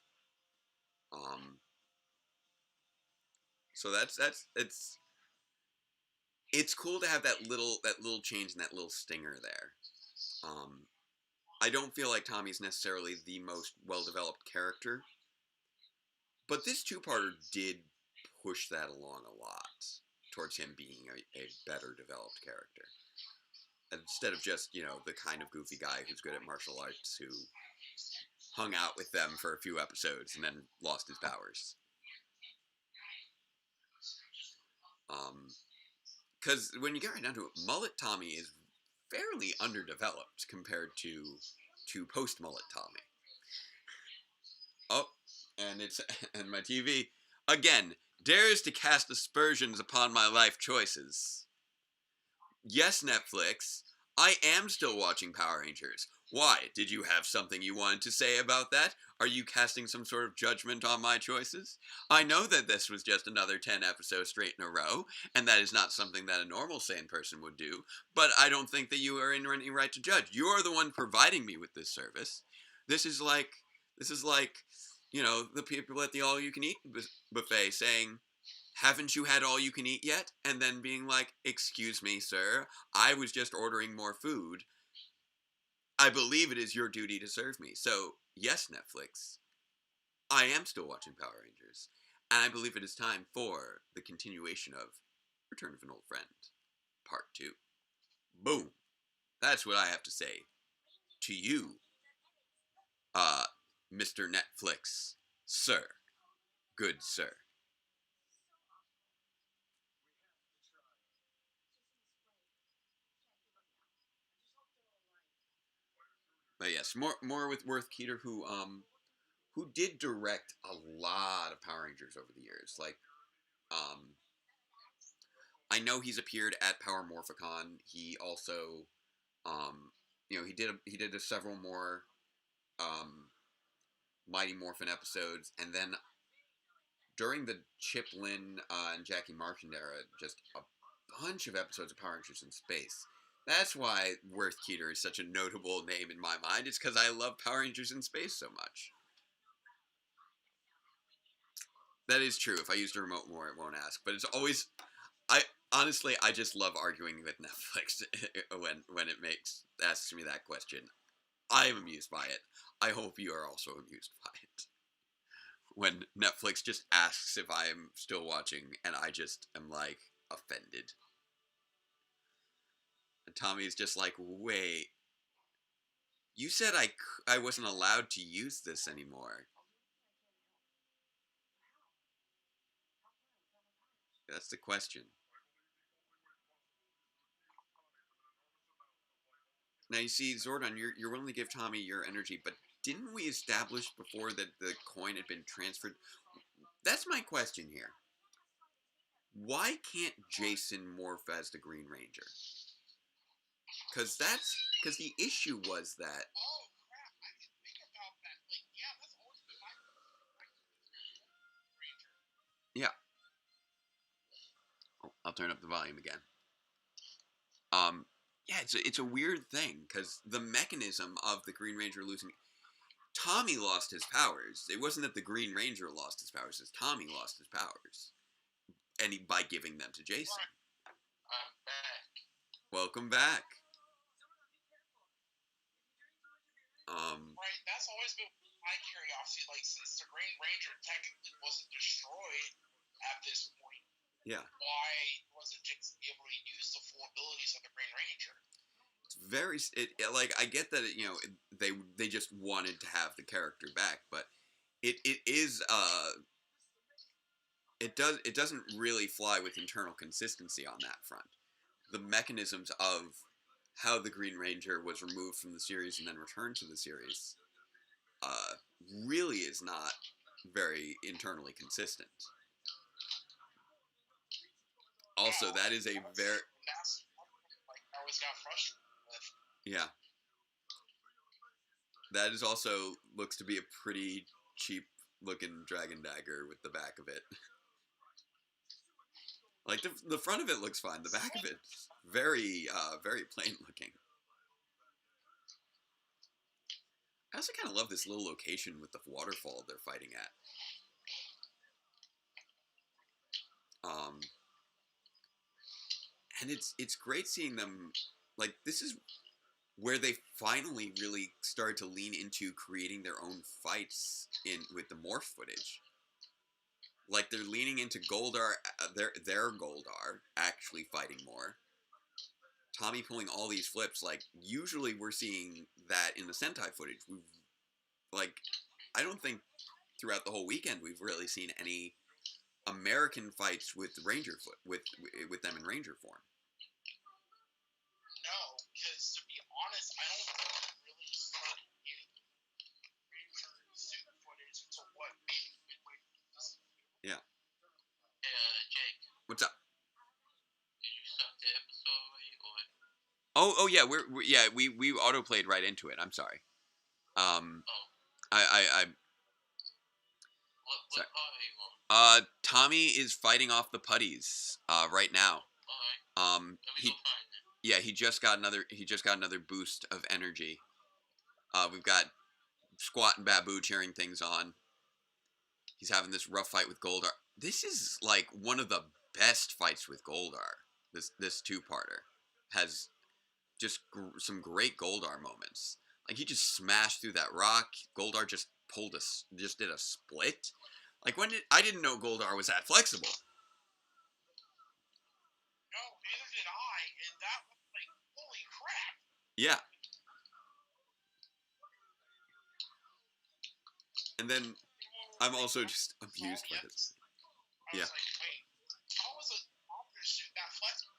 So it's cool to have that little change and that little stinger there. I don't feel like Tommy's necessarily the most well-developed character, but this two-parter did push that along a lot towards him being a better developed character. Instead of just, the kind of goofy guy who's good at martial arts who hung out with them for a few episodes and then lost his powers. Because when you get right down to it, Mullet Tommy is fairly underdeveloped compared to post-Mullet Tommy. Oh, and my TV, again, dares to cast aspersions upon my life choices. Yes, Netflix, I am still watching Power Rangers. Why? Did you have something you wanted to say about that? Are you casting some sort of judgment on my choices? I know that this was just another 10 episodes straight in a row, and that is not something that a normal sane person would do, but I don't think that you are in any right to judge. You are the one providing me with this service. This is like, the people at the all-you-can-eat buffet saying, haven't you had all you can eat yet? And then being like, excuse me, sir, I was just ordering more food. I believe it is your duty to serve me. So, yes, Netflix, I am still watching Power Rangers. And I believe it is time for the continuation of Return of an Old Friend, Part 2. Boom. That's what I have to say to you, Mr. Netflix, sir. Good sir. But yes, more with Worth Keeter, who did direct a lot of Power Rangers over the years. Like, I know he's appeared at Power Morphicon. He also, he did several more Mighty Morphin episodes, and then during the Chip Lynn and Jackie Marchand era, just a bunch of episodes of Power Rangers in Space. That's why Worth Keeter is such a notable name in my mind. It's because I love Power Rangers in Space so much. That is true. If I used a remote more, it won't ask. But it's always... I just love arguing with Netflix when it asks me that question. I am amused by it. I hope you are also amused by it. When Netflix just asks if I am still watching, and I just am, like, offended. And Tommy's just like, wait, you said I wasn't allowed to use this anymore. That's the question. Now, you see, Zordon, you're willing to give Tommy your energy, but didn't we establish before that the coin had been transferred? That's my question here. Why can't Jason morph as the Green Ranger? Because the issue was that... Oh, crap, I didn't think about that. Like, yeah, that's always been my Ranger. Yeah. Oh, I'll turn up the volume again. Yeah, it's a weird thing, because the mechanism of the Green Ranger losing... Tommy lost his powers. It wasn't that the Green Ranger lost his powers, it's Tommy lost his powers. By giving them to Jason. I'm back. Welcome back. Right, that's always been my curiosity. Like, since the Green Ranger technically wasn't destroyed at this point, why wasn't Jason able to use the full abilities of the Green Ranger? I get that they just wanted to have the character back, but it doesn't really fly with internal consistency on that front. The mechanisms of how the Green Ranger was removed from the series and then returned to the series really is not very internally consistent. Also, that is a very... I always got frustrated with. Yeah. That is also looks to be a pretty cheap looking Dragon Dagger with the back of it. Like, the front of it looks fine. The back of it's very, very plain looking. I also kind of love this little location with the waterfall they're fighting at. And it's great seeing them, like, this is where they finally really started to lean into creating their own fights with the morph footage. Like, they're leaning into Goldar, their Goldar actually fighting more. Tommy pulling all these flips. Like, usually we're seeing that in the Sentai footage. I don't think throughout the whole weekend we've really seen any American fights with with them in Ranger form. No, because to be honest, I don't think we really started getting Ranger suit footage until what, maybe midway through this. Yeah. Jake. What's up? Did you stop the episode already, or? Oh yeah, we autoplayed right into it. I'm sorry. What part are you on? Tommy is fighting off the putties right now. Alright. He just got another boost of energy. We've got Squat and Babu cheering things on. He's having this rough fight with Goldar. This is like one of the best fights with Goldar. This two-parter has just some great Goldar moments. Like, he just smashed through that rock. Goldar just did a split. Like, I didn't know Goldar was that flexible. No, neither did I, and that was like, holy crap. Yeah. And then I'm also just amused by this. I was like, wait, how was a officer suit that flexible?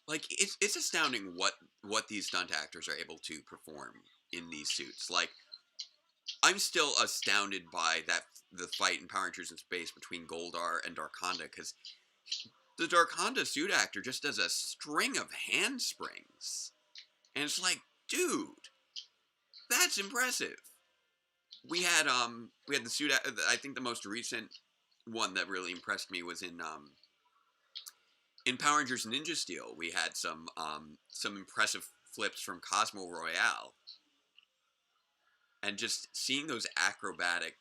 Like, it's astounding what these stunt actors are able to perform in these suits. Like, I'm still astounded by the fight in Power Rangers in Space between Goldar and Darkonda, because the Darkonda suit actor just does a string of handsprings. And it's like, dude, that's impressive. We had the suit. I think the most recent one that really impressed me was in Power Rangers Ninja Steel. We had some impressive flips from Cosmo Royale, and just seeing those acrobatic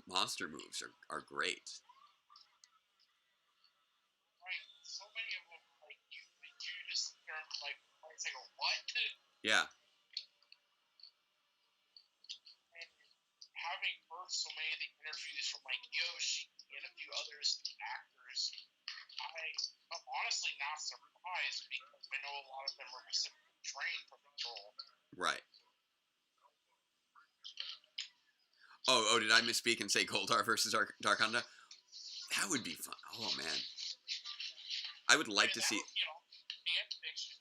monster moves are great. Right. So many of them, like you just hear like say, "What?" Yeah. Having heard so many of the interviews from like Yoshi and a few others actors, I'm honestly not surprised because I know a lot of them were specifically trained for the role. Right. Oh, did I misspeak and say Goldar versus Darkonda? That would be fun. Oh man, I would like to see. Fan fiction.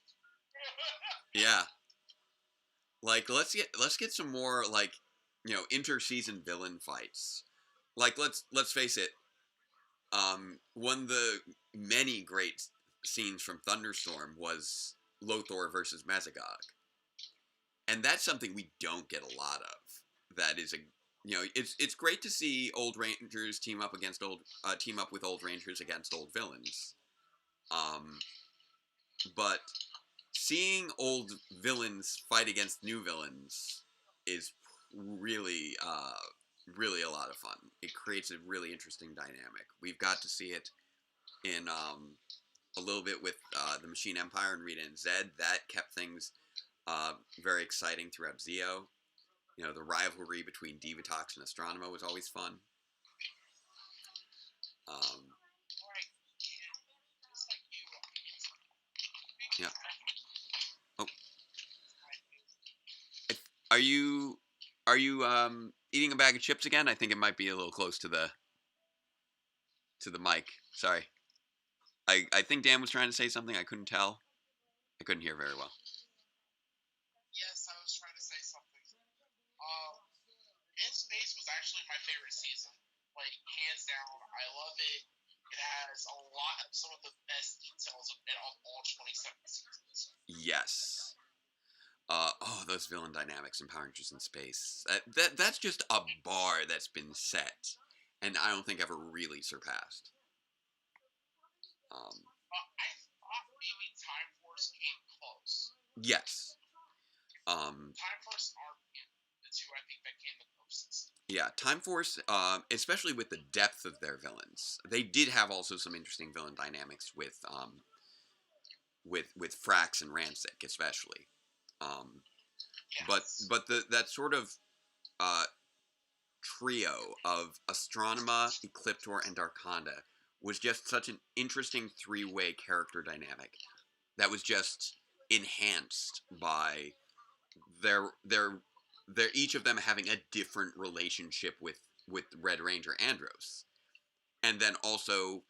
Yeah. Like, let's get some more, like, inter-season villain fights. Like, let's face it. One of the many great scenes from Thunderstorm was Lothor versus Mesogog, and that's something we don't get a lot of. That is it's great to see old Rangers team up with old Rangers against old villains. But seeing old villains fight against new villains is really, really a lot of fun. It creates a really interesting dynamic. We've got to see it in a little bit with the Machine Empire and Rita and Zed. That kept things very exciting throughout Zeo. The rivalry between Divatox and Astronema was always fun. Yeah. Oh. Are you eating a bag of chips again? I think it might be a little close to the mic. Sorry. I think Dan was trying to say something. I couldn't tell. I couldn't hear very well. Yes, I was trying to say something. In Space was actually my favorite season. Like, hands down, I love it. It has a lot of some of the best details of all 27 seasons. Yes. Those villain dynamics in Power Rangers in Space. That's just a bar that's been set, and I don't think ever really surpassed. I thought maybe Time Force came close. Yes. Time Force and Arcane, the two I think that came the closest. Yeah, Time Force, especially with the depth of their villains, they did have also some interesting villain dynamics with Frax and Ransik, especially. Yes. But that sort of trio of Astronema, Ecliptor, and Darkonda was just such an interesting three-way character dynamic that was just enhanced by their each of them having a different relationship with Red Ranger Andros, and then also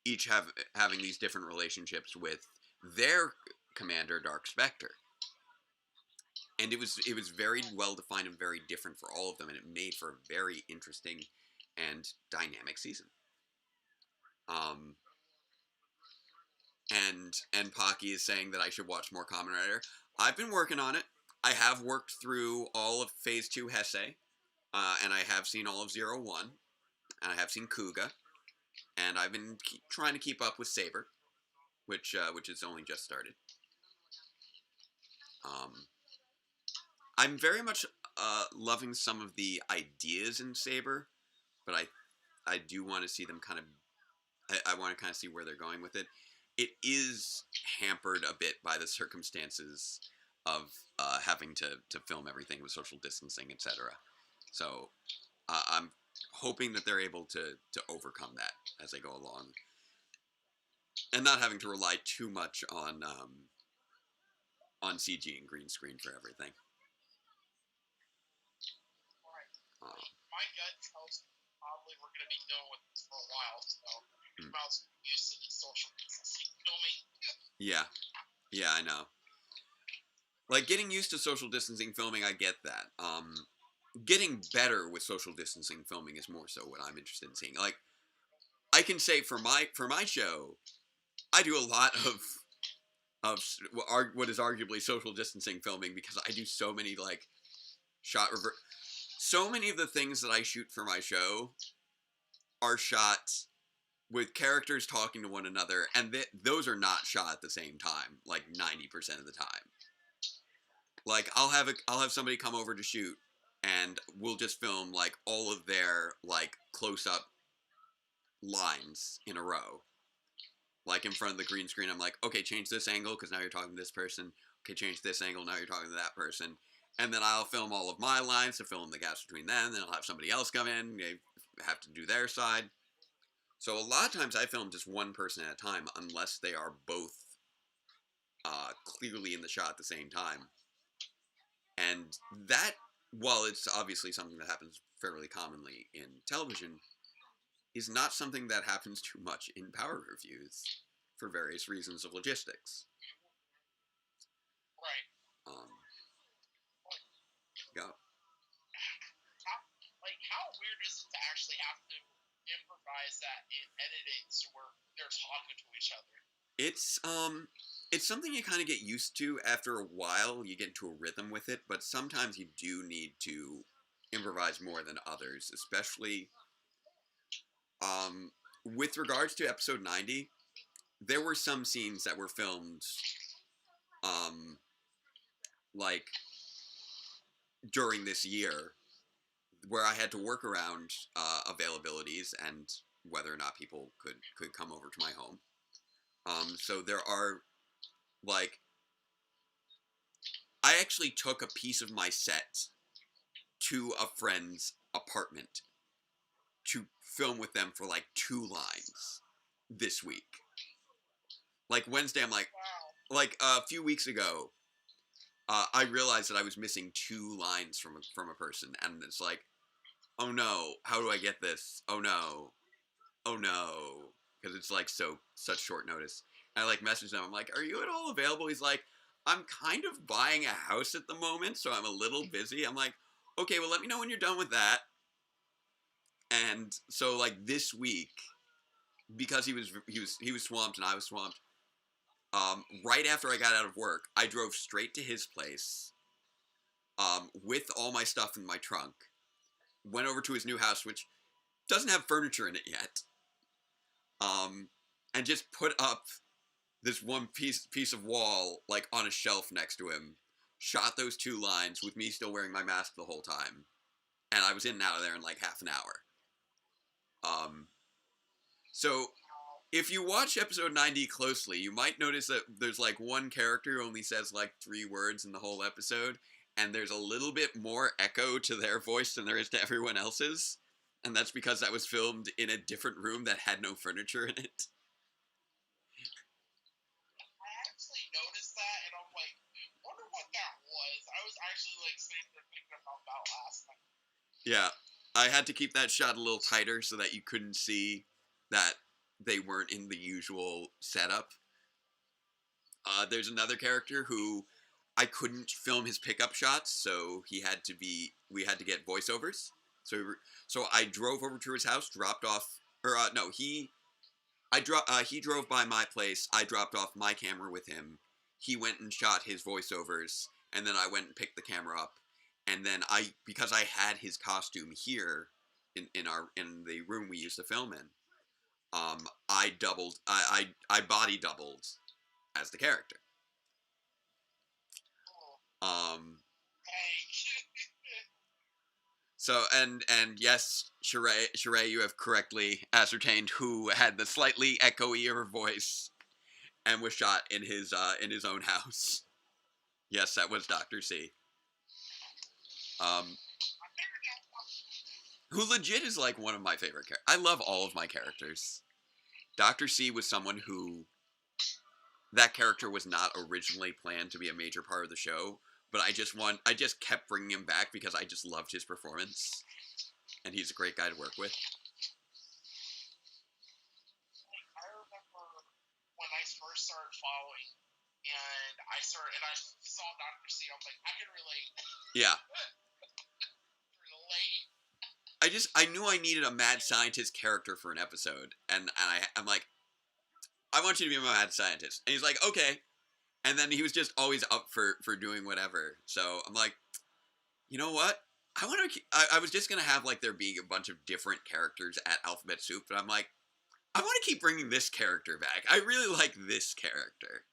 each having these different relationships with their commander Dark Spectre. And it was very well defined and very different for all of them, and it made for a very interesting and dynamic season. And Pocky is saying that I should watch more Kamen Rider. I've been working on it. I have worked through all of Phase 2 Heisei, and I have seen all of 01, and I have seen Kuga, and I've been trying to keep up with Saber, which has only just started. I'm very much loving some of the ideas in Saber, but I do want to see them kind of. I want to kind of see where they're going with it. It is hampered a bit by the circumstances of having to film everything with social distancing, etc. So I'm hoping that they're able to overcome that as they go along, and not having to rely too much on CG and green screen for everything. My gut tells me probably we're going to be dealing with this for a while, so I'm also used to the social distancing filming. Yeah. Yeah, I know. Like, getting used to social distancing filming, I get that. Getting better with social distancing filming is more so what I'm interested in seeing. Like, I can say for my show, I do a lot of what is arguably social distancing filming because I do so many, like, so many of the things that I shoot for my show are shot with characters talking to one another, and those are not shot at the same time, like 90% of the time. Like, I'll have somebody come over to shoot, and we'll just film, like, all of their, like, close-up lines in a row. Like, in front of the green screen, I'm like, okay, change this angle, because now you're talking to this person. Okay, change this angle, now you're talking to that person. And then I'll film all of my lines to fill in the gaps between them, then I'll have somebody else come in, they have to do their side. So a lot of times I film just one person at a time, unless they are both clearly in the shot at the same time. And that, while it's obviously something that happens fairly commonly in television, is not something that happens too much in power reviews for various reasons of logistics. Right. Yeah. How weird is it to actually have to improvise that and edit it so where they're talking to each other? It's something you kind of get used to after a while. You get into a rhythm with it, but sometimes you do need to improvise more than others, especially with regards to episode 90. There were some scenes that were filmed like during this year where I had to work around availabilities and whether or not people could come over to my home. So there are, like, I actually took a piece of my set to a friend's apartment to film with them for, like, 2 lines this week. Like, Wednesday, I'm like, wow. Like, a few weeks ago, I realized that I was missing 2 lines from a person, and it's like, oh no, how do I get this? Oh no, because it's, like, such short notice. And I, like, messaged him. I'm like, are you at all available? He's like, I'm kind of buying a house at the moment, so I'm a little busy. I'm like, okay, well, let me know when you're done with that. And so, like, this week, because he was swamped and I was swamped, right after I got out of work, I drove straight to his place with all my stuff in my trunk, went over to his new house, which doesn't have furniture in it yet, and just put up this one piece of wall, like, on a shelf next to him, shot those 2 lines with me still wearing my mask the whole time, and I was in and out of there in, like, half an hour. So if you watch episode 90 closely, you might notice that there's, like, one character who only says, like, 3 words in the whole episode, and there's a little bit more echo to their voice than there is to everyone else's, and that's because that was filmed in a different room that had no furniture in it. I actually noticed that, and I'm like, wonder what that was. I was actually, like, sitting there thinking about that last night. Yeah, I had to keep that shot a little tighter so that you couldn't see that they weren't in the usual setup. There's another character who I couldn't film his pickup shots, so we had to get voiceovers. So I drove over to his house, dropped off, he drove by my place. I dropped off my camera with him. He went and shot his voiceovers, and then I went and picked the camera up. And then because I had his costume here in the room we used to film in, I body doubled as the character. So, and yes, Sheree, you have correctly ascertained who had the slightly echoier voice and was shot in his own house. Yes, that was Dr. C. Who legit is, like, one of my favorite characters. I love all of my characters. Dr. C was someone who, that character was not originally planned to be a major part of the show, but I just kept bringing him back because I just loved his performance. and he's a great guy to work with. I remember when I first started following, and I saw Dr. C. I'm like, I can relate. Yeah. relate. I knew I needed a mad scientist character for an episode, and I'm like, I want you to be my mad scientist, and he's like, okay, and then he was just always up for doing whatever. So I'm like, you know what? I was just gonna have like there being a bunch of different characters at Alphabet Soup, but I'm like, I want to keep bringing this character back. I really like this character.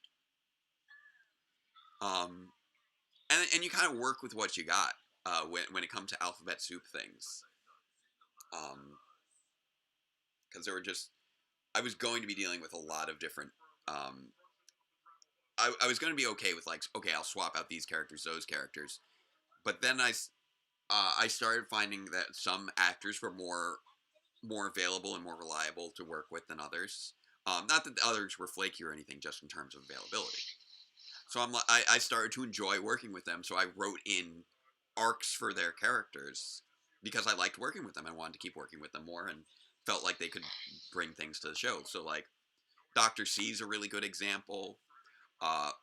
And you kind of work with what you got when it comes to Alphabet Soup things. Because there were just, I was going to be dealing with a lot of different. I was going to be okay with like, okay, I'll swap out these characters, those characters, but then I started finding that some actors were more available and more reliable to work with than others. Not that the others were flaky or anything, just in terms of availability. So I started to enjoy working with them. So I wrote in arcs for their characters because I liked working with them. I wanted to keep working with them more and felt like they could bring things to the show. So like Dr. C's a really good example. R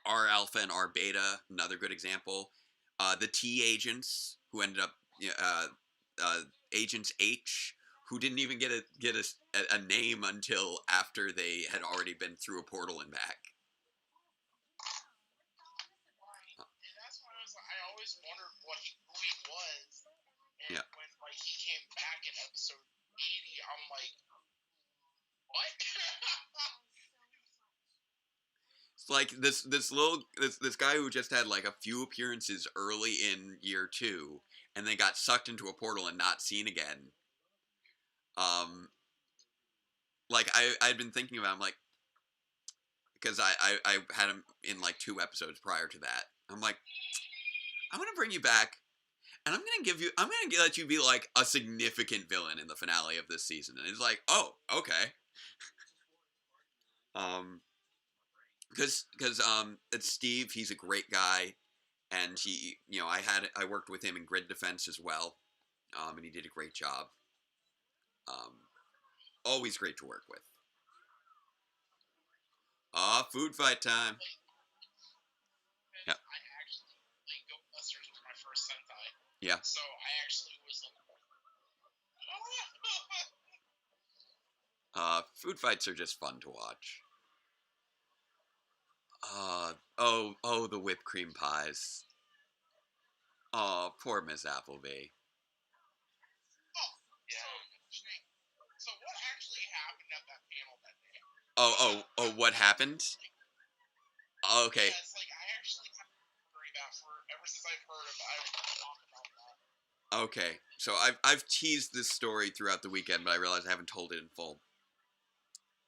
Alpha and R Beta, another good example. The T agents who ended up Agents H, who didn't even get a name until after they had already been through a portal and back. And that's why I always wondered who he was. And when like he came back in episode 80, I'm like, what? It's like this guy who just had like a few appearances early in year 2, and then got sucked into a portal and not seen again. Like I'd been thinking about him, like, because I had him in like 2 episodes prior to that. I'm like, I'm gonna bring you back, and I'm gonna let you be like a significant villain in the finale of this season. And it's like, oh, okay. Because it's Steve. He's a great guy, and he, I worked with him in Grid Defense as well, and he did a great job. Always great to work with. Food fight time. Yeah. I actually, like, Ghostbusters was my first Sentai. Yeah. So I actually was like, food fights are just fun to watch. The whipped cream pies. Oh, poor Miss Appleby. Oh, yeah. So what actually happened at that panel that day? What happened? Okay. Yeah, it's like I actually have heard that ever since I've heard of it. I've talked about that. Okay, so I've teased this story throughout the weekend, but I realized I haven't told it in full.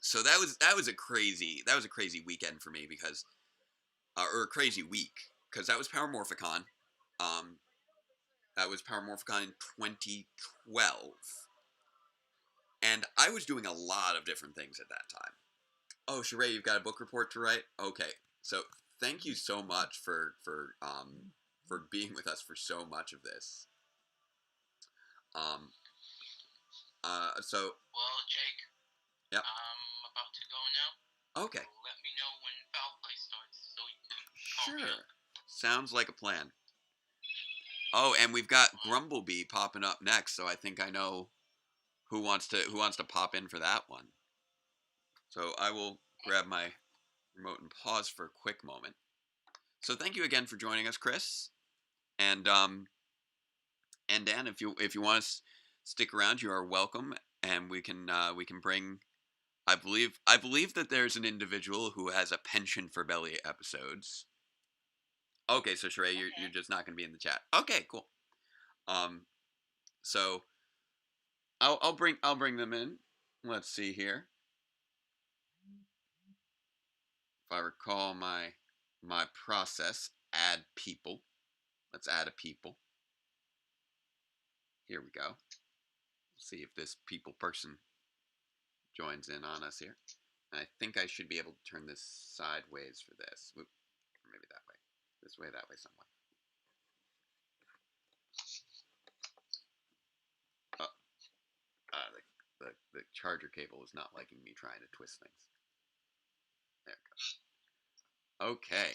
So that was a crazy weekend for me because, or a crazy week, because that was Power Morphicon. That was Power Morphicon in 2012, and I was doing a lot of different things at that time. Oh, Sheree, you've got a book report to write? Okay, so thank you so much for being with us for so much of this. So. Well, Jake. Yep. I'm about to go now. Okay. So let me know when foul play starts so you can call me up. Sounds like a plan. Oh, and we've got Grumblebee popping up next, so I think I know who wants to pop in for that one. So I will grab my remote and pause for a quick moment. So thank you again for joining us, Chris. And Dan, if you want to stick around, you are welcome, and we can bring. I believe that there's an individual who has a penchant for belly episodes. Okay, so Sheree, you're just not going to be in the chat. Okay, cool. So I'll bring them in. Let's see here. If I recall my process, add people. Let's add a people. Here we go. See if this people person joins in on us here. And I think I should be able to turn this sideways for this. Oop, or maybe that way. This way, that way, somewhat. charger cable is not liking me trying to twist things. There it goes. Okay.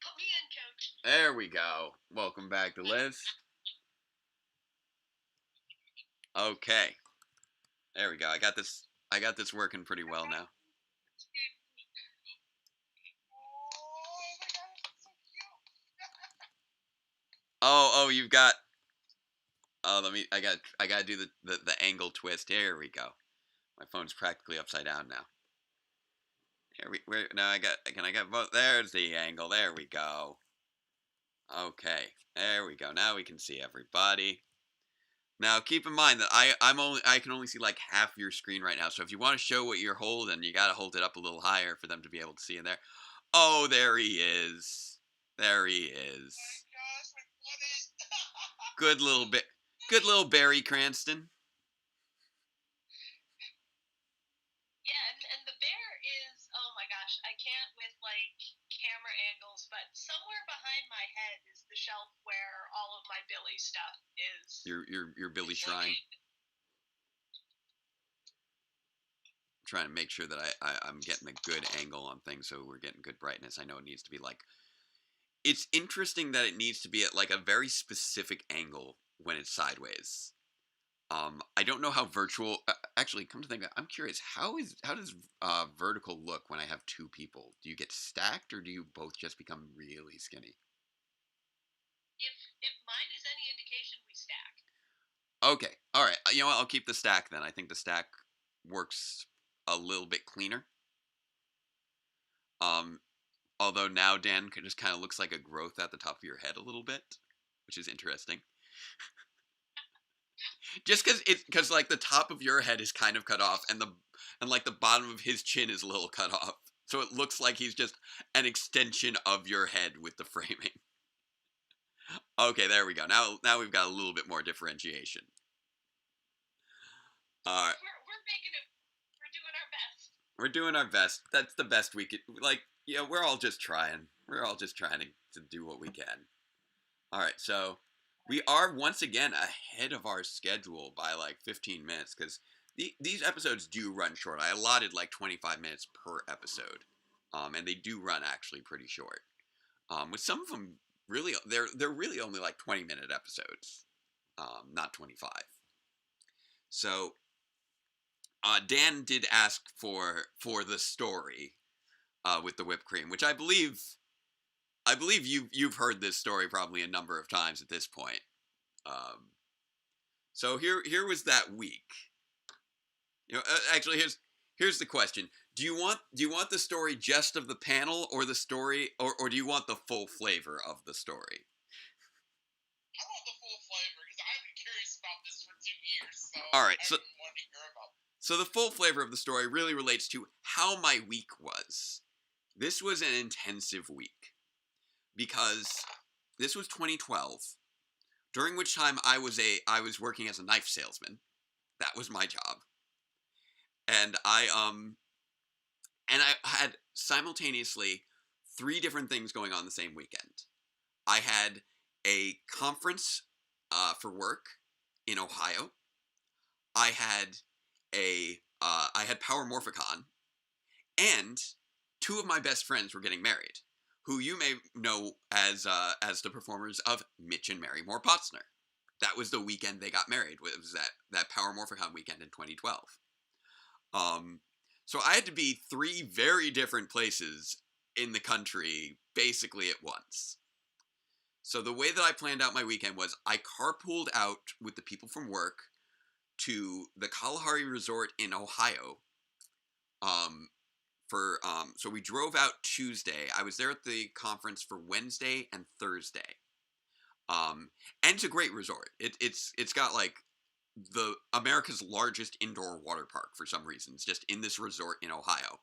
Put me in, Coach. There we go. Welcome back to Liz. Okay. There we go. I got this working pretty well now. Oh, you've got. Oh, I got to do the angle twist. Here we go. My phone's practically upside down now. Now can I get both? There's the angle. There we go. Okay, there we go. Now we can see everybody. Now keep in mind that I can only see like half your screen right now. So if you want to show what you're holding, you got to hold it up a little higher for them to be able to see in there. Oh, there he is. There he is. Good little Barry Cranston. Yeah, and the bear is, oh my gosh, I can't with like camera angles, but somewhere behind my head is the shelf where all of my Billy stuff is. Your Billy shrine. I'm trying to make sure that I'm getting a good angle on things, so we're getting good brightness. I know it needs to be like. It's interesting that it needs to be at like a very specific angle when it's sideways. I don't know how virtual. Actually, come to think of it, I'm curious. How does vertical look when I have two people? Do you get stacked, or do you both just become really skinny? If mine is any indication, we stack. Okay, all right. You know what? I'll keep the stack then. I think the stack works a little bit cleaner. Although now Dan just kind of looks like a growth at the top of your head a little bit, which is interesting. Just because like the top of your head is kind of cut off, and like the bottom of his chin is a little cut off, so it looks like he's just an extension of your head with the framing. Okay, there we go. Now we've got a little bit more differentiation. We're making it. We're doing our best. We're doing our best. That's the best we could. Like, yeah, we're all just trying. We're all just trying to do what we can. All right, so we are once again ahead of our schedule by like 15 minutes because these episodes do run short. I allotted like 25 minutes per episode, and they do run actually pretty short. With some of them, really, they're really only like 20-minute episodes, not 25. So Dan did ask for the story with the whipped cream, which I believe you've heard this story probably a number of times at this point. So here was that week. You know, actually, here's the question: Do you want the story just of the panel, or the story, or do you want the full flavor of the story? I want the full flavor because I've been curious about this for 2 years. So all right, I so want to hear about it. So the full flavor of the story really relates to how my week was. This was an intensive week because this was 2012, during which time I was working as a knife salesman. That was my job, and I had simultaneously 3 different things going on the same weekend. I had a conference for work in Ohio. I had Power Morphicon, and 2 of my best friends were getting married, who you may know as the performers of Mitch and Mary Moore Potsner. That was the weekend they got married. It was that Power Morphicon weekend in 2012. So I had to be 3 very different places in the country basically at once. So the way that I planned out my weekend was I carpooled out with the people from work to the Kalahari Resort in Ohio. So we drove out Tuesday. I was there at the conference for Wednesday and Thursday. And it's a great resort. It's got like the America's largest indoor water park for some reason. It's just in this resort in Ohio,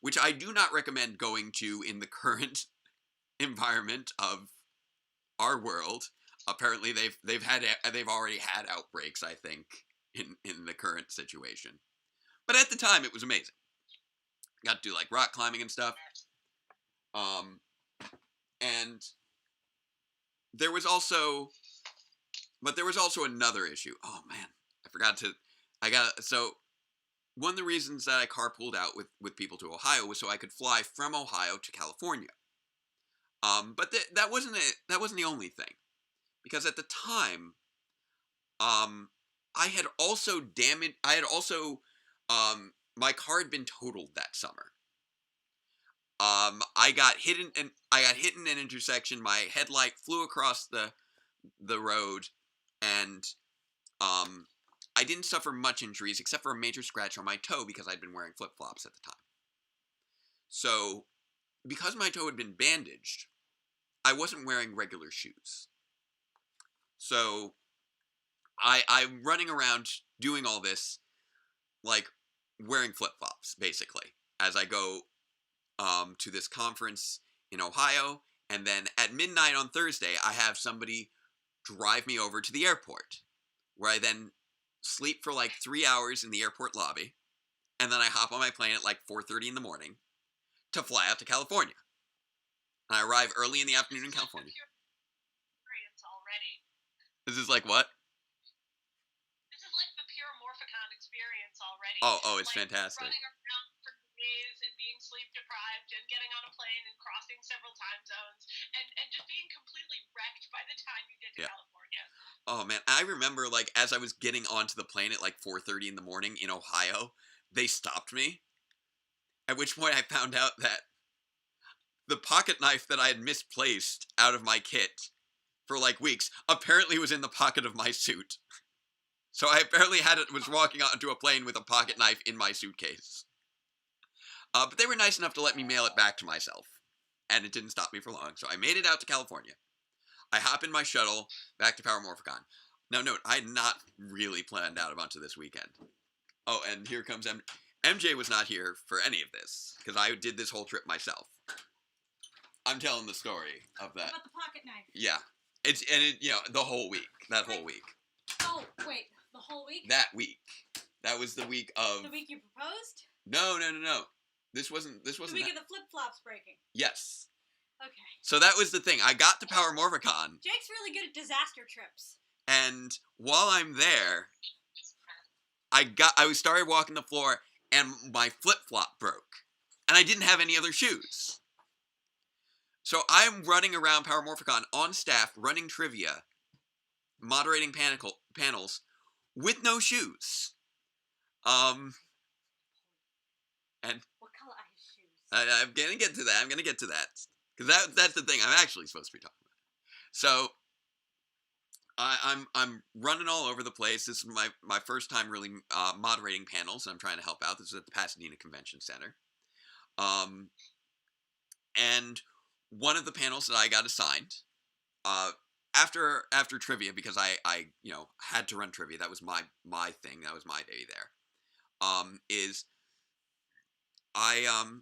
which I do not recommend going to in the current environment of our world. Apparently they've already had outbreaks, I think, in the current situation. But at the time, it was amazing. Got to do like rock climbing and stuff. And there was also but there was also another issue. Oh man, so one of the reasons that I carpooled out with people to Ohio was so I could fly from Ohio to California. But that wasn't the only thing, because at the time, I had also my car had been totaled that summer. I got hit in an intersection. My headlight flew across the road, and I didn't suffer much injuries except for a major scratch on my toe because I'd been wearing flip-flops at the time. So, because my toe had been bandaged, I wasn't wearing regular shoes. So, I'm running around doing all this, like, wearing flip-flops, basically, as I go to this conference in Ohio, and then at midnight on Thursday, I have somebody drive me over to the airport, where I then sleep for like 3 hours in the airport lobby, and then I hop on my plane at like 4:30 in the morning to fly out to California. And I arrive early in the afternoon in California. This is like what? This is like the pure Morphicon experience already. Oh, it's like fantastic. Running around for days and being sleep deprived and getting on a plane and crossing several time zones and just being completely wrecked by the time you get to California. Oh man, I remember like as I was getting onto the plane at like 4:30 in the morning in Ohio, they stopped me. At which point I found out that the pocket knife that I had misplaced out of my kit for like weeks apparently was in the pocket of my suit. So I apparently was walking onto a plane with a pocket knife in my suitcase. But they were nice enough to let me mail it back to myself, and it didn't stop me for long. So I made it out to California. I hop in my shuttle back to Power Morphicon. Now note, I had not really planned out a bunch of this weekend. Oh, and here comes MJ was not here for any of this, because I did this whole trip myself. I'm telling the story of that. About the pocket knife. Yeah. The whole week. That whole week. Oh, wait. The whole week? That week. That was the week of... The week you proposed? No. This wasn't the week of the flip-flops breaking. Yes. Okay. So that was the thing. I got to Power Morphicon. Jake's really good at disaster trips. And while I'm there, I started walking the floor, and my flip-flop broke. And I didn't have any other shoes. So I'm running around Power Morphicon on staff, running trivia, moderating panels, with no shoes. And what color are his shoes? I'm gonna get to that. Because that's the thing I'm actually supposed to be talking about. So I'm running all over the place. This is my first time really moderating panels, and I'm trying to help out. This is at the Pasadena Convention Center. And one of the panels that I got assigned, after trivia, because I had to run trivia. That was my thing. That was my day there. Is I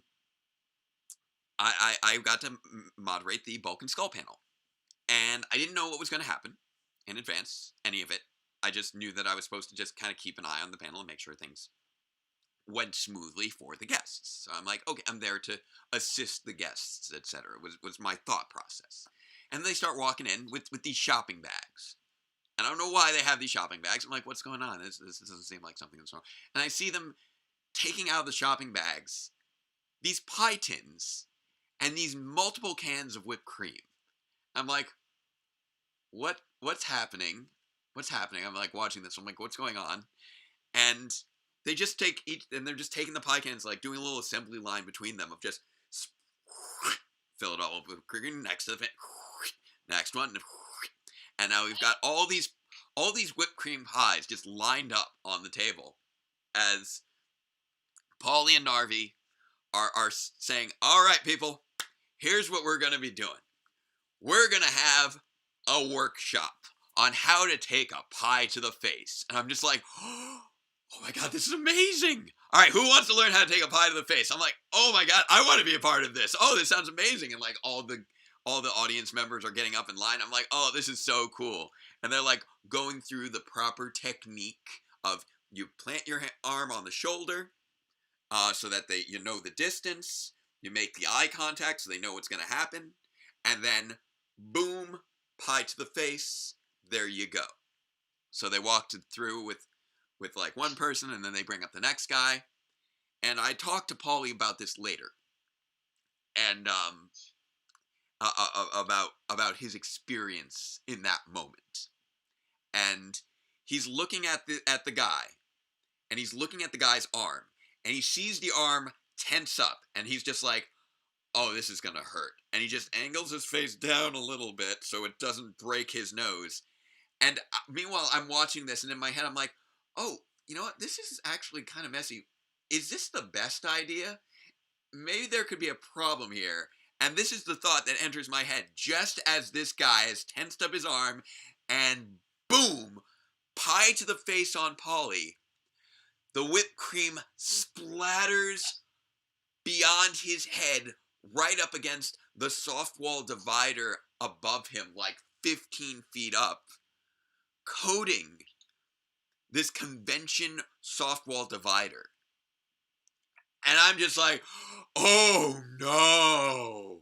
got to moderate the Bulk and Skull panel, and I didn't know what was going to happen in advance, any of it. I just knew that I was supposed to just kind of keep an eye on the panel and make sure things went smoothly for the guests. So I'm like, okay, I'm there to assist the guests, etc. was my thought process. And they start walking in with these shopping bags. And I don't know why they have these shopping bags. I'm like, what's going on? This doesn't seem like something that's wrong. And I see them taking out of the shopping bags these pie tins and these multiple cans of whipped cream. I'm like, what's happening? What's happening? I'm like watching this. I'm like, what's going on? And they just take they're just taking the pie cans, like doing a little assembly line between them of just fill it all up with cream, next to the next one, and now we've got all these whipped cream pies just lined up on the table as Paulie and Narvi are saying, all right, people, here's what we're going to be doing. We're going to have a workshop on how to take a pie to the face. And I'm just like, oh my God, this is amazing. All right, who wants to learn how to take a pie to the face? I'm like, oh my God, I want to be a part of this. Oh, this sounds amazing. And like all the audience members are getting up in line. I'm like, oh, this is so cool. And they're like going through the proper technique of you plant your arm on the shoulder so that you know the distance. You make the eye contact so they know what's going to happen. And then, boom, pie to the face. There you go. So they walked through with like one person, and then they bring up the next guy. And I talked to Paulie about this later, and about his experience in that moment. And he's looking at the guy, and he's looking at the guy's arm, and he sees the arm tense up, and he's just like, oh, this is gonna hurt. And he just angles his face down a little bit so it doesn't break his nose. And meanwhile, I'm watching this, and in my head, I'm like, oh, you know what? This is actually kind of messy. Is this the best idea? Maybe there could be a problem here. And this is the thought that enters my head just as this guy has tensed up his arm, and boom, pie to the face on Paulie. The whipped cream splatters beyond his head, right up against the soft wall divider above him, like 15 feet up, coating this convention soft wall divider. And I'm just like, oh no.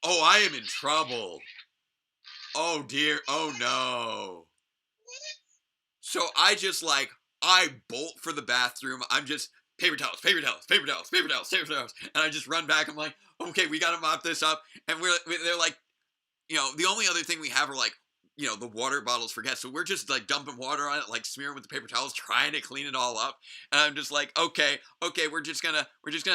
Oh, I am in trouble. Oh dear, oh no. So I just like, I bolt for the bathroom. I'm just, paper towels. And I just run back. I'm like, okay, we gotta mop this up. And they're like, you know, the only other thing we have are like, you know, the water bottles for guests. So we're just like dumping water on it, like smearing with the paper towels, trying to clean it all up. And I'm just like, okay, we're just gonna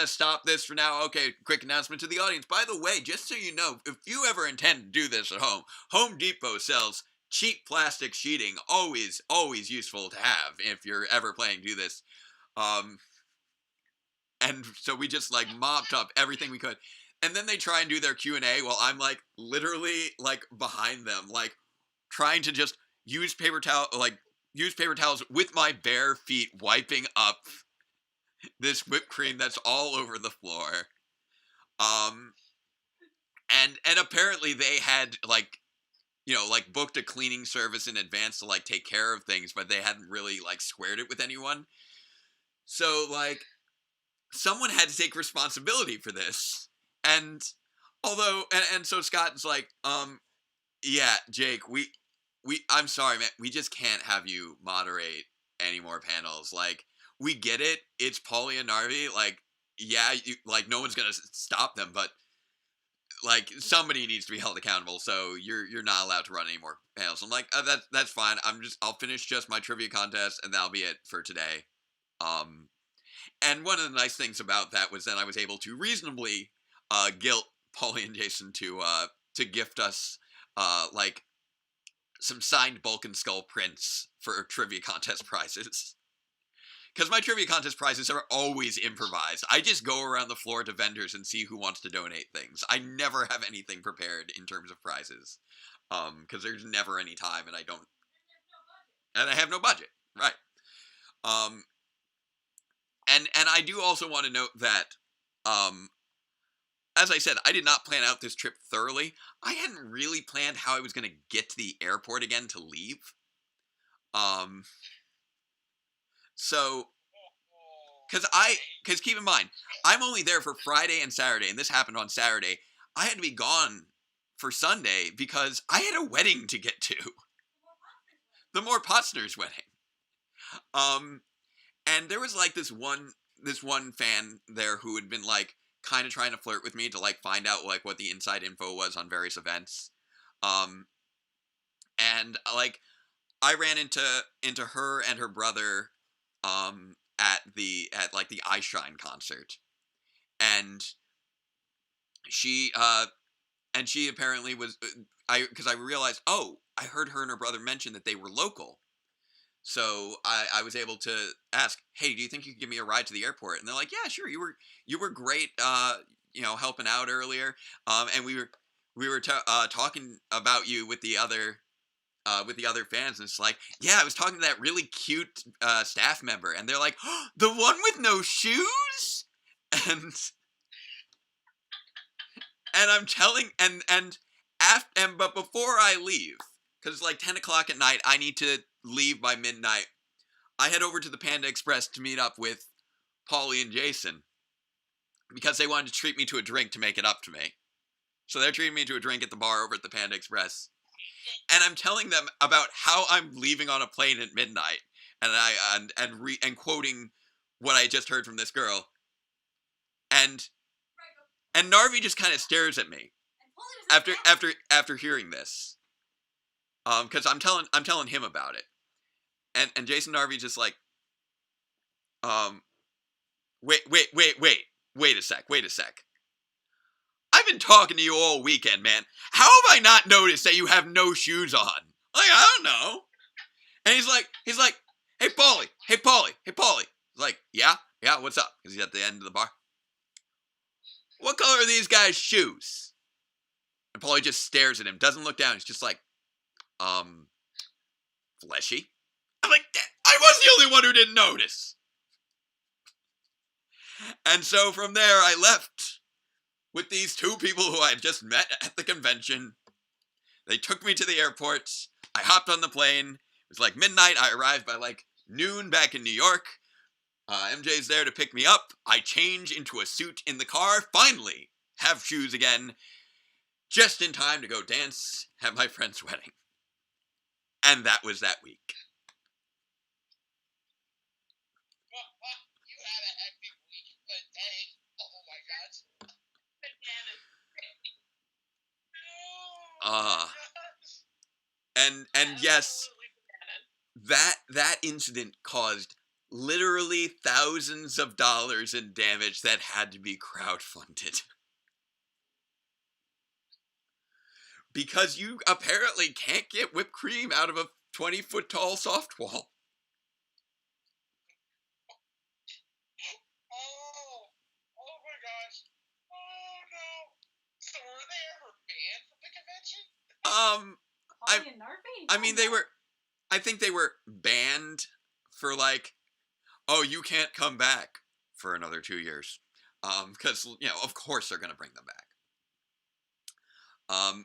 stop this for now. Okay, quick announcement to the audience. By the way, just so you know, if you ever intend to do this at home, Home Depot sells cheap plastic sheeting. Always useful to have if you're ever planning to do this. And so we just like mopped up everything we could. And then they try and do their Q&A while I'm like literally like behind them, like trying to just use paper towels with my bare feet, wiping up this whipped cream that's all over the floor. And apparently they had like, you know, like booked a cleaning service in advance to like take care of things, but they hadn't really like squared it with anyone. So like someone had to take responsibility for this. And although, and so Scott's like, yeah, Jake, I'm sorry, man, we just can't have you moderate any more panels. Like, we get it, it's Paulie and Narvi, like, yeah, like, no one's gonna stop them, but, like, somebody needs to be held accountable, so you're not allowed to run any more panels. I'm like, that's fine, I'll finish just my trivia contest, and that'll be it for today. And one of the nice things about that was that I was able to reasonably guilt Paulie and Jason to gift us like some signed Bulk and Skull prints for trivia contest prizes. Because my trivia contest prizes are always improvised. I just go around the floor to vendors and see who wants to donate things. I never have anything prepared in terms of prizes. Because there's never any time, and I have no budget. Right. And I do also want to note that, as I said, I did not plan out this trip thoroughly. I hadn't really planned how I was going to get to the airport again to leave. So, because keep in mind, I'm only there for Friday and Saturday, and this happened on Saturday. I had to be gone for Sunday because I had a wedding to get to. The Moore Potsner's wedding. And there was like this one fan there who had been like kind of trying to flirt with me to like find out like what the inside info was on various events. And like I ran into her and her brother at like the Ice Shrine concert. And she apparently was because I realized, oh, I heard her and her brother mention that they were local. So I was able to ask, hey, do you think you could give me a ride to the airport? And they're like, yeah, sure. You were great, helping out earlier. And we were talking about you with the other fans. And it's like, yeah, I was talking to that really cute staff member. And they're like, oh, the one with no shoes? And I'm telling, but before I leave, because it's like 10 o'clock at night, I need to leave by midnight. I head over to the Panda Express to meet up with Paulie and Jason because they wanted to treat me to a drink to make it up to me. So they're treating me to a drink at the bar over at the Panda Express. And I'm telling them about how I'm leaving on a plane at midnight, and quoting what I just heard from this girl, and Narvi just kind of stares at me after hearing this, because I'm telling him about it, and Jason Narvi just like, wait a sec. I've been talking to you all weekend, man. How have I not noticed that you have no shoes on? Like, I don't know. And he's like, hey, Paulie. He's like, yeah, what's up? Because he's at the end of the bar. What color are these guys' shoes? And Paulie just stares at him, doesn't look down. He's just like, fleshy. I'm like, I was the only one who didn't notice. And so from there, I left with these two people who I had just met at the convention. They took me to the airport. I hopped on the plane. It was like midnight. I arrived by like noon back in New York. MJ's there to pick me up. I change into a suit in the car. Finally, have shoes again. Just in time to go dance at my friend's wedding. And that was that week. You had a hectic week, but dang, oh my gosh. And yes, that incident caused literally thousands of dollars in damage that had to be crowdfunded. Because you apparently can't get whipped cream out of a 20-foot tall soft wall. Oh my gosh. Oh no. So were they ever banned from the convention? I think they were banned for like, oh, you can't come back for another 2 years. Because, of course they're going to bring them back.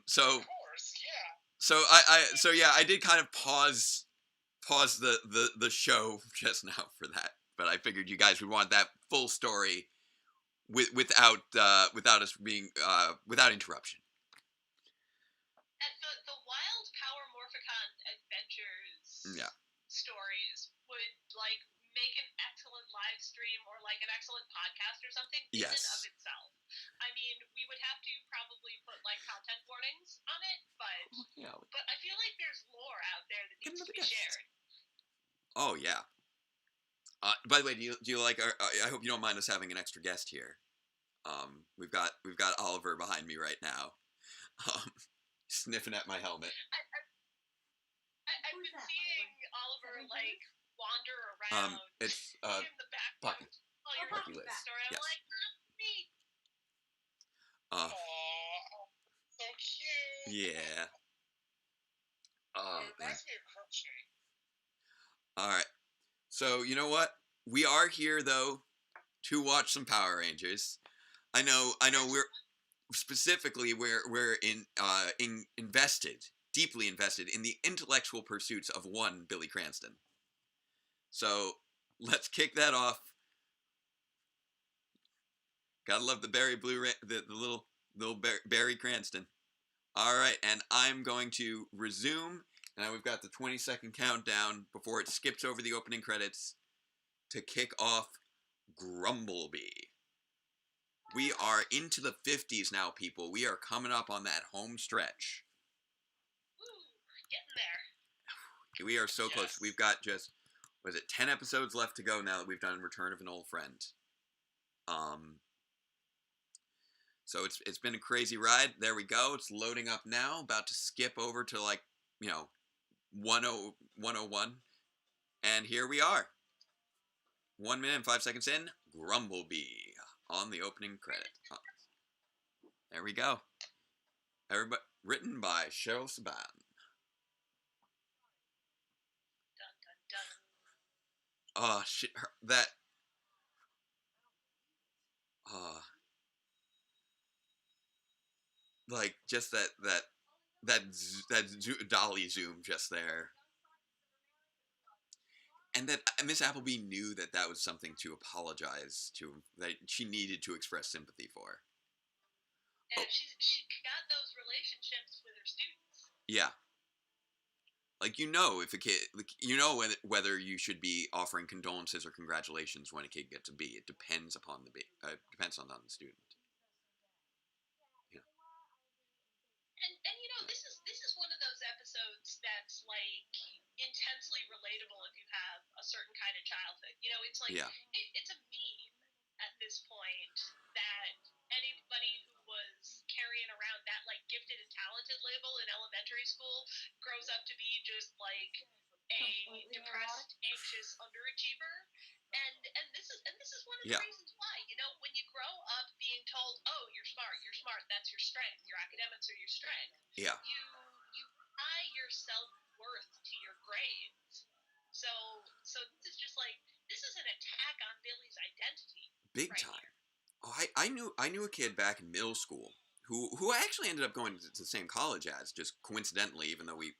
So, of course, yeah. So I did kind of pause the show just now for that, but I figured you guys would want that full story without us being without interruption. And the Wild Power Morphicon Adventures stories would like make an excellent live stream or like an excellent podcast or something in and of itself. I mean, we would have to probably put like content warnings on it, but I feel like there's lore out there that needs to be shared. Oh yeah. By the way, do you like our, I hope you don't mind us having an extra guest here. We've got Oliver behind me right now, sniffing at my helmet. I've been seeing Oliver like wander around it's in the background. Puppy. Oh, you're Puppy Puppy Liz. story. I'm Yes. like, me. So cute. Yeah. It reminds me of crochet. All right. So you know what? We are here though to watch some Power Rangers. I know. We're deeply invested in the intellectual pursuits of one Billy Cranston. So let's kick that off. Gotta love the the little Barry Cranston. All right, and I'm going to resume. Now we've got the 20-second countdown before it skips over the opening credits to kick off Grumblebee. We are into the 50s now, people. We are coming up on that home stretch. Ooh, getting there. We are so close. We've got just, 10 episodes left to go now that we've done Return of an Old Friend. So it's been a crazy ride. There we go. It's loading up now. About to skip over to 101. And here we are. 1 minute and 5 seconds in. Grumblebee on the opening credit. There we go. Everybody, written by Cheryl Saban. Dun, dun, dun. Oh shit! That. Like just that dolly zoom just there. And that Miss Appleby knew that was something to apologize to, that she needed to express sympathy for. And she got those relationships with her students. Yeah. Like, if a kid, whether you should be offering condolences or congratulations when a kid gets a B. It depends upon depends on the student. Yeah. And this is one of those episodes that's like intensely relatable if you have a certain kind of childhood. It's like it's a meme at this point that anybody who was carrying around that like gifted and talented label in elementary school grows up to be just like a depressed, anxious underachiever. And this is one of the reasons why, when you grow up being told, oh, you're smart, that's your strength, your academics are your strength. Yeah. You tie your self-worth to your grades. So this is just like, this is an attack on Billy's identity. Big time. Here. Oh, I knew a kid back in middle school who I actually ended up going to the same college as, just coincidentally, even though we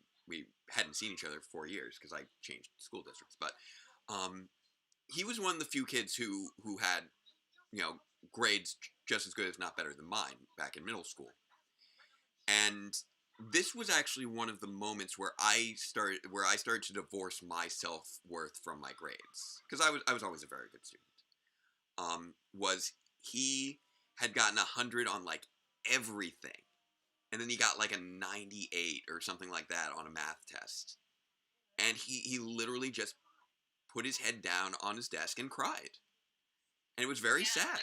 hadn't seen each other for 4 years because I changed school districts. But he was one of the few kids who had, grades just as good, if not better, than mine back in middle school. And this was actually one of the moments where I started to divorce my self-worth from my grades, because I was always a very good student. Was he had gotten 100 on like everything, and then he got like a 98 or something like that on a math test, and he literally just put his head down on his desk and cried, and it was very sad.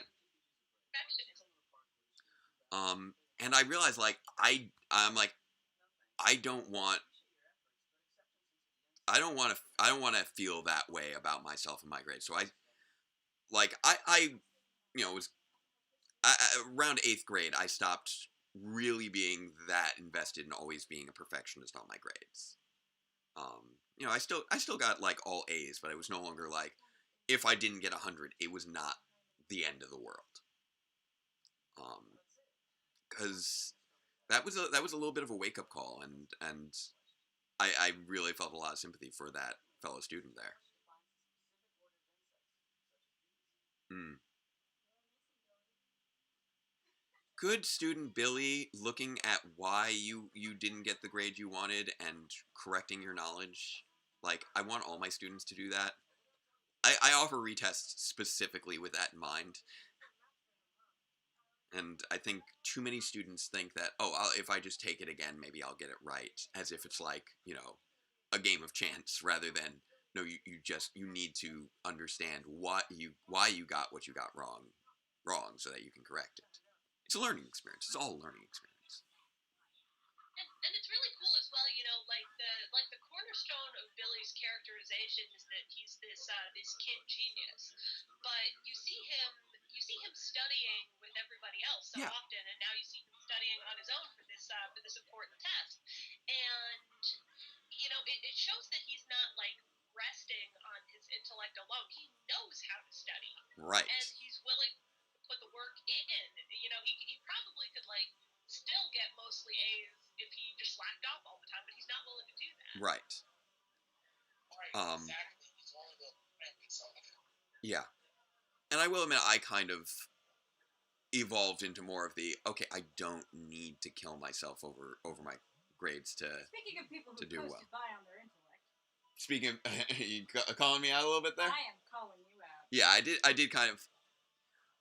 And I realized, like, I'm like, I don't want to feel that way about myself and my grades. So I was around 8th grade, I stopped really being that invested in always being a perfectionist on my grades. I still got like all A's, but it was no longer like, if I didn't get 100, it was not the end of the world. Because that was a little bit of a wake up call, and I really felt a lot of sympathy for that fellow student there. Good student Billy, looking at why you didn't get the grade you wanted and correcting your knowledge. Like, I want all my students to do that. I offer retests specifically with that in mind. And I think too many students think that, if I just take it again, maybe I'll get it right, as if it's like, a game of chance, rather than, no, you need to understand why you got what you got wrong, so that you can correct it. It's a learning experience. It's all a learning experience. And it's really cool as well, like the cornerstone of Billy's characterization is that he's this kid genius, but you see him studying with everybody else so often, and now you see him studying on his own for this important test, and it shows that he's not like resting on his intellect alone. He knows how to study, right? And he's willing to put the work in. He probably could like still get mostly A's if he just slacked off all the time, but he's not willing to do that. Right. Exactly. He's willing to make himself. Yeah. And I will admit, I kind of evolved into more of the, okay, I don't need to kill myself over my grades to Speaking of people who do posted well. by on their intellect. Speaking of, you calling me out a little bit there? I am calling you out. Yeah, I did kind of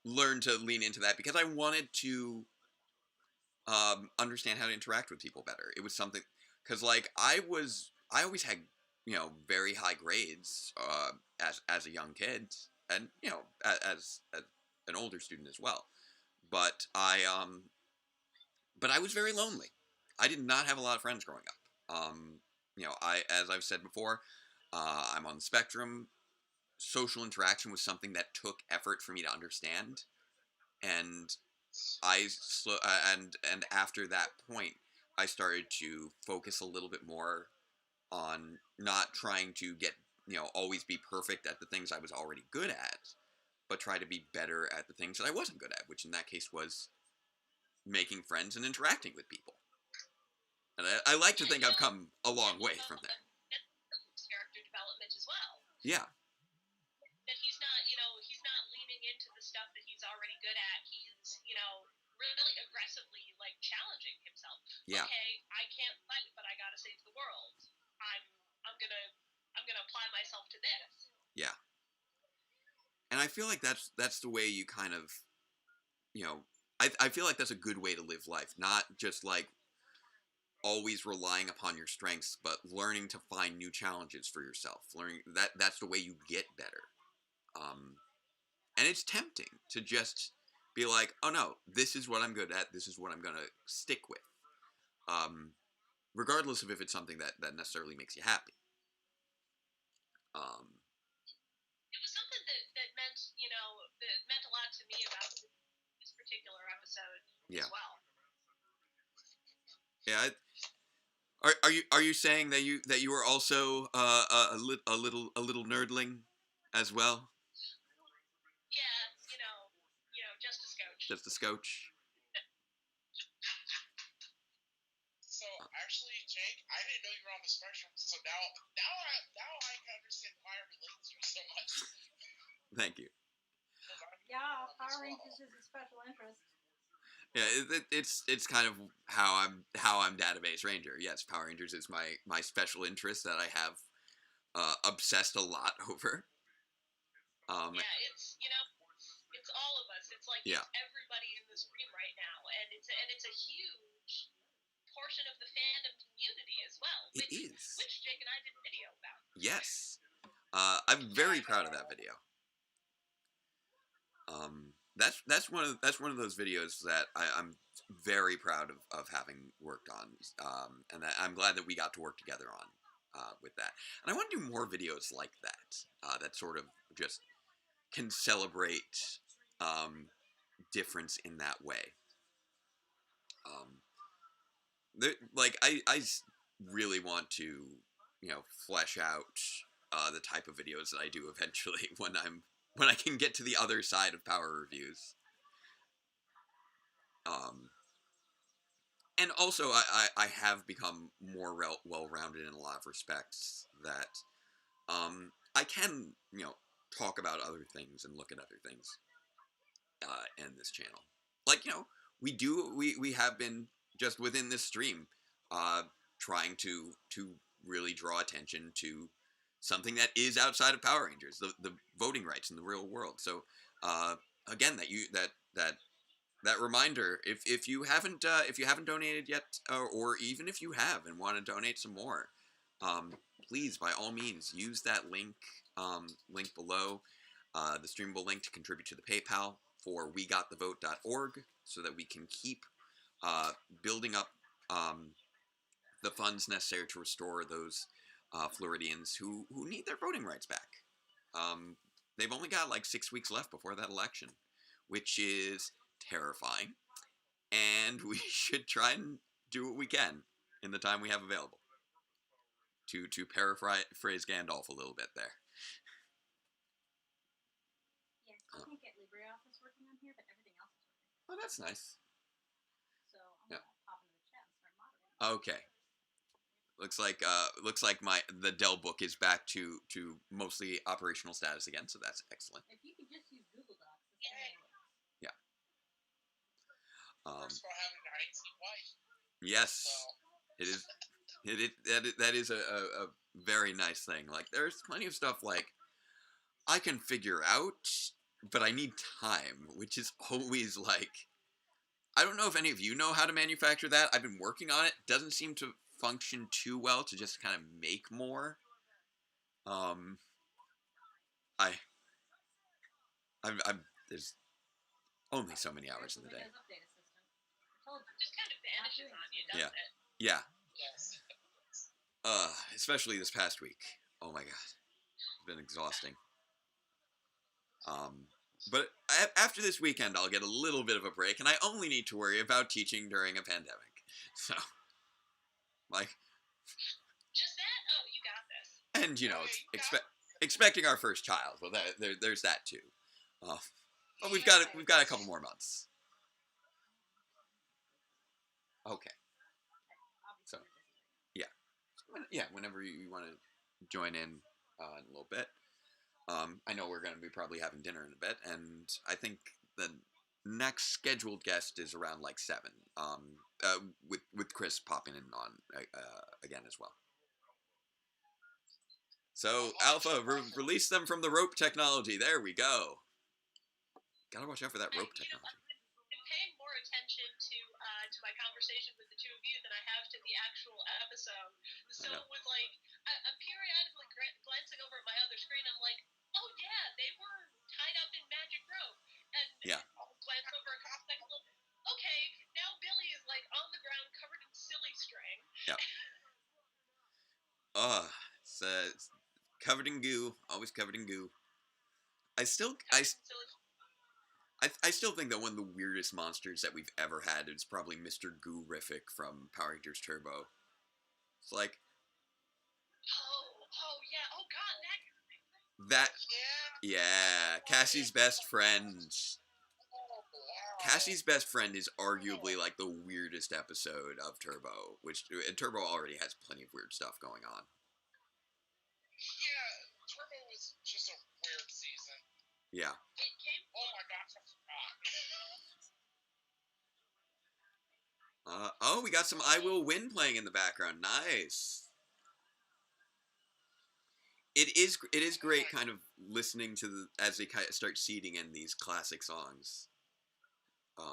learn to lean into that because I wanted to understand how to interact with people better. It was something, because like I always had very high grades as a young kid, and as an older student as well. But I was very lonely. I did not have a lot of friends growing up. As I've said before, I'm on the spectrum. Social interaction was something that took effort for me to understand, and and after that point, I started to focus a little bit more on not trying to get always be perfect at the things I was already good at, but try to be better at the things that I wasn't good at, which in that case was making friends and interacting with people. And I like to think I've come a long way from there. Character development as well. Yeah. That he's not leaning into the stuff that he's already good at. He's, really aggressively like challenging himself. Yeah. Okay, I can't fight, but I gotta save the world. I'm apply myself to this. Yeah. And I feel like that's the way you kind of, you know, I feel like that's a good way to live life, not just like always relying upon your strengths, but learning to find new challenges for yourself. Learning that's the way you get better. And it's tempting to just be like, oh no, this is what I'm good at. This is what I'm gonna stick with, regardless of if it's something that necessarily makes you happy. It was something that meant, that meant a lot to me about this particular episode as well. Yeah. Are you saying that you were also a little nerdling as well? Yeah, just a scotch. Just a scotch. So actually, Jake, I didn't know you were on the spectrum. So now I can understand why I relate to you so much. Thank you. Yeah, Power Rangers is a special interest. Yeah, it's kind of how I'm Database Ranger. Yes, Power Rangers is my special interest that I have obsessed a lot over. Yeah, it's all of us. It's like it's everybody in this room right now, and it's a huge portion of the fandom community as well. Which Jake and I did a video about. Yes, I'm very proud of that video. That's one of those videos that I'm very proud of having worked on, and I'm glad that we got to work together on with that. And I want to do more videos like that, that sort of just can celebrate difference in that way. I really want to, flesh out the type of videos that I do eventually when I can get to the other side of power reviews. And also I have become more well-rounded in a lot of respects that I can, talk about other things and look at other things in this channel. Like, we have been just within this stream trying to really draw attention to something that is outside of Power Rangers, the voting rights in the real world. So again, that reminder, if you haven't donated yet, or even if you have and want to donate some more, please, by all means, use that link below, the streamable link to contribute to the PayPal for wegotthevote.org, so that we can keep building up the funds necessary to restore those Floridians who need their voting rights back. They've only got like 6 weeks left before that election, which is terrifying, and we should try and do what we can in the time we have available. To paraphrase Gandalf a little bit there. Yeah, I can't get LibreOffice working on here, but everything else is working. Oh, that's nice. So I'm gonna pop into the chat and start moderating. Okay. Looks like the Dell book is back to mostly operational status again, so that's excellent. If you could just use Google Docs, yeah. First of all, having an IT wife. Yes, so. it is. That is a very nice thing. Like, there's plenty of stuff like I can figure out, but I need time, which is always like, I don't know if any of you know how to manufacture that. I've been working on it. Doesn't seem to function too well to just kind of make more. There's only so many hours in the day. Just kind of vanishes on you, doesn't it? Yeah. Yes. Especially this past week. Oh my god, it's been exhausting. But after this weekend, I'll get a little bit of a break, and I only need to worry about teaching during a pandemic. So, like, just that? Oh, you got this. And expecting our first child. Well, there's that too. But we've got a couple more months. Okay. So, yeah, whenever you want to join in a little bit. I know we're going to be probably having dinner in a bit, and I think the next scheduled guest is around like 7. With Chris popping in on again as well. So, Alpha, release them from the rope technology. There we go. Gotta watch out for that rope technology. I've been paying more attention to my conversation with the two of you than I have to the actual episode. So with like, I'm periodically glancing over at my other screen. I'm like, oh yeah, they were tied up in magic rope. And I'll glance over a couple seconds. Okay, now Billy is like on the ground covered in silly string. Yeah. It's covered in goo. Always covered in goo. I still think that one of the weirdest monsters that we've ever had is probably Mr. Goo-rific from Power Rangers Turbo. It's like... Oh yeah, oh god, that... Yeah, Cassie's best friend. Cassie's best friend is arguably like the weirdest episode of Turbo, and Turbo already has plenty of weird stuff going on. Yeah, Turbo was just a weird season. Yeah. Oh my gosh, I we forgot. got some I Will Win playing in the background. Nice. It is great kind of listening to as they kind of start seeding in these classic songs. So,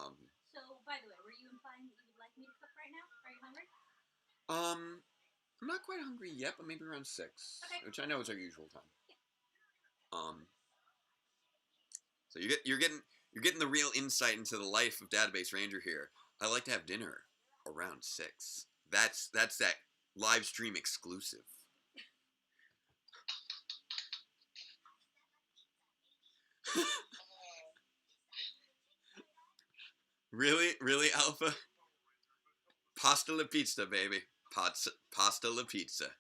by the way, were you implying that you would like me to cook right now? Are you hungry? I'm not quite hungry yet, but maybe around 6, okay. Which I know is our usual time. So you're getting the real insight into the life of Database Ranger here. I like to have dinner around 6. That's that live stream exclusive. Really, Alpha? Pasta la pizza, baby. Pasta la pizza.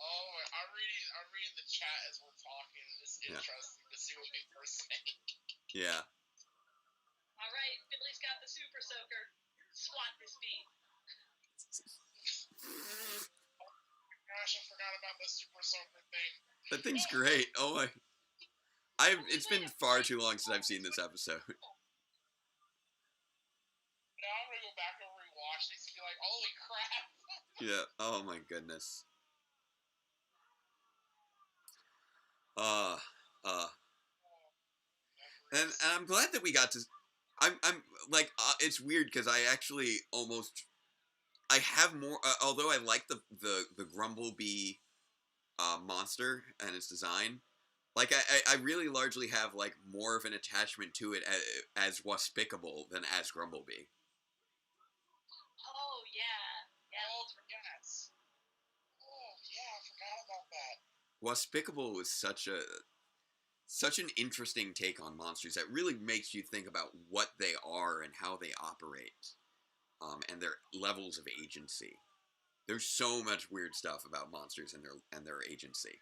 Oh, I'm reading the chat as we're talking. It's interesting to see what people are saying. Yeah. All right, Billy's got the super soaker. Swat this beat. Gosh, I forgot about the super soaker thing. That thing's great. Oh my. It's been far too long since I've seen this episode. Now I'm gonna go back and rewatch this and be like, holy crap. Yeah. Oh my goodness. And I'm glad that we got to. I'm like it's weird because I actually I have more. Although I like the Grumblebee monster and its design. Like, I really largely have, like, more of an attachment to it as Waspicable than as Grumblebee. Oh, yeah. Oh, yes. Oh, yeah, I forgot about that. Waspicable was such an interesting take on monsters that really makes you think about what they are and how they operate, and their levels of agency. There's so much weird stuff about monsters and their agency.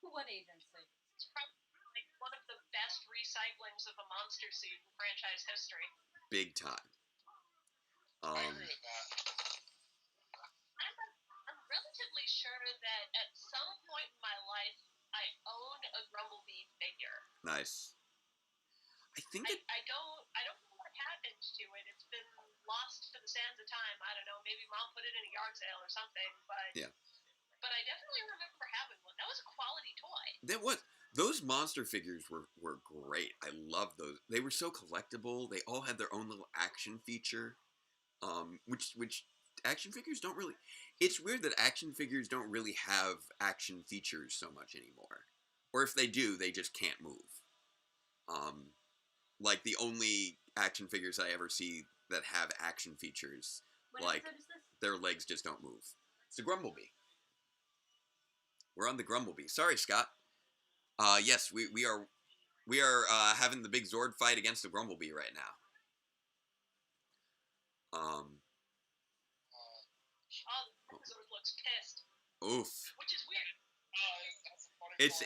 What agency? It's probably like one of the best recyclings of a monster suit in franchise history. Big time. I agree with that. I'm relatively sure that at some point in my life, I own a Grumblebee figure. Nice. I think I don't know what happened to it. It's been lost to the sands of time. I don't know. Maybe Mom put it in a yard sale or something. But yeah. But I definitely remember having one. That was a quality toy. That was. Those monster figures were great. I love those. They were so collectible. They all had their own little action feature, which action figures don't really. It's weird that action figures don't really have action features so much anymore, or if they do, they just can't move. Like the only action figures I ever see that have action features, like their legs just don't move. It's the Grumblebee. We're on the Grumblebee. Sorry, Scott. Yes, we are having the big Zord fight against the Grumblebee right now. Zord looks pissed. Oof. Which is weird. It's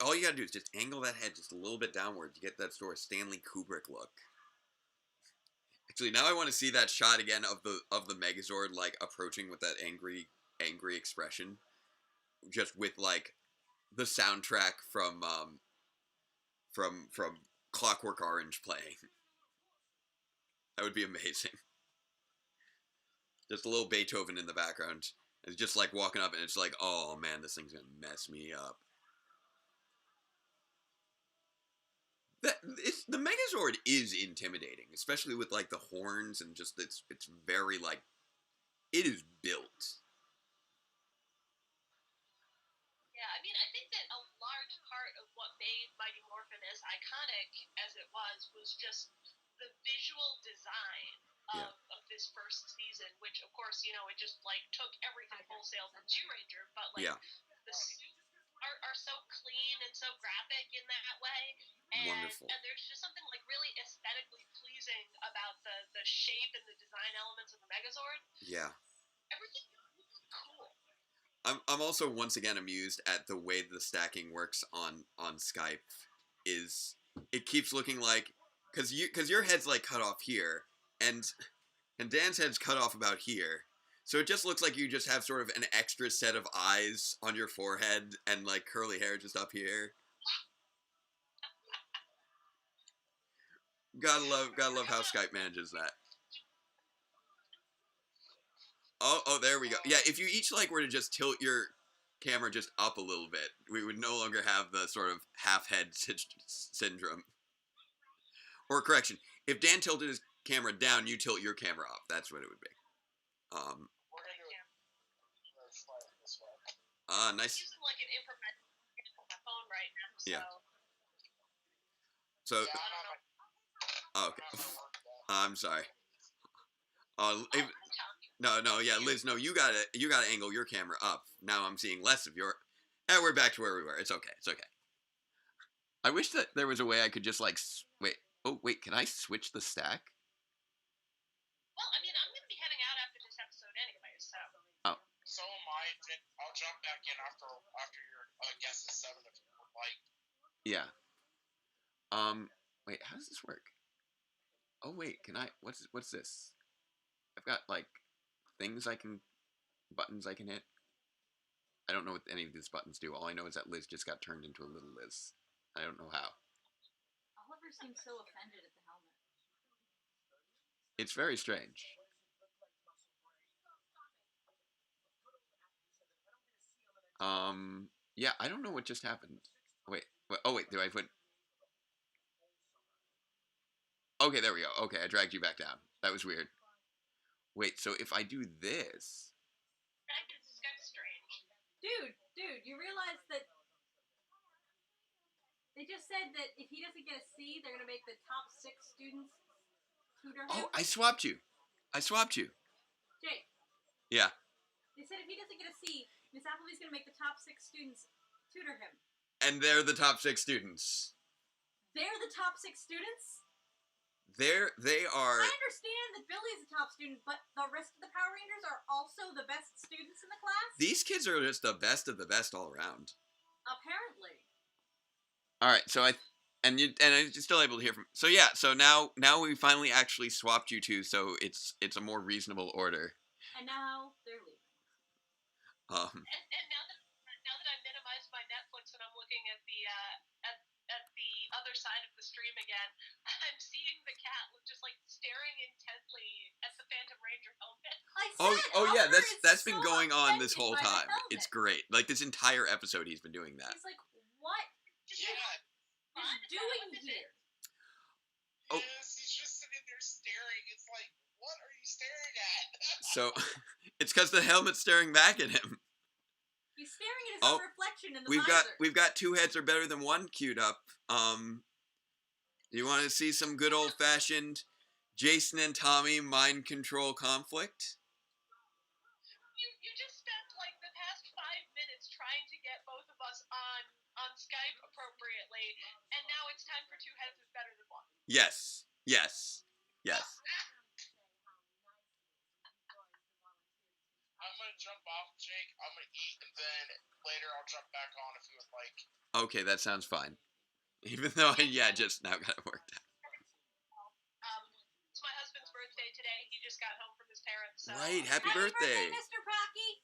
all you gotta do is just angle that head just a little bit downward to get that sort of Stanley Kubrick look. Actually, now I want to see that shot again of the Megazord like approaching with that angry expression, just with like the soundtrack from Clockwork Orange playing. That would be amazing. Just a little Beethoven in the background, It's just like walking up and it's like, oh man, this thing's gonna mess me up. The Megazord is intimidating, especially with like the horns and just it's very like it is built. Yeah, I mean, I think that a large part of what made Mighty Morphin as iconic as it was just the visual design of this first season, which of course, you know, it just like took everything wholesale from G-Ranger, but like the suits are so clean and so graphic in that way. Wonderful. And there's just something like really aesthetically pleasing about the shape and the design elements of the Megazord. Yeah. Everything looks cool. I'm also once again amused at the way the stacking works on Skype. It keeps looking like because your head's like cut off here and Dan's head's cut off about here, so it just looks like you just have sort of an extra set of eyes on your forehead and like curly hair just up here. Gotta love how Skype manages that. Oh, there we go. Yeah, if you each like were to just tilt your camera just up a little bit, we would no longer have the sort of half head syndrome. Or correction, if Dan tilted his camera down, you tilt your camera up. That's what it would be. We're gonna do it this way. Nice. I'm using like an infrared on my phone right now, so. Yeah. So. Yeah, Okay. I'm sorry. No, yeah, Liz, no, you gotta angle your camera up. Now I'm seeing less of your. We're back to where we were. It's okay. I wish that there was a way I could just like wait. Oh wait, can I switch the stack? Well, I mean, I'm gonna be heading out after this episode anyway, so. Oh. So am I. I'll jump back in after your guess is 7 if you would like. Yeah. Wait, how does this work? Oh wait, can I? What's this? I've got like buttons I can hit. I don't know what any of these buttons do. All I know is that Liz just got turned into a little Liz. I don't know how. Oliver seems so offended at the helmet. It's very strange. Yeah, I don't know what just happened. Wait, do I put... Okay, there we go. Okay, I dragged you back down. That was weird. Wait, so if I do this... It's kind of strange. Dude, you realize that they just said that if he doesn't get a C, they're going to make the top 6 students tutor him? Oh, I swapped you. Jake. Yeah. They said if he doesn't get a C, Miss Appleby's going to make the top 6 students tutor him. And they're the top 6 students. They're the top 6 students? They are... I understand that Billy's a top student, but the rest of the Power Rangers are also the best students in the class? These kids are just the best of the best all around. Apparently. Alright, so I'm still able to hear from... So yeah, so now we finally actually swapped you two, so it's a more reasonable order. And now they're leaving. And now that I minimized my Netflix and I'm looking at the other side of the stream again, I'm seeing the cat just like staring intently at the Phantom Ranger helmet. Yeah, that's been going on this whole time. It's great. Like this entire episode, he's been doing that. He's like, what? He's doing here. Oh. Yes, he's just sitting there staring. It's like, what are you staring at? So, it's because the helmet's staring back at him. He's staring at his own reflection in the visor. We've got 2 heads are better than 1 queued up. You want to see some good old fashioned Jason and Tommy mind control conflict? You just spent like the past 5 minutes trying to get both of us on Skype appropriately, and now it's time for 2 heads is better than 1. Yes. I'm gonna jump off, Jake. I'm gonna eat, and then later I'll jump back on if you would like. Okay, that sounds fine. Even though I just now got it worked out. It's my husband's birthday today. He just got home from his parents. So. Right, happy birthday, Mr. Pocky.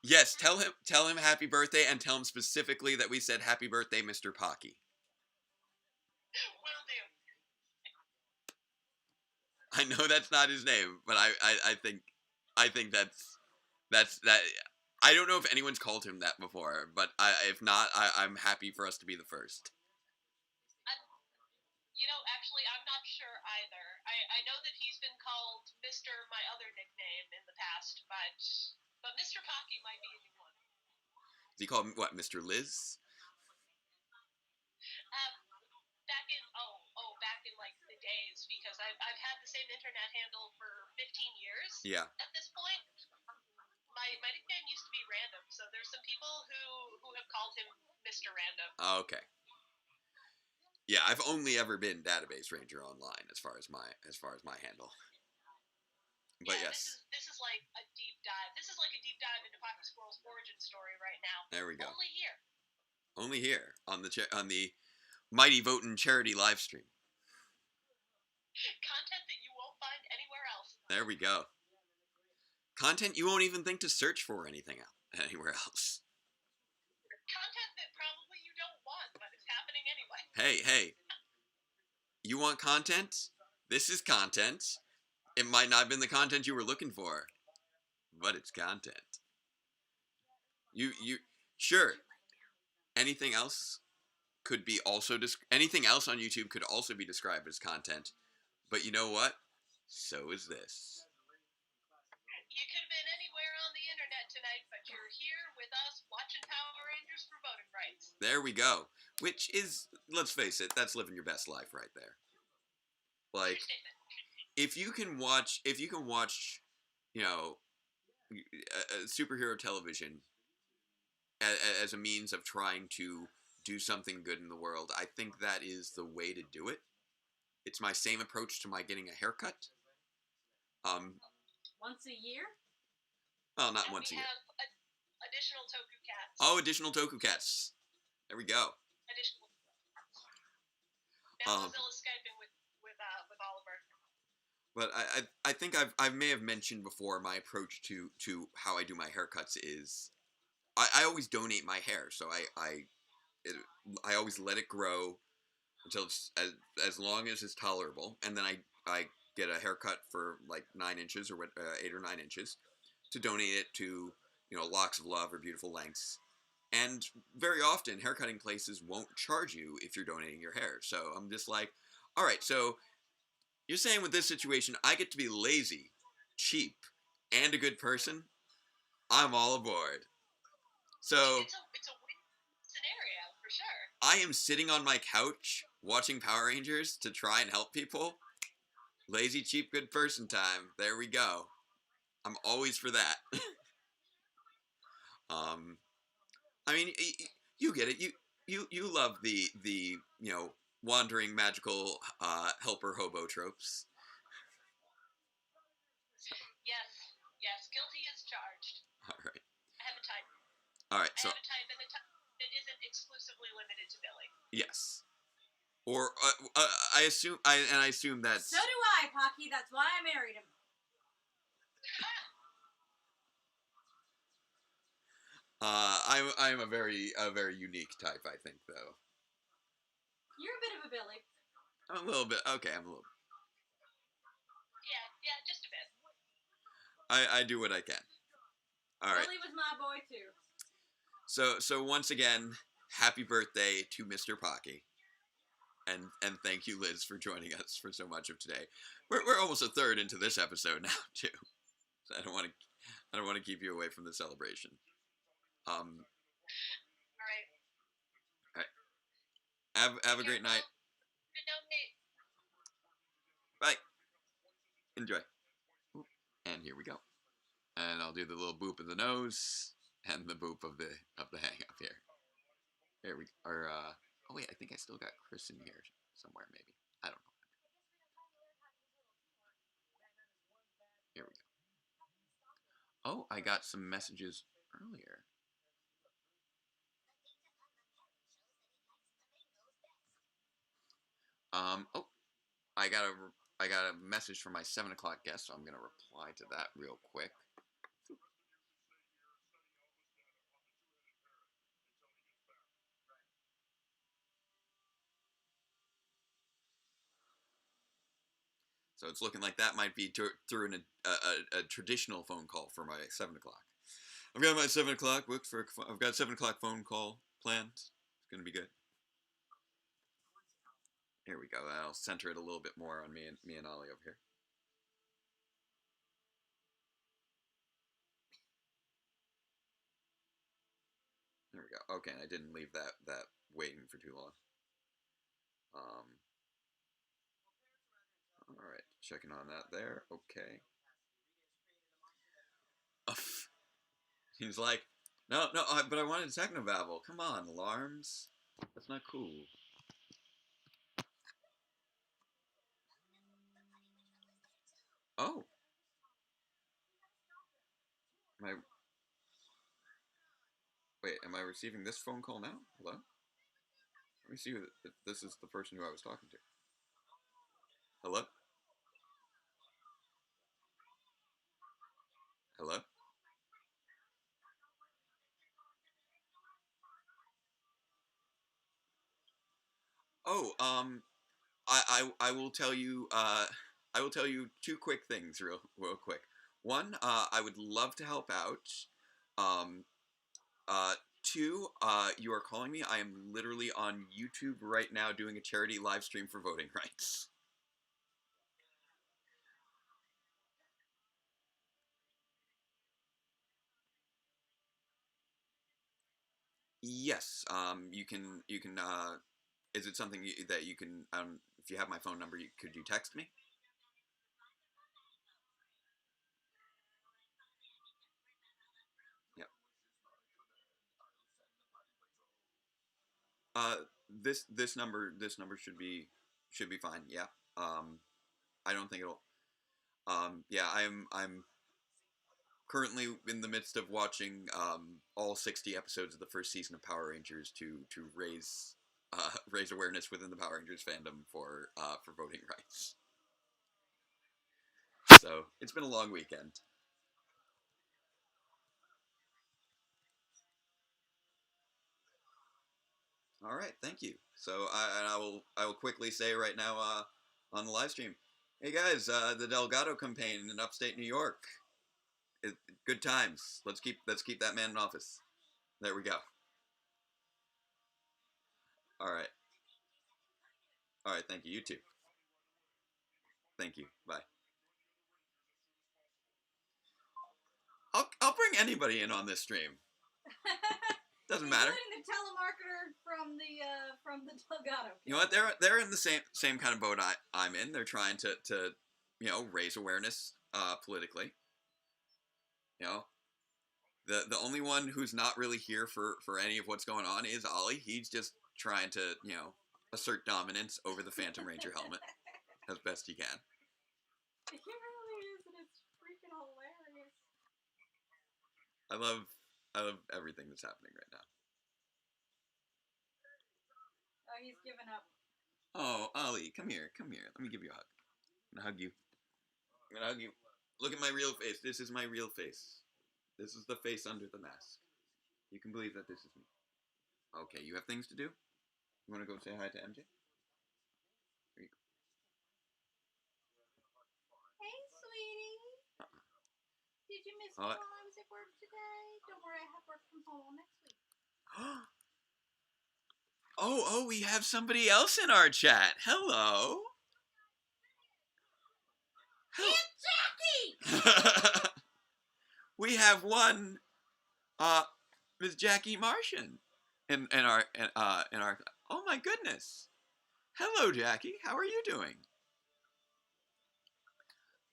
Yes, tell him happy birthday, and tell him specifically that we said happy birthday, Mr. Pocky. Will do. I know that's not his name, but I think That's that. I don't know if anyone's called him that before, but if not, I'm happy for us to be the first. Actually, I'm not sure either. I know that he's been called Mr. My other nickname in the past, but Mr. Pocky might be a new one. Is he called what, Mr. Liz? Back in like the days, because I've had the same internet handle for 15 years. Yeah. At this point, my nickname used to be Random, so there's some people who have called him Mr. Random. Oh, okay. Yeah, I've only ever been Database Ranger online as far as my handle. But yeah, yes. This is like a deep dive. This is like a deep dive into Pocky Squirrel's origin story right now. There we go. Only here on the Mighty Votin charity live stream. Content that you won't find anywhere else. There we go. Content you won't even think to search for anywhere else. Content that probably you don't want, but it's happening anyway. Hey. You want content? This is content. It might not have been the content you were looking for, but it's content. You sure. Anything else could be also anything else on YouTube could also be described as content. But you know what? So is this. You could have been anywhere on the internet tonight, but you're here with us watching Power Rangers for voting rights. There we go. Which is, let's face it, that's living your best life right there. Like, if you can watch, superhero television as a means of trying to do something good in the world, I think that is the way to do it. It's my same approach to my getting a haircut. Once a year? Well, not once a year. We have additional Toku Cats. Oh, additional Toku Cats. There we go. Additional. Bambozilla's Skyping with Oliver. But I think I may have mentioned before my approach to how I do my haircuts is I always donate my hair, so I always let it grow until it's as long as it's tolerable, and then I get a haircut for like 9 inches or 8 or 9 inches to donate it to Locks of Love or Beautiful Lengths. And very often haircutting places won't charge you if you're donating your hair. So I'm just like, all right, so you're saying with this situation I get to be lazy, cheap, and a good person? I'm all aboard. So it's a win scenario for sure. I am sitting on my couch watching Power Rangers to try and help people. Lazy, cheap, good person time. There we go. I'm always for that. I mean, you get it. You love the wandering magical helper hobo tropes. Yes, guilty is charged. All right. I have a type. All right, so I have a type, and the type that isn't exclusively limited to Billy. Yes. Or I assume that. So do I, Pocky. That's why I married him. I'm a very unique type, I think, though. You're a bit of a Billy. I'm a little bit. Okay, I'm a little. Yeah, just a bit. I do what I can. All right. Billy was my boy too. So once again, happy birthday to Mr. Pocky. And thank you, Liz, for joining us for so much of today. We're almost a third into this episode now, too. So I don't want to keep you away from the celebration. All right. Have a great night. Bye. Enjoy. And here we go. And I'll do the little boop of the nose and the boop of the hang up here. Here we are. Oh wait, I think I still got Chris in here somewhere. Maybe I don't know. Here we go. Oh, I got some messages earlier. Oh, I got a message from my 7 o'clock guest, so I'm gonna reply to that real quick. So it's looking like that might be through a traditional phone call for my 7 o'clock. I've got my 7 o'clock booked for. I've got a 7 o'clock phone call planned. It's gonna be good. Here we go. I'll center it a little bit more on me and Ollie over here. There we go. Okay, I didn't leave that waiting for too long. All right, checking on that there. Okay. He's like, no, but I wanted technobabble. Come on, alarms. That's not cool. Oh. Wait, am I receiving this phone call now? Hello? Let me see if this is the person who I was talking to. Hello? Hello? Oh, I will tell you I will tell you two quick things real quick. One, I would love to help out. Um, two, you are calling me. I am literally on YouTube right now doing a charity live stream for voting rights. Yes, you can is it something that you can if you have my phone number, could you text me? Yep. This number should be fine. Yeah. I don't think it'll. Yeah, I'm currently in the midst of watching all 60 episodes of the first season of Power Rangers to raise raise awareness within the Power Rangers fandom for voting rights. So it's been a long weekend. All right, thank you. So I will quickly say right now on the live stream, hey guys, the Delgado campaign in upstate New York, good times. Let's keep that man in office. There we go. All right. All right. Thank you. You too. Thank you. Bye. I'll bring anybody in on this stream. Doesn't matter. Including the telemarketer from the Delgado. You know what? They're in the same kind of boat I'm in. They're trying to raise awareness politically. You know, the only one who's not really here for any of what's going on is Ollie. He's just trying to assert dominance over the Phantom Ranger helmet as best he can. He really is, and it's freaking hilarious. I love everything that's happening right now. Oh, he's given up. Oh, Ollie, come here. Let me give you a hug. I'm gonna hug you. Look at my real face. This is my real face. This is the face under the mask. You can believe that this is me. Okay, you have things to do? You want to go say hi to MJ? Here you go. Hey, sweetie. Did you miss me while I was at work today? Don't worry, I have work from home next week. Oh, we have somebody else in our chat. Hello. It's Jackie! We have one Miss Jackie Martian in our oh my goodness. Hello, Jackie. How are you doing?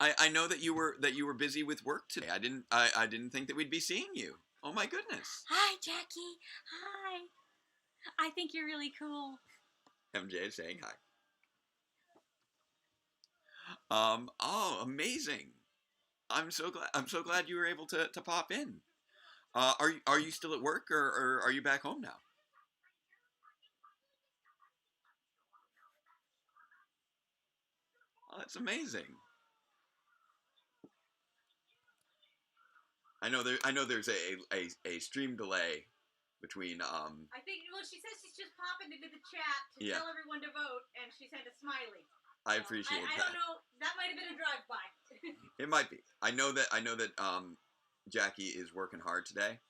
I know that you were busy with work today. I didn't think that we'd be seeing you. Oh my goodness. Hi, Jackie. Hi. I think you're really cool. MJ is saying hi. Oh, amazing. I'm so glad you were able to pop in. Are you still at work or are you back home now? Oh, that's amazing. I know there's a stream delay between I think she says she's just popping into the chat to tell everyone to vote, and she sent a smiley. I appreciate that. I don't know. That might have been a drive-by. It might be. I know that Jackie is working hard today.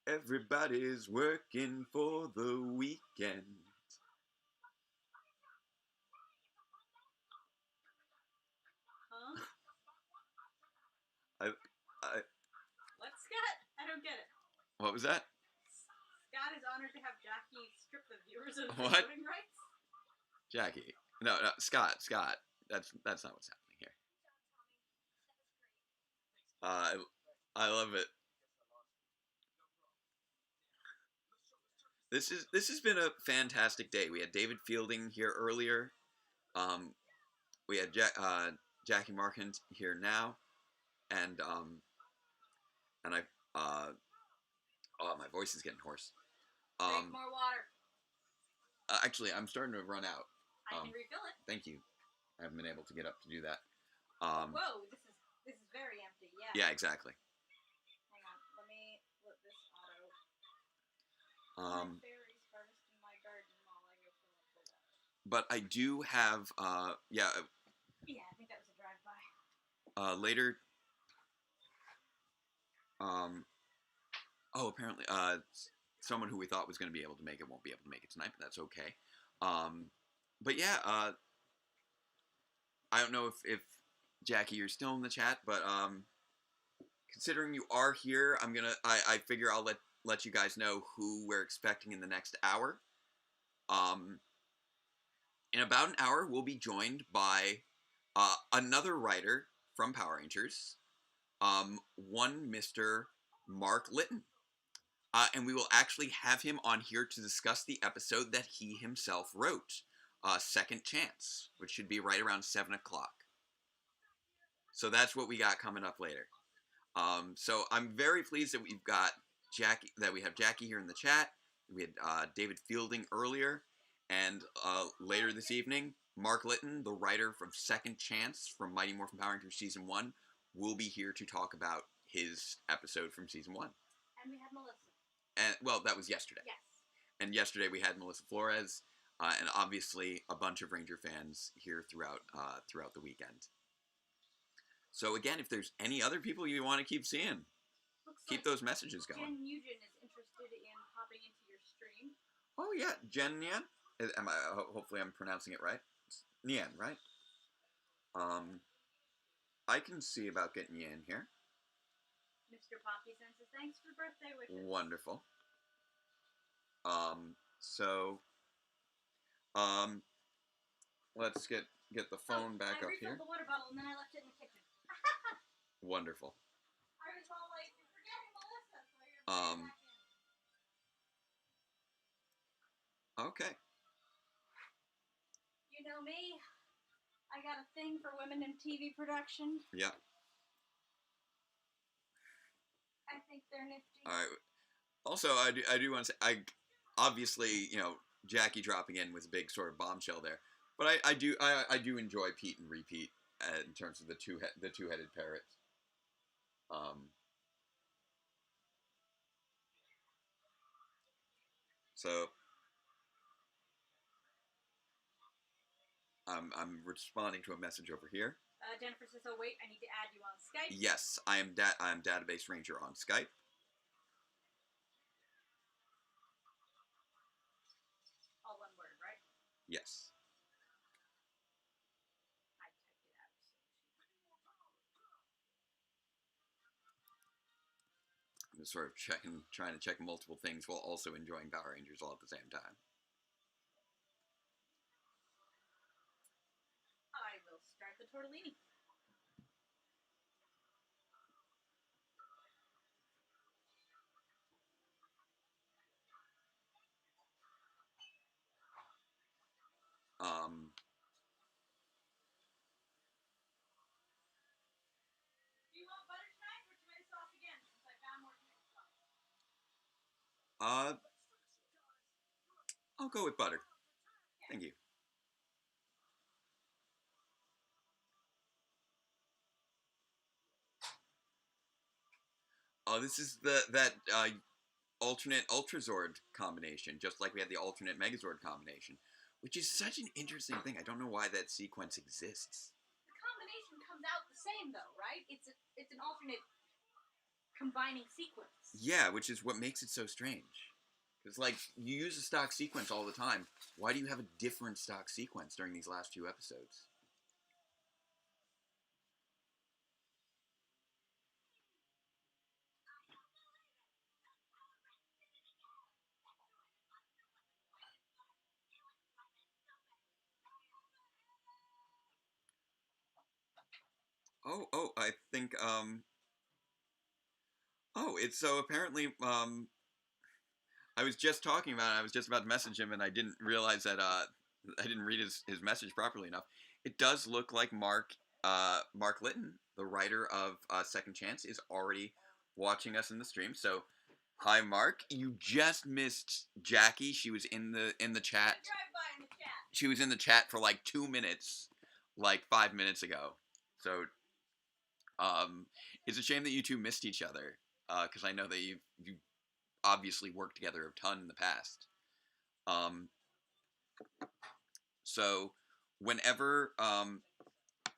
Everybody's working for the weekend. Huh? What, Scott? I don't get it. What was that? Scott is honored to have Jackie strip the viewers of What? voting rights? Jackie. No, Scott. That's not what's happening here. I love it. This has been a fantastic day. We had David Fielding here earlier. We had Jackie Markand here now, and I my voice is getting hoarse. Drink more water. Actually, I'm starting to run out. I can refill it. Thank you. I haven't been able to get up to do that. Whoa, this is very empty. Yeah. Yeah, exactly. Hang on, let me let this auto. My fairies harvesting my garden while I go fill up the water. But I do have Yeah, I think that was a drive-by. Later. Apparently, someone who we thought was going to be able to make it won't be able to make it tonight, but that's okay. But yeah, I don't know if Jackie, you're still in the chat, but considering you are here, I figure I'll let you guys know who we're expecting in the next hour. In about an hour, we'll be joined by another writer from Power Rangers, one Mr. Mark Litton. And we will actually have him on here to discuss the episode that he himself wrote, Second Chance, which should be right around 7 o'clock. So that's what we got coming up later. So I'm very pleased that we have Jackie here in the chat. We had David Fielding earlier, and later this evening, Mark Litton, the writer from Second Chance from Mighty Morphin Power Rangers Season 1, will be here to talk about his episode from Season 1. And we have Melissa. And well, that was yesterday. Yes. And yesterday we had Melissa Flores, and obviously a bunch of Ranger fans here throughout the weekend. So again, if there's any other people you want to keep seeing, keep those messages going. Jen Nugent is interested in popping into your stream. Oh yeah, Jen Nyan. Hopefully I'm pronouncing it right. It's Nyan, right? I can see about getting you in here. Mr. Poppy sends us thanks for birthday wishes. Wonderful. Let's get the phone back up here. I refilled the water bottle and then I left it in the kitchen. Wonderful. I was all like, you're forgetting Melissa, so you're back in. Okay. You know me. I got a thing for women in TV production. Yeah. I think they're nifty. All right. Also, I do want to say, obviously, Jackie dropping in was a big sort of bombshell there, but I do enjoy Pete and Repeat in terms of the two-headed parrot. So I'm responding to a message over here. Jennifer says, "Oh wait, I need to add you on Skype." Yes, I am Database Ranger on Skype. All one word, right? Yes. I typed it out. I'm just sort of trying to check multiple things while also enjoying Power Rangers all at the same time. I will start the tortellini. Do you want butter tonight or tomato sauce again? Since I found more tomato sauce. I'll go with butter. Thank you. This is that alternate Ultrazord combination, just like we had the alternate Megazord combination, which is such an interesting thing. I don't know why that sequence exists. The combination comes out the same though, right? It's an alternate combining sequence. Yeah, which is what makes it so strange. It's like, you use a stock sequence all the time. Why do you have a different stock sequence during these last few episodes? I think, it's so apparently, I was just talking about it. I was just about to message him, and I didn't realize that I didn't read his message properly enough. It does look like Mark Litton, the writer of Second Chance, is already watching us in the stream. So, hi, Mark. You just missed Jackie. She was in the chat. She was in the chat for like 2 minutes, like 5 minutes ago. So, it's a shame that you two missed each other, because I know that you obviously worked together a ton in the past. So whenever,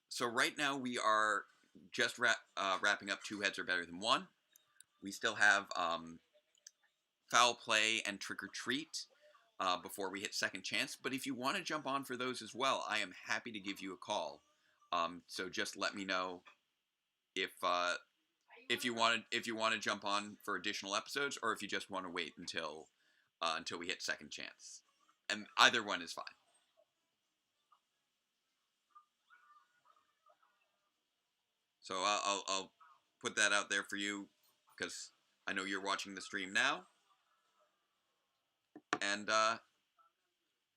so right now we are just wrapping up Two Heads Are Better Than One. We still have Foul Play and Trick or Treat before we hit Second Chance. But if you want to jump on for those as well, I am happy to give you a call. So just let me know if you want to jump on for additional episodes, or if you just want to wait until we hit Second Chance, and either one is fine. So I'll put that out there for you, because I know you're watching the stream now, and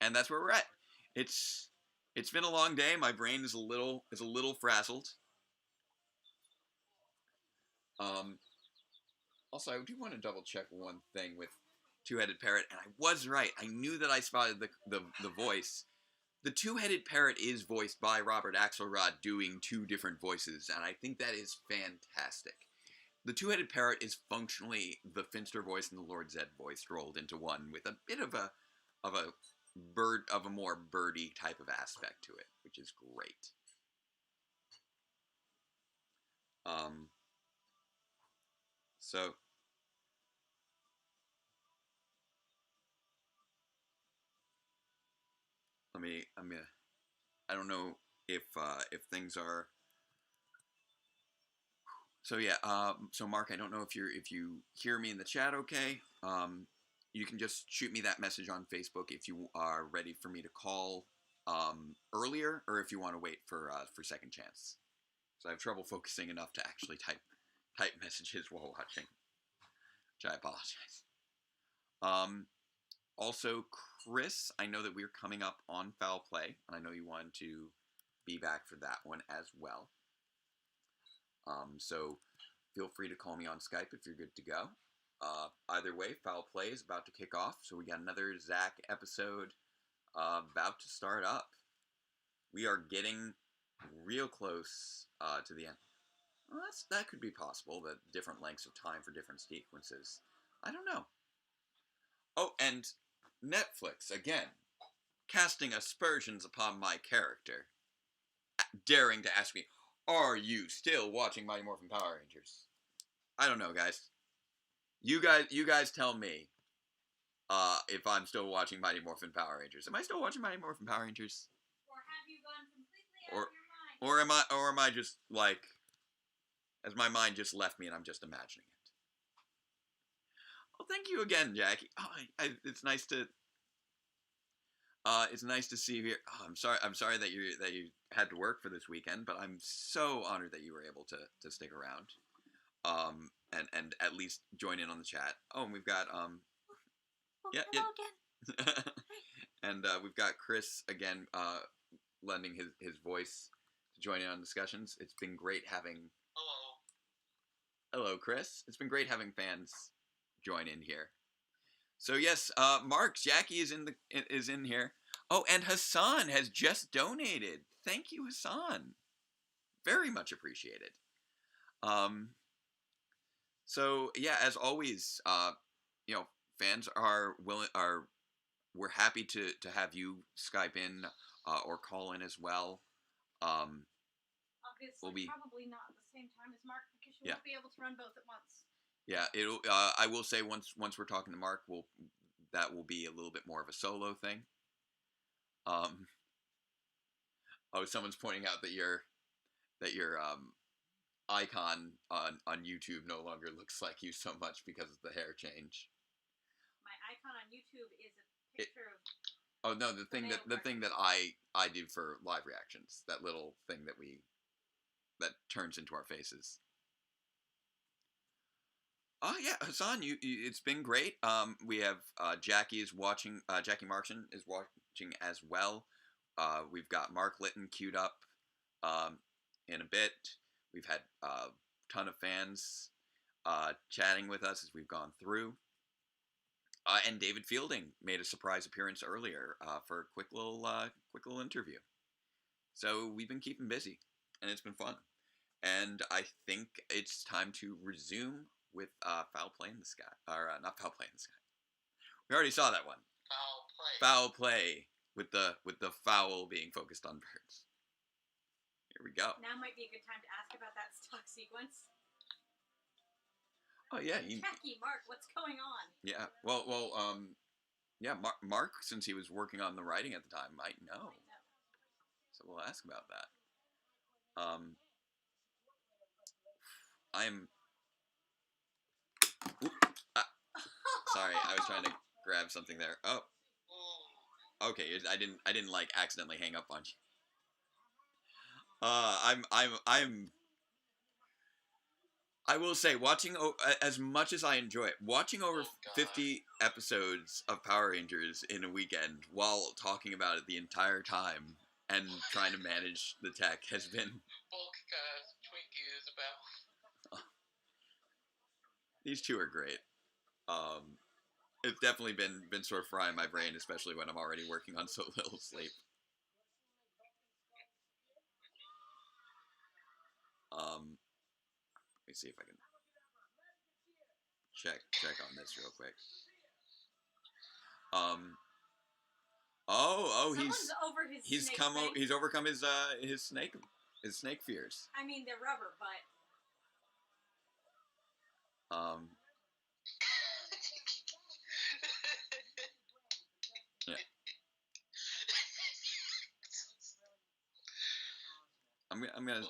that's where we're at. It's been a long day. My brain is a little frazzled. Also, I do want to double check one thing with Two-Headed Parrot, and I was right. I knew that I spotted the voice. The Two-Headed Parrot is voiced by Robert Axelrod, doing two different voices, and I think that is fantastic. The Two-Headed Parrot is functionally the Finster voice and the Lord Zed voice rolled into one, with a bit of a more birdy type of aspect to it, which is great. So I don't know if things are. So yeah, so Mark, I don't know if you hear me in the chat, okay? You can just shoot me that message on Facebook if you are ready for me to call earlier, or if you want to wait for Second Chance. So I have trouble focusing enough to actually type messages while watching, which I apologize. Also, Chris, I know that we're coming up on Foul Play, and I know you wanted to be back for that one as well. So feel free to call me on Skype if you're good to go. Either way, Foul Play is about to kick off, so we got another Zach episode about to start up. We are getting real close to the end. Well, that could be possible, that different lengths of time for different sequences. I don't know. Oh, and Netflix, again, casting aspersions upon my character, daring to ask me, are you still watching Mighty Morphin Power Rangers? I don't know, guys. You guys tell me if I'm still watching Mighty Morphin Power Rangers. Am I still watching Mighty Morphin Power Rangers? Or have you gone completely out of your mind? Or am I just like, has my mind just left me and I'm just imagining it? Well, thank you again, Jackie. Oh, it's nice to see you here. Oh, I'm sorry that you had to work for this weekend, but I'm so honored that you were able to stick around. And at least join in on the chat. Oh, and we've got Hello again. And we've got Chris again, lending his voice to join in on discussions. It's been great having. Hello, Chris. It's been great having fans join in here. So yes, Mark, Jackie is in here. Oh, and Hassan has just donated. Thank you, Hassan. Very much appreciated. So yeah, as always, fans we're happy to have you Skype in or call in as well. I'll is will be probably not at the same time as Mark because you won't be able to run both at once. Yeah, it'll. I will say once we're talking to Mark, that will be a little bit more of a solo thing. Someone's pointing out that your icon on YouTube no longer looks like you so much because of the hair change. My icon on YouTube is a picture of. Oh no, the thing that I do for live reactions, that little thing that turns into our faces. Oh yeah, Hassan, it's been great. We have Jackie is watching. Jackie Markson is watching as well. We've got Mark Litton queued up in a bit. We've had a ton of fans chatting with us as we've gone through. And David Fielding made a surprise appearance earlier for a quick little interview. So we've been keeping busy, and it's been fun. And I think it's time to resume with Foul Play in the Sky. Or not Foul Play in the Sky. We already saw that one. Foul Play with the foul being focused on birds. Here we go. Now might be a good time to ask about that stock sequence. Oh yeah, Jackie, Mark, what's going on? Yeah, well, yeah, Mark, since he was working on the writing at the time, might know. So we'll ask about that. Sorry, I was trying to grab something there. Oh, okay, I didn't like accidentally hang up on you. I will say, watching as much as I enjoy it, watching over 50 episodes of Power Rangers in a weekend while talking about it the entire time and trying to manage the tech has been. These two are great. It's definitely been sort of frying my brain, especially when I'm already working on so little sleep. Let me see if I can check on this real quick. He's overcome his snake fears. I mean, they're rubber, but yeah. I'm gonna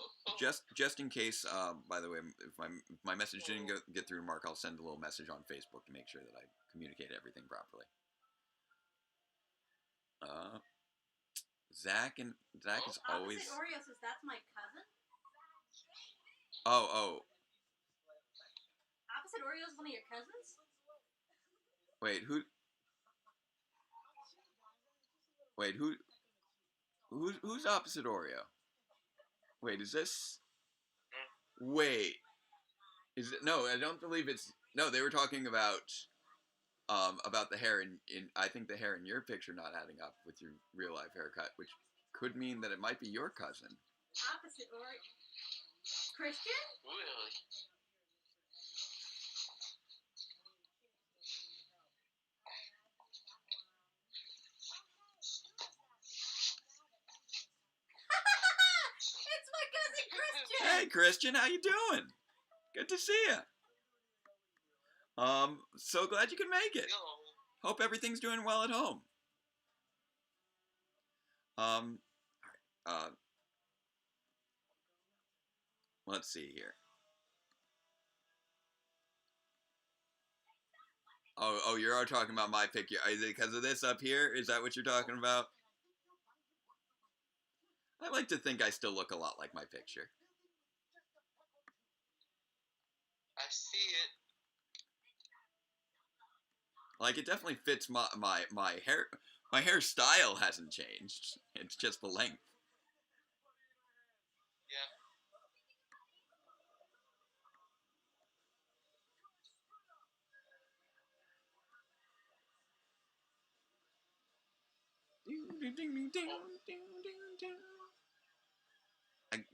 just in case. By the way, if my message didn't get through to Mark, I'll send a little message on Facebook to make sure that I communicate everything properly. Zach is always. Opposite Oreo says that's my cousin. Oh. Opposite Oreo is one of your cousins. Wait, who's opposite Oreo? Wait, is this? Wait, is it? No, I don't believe it's. No, they were talking about the hair in I think the hair in your picture not adding up with your real life haircut, which could mean that it might be your cousin. Opposite Oreo. Christian? Really? It's my cousin Christian! Hey Christian, how you doing? Good to see you. So glad you could make it. Hope everything's doing well at home. Let's see here. Oh, you're talking about my picture. Is it because of this up here? Is that what you're talking about? I like to think I still look a lot like my picture. I see it. Like, it definitely fits my hair. My hairstyle hasn't changed. It's just the length.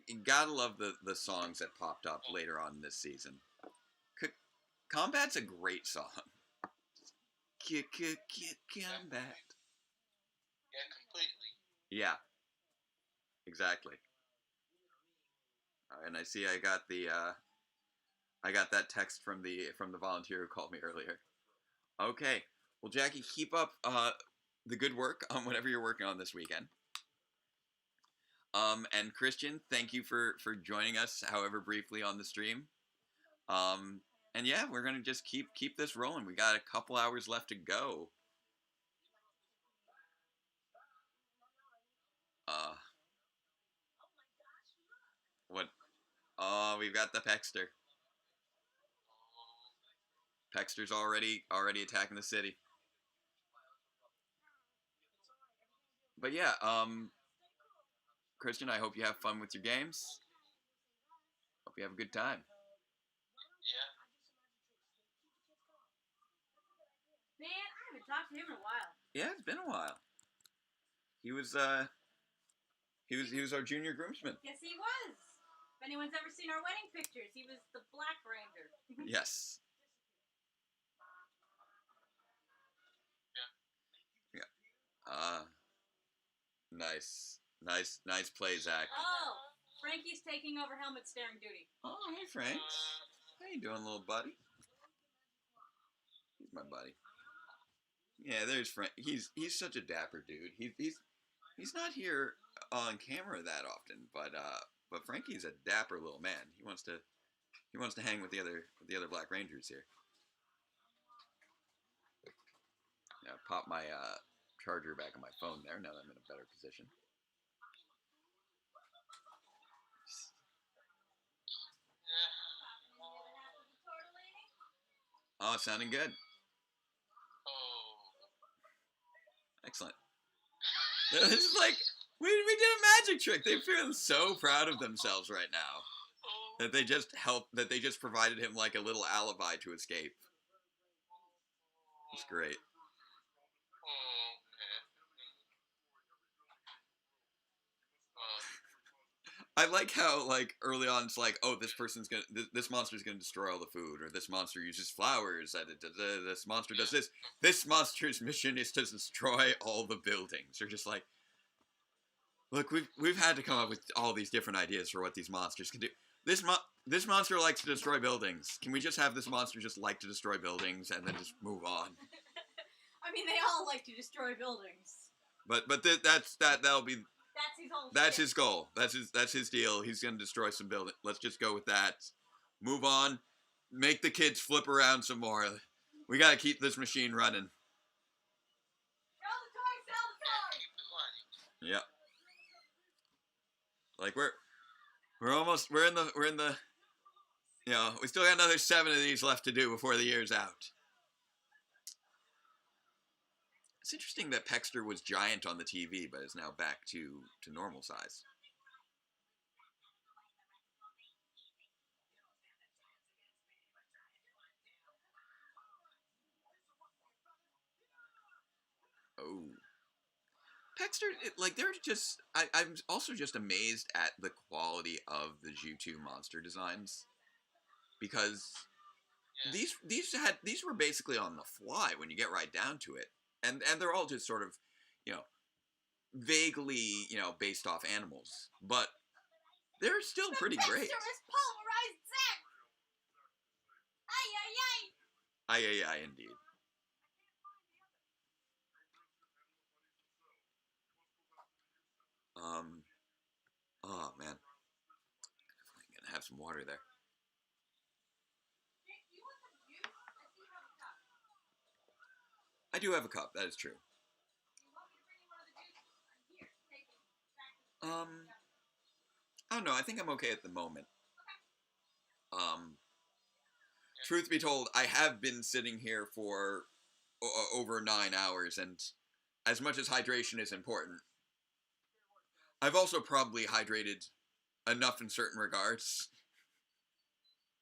You gotta love the songs that popped up later on this season. Combat's a great song. Combat. Yeah, completely. Yeah. Exactly. And I see I got that text from the volunteer who called me earlier. Okay. Well, Jackie, keep up the good work on whatever you're working on this weekend. And Christian, thank you for joining us, however briefly, on the stream. And yeah, we're gonna just keep this rolling. We got a couple hours left to go. What? Oh, we've got the Pexter. Pexter's already attacking the city. But yeah, Christian, I hope you have fun with your games. Hope you have a good time. Yeah. Man, I haven't talked to him in a while. Yeah, it's been a while. He was our junior groomsman. Yes, he was. If anyone's ever seen our wedding pictures, he was the Black Ranger. Yes. Yeah. Nice play, Zach. Oh, Frankie's taking over helmet staring duty. Oh, hey, Frank. How you doing, little buddy? He's my buddy. Yeah, there's Frank. He's such a dapper dude. He's not here on camera that often, but Frankie's a dapper little man. He wants to hang with the other Black Rangers here. Yeah, pop my charger back on my phone there. Now that I'm in a better position. Oh, sounding good. Oh. Excellent. This is like we did a magic trick. They feel so proud of themselves right now that they just provided him like a little alibi to escape. It's great. I like how, like, early on it's like, oh, this monster's gonna destroy all the food, or this monster uses flowers, this monster does this. This monster's mission is to destroy all the buildings. They're just like, look, we've had to come up with all these different ideas for what these monsters can do. This monster likes to destroy buildings. Can we just have this monster just like to destroy buildings and then just move on? I mean, they all like to destroy buildings. But that'll be. That's his goal. That's his deal. He's gonna destroy some buildings. Let's just go with that. Move on. Make the kids flip around some more. We gotta keep this machine running. Sell the toy. Yep. Like we're in the. You know, we still got another 7 of these left to do before the year's out. It's interesting that Pexter was giant on the TV, but is now back to normal size. Oh. Pexter, they're just... I'm also just amazed at the quality of the Zhu monster designs. Because these were basically on the fly when you get right down to it. And they're all just sort of, you know, vaguely, you know, based off animals, but they're still pretty great. Pulverized Zach. Ay, indeed. Oh man, definitely gonna have some water there. I do have a cup. That is true. I don't know. I think I'm okay at the moment. Truth be told, I have been sitting here for over 9 hours, and as much as hydration is important, I've also probably hydrated enough in certain regards.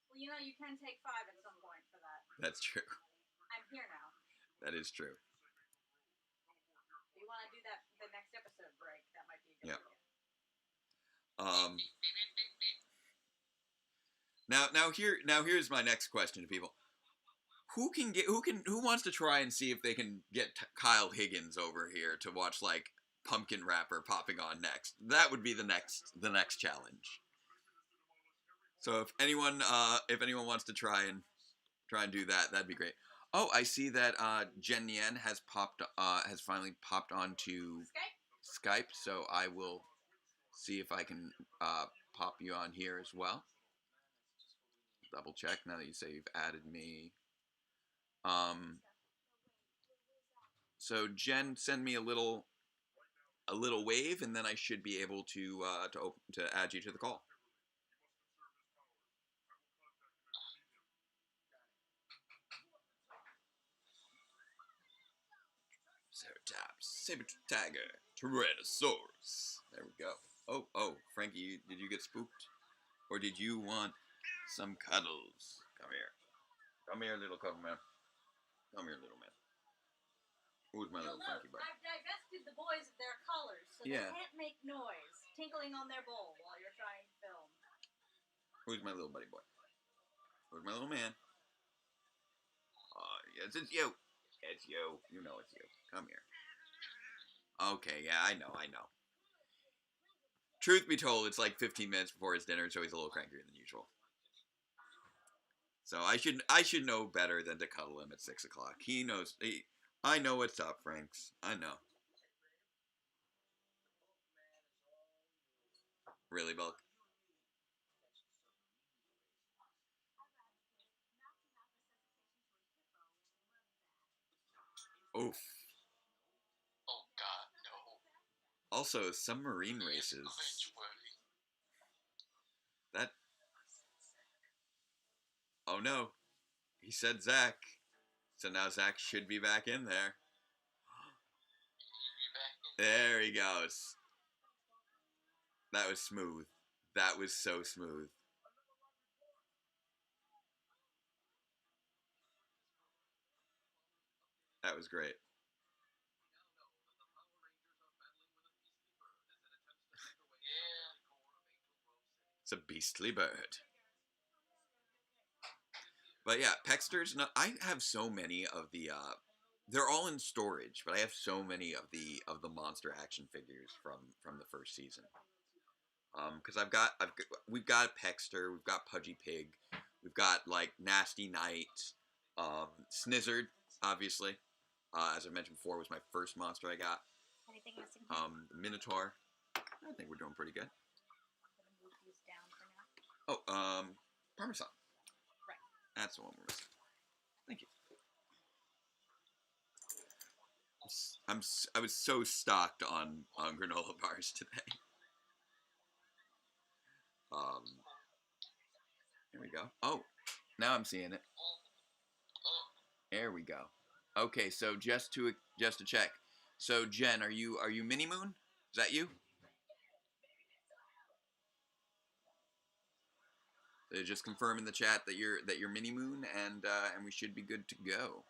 Well, you know, you can take 5 at some point for that. That's true. I'm here now. That is true. If you want to do that the next episode break, that might be a good idea. Here's my next question to people. Who wants to try and see if they can get Kyle Higgins over here to watch like Pumpkin Wrapper popping on next? That would be the next challenge. So if anyone wants to try and do that, that'd be great. Oh, I see that Jen Yan has finally popped onto Skype, so I will see if I can pop you on here as well. Double check now that you say you've added me. So Jen, send me a little wave, and then I should be able to add you to the call. Ceratops, saber tiger, Tyrannosaurus. There we go. Oh, Frankie, did you get spooked, or did you want some cuddles? Come here, little cuddle man. Come here, little man. Who's my little Frankie buddy? I've divested the boys of their collars, so they can't make noise tinkling on their bowl while you're trying to film. Who's my little buddy boy? Who's my little man? Yes, it's you. It's you. You know it's you. Come here. Okay, yeah, I know. Truth be told, it's like 15 minutes before his dinner, so he's a little crankier than usual. So I should know better than to cuddle him at 6 o'clock. He knows. I know what's up, Franks. I know. Really, Bulk? Oof. Oh God, no. Also, submarine races. That. Oh no. He said Zach. So now Zach should be back in there. There he goes. That was smooth. That was so smooth. That was great. It's a beastly bird. But yeah, Pexter's. No, I have so many of the. They're all in storage, but I have so many of the monster action figures from the first season. Because we've got Pexter, we've got Pudgy Pig, we've got like Nasty Knight, Snizzard, obviously. As I mentioned before, was my first monster I got. Anything missing here? The Minotaur. I think we're doing pretty good. I'm gonna move these down for now. Oh, Parmesan. Right. That's the one we're missing. Thank you. I was so stocked on granola bars today. Here we go. Oh, now I'm seeing it. There we go. Okay, so just to check. So Jen, are you Mini Moon? Is that you? So just confirm in the chat that you're Mini Moon, and we should be good to go.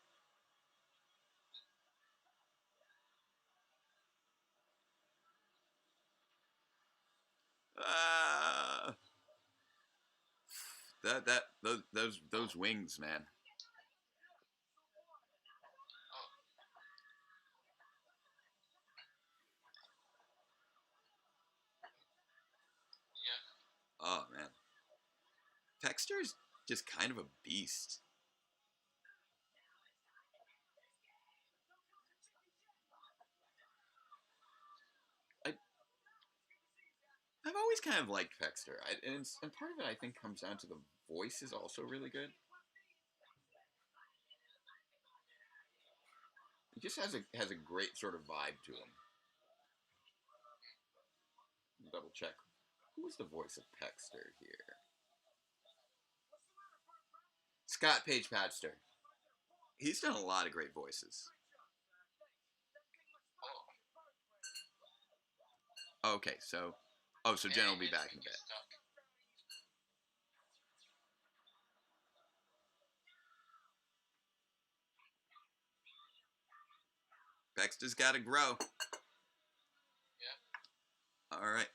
Those wings, man. Oh man, Texter's just kind of a beast. I've always kind of liked Pexter, and part of it I think comes down to the voice is also really good. He just has a great sort of vibe to him. Double check. Who was the voice of Pexter here? Scott Page Padster. He's done a lot of great voices. Okay, so Jen will be back in a bit. Pexter's got to grow. Yeah. All right.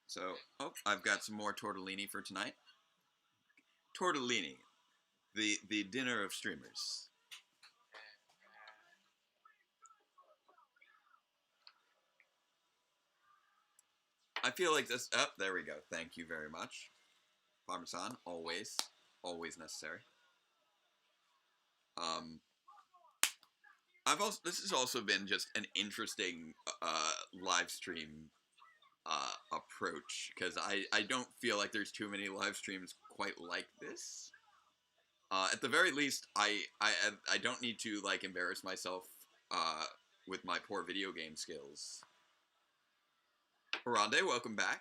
So, I've got some more tortellini for tonight. Tortellini, the dinner of streamers. I feel like this. Oh, there we go. Thank you very much. Parmesan, always necessary. This has also been just an interesting live stream approach, because I don't feel like there's too many live streams quite like this. At the very least, I don't need to like embarrass myself with my poor video game skills. Rondé, welcome back.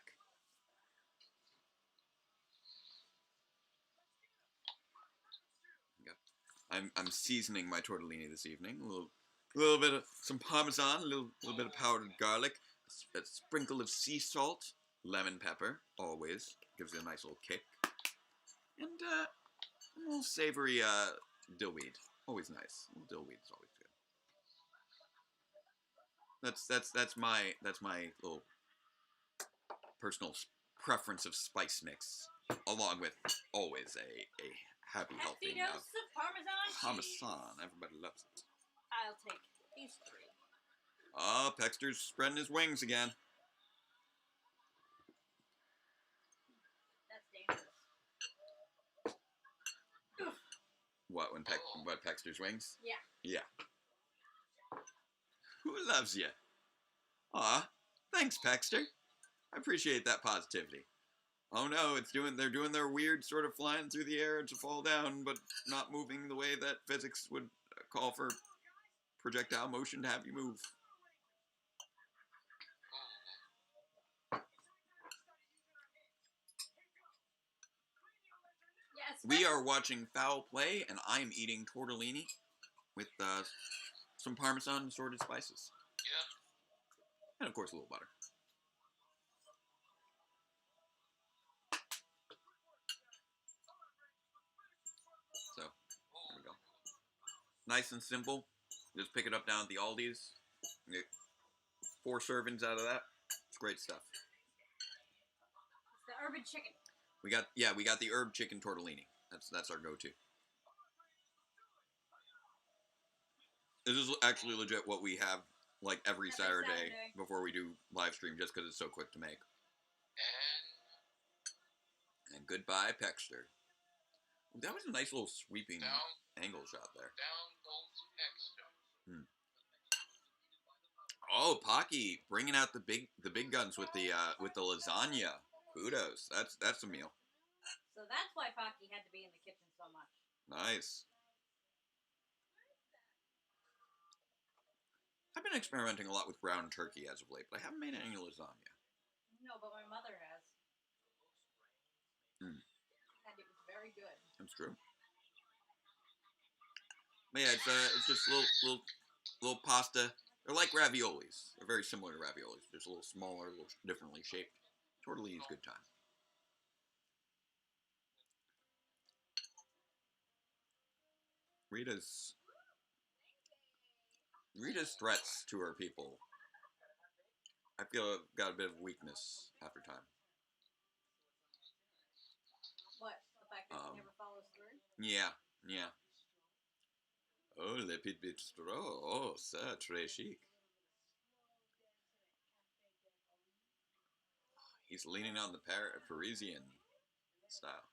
I'm seasoning my tortellini this evening. A little bit of some Parmesan, a little bit of powdered garlic, a sprinkle of sea salt, lemon pepper, always gives it a nice little kick, and a little savory dillweed, always nice. A little dillweed is always good. That's my little personal preference of spice mix, along with always a happy, healthy dose of Parmesan cheese. Everybody loves it. I'll take these 3. Oh, Pexter's spreading his wings again. That's dangerous. What, what, Pexter's wings? Yeah. Yeah. Who loves you? Aw, thanks, Pexter. I appreciate that positivity. Oh no, they're doing their weird sort of flying through the air to fall down, but not moving the way that physics would call for projectile motion to have you move. Yes. We are watching Foul Play, and I'm eating tortellini with some Parmesan and assorted spices. Yeah. And of course a little butter. So, there we go. Nice and simple. Just pick it up down at the Aldi's. Get 4 servings out of that. It's great stuff. It's the urban chicken. We got the herb chicken tortellini. That's our go-to. This is actually legit what we have like every Saturday before we do live stream, just because it's so quick to make. And goodbye, Pexter. That was a nice little sweeping angle shot there. Down goes Pexter. Oh, Pocky bringing out the big guns with the lasagna. Kudos. That's a meal. So that's why Pocky had to be in the kitchen so much. Nice. I've been experimenting a lot with ground turkey as of late, but I haven't made any lasagna. No, but my mother has. And it was very good. That's true. But yeah, it's just little pasta. They're like raviolis. They're very similar to raviolis. Just a little smaller, a little differently shaped. Tortellini is good time. Rita's threats to her people, I feel I've got a bit of weakness after time. What? The fact that she never follows through? Yeah. Oh, le petit bistro. Oh, ça, très chic. He's leaning on the Parisian style.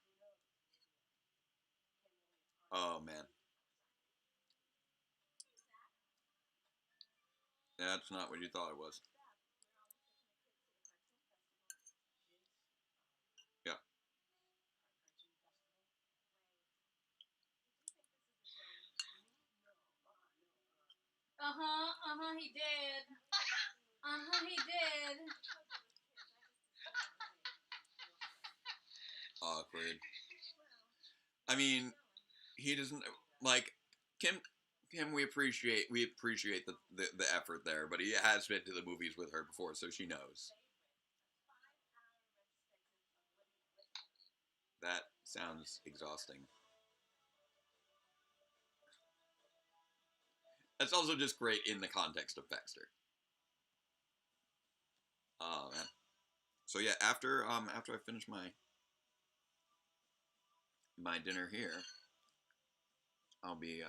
Oh, man. That's not what you thought it was. Yeah. He did. He did. Awkward. I mean, he doesn't like Kim. We appreciate the effort there, but he has been to the movies with her before, so she knows. That sounds exhausting. That's also just great in the context of Baxter. Oh man. So yeah, after I finish my dinner here, I'll be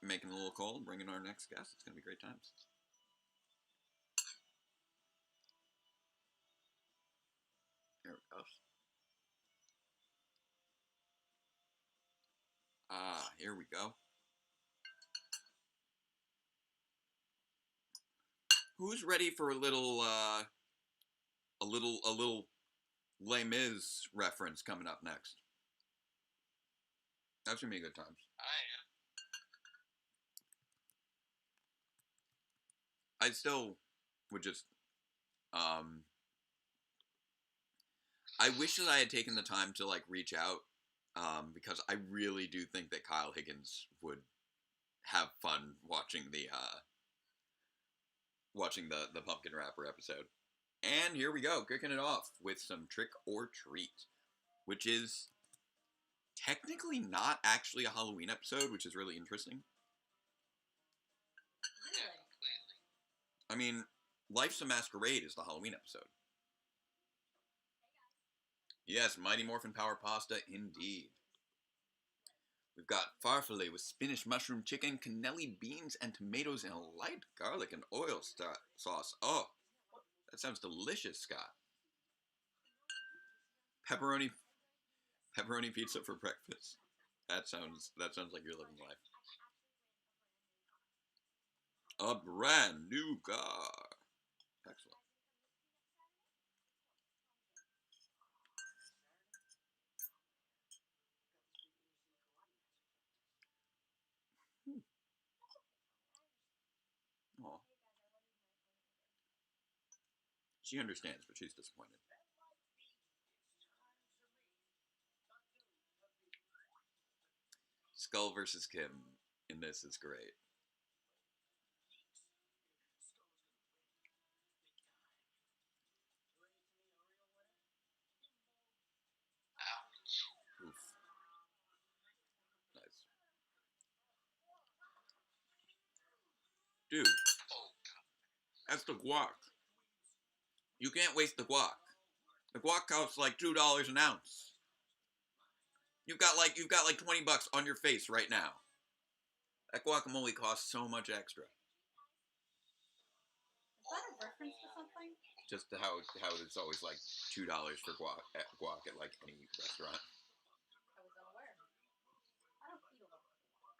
making a little call, bringing our next guest. It's gonna be great times. here we go. Who's ready for a little Les Mis reference coming up next? That's gonna be a good time. I still would just, I wish that I had taken the time to like reach out, because I really do think that Kyle Higgins would have fun watching the Pumpkin Rapper episode. And here we go, kicking it off with some Trick or Treat, which is technically not actually a Halloween episode, which is really interesting. I mean, Life's a Masquerade is the Halloween episode. Yes, Mighty Morphin Power Pasta, indeed. We've got farfalle with spinach, mushroom, chicken, cannelli beans, and tomatoes in a light garlic and oil sauce. Oh, that sounds delicious, Scott. Pepperoni pizza for breakfast. That sounds like you're living life. A brand new car. Excellent. Aw. She understands, but she's disappointed. Skull versus Kim in this is great. Oof. Nice. Dude, that's the guac. You can't waste the guac. The guac costs like $2 an ounce. You've got like $20 on your face right now. That guacamole costs so much extra. Is that a reference to something? Just how it's always like $2 for guac at like any restaurant. I was unaware. I don't eat a lot of guac.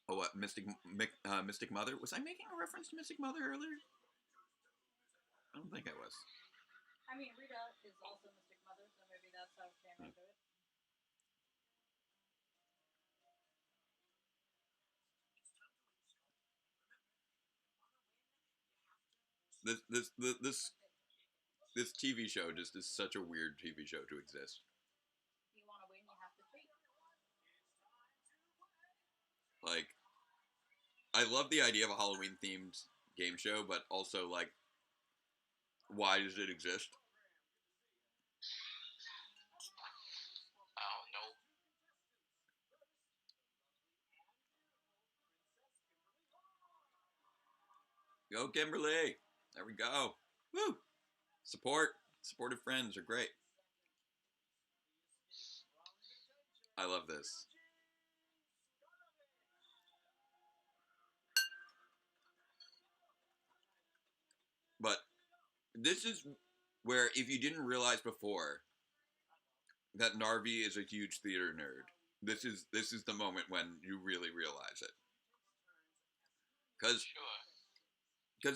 Oh, what? Mystic Mother? Was I making a reference to Mystic Mother earlier? I don't think I was. I mean, Rita is also Mystic Mother, so maybe that's how it came into it. This TV show just is such a weird TV show to exist. If you want to win, you have to treat. Like, I love the idea of a Halloween themed game show, but also like, why does it exist? I don't know. Go Kimberly! There we go. Woo! Supportive friends are great. I love this. But this is where, if you didn't realize before that Narvi is a huge theater nerd, this is the moment when you really realize it. Because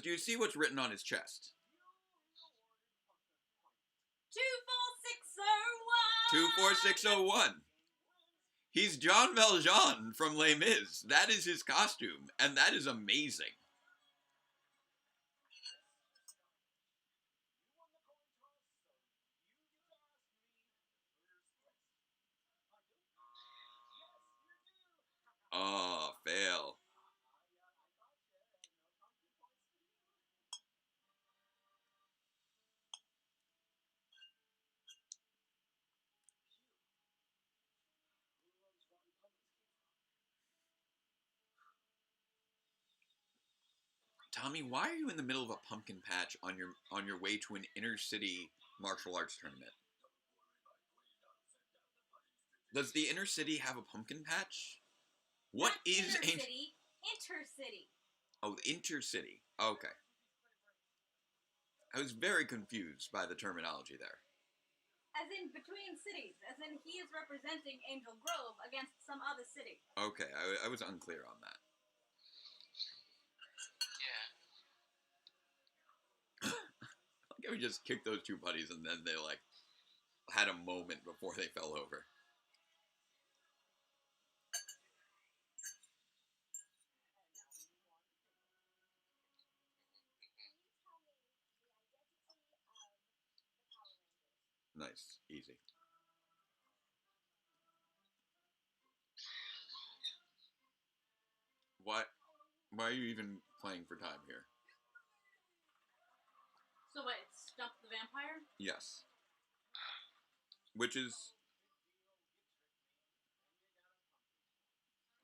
do you see what's written on his chest? 24601. He's Jean Valjean from Les Mis. That is his costume, and that is amazing. Oh, fail. Tommy, why are you in the middle of a pumpkin patch on your way to an inner city martial arts tournament? Does the inner city have a pumpkin patch? What Not is inner city? Intercity. Oh, intercity. Okay. I was very confused by the terminology there. As As in between cities. As in he is representing Angel Grove against some other city. Okay, I was unclear on that. Yeah. Like we just kicked those two buddies and then they like had a moment before they fell over. Nice, easy. What? Why are you even playing for time here? So what, it's Stump the Vampire? Yes. Which is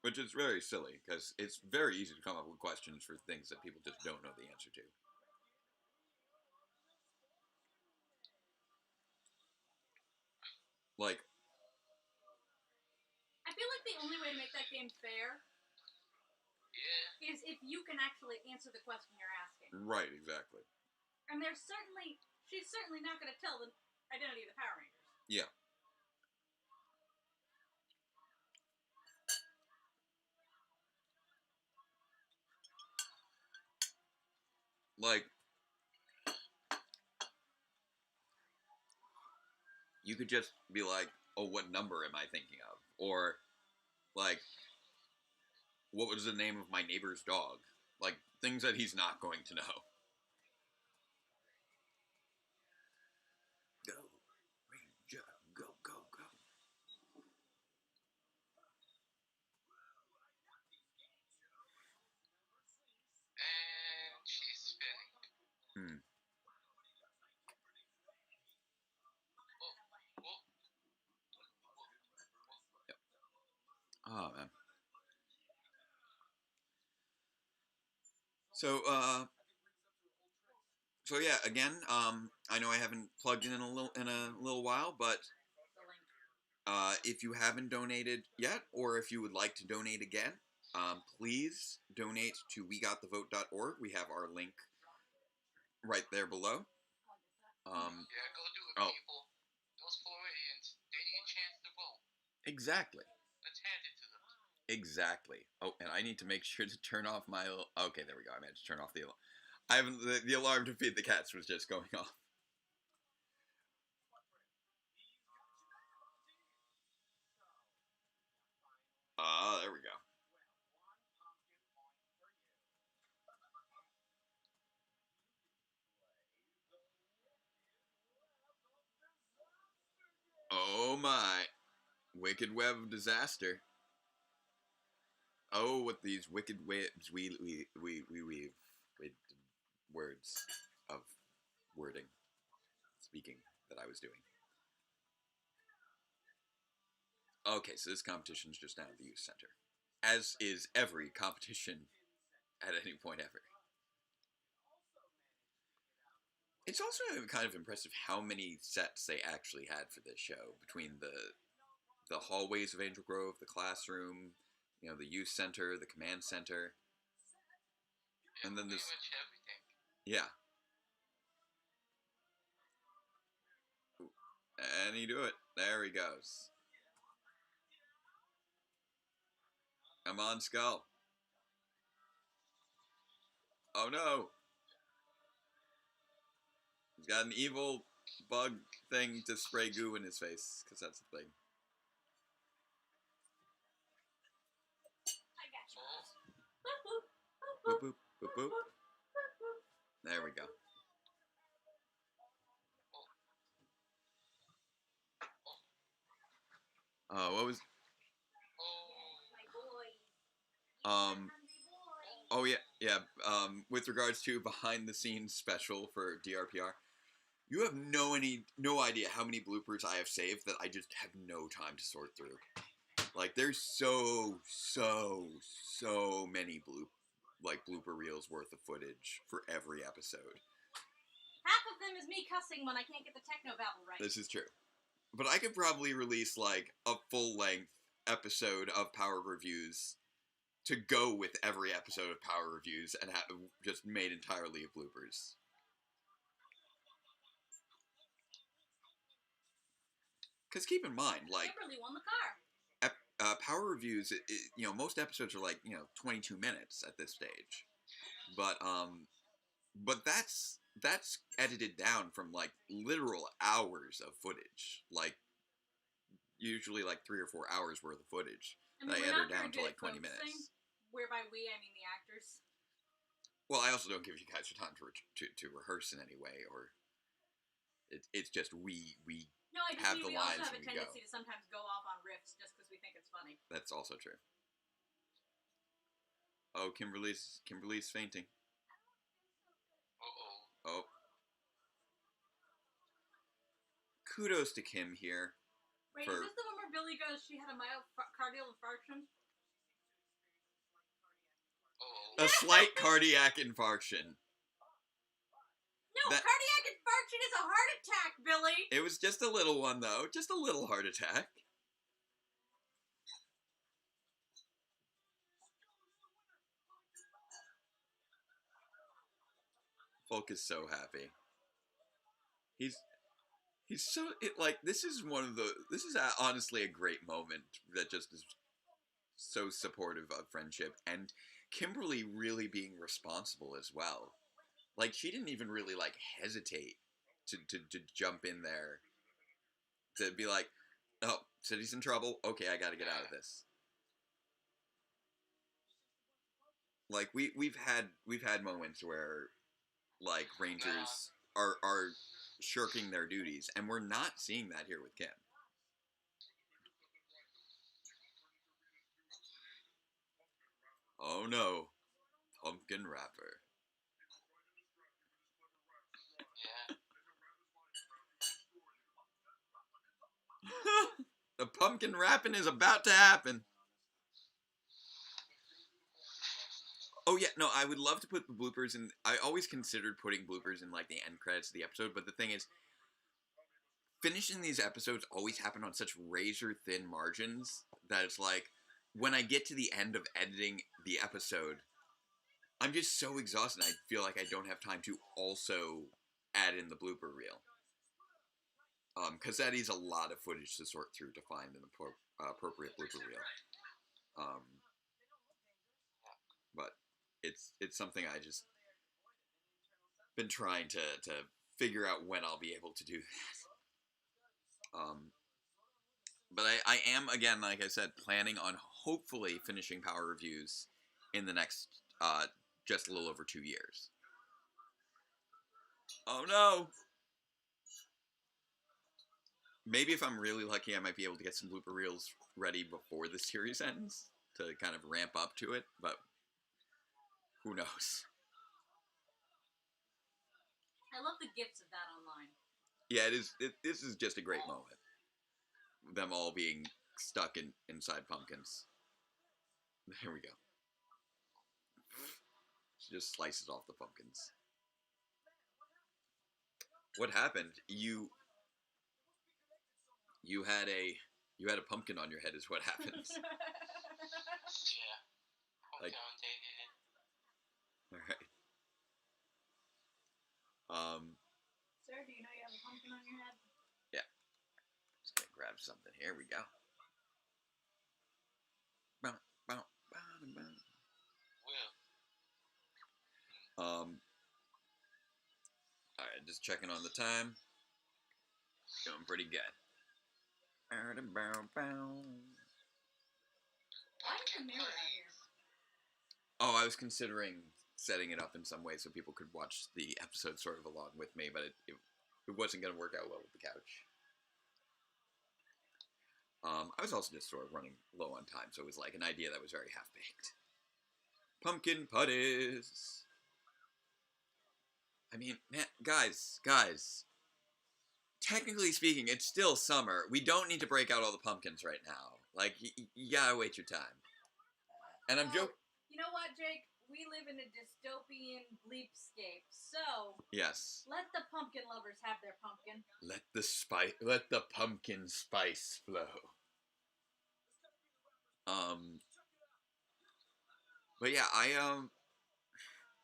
very silly, because it's very easy to come up with questions for things that people just don't know the answer to. Like, I feel like the only way to make that game fair is if you can actually answer the question you're asking. Right, exactly. And she's certainly not going to tell the identity of the Power Rangers. Yeah. Like, you could just be like, oh, what number am I thinking of? Or, like, what was the name of my neighbor's dog? Like, things that he's not going to know. Go, Ranger, go, go, go. And she's spinning. Yep. Oh, man. So yeah, again, I know I haven't plugged in a little while, but if you haven't donated yet, or if you would like to donate again, please donate to wegotthevote.org. We have our link right there below. Yeah, go do it, people. Those Floridians, they need a chance to vote. Exactly. Let's hand it to them. Exactly. Oh, and I need to make sure to turn off my... Okay, there we go. I managed to turn off the alarm. I haven't... The alarm to feed the cats was just going off. There we go. Oh my. Wicked web of disaster. Oh, what these wicked webs we weave with words of wording, speaking that I was doing. Okay, so this competition's just down at the youth center. As is every competition at any point ever. It's also kind of impressive how many sets they actually had for this show, between the hallways of Angel Grove, the classroom, you know, the youth center, the command center, and then this. Pretty much everything. Yeah. And he do it. There he goes. Come on, Skull. Oh no! He's got an evil bug thing to spray goo in his face, because that's the thing. I got you. Boop, boop, boop, boop. There we go. What was... Oh yeah. With regards to behind the scenes special for DRPR, you have no idea how many bloopers I have saved that I just have no time to sort through. Like, there's so many blooper reels worth of footage for every episode. Half of them is me cussing when I can't get the techno babble right. This is true. But I could probably release, like, a full-length episode of Power Reviews to go with every episode of Power Reviews and just made entirely of bloopers. Because keep in mind, like Kimberly won the car. Power reviews, most episodes are like 22 minutes at this stage, but that's edited down from like literal hours of footage, like usually like 3 or 4 hours worth of footage. I edit down to like 20 minutes. Whereby we, I mean the actors. Well, I also don't give you guys time to rehearse in any way, or it's just we No, I have the we lines also have a and we tendency go. to sometimes go off on riffs just because we think it's funny. That's also true. Oh, Kimberly's fainting. Oh. Kudos to Kim here. Wait, is this the one where Billy goes, she had a mild cardiac infarction? A slight cardiac infarction. No, cardiac infarction is a heart attack, Billy! It was just a little one, though. Just a little heart attack. Folk is so happy. He's so this is honestly a great moment that just is so supportive of friendship, and Kimberly really being responsible as well. Like, she didn't even really like hesitate to jump in there to be like, oh, city's in trouble, okay, I gotta get out of this. Like, we've had moments where like Rangers are shirking their duties, and we're not seeing that here with Kim. Oh no, pumpkin wrapper. Yeah. The pumpkin wrapping is about to happen. Oh yeah, no, I would love to put the bloopers in. I always considered putting bloopers in like the end credits of the episode, but the thing is, finishing these episodes always happen on such razor thin margins that it's like, when I get to the end of editing the episode, I'm just so exhausted. I feel like I don't have time to also add in the blooper reel. Because that is a lot of footage to sort through to find an appropriate blooper reel. But it's something I just been trying to figure out when I'll be able to do that. But I am, again, like I said, planning on hopefully finishing Power Reviews in the next just a little over 2 years. Oh no! Maybe if I'm really lucky, I might be able to get some blooper reels ready before the series ends to kind of ramp up to it, but who knows? I love the gifts of that online. Yeah, it is. This is just a great moment. Them all being stuck inside pumpkins. There we go. She just slices off the pumpkins. What happened? You had a pumpkin on your head is what happens. Yeah. Like, alright. Sir, do you know you have a pumpkin on your head? Yeah. Just gonna grab something. Here we go. Alright, just checking on the time. Doing pretty good. Why is the mirror out here? Oh, I was considering setting it up in some way so people could watch the episode sort of along with me, but it wasn't going to work out well with the couch. I was also just sort of running low on time, so it was like an idea that was very half-baked. Pumpkin putties! I mean, man, guys, technically speaking, it's still summer. We don't need to break out all the pumpkins right now. Like, you gotta wait your time. And I'm joking. You know what, Jake? We live in a dystopian bleepscape, so... Yes. Let the pumpkin lovers have their pumpkin. Let the pumpkin spice flow. But yeah,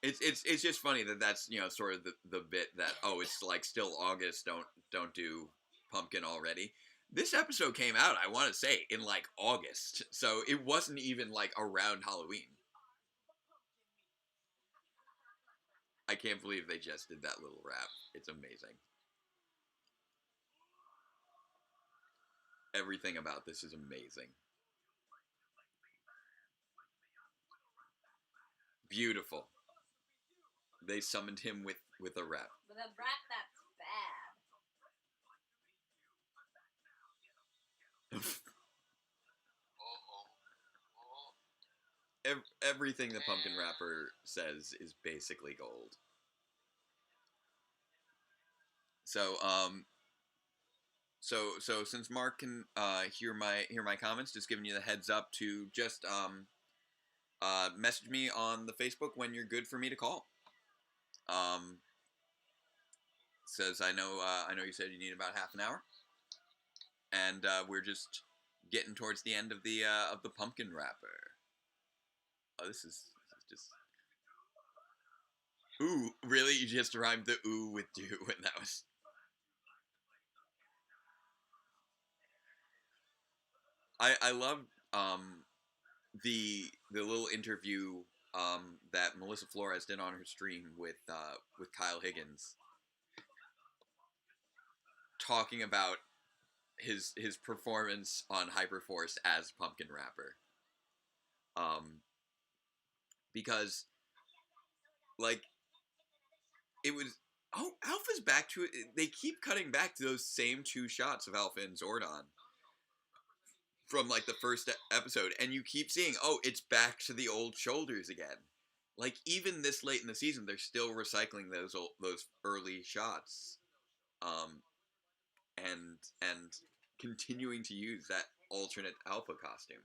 it's just funny that that's, sort of the bit that, oh, it's like still August, don't do pumpkin already. This episode came out, I want to say, in like August, so it wasn't even like around Halloween. I can't believe they just did that little rap. It's amazing. Everything about this is amazing. Beautiful. They summoned him with a rap. With a rap that's bad. Everything the pumpkin rapper says is basically gold. So so since Mark can hear my comments, just giving you the heads up to just message me on the Facebook when you're good for me to call. Says I know you said you need about half an hour, and we're just getting towards the end of the pumpkin rapper. Oh, this is just. Ooh, really? You just rhymed the ooh with do, and that was. I love the little interview that Melissa Flores did on her stream with Kyle Higgins, talking about his performance on Hyperforce as Pumpkin Rapper. Because like it was Alpha's back to it. They keep cutting back to those same two shots of Alpha and Zordon from like the first episode, and you keep seeing, oh, it's back to the old shoulders again. Like even this late in the season, they're still recycling those early shots, and continuing to use that alternate Alpha costume.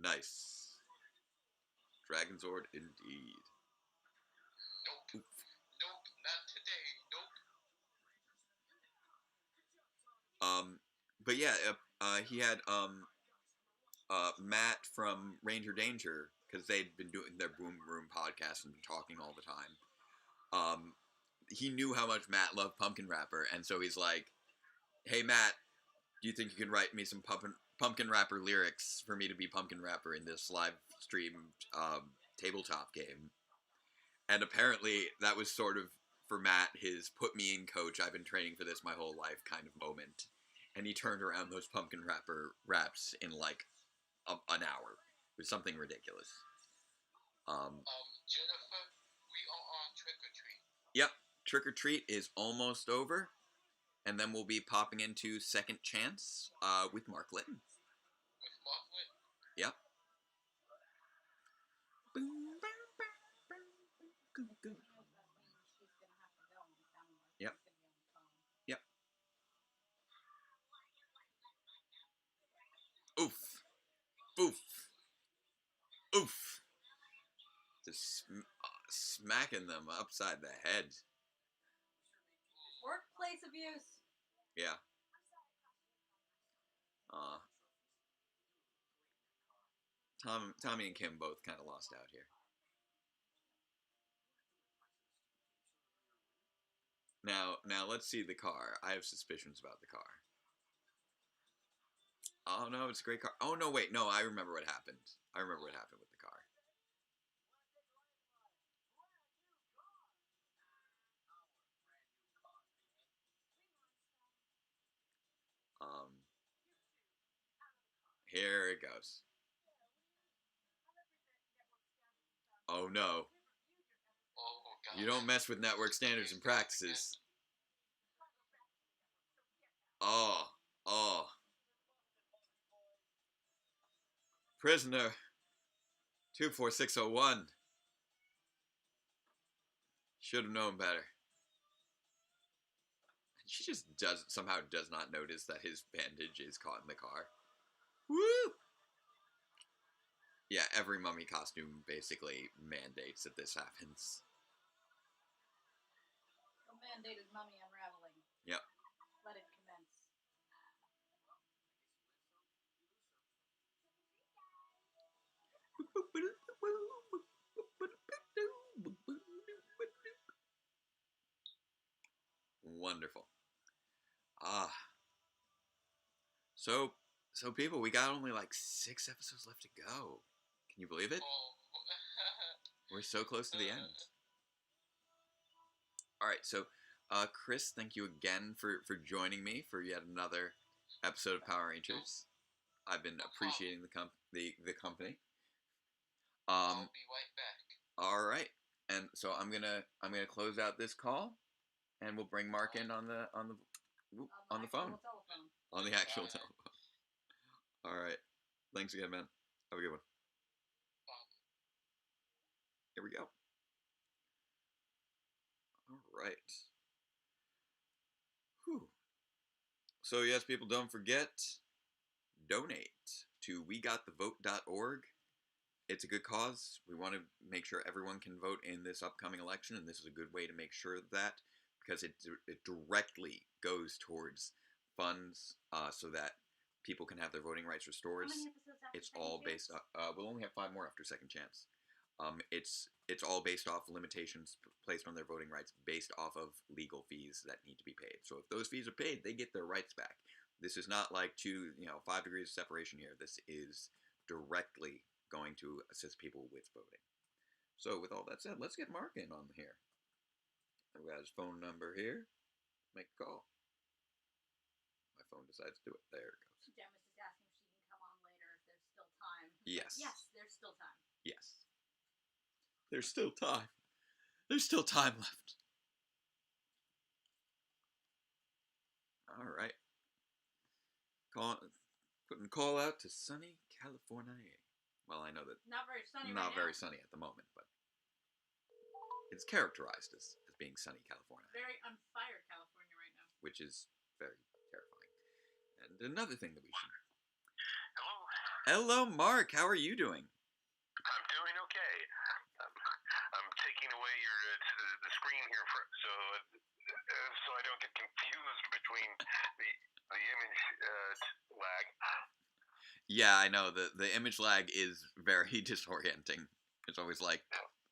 Nice. Dragon Zord indeed. Nope. Oof. Nope, not today. Nope. But yeah, he had Matt from Ranger Danger, because they'd been doing their Boom Room podcast and been talking all the time. He knew how much Matt loved Pumpkin Rapper, and so he's like, "Hey Matt, do you think you can write me some Pumpkin Rapper lyrics for me to be Pumpkin Rapper in this live stream tabletop game?" And apparently that was sort of, for Matt, his put me in coach, I've been training for this my whole life kind of moment. And he turned around those Pumpkin Rapper raps in like an hour. It was something ridiculous. Jennifer, we are on Trick or Treat. Yep, Trick or Treat is almost over. And then we'll be popping into Second Chance with Mark Litton. With Mark Litton? Yep. Yep. Yep. Oof. Oof. Oof. Just smacking them upside the head. Workplace abuse. Yeah. Tommy and Kim both kind of lost out here. Now let's see the car. I have suspicions about the car. Oh no, it's a great car. Oh no, wait, no, I remember what happened. I remember what happened with the car. Here it goes. Oh no. Oh, God. You don't mess with network standards and practices. Oh. Prisoner 24601. Should have known better. She just somehow does not notice that his bandage is caught in the car. Woo! Yeah, every mummy costume basically mandates that this happens. The mandate is mummy unraveling. Yep. Let it commence. Wonderful. So people, we got only like 6 episodes left to go. Can you believe it? We're so close to the end. All right, so Chris, thank you again for joining me for yet another episode of Power Rangers. I've been appreciating the company. I'll be right back. All right, and so I'm gonna close out this call, and we'll bring Mark in on the phone, on the actual telephone. All right, thanks again, man. Have a good one. Here we go. All right. Whew. So yes, people, don't forget, donate to wegotthevote.org. It's a good cause. We want to make sure everyone can vote in this upcoming election, and this is a good way to make sure of that, because it directly goes towards funds so that people can have their voting rights restored. It's all based on, we'll only have 5 more after Second Chance. It's all based off limitations placed on their voting rights based off of legal fees that need to be paid. So if those fees are paid, they get their rights back. This is not like 5 degrees of separation here. This is directly going to assist people with voting. So with all that said, let's get Mark in on here. I've got his phone number here. Make a call. My phone decides to do it. There it goes. Jen was just asking if she can come on later if there's still time. Yes. Yes, there's still time. Yes. There's still time. There's still time left. All right. Putting call out to sunny California. Well, I know that not very sunny. Not very sunny at the moment, but it's characterized as being sunny California. Very on fire California right now. Which is very terrifying. And another thing that we should. Hello. Hello, Mark. How are you doing? I'm doing okay. I'm taking away the screen here so I don't get confused between the image lag. Yeah, I know. The image lag is very disorienting. It's always like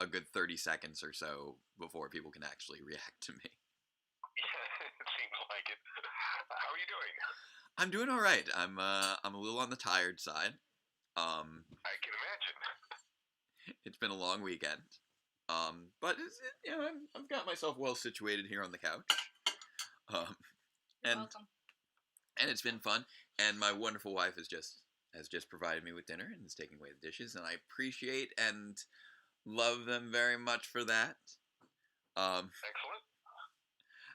a good 30 seconds or so before people can actually react to me. Yeah, it seems like it. How are you doing? I'm doing all right. I'm a little on the tired side. I can imagine. It's been a long weekend. But I've got myself well situated here on the couch. You're welcome. And it's been fun. And my wonderful wife has just provided me with dinner and is taking away the dishes, and I appreciate and love them very much for that. Excellent.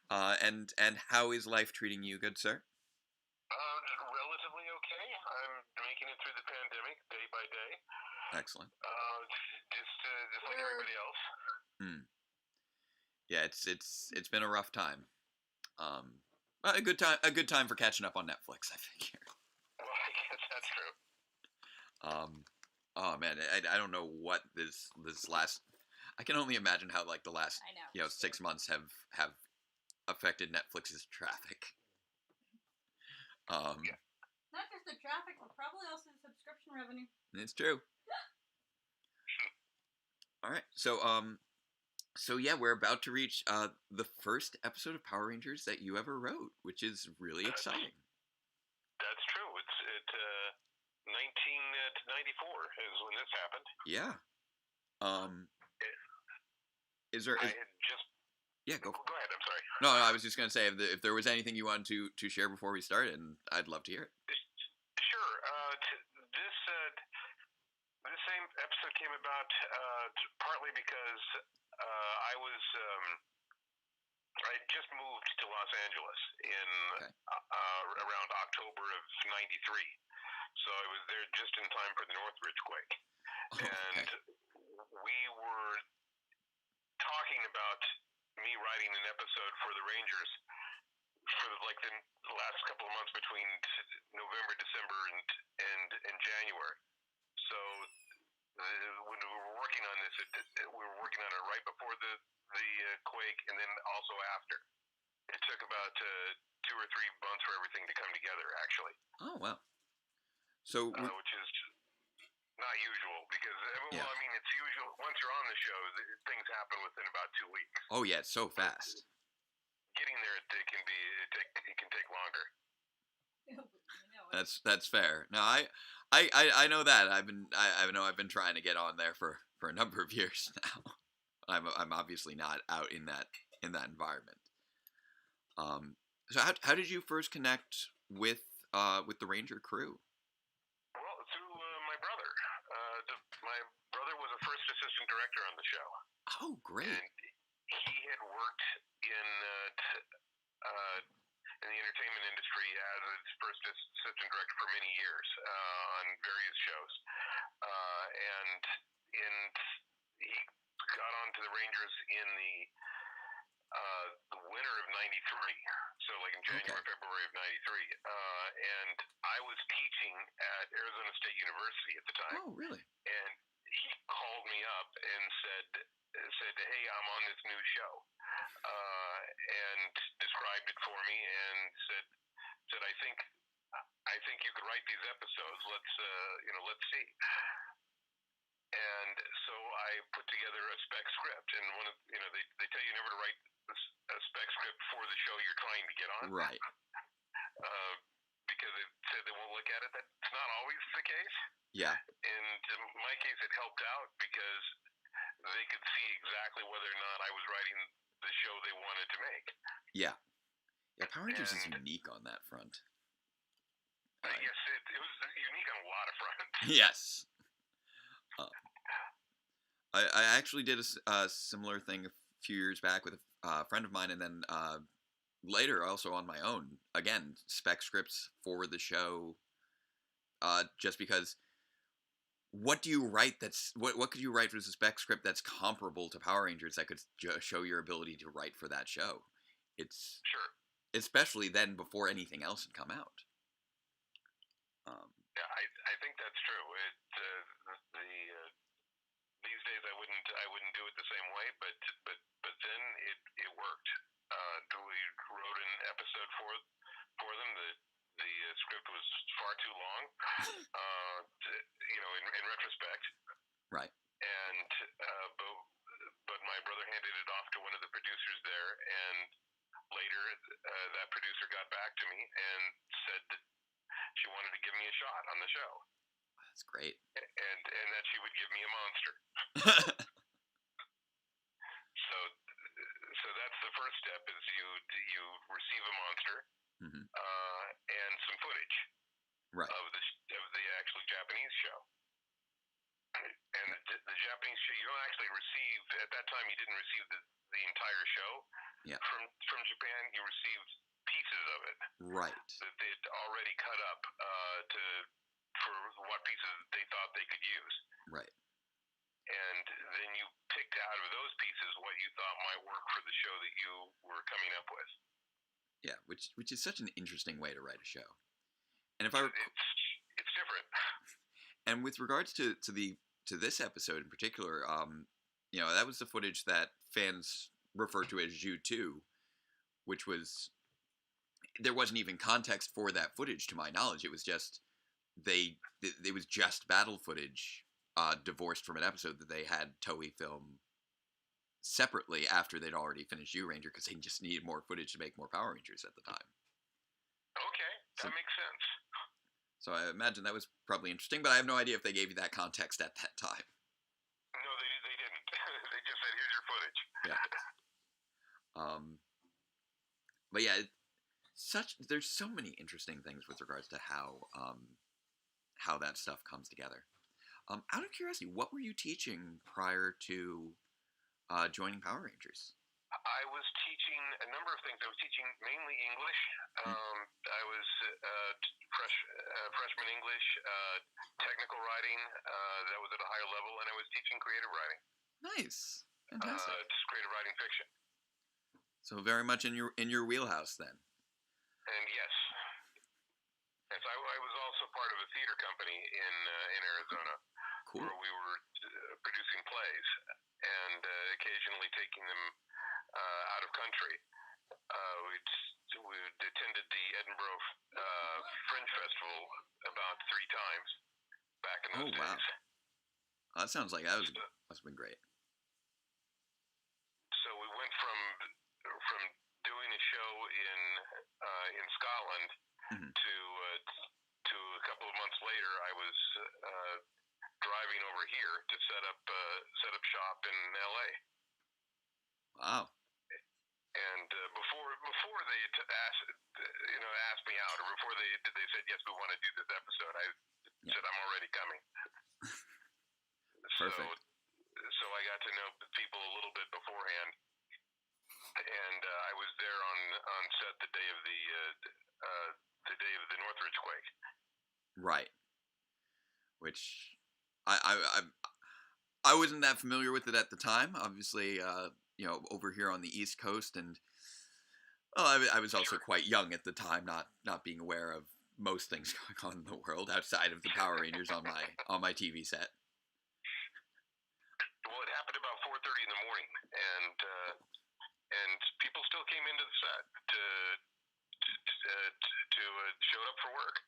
And how is life treating you, good sir? Relatively okay. I'm making it through the pandemic day by day. Excellent. Just like everybody else. Yeah, it's been a rough time. A good time for catching up on Netflix, I figure. Well, I guess that's true. Oh man, I don't know what this last. I can only imagine how like the last 6 months have affected Netflix's traffic. Yeah. Not just the traffic, but probably also the subscription revenue. It's true. All right, so yeah, we're about to reach the first episode of Power Rangers that you ever wrote, which is really exciting. That's true. It's 1994 is when this happened. Yeah. Is there? Yeah, go ahead. I'm sorry. No, I was just gonna say if there was anything you wanted to share before we started, and I'd love to hear it. Sure. This same episode came about partly because I had just moved to Los Angeles in around October of '93, so I was there just in time for the Northridge quake, and we were talking about me writing an episode for the Rangers for like the last couple of months between November, December, and January. So when we were working on this, we were working on it right before the quake, and then also after. It took about 2 or 3 months for everything to come together, actually. Oh wow! So which is not usual because I mean it's usual once you're on the show, things happen within about 2 weeks. Oh yeah, it's so fast. Getting there it can take longer. That's fair. No, I know that. I know I've been trying to get on there for a number of years now. I'm obviously not out in that environment. So how did you first connect with the Ranger crew? Well, through my brother. My brother was a first assistant director on the show. Oh, great! And he had worked in the entertainment industry as its first assistant director for many years on various shows, and he got onto the Rangers in the winter of '93, so like in January, February of '93, and I was teaching at Arizona State University at the time. Oh, really? And he called me up and said, "Hey, I'm on this new show," and described it for me and said, I think you could write these episodes. Let's see. And so I put together a spec script, and they tell you never to write a spec script for the show you're trying to get on, right? Because it said they won't look at it. That's not always the case. Yeah. In my case, it helped out because they could see exactly whether or not I was writing the show they wanted to make. Yeah. Yeah, Power Rangers is unique on that front. Yes, it was unique on a lot of fronts. Yes. I actually did a similar thing a few years back with a friend of mine, and then later also on my own. Again, spec scripts for the show, just because. What do you write what could you write as a spec script that's comparable to Power Rangers that could show your ability to write for that show? It's sure. Especially then before anything else had come out. Yeah, I think that's true. These days I wouldn't do it the same way, but then it worked. We wrote an episode for them. The script was far too long, in retrospect. Right. And but my brother handed it off to one of the producers there, and later that producer got back to me and said that she wanted to give me a shot on the show. That's great. And that she would give me a monster. So that's the first step: is you receive a monster. Mm-hmm. And some footage, right, of the actual Japanese show. And the Japanese show, you don't actually receive, at that time you didn't receive the entire show. Yeah. From Japan, you received pieces of it. Right. That they'd already cut up for what pieces they thought they could use. Right. And then you picked out of those pieces what you thought might work for the show that you were coming up with. Yeah, which is such an interesting way to write a show. And if it's different. And with regards to this episode in particular, that was the footage that fans refer to as Ju2, which was, there wasn't even context for that footage to my knowledge. It was just it was just battle footage, divorced from an episode that they had Toei film separately after they'd already finished Ranger, because they just needed more footage to make more Power Rangers at the time. Okay, that makes sense. So I imagine that was probably interesting, but I have no idea if they gave you that context at that time. No, they didn't. They just said, "Here's your footage." Yeah. But yeah, there's so many interesting things with regards to how that stuff comes together. Out of curiosity, what were you teaching prior to joining Power Rangers? I was teaching a number of things. I was teaching mainly English. I was freshman English, technical writing. That was at a higher level, and I was teaching creative writing. Nice, fantastic. Just creative writing fiction. So very much in your wheelhouse then. And yes, I was also part of a theater company in Arizona. Cool. Where we were producing plays and occasionally taking them out of country. We attended the Edinburgh Fringe Festival about 3 times back in those days. Wow. That sounds like must have been great. So we went from doing a show Scotland to a couple of months later, I was driving over here to set up shop in L.A. Wow. And before they asked me out, or before they said yes, we want to do this episode, I said I'm already coming. Perfect. So I got to know people a little bit beforehand, and I was there on set the day of the Northridge quake. Right. Which I wasn't that familiar with it at the time. Obviously, over here on the East Coast, and I was also quite young at the time, not being aware of most things going on in the world outside of the Power Rangers on my TV set. Well, it happened about 4:30 in the morning, and people still came into the set to show up for work,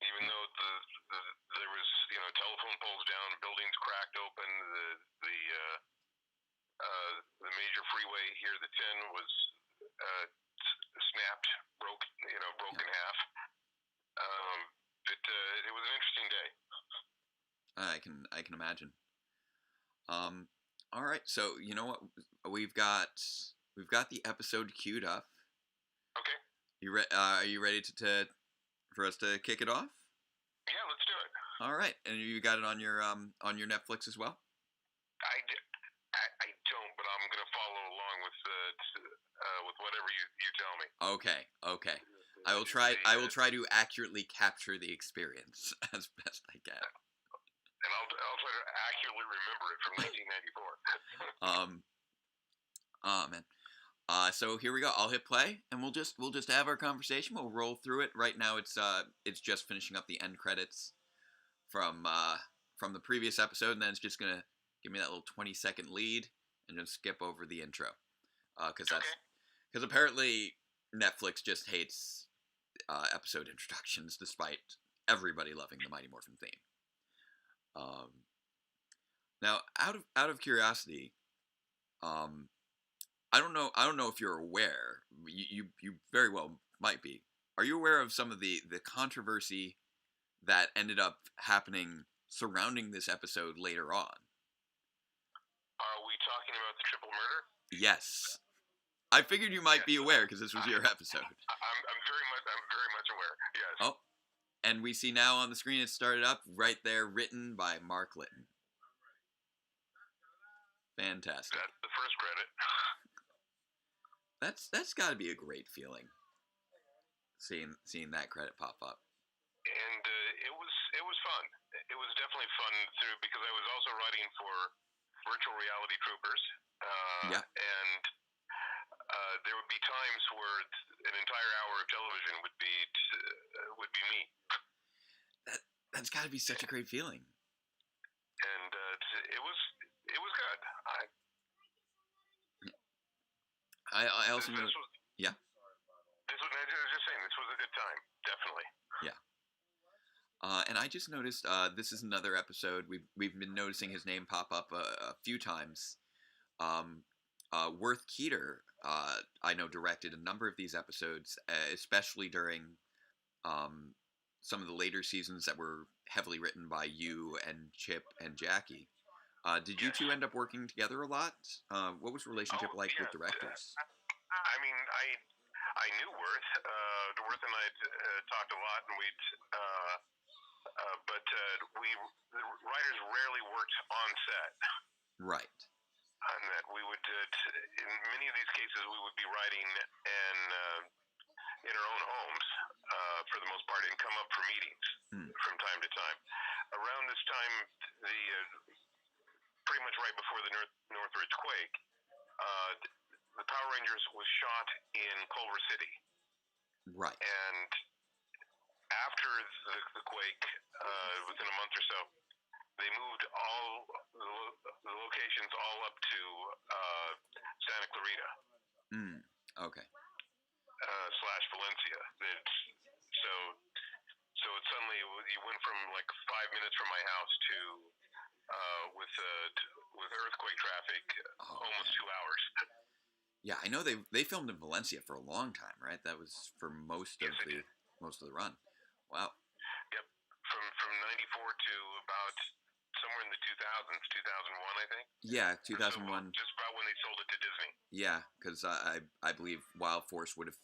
even though there was telephone poles down, buildings cracked open, the major freeway here, the 10, was snapped, broke in half. It was an interesting day. I can imagine. All right, so you know what, we've got the episode queued up. Okay. Are you ready for us to kick it off? Yeah, let's do it. All right, and you got it on your Netflix as well? I don't, but I'm gonna follow along with whatever you tell me. Okay. I will try to accurately capture the experience as best I can. And I'll try to accurately remember it from 1994. Man. So here we go. I'll hit play, and we'll just have our conversation. We'll roll through it. Right now, it's just finishing up the end credits from the previous episode, and then it's just gonna give me that little 20-second lead, and just skip over the intro, because apparently Netflix just hates episode introductions, despite everybody loving the Mighty Morphin theme. Now, out of curiosity, I don't know if you're aware. You very well might be. Are you aware of some of the controversy that ended up happening surrounding this episode later on? Are we talking about the triple murder? Yes. I figured you might be aware because this was your episode. I'm very much aware. Yes. Oh, and we see now on the screen it started up right there, written by Mark Litton. Fantastic. That's the first credit. That's got to be a great feeling. Seeing that credit pop up. And it was fun. It was definitely fun because I was also writing for Virtual Reality Troopers. And there would be times where an entire hour of television would be me. That's got to be such a great feeling. And it was good. I also know. Yeah. I was just saying, this was a good time, definitely. Yeah. And I just noticed this is another episode we've been noticing his name pop up a few times. Worth Keeter, I know, directed a number of these episodes, especially during some of the later seasons that were heavily written by you and Chip and Jackie. Did you two end up working together a lot? What was your relationship like with directors? I mean, I knew Worth. Worth and I talked a lot, and but the writers rarely worked on set. Right. And that we would, in many of these cases, we would be writing in our own homes for the most part, and come up for meetings from time to time. Around this time, pretty much right before the Northridge quake, the Power Rangers was shot in Culver City. Right. And after the quake, within a month or so, they moved all the locations all up to Santa Clarita. Okay. / Valencia. So it suddenly you went from like 5 minutes from my house to with earthquake traffic, almost 2 hours. Yeah, I know they filmed in Valencia for a long time, right? That was for most of the run. Wow. Yep, from '94 to about somewhere in the 2000s, 2001, I think. Yeah, 2001. So, just about when they sold it to Disney. Yeah, because I believe Wild Force would have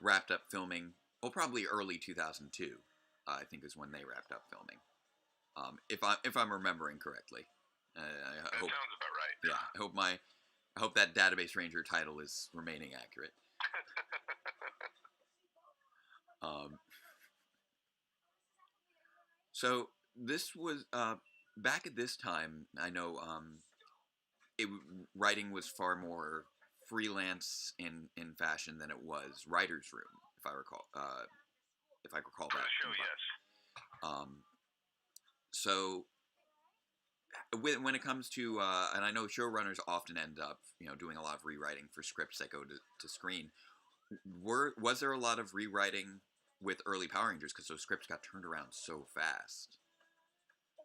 wrapped up filming. Well, probably early 2002. I think is when they wrapped up filming. If I'm remembering correctly. That sounds about right. Yeah, I hope that Database Ranger title is remaining accurate. So this was back at this time. I know writing was far more freelance in fashion than it was writer's room, if I recall. If I recall For that. The show, yes. So when it comes to and I know showrunners often end up doing a lot of rewriting for scripts that go to screen. Was there a lot of rewriting with early Power Rangers because those scripts got turned around so fast?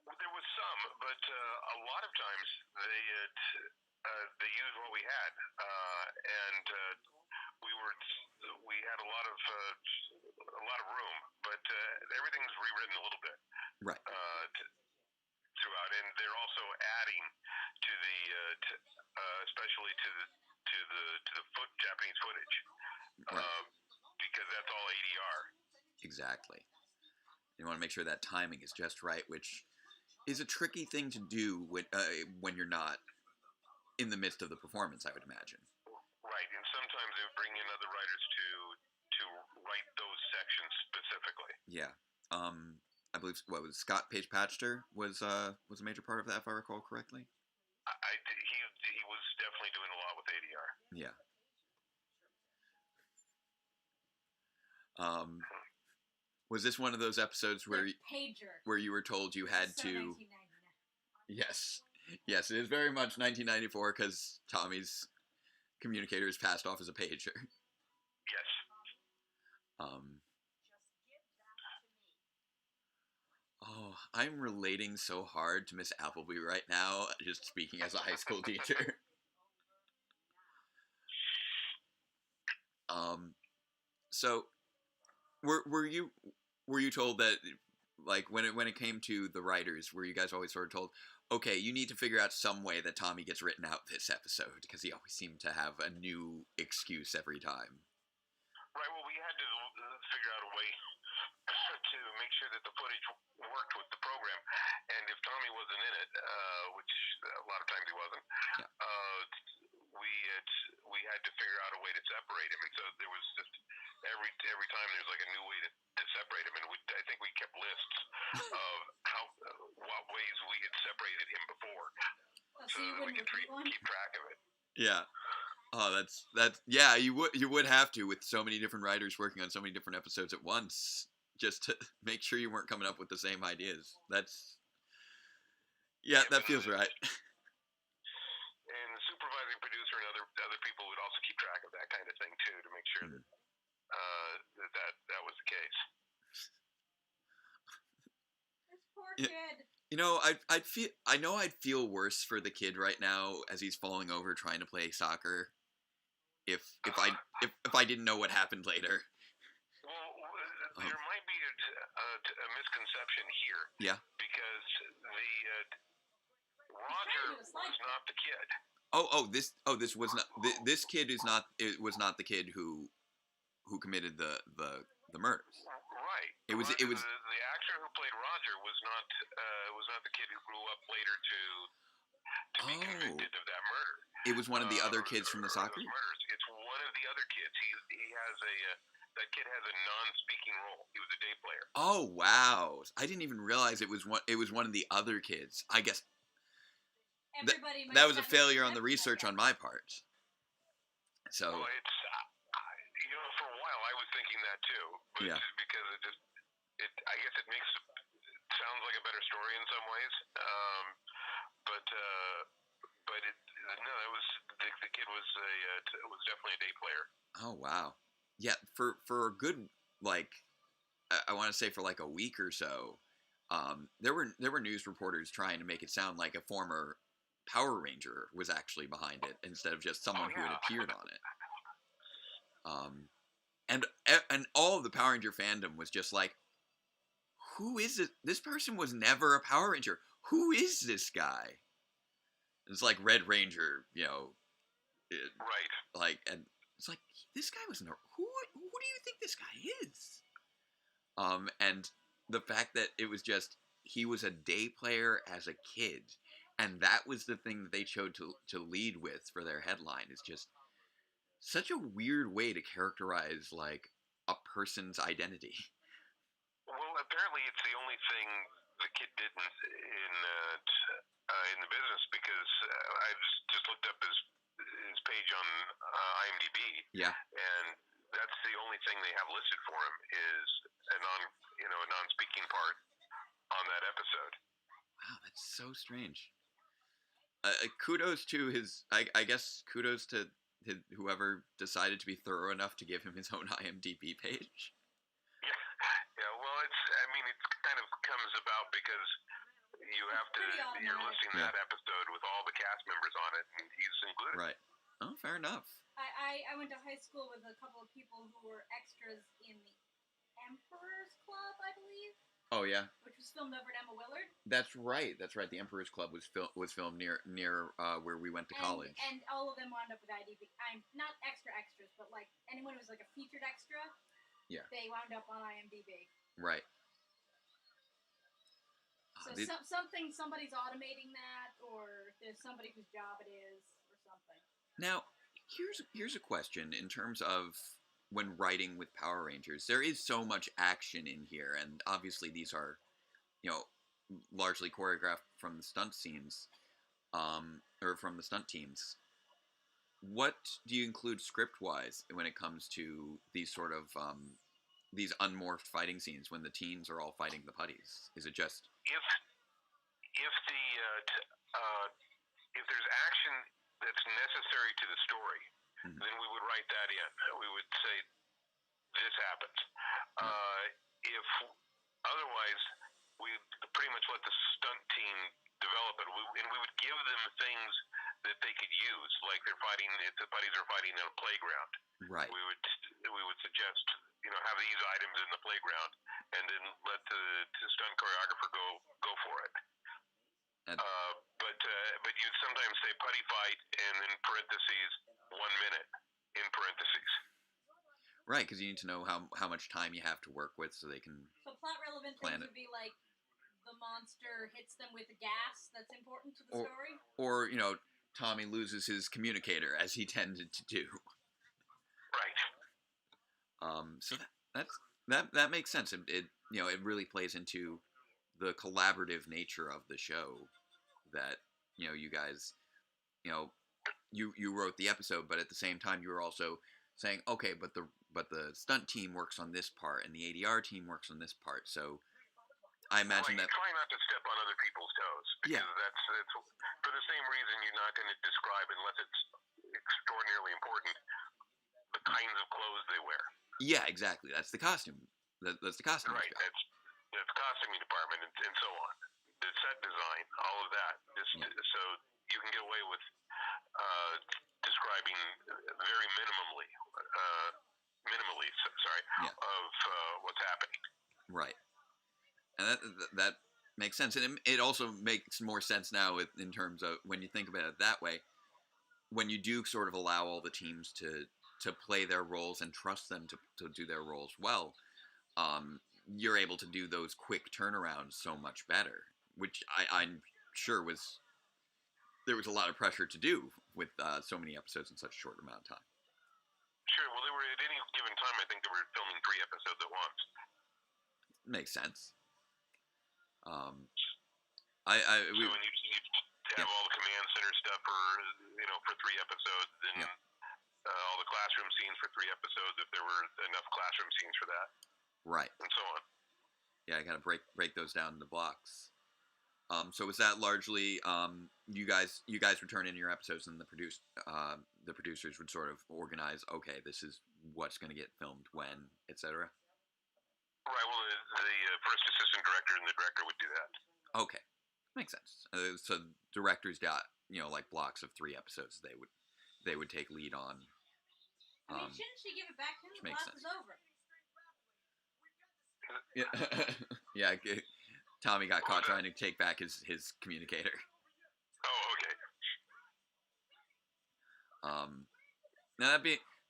There was some, but a lot of times they used what we had, and we had a lot of room, but everything's rewritten a little bit, right? Throughout, and they're also adding to the especially to the Japanese footage, right. Because that's all ADR. Exactly. You want to make sure that timing is just right, which is a tricky thing to do when you're not in the midst of the performance, I would imagine. Right, and sometimes they bring in other writers to write those sections specifically. Yeah. I believe Scott Page Patchter was a major part of that, if I recall correctly. He was definitely doing a lot with ADR. Yeah. Was this one of those episodes where you were told you had to? Yes, it is very much 1994 because Tommy's communicator is passed off as a pager. Yes. Oh, I'm relating so hard to Miss Appleby right now, just speaking as a high school teacher. So, were you told that, like, when it came to the writers, were you guys always sort of told, okay, you need to figure out some way that Tommy gets written out this episode, because he always seemed to have a new excuse every time? Right, well, we had to figure out a way to make sure that the footage worked with the program, and if Tommy wasn't in it, which a lot of times he wasn't, yeah. We had to figure out a way to separate him, and so there was just every time there's like a new way to separate him, and I think we kept lists of what ways we had separated him before, so that we could keep track of it. Yeah. Oh, that's yeah. You would have to, with so many different writers working on so many different episodes at once, just to make sure you weren't coming up with the same ideas. That feels right. And the supervising producer and other people would also keep track of that kind of thing too, to make sure that was the case. This poor kid. I'd feel worse for the kid right now as he's falling over trying to play soccer. If I didn't know what happened later. Well, there might be a misconception here. Yeah. Because Roger was not the kid. This was not this kid is not. It was not the kid who committed the murders. Right. It was the actor who played Roger was not the kid who grew up later to be convicted of that murder. It was one of the other kids from the soccer. Murders. It's one of the other kids. He has that kid has a non-speaking role. He was a day player. Oh wow! I didn't even realize it was one of the other kids. I guess that was a failure on the research on my part. So. Well, it's for a while I was thinking that too, but yeah. Because I guess it sounds like a better story in some ways. It was the kid was definitely a day player. Oh wow, yeah. For a good I want to say for like a week or so, there were news reporters trying to make it sound like a former Power Ranger was actually behind it instead of just someone who had appeared on it. And all of the Power Ranger fandom was just like, who is it? This person was never a Power Ranger. Who is this guy? It's like Red Ranger, right? Like, and it's like, this guy was no. Who do you think this guy is? And the fact that it was just he was a day player as a kid, and that was the thing that they chose to lead with for their headline is just such a weird way to characterize like a person's identity. Well, apparently it's the only thing the kid did in the business, because I just looked up his page on IMDb. Yeah. And that's the only thing they have listed for him is a non-speaking part on that episode. Wow, that's so strange. Kudos to his. I guess kudos to whoever decided to be thorough enough to give him his own IMDb page. Yeah. Well, it kind of comes about because you're listing that episode with all the cast members on it, and he's included. Right. Oh, fair enough. I went to high school with a couple of people who were extras in the Emperor's Club, I believe. Oh yeah. Which was filmed over at Emma Willard. That's right. The Emperor's Club was filmed near where we went to college. And all of them wound up with IMDb. I'm not extras, but like anyone who was like a featured extra. Yeah. They wound up on IMDb. Right. So somebody's automating that, or there's somebody whose job it is, or something. Now, here's a question in terms of when writing with Power Rangers. There is so much action in here, and obviously these are, largely choreographed from the stunt scenes, or from the stunt teams. What do you include script-wise when it comes to these sort of these unmorphed fighting scenes when the teens are all fighting the putties? Is it just if there's action that's necessary to the story, then we would write that in. We would say this happens. If otherwise, we pretty much let the stunt team develop it, and we would give them things that they could use, like they're fighting. If the buddies are fighting in a playground, right? We would suggest have these items in the playground, and then let the stunt choreographer go for it. But you sometimes say putty fight, and then parentheses 1 minute in parentheses. Right, because you need to know how much time you have to work with, so they can. So plot relevant things would be like the monster hits them with gas. That's important to the story. Or Tommy loses his communicator, as he tended to do. Right. So that makes sense. It really plays into the collaborative nature of the show. That you guys, you wrote the episode, but at the same time you were also saying, okay, but the stunt team works on this part, and the ADR team works on this part. So I imagine that. Try not to step on other people's toes. Because that's for the same reason you're not going to describe, unless it's extraordinarily important, the kinds of clothes they wear. Yeah, exactly. That's the costume. That's the costume. Right. That's costuming department and so on. The set design, all of that. So you can get away with describing very minimally of what's happening. Right. And that makes sense. And it also makes more sense now in terms of when you think about it that way, when you do sort of allow all the teams to play their roles and trust them to do their roles well, you're able to do those quick turnarounds so much better, which I'm sure there was a lot of pressure to do with so many episodes in such a short amount of time. Sure. Well, they were at any given time, I think they were filming 3 episodes at once. Makes sense. So when you have all the command center stuff for 3 episodes, then all the classroom scenes for 3 episodes, if there were enough classroom scenes for that. Right. And so on. Yeah, I got to break those down into blocks. So was that largely you guys would turn in your episodes, and the producers would sort of organize, okay, this is what's going to get filmed when, etc. Right. Well, the first assistant director and the director would do that. Okay, makes sense. So directors got like blocks of 3 episodes they would take lead on. I mean, shouldn't she give it back to him? The class is over. Yeah, Tommy got caught trying to take back his communicator. Oh, okay. Now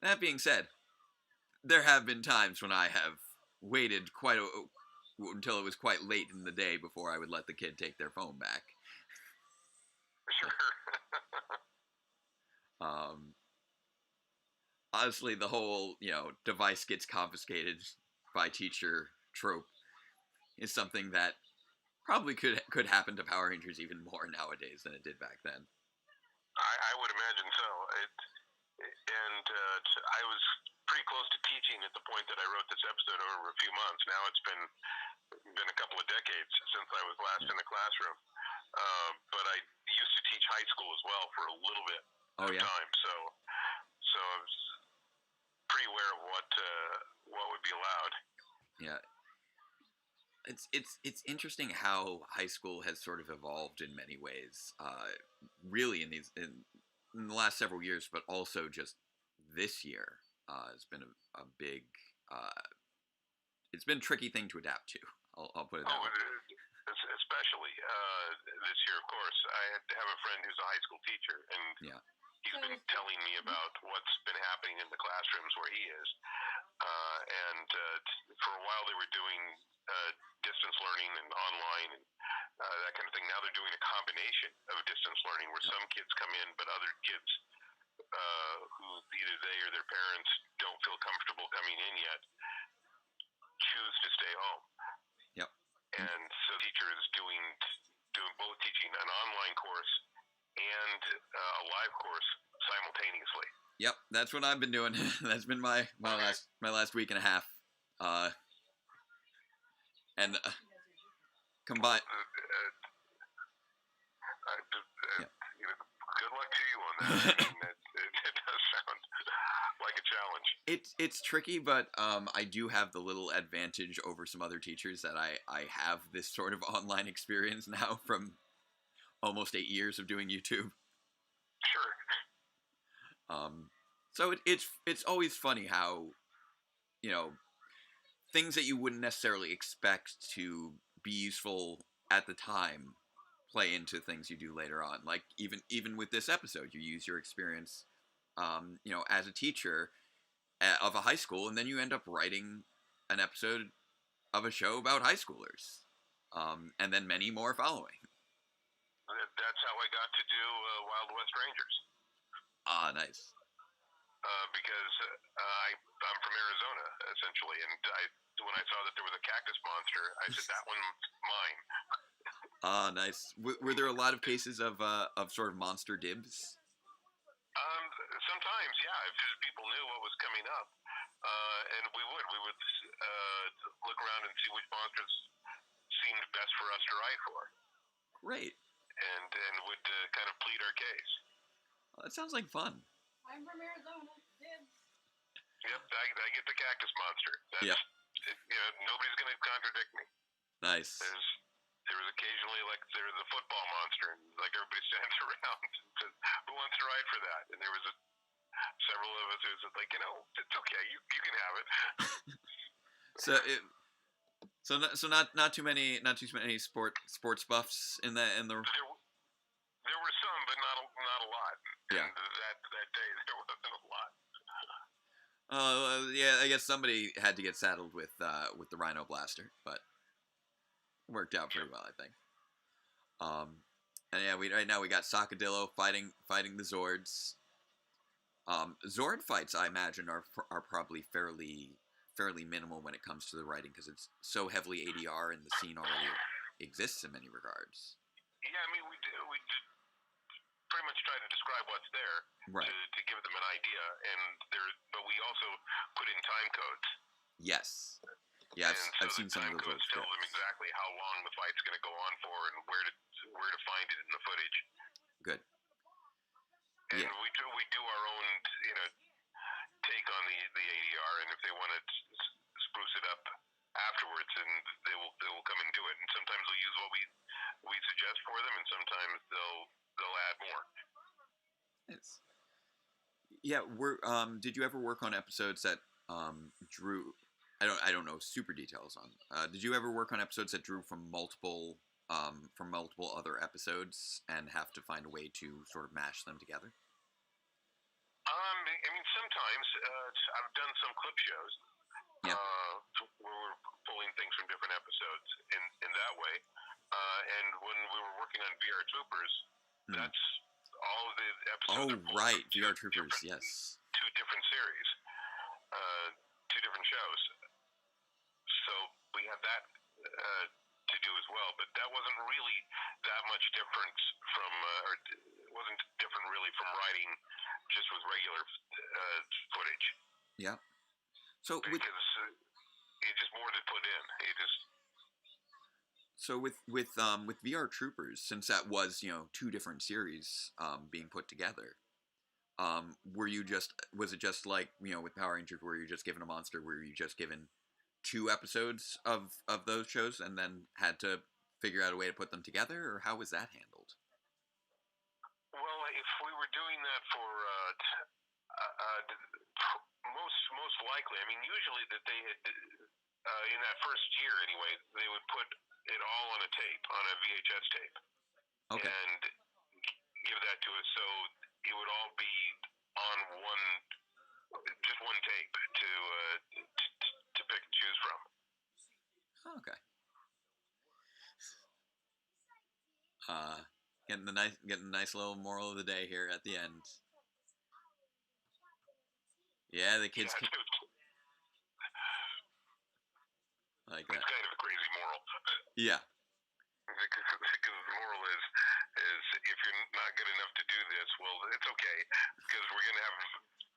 that being said, there have been times when I have waited until it was quite late in the day before I would let the kid take their phone back. Sure. Honestly, the whole device gets confiscated by teacher trope is something that probably could happen to Power Rangers even more nowadays than it did back then. I would imagine so. I was pretty close to teaching at the point that I wrote this episode over a few months. Now it's been a couple of decades since I was last in the classroom. But I used to teach high school as well for a little bit of time. So I was pretty aware of what would be allowed. Yeah. It's interesting how high school has sort of evolved in many ways. Really in the last several years, but also just this year has been a big. It's been a tricky thing to adapt to. I'll put it that way. Especially this year, of course. I have a friend who's a high school teacher, and he's been telling me about what's been happening in the classrooms where he is. And for a while, they were doing distance learning and online and that kind of thing. Now they're doing a combination of distance learning where some kids come in, but other kids who either they or their parents don't feel comfortable coming in yet choose to stay home. Yep. And so the teacher is doing both, teaching an online course and a live course simultaneously. Yep, that's what I've been doing. That's been my last week and a half. And combined. Good luck to you on that. It does sound like a challenge. It's tricky, but I do have the little advantage over some other teachers that I have this sort of online experience now from almost 8 years of doing YouTube. Sure. So it's always funny how things that you wouldn't necessarily expect to be useful at the time play into things you do later on. Like even with this episode, you use your experience, as a teacher of a high school, and then you end up writing an episode of a show about high schoolers, and then many more following. That's how I got to do Wild West Rangers. Ah, nice. Because I'm from Arizona, essentially, and when I saw that there was a cactus monster, I said, that one's mine. Ah, nice. Were there a lot of cases of sort of monster dibs? Sometimes, yeah, if people knew what was coming up, and we would look around and see which monsters seemed best for us to write for. Great. And would kind of plead our case. Well, that sounds like fun. I'm from Arizona. Dibs. Yep, I get the cactus monster. That's, nobody's going to contradict me. Nice. There was occasionally, there was a football monster, and everybody stands around and says, who wants to ride for that? And there was several of us who said, it's okay, you can have it. So not too many sports buffs in the. There were some, but not a lot. Yeah. And that day there wasn't a lot. Yeah, I guess somebody had to get saddled with the Rhino Blaster, but it worked out pretty well, I think. And yeah, right now we got Sakadillo fighting the Zords. Zord fights, I imagine, are probably fairly minimal when it comes to the writing because it's so heavily ADR and the scene already exists in many regards. Yeah, I mean we did pretty much try to describe what's there, right, to give them an idea, but we also put in time codes. Yes. Yeah, I've seen some of those. Time codes tell them exactly how long the fight's going to go on for and where to find it in the footage. Good. And we do our own take on the ADR, and if they want to spruce it up afterwards, and they will come and do it. And sometimes they'll use what we suggest for them, and sometimes they'll add more. Yeah, did you ever work on episodes that drew? I don't know super details on. Did you ever work on episodes that drew from multiple other episodes and have to find a way to sort of mash them together? I mean, sometimes I've done some clip shows. Yeah. Where we're pulling things from different episodes in that way. And when we were working on VR Troopers, that's all of the episodes. Oh, right, VR Troopers, yes. Two different series, two different shows. So we had that to do as well, but that wasn't really that much difference from, or it wasn't different really from writing just with regular footage. Yeah. So because it's just more to put in. So with VR Troopers, since that was two different series being put together, was it just like with Power Rangers, where you're just given a monster, were you just given 2 episodes of those shows and then had to figure out a way to put them together, or how was that handled? Well, if we were doing that for most likely, I mean, usually that they had in that first year anyway, they would put it all on a tape, on a VHS tape, and give that to us, so it would all be on just one tape to pick and choose from. Okay. Getting a nice little moral of the day here at the end. Yeah, the kids. Like that. It's kind of a crazy moral. Yeah. Because the moral is if you're not good enough to do this, well, it's okay, because we're going to have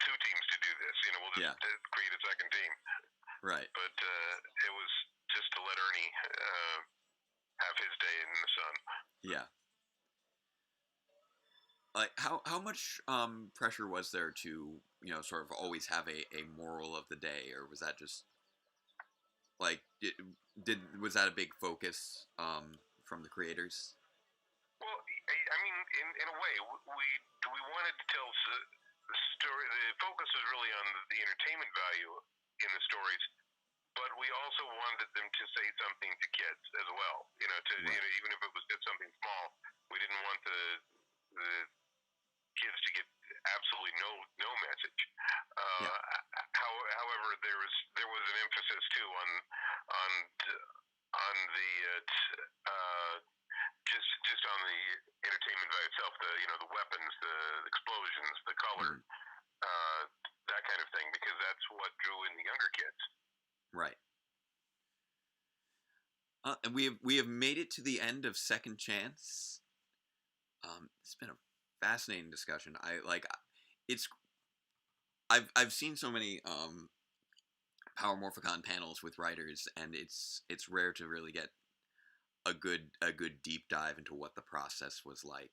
2 teams to do this. We'll just create a second team. Right. But it was just to let Ernie have his day in the sun. Yeah. Like how much pressure was there to sort of always have a moral of the day, or was that just like was that a big focus from the creators? Well, I mean, in a way, we wanted to tell the story. The focus was really on the entertainment value in the stories, but we also wanted them to say something to kids as well. Even if it was just something small, we didn't want the kids to get absolutely no message. However, there was an emphasis too on the just on the entertainment value itself. The weapons, the explosions, the color, that kind of thing, because that's what drew in the younger kids. Right. And we have made it to the end of Second Chance. It's been a fascinating discussion. I've seen so many Power Morphicon panels with writers, and it's rare to really get a good deep dive into what the process was like.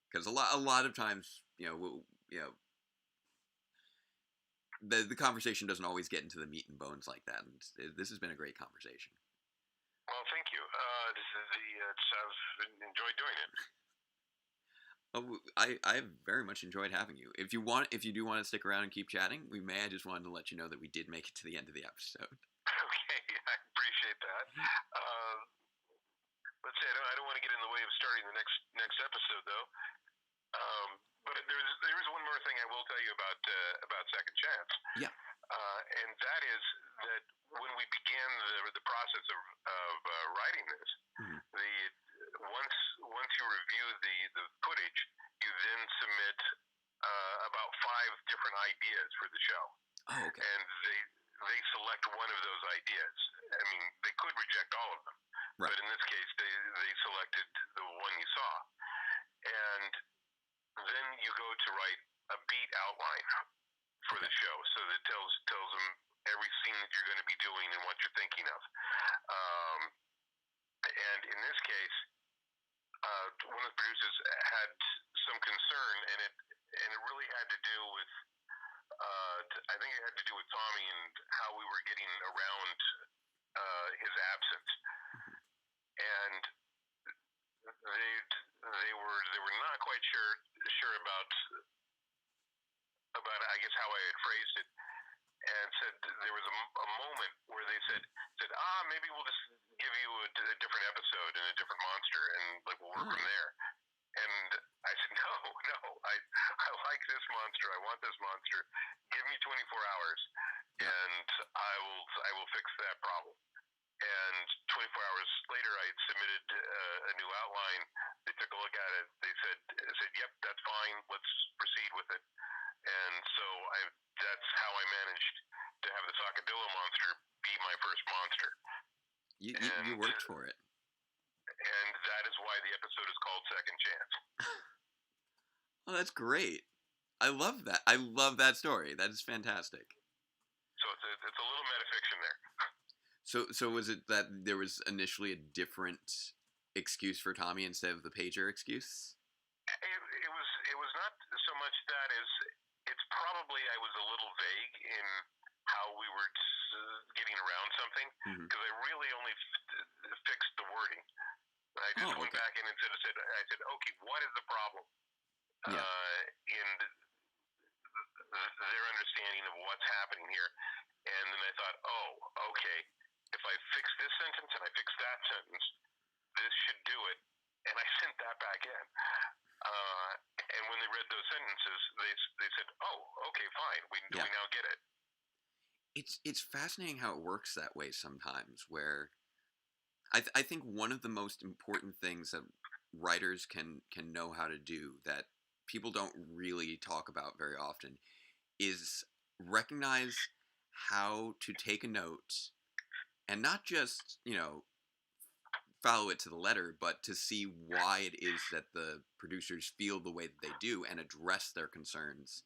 Because a lot of times, the conversation doesn't always get into the meat and bones like that, and this has been a great conversation. Well, thank you. I've enjoyed doing it. I very much enjoyed having you. If you do want to stick around and keep chatting, we may. I just wanted to let you know that we did make it to the end of the episode. Okay, I appreciate that. Let's say I don't want to get in the way of starting the next episode, though. But there is one more thing I will tell you about Second Chance. Yeah. And that is that when we began the process of writing this, once you review the footage, you then submit about 5 different ideas for the show. Oh, okay. And they select one of those ideas. I mean, they could reject all of them, right. But in this case, they selected the one you saw, and then you go to write a beat outline for the show, so that tells them every scene that you're going to be doing and what you're thinking of. And in this case, one of the producers had some concern, and it really had to do with I think it had to do with Tommy and how we were getting around his absence, and they were not quite sure about about I guess how I had phrased it, and said there was a moment where they said maybe we'll just give you a different episode and a different monster, and like we'll work from there. And I said, no, I like this monster. I want this monster. Give me 24 hours, and I will fix that problem. And 24 hours later, I had submitted a new outline. They took a look at it. They said, yep, that's fine. Let's proceed with it. And so that's how I managed to have the Sakadillo monster be my first monster. You worked for it. And that is why the episode is called Second Chance. Oh, that's great. I love that. I love that story. That is fantastic. So it's a little metafiction there. So was it that there was initially a different excuse for Tommy instead of the pager excuse? It was not so much that as it's probably I was a little vague in how we were getting around something because I really only fixed the wording. I just went back in and said, okay, what is the problem in their understanding of what's happening here? And then I thought, okay, if I fix this sentence and I fix that sentence, this should do it. And I sent that back in. And when they read those sentences, they said, okay, fine, we now get it. It's fascinating how it works that way sometimes, where I think one of the most important things that writers can know how to do that people don't really talk about very often is recognize how to take a note and not just, follow it to the letter, but to see why it is that the producers feel the way that they do and address their concerns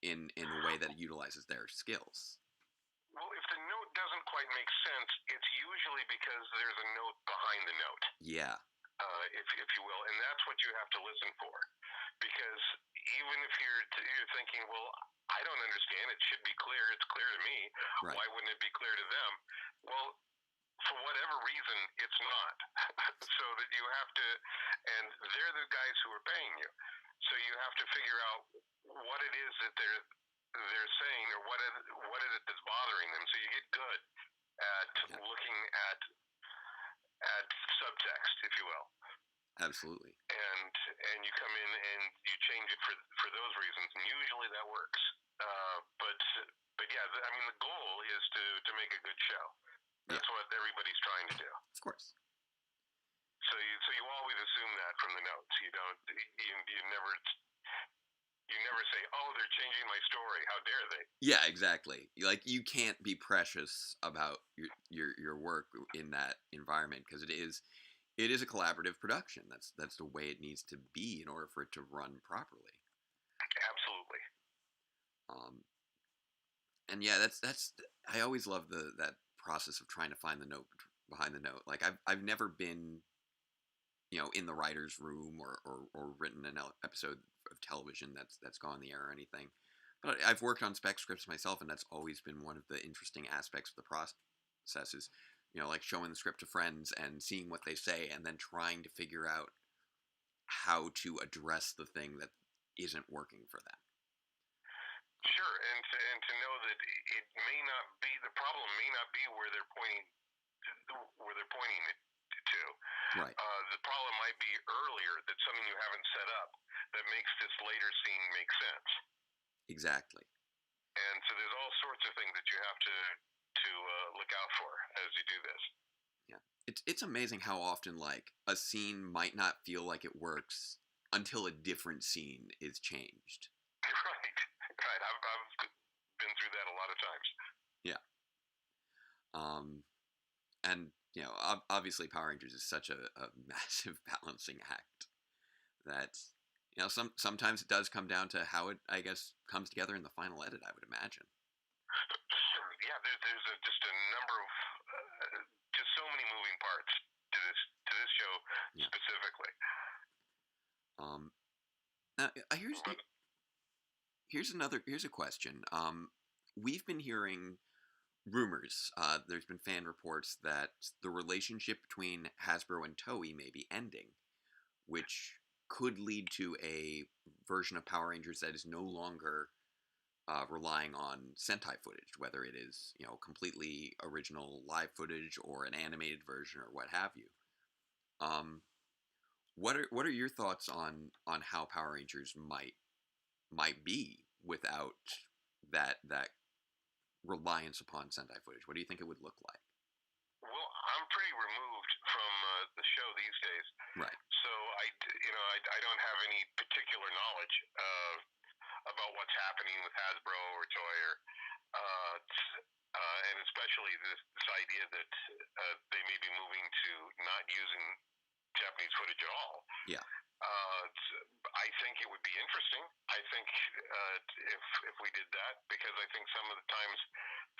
in a way that utilizes their skills. Well, if the note doesn't quite make sense, it's usually because there's a note behind the note. Yeah. If you will, and that's what you have to listen for, because even if you're thinking, well, I don't understand, it should be clear. It's clear to me. Right. Why wouldn't it be clear to them? Well, for whatever reason, it's not. So that you have to, and they're the guys who are paying you. So you have to figure out what it is that they're saying, or what is it that's bothering them. So you get good at looking at subtext, if you will. Absolutely. And you come in and you change it for those reasons, and usually that works. But yeah, I mean, the goal is to make a good show. That's what everybody's trying to do. Of course. So you always assume that from the notes. You don't. You never say, "Oh, they're changing my story. How dare they?" Yeah, exactly. Like, you can't be precious about your work in that environment because it is a collaborative production. That's the way it needs to be in order for it to run properly. Absolutely. And yeah, that's I always love that process of trying to find the note behind the note. Like, I've never been, in the writer's room or written an episode of television that's gone on the air or anything. But I've worked on spec scripts myself, and that's always been one of the interesting aspects of the process is, like showing the script to friends and seeing what they say and then trying to figure out how to address the thing that isn't working for them. Sure, and to know that it may not be, the problem may not be where they're pointing it to. Right. The problem might be earlier, that something you haven't set up that makes this later scene make sense. Exactly. And so there's all sorts of things that you have to look out for as you do this. Yeah, it's amazing how often like a scene might not feel like it works until a different scene is changed. Right. I've been through that a lot of times. Yeah. And obviously Power Rangers is such a massive balancing act that sometimes it does come down to how it, I guess, comes together in the final edit, I would imagine. Yeah, there's just a number of just so many moving parts to this show specifically. Now here's a question. We've been hearing rumors. There's been fan reports that the relationship between Hasbro and Toei may be ending, which could lead to a version of Power Rangers that is no longer relying on Sentai footage, whether it is completely original live footage or an animated version or what have you. What are your thoughts on how Power Rangers might be without that reliance upon Sentai footage? What do you think it would look like? Well, I'm pretty removed from the show these days, right? So I don't have any particular knowledge about what's happening with Hasbro or Toy, and especially this idea that they may be moving to not using Japanese footage at all. Yeah. I think it would be interesting. I think if we did that, because I think some of the times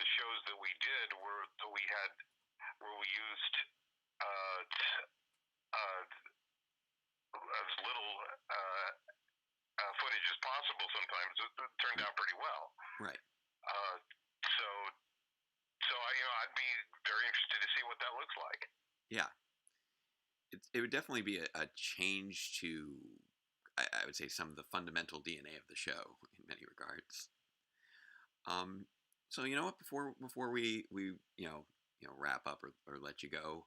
the shows that we did were that we had where we used as little footage as possible. Sometimes it turned out pretty well. Right. So I'd be very interested to see what that looks like. Yeah. It would definitely be a change to, I would say, some of the fundamental DNA of the show in many regards. So you know what? Before we wrap up or let you go,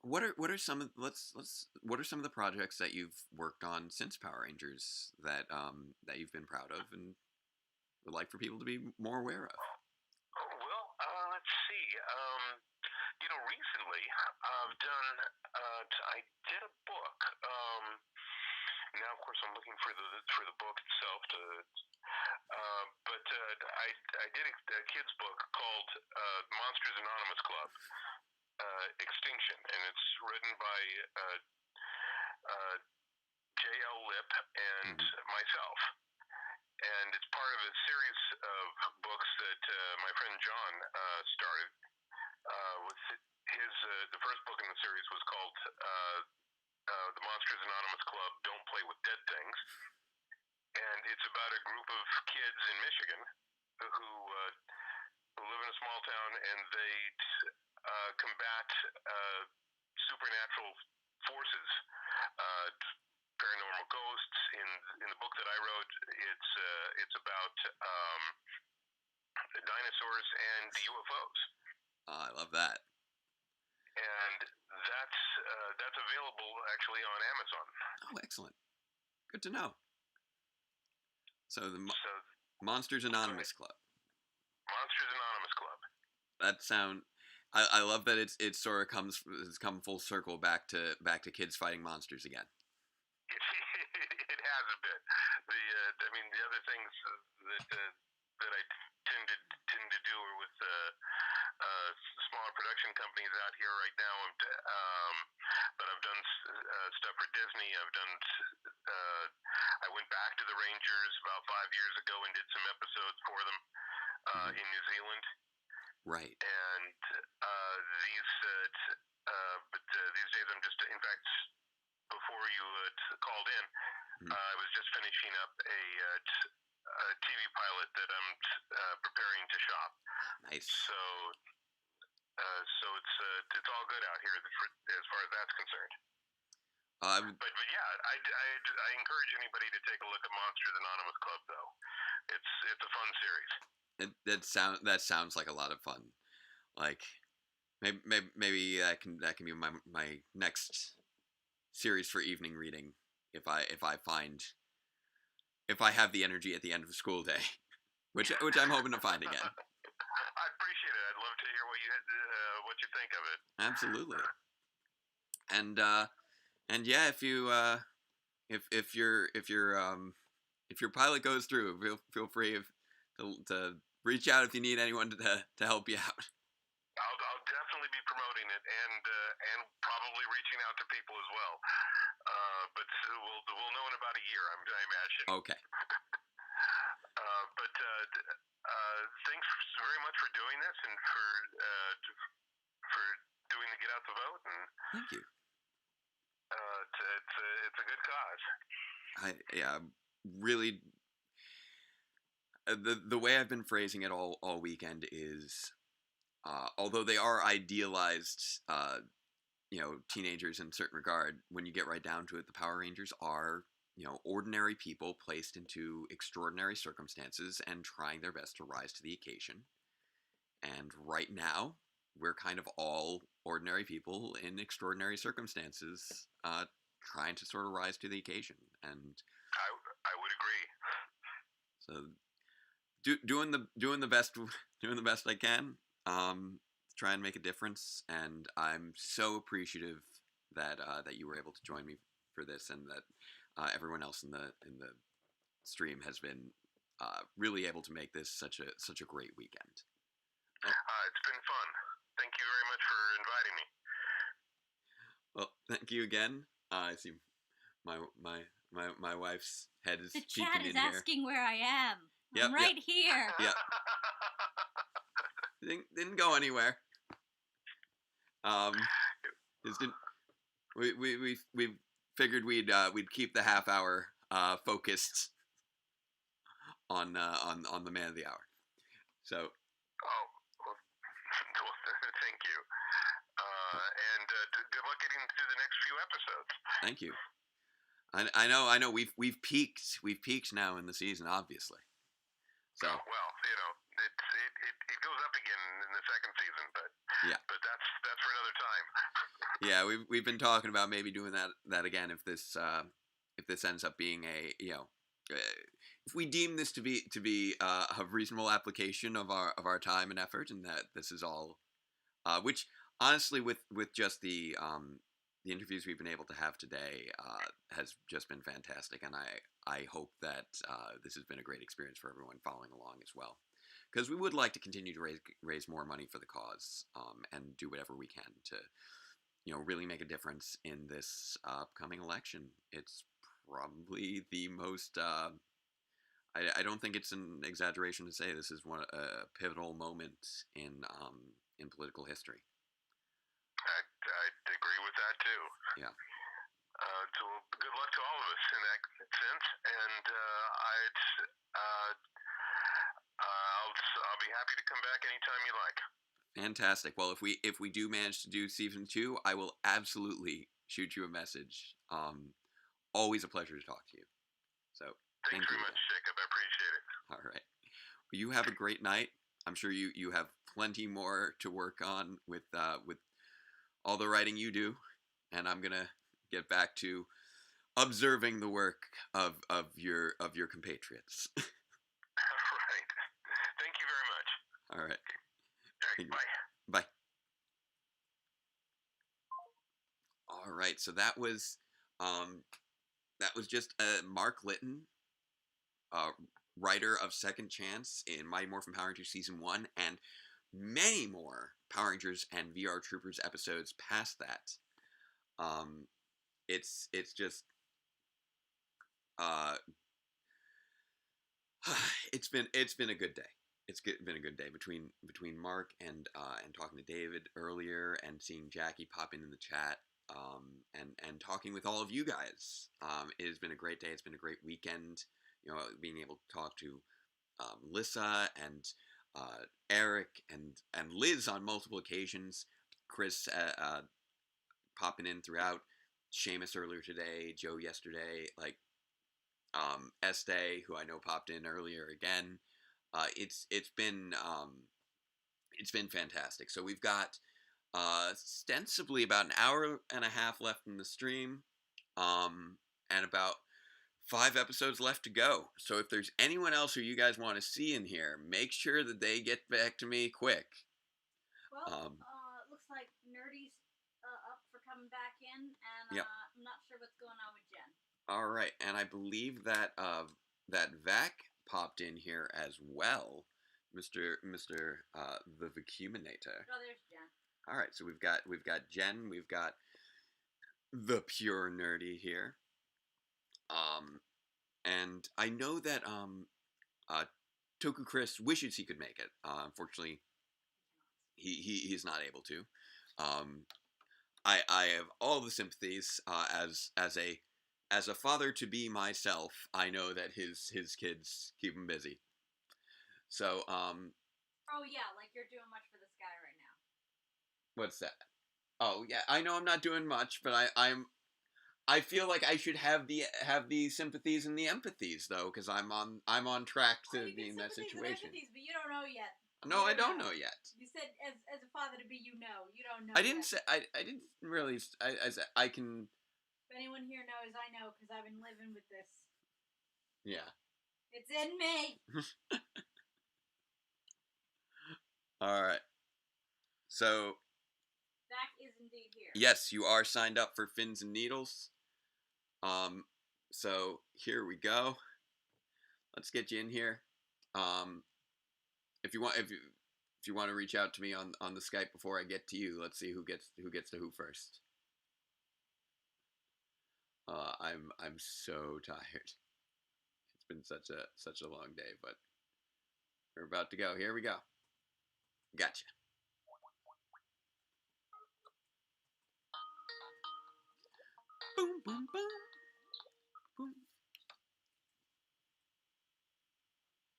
what are some of what are some of the projects that you've worked on since Power Rangers that you've been proud of and would like for people to be more aware of? Well, let's see. Recently I've done. I did a book. Now, of course, I'm looking for the book itself but I did a kids book called Monsters Anonymous Club Extinction, and it's written by J.L. Lip and myself. And it's part of a series of books that my friend John started. With the first book in the series was called The Monsters Anonymous Club Don't Play with Dead Things. And it's about a group of kids in Michigan who live in a small town, and they combat supernatural forces, paranormal ghosts. In the book that I wrote, it's about the dinosaurs and the UFOs. Oh, I love that. And that's available actually on Amazon. Oh, excellent. Good to know. So the Monsters Anonymous Club. Monsters Anonymous Club. That sound. I love that it sort of has come full circle back to kids fighting monsters again. It has a bit. The other things that I tend to do are with smaller production companies out here right now. But I've done stuff for Disney. I went back to the Rangers about 5 years ago and did some episodes for them in New Zealand. Right. And these days I'm just, in fact, before you called in, I was just finishing up a TV pilot that I'm preparing to shop. Nice. So it's all good out here as far as that's concerned. But yeah, I encourage anybody to take a look at Monsters Anonymous Club, though. It's a fun series. That sounds like a lot of fun. Like maybe that can be my next series for evening reading if I have the energy at the end of a school day, which I'm hoping to find again. I appreciate it. I'd love to hear what you think of it. Absolutely. And yeah, if your pilot goes through, feel free to reach out if you need anyone to help you out. I'll definitely be promoting it and probably reaching out to people as well. But we'll know in about a year, I imagine. Okay. But thanks very much for doing this and for doing the Get Out the Vote. And thank you. It's a good cause. Really. The way I've been phrasing it all weekend is, although they are idealized, teenagers in a certain regard, when you get right down to it, the Power Rangers are, ordinary people placed into extraordinary circumstances and trying their best to rise to the occasion. And right now, we're kind of all ordinary people in extraordinary circumstances, trying to sort of rise to the occasion. And I would so, agree. doing the best I can, try and make a difference. And I'm so appreciative that you were able to join me for this, and that everyone else in the stream has been really able to make this such a great weekend. It's been fun. Thank you very much for inviting me. Well, thank you again. I see my wife's head is the peeking chat is in here. asking where I am. Yep, I'm right here. Yeah. Didn't go anywhere. Just didn't. We figured we'd keep the half hour focused on the man of the hour. So. Oh, well, thank you. And good luck getting through the next few episodes. Thank you. I know. We've peaked now in the season, obviously. So. Well, it goes up again in the second season, but that's for another time. Yeah, we've been talking about maybe doing that again if this ends up being if we deem this to be a reasonable application of our time and effort, and that this is all, which honestly with just the interviews we've been able to have today has just been fantastic, and I hope that this has been a great experience for everyone following along as well, because we would like to continue to raise more money for the cause, and do whatever we can to really make a difference in this upcoming election. It's probably the most I don't think it's an exaggeration to say this is a pivotal moment in political history. I agree with that too. Yeah. So good luck to all of us in that sense, and I'll be happy to come back anytime you like. Fantastic. Well, if we do manage to do season 2, I will absolutely shoot you a message. Always a pleasure to talk to you. So thanks very much, Jacob. I appreciate it. All right. Well, you have a great night. I'm sure you have plenty more to work on with all the writing you do, and I'm gonna get back to observing the work of your compatriots. All right. Thank you very much. All right. Bye. Bye. All right. So that was just Mark Litton, writer of Second Chance in Mighty Morphin Power Rangers Season 1, and many more Power Rangers and VR Troopers episodes past that. It's just it's been a good day. It's been a good day between Mark and talking to David earlier, and seeing Jackie pop in the chat, and talking with all of you guys. It has been a great day. It's been a great weekend. Being able to talk to Lissa and Eric and Liz on multiple occasions. Chris popping in throughout. Seamus earlier today. Joe yesterday. Este, who I know popped in earlier again. It's been fantastic. So we've got ostensibly about an hour and a half left in the stream, and about 5 episodes left to go. So if there's anyone else who you guys want to see in here, make sure that they get back to me quick. Well, looks like Nerdy's up for coming back in, and yep. I'm not sure what's going on with Jen. All right, and I believe that that Vac popped in here as well, Mr. The Vacuuminator. Oh, there's Jen. All right, so we've got Jen, we've got the pure nerdy here, and I know that Toku Chris wishes he could make it. Unfortunately, he's not able to. I have all the sympathies as a father to be myself. I know that his kids keep him busy. So oh yeah, like you're doing much for this guy right now. What's that? Oh yeah, I know I'm not doing much, but I feel like I should have the sympathies and the empathies though, because I'm on track to be in that situation. But you don't know yet. No, I don't know yet. You said as a father to be, you know. You don't know. I didn't say I didn't really. I can. If anyone here knows, I know because I've been living with this. Yeah. It's in me. All right. So. Zach is indeed here. Yes, you are signed up for Fins and Needles. So here we go. Let's get you in here. If you want to reach out to me on the Skype before I get to you, let's see who gets to who first. I'm so tired. It's been such a long day, but we're about to go. Here we go. Gotcha. Boom, boom, boom. Boom.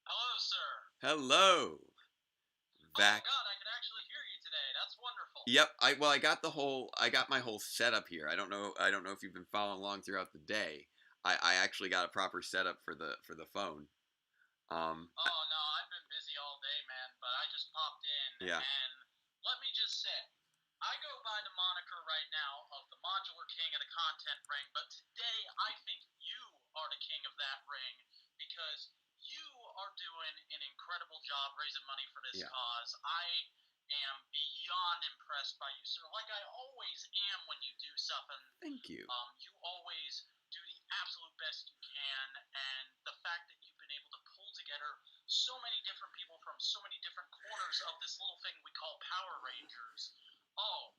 Hello, sir. Hello. Back. Oh God, I can actually hear you today. That's wonderful. Yep. I got my whole setup here. I don't know if you've been following along throughout the day. I actually got a proper setup for the phone. Oh no, I've been busy all day, man. But I just popped in. Yeah. And let me just say, I go by the moniker right now of the Modular King of the Content Ring, but today I think you are the king of that ring because you are doing an incredible job raising money for this cause. I am beyond impressed by you, sir. Like I always am when you do something. Thank you. You always do the absolute best you can, and the fact that you've been able to pull together so many different people from so many different corners of this little thing we call Power Rangers. Oh,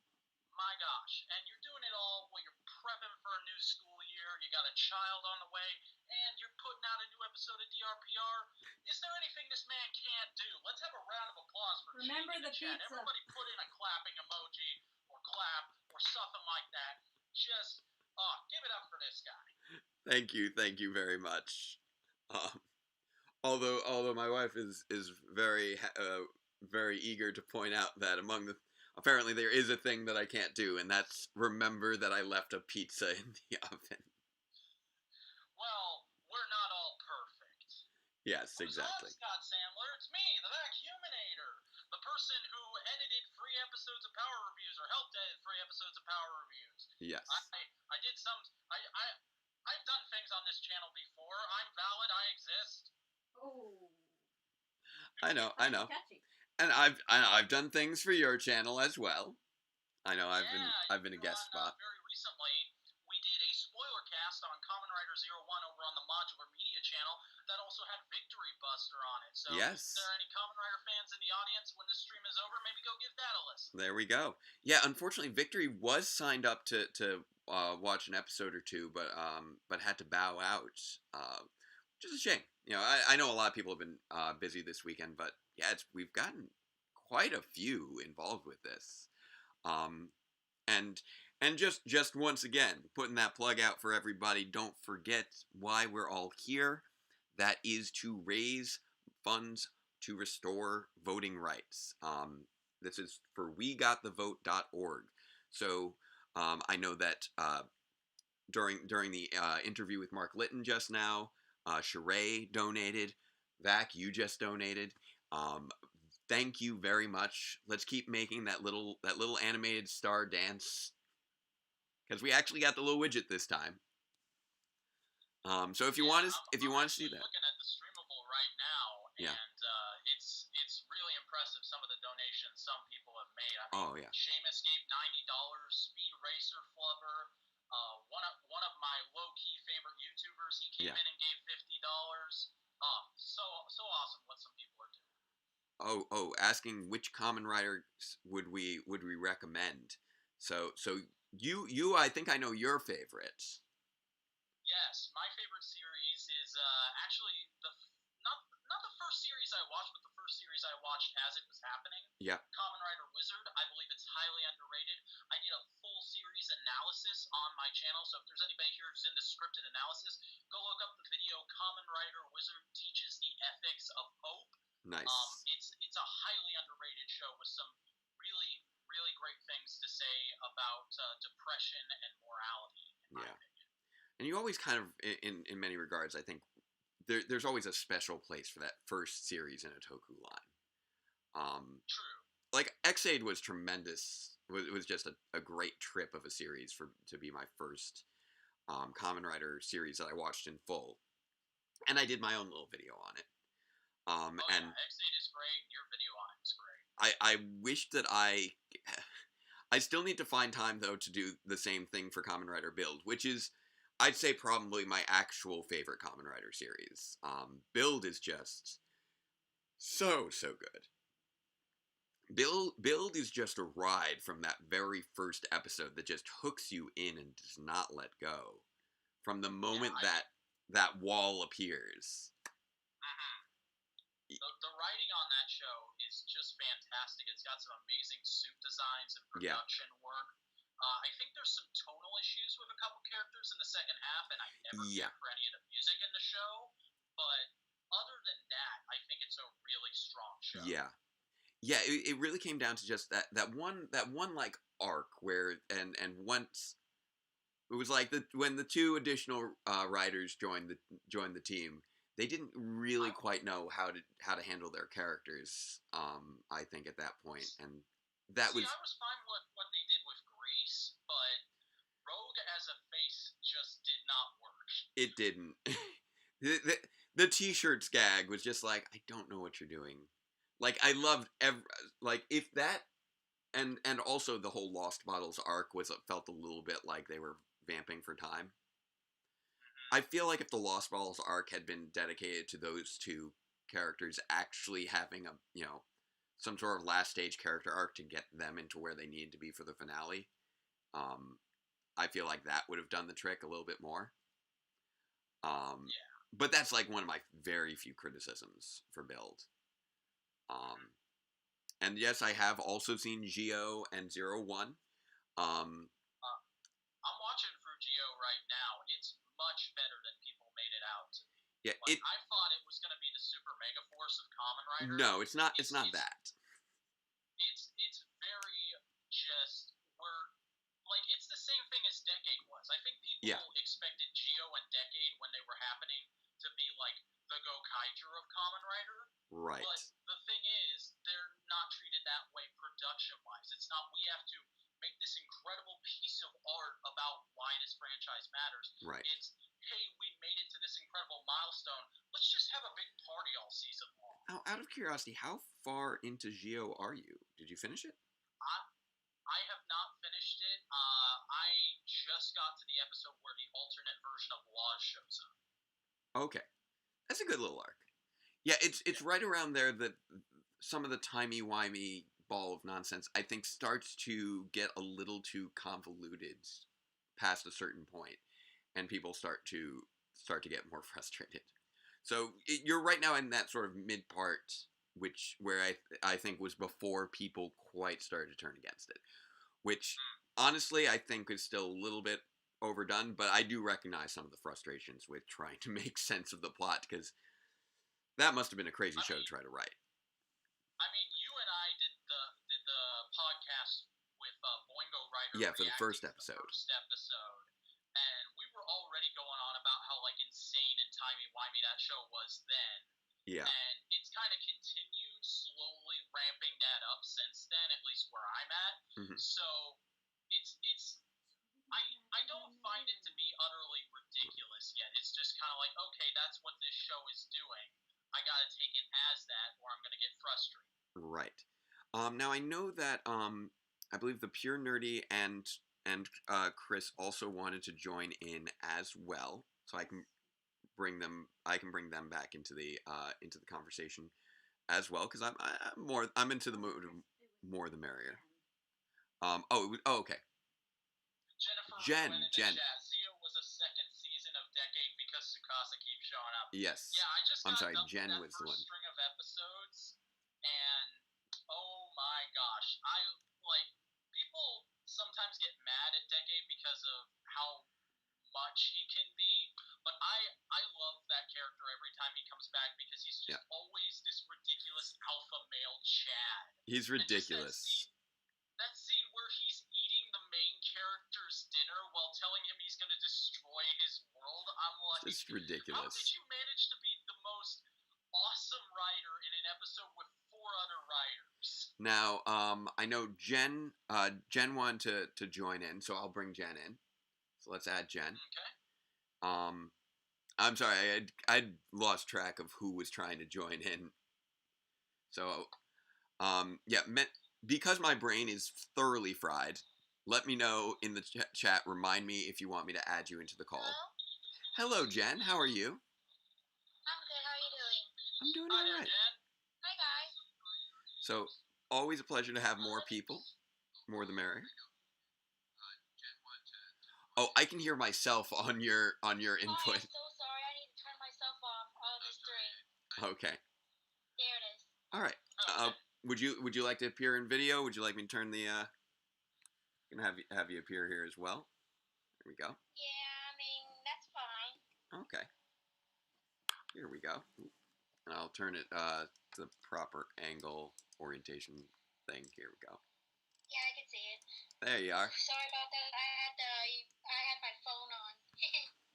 my gosh. And you're doing it all while you're prepping for a new school year. You got a child on the way, and you're putting out a new episode of DRPR. Is there anything this man can't do? Let's have a round of applause for Remember the chat. pizza. Everybody put in a clapping emoji or clap or something like that. Just, give it up for this guy. Thank you very much. Although my wife is very very eager to point out that apparently there is a thing that I can't do, and that's remember that I left a pizza in the oven. Well, we're not all perfect. Yes, exactly. I'm Scott Sandler. It's me, the Vacuuminator, the person who edited 3 episodes of Power Reviews or helped edit 3 episodes of Power Reviews. Yes. I did some. I've done things on this channel before. I'm valid. I exist. Oh. I know. Catchy. And I've done things for your channel as well. I know I've been a guest spot. Very recently, we did a spoiler cast on Kamen Rider 01 over on the Modular Media channel that also had Victory Buster on it. So yes. If there are any Kamen Rider fans in the audience when this stream is over, maybe go give that a listen. There we go. Yeah, unfortunately, Victory was signed up to watch an episode or two, but had to bow out, which is a shame. You know, I know a lot of people have been busy this weekend, but yeah, we've gotten quite a few involved with this, and just once again putting that plug out for everybody. Don't forget why we're all here. That is to raise funds to restore voting rights. This is for WeGotTheVote.org. So I know that during the interview with Mark Litton just now, Sheree donated. Vac, you just donated. Thank you very much. Let's keep making that little animated star dance, because we actually got the little widget this time. So if you want to see that, looking at the streamable right now, yeah. And it's really impressive some of the donations some people have made. I mean, oh yeah. Seamus gave $90. Speed Racer Flubber, one of my low key favorite YouTubers, he came in and gave $50. So awesome what some people are doing. Asking which Kamen Rider would we recommend? So you I think I know your favorites. Yes, my favorite series is actually not the first series I watched, but the first series I watched as it was happening. Yeah. Kamen Rider Wizard. I believe it's highly underrated. I did a full series analysis on my channel, so if there's anybody here who's into scripted analysis, go look up the video Kamen Rider Wizard Teaches the Ethics of Hope. Nice. It's a highly underrated show with some really, really great things to say about depression and morality, in my opinion. And you always kind of, in many regards, I think there's always a special place for that first series in a Toku line. True. Like X-Aid was tremendous. It was just a great trip of a series to be my first Kamen Rider series that I watched in full, and I did my own little video on it. And X-Aid is great. Your video on it is great. I wish that I still need to find time though to do the same thing for Kamen Rider Build, which is, I'd say, probably my actual favorite Kamen Rider series. Build is just so good. Build is just a ride from that very first episode that just hooks you in and does not let go. From the moment that wall appears. The writing on that show is just fantastic. It's got some amazing suit designs and production work. I think there's some tonal issues with a couple characters in the second half, and I never care for any of the music in the show. But other than that, I think it's a really strong show. Yeah, it really came down to just that one like arc where and once it was like when the two additional writers joined the team, they didn't really quite know how to handle their characters. I think at that point, and I was fine with what they did with Grease, but Rogue as a face just did not work. It didn't. The T-shirts gag was just like, I don't know what you're doing. Like, I loved if that, and also the whole Lost Bottles arc felt a little bit like they were vamping for time. I feel like if the Lost Bottles arc had been dedicated to those two characters actually having some sort of last stage character arc to get them into where they needed to be for the finale, I feel like that would have done the trick a little bit more. But that's like one of my very few criticisms for Build. And yes, I have also seen Geo and 01. I'm watching through Geo right now. It's much better than people made it out to be. Yeah, I thought it was going to be the Super Mega Force of Kamen Rider. No, it's not. It's not that. It's very just it's the same thing as Decade was. I think people expected Geo and Decade when they were happening to be like the Gokaiger of Kamen Rider. Right. But the thing is, they're not treated that way production-wise. It's not, we have to make this incredible piece of art about why this franchise matters. Right. It's, hey, we made it to this incredible milestone. Let's just have a big party all season long. Now, out of curiosity, how far into Geo are you? Did you finish it? I have not finished it. I just got to the episode where the alternate version of Laws shows up. Okay. That's a good little arc. Yeah, it's right around there that some of the timey-wimey ball of nonsense, I think, starts to get a little too convoluted past a certain point, and people start to get more frustrated. So you're right now in that sort of mid part, where I think was before people quite started to turn against it, which honestly I think is still a little bit overdone, but I do recognize some of the frustrations with trying to make sense of the plot, because that must have been a crazy show to try to write. I mean, you and I did the podcast with Boingo Writer. Yeah, for the first episode. And we were already going on about how insane and timey-wimey that show was then. Yeah. And it's kind of continued slowly ramping that up since then, at least where I'm at. Mm-hmm. So I don't find it to be utterly ridiculous yet. It's just kind of like, okay, that's what this show is doing. I gotta take it as that, or I'm gonna get frustrated. Right. Now I know that I believe the Pure Nerdy and Chris also wanted to join in as well, so I can bring them back into the conversation as well, because I'm into the mood of more the merrier. Okay. Jen. Zio was a second season of Decade because Tsukasa keeps showing up. Yes. Yeah, I just got Jen that was the first one. string of episodes, and oh my gosh, people sometimes get mad at Decade because of how much he can be, but I love that character every time he comes back, because he's just always this ridiculous alpha male Chad. He's ridiculous. That scene where he's eating the main character's dinner while telling him he's going to destroy his ridiculous. How did you manage to be the most awesome writer in an episode with 4 other writers? Now, I know Jen wanted to join in, so I'll bring Jen in. So let's add Jen. Okay. I'm sorry, I'd lost track of who was trying to join in. So, yeah, because my brain is thoroughly fried, let me know in the chat, remind me if you want me to add you into the call. Hello, Jen, how are you? I'm good, how are you doing? I'm doing Hi all there, right. Jen. Hi, guys. So, always a pleasure to have more people. More the merrier. Oh, I can hear myself on your input. Oh, I'm so sorry. I need to turn myself off on the stream. Okay. There it is. All right. Would you like to appear in video? Would you like me to turn the gonna have you appear here as well? There we go. Yeah, I mean, that's fine. Okay. Here we go. And I'll turn it to the proper angle orientation thing. Here we go. Yeah, I can see it. There you are. Sorry about that. I had my phone on.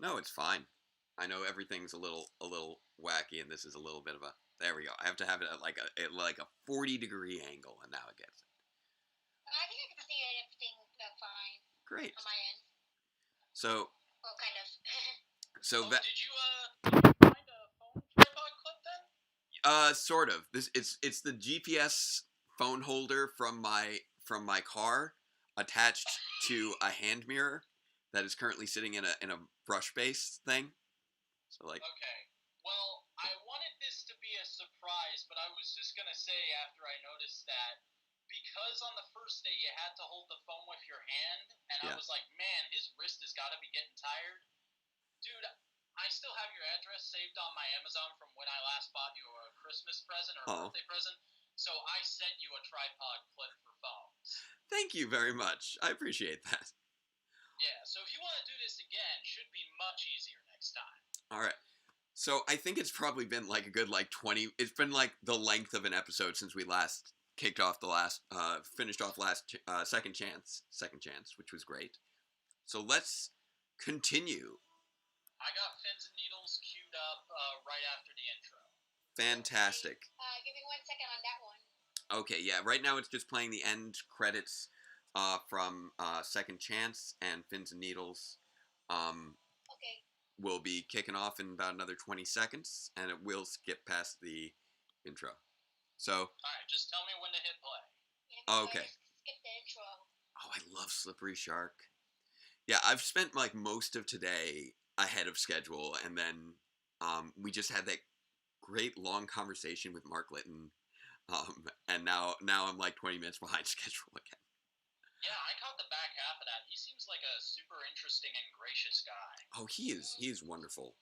No, it's fine. I know everything's a little wacky, and this is a little bit of a. There we go. I have to have it at like a 40-degree angle, and now it gets it. I think I can see everything fine. Great. On my end. So. Well, kind of. So did you find a phone tripod clip then? Sort of. It's the GPS phone holder from my car attached to a hand mirror that is currently sitting in a brush base thing. So like. Okay. Well, I wanted this to be a surprise, but I was just gonna say after I noticed that because on the first day you had to hold the phone with your hand, and I was like, man, his wrist has got to be getting tired. Dude, I still have your address saved on my Amazon from when I last bought you a Christmas present or a birthday present. So I sent you a tripod clip for phones. Thank you very much. I appreciate that. Yeah, so if you want to do this again, should be much easier next time. All right. So I think it's probably been like a good 20. It's been like the length of an episode since we last kicked off finished off second chance, which was great. So let's continue. I got Fins and Needles queued up right after the intro. Fantastic. Give me 1 second on that one. Okay, yeah. Right now it's just playing the end credits from Second Chance, and Fins and Needles. Okay. Will be kicking off in about another 20 seconds, and it will skip past the intro. So. All right, just tell me when to hit play. Yeah, okay. Skip the intro. Oh, I love Slippery Shark. Yeah, I've spent like most of today ahead of schedule, and then we just had that great long conversation with Mark Litton, and now I'm like 20 minutes behind schedule again. Yeah, I caught the back half of that. He seems like a super interesting and gracious guy. Oh, he is wonderful.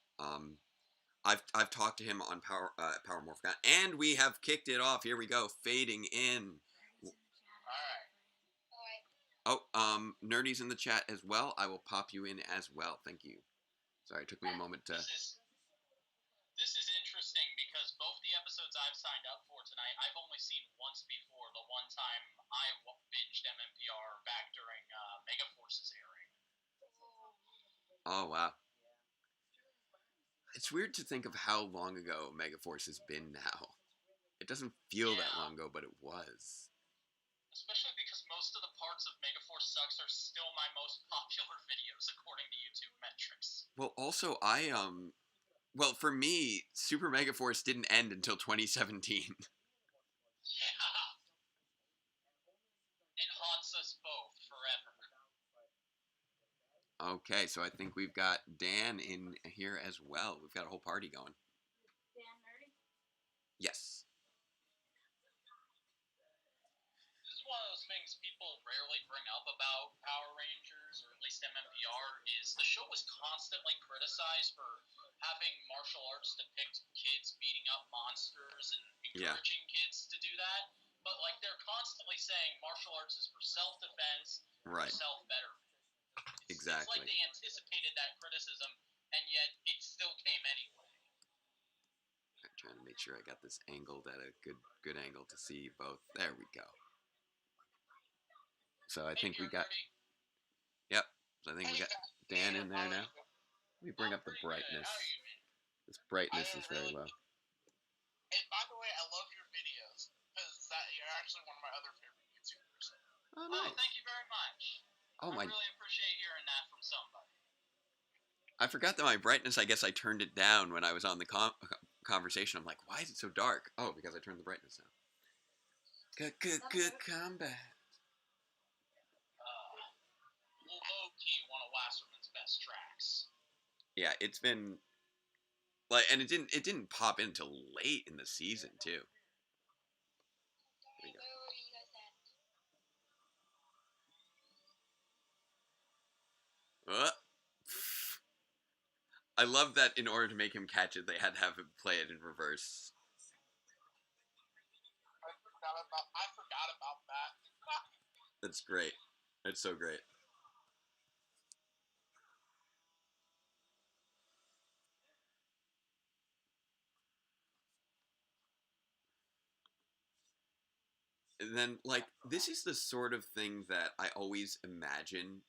I've talked to him on Power Morphin, and we have kicked it off. Here we go, fading in. All right. Oh, Nerdy's in the chat as well. I will pop you in as well. Thank you. Sorry, it took me a moment to. This is interesting because both the episodes I've signed up for tonight, I've only seen once before. The one time I binged MMPR back during Megaforce's airing. Oh wow. It's weird to think of how long ago Megaforce has been now. It doesn't feel that long ago, but it was. Especially because most of the parts of Megaforce Sucks are still my most popular videos according to YouTube metrics. Well, also well, for me, Super Megaforce didn't end until 2017. Yeah. It haunts us both forever. Okay, so I think we've got Dan in here as well. We've got a whole party going. Dan Nerdy? Yes. This is one of those things people rarely bring up about Power Rangers, or at least MMPR, is the show was constantly criticized for having martial arts depict kids beating up monsters and encouraging kids to do that. But like they're constantly saying martial arts is for self-defense, right, for self-betterment. Exactly. It's like they anticipated that criticism, and yet it still came anyway. I'm trying to make sure I got this angled at a good angle to see both. There we go. So I think we got. Yep. So I think we got Dan in there now. Let me bring up the brightness. How are you, man? This brightness is very low. And by the way, I love your videos because you're actually one of my other favorite YouTubers. Oh, nice. Oh, thank you very much. Oh my! I really appreciate hearing that from somebody. I forgot that my brightness. I guess I turned it down when I was on the conversation. I'm like, why is it so dark? Oh, because I turned the brightness down. Good combat. Low-key, one of Wasserman's best tracks. Yeah, it's been like, and it didn't pop in until late in the season too. There you go. I love that in order to make him catch it, they had to have him play it in reverse. I forgot about that. That's great. It's so great. And then, like, this is the sort of thing that I always imagine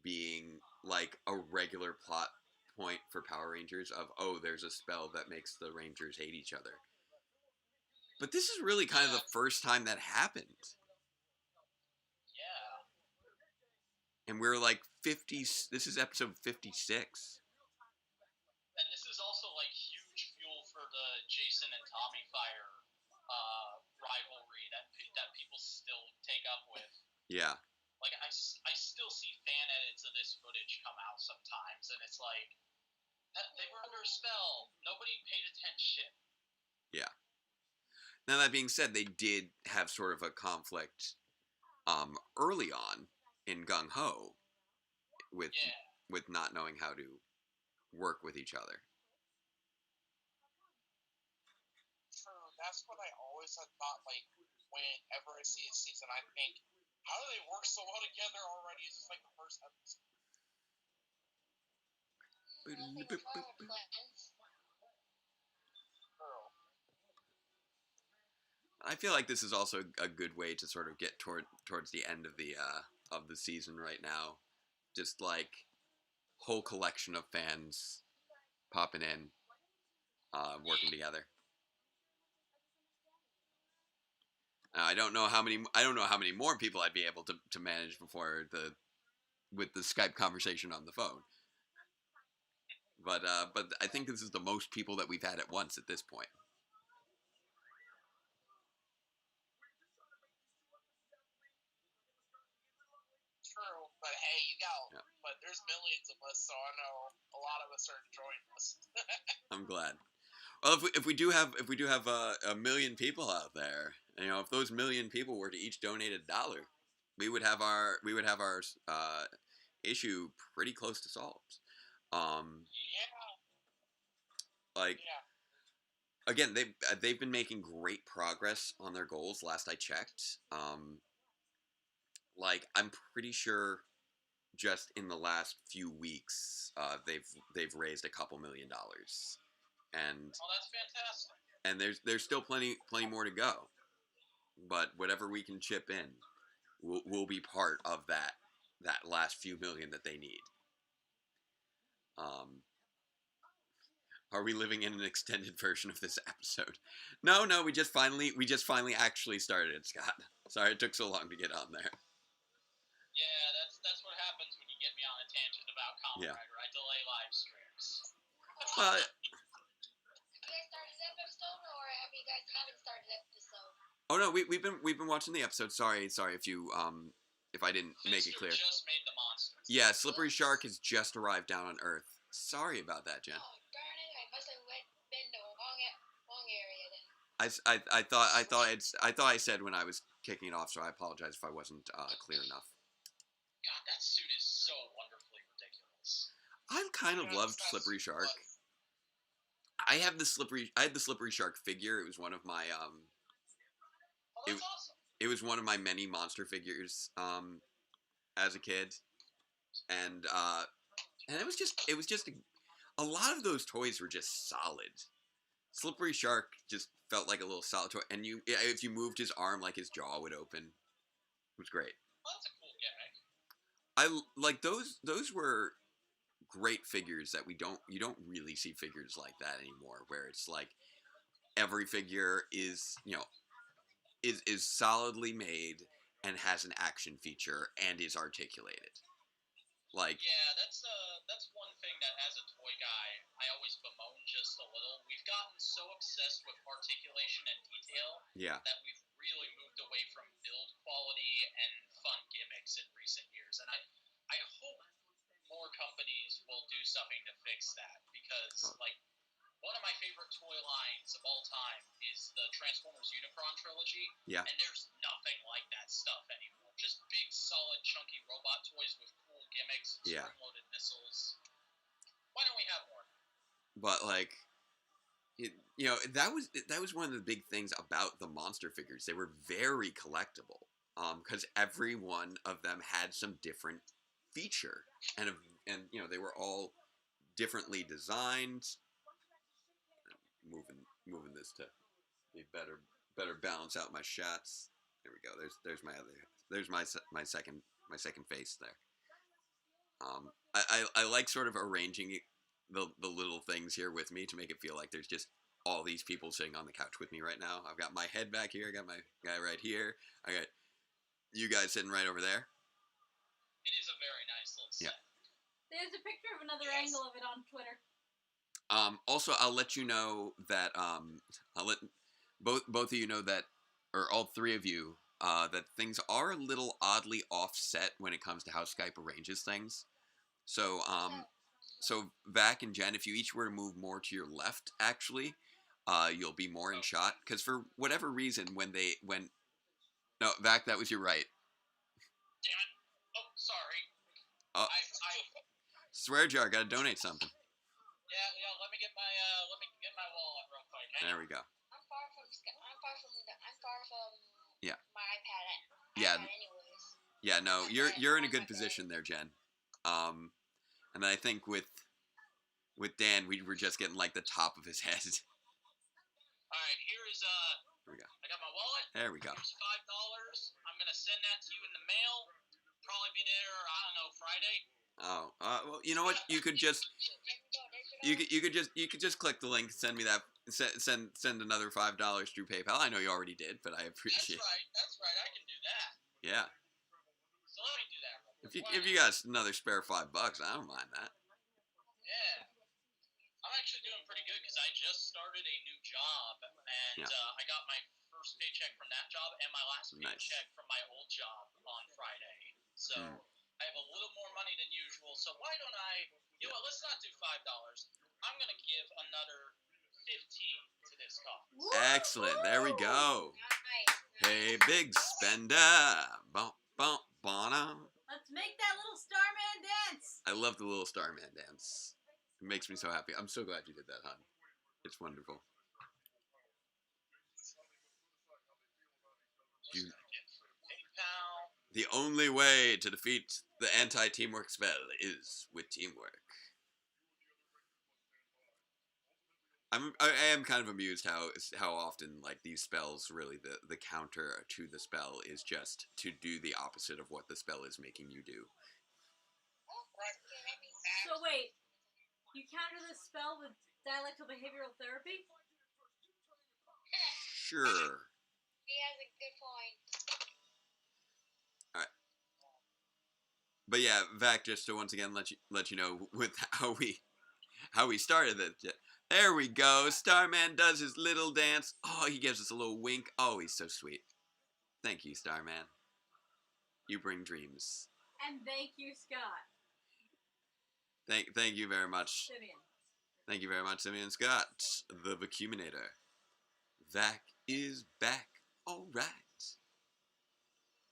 being, like, a regular plot point for Power Rangers of, oh, there's a spell that makes the Rangers hate each other. But this is really kind of the first time that happened. Yeah. And we're, like, this is episode 56. And this is also, like, huge fuel for the Jason and Tommy Fire rivalry that people still take up with. Yeah. Like, I still see fan edits of this footage come out sometimes, and it's like, they were under a spell. Nobody paid attention. Yeah. Now, that being said, they did have sort of a conflict early on in Gung Ho with not knowing how to work with each other. True. That's what I always had thought, like, whenever I see a season, I think, how do they work so well together already? Is this like the first episode? I feel like this is also a good way to sort of get towards the end of the season right now. Just like whole collection of fans popping in, working together. I don't know how many more people I'd be able to manage with the Skype conversation on the phone. But I think this is the most people that we've had at once at this point. True, but hey, but there's millions of us, so I know a lot of us are enjoying this. I'm glad. Well, if we do have a million people out there, if those million people were to each donate $1, we would have our issue pretty close to solved. Again, they've been making great progress on their goals. Last I checked, I'm pretty sure just in the last few weeks, they've raised a couple $1 million. And that's fantastic. And there's still plenty more to go, but whatever we can chip in, will be part of that last few million that they need. Are we living in an extended version of this episode? No, we just finally actually started it, Scott. Sorry it took so long to get on there. Yeah, that's what happens when you get me on a tangent about Kamen Rider. I delay live streams. Well. Oh no, we've been watching the episode. Sorry if you if I didn't make it clear. Just made the monsters. Yeah, Slippery Shark has just arrived down on Earth. Sorry about that, Jen. Oh darn it! I must have been to the wrong area then. I thought I said when I was kicking it off, so I apologize if I wasn't clear enough. God, that suit is so wonderfully ridiculous. I kind of loved Slippery Shark. I had the Slippery Shark figure. It was one of my awesome. It was one of my many monster figures as a kid, and it was just a lot of those toys were just solid. Slippery Shark just felt like a little solid toy, and if you moved his arm, like his jaw would open. It was great. Well, that's a cool gimmick. I like those were great figures that you don't really see figures like that anymore, where it's like every figure is, is solidly made and has an action feature and is articulated. Like, yeah, that's one thing that as a toy guy I always bemoan just a little. We've gotten so obsessed with articulation and detail that we've really moved away from build quality and fun gimmicks in recent years, and I hope more companies will do something to fix that, because like one of my favorite toy lines of all time is the Transformers Unicron trilogy. Yeah. And there's nothing like that stuff anymore. Just big, solid, chunky robot toys with cool gimmicks and spring-loaded missiles. Why don't we have more? But like, that was one of the big things about the monster figures. They were very collectible, because every one of them had some different feature, and they were all differently designed. Moving this to be better balance out my shots. There we go. There's my second face there. I like sort of arranging the little things here with me to make it feel like there's just all these people sitting on the couch with me right now. I've got my head back here. I got my guy right here. I got you guys sitting right over there. It is a very nice little set. There's a picture of another angle of it on Twitter. Also, I'll let you know that I'll let both of you know that, or all three of you, that things are a little oddly offset when it comes to how Skype arranges things. So Vac and Jen, if you each were to move more to your left, actually, you'll be more in shot. Because for whatever reason, no, Vac, that was your right. Damn it! Oh, sorry. I swear jar, gotta donate something. Yeah. Let me get my wallet real quick. There we go. I'm far from my iPad. Yeah. Anyways. Yeah. No, you're in a good position there, Jen. And I think with Dan, we were just getting like the top of his head. All right. Here we go. I got my wallet. There we go. Here's $5. I'm gonna send that to you in the mail. Probably be there. I don't know, Friday. Oh, well, you know what? You could just click the link, send me that, send another $5 through PayPal. I know you already did, but I appreciate. That's right. I can do that. Yeah. So let me do that. If you got another spare $5, I don't mind that. Yeah. I'm actually doing pretty good because I just started a new job, and I got my first paycheck from that job and my last paycheck from my old job on Friday. So I have a little more money than usual. So why don't let's not do $5. I'm going to give another 15 to this cause. Excellent. There we go. Nice. Hey, big spender. Bum, bum, bum. Let's make that little Starman dance. I love the little Starman dance. It makes me so happy. I'm so glad you did that, hon. It's wonderful. The only way to defeat the anti-teamwork spell is with teamwork. I am kind of amused how often like these spells really the counter to the spell is just to do the opposite of what the spell is making you do. So wait, you counter this spell with dialectical behavioral therapy? Sure. He has a good point. All right. But yeah, Vac, just to once again let you know with how we started it. There we go. Starman does his little dance. Oh, he gives us a little wink. Oh, he's so sweet. Thank you, Starman. You bring dreams. And thank you, Scott. Thank you very much. Simeon. Thank you very much, Simeon Scott, the Vacuuminator. Vac is back. All right.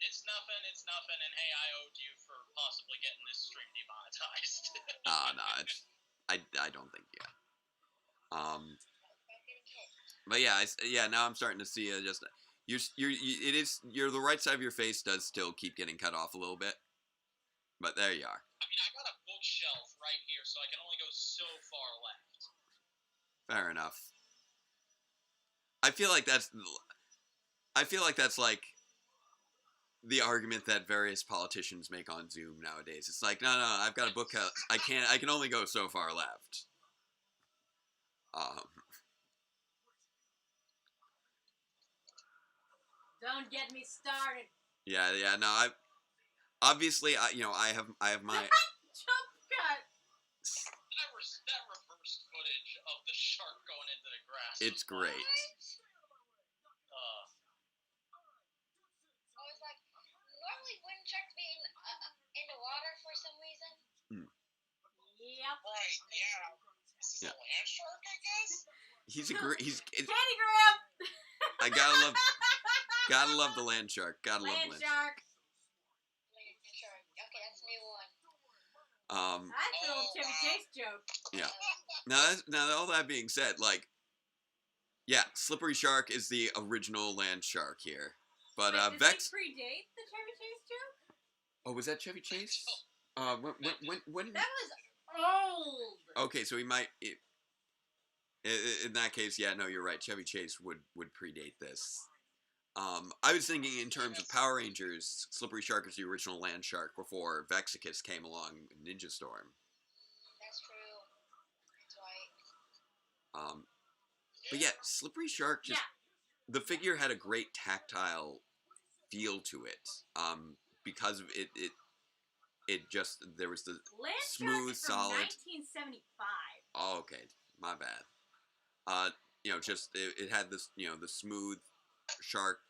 It's nothing, and hey, I owed you for possibly getting this stream demonetized. No, I don't think, yeah. But yeah, now I'm starting to see just you're the right side of your face does still keep getting cut off a little bit, but there you are. I mean, I got a bookshelf right here, so I can only go so far left. Fair enough. I feel like that's like the argument that various politicians make on Zoom nowadays. It's like, no, I've got a book. I can only go so far left. Don't get me started. Yeah. No, I obviously, I have my jump cut. That reverse footage of the shark going into the grass. It's great. I was like, normally wouldn't sharks be in the water for some reason? Yep. Right. Yeah. This is a land shark, I guess. He's Candy Graham. I gotta love the land shark. Gotta love the land shark. Land shark. Okay, that's a new one. That's an old Chevy Chase joke. Yeah. Now, all that being said, like, yeah, Slippery Shark is the original land shark here, but Wait, Vex predate the Chevy Chase joke. Oh, was that Chevy Chase? When? That was old. Okay, so he might. In that case, yeah, no, you're right. Chevy Chase would predate this. I was thinking in terms of Power Rangers, Slippery Shark is the original land shark before Vexicus came along in Ninja Storm. That's true. That's right. But yeah, Slippery Shark the figure had a great tactile feel to it. Because of it just there was the land smooth, solid. 1975. Oh, okay, my bad. Just it had this, the smooth shark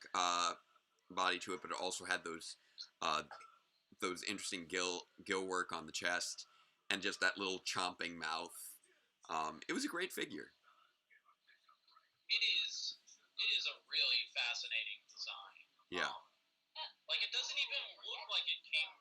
body to it, but it also had those interesting gill work on the chest, and just that little chomping mouth. It was a great figure. It is a really fascinating design. Yeah. It doesn't even look like it came.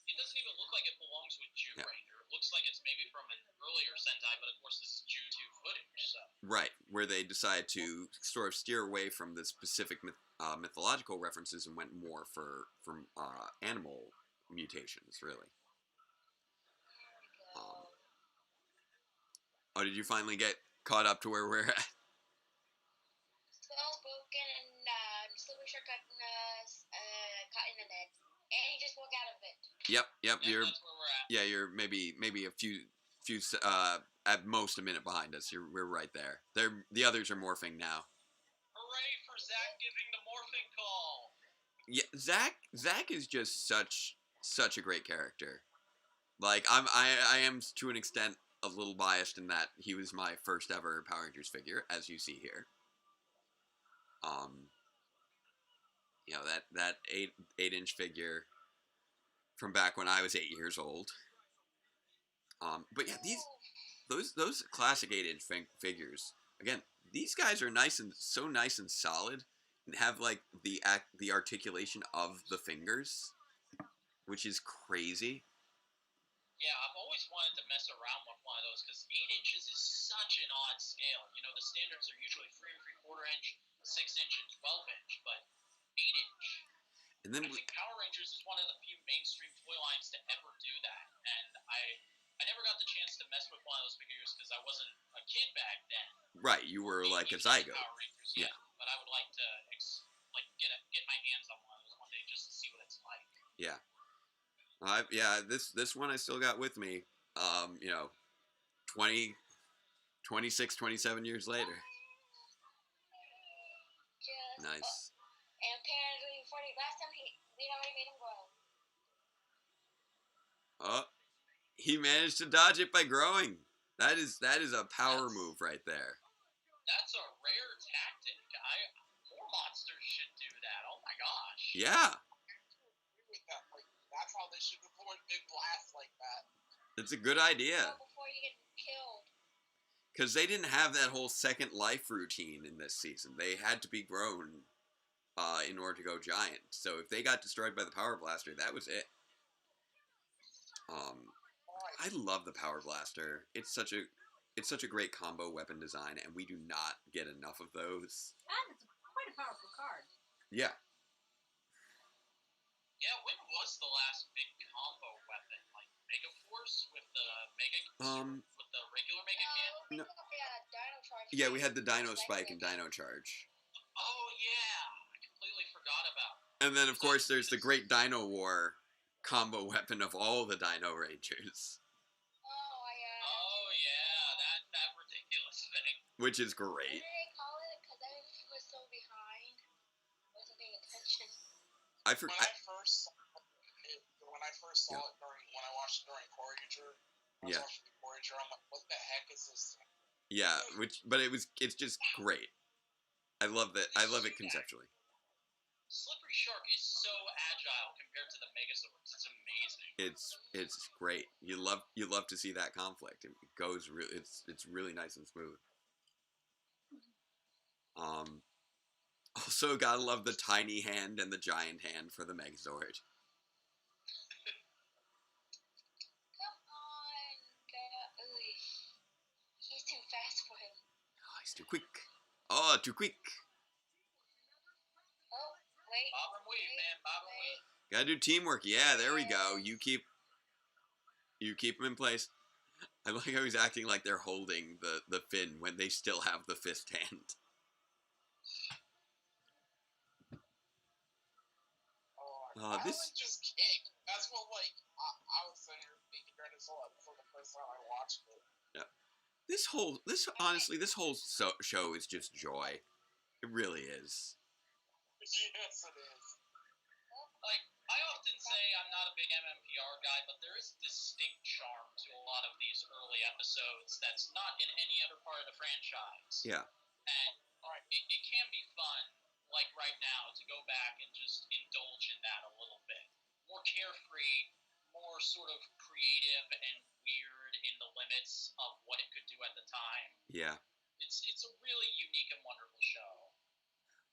It doesn't even look like it belongs with Jew Ranger. It looks like it's maybe from an earlier Sentai, but of course this is Jew 2 footage. So. Right, where they decided to sort of steer away from the specific mythological references and went more from animal mutations, really. Did you finally get caught up to where we're at? Broken and Slippery Shark got caught in the net, and he just walked out of it. Yep. That's where we're at. Yeah, you're maybe a few at most a minute behind us. We're right there. The others are morphing now. Hooray for Zach giving the morphing call. Yeah, Zach is just such a great character. Like I am to an extent a little biased in that he was my first ever Power Rangers figure, as you see here. That 8-inch figure from back when I was 8 years old. But yeah, those classic 8-inch figures, again, these guys are so nice and solid, and have like the articulation of the fingers, which is crazy. Yeah, I've always wanted to mess around with one of those because 8 inches is such an odd scale. The standards are usually 3 3/4 inch, 6 inch, and 12 inch, but 8 inch. And then I think Power Rangers is one of the few mainstream toy lines to ever do that, and I never got the chance to mess with one of those figures because I wasn't a kid back then. Right, you were like a zygote. Power Rangers, yeah. But I would like to get my hands on one of those one day just to see what it's like. Yeah. This one I still got with me. 26, 27 years later. Nice. And apparently, last time we already made him grow. Oh, he managed to dodge it by growing. That is a power move right there. That's a rare tactic. More monsters should do that. Oh my gosh. Yeah. That's how they should avoid big blasts like that. It's a good idea. Before you get killed. Because they didn't have that whole second life routine in this season. They had to be grown in order to go giant. So if they got destroyed by the Power Blaster, that was it. I love the Power Blaster. It's such a great combo weapon design, and we do not get enough of those. And it's quite a powerful card. Yeah. Yeah, when was the last big combo weapon? Like Mega Force with the with the regular Mega Cannon? No. Dino Charge. Yeah, we had the Dino Spike and Dino Charge. Oh yeah, I completely forgot about. And then, of course, there's the great Dino War combo weapon of all the Dino Rangers. Oh yeah, that ridiculous thing. Which is great. What did they call it? Because I was so behind. Wasn't paying attention. When I first saw it when I watched it during Courager, I'm like, what the heck is this thing? Yeah, it's just great. I love that. I love it conceptually. Slippery Shark is so agile compared to the Megazords. It's amazing. It's great. You love to see that conflict. It goes it's really nice and smooth. Also gotta love the tiny hand and the giant hand for the Megazord. Come on, he's too fast for him. Oh, he's too quick. Oh, too quick. Oh, wait. Bob and weave, man. Bob and weave. Gotta do teamwork. Yeah, there we go. You keep him in place. I like how he's acting like they're holding the fin when they still have the fist hand. This just kicked. That's what I was saying during this whole episode the first time I watched it. Yeah. This whole show is just joy. It really is. Yes, it is. Like, I often say I'm not a big MMPR guy, but there is a distinct charm to a lot of these early episodes that's not in any other part of the franchise. Yeah. And it can be fun, like right now, to go back and just indulge in that a little bit. More carefree, more sort of creative and weird in the limits of what it could do at the time. Yeah. It's a really unique and wonderful show.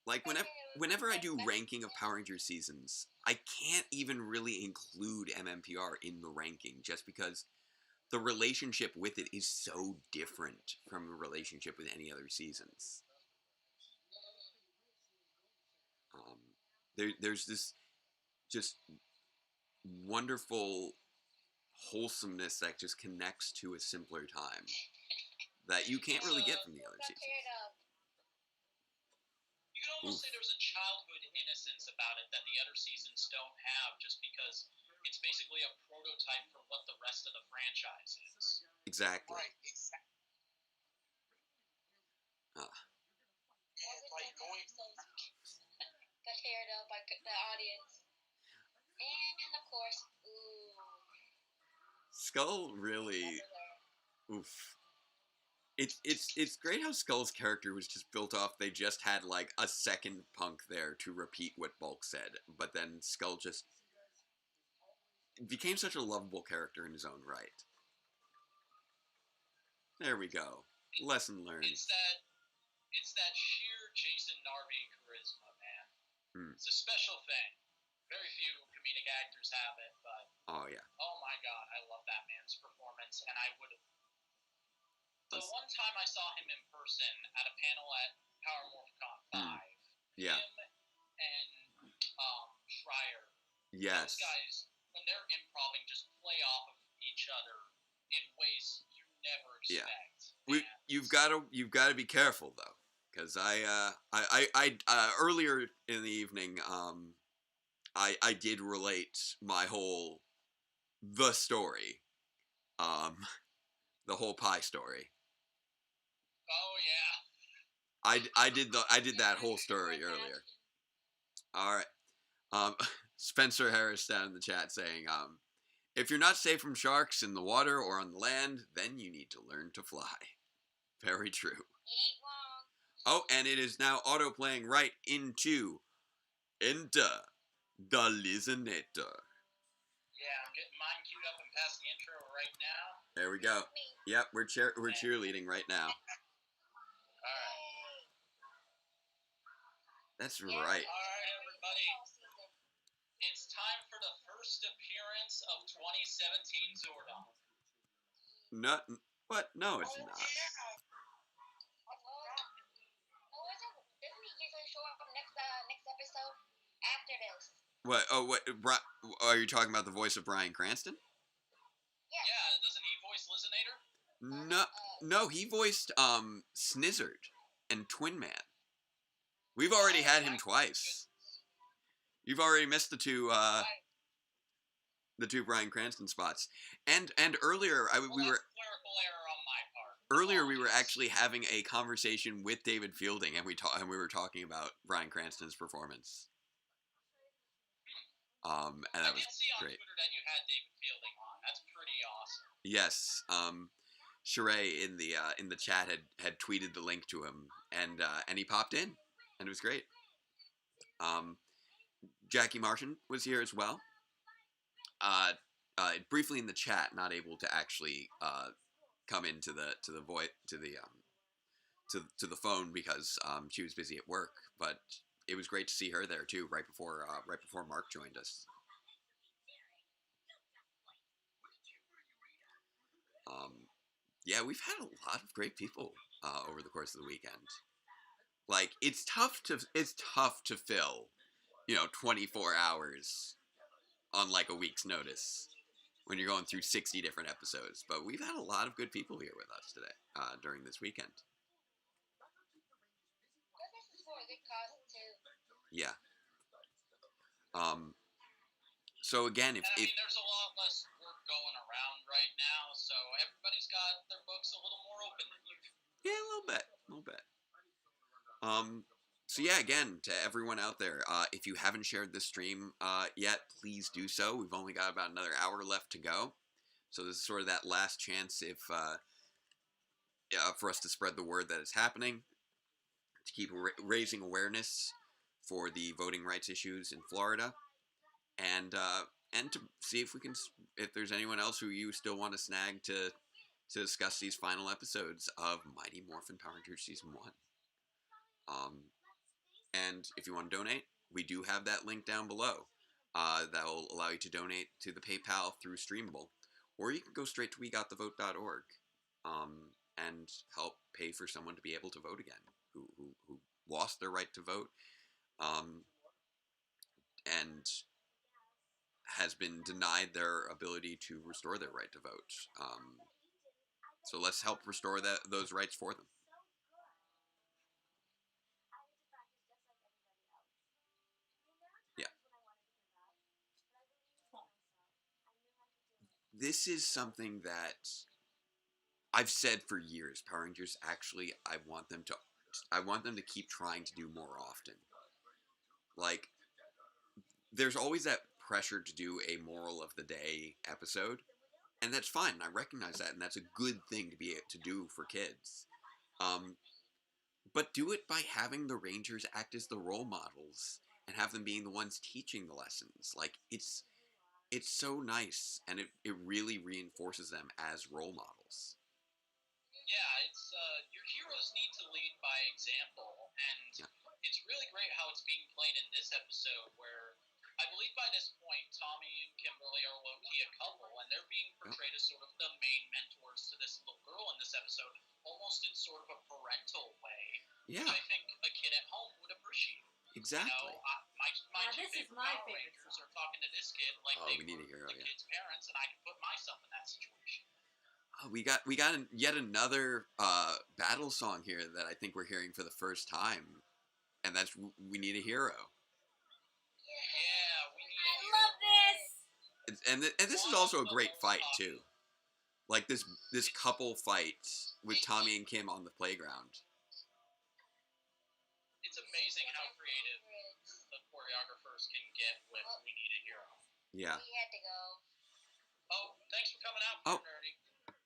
Like, whenever I do ranking of Power Rangers seasons, I can't even really include MMPR in the ranking, just because the relationship with it is so different from the relationship with any other seasons. There's this just wonderful wholesomeness that just connects to a simpler time that you can't really get from the other seasons. You could almost say there's a childhood innocence about it that the other seasons don't have, just because it's basically a prototype for what the rest of the franchise is. Exactly. Right, exactly. Got teared up by the audience. And of course, Skull really, oof. It's great how Skull's character was just built off. They just had like a second punk there to repeat what Bulk said, but then Skull just became such a lovable character in his own right. There we go. Lesson learned. It's that sheer Jason Narvi charisma, man. It's a special thing. Very few comedic actors have it, but oh yeah. Oh my god, I love that man's performance, and I would. The one time I saw him in person at a panel at Power Morphicon 5, yeah. him and Schreier. Yes. Those guys, when they're improvising, just play off of each other in ways you never expect. Yeah. You've got to be careful though, because I earlier in the evening I did relate my whole the story, the whole pie story. Oh yeah. I did that whole story earlier. All right. Spencer Harris down in the chat saying, if you're not safe from sharks in the water or on the land, then you need to learn to fly. Very true. Oh, and it is now auto-playing right into the Listenator. Yeah, I'm getting mine queued up and past the intro right now. There we go. Yep, we're cheerleading right now. Alright. That's right. Alright, everybody. It's time for the first appearance of 2017 Zordon. Not what? No, it's not. Doesn't he usually show up next episode after this? What? Oh, what? Are you talking about the voice of Bryan Cranston? Yeah. Doesn't he voice Lizinator? No, he voiced Snizzard and Twin Man. We've already had him twice. You've already missed the two Bryan Cranston spots. And earlier we were clerical error on my part. Earlier we were actually having a conversation with David Fielding, and we were talking about Bryan Cranston's performance. And that was I did see on great. Twitter that you had David Fielding on. That's pretty awesome. Yes. Sheree in the chat had tweeted the link to him, and he popped in, and it was great. Jackie Martian was here as well. Briefly in the chat, not able to actually come into the phone because she was busy at work, but it was great to see her there too right before Mark joined us. Yeah, we've had a lot of great people over the course of the weekend. Like, it's tough to fill, 24 hours on like a week's notice when you're going through 60 different episodes. But we've had a lot of good people here with us today during this weekend. Yeah. So again, if there's a lot less work going around right now, so everybody's got their books a little more open than usual. Yeah, a little bit. So yeah, again, to everyone out there, if you haven't shared this stream yet, please do so. We've only got about another hour left to go, so this is sort of that last chance for us to spread the word that it's happening, to keep raising awareness for the voting rights issues in Florida, and to see if there's anyone else who you still want to snag to discuss these final episodes of Mighty Morphin Power Rangers Season 1. And if you want to donate, we do have that link down below. That will allow you to donate to the PayPal through Streamable, or you can go straight to wegotthevote.org and help pay for someone to be able to vote again, who lost their right to vote, and has been denied their ability to restore their right to vote. So let's help restore those rights for them. Yeah. This is something that I've said for years. Power Rangers, actually, I want them to keep trying to do more often. Like, there's always that pressure to do a moral of the day episode, and that's fine. I recognize that, and that's a good thing to be able to do for kids. But do it by having the Rangers act as the role models and have them being the ones teaching the lessons. Like, it's so nice, and it really reinforces them as role models. Yeah, it's your heroes need to lead by example, and it's really great how it's being played in this episode, where I believe by this point Tommy and Kimberly are low-key a couple, and they're being portrayed as sort of the main mentors to this little girl in this episode, almost in sort of a parental way, which I think a kid at home would appreciate. Exactly. My two favorite Power Rangers are talking to this kid like they were the kid's parents, and I can put myself in that situation. We got yet another battle song here that I think we're hearing for the first time, and that's "We Need a Hero." Yeah, we need a hero. I love this. And this is also a great fight too, like this couple fight with Tommy and Kim on the playground. It's amazing how creative the choreographers can get with "We Need a Hero." Yeah. We had to go. Oh, thanks for coming out, Nerdy.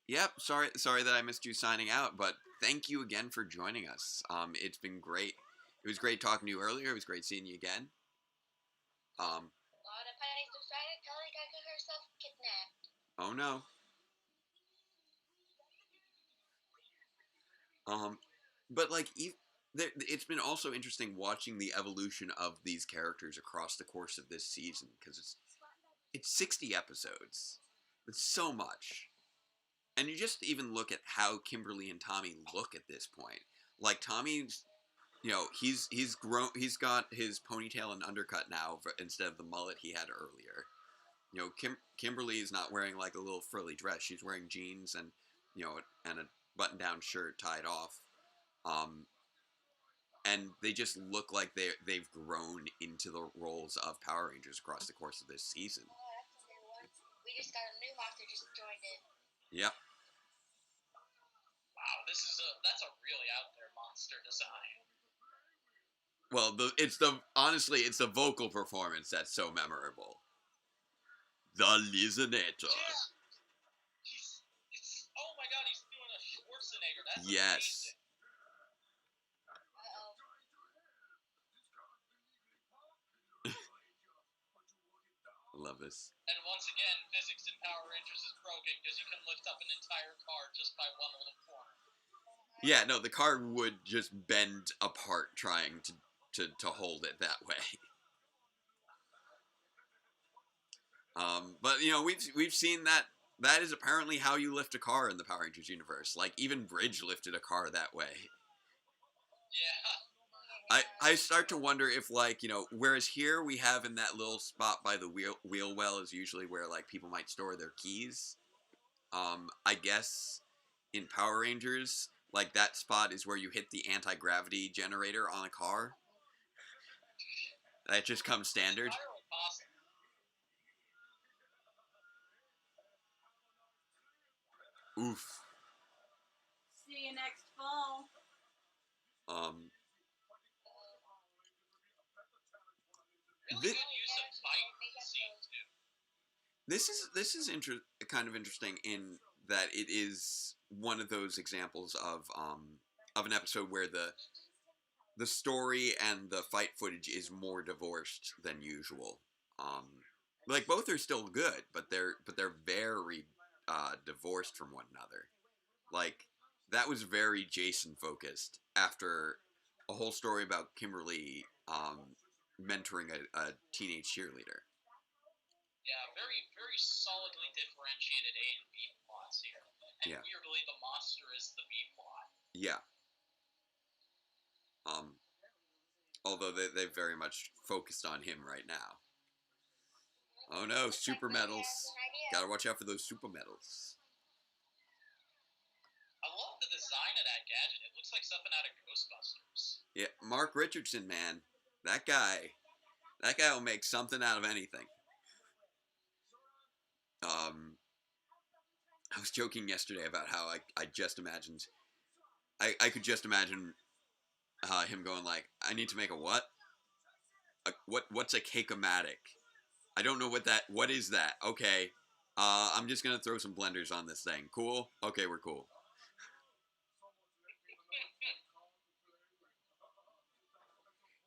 Yep, sorry that I missed you signing out, but thank you again for joining us. It's been great. It was great talking to you earlier. It was great seeing you again. Kelly got herself kidnapped. Oh no. But like, it's been also interesting watching the evolution of these characters across the course of this season, because it's 60 episodes. It's so much. And you just even look at how Kimberly and Tommy look at this point. Like, Tommy's, he's grown. He's got his ponytail and undercut now instead of the mullet he had earlier. Kimberly is not wearing like a little frilly dress. She's wearing jeans and a button-down shirt tied off. and they just look like they've grown into the roles of Power Rangers across the course of this season. Oh, that's a new one. We just got a new monster just joined in. Yep. Wow, that's a really out there monster design. Well, honestly, it's the vocal performance that's so memorable. The Lizonator. Yeah. Oh my god, he's doing a Schwarzenegger. That's yes. Amazing. Love this. And once again, physics in Power Rangers is broken because you can lift up an entire car just by one little corner. Yeah, no, the car would just bend apart trying to hold it that way. But we've seen that is apparently how you lift a car in the Power Rangers universe. Like even Bridge lifted a car that way. Yeah. I start to wonder if whereas here we have in that little spot by the wheel well is usually where like people might store their keys. I guess in Power Rangers, like that spot is where you hit the anti-gravity generator on a car. That just comes standard. Oof. See you next fall. Really good use of fight scenes too. This is kind of interesting in that it is one of those examples of an episode where the story and the fight footage is more divorced than usual. Like both are still good, but they're very divorced from one another. Like that was very Jason focused after a whole story about Kimberly mentoring a teenage cheerleader. Yeah, very, very solidly differentiated A and B plots here. And weirdly, the monster is the B plot. Yeah. Although they very much focused on him right now. Oh no, super medals. Gotta watch out for those super medals. I love the design of that gadget. It looks like something out of Ghostbusters. Yeah, Mark Richardson, man. That guy will make something out of anything. I was joking yesterday about how I just imagined I could just imagine him going like, I need to make a what? What's a cake-o-matic? I don't know what is that? Okay. I'm just gonna throw some blenders on this thing. Cool? Okay, we're cool.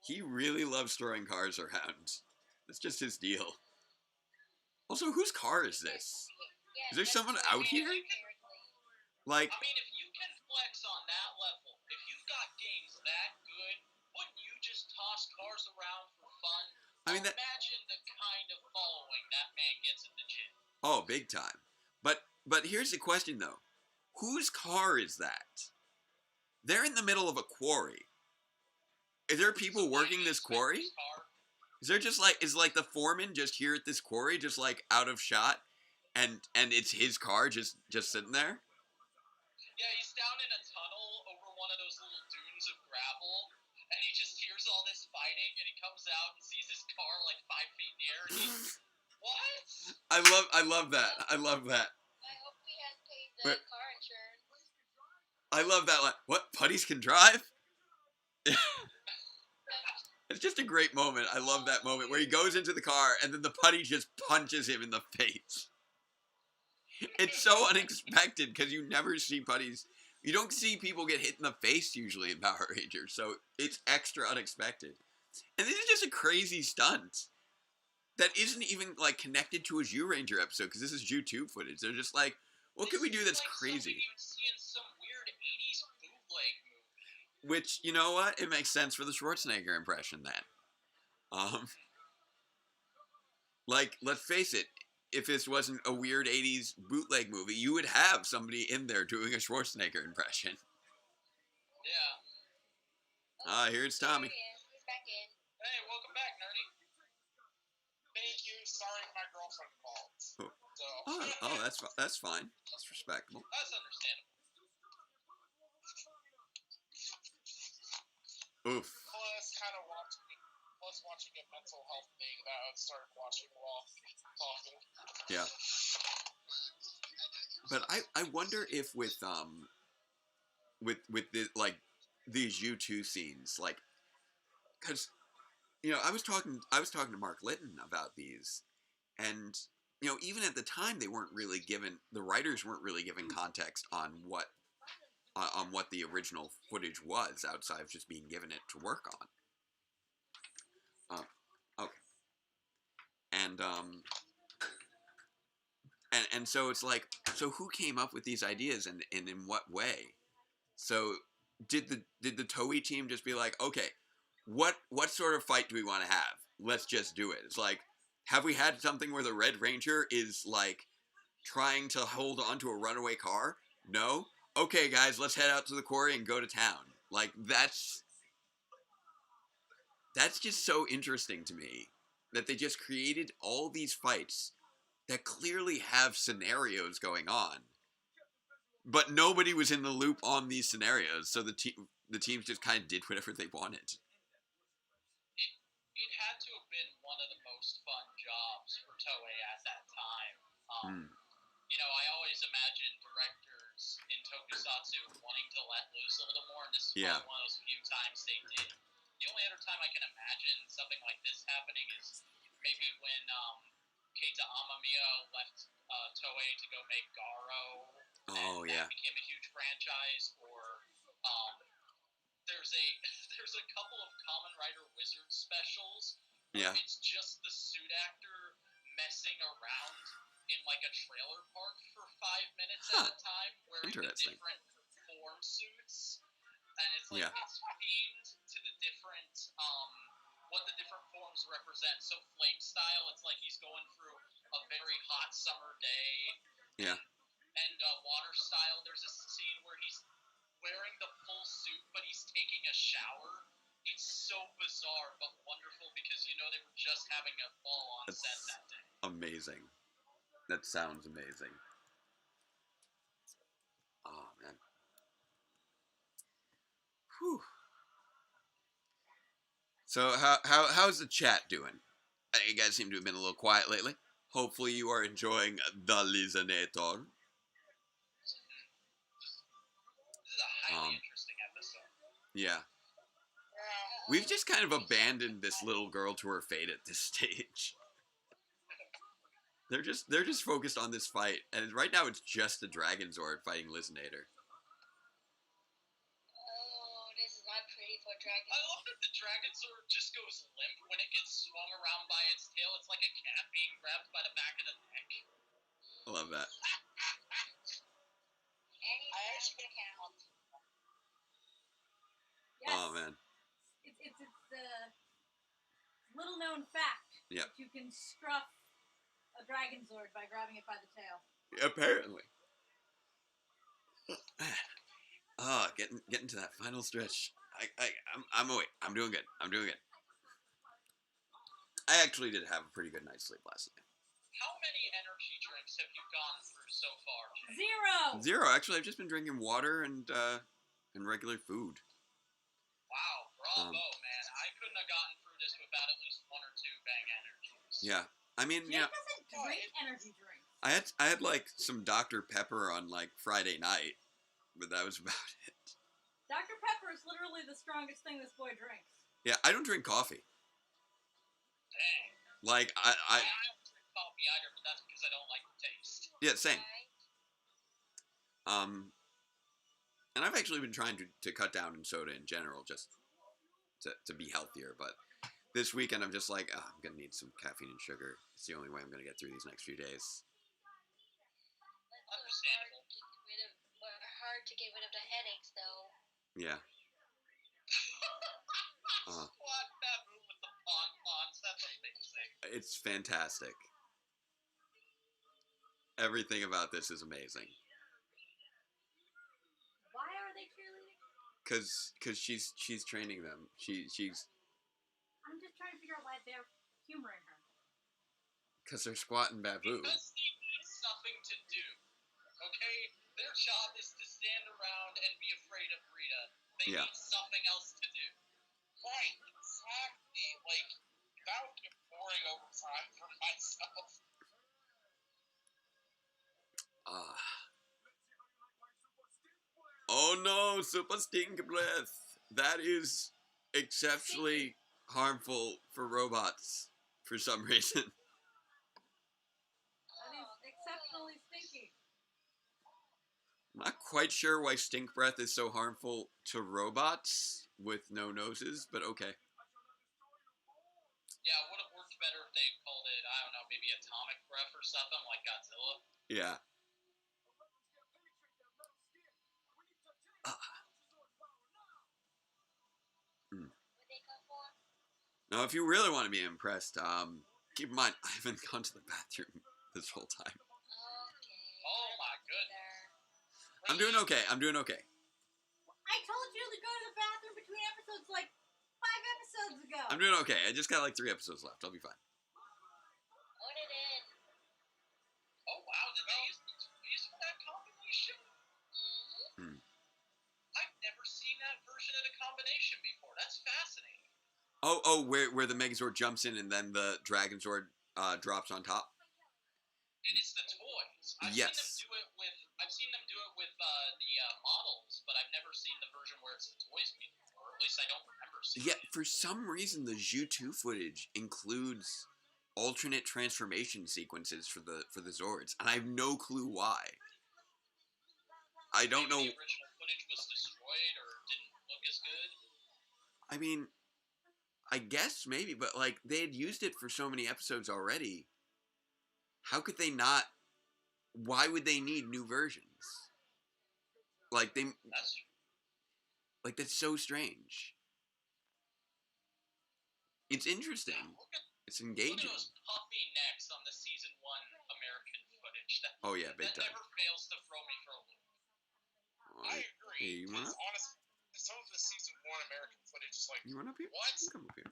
He really loves throwing cars around. That's just his deal. Also, whose car is this? Is there someone out here? Like, I mean, if you can flex on that level, if you've got games that good, wouldn't you just toss cars around for fun? I mean, imagine the kind of following that man gets at the gym. Oh, big time. But here's the question though: whose car is that? They're in the middle of a quarry. Is there people working this quarry? Is there just is the foreman just here at this quarry, just like out of shot, and it's his car just sitting there? Yeah, he's down in a tunnel over one of those little dunes of gravel, and he just hears all this fighting, and he comes out and sees his car like 5 feet in the air, and he's, what? I love that. I love that. I hope we had paid the car insurance. I love that. Like, what? Putties can drive? It's just a great moment. I love that moment where he goes into the car and then the putty just punches him in the face. It's so unexpected because you never see putties. You don't see people get hit in the face usually in Power Rangers, so it's extra unexpected. And this is just a crazy stunt that isn't even like connected to a Zyuranger episode because this is YouTube footage. They're just like, what could we do that's crazy? You'd see in some weird 80s bootleg movie. Which, you know what? It makes sense for the Schwarzenegger impression then. Like, let's face it, if this wasn't a weird 80s bootleg movie, you would have somebody in there doing a Schwarzenegger impression. Yeah. Here's Tommy. He's back in. Hey, welcome back, Nerdy. Thank you. Sorry, my girlfriend called. So. That's fine. That's respectable. That's understandable. Oof. Plus watching a mental health thing that I started watching while talking. Yeah. But I wonder if with like these U2 scenes, like, because I was talking to Mark Litton about these, and even at the time the writers weren't really given context on what the original footage was, outside of just being given it to work on. Okay. And so it's like, so who came up with these ideas, and in what way? So did the Toei team just be like, okay, what sort of fight do we want to have? Let's just do it. It's like, have we had something where the Red Ranger is like trying to hold on to a runaway car? No? Okay, guys, let's head out to the quarry and go to town. Like, that's just so interesting to me, that they just created all these fights that clearly have scenarios going on, but nobody was in the loop on these scenarios, so the teams just kind of did whatever they wanted. It had to have been one of the most fun jobs for Toei at that time. I always imagine directors in Tokusatsu wanting to let loose a little more, and this is probably one of those few times they did. The only other time I can imagine something like this happening is maybe when Keita Amamiya left Toei to go make Garo. That became a huge franchise. Or there's a couple of Kamen Rider Wizard specials. It's just the suit actor messing around in like a trailer park for 5 minutes at a time, wearing the different form suits, and it's like it's themed to the different what the different forms represent. So flame style, it's like he's going through a very hot summer day. Yeah. And water style, there's a scene where he's wearing the full suit, but he's taking a shower. It's so bizarre but wonderful, because they were just having a ball on set that day. Amazing. That sounds amazing. Oh man. Whew. So how's the chat doing? You guys seem to have been a little quiet lately. Hopefully you are enjoying the Listenator. This is a highly interesting episode. Yeah. We've just kind of abandoned this little girl to her fate at this stage. They're just focused on this fight, and right now it's just the Dragon Zord fighting Listenator. Oh, this is not pretty for Dragon. I love that the Dragon Zord just goes limp when it gets swung around by its tail. It's like a cat being grabbed by the back of the neck. I love that. I actually count. Yes. Oh man. It's a little known fact. Yep. That you can scruff a Dragon Zord by grabbing it by the tail. Apparently. Getting to that final stretch. I'm awake. I'm doing good. I actually did have a pretty good night's sleep last night. How many energy drinks have you gone through so far, Jay? Zero. Actually, I've just been drinking water and regular food. Wow, bravo, man. I couldn't have gotten through this without at least 1 or 2 bang energies. Yeah. I mean, Jake doesn't drink energy drinks. I had like some Dr. Pepper on like Friday night, but that was about it. Dr. Pepper is literally the strongest thing this boy drinks. Yeah, I don't drink coffee. Dang. Like I don't drink coffee either, but that's because I don't like the taste. Yeah, same. And I've actually been trying to cut down in soda in general, just to be healthier, but this weekend I'm just like, I'm gonna need some caffeine and sugar. It's the only way I'm gonna get through these next few days. Understandable. Hard to get rid of the headaches, though. Yeah. Squat baboon with the pon-pons. That's amazing. It's fantastic. Everything about this is amazing. Why are they cheerleading? Cause she's training them. She's. I'm just trying to figure out why they're humoring her. Cause they're squatting baboon. Because they need something to do. Okay? Their job is to stand around and be afraid of Rita. They need something else to do. Right, exactly. Like, that would get boring over time for myself. Oh no, super stink breath. That is exceptionally harmful for robots for some reason. That is exceptionally stinky. I'm not quite sure why stink breath is so harmful to robots with no noses, but okay. Yeah, it would have worked better if they called it, I don't know, maybe atomic breath or something like Godzilla. Yeah. Now, if you really want to be impressed, keep in mind, I haven't gone to the bathroom this whole time. Oh my goodness. I'm doing okay. I'm doing okay. I told you to go to the bathroom between episodes like 5 episodes ago. I'm doing okay. I just got like 3 episodes left. I'll be fine. Oh wow, did they use the toys for that combination? Hmm. I've never seen that version of the combination before. That's fascinating. Oh, where the Megazord jumps in and then the Dragon Zord drops on top. And it's the toys. I've seen them do it with the models, but I've never seen the version where it's the toys before. Or at least I don't remember seeing it. For some reason, the Zhu 2 footage includes alternate transformation sequences for the Zords, and I have no clue why. I don't know. The original footage was destroyed or didn't look as good. I mean, I guess maybe, but like they had used it for so many episodes already. How could they not? Why would they need new versions? That's so strange. It's interesting. It's engaging. Look at those puffy necks on the season 1 American footage. Big time. That never fails to throw me for a loop. I agree. Because honestly, some of the season 1 American footage is like, you want up here? What? Come up here.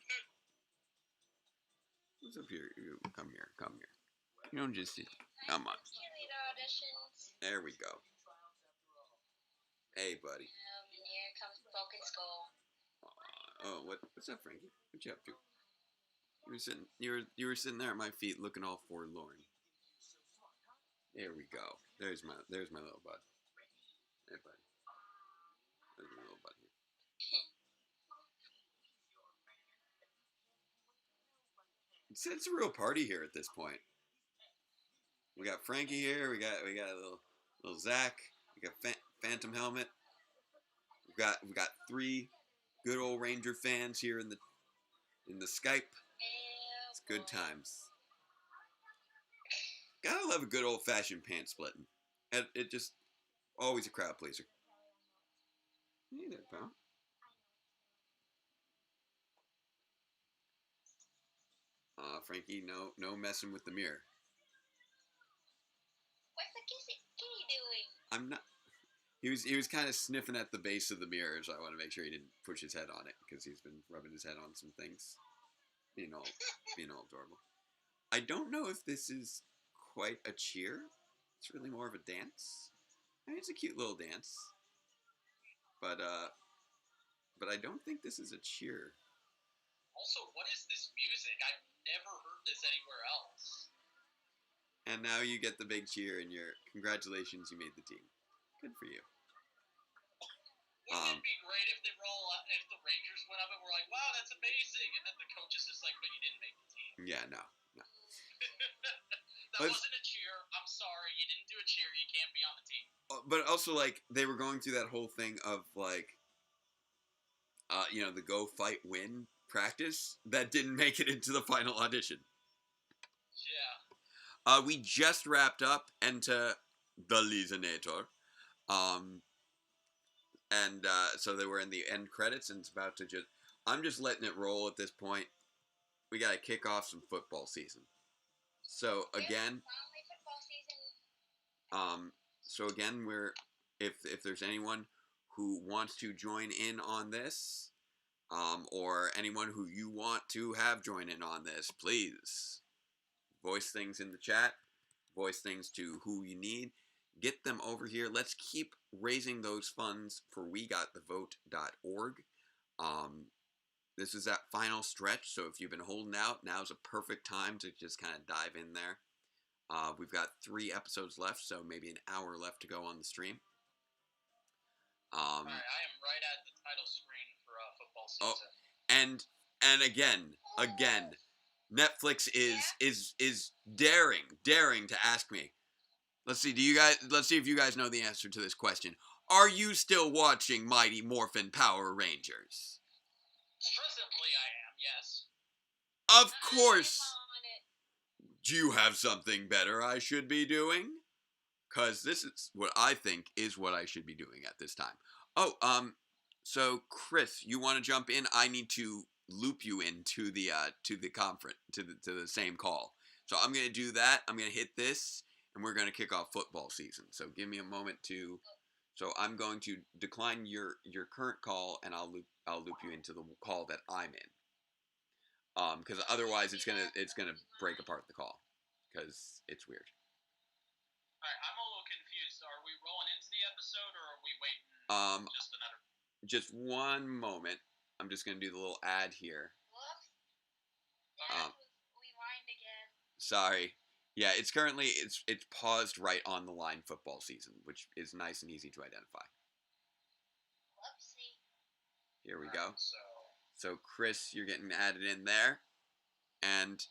What's up here? You come here. Come here. You don't just sit. Come on. There we go. Hey, buddy. Here comes Broken Skull. What's up, Frankie? What you up to? You were sitting there at my feet, looking all forlorn. There we go. There's my little bud. Hey, buddy. There's my little bud here. It's a real party here at this point. We got Frankie here. We got a little Zach. We got Phantom Helmet. We got 3 good old Ranger fans here in the Skype. It's good times. Gotta love a good old fashioned pant splitting. It just always a crowd pleaser. Hey there, pal. Frankie, no messing with the mirror. What's the kitty doing? I'm not. He was kind of sniffing at the base of the mirror, so I want to make sure he didn't push his head on it because he's been rubbing his head on some things, being all adorable. I don't know if this is quite a cheer. It's really more of a dance. I mean, it's a cute little dance, but I don't think this is a cheer. Also, what is this music? I've never heard this anywhere else. And now you get the big cheer, and congratulations, you made the team. Good for you. Wouldn't it be great if if the Rangers went up and were like, "Wow, that's amazing," and then the coach is just like, "But you didn't make the team." Yeah, no. That wasn't a cheer. I'm sorry, you didn't do a cheer. You can't be on the team. But also, like, they were going through that whole thing of like, the go fight win practice that didn't make it into the final audition. Yeah. We just wrapped up into the Lizonator. And so they were in the end credits, and it's about to I'm just letting it roll at this point. We got to kick off some football season. So again, if there's anyone who wants to join in on this, or anyone who you want to have join in on this, please voice things in the chat, voice things to who you need. Get them over here. Let's keep raising those funds for wegotthevote.org. this is that final stretch, so if you've been holding out, now's a perfect time to just kind of dive in there. We've got 3 episodes left, so maybe an hour left to go on the stream. All right, I am right at the title screen for football season. And again, Netflix is daring to ask me. Let's see if you guys know the answer to this question. Are you still watching Mighty Morphin Power Rangers? Presently I am, yes. Of course. Do you have something better I should be doing? Because this is what I think is what I should be doing at this time. So Chris, you want to jump in? I need to loop you into the conference, to the same call. So I'm going to do that. I'm going to hit this, and we're going to kick off football season. So give me a moment to. So I'm going to decline your current call, and I'll loop you into the call that I'm in. Because otherwise it's gonna break apart the call, because it's weird. All right, I'm a little confused. Are we rolling into the episode, or are we waiting just another? Just one moment. I'm just gonna do the little ad here. Whoops. Rewind again. Sorry. Yeah, it's currently it's paused right on the line football season, which is nice and easy to identify. Whoopsie. Here we go. So Chris, you're getting added in there, and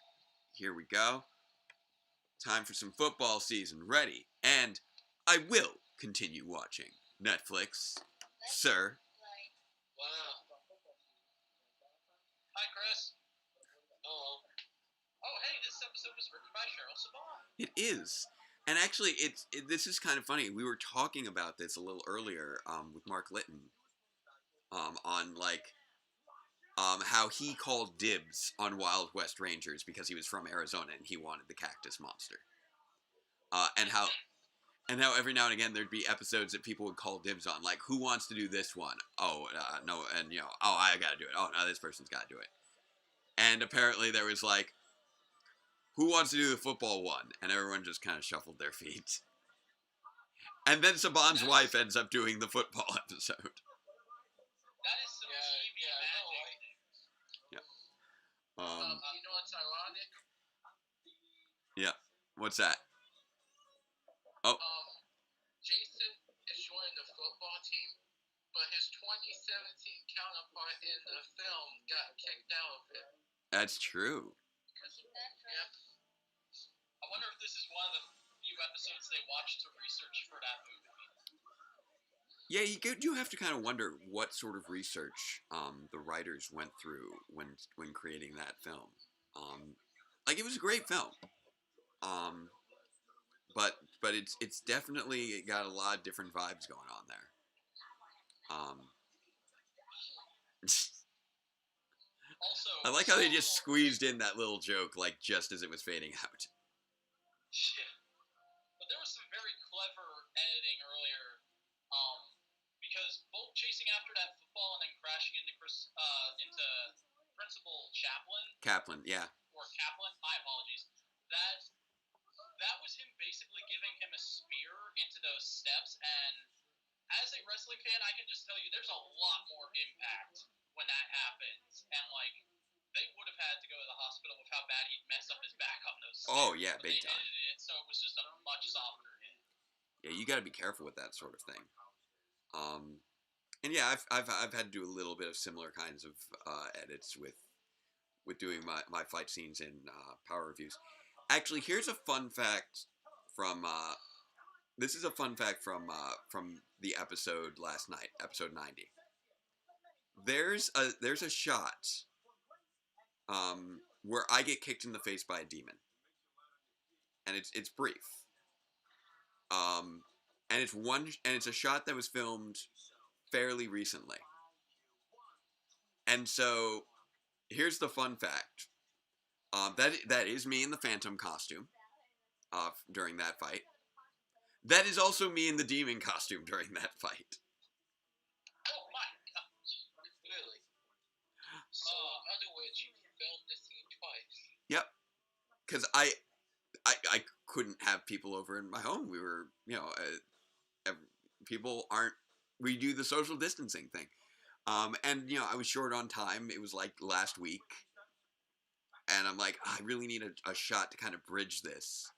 here we go. Time for some football season. Ready, and I will continue watching Netflix, sir. Wow. Hi, Chris. Hello. Oh, hey, this episode was written by Cheryl Saban. It is. And actually, this is kind of funny. We were talking about this a little earlier with Mark Litton on, like, how he called dibs on Wild West Rangers because he was from Arizona and he wanted the cactus monster. And how every now and again there'd be episodes that people would call dibs on, like, who wants to do this one? Oh, no, and, you know, oh, I gotta do it. Oh, no, this person's gotta do it. And apparently there was, like, who wants to do the football one? And everyone just kind of shuffled their feet. And then Saban's wife ends up doing the football episode. That is some TV magic. Yeah. You know what's ironic? Yeah. What's that? Oh. Jason is joining the football team, but his 2017 counterpart in the film got kicked out of it. That's true. Yep. I wonder if this is one of the few episodes they watched to research for that movie. Yeah, you do have to kind of wonder what sort of research the writers went through when creating that film. Like, it was a great film. But it's definitely got a lot of different vibes going on there. Also, I like how they just squeezed in that little joke, like, just as it was fading out. Yeah. But there was some very clever editing earlier, because both chasing after that football and then crashing into Principal Kaplan, yeah. Or Kaplan, my apologies. That was him basically giving him a spear into those steps, and as a wrestling fan, I can just tell you there's a lot more impact when that happens, and, like, they would have had to go to the hospital with how bad he'd messed up his back on those stairs. Oh, yeah, big time. It, so it was just a much softer hit. Yeah, you got to be careful with that sort of thing. And yeah, I've had to do a little bit of similar kinds of edits with doing my fight scenes in Power Reviews. Actually, here's a fun fact from this is a fun fact from the episode last night, episode 90. There's a shot where I get kicked in the face by a demon, and it's brief. And it's a shot that was filmed fairly recently. And so here's the fun fact. That is me in the Phantom costume during that fight. That is also me in the demon costume during that fight. Oh my gosh. Really? So, in other words, you filmed the scene twice. Yep. Because I couldn't have people over in my home. We were, we do the social distancing thing. And I was short on time. It was like last week, and I'm like, I really need a shot to kind of bridge this.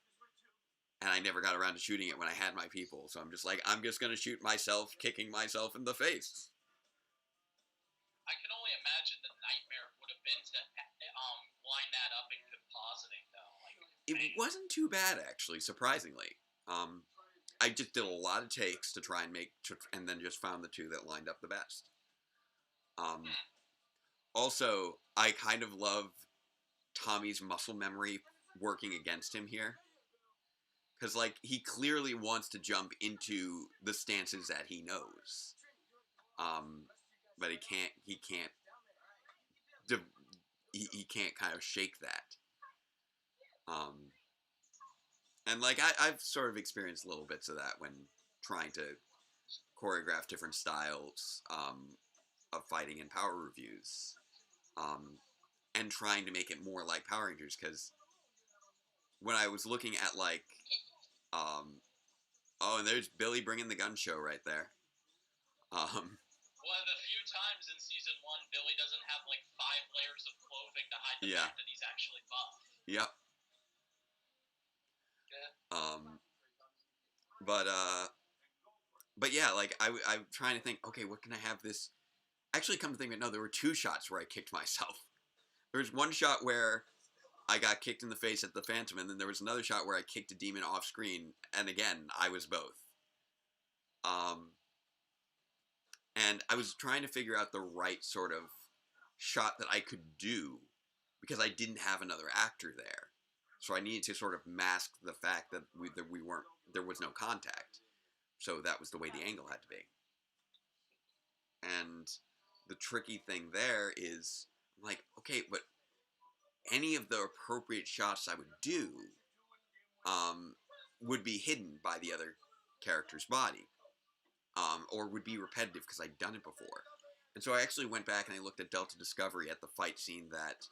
And I never got around to shooting it when I had my people, so I'm just like, I'm just gonna shoot myself, kicking myself in the face. I can only imagine the nightmare would have been to line that up in compositing, though. It wasn't too bad, actually, surprisingly. I just did a lot of takes to try and and then just found the two that lined up the best. Also, I kind of love Tommy's muscle memory working against him here. Because, he clearly wants to jump into the stances that he knows. But he can't kind of shake that. And, I've sort of experienced little bits of that when trying to choreograph different styles of fighting in Power reviews. And trying to make it more like Power Rangers, because when I was looking at, oh, and there's Billy bringing the gun show right there. One of the few times in season 1, Billy doesn't have 5 layers of clothing to hide the fact that he's actually buff. Yep. But yeah, I'm trying to think, okay, what can I have this? Actually, come to think of it, no, there were 2 shots where I kicked myself. There was one shot where I got kicked in the face at the Phantom, and then there was another shot where I kicked a demon off screen, and again, I was both. And I was trying to figure out the right sort of shot that I could do, because I didn't have another actor there. So I needed to sort of mask the fact that there was no contact. So that was the way the angle had to be. And the tricky thing there is, okay, but any of the appropriate shots I would do would be hidden by the other character's body, or would be repetitive because I'd done it before. And so I actually went back and I looked at Delta Discovery at the fight scene that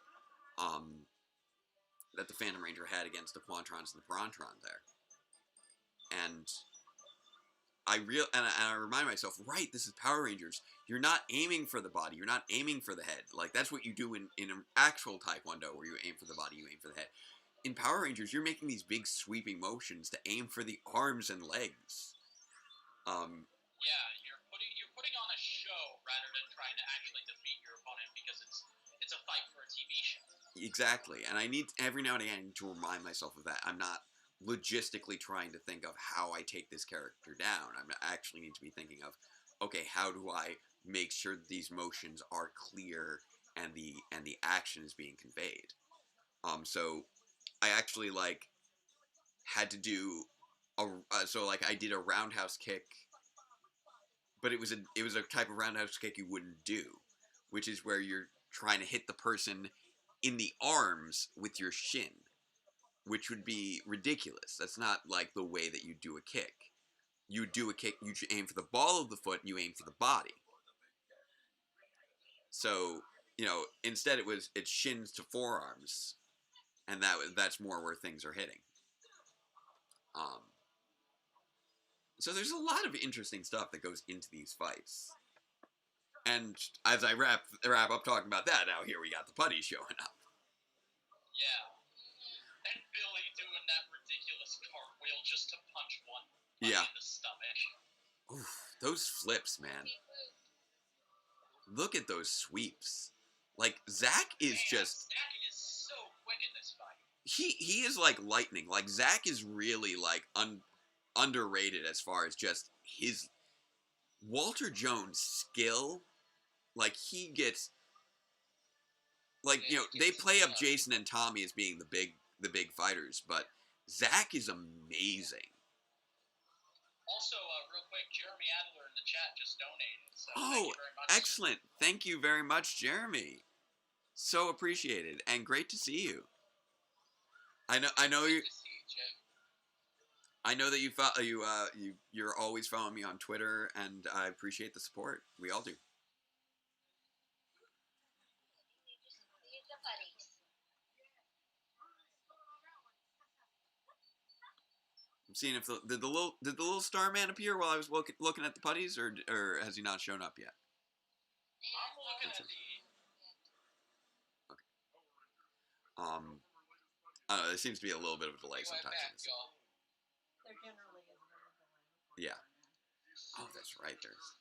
the Phantom Ranger had against the Quantrons and the Pirantrons there. And I remind myself, right, this is Power Rangers. You're not aiming for the body. You're not aiming for the head. That's what you do in an actual Taekwondo, where you aim for the body, you aim for the head. In Power Rangers, you're making these big sweeping motions to aim for the arms and legs. Yeah, you're putting on a show rather than trying to actually defeat your opponent, because it's a fight for a TV show. Exactly, and I need every now and again to remind myself of that. I'm not logistically trying to think of how I take this character down. I actually need to be thinking of, okay, how do I make sure that these motions are clear and the action is being conveyed. So I actually had to do I did a roundhouse kick, but it was a type of roundhouse kick you wouldn't do, which is where you're trying to hit the person in the arms with your shin, which would be ridiculous. That's not the way that you do a kick. You do a kick, you aim for the ball of the foot, and you aim for the body. So, instead it's shins to forearms, and that's more where things are hitting. So there's a lot of interesting stuff that goes into these fights. And as I wrap up talking about that, now here we got the putties showing up. Yeah. And Billy doing that ridiculous cartwheel just to punch one in the stomach. Oof, those flips, man. Look at those sweeps. Zach is just... Zach is so quick in this fight. He is like lightning. Zach is really underrated as far as just his... Walter Jones' skill, he gets... they play up Jason and Tommy as being the big fighters, but Zach is amazing. Also, real quick, Jeremy Adler in the chat just donated. So thank you very much. Excellent. Thank you very much, Jeremy. So appreciated, and great to see you. I know you. I know that you're always following me on Twitter, and I appreciate the support. We all do. I'm seeing if did the little Starman appear while I was looking at the putties, or has he not shown up yet? I don't know, there seems to be a little bit of a delay sometimes. There generally is a bit of a delay. Yeah. Oh, that's right. There's.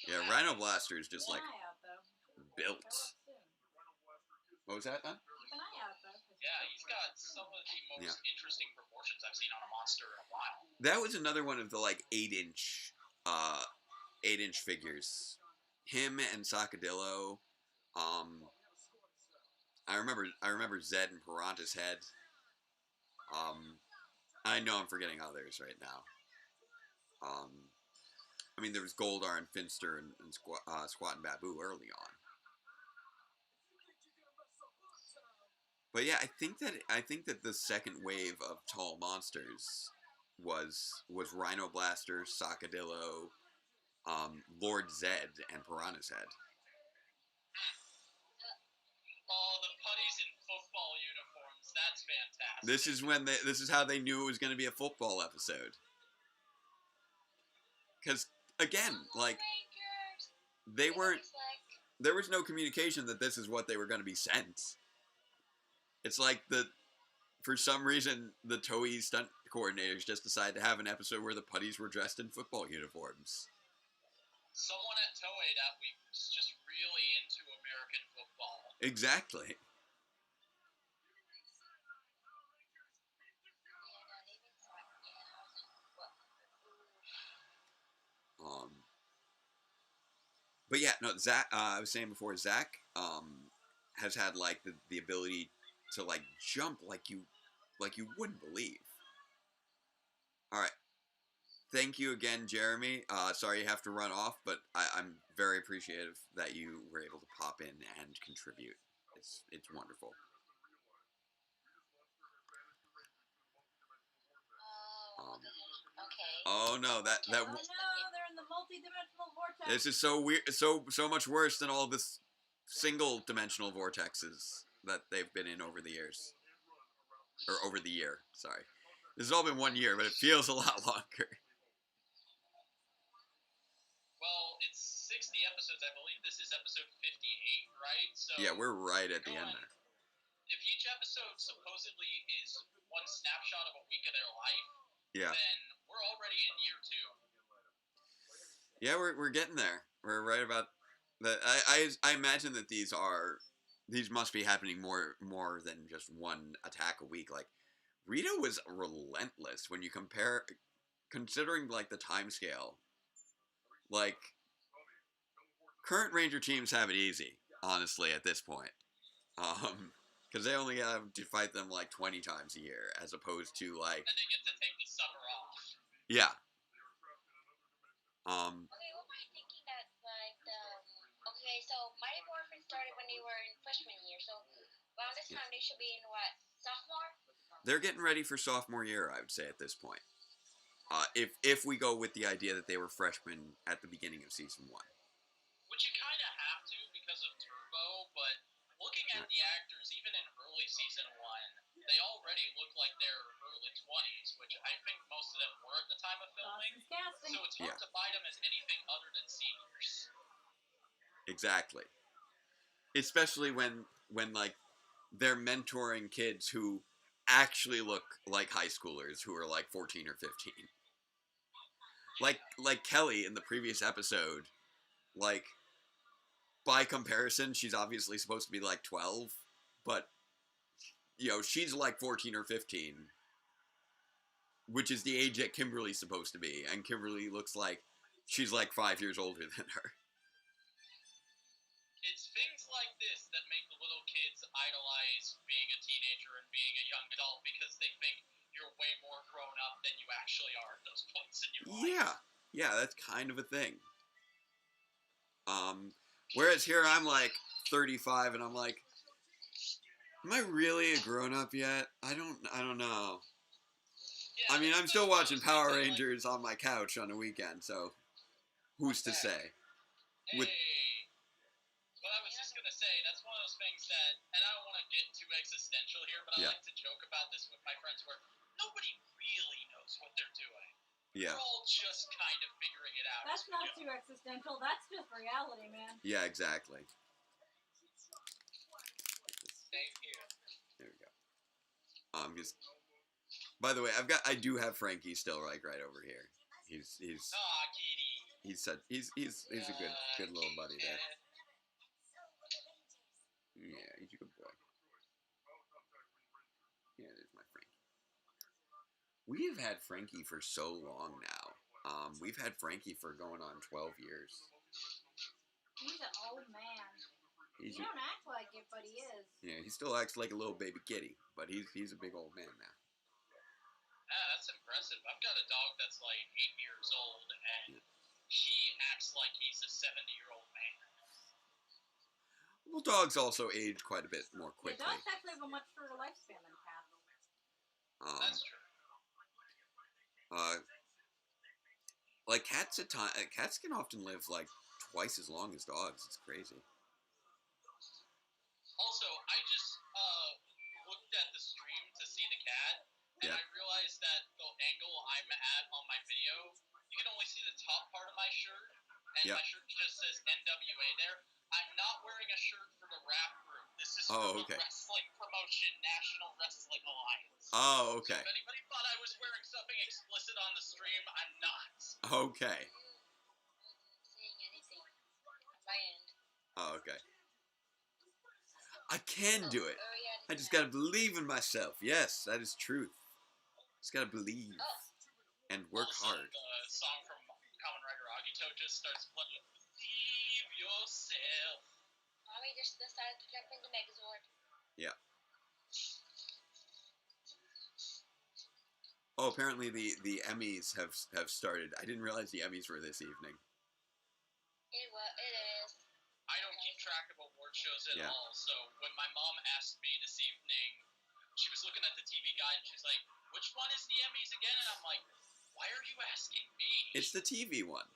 Yeah, Rhino Blaster is just like built. What was that, huh? Keep an eye out, though. Yeah, he's got some of the most interesting proportions I've seen on a monster in a while. That was another one of the like 8-inch figures. Him and Sakadillo. I remember Zed and Piranha's head. I know I'm forgetting others right now. I mean, there was Goldar and Finster and Squat and Babu early on. But yeah, I think that the second wave of tall monsters was Rhino Blaster, Sakadillo, Lord Zed, and Piranha's head. Oh, the putties in football uniforms. That's fantastic. This is how they knew it was going to be a football episode. Because again, like there was no communication that this is what they were going to be sent. It's like for some reason the Toei stunt coordinators just decided to have an episode where the putties were dressed in football uniforms. Someone at Toei that week was just really into American football. Exactly. But yeah, no, Zach. I was saying before, Zach has had like the ability to like jump like you wouldn't believe. All right, thank you again, Jeremy. Sorry you have to run off, but I'm very appreciative that you were able to pop in and contribute. It's wonderful. Okay. Oh no, that. Oh no, they're in the multi-dimensional vortex. This is so weird, so much worse than all this single-dimensional vortexes that they've been in over the years, or over the year. Sorry, this has all been 1 year, but it feels a lot longer. Well, it's 60 episodes. I believe this is episode 58, right? So yeah, we're right at the end there. If each episode supposedly is one snapshot of a week of their life, then we're already in year 2. Yeah, we're getting there. We're right about that. I imagine that these must be happening more than just one attack a week. Like Rita was relentless when you considering like the time scale. Like current Ranger teams have it easy, honestly, at this point. Because they only have to fight them like 20 times a year, as opposed to like. And they get to take the summer off. Yeah. Okay, what am I thinking that like okay, so Mighty Morphin started when they were in freshman year, so around this time they should be in what, sophomore? They're getting ready for sophomore year, I would say, at this point. If we go with the idea that they were freshmen at the beginning of season 1. Which you kind of have to because of Turbo, but looking at the actors, even in early season 1, they already look like they're early 20s, which I think most of them were at the time of filming. So it's hard to buy them as anything other than seniors. Exactly. Especially when like they're mentoring kids who actually look like high schoolers who are like 14 or 15. Like Kelly in the previous episode, like by comparison, she's obviously supposed to be like 12, but she's like 14 or 15, which is the age that Kimberly's supposed to be, and Kimberly looks like she's like 5 years older than her. It's things like this that make the little kids idolize being a teenager and being a young adult because they think you're way more grown up than you actually are at those points in your life. Yeah, that's kind of a thing. Whereas here I'm like 35 and I'm like, am I really a grown up yet? I don't know. Yeah, I mean, I'm still watching Power Rangers on my couch on a weekend, so who's to say? But I was just gonna say, that's one of those things that, and I don't want to get too existential here, but I like to joke about this with my friends where nobody really knows what they're doing. Yeah. We're all just kind of figuring it out. That's not too existential. That's just reality, man. Yeah, exactly. Same here. There we go. Just. By the way, I do have Frankie still right over here. He's kitty. He's a good little buddy there. Yeah, he's a good boy. Yeah, there's my Frankie. We have had Frankie for so long now. We've had Frankie for going on 12 years. He's an old man. He don't act like it, but he is. Yeah, he still acts like a little baby kitty, but he's a big old man now. Ah, that's impressive. I've got a dog that's like 8 years old, and he acts like he's a 70-year-old man. Well, dogs also age quite a bit more quickly. Yeah, dogs actually have a much shorter lifespan than cats. That's true. Like cats can often live like twice as long as dogs. It's crazy. Also, I just looked at the stream to see the cat, and I realized that the angle I'm at on my video, you can only see the top part of my shirt, and my shirt just says NWA there. I'm not wearing a shirt for the rap group. This is for the wrestling promotion, National Wrestling Alliance. Oh, okay. So if anybody thought I was wearing something explicit on the stream, I'm not. Okay. Saying anything on my end. Oh, okay. I can do it. I just gotta believe in myself. Yes, that is truth. Just gotta believe and work hard. The song from Kamen Rider Agito just starts playing. Believe yourself. Mommy just decided to jump into Megazord. Yeah. Oh, apparently the Emmys have started. I didn't realize the Emmys were this evening. It is. I don't keep track of award shows at all, so when my mom asked me this evening, she was looking at the TV guide and she's like, which one is the Emmys again? And I'm like, why are you asking me? It's the TV one.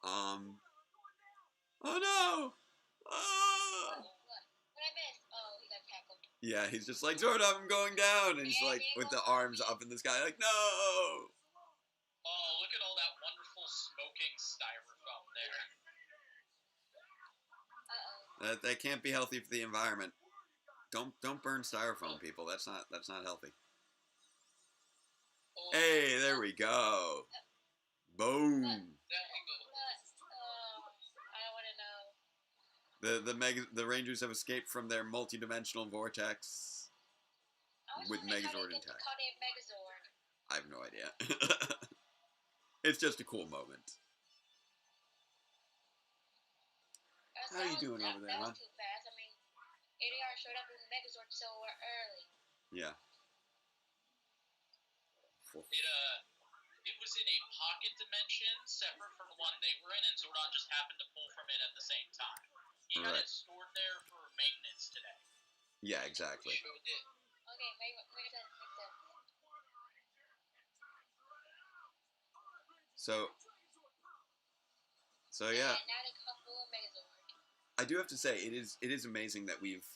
Oh no! Oh! What I missed? Oh, he got tackled. Yeah, he's just like, Zordon, I'm going down! And he's like, with the arms up in the sky, like, no! Oh, look at all that wonderful smoking styrofoam there. That can't be healthy for the environment. Don't burn styrofoam, people. That's not healthy. Oh, hey, there we go. Boom. The Rangers have escaped from their multi-dimensional vortex with Megazord intact. I have no idea. It's just a cool moment. How are you doing over there, man? That was too fast. I mean, ADR showed up with Megazord so early. Yeah. It was in a pocket dimension separate from the one they were in, and Zordon just happened to pull from it at the same time. He had it stored there for maintenance today. Yeah, exactly. Sure did. Okay, makes sense. So yeah. I do have to say it is amazing that we've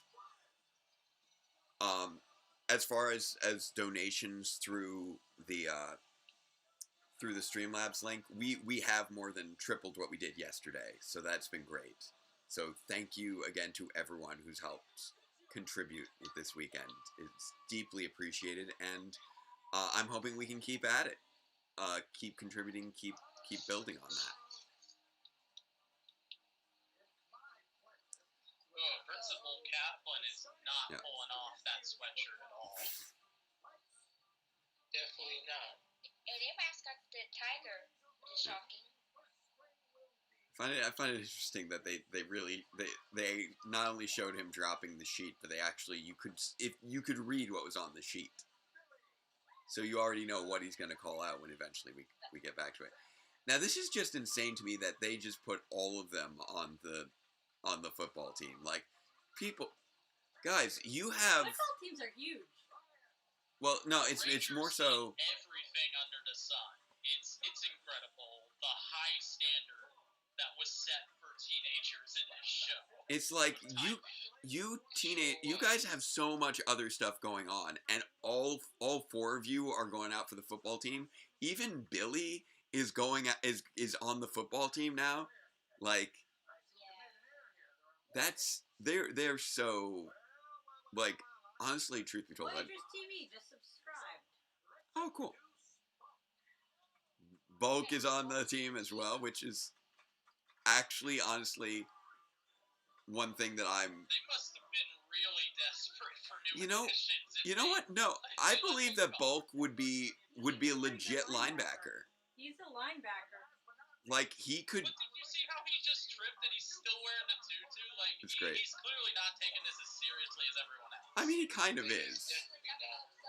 as far as donations through the Streamlabs link, we have more than tripled what we did yesterday. So that's been great. So thank you again to everyone who's helped contribute this weekend. It's deeply appreciated, and I'm hoping we can keep at it, keep contributing, keep building on that. Oh, Principal Kaplan is not pulling off that sweatshirt at all. Definitely not. And their mascot, the tiger, which is shocking. I find it interesting that they not only showed him dropping the sheet, but they actually you could read what was on the sheet, so you already know what he's going to call out when eventually we get back to it. Now this is just insane to me that they just put all of them on the football team. Like, people, guys, you have football teams are huge. Well, no, it's more so everything under the sun. It's incredible the high standard that was set for teenagers in this show. It's like you guys have so much other stuff going on, and all four of you are going out for the football team. even Billy is is on the football team now. Like, that's they're so, like, honestly, truth be told, Voyagers TV just subscribed. Oh, cool. Bulk is on the team as well, which is actually, honestly, one thing that I'm. They must have been really desperate for new additions. You know what? No, I believe that Bulk would be a legit linebacker. He's a linebacker. Like, he could. But did you see how he just tripped and he's still wearing the tutu? Like, it's great. He's clearly not taking this as seriously as everyone else. I mean, he kind of is.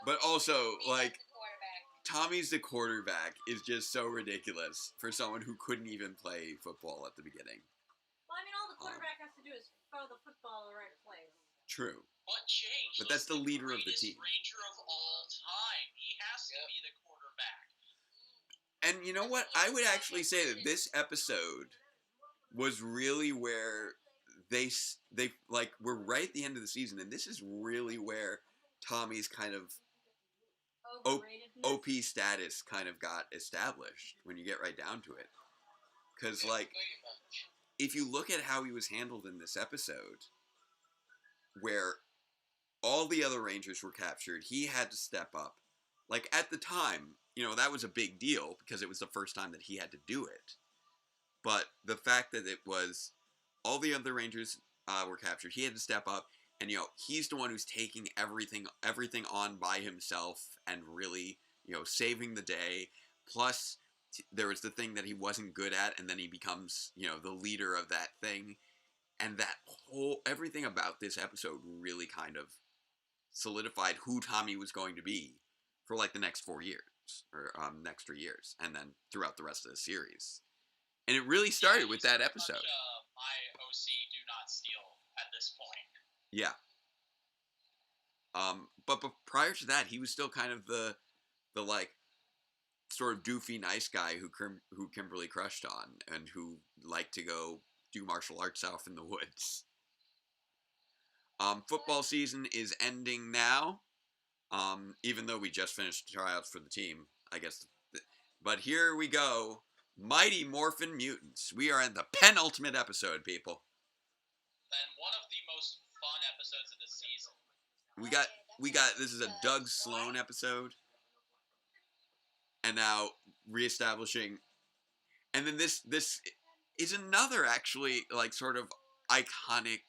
But also, like, Tommy's the quarterback is just so ridiculous for someone who couldn't even play football at the beginning. Well, I mean, all the quarterback has to do is throw the football in the right place. True. But James, but that's the leader of the team. Ranger of all time. He has to be the quarterback. And you know what? I would actually say that this episode was really where they like, we're right at the end of the season, and this is really where Tommy's kind of OP status kind of got established when you get right down to it. Because, like, if you look at how he was handled in this episode, where all the other Rangers were captured, he had to step up. Like, at the time, you know, that was a big deal because it was the first time that he had to do it. But the fact that it was all the other Rangers were captured, he had to step up, and, you know, he's the one who's taking everything on by himself and really, you know, saving the day. Plus, there was the thing that he wasn't good at, and then he becomes, you know, the leader of that thing. And that whole, everything about this episode really kind of solidified who Tommy was going to be for, like, the next 4 years, or next 3 years, and then throughout the rest of the series. And it really started with that episode. My OC do not steal at this point. Yeah. But prior to that, he was still kind of the like, sort of doofy nice guy who Kimberly crushed on, and who liked to go do martial arts off in the woods. Football season is ending now. Even though we just finished tryouts for the team, I guess. But here we go. Mighty Morphin Mutants. We are in the penultimate episode, people. And one of the most fun episodes of the season. We got this is a Doug Sloan episode. And now reestablishing, and then this is another, actually, like, sort of iconic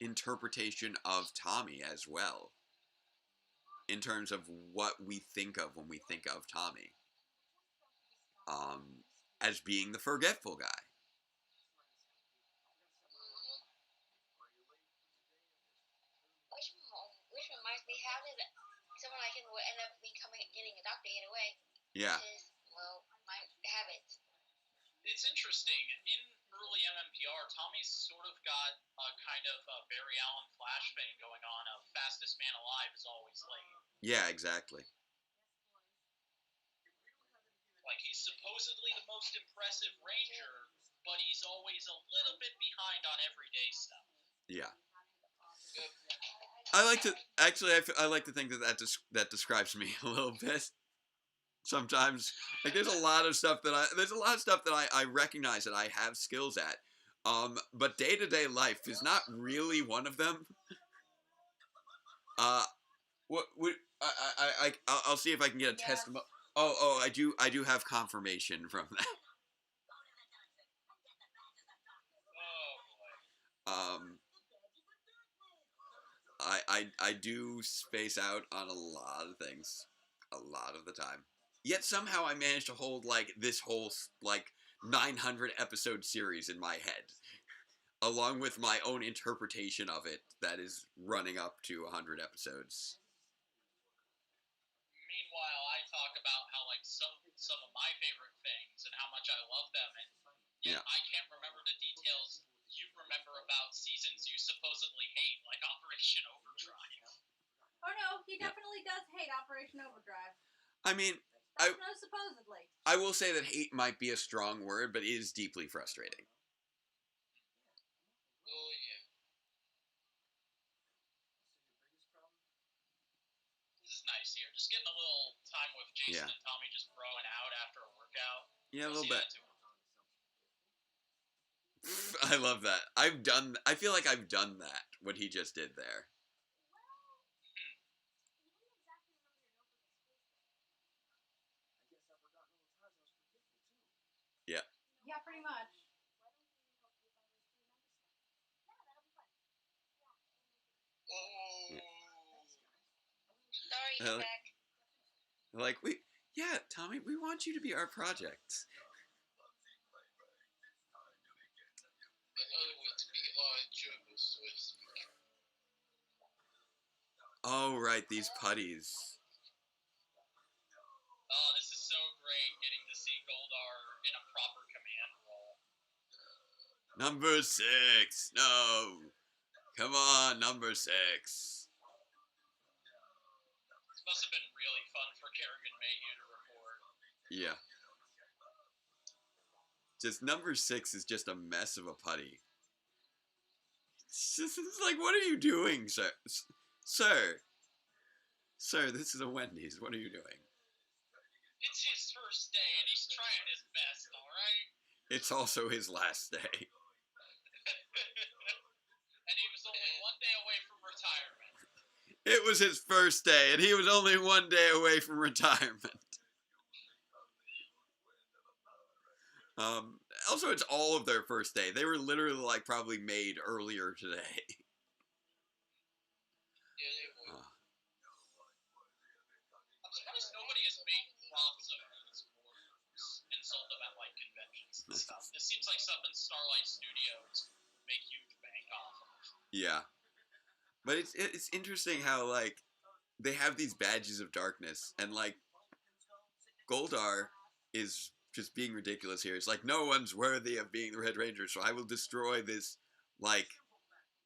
interpretation of Tommy as well, in terms of what we think of when we think of Tommy, as being the forgetful guy. Which reminds me, how did someone like him will end up getting adopted in a way? Yeah. His, my habits. It's interesting. In early MMPR, Tommy's sort of got a kind of a Barry Allen Flash thing going on. Of fastest man alive is always late. Yeah, exactly. Like, he's supposedly the most impressive Ranger, but he's always a little bit behind on everyday stuff. Yeah. I like to think that describes me a little bit. Sometimes, like, there's a lot of stuff that I recognize that I have skills at, but day-to-day life is not really one of them. I'll see if I can get a testimony. Oh, I do have confirmation from that. I do space out on a lot of things, a lot of the time. Yet somehow I managed to hold, like, this whole, like, 900 episode series in my head, along with my own interpretation of it that is running up to 100 episodes. Meanwhile, I talk about how, like, some of my favorite things and how much I love them, and yet I can't remember the details you remember about seasons you supposedly hate, like Operation Overdrive. Oh no, he definitely does hate Operation Overdrive. I mean, supposedly. I will say that hate might be a strong word, but it is deeply frustrating. Oh yeah. This is nice here. Just getting a little time with Jason and Tommy just throwing out after a workout. Yeah, a little bit. I love that. I feel like I've done that, what he just did there. Yeah. Yeah, pretty much. Yeah. Sorry, you're back. Tommy, we want you to be our project. Oh, right, these putties. Oh, this is so great getting to see Goldar in a proper command role. Number 6. No. Come on, number 6. This must have been really fun for Kerrigan Mayhew to record. Yeah. Just number 6 is just a mess of a putty. It's like, what are you doing, sir? Sir, this is a Wendy's. What are you doing? It's his first day, and he's trying his best, alright? It's also his last day. And he was only 1 day away from retirement. It was his first day, and he was only 1 day away from retirement. Also, it's all of their first day. They were literally, like, probably made earlier today. Yeah, they were. I'm surprised nobody has made props of these boards and sold them at, like, conventions and stuff. This seems like something Starlight Studios make huge bank off of. Yeah. But it's interesting how, like, they have these badges of darkness, and, like, Goldar is just being ridiculous here. It's like, no one's worthy of being the Red Ranger, so I will destroy this, like,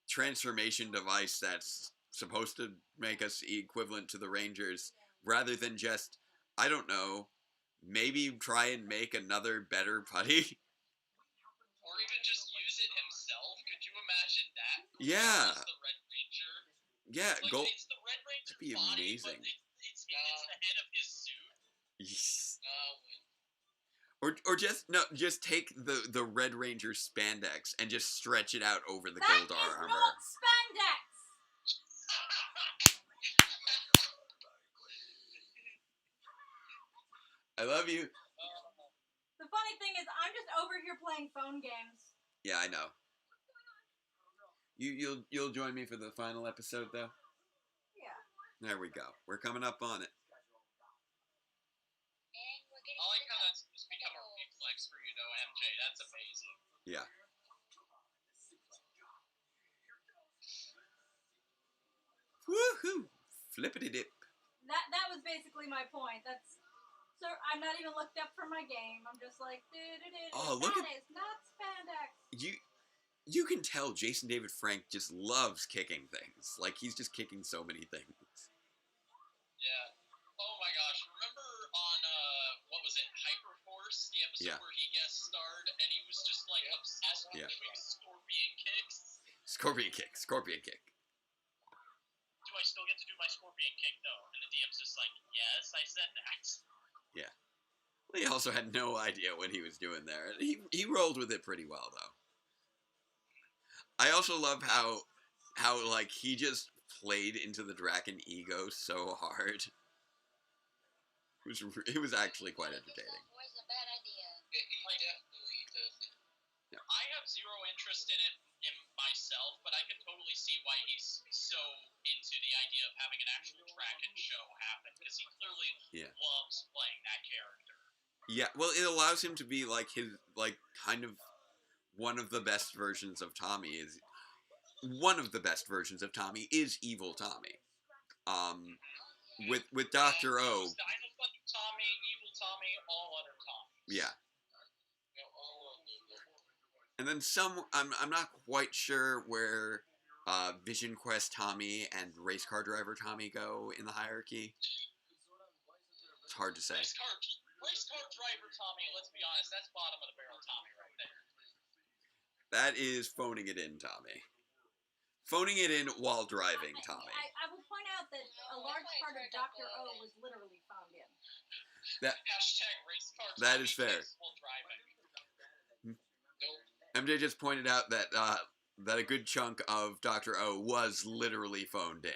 transformation device that's supposed to make us equivalent to the Rangers, rather than just, I don't know, maybe try and make another better putty. Or even just use it himself. Could you imagine that? Yeah. The Red Ranger. Yeah, like, it's the Red Ranger that'd be body, amazing. But it's the head of his suit. Yes. Or just take the Red Ranger spandex and just stretch it out over the Goldar armor. That is not spandex! I love you. The funny thing is, I'm just over here playing phone games. Yeah, I know. You'll join me for the final episode, though? Yeah. There we go. We're coming up on it. I like how that's just become a reflex for you, though, MJ. That's amazing. Yeah. Woohoo! Flippity dip. That was basically my point. So I'm not even looked up for my game. I'm just like, oh, look at it's not spandex. You can tell Jason David Frank just loves kicking things. Like, he's just kicking so many things. Yeah. Oh my gosh. Remember on, what was it, Hyperforce? The episode where he guest starred and he was just, like, obsessed with doing scorpion kicks? Scorpion kick. Do I still get to do my scorpion kick, though? And the DM's just like, yes, I said that. Yeah. Well, he also had no idea what he was doing there. He rolled with it pretty well, though. I also love how like, he just played into the Draken ego so hard. It was actually quite entertaining. Was a bad idea. Yeah. I have zero interest in it myself, but I can totally see why he's so into the idea of having an actual Draken show happen, because he clearly loves playing that character. Yeah, well, it allows him to be, like, his, like, kind of one of the best versions of Tommy is Evil Tommy. With Dr. O. Tommy, Evil Tommy, all other Tommies. Yeah. And then I'm not quite sure where Vision Quest Tommy and Race Car Driver Tommy go in the hierarchy. It's hard to say. Race car Driver Tommy, let's be honest, that's bottom of the barrel Tommy right there. That is phoning it in, Tommy. Phoning it in while driving, Tommy. I will point out that a large part of Dr. O was literally phoned in. Hashtag race car. That is fair. While driving. MJ just pointed out that that a good chunk of Dr. O was literally phoned in.